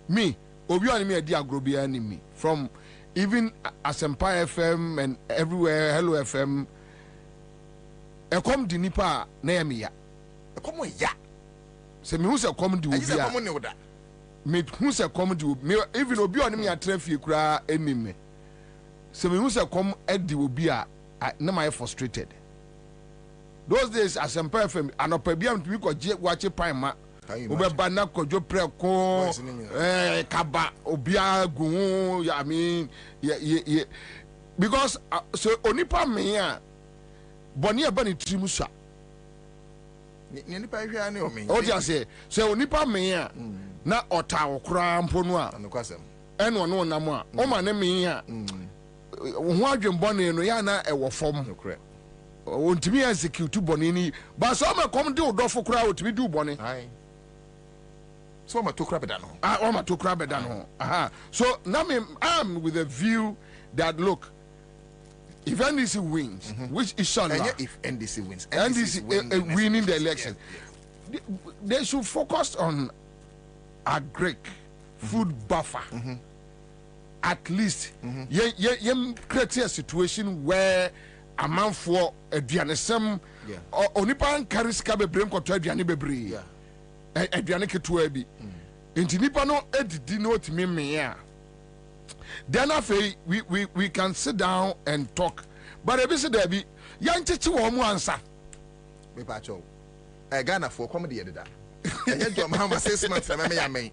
Speaker 10: Me obi on me adi agro bia ni me from even Asempa FM and everywhere Hello FM. E kom di nipa na ya me ya.
Speaker 8: E kom ya.
Speaker 10: Se me hu se kom di obi
Speaker 8: a. Kom ne woda.
Speaker 10: Me who say come do me even obi on me atrafie kura enime so me who say come edi obi a na my frustrated those days Asempa FM anopa bia mtumi ko je wache pan ma obeba na kojo preko kaba obi agu I mean yeah because so onipa me a boni e ba ni trimu sha
Speaker 8: ni nipa hwa ne o me
Speaker 10: o just say so onipa me a na ọta okra mpo no a ene ono nam a o ma ne me a ho adwembo ne no ya na ewo fom o ntimi execute boni ni ba so ma kom de odofo kra o timi du boni
Speaker 8: so ma to kra beda no
Speaker 10: o ma to kra beda no aha so now I'm with a view that look if NDC wins which inshallah
Speaker 8: if NDC wins
Speaker 10: NDC winning the election they should focus on agric food buffer at least create a situation where amanfoɔ aduanesɛm onipa nkari sika bebree nkɔtɔ aduane bebree aduane ketewa bi nti nipa no edidi na otimi mmea then afei we can sit down and talk but ebi se da bi yankyekye wɔn mu ansa
Speaker 8: me pa cho Ghana for comedy yedida enye John Mahama 6 months na me yamen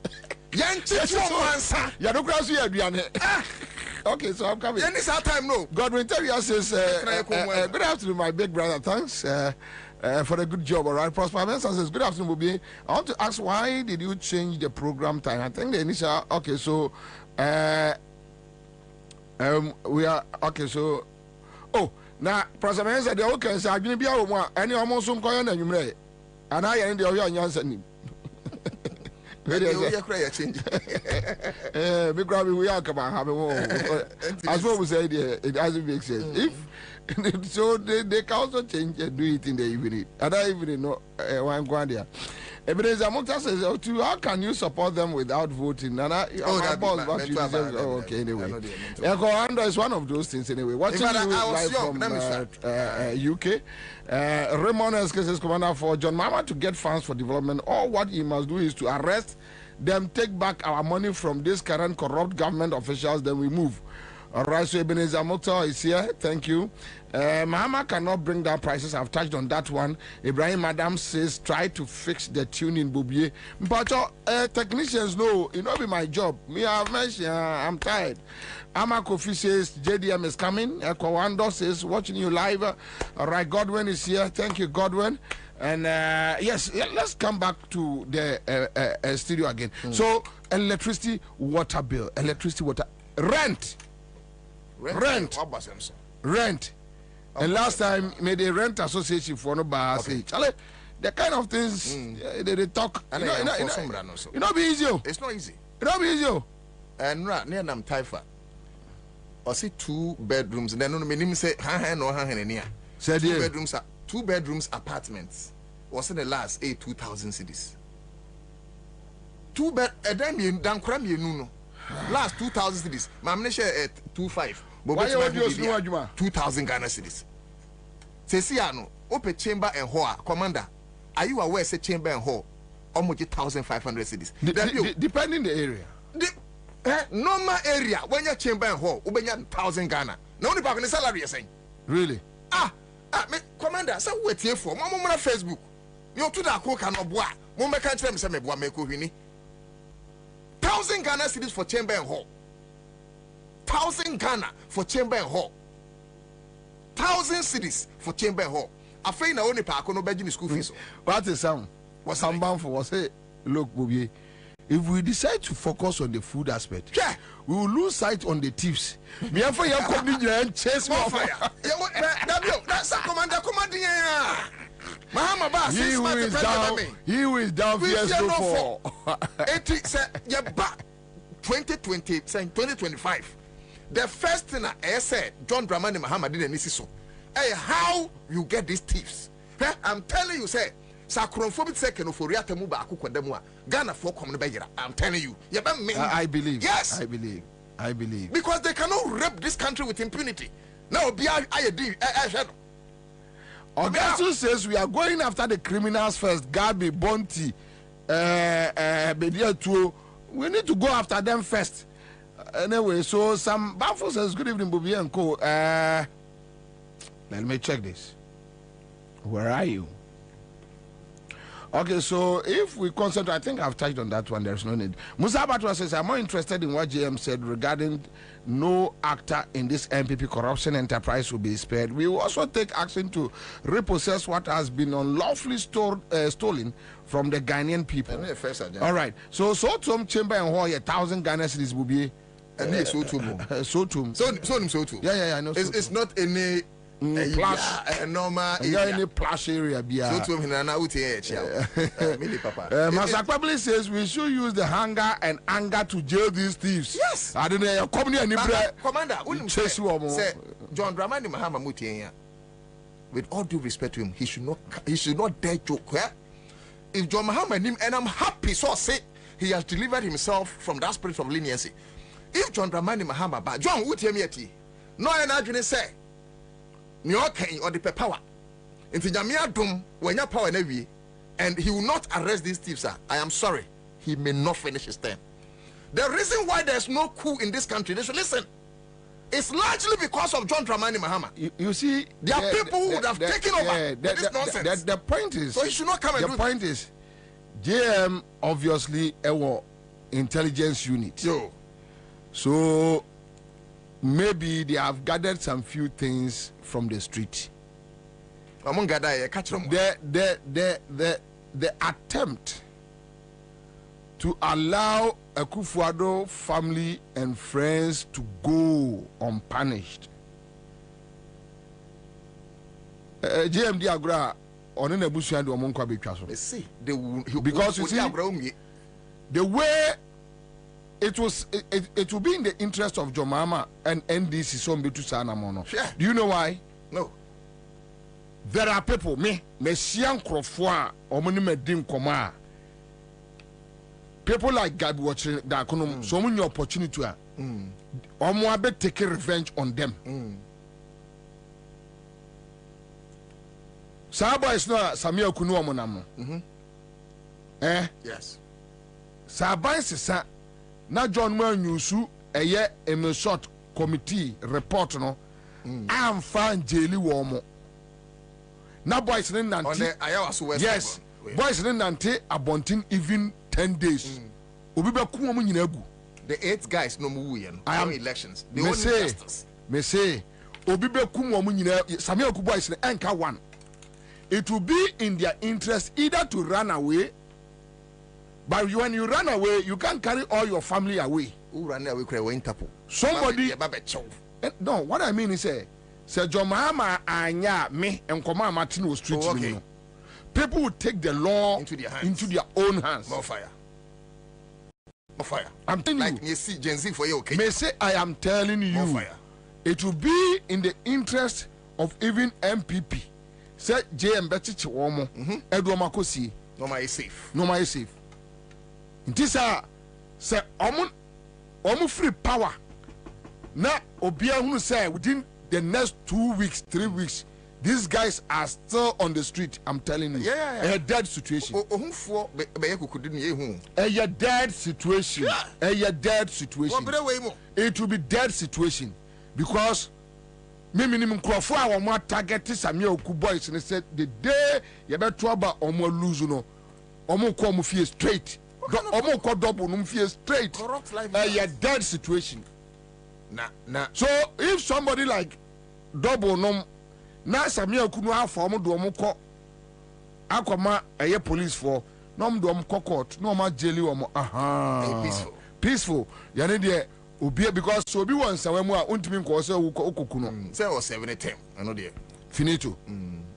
Speaker 8: yankyekye wɔn ansa
Speaker 10: ya do kra so ya aduane okay, so I'm coming.
Speaker 8: Any time, no.
Speaker 10: Godwin Terrier says, good afternoon, my big brother. Thanks for the good job. All right. Prosper Ansah says, good afternoon, Bobie. I want to ask, why did you change the program time? I think the initial, okay, so, we are, okay, so, oh, now, Prosper Ansah, the okay, so I'm going to be out any almost some coin and you may, and I end the young Ansah. Big Grammy, we are coming. As what we said, it doesn't make sense. If so, they can also change and do it in the evening. And I even know one going there. Evidence Amokta says, how can you support them without voting? And okay, anyway. Echo is one of those things anyway. Watching you live from UK. Raymond says, Commander, for John Mahama to get funds for development, all what he must do is to arrest them, take back our money from these current corrupt government officials, then we move. All right, so Ebenezer Motor is here. Thank you. Mahama cannot bring down prices. I've touched on that one. Ibrahim Madam says, try to fix the tune in Bobie. But technicians, no, it not be my job. Me, I've mentioned, I'm tired. Ama Kofi says, JDM is coming. Kwabena says, watching you live. All right, Godwin is here. Thank you, Godwin. And yes, let's come back to the studio again. So, electricity, water bill, rent. And last time made a rent association for no bar say, Charlie, the kind of things they talk, it not be easy.
Speaker 8: It's not easy.
Speaker 10: It not be easy.
Speaker 8: And near Nam Taifa, I see 2 bedrooms. Then no minimum say no near.
Speaker 10: Said
Speaker 8: 2 bedrooms apartments. Was in the last 2,000 cities. 2 bed. Then you dan kram you no. Last 2,000 cities. Mamne share 2,500.
Speaker 10: Why you do no
Speaker 8: 2,000 Ghana cities. Say no. Open chamber and hall. Commander, are you aware say chamber and hall almost 1,500 cities?
Speaker 10: Depending the area.
Speaker 8: Normal area when you chamber and hall, you 1,000 Ghana. No only back in the salary you're saying.
Speaker 10: Really?
Speaker 8: Me commander, so wait here for mama on Facebook. You to that cook and bois. Mumma can't tell me some bois make 1,000 Ghana cities for chamber and hall. 1,000 Ghana for chamber and hall. 1,000 cities for chamber and hall. I feel na only park no bedroom school fees.
Speaker 10: What is some? What's some bound for? Was say, look, Bobie, if we decide to focus on the food aspect, we will lose sight on the thieves. Me and for your company and chase more fire.
Speaker 8: That's a commander commanding. Mahama ba
Speaker 10: he who is down fears no fall.
Speaker 8: 2025. The first thing I said, John Dramani Mahama didn't miss so. Hey, how you get these thieves? I'm telling you, say, Sakronphobic second for Riata Muba Akufo-Addo Ghana for common beggar. I'm telling you.
Speaker 10: I believe.
Speaker 8: Yes.
Speaker 10: I believe.
Speaker 8: Because they cannot rape this country with impunity. Now,
Speaker 10: Augustus says we are going after the criminals first. Gabi, Bonti, we need to go after them first. Anyway, so some Bafo says, good evening, Bobie and Co. Let me check this. Where are you? Okay, so if we concentrate, I think I've touched on that one. There's no need. Musa Batwa says, I'm more interested in what JM said regarding no actor in this MPP corruption enterprise will be spared. We will also take action to repossess what has been unlawfully stolen from the Ghanaian people. All right. So Tom Chamber and Hall, 1,000 Ghana cities will be.
Speaker 8: And it's so too.
Speaker 10: Yeah, I know.
Speaker 8: It's not any.
Speaker 10: Plush,
Speaker 8: normal
Speaker 10: any plush area. Masakabli says we should use the hunger and anger to jail these thieves.
Speaker 8: Yes,
Speaker 10: I don't know.
Speaker 8: Commander, chase you. Say John Dramani Mahama Mutia. With all due respect to him, he should not dare joke. If John Mahama him, and I'm happy, so say he has delivered himself from that spirit of leniency. If John Dramani Mahama, but John would hear me, no, and I didn't say. ni okay or the power nti nyame adom when your power na wie and he will not arrest these thieves sir. I am sorry, he may not finish his term. The reason why there's no coup in this country, they should listen, it's largely because of John Dramani Mahama.
Speaker 10: You see,
Speaker 8: there are people who would have taken over this nonsense.
Speaker 10: The point is,
Speaker 8: so he should not come and do
Speaker 10: the point is, JM obviously a intelligence unit. So maybe they have gathered some few things from the street. The attempt to allow Akufo-Addo family and friends to go unpunished. JMD Agra on an abusu and Omonkwa Betwaso.
Speaker 8: See,
Speaker 10: because you see, the way it will be in the interest of Jomama and NDC Sombi to Sanamono. Do you know why?
Speaker 8: No.
Speaker 10: There are people, Messian Crofwa, Omonime Koma. People like Gabi watching that so many opportunity to Omoabe taking revenge on them. Saba is not Samia Kunu Omonamo.
Speaker 8: Yes.
Speaker 10: Saba is na John Well Newsu a year in a short committee report no. I'm fine Jelly Womo. Now boys in Nanti. Yes. Boys in Nanti abontin even 10 days. The
Speaker 8: 8 guys no move I am elections. The only justice.
Speaker 10: Me say Obibe Kumo Munina Samuel Kubo is the anchor one. It will be in their interest either to run away, but when you run away, you can't carry all your family away.
Speaker 8: Who ran away?
Speaker 10: Somebody. No, what I mean is say John Mahama anya me and Koma Martin street. Okay. People will take the law into their own hands.
Speaker 8: More fire. More fire.
Speaker 10: I'm telling
Speaker 8: like you see Gen Z for you. Okay.
Speaker 10: May say I am telling you.
Speaker 8: More fire.
Speaker 10: It will be in the interest of even MPP. Say JM Betichi Womo. Edward Makosi.
Speaker 8: No my safe.
Speaker 10: No my safe. This say omu free power. Na obia who say within the next 2 weeks, 3 weeks, these guys are still on the street. I'm telling you. A dead situation. A dead situation. A dead situation. It will be dead situation because minimum Crawford our more target Samuel Kuboys and said the day you better trouble omo lose no omo come fear straight. Omo ko double no fear straight. A dead situation. Nah. So if somebody like double no na Samuel Kunu afọ do omo ko akoma eye police for no do omo court no ma jeli omo peaceful yani de obi because so obi won sawe mu a untimi nko se okuku no
Speaker 8: say o 70 I know there
Speaker 10: finito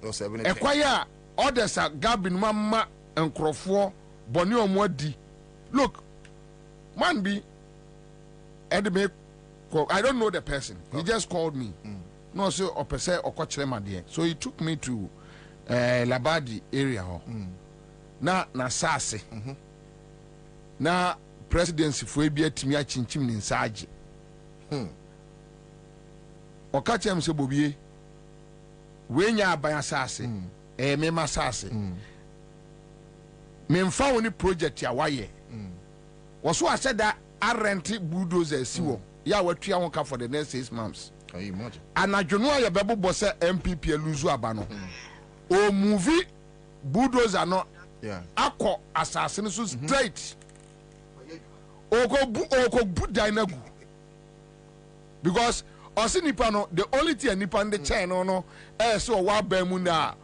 Speaker 8: o 70
Speaker 10: ekwaya orders a gabin mama enkrofo boni omo adi look man be edme I don't know the person. He just called me. No, so opese okochire so he took me to Labadi area. Na sase. Na presidency for ebia timi a chinchim ni nsaage. Okache am se Bobie. We nya aban sase. Me ma sase. Me mfa woni project ya waye. Woso ase da arrent bulldozer siwo. Ya watua wonka for the next 6 months.
Speaker 8: Can you imagine?
Speaker 10: Anadwono ya bebo se MPP eluzu aba no. O movie bulldozer no.
Speaker 8: Yeah.
Speaker 10: Akọ asase no so straight. Oko bu dinagu. Because osi nipa no the only thing nipa in the channel no so wa ba mu na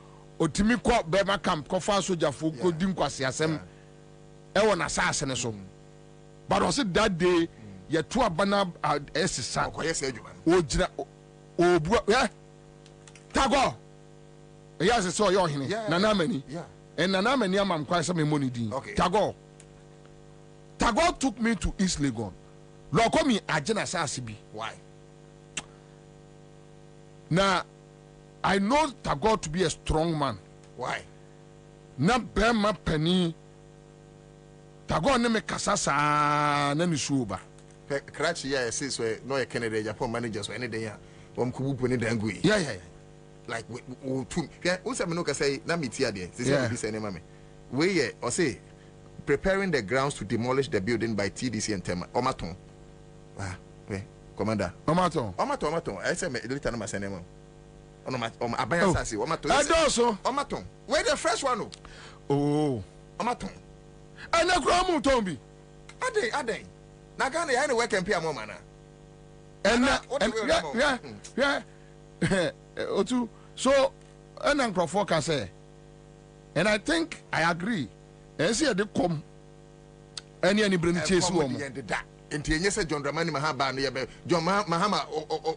Speaker 10: otimi ko be ma camp ko fa soldier fo ko di nkwase asem e wona asase ne so. But osi that day ye to abana esisa
Speaker 8: okoyese adwuma
Speaker 10: o gira obu tago yes so yo hini nana mani and nana mani am kwa some money din tago took me to East Legon loko mi agena sase bi
Speaker 8: why
Speaker 10: now I know Tago to be a strong man.
Speaker 8: Why
Speaker 10: na bema pani Tago ne me kasasa na ni suba
Speaker 8: Karachi ya says we no Canada Japan managers or any day kubu poni dangu
Speaker 10: yeah
Speaker 8: like two. Yeah, who say me no can say na me tia there. Say be say na me. We here or say preparing the grounds to demolish the building by TDC and Tema. Omaton. Ah, we commander. Omaton. I say me later na say na me. Abaya sasi Omaton.
Speaker 10: Adoso.
Speaker 8: Omaton. Where the fresh one?
Speaker 10: Oh.
Speaker 8: Omaton.
Speaker 10: And Nkrumah Tombi.
Speaker 8: Ade. Na Ghana ya na work and pay amoma na.
Speaker 10: Yeah. Otu. So, and Nkrumah can say, and I think I agree. And see they come. Any brain chase woman.
Speaker 8: Nti enye se John Dramani Mahaba na yebe John Mahama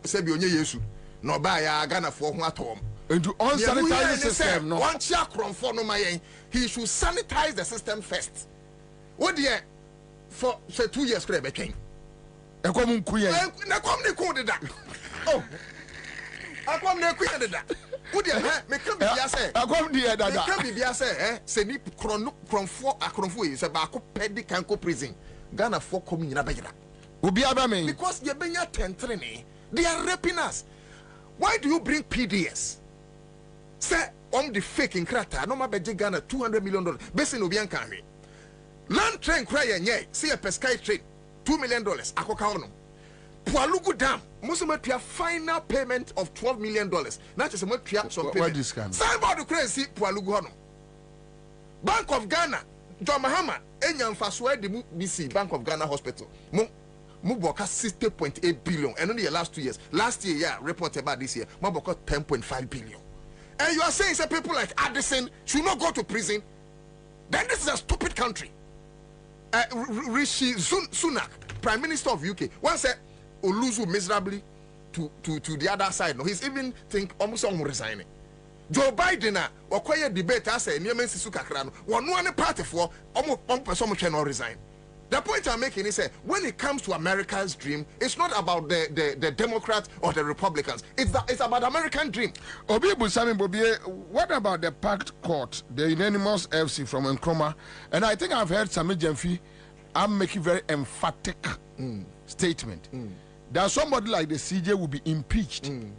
Speaker 8: se bi onye Yesu na oba ya Ghana fo ho atom.
Speaker 10: Into unsanitized system no.
Speaker 8: One chia Nkrumah no mayen. He should sanitize the system first. What there for 2 years kure be twen.
Speaker 10: E kom nkuye.
Speaker 8: Na kom ne ko de da. Oh. Akom ne kuye de da. What there me kan bibia say.
Speaker 10: Akom de da da.
Speaker 8: Me kan bibia say se ni Nkrumah yi se ba ko pedi kan ko prison. Ghana for come nyina bejira.
Speaker 10: Obi abame.
Speaker 8: Because you benya tentrene. They are raping us. Why do you bring PDS? Say the fake in Krata, no matter Ghana $200 million. Based in Obian Kami. Land train cry and see a peskai train, $2 million. Akokauno. Pualugu Dam, Musumatria final payment of $12 million. Not just a matria some payment. Somebody crazy Pualugu Hono. Bank of Ghana, John Mahama, Enyam Faswe de BC, Bank of Ghana Hospital. Muboka 60.8 billion, and only the last 2 years. Last year, yeah, report about this year, Muboka 10.5 billion. And you are saying some people like Addison should not go to prison? Then this is a stupid country. Rishi Sunak, Prime Minister of UK, once said Oluzu miserably to the other side. No, he's even think almost resigning. Joe Biden okoye debate as a Niemen Sisuka Krano, one party for almost one person cannot resign. The point I'm making is that when it comes to America's dream, it's not about the Democrats or the Republicans. It's about the American dream.
Speaker 10: Obi Busami Bobie, what about the packed court, the unanimous FC from Nkrumah? And I think I've heard Sami Jemfi, I'm making very emphatic statement that somebody like the CJ will be impeached. And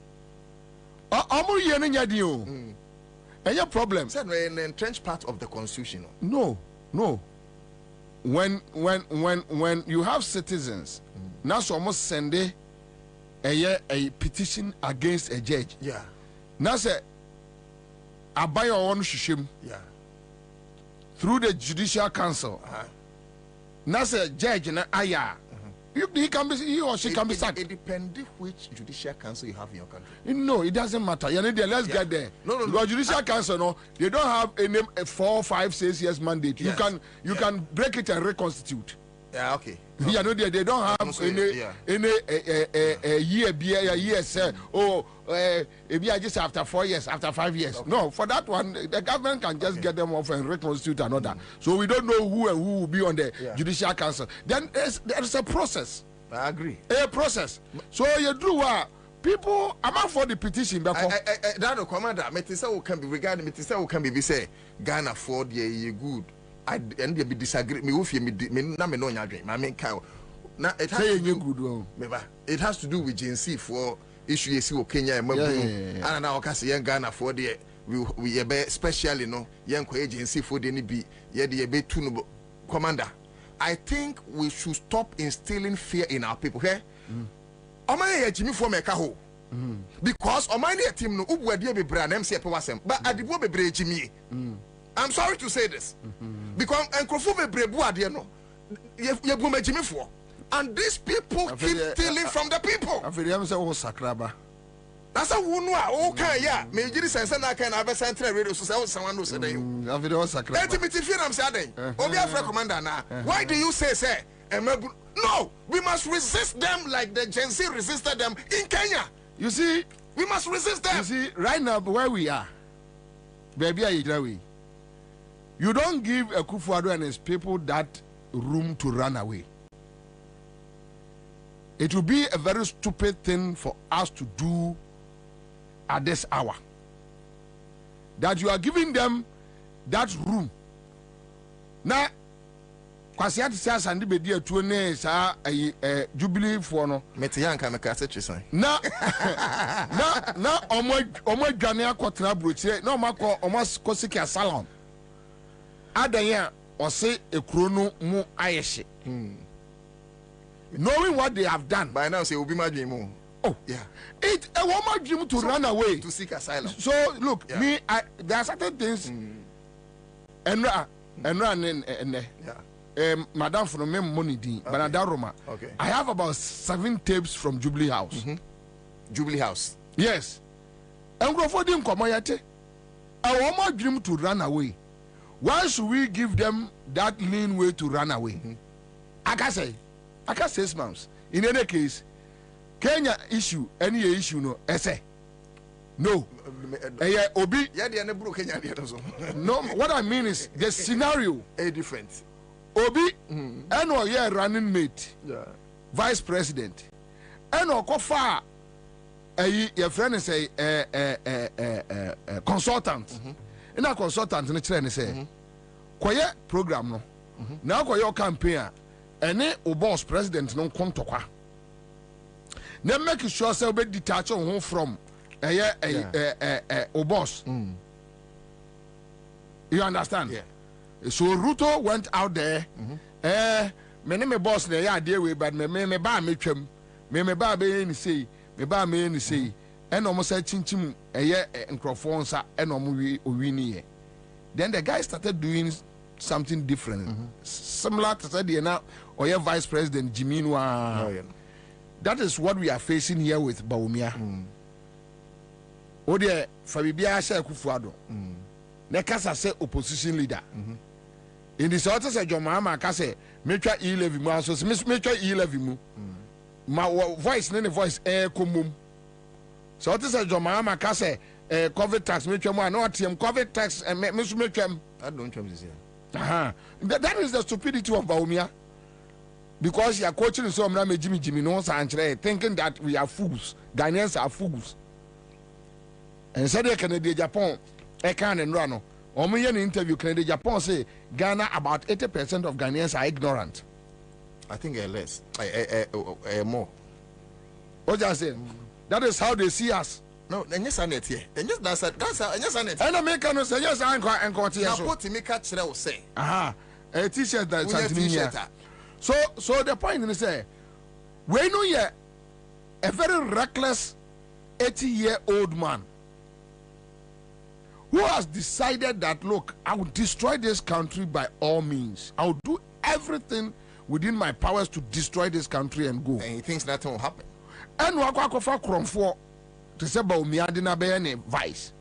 Speaker 10: your problem.
Speaker 8: Said an entrenched part of the Constitution.
Speaker 10: No. When you have citizens, now almost send a petition against a judge.
Speaker 8: Yeah.
Speaker 10: Now say I buy your own shishim.
Speaker 8: Yeah.
Speaker 10: Through the Judicial Council. Now say judge na aya. He or she can be sacked.
Speaker 8: It depends which Judicial Council you have in your country.
Speaker 10: No, it doesn't matter. Let's get there.
Speaker 8: No.
Speaker 10: Because Judicial Council, no, they don't have a 4, 5, 6 years mandate.
Speaker 8: Yes.
Speaker 10: You can break it and reconstitute.
Speaker 8: Yeah, okay.
Speaker 10: Yeah, no, they don't have any year say, maybe just after 4 years, after 5 years. Okay. No, for that one, the government can just get them off and reconstitute another. So we don't know who will be on the Judicial Council. Then there's a process.
Speaker 8: I agree.
Speaker 10: A process. So you do what? People, I'm out for the petition.
Speaker 8: That commander, Metisa can be regarding Metisa can be say Ghana for the good. And they be disagree me with me na me no nya dwen ma me kan na it has to do with GNC for issue esi o Kenya e mabunu ana na okase yen Ghana for the we be especially no yen ko agency for the ni bi ye de be tu no commander. I think we should stop instilling fear in our people here. Oman ye jimi for meka ho because oman ye team no ubu ade be bra na MC e pe wasem but adibo be bra jimi. I'm sorry to say this because Akufo-Addo no and these people keep stealing from the people. That's a wound. Okay, yeah. Me jiri sense na kan aba central radio so say someone no say dey. Intimate fear am say dey. Obi Afra commander na. Why do you say no, we must resist them like the Gen Z resisted them in Kenya.
Speaker 10: You see,
Speaker 8: we must resist them.
Speaker 10: You see, right now where we are, baby, you don't give Akufo-Addo and his people that room to run away. It will be a very stupid thing for us to do at this hour. That you are giving them that room. Now, kwasi ati sia sande bedi atuo ne saa Jubilee for no
Speaker 8: mete yanka meka se twisan
Speaker 10: na omo adwane akotena brochire na omo kosiki salon adanya ose ekuro no mu ayehye knowing what they have done
Speaker 8: by now say obi madwen mu.
Speaker 10: Oh yeah, it a woman dream to run away
Speaker 8: to seek asylum.
Speaker 10: So look, there are certain things Madam from me money din Banadaroma.
Speaker 8: Okay.
Speaker 10: I have about 7 tapes from Jubilee House.
Speaker 8: Jubilee House.
Speaker 10: Yes. Nkrumah didn't come yet. A woman dream to run away. Why should we give them that lean way to run away? I can say 6 months. In any case, Kenya issue, any issue no essay. No. Obi. No, what I mean is the scenario
Speaker 8: is different.
Speaker 10: Obi and running mate, vice president, and Kofa your friend is a consultant. And a consultant in the train say, Quiet program no. Now your campaign any boss president no come to kwa. Then make sure say be detach on from boss. You understand?
Speaker 8: Yeah.
Speaker 10: So Ruto went out there. Me ne me boss na ya dey we but me ba me twam. Me ba be ni say, me ba me ni say. And almost say chinchim Nkrumah nsa and owi ni ye. Then the guy started doing something different. Similar to say now or your vice president Jimmy Noah. That is what we are facing here with Bawumia. Ode Fabibia say Akufo-Addo. Nekasa say opposition leader. In the sort say John Mahama ka say metwa E11 mu so metwa E11 mu. Ma voice ne voice komum. So what say John Mahama ka say COVID tax metwa mu na otem COVID tax me so metwa.
Speaker 8: I don't know this here.
Speaker 10: That is the stupidity of Bawumia. Because you are coaching so many Jimmy no thinking that we are fools. Ghanaians are fools. And said they Canada Japan, can and run. An interview Canada Japan say Ghana about 80% of Ghanaians are ignorant.
Speaker 8: I think less. More.
Speaker 10: What you say? That is how they see us.
Speaker 8: No, and yes, I net here. And yes, that's yes, I net.
Speaker 10: And Americans say yes, I'm quite and
Speaker 8: Now, what to make a child say?
Speaker 10: A t-shirt that's So the point is say we know yet a very reckless 80-year-old man who has decided that look, I will destroy this country by all means. I will do everything within my powers to destroy this country and go.
Speaker 8: And he thinks nothing will happen.
Speaker 10: And Wakwakofa Krumah to say Bawumia dina be any vice.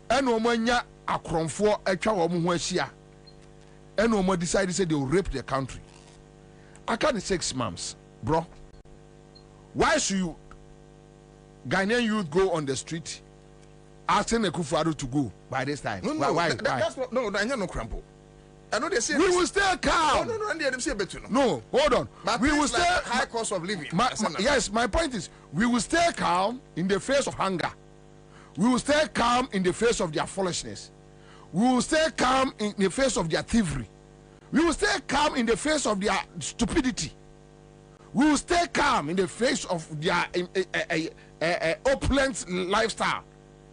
Speaker 10: And Omanya Akrumah etwa wo mu ahia. And Omo decided say they will rape the country. I can't 6 months, bro. Why should you Ghanaian youth go on the street asking Akufo-Addo to go by this time?
Speaker 8: No,
Speaker 10: why?
Speaker 8: That's not, no, I know crumple. I know they say
Speaker 10: we will stay calm.
Speaker 8: No, and they say better.
Speaker 10: No, hold on.
Speaker 8: But
Speaker 10: we will stay
Speaker 8: high cost of living.
Speaker 10: Yes, my point is we will stay calm in the face of hunger. We will stay calm in the face of their foolishness. We will stay calm in the face of their thievery. We will stay calm in the face of their stupidity. We will stay calm in the face of their opulent lifestyle,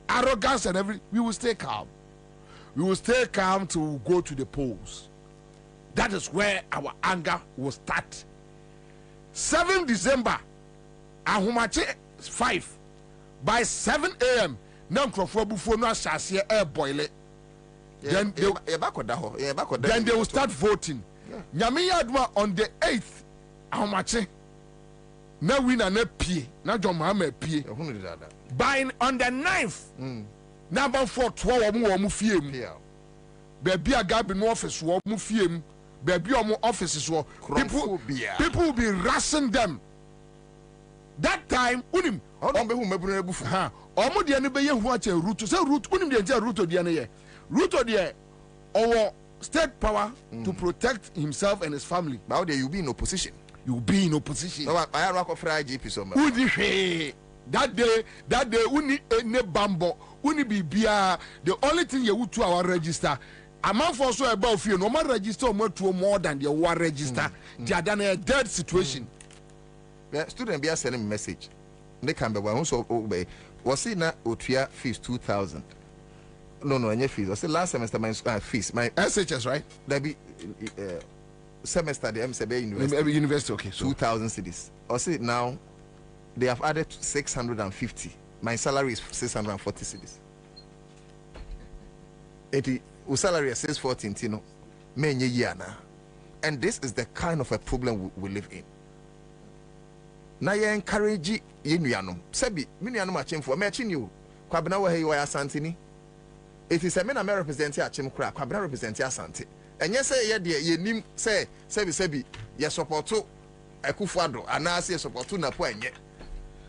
Speaker 10: arrogance and everything. We will stay calm. We will stay calm to go to the polls. That is where our anger will start. 7 December, Ahumache 5. By 7 a.m., Nkrumah air boil it. Then they will start voting. Nyamiya Aduma on the 8th, Ahumache. Na win na pie, na John Mahama pie. By on the 9th, number 4 12 omu fiem. Baby a gabi no office wo mu fiem. Baby omu offices wo. People will be rushing them. That time unim
Speaker 8: on be who mebru ebufu.
Speaker 10: Ha. Omu de ne be ye hu ache root. Say root unim de root de ne ye. Root de our state power to protect himself and his family.
Speaker 8: But how there you be in opposition?
Speaker 10: You be in opposition.
Speaker 8: No, I rock of IGP so much.
Speaker 10: That day uni ne bambo uni bibia. The only thing you would to our register a man for so about few no man register more than the war register. They are done a dead situation.
Speaker 8: Student be sending me message. They can be one so obey. Was it not Utria fees 2,000? No, any fees. I said last semester my fees, my
Speaker 10: SHS, right?
Speaker 8: That be semester the MCB University.
Speaker 10: University, okay. So
Speaker 8: 2,000 cities. I said now they have added 650. My salary is 640 cities. 80 salary is 640, you know. Many year now. And this is the kind of a problem we live in. Na ye encourage ye nuanom sebi me nuanom achim for me achi you Kwabena wa he wa Asante ni it is a me na me represent achim kra Kwabena represent Asante enye say ye de ye nim say sebi ye support Akufo-Addo anase ye support Napo enye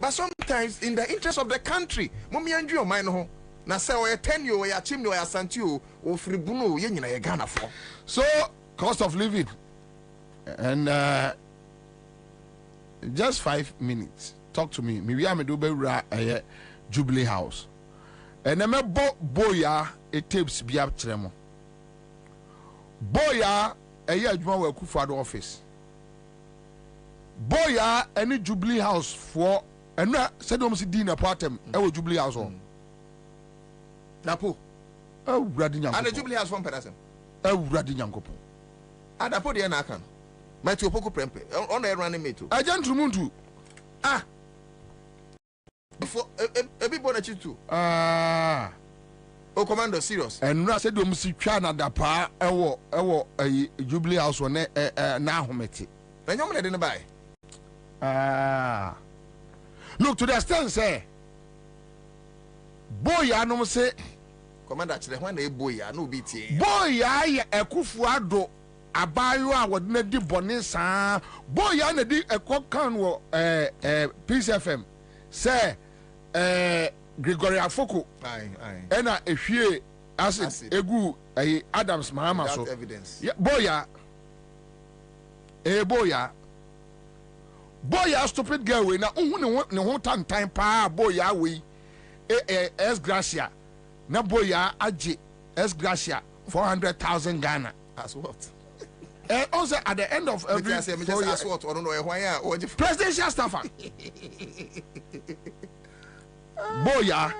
Speaker 8: but sometimes in the interest of the country mommy andwi o man ho na say o ye 10 yo ye achim ni o Asante o fribuno ye nyina ye Ghana for
Speaker 10: so cost of living and just 5 minutes. Talk to me. Maybe I'm a do Jubilee House. And I'm a boya a tapes be up tremo. Boya a year Juma Akufo-Addo office. Boya any Jubilee House for and said almost dinner partem. I Jubilee House on
Speaker 8: Napo.
Speaker 10: Oh, Radinyan.
Speaker 8: And the Jubilee House from Pedasem.
Speaker 10: Oh, Radinyan Copo.
Speaker 8: And I put the Anakan. My two poco prempe on a running me too.
Speaker 10: I don't Muntu.
Speaker 8: Ah, before everybody too.
Speaker 10: Ah,
Speaker 8: oh, Commander, serious.
Speaker 10: And I said, "Do Mr. Chana da pa a Jubilee House on now homety."
Speaker 8: Then you didn't buy.
Speaker 10: Ah, look to the extent say, boy, I know say,
Speaker 8: Commander, actually, when they boy, I know BT.
Speaker 10: Boy, I Akufo-Addo. Abayo a wodna di bone saa boy ya na di ekokan wo Peace FM say Gregory Afoko ena ehwie acid egu Adams Mahama so boy ya stupid girl we na ohun ne ho tantan pa boy ya we S Gracia na boy ya age S Gracia 400,000 Ghana
Speaker 8: as what.
Speaker 10: And also at the end of every 4 years, presidential staffer. Boya,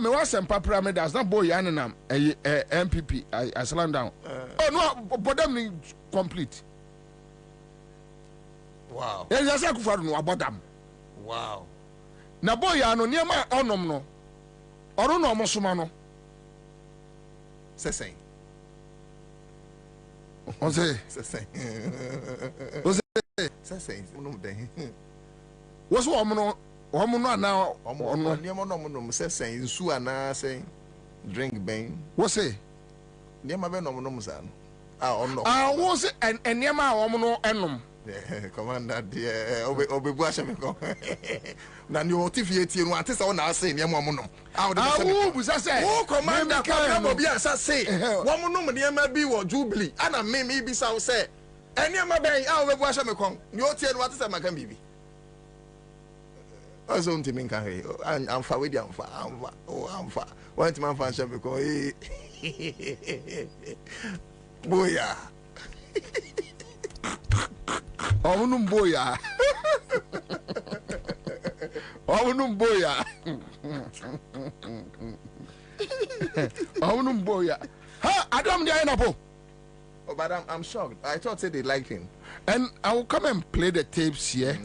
Speaker 10: me was some pyramid as not boya and MPP. I slam down. Oh no, but them complete.
Speaker 8: Wow.
Speaker 10: There's a second for no about them.
Speaker 8: Wow.
Speaker 10: Na boya no near my onom no. Or no mosumano.
Speaker 8: Say.
Speaker 10: On say. What's woman now?
Speaker 8: Saying su ana saying drink bang.
Speaker 10: What's say?
Speaker 8: Near my venom san. No.
Speaker 10: I was it and near my woman enum.
Speaker 8: Commander, dear, Obi Buashamiko. Nanu Tifiati and what is on our saying, Yamono.
Speaker 10: Oh,
Speaker 8: Commander, Bobie, as I say, Woman, near my be or Jubilee, and I may be so say. And near my bay, I'll Buashamiko. Your ten, what is a Macan baby? I was on to Minka, I'm far with you. I'm far. One to my function because Boya.
Speaker 10: Omunum boya. Omunum boya. Omunum boya. Ha, Adam the Napo.
Speaker 8: Oh, but I'm shocked. I thought they liked him.
Speaker 10: And I will come and play the tapes here.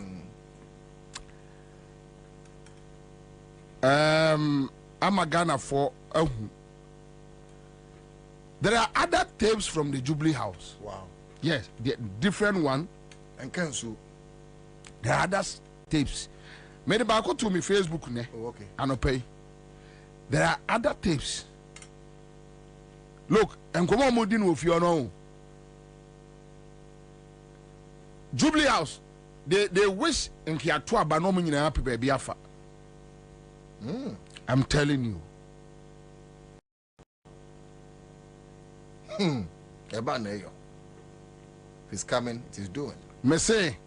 Speaker 10: I'm a Ghana for there are other tapes from the Jubilee House.
Speaker 8: Wow.
Speaker 10: Yes, the different one.
Speaker 8: And cancel.
Speaker 10: There are other tapes. Maybe back to me Facebook ne.
Speaker 8: Oh, okay.
Speaker 10: I no pay. There are other tapes. Look, and come on, Modin with you know. Jubilee House. They wish in Kiatua Banomin happy baby afa. I'm telling you.
Speaker 8: If it's coming, it is doing.
Speaker 10: Me say,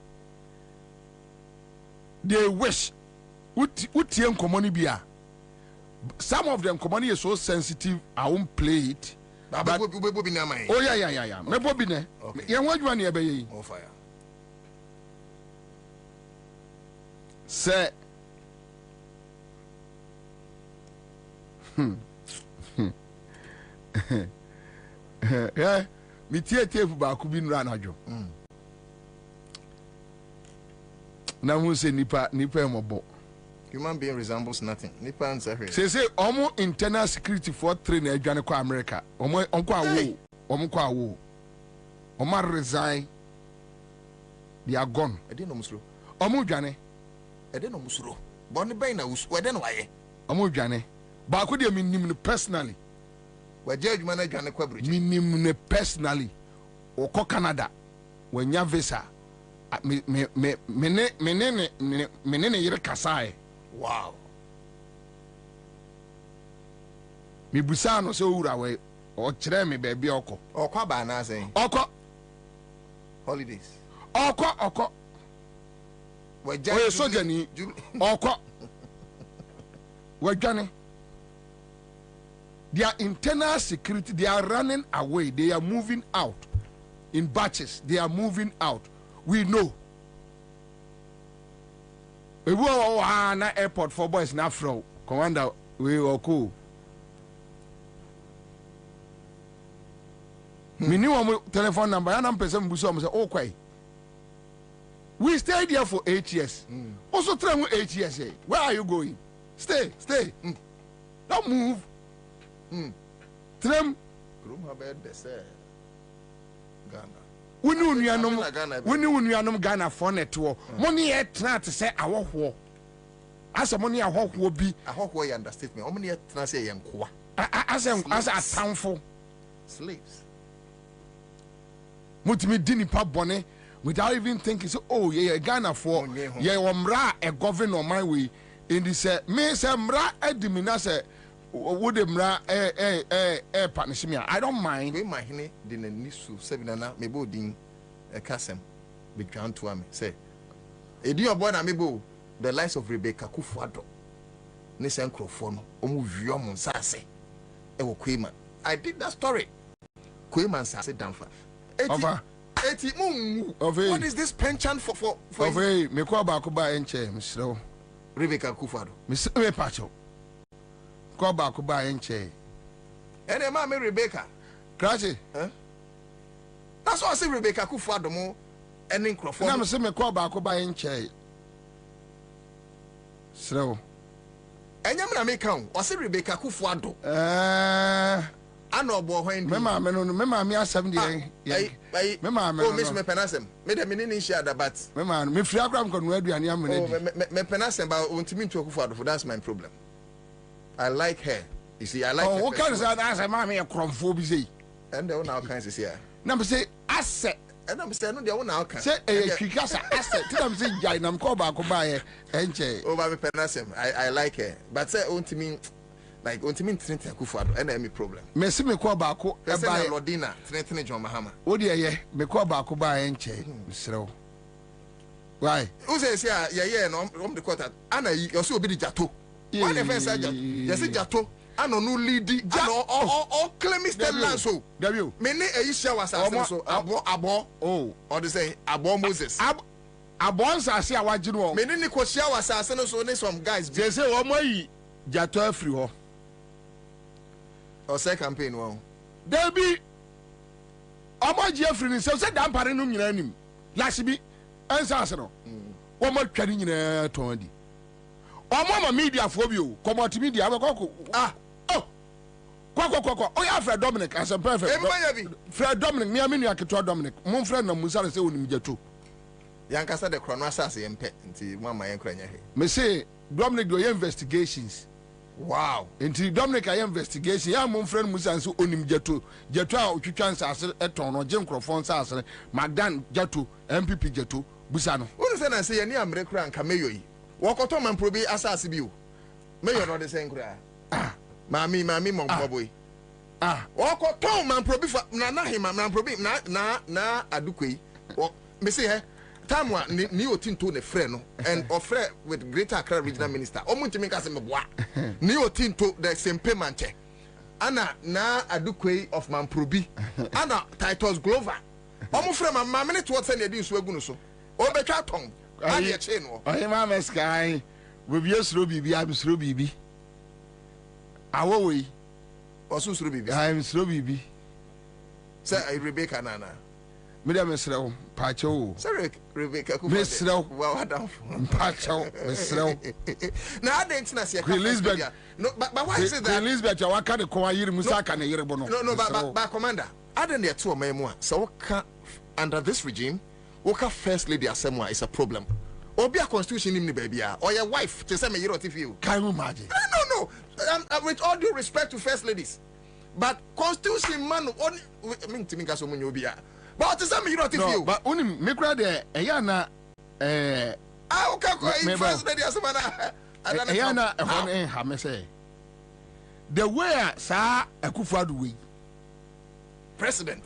Speaker 10: they wish. What young commoni bia? some of them command is so sensitive, I won't play it. Oh yeah. Me Bobie ne. Yeah, what you want here be?
Speaker 8: Oh fire.
Speaker 10: Say. Yeah, me tie ba ku bi nra na dwo. Na hu se nipa emobo.
Speaker 8: Human being resembles nothing. Nipa answer here.
Speaker 10: Say omo internal security for train na adwane kwa America. Omo onko awo. Omo kwa awo. Omo resign. They are gone.
Speaker 8: E dey no musuro.
Speaker 10: Omo dwane.
Speaker 8: E dey no musuro. Boni ben na us. We dey no waye.
Speaker 10: Omo dwane. Ba ko dey minim personally.
Speaker 8: We judge man adwane kwa bridge.
Speaker 10: Minim personally. Oko Canada. When ya visa. Menene yere kasae.
Speaker 8: Wow.
Speaker 10: Me busa no se owura we o kire me baby oko.
Speaker 8: Okwa ba na say.
Speaker 10: Oko.
Speaker 8: Holidays.
Speaker 10: Oko.
Speaker 8: We
Speaker 10: soja ni oko. We dwane. Their internal security, they are running away. They are moving out in batches. They are moving out. We know. We go na airport for boys na fro. Commander, we will cool. Me knew one telephone number. And I'm person buso say, okay. We stayed here for 8 years. Also travel 8 years. Where are you going? Stay. Don't move. Trem.
Speaker 8: Nkrumah bed say Ghana.
Speaker 10: Wuni unuanom Ghana for netwo. Money e tna te say awoho. Asa money ahoho bi.
Speaker 8: Ahoho you understand me. Omni e tna say yenkoa.
Speaker 10: Asa atamfo.
Speaker 8: Slaves.
Speaker 10: Mutimi di nipa bone without even thinking so Ghana for omra e governor my way in this me say mra edimina say would mra partnership. I don't mind.
Speaker 8: We my hine di na nisu sebina me bo din e kasem be twan to am say edi obo na me bo the lives of Rebecca Akufo-Addo ne se Nkrofo no omu wiom nsase e wo Kwema. I did that story. Kwema nsase danfa. Over. What is this penchant for
Speaker 10: Over me ko ba ko ba enche misro
Speaker 8: Rebecca Akufo-Addo.
Speaker 10: Me pacho. Ko ba ko ba enche.
Speaker 8: Ene ma me Rebecca.
Speaker 10: Krachi.
Speaker 8: That's why I say Rebecca Akufo-Addo mo ene Nkrofo.
Speaker 10: Na me say me ko ba ko ba enche. Sro.
Speaker 8: Enyam na me kan. O say Rebecca Akufo-Addo. Ano obo ho ndi.
Speaker 10: Me ma me asem de. Me ma me.
Speaker 8: Oh, me penasem. Me de me ni share that but.
Speaker 10: Me ma me free akram ko no aduane am na di.
Speaker 8: Me penasem ba ontimi ntu Akufo-Addo. That's my problem. I like her. You see, I like her.
Speaker 10: Oh, what kind of answer ma me Nkrumah bi say?
Speaker 8: And they now can say here.
Speaker 10: Na me say asset.
Speaker 8: And I'm saying no they now can.
Speaker 10: Say kwikasa asset. Ti say jai na ko ba ko ba ye enche.
Speaker 8: Oh, ba me penasem. I like her. But say ontimi like ontimi ntinte Akufo-Addo and any problem.
Speaker 10: Me see me ko ba ko
Speaker 8: e ba Lordina ntinte John Mahama.
Speaker 10: O de ye me ko ba ko ba enche. Misrew. Why?
Speaker 8: Who say yeah no the court ana you see obi di jato. Why the first jato? Yes jato. Ano no leadi ano all claim Mr. Lanso.
Speaker 10: W.
Speaker 8: Me ne e share wasase so abo.
Speaker 10: Oh.
Speaker 8: Or they say abo Moses.
Speaker 10: Abo nsase a wagye no.
Speaker 8: Me ne ko share wasase no so ne some guys.
Speaker 10: They say o moyi jato afri ho.
Speaker 8: Or say campaign wo.
Speaker 10: There be omoji afri ni say dan pare no nyina anim. Last bi Ansah no. Wo mo tware nyina ton di. Omo media for bi o. Comot media abekoko. Kwakwa. Oh yeah, Fred Dominic as a perfect. Fred Dominic, me aminu aketo Dominic. Mon friend na Musa say onim jato.
Speaker 8: Yankasa de Krono asase yempe nti mama yenkranya he.
Speaker 10: Me say Dominic do investigations.
Speaker 8: Wow.
Speaker 10: Nti Dominic ay investigation. Ya mon friend Musa say onim jato. Jato a otwitwa nsase eton no je Nkrofo nsase. Magdan jato, MPP jato, busa no.
Speaker 8: Who say na say ye ni amre kura nka meyo yi. Wokoto man probi asase bi o. Meyo no de say nkura. Mami Boboy. Wokoto man probi na hima man probi na adukwe. Me say he time one ni otinto ne frɛ no and offer with Greater Accra Regional Minister omuntimi ka se meboa ni otinto the same payment ana na Adukwe of Mamprobi ana Titus Glover omu frɛ ma me to what say di nso agu no so obetwa ton ade e che no
Speaker 10: ma meskai we be sro bibi am sro bibi awo we
Speaker 8: osu sro bibi
Speaker 10: I'm sro bibi
Speaker 8: say Rebecca nana
Speaker 10: me dem sro pacho
Speaker 8: sorry Rebecca ku
Speaker 10: me sro
Speaker 8: wa down
Speaker 10: pacho me sro
Speaker 8: na ade ntina se
Speaker 10: Elizabeth
Speaker 8: no but why is it that
Speaker 10: Elizabeth ya waka de ko ayiri musa ka na yiri bo
Speaker 8: no but commander ade ne to o a so waka under this regime waka first lady asemwa is a problem obi a constitution ni baby or your wife to say me yiri otifi
Speaker 10: can you imagine
Speaker 8: no with all due respect to first ladies but constitution man only me ntimi ga so munyo obi a but to say me yiri otifi
Speaker 10: but oni me kra de eya na
Speaker 8: okay ko first lady asemwa na
Speaker 10: eya na ehon ha me say the way sa Akufo-Addo way
Speaker 8: president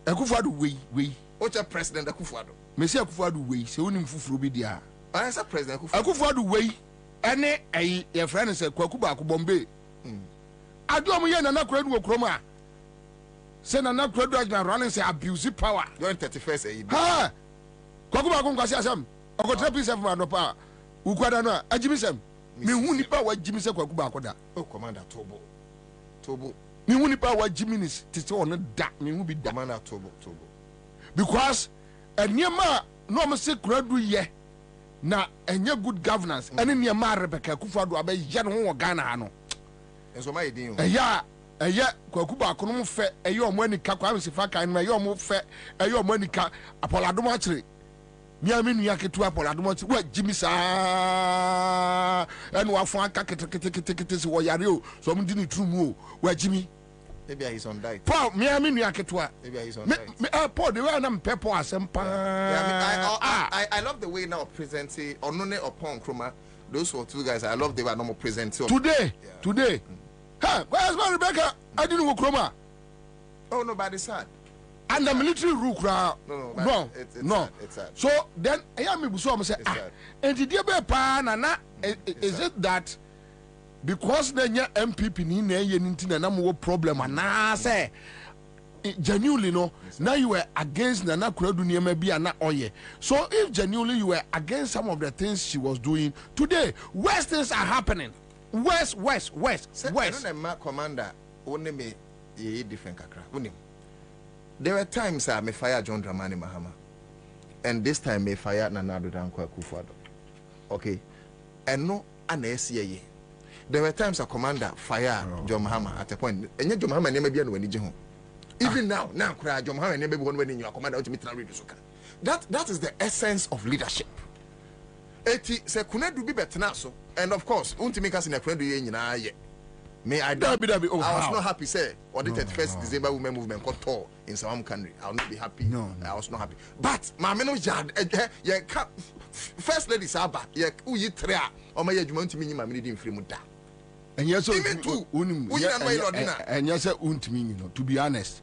Speaker 8: Akufo-Addo
Speaker 10: way
Speaker 8: ocha president Akufo-Addo
Speaker 10: Messi Akufo-Addo way se onim fufuro bi dia
Speaker 8: I say president
Speaker 10: Akufo-Addo way ene ayi ye friend say Kwaku ba ko Bombe ado mo ye Nana Akufo-Addo Nkrumah se Nana Akufo-Addo agna running say abuse power
Speaker 8: during 31st ayi
Speaker 10: ha Kwaku ba ko nkwasi asem okotra peace for no power ukwada no agimi sem me hu nipa wa agimi se Kwaku ba ko da
Speaker 8: oh commander Tobo
Speaker 10: me hu nipa wa agimi ni tete on da me hu bi da
Speaker 8: commander Tobo
Speaker 10: because eniema no me se Akufo-Addo ye na enye good governance ene niema Rebecca Akufo-Addo abe ye no wo Ghana ha no
Speaker 8: enso ma yedin
Speaker 10: eye Kwaku ba ko no fe eye omo anika kwa msifa kan no eye omo fe eye omo anika apoladom akire miami nua ketu apoladom akire wa jimi sa ene wa fon aka kete se wo yare o so mo di ni trumu o wa jimi
Speaker 8: maybe he's on diet
Speaker 10: Paul miami nua ketu
Speaker 8: maybe he's on diet
Speaker 10: Paul the way na mpepo asempa
Speaker 8: I love the way now presenting Onone upon Nkrumah those were two guys I love the way normal presenting
Speaker 10: today ha where's my Rebecca I didn't go Nkrumah
Speaker 8: oh nobody sad
Speaker 10: and the military rule no
Speaker 8: it's sad.
Speaker 10: So then I am me so say and the dey be pa na is it that because the MPP ni na ye nti na mo problem na say genuinely no now you were against Nana Akufo-Addo niema bi na oye so if genuinely you were against some of the things she was doing today worse things are happening worse
Speaker 8: I don't know commander only me ye different kakra unim there were times I may fire John Dramani Mahama and this time may fire Nana Akufo-Addo okay and no anesi there were times a commander fire John Mahama at a point and John Mahama never be when he even now cry John Mahama never be when you commander ultimately read that is the essence of leadership eti se kunadu bi betena so and of course untimi kasi na kunadu ye nyina ye me I was not happy say on the 31st December women movement got tall in some country I will not be happy I was not happy but my men ye first lady saba ye uyi trea o ma ye adwuma untimi nyi ma me di mfiri mu da
Speaker 10: and yes so
Speaker 8: even two
Speaker 10: and yes untimi no to be honest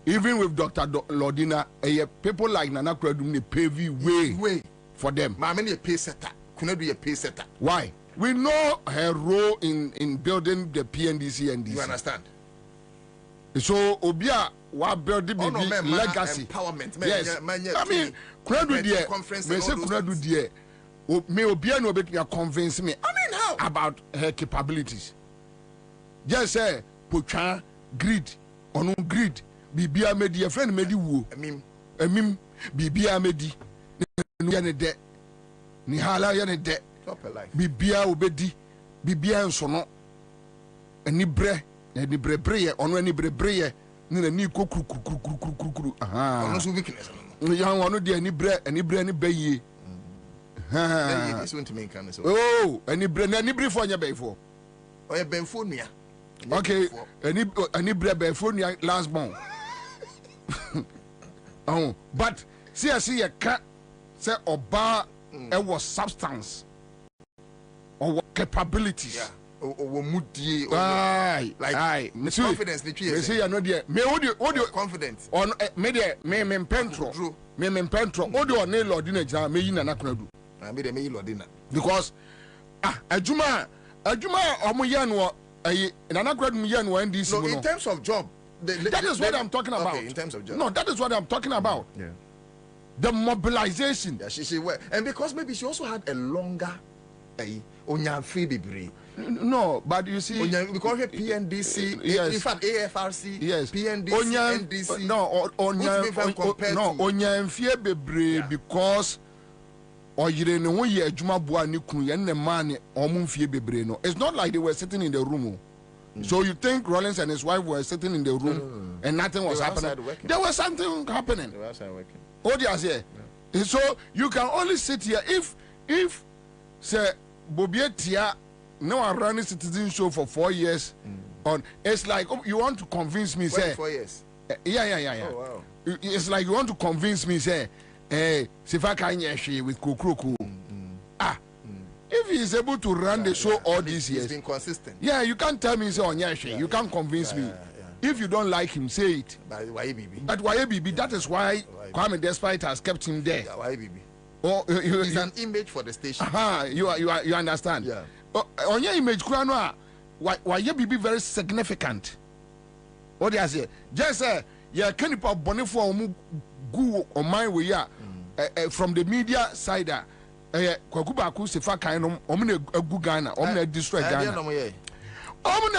Speaker 10: even with Dr. Lordina people like Nana Akufo-Addo they pave way for them
Speaker 8: my men ye pay setter kunadu ye pay setter
Speaker 10: why we know her role in building the PNDC and DC.
Speaker 8: You understand?
Speaker 10: So Obia wa build the legacy
Speaker 8: empowerment.
Speaker 10: Yes. I mean, Kunadu dear. Me say Kunadu dear. Me Obia no be convince me.
Speaker 8: I mean how
Speaker 10: about her capabilities? Just say pocha greed on greed. Bibia medi a friend medi wo. Emim bibia medi. Ni ne de. Ni hala ya ne de. Bibia obedi bibia nso no ani bre breye ono ani breye ni ni kokuru aha
Speaker 8: ono so weakness
Speaker 10: no ya ono de ani bre ni baye
Speaker 8: ha so ntimi kan so
Speaker 10: oh ani bre fo nya bayfo
Speaker 8: oye benfo nua
Speaker 10: okay ani bre bayfo nua last born oh but see ya ka say oba e was substance or capabilities
Speaker 8: Like confidence.
Speaker 10: Me say you know there. Me what do
Speaker 8: confidence.
Speaker 10: On me there me pentro. Me what do on Lord in exam me yin na kunadu.
Speaker 8: Na me there me Lord na.
Speaker 10: Because adwuma omo ye no na kunadu mu ye no NDC
Speaker 8: no. In terms of job,
Speaker 10: that is what I'm talking about.
Speaker 8: Okay, in terms of job.
Speaker 10: No, that is what I'm talking about.
Speaker 8: Yeah.
Speaker 10: The mobilization.
Speaker 8: Yeah, she well, and because maybe she also had a longer
Speaker 10: no, but you see,
Speaker 8: because PNDC,
Speaker 10: yes.
Speaker 8: In fact, AFRC,
Speaker 10: yes,
Speaker 8: PNDC, NDC,
Speaker 10: because it's not like they were sitting in the room. So you think Rollins and his wife were sitting in the room and nothing was happening? There was something happening.
Speaker 8: They were outside working.
Speaker 10: Oh, yes, yeah. So you can only sit here if say Bobie Tia no one running citizen show for 4 years. On it's like you want to convince me say
Speaker 8: 4 years.
Speaker 10: Yeah.
Speaker 8: Oh, wow.
Speaker 10: It's like you want to convince me say Sifa Kanye with Kukuruku. If he is able to run the show all these years,
Speaker 8: he's been consistent.
Speaker 10: Yeah, you can't tell me say Onyashi. You can't convince me. If you don't like him, say it.
Speaker 8: But why BB?
Speaker 10: That is why Kwame Despite has kept him there.
Speaker 8: Why BB?
Speaker 10: Oh,
Speaker 8: it's an image for the station.
Speaker 10: You understand?
Speaker 8: Yeah.
Speaker 10: On your image, why you be very significant? What do you say? Just say, can't put bonnet for go on my way from the media side. Kwakubaku Sifa kind omne egu Ghana, omne destroy Ghana. Omne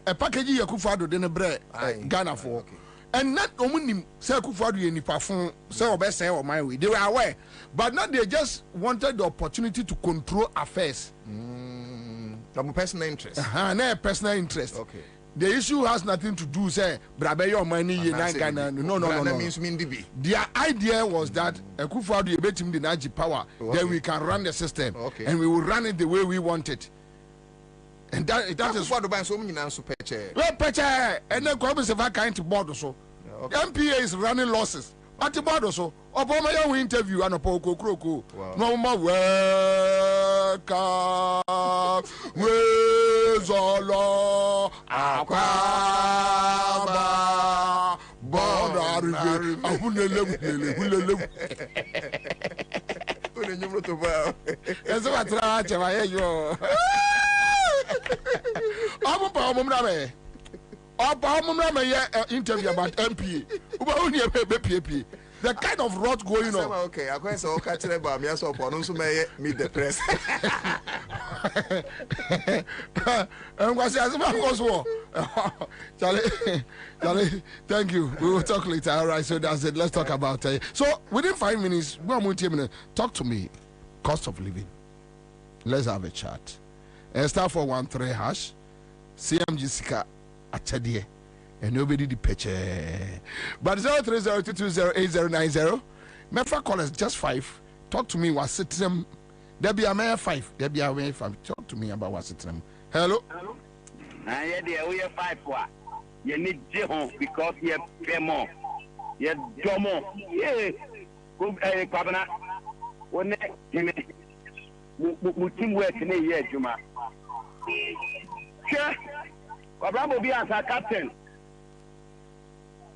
Speaker 10: a package Akufo-Addo de ne bre Ghana for. And not omunim say Akufo-Addo ye nipa fun say obese o my way. They were aware, but now they just wanted the opportunity to control affairs.
Speaker 8: From personal interest.
Speaker 10: Na personal interest.
Speaker 8: Okay.
Speaker 10: The issue has nothing to do say brabe your money ye na Ghana. No. Their idea was that Akufo-Addo ye betim the Naji power, then we can run the system, and we will run it the way we want it. And that is
Speaker 8: what the so many so peche.
Speaker 10: Well, peche, and then Kwabena Sifa kind to board so. MPA is running losses. At the board so. Obama you interview and Poko Kroko. No more welcome. Where's all Aquaba Border? I wouldn't live. That's what I hear. Interview about MPA. The kind of rot going on.
Speaker 8: Okay, I quite so catch about me. I saw so meet the press.
Speaker 10: Charlie, thank you. We will talk later. All right, so that's it. Let's talk about it. So within 5 minutes, talk to me. Cost of living. Let's have a chat. Star 413 hash CMG Sika Achadie and nobody the pitch. But 0302208090. Mefa callers just 5. Talk to me what citizen. There be a mayor 5. There be a mayor 5. Talk to me about what citizen. Hello.
Speaker 4: Yeah, we are 5 for. You need Jehon because you pay more. You do more. Yeah. Kwabena. When team work in a year, Juma. Sure, Bobie Ansah captain.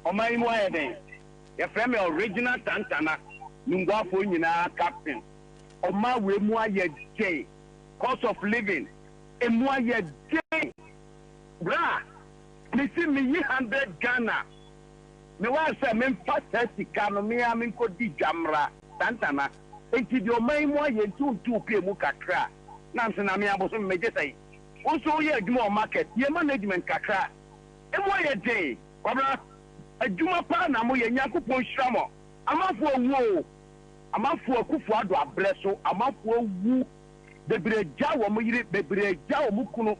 Speaker 4: On my way, your friend, original Tantana, Nungwafo, captain. On my way, more day, cost of living, and more day. Bra, me see me 100 Ghana. Me was a men fast Kano, me, I mean, could be Jamra, Tantana. Enti di omai mo ye tu pe mu kakra na nsena me aboso me je sai also ye adwuma market ye management kakra e mo ye dey Kwabena adwuma pa na mo ye Nyankopon hwamo amafo owu amafo Akufo-Addo abreso amafo owu bebreja wo mo yire bebreja wo mo kunu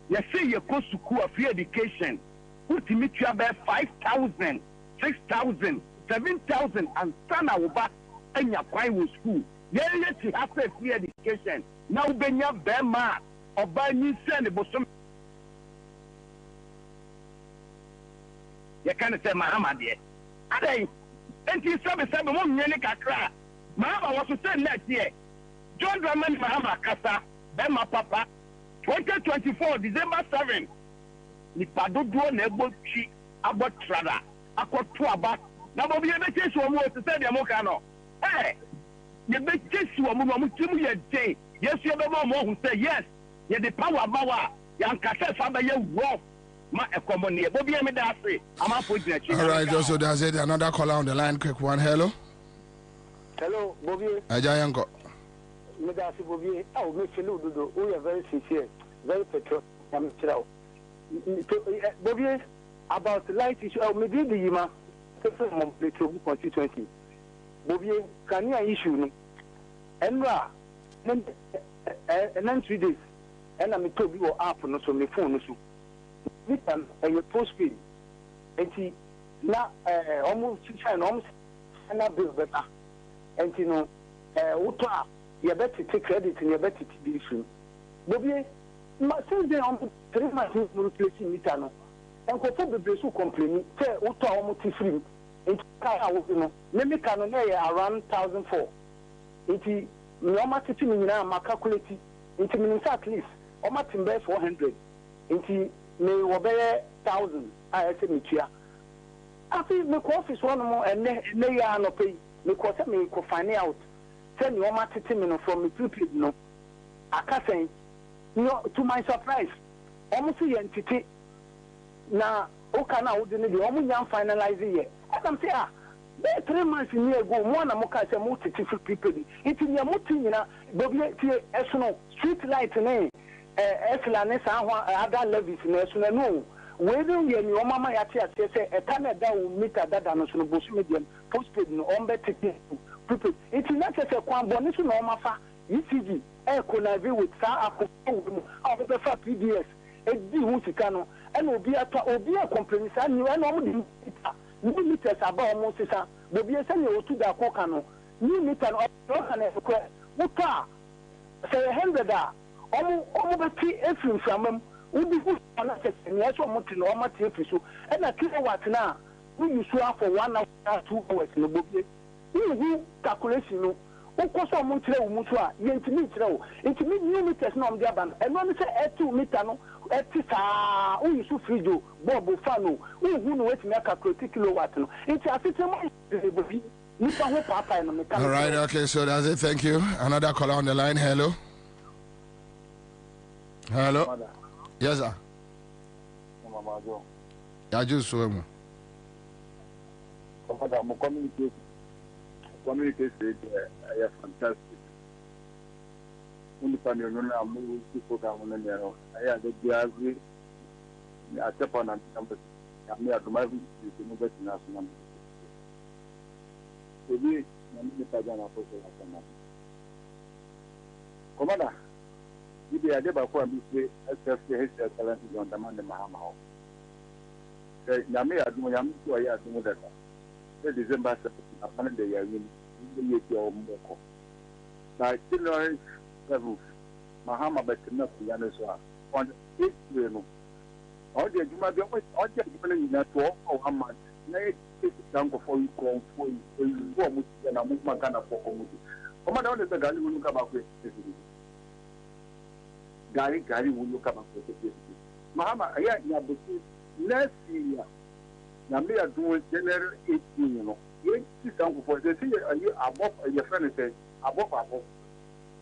Speaker 4: ye say ye ko suku of free education ultimate you be 5,000 6,000 7,000 and sana wo ba anya kwai wo school ye ti have free education now benya bema oba ni send bosom ye kan say Muhammad ye adai enti sabe mo nyene kakra ma ba wo so send net ye John Dramani Mahama Kasa, Bema Papa, 2024, December 7. Nipa dodo na ebo chi abotrada akoto aba na Bobie be chesu omo o se de mo ka no ye be chesu omo no mo timu ye den yesu ye be mo hu say yes ye the power bawa ya nkase fa ba ye wo ma ekomo ne Bobie me da ase ama po gina chi.
Speaker 10: All right, so there's another caller on the line. Quick one. Hello.
Speaker 7: Hello, Bobie.
Speaker 10: Ajayanko.
Speaker 7: Me da ase Bobie. Oh, me feel do we are very sincere, very patriotic. I'm chira. Bobie, about light issue, maybe the Yima, constituency. Bobie, can you issue no? And then 3 days, and I'm told you up no so my phone so. This time, you postpaid. And see, now, almost 6 almost, and I bill better. And you know, Uta, you better take credit and you better to be issue. Bobie, since then, 3 months replacing Mitano. And Kofu be so complaining, say, Uta almost free. It's maybe can around 1,004. It's normal teaching now, my calculating. It's means at least almost in best 400. It's may obey 1,000. I say, Michia. I feel the office one more and they are no pay. Because I may find out. Send you almost teaching from the people. No, I can't say. No, to my surprise, almost the entity now. Okay, now we need the almost finalize it. And I'm saying, 3 months in year ago, one of my multi people. It's in your multi, Bobie, street light, excellent, other levies, no. Whether your mama say a Canada will meet at that national bush medium, postpaid, no, on better people. It's not just a bonus, no, Mafa, ECG. Could with Akufo-Addo of the PBS, a Judicial, and will be a compromise. And you are not new meters about almost will be a senior to the Kokano. New meter of Rokan Square. Uta say 100 almost 3 Ephraim from them would be good on us and yes, or Motin or Matifisu. And a kilowatt now, we swear for 1 hour, 2 hours in the book. You calculation. Because I'm going to Mutua, Yentimito, intimate new meters no Gaban, and one say 2 meter no, at Tita, who is Frido, Bob Fano, who wait me a kilowatt. It's a
Speaker 10: all right, okay, so that's it. Thank you. Another caller on the line. Hello. Hello. Yes, sir. I just saw him.
Speaker 21: Communicate is fantastic. Independent on people down there. I had the Diazzi, I step on and number. I'm here to my national. Maybe the Pagana Commander, you be a debate for me, especially his excellence on the man the Mahama. Say, Yami, I do that. December 7th, the year in the year of Moko. Now, January 7th, Mahama Betina Yanasa on 8th June. All the Juma, all the people in that war, or how much? Nay, it's down for you, call for you, and a movement kind of for community. Commander, the Gary will look about it. Gary will look about it. Mahama, I have last year. Now, me are doing general 18, you know. You down for the thing above your friend says, above.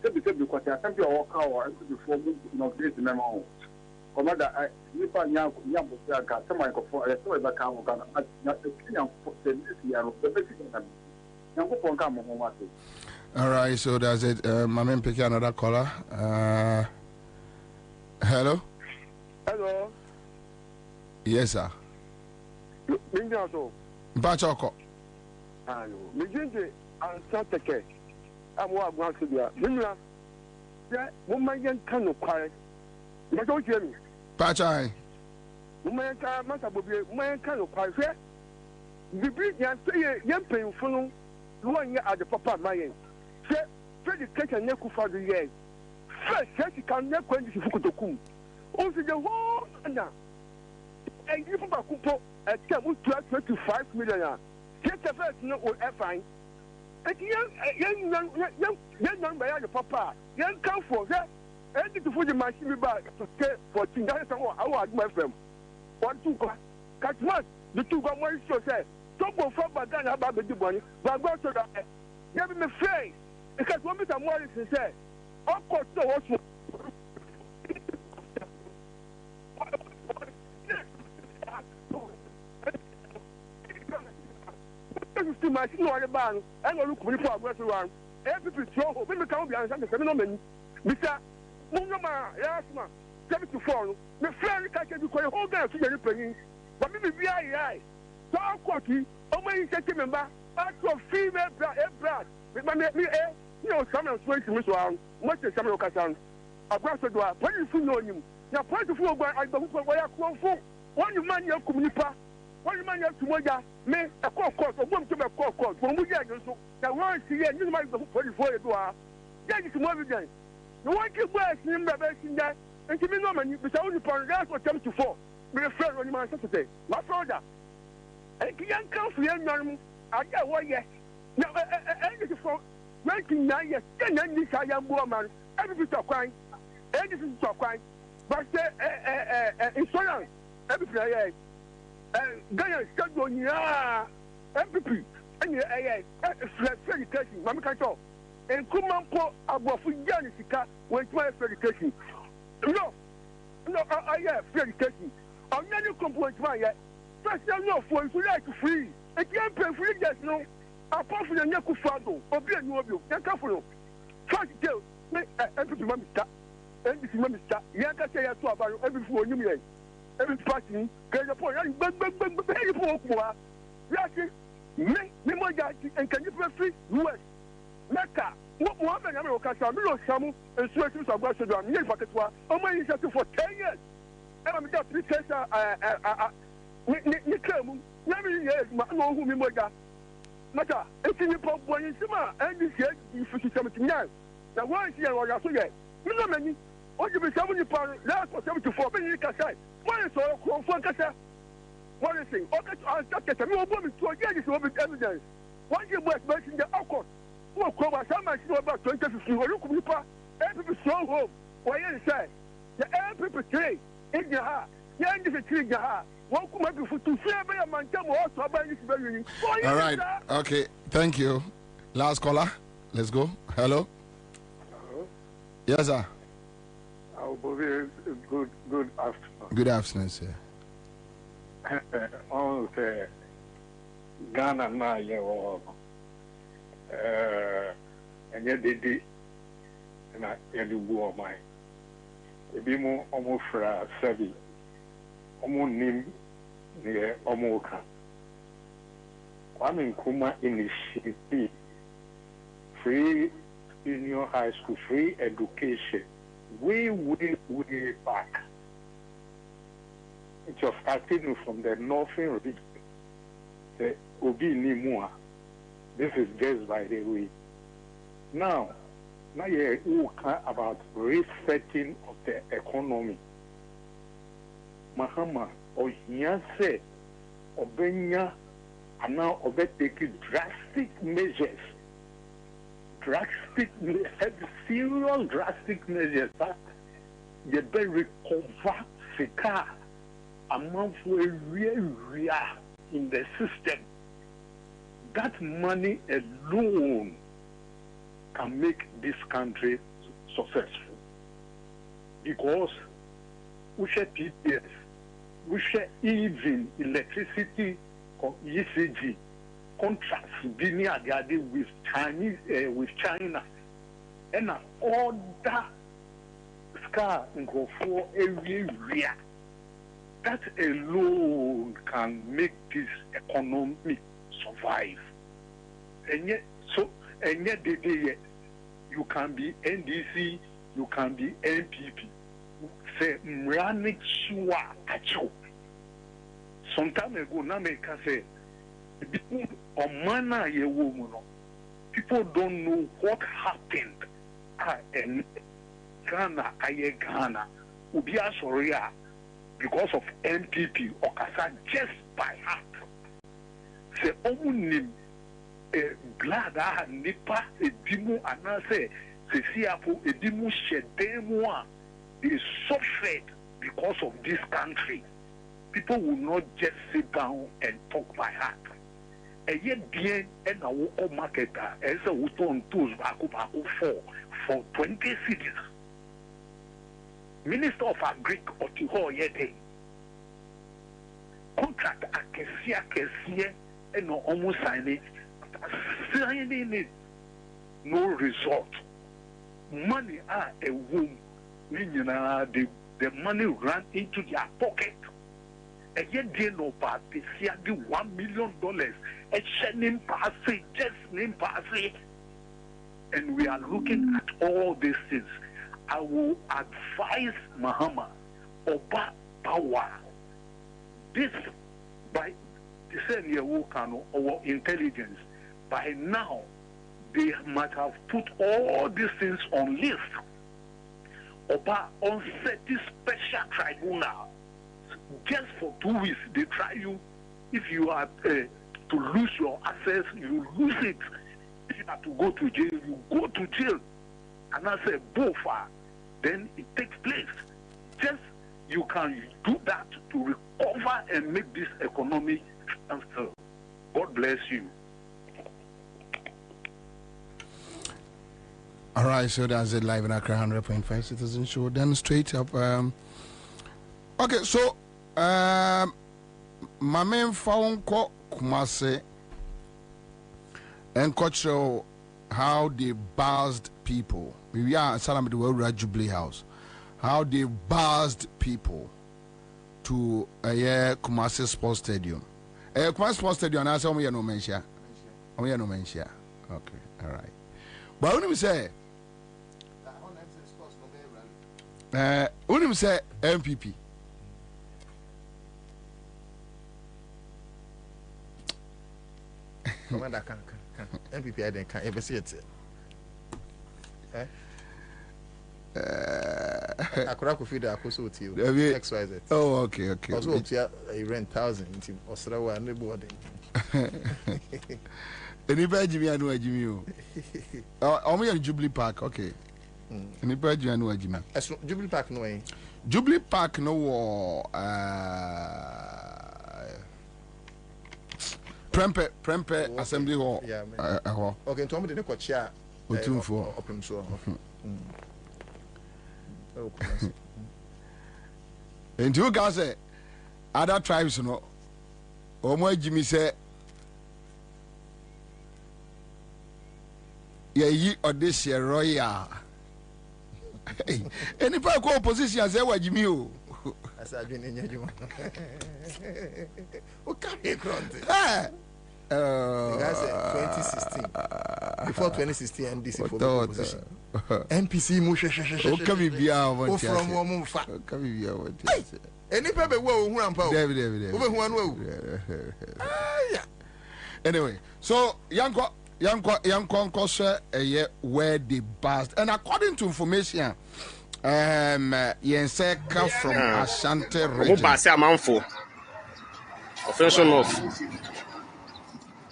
Speaker 21: Because I can't be a walk hour before this memo. Commander, I got some microphone. I saw the car.
Speaker 10: All right, so that's it. My man pick another caller. Hello.
Speaker 7: Hello.
Speaker 10: Yes, sir. Bachoko.
Speaker 7: Hello. Mijinje Ansah teke. Amwa gwansubia. Minna. Ya woman kan no kware. You don't hear me.
Speaker 10: Pachai.
Speaker 7: Woman kan masa Bobie, woman kan no kware. Hwe. Bibi yan say yan penfo no one year at the papa mayen. Say education ne kufa do years. First, he can never go into Fukutokum. Also, the whole and give him a couple at 25 million. Get the first no will fine. young by the papa, young come for that. And to put the machine back to stay for 10 days. I want my friend. 1, 2, catch much. The 2 got one show said, don't go from Bagana about the money, but go to that. Give me faith. Because one Mr. Morris said, of course, so also. To my senior band, and look for the restaurant. Every people when we come behind the phenomenon. Mr. Mungama, Yasma, 74. The friend catches you for a whole guy to the penny. But maybe be I. So I'm quirky, only second member, after female brad. With my me, someone swing to Miss One, much as Samuel Cassan. A glass of door, what you know him. Now, point of four, I don't know where I come from. One man, your community. One man has to wonder, me, a court, or one to a court, when we get so that one see a new man before the door. That is more evidence. The one can wear him by that, and to me, no man, but only for that or 10 to 4. Be a friend on my Saturday. My father. And young come for young man, I got 1 year. Now, and this is for 29 years, 10 and this I am woman, every bit of crime, and this is of crime, but insurance, every player. Ghana is still going, MPP, and education, Mamma Kato, and Nkrumah about Janisika when 12 education. No, I have education. I'm not a complaint, my yet. First, no, for you like free. I can't pay free, yes, no. Apart from the Akufo-Addo, or be a new of you, Yankafo. First, tell me, MPP Mamista, and this Mamista, Yanka say to about every 4 years. Every party, get a point, and very poor. Yes, me, my dad, and can you free? US, Mecca, what woman, America, Samu, and Sweaters of Washington, near Pakistan, on my initiative for 10 years. And I'm just 3 years, Nick, never years, no, whom you mother. Matter, it's in the pop one in summer, and this year, you 79. Now, why is here or so yet? You know, many, what you be 70 pounds, last for 74, but you can say. What is all from Kasa? What is it? Okay, I'll take it. No woman to again is over evidence. One year was mentioned the alcohol. Who come as I might know about 2015 or look at every strong home. Why you say? The people trade in your heart. The end is a tree in your heart. One come up for to fear by a man, come also about this very.
Speaker 10: All right. Okay. Thank you. Last caller. Let's go. Hello.
Speaker 21: Hello.
Speaker 10: Yes, sir.
Speaker 21: Bobie, good afternoon.
Speaker 10: Good afternoon, sir.
Speaker 21: On the Ghana na yewo and yet they na yedi bu o mai ebi mo omo fra sabi omo nim ne omo ka Kwame Nkrumah initiative free junior high school free education way back. It was starting from the northern region. The Obi Nimua. This is just by the way. Now you talk about resetting of the economy. Mahama or Yase Obenya and now Obe taking drastic measures. Serious drastic measures that they better recover the car amount for a real in the system. That money alone can make this country successful. Because we share PPS, we share even electricity, ECG, contracts being with Chinese, with China, and all that scar and go for every area. That alone can make this economy survive. And yet, you can be NDC, you can be NPP. Say, Mranik Shua Acho. Some time ago, Nameka said, people don't know what happened. And Ghana, Ubia Soria, because of NPP or Kasa, just by heart. Say, Omunim,
Speaker 17: glad a nipa edimu anase sesiapo edimu shedemu a they suffered because of this country. People will not just sit down and talk by heart. And yet, bien and a local marketer as a wuton tools for 20 cities. Minister of Agric Otiho Yete contract Akesia and no almost signing it. No result. Money are a womb. The money ran into their pocket. And yet they know about the $1 million. A name passing, just name passing. And we are looking at all these things. I will advise Mahama Oba Power. This by the same year our intelligence. By now they might have put all these things on list. Oba on set this special tribunal. Just for 2 weeks, they try you. If you are to lose your access, you lose it. If you have to go to jail, you go to jail. And I say, bofa, then it takes place. Just you can do that to recover and make this economy transfer. God bless you.
Speaker 10: All right, so that's it live in Accra 100.5 Citizen Show. Then straight up. Okay, so my main phone call Kumase and show how they buzzed people. We are Salam the World Jubilee House. How they buzzed people to Kumase Sports Stadium. Kumase Sports Stadium, I said, we are no mention. We are no mention. Okay, all right. But when you say, when you say MPP.
Speaker 8: Commander can MPP I didn't ever see it. Akura could feed the Akoso to you. XYZ.
Speaker 10: Oh, okay.
Speaker 8: Also, I rent 1,000 in Australia and the boarding.
Speaker 10: Anybody Jimmy I know Jimmy. Only in Jubilee Park, okay. Anybody I know Jimmy.
Speaker 8: Jubilee Park no way.
Speaker 10: Jubilee Park no Prempe Assembly Hall.
Speaker 8: Yeah. Okay, to me the coach chair.
Speaker 10: Otum for.
Speaker 8: Open so.
Speaker 10: And you guys say other tribes no. Omo Jimmy say ye audition royal. Anybody go opposition say what Jimmy o.
Speaker 8: Asa adwene nya djuma. O ka be grande. The guy said 2016. Before 2016, NDC for the opposition. MPC mu
Speaker 10: O ka bi bia
Speaker 8: o from wo mu fa.
Speaker 10: O ka bi bia wo.
Speaker 8: Eni pe be wo hu ampa o.
Speaker 10: David.
Speaker 8: O be hu anu o.
Speaker 10: Anyway, so Yanko share where they buzzed, and according to information, Yenseka from Ashanti region.
Speaker 20: Amanfo. Offension of.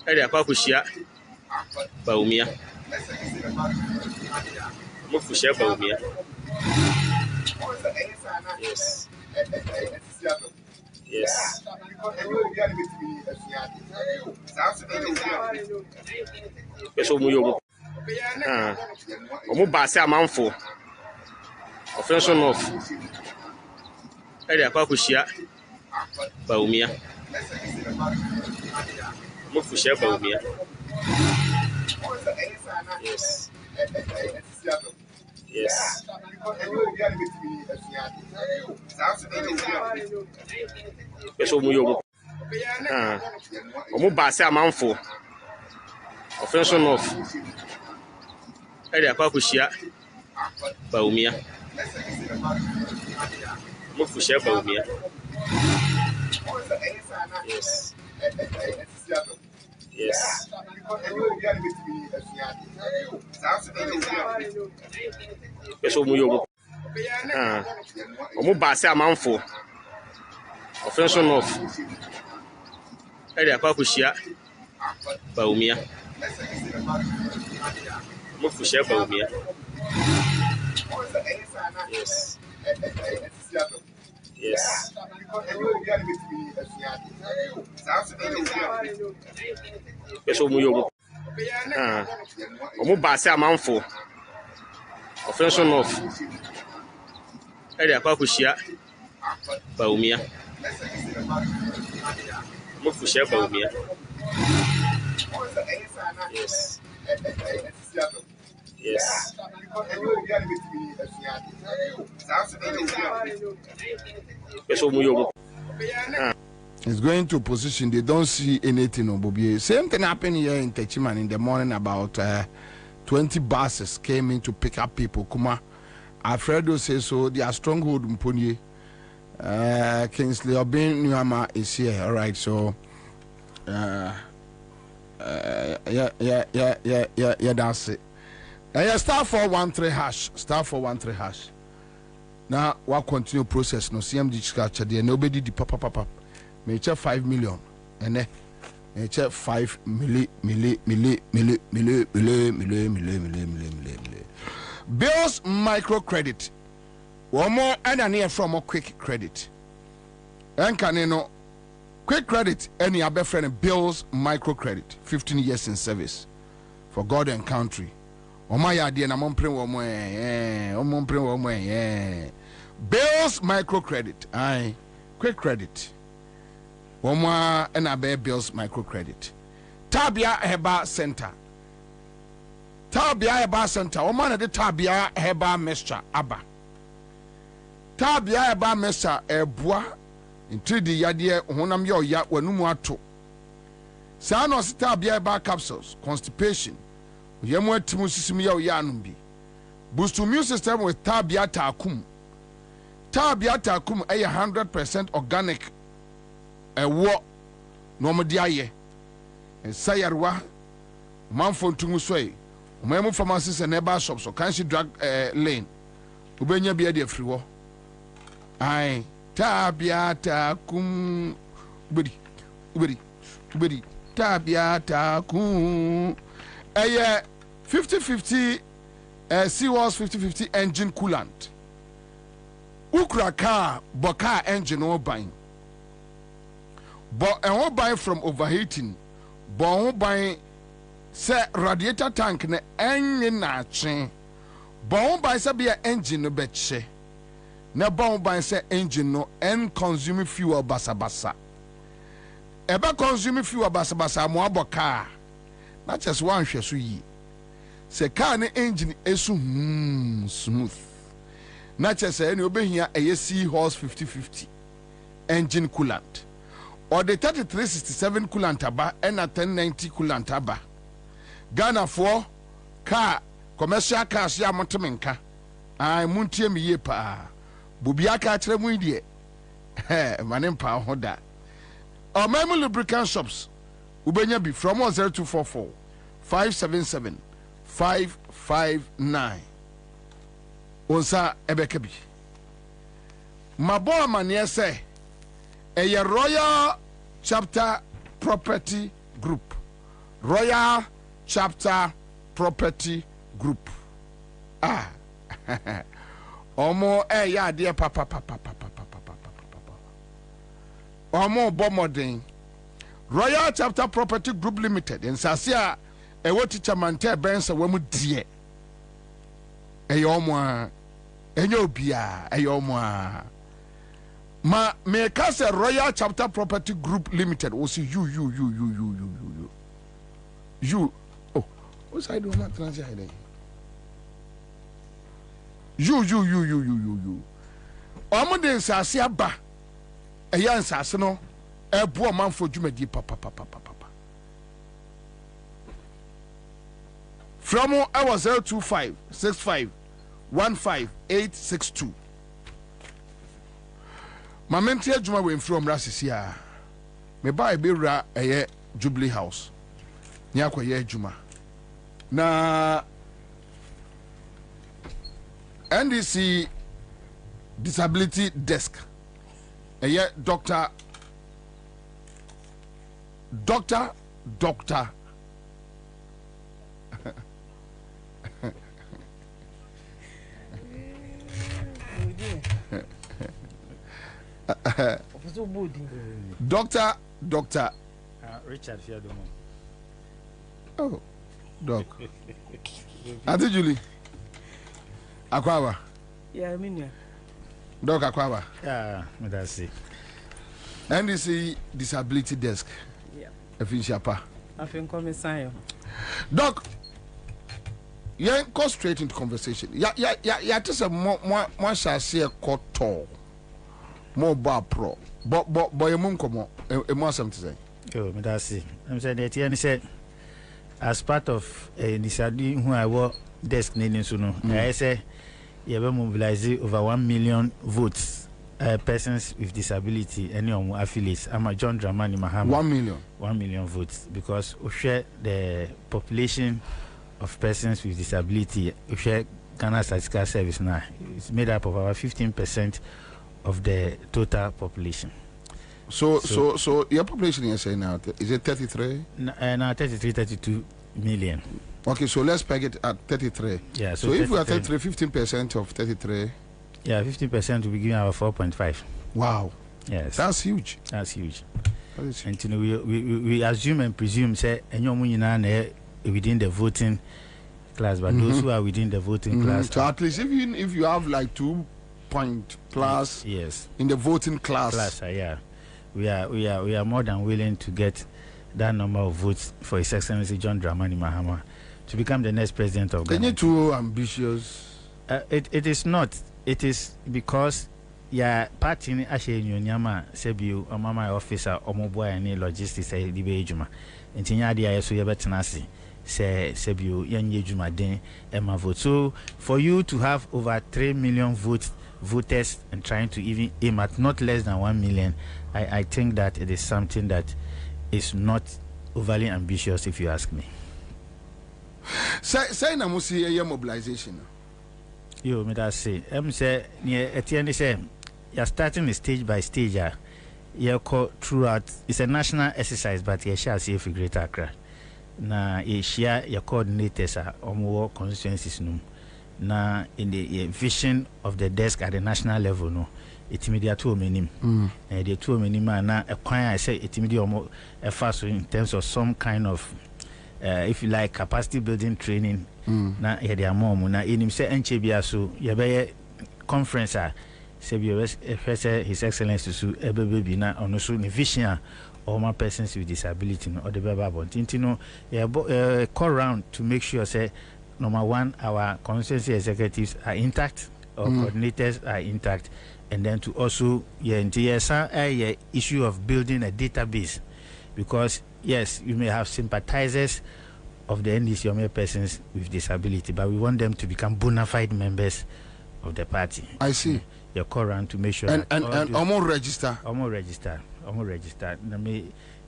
Speaker 20: Area Kwakushia. Bawumia. Mukushia Bawumia. Yes. Yes. Eso muyo. Omo ba se amanfo. Offension of. Area Kwakushia. Bawumia. Mukushia Bawumia. Yes. Yes. Eso muyo. Omo ba se amanfo. Offension of. Area Kwakushia. Bawumia. Mukushia Bawumia. Yes. Yes. Eso muyo. Omo ba se amanfo. Offension of. Area Kwakushia. Bawumia. Mufushia Bawumia. Yes. Yes. Eso mu yomu. Omu ba se amanfo. Offension of. Ede akwa kushia Bawumia. Mufushia Bawumia. Yes. Yes. Eso mu yomu.
Speaker 10: It's going to position. They don't see anything on Bobie. Same thing happened here in Techiman in the morning. About 20 buses came in to pick up people. Kuma Alfredo says so. Their stronghold Mpunye. Kingsley Obin Nuama is here. All right. So yeah, that's it. Star 413 hash. Star 413 hash. Now we'll continue process. No CMD structure there. Nobody di papa. May check 5 million. And then may check 5 milli. Bills microcredit. One more and a near from a quick credit. And can you know quick credit any other friend Bills microcredit 15 years in service for God and country. Oh my idea na mon one more Bills microcredit. Aye, quick credit. One more and a Bills microcredit. Tabia Heba Center. Tabia Heba Center. One man at the Tabia Heba Mestra Abba. Tabia Heba Mestra Ebwa. In 3D Yadia Honam Yo Ya Wanumato. Sanos Tabia Heba capsules. Constipation. Yemwe Timusimi Yanumbi. Boost immune system with Tabia Takum. Tabia Takum a 100% organic. A war Normadiaye. And Sayarwa Manfon Tumusway. Memo pharmacies and neighbor shops or country drug lane. Ubenya be a free war. Aye. Tabia Takum. Ubedi. Tabia Takum. A 50-50 Seawalls 50-50 engine coolant. Ukra car, Boka engine or buying. But I won't buy from overheating. But I won't buy say radiator tank ne engine na chain. But I won't buy say be engine no betche. Ne but buy say engine no and consuming fuel basa. Eba consuming fuel basa mo abo car. Not just one share so yi. Say car ne engine esu smooth. Not just say any obe here a Seahorse 50-50 engine coolant. Or the 3367 coolant aba and a 1090 coolant aba. Ghana for car commercial cars ya motomenka. I muntie me ye pa. Bubiaka atre mu die. Manem pa hoda. Or memo lubricant shops. Ubenya be from 0244 577 559. Onsa ebekabi. Mabo amane say a Royal Chapter Property Group. Royal Chapter Property Group. Ah. Omo ya dear papa. Omo bomoding. Royal Chapter Property Group Limited in Sasia a what teacher mante bensa wemu die. Eyomwa enyobia eyomwa ma me kase Royal Chapter Property Group Limited was you oh what's I do not translate you omo den Sasia ba eya nsase no ebo manfo dwumadi papa from I was 025 65 15862 Mamenti adwuma we from Rasisia me buy be ra eye Jubilee House ni akoye adwuma na NDC disability desk eye doctor Doctor
Speaker 16: Richard Fiadomo.
Speaker 10: Oh, Doc. Auntie Julie. Akwawa.
Speaker 1: Yeah, I mean, yeah.
Speaker 10: Doc Akwawa.
Speaker 16: Yeah, that's it.
Speaker 10: NDC Disability Desk.
Speaker 1: Yeah.
Speaker 10: Efinchapa.
Speaker 1: I think I'm
Speaker 10: Doc, go straight into conversation. Yeah, just a more shall say a court tall. More bar pro. But your mum come on. A more something to say.
Speaker 16: Oh, that's it. I'm saying that he said, as part of a disadvantage who I work desk needing to know, I say, you have mobilized over 1 million votes. Persons with disability, any of my affiliates. I'm a John Dramani Mahama.
Speaker 10: 1 million.
Speaker 16: 1 million votes because we share the population of persons with disability. We share Ghana Statistical Service now. It's made up of about 15% of the total population.
Speaker 10: So your population is saying now is it 33?
Speaker 16: Now 32 million.
Speaker 10: Okay, so let's peg it at 33.
Speaker 16: Yeah.
Speaker 10: So if we are 33, 15% of 33.
Speaker 16: Yeah, 50% will be giving our 4.5.
Speaker 10: Wow.
Speaker 16: Yes.
Speaker 10: That's huge.
Speaker 16: That's huge. And you know, we assume and presume say within the voting class, but those who are within the voting class.
Speaker 10: So at least even if you have like 2 point plus
Speaker 16: yes
Speaker 10: in the voting class.
Speaker 16: Yeah. We are more than willing to get that number of votes for His Excellency John Dramani Mahama to become the next president of Ghana.
Speaker 10: Are you too ambitious?
Speaker 16: It is not. It is because ya party ni ashe nyonyama sebiu omama officer omoboa any logistics e dibe ejuma ntinya dia yeso ye betenase se sebiu yanye ejuma den ema vote. So for you to have over 3 million voters and trying to even aim at not less than 1 million, I think that it is something that is not overly ambitious, if you ask me.
Speaker 10: Say na musi ye mobilization.
Speaker 16: Yo, me that say. Say near Etienne say you're starting stage by stage. You call throughout. It's a national exercise, but you shall see if you Greater Accra. Na you share your coordinators or constituencies no. Na in the vision of the desk at the national level no. It's media too many. The too many man na a choir I say it's media more fast in terms of some kind of if you like capacity building training. Na ya dia mom na enim se enche bia so ye be conference se bi His Excellency so ebebe na ono so ne vision of my persons with disability no the beba bontinti no ye call round to make sure say number one our constituency executives are intact or coordinators are intact, and then to also issue of building a database, because yes, you may have sympathizers of the NDC persons with disability, but we want them to become bona fide members of the party.
Speaker 10: I see.
Speaker 16: Your call round to make sure
Speaker 10: and almost register.
Speaker 16: Almost register.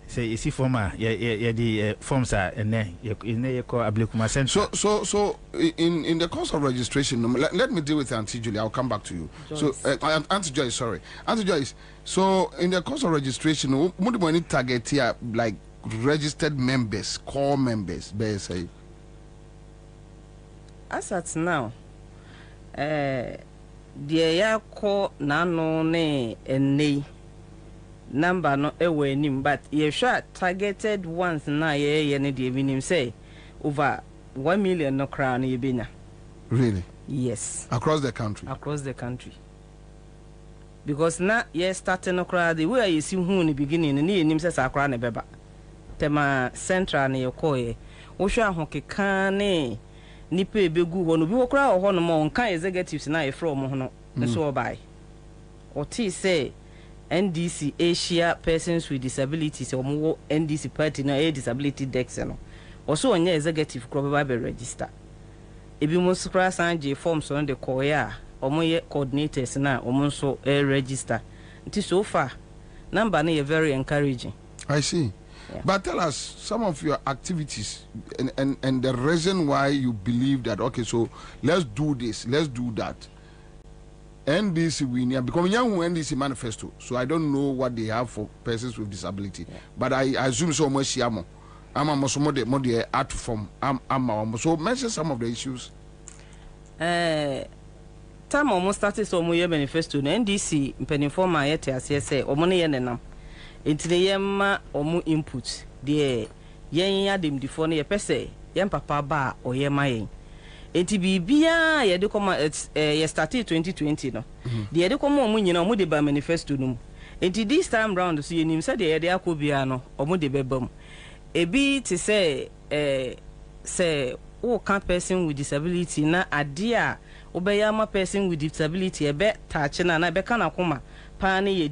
Speaker 16: Say you see former the forms are and then you call Ablikuma Center.
Speaker 10: So in the course of registration, let me deal with Auntie Julie. I'll come back to you. Joyce. So Auntie Joyce, sorry. Auntie Joyce. So in the course of registration, what do we need target here, like registered members, core members, say?
Speaker 1: As at now, the ya call nano ne and number no nim, but ye shot targeted ones na ye ne de minim say over 1 million no crown ye bina.
Speaker 10: Really?
Speaker 1: Yes.
Speaker 10: Across the country.
Speaker 1: Across the country. Because na ye starting no crowd the way you see who in the beginning ni nim say sakra ne beba. Tema central ne ye call ye. Wo hwa ho keka ne nipa ebegu ho no bi wo kra ho no mo nka executives na ye from ho no. So obai. Oti say NDC Asia persons with disabilities or more NDC party na a disability dex no. Also on your executive crop be register. Ebi mo scra sanje forms on the koya or more coordinators na or so register. It is so far number na very encouraging.
Speaker 10: I see. Yeah. But tell us some of your activities and the reason why you believe that okay, so let's do this, let's do that. NDC we because young NDC manifesto, so I don't know what they have for persons with disability, but I assume so much I'm almost more the art form. So mention some of the issues.
Speaker 1: time almost started so mo manifesto no NDC mpanimfo ma yete ase se omo ne ye nenam entine ye ma omo input de yen adem difo ne ye pese yen papa ba oye ma yen enti bibia ye de koma ye started 2020 no de ye de koma omo nyina omo de ba manifesto no enti this time round so yenim se de ye de akobia no omo de bebam ebi te say who can't person with disability na adia obeyama person with disability ebe touch na be kana kuma pa na ye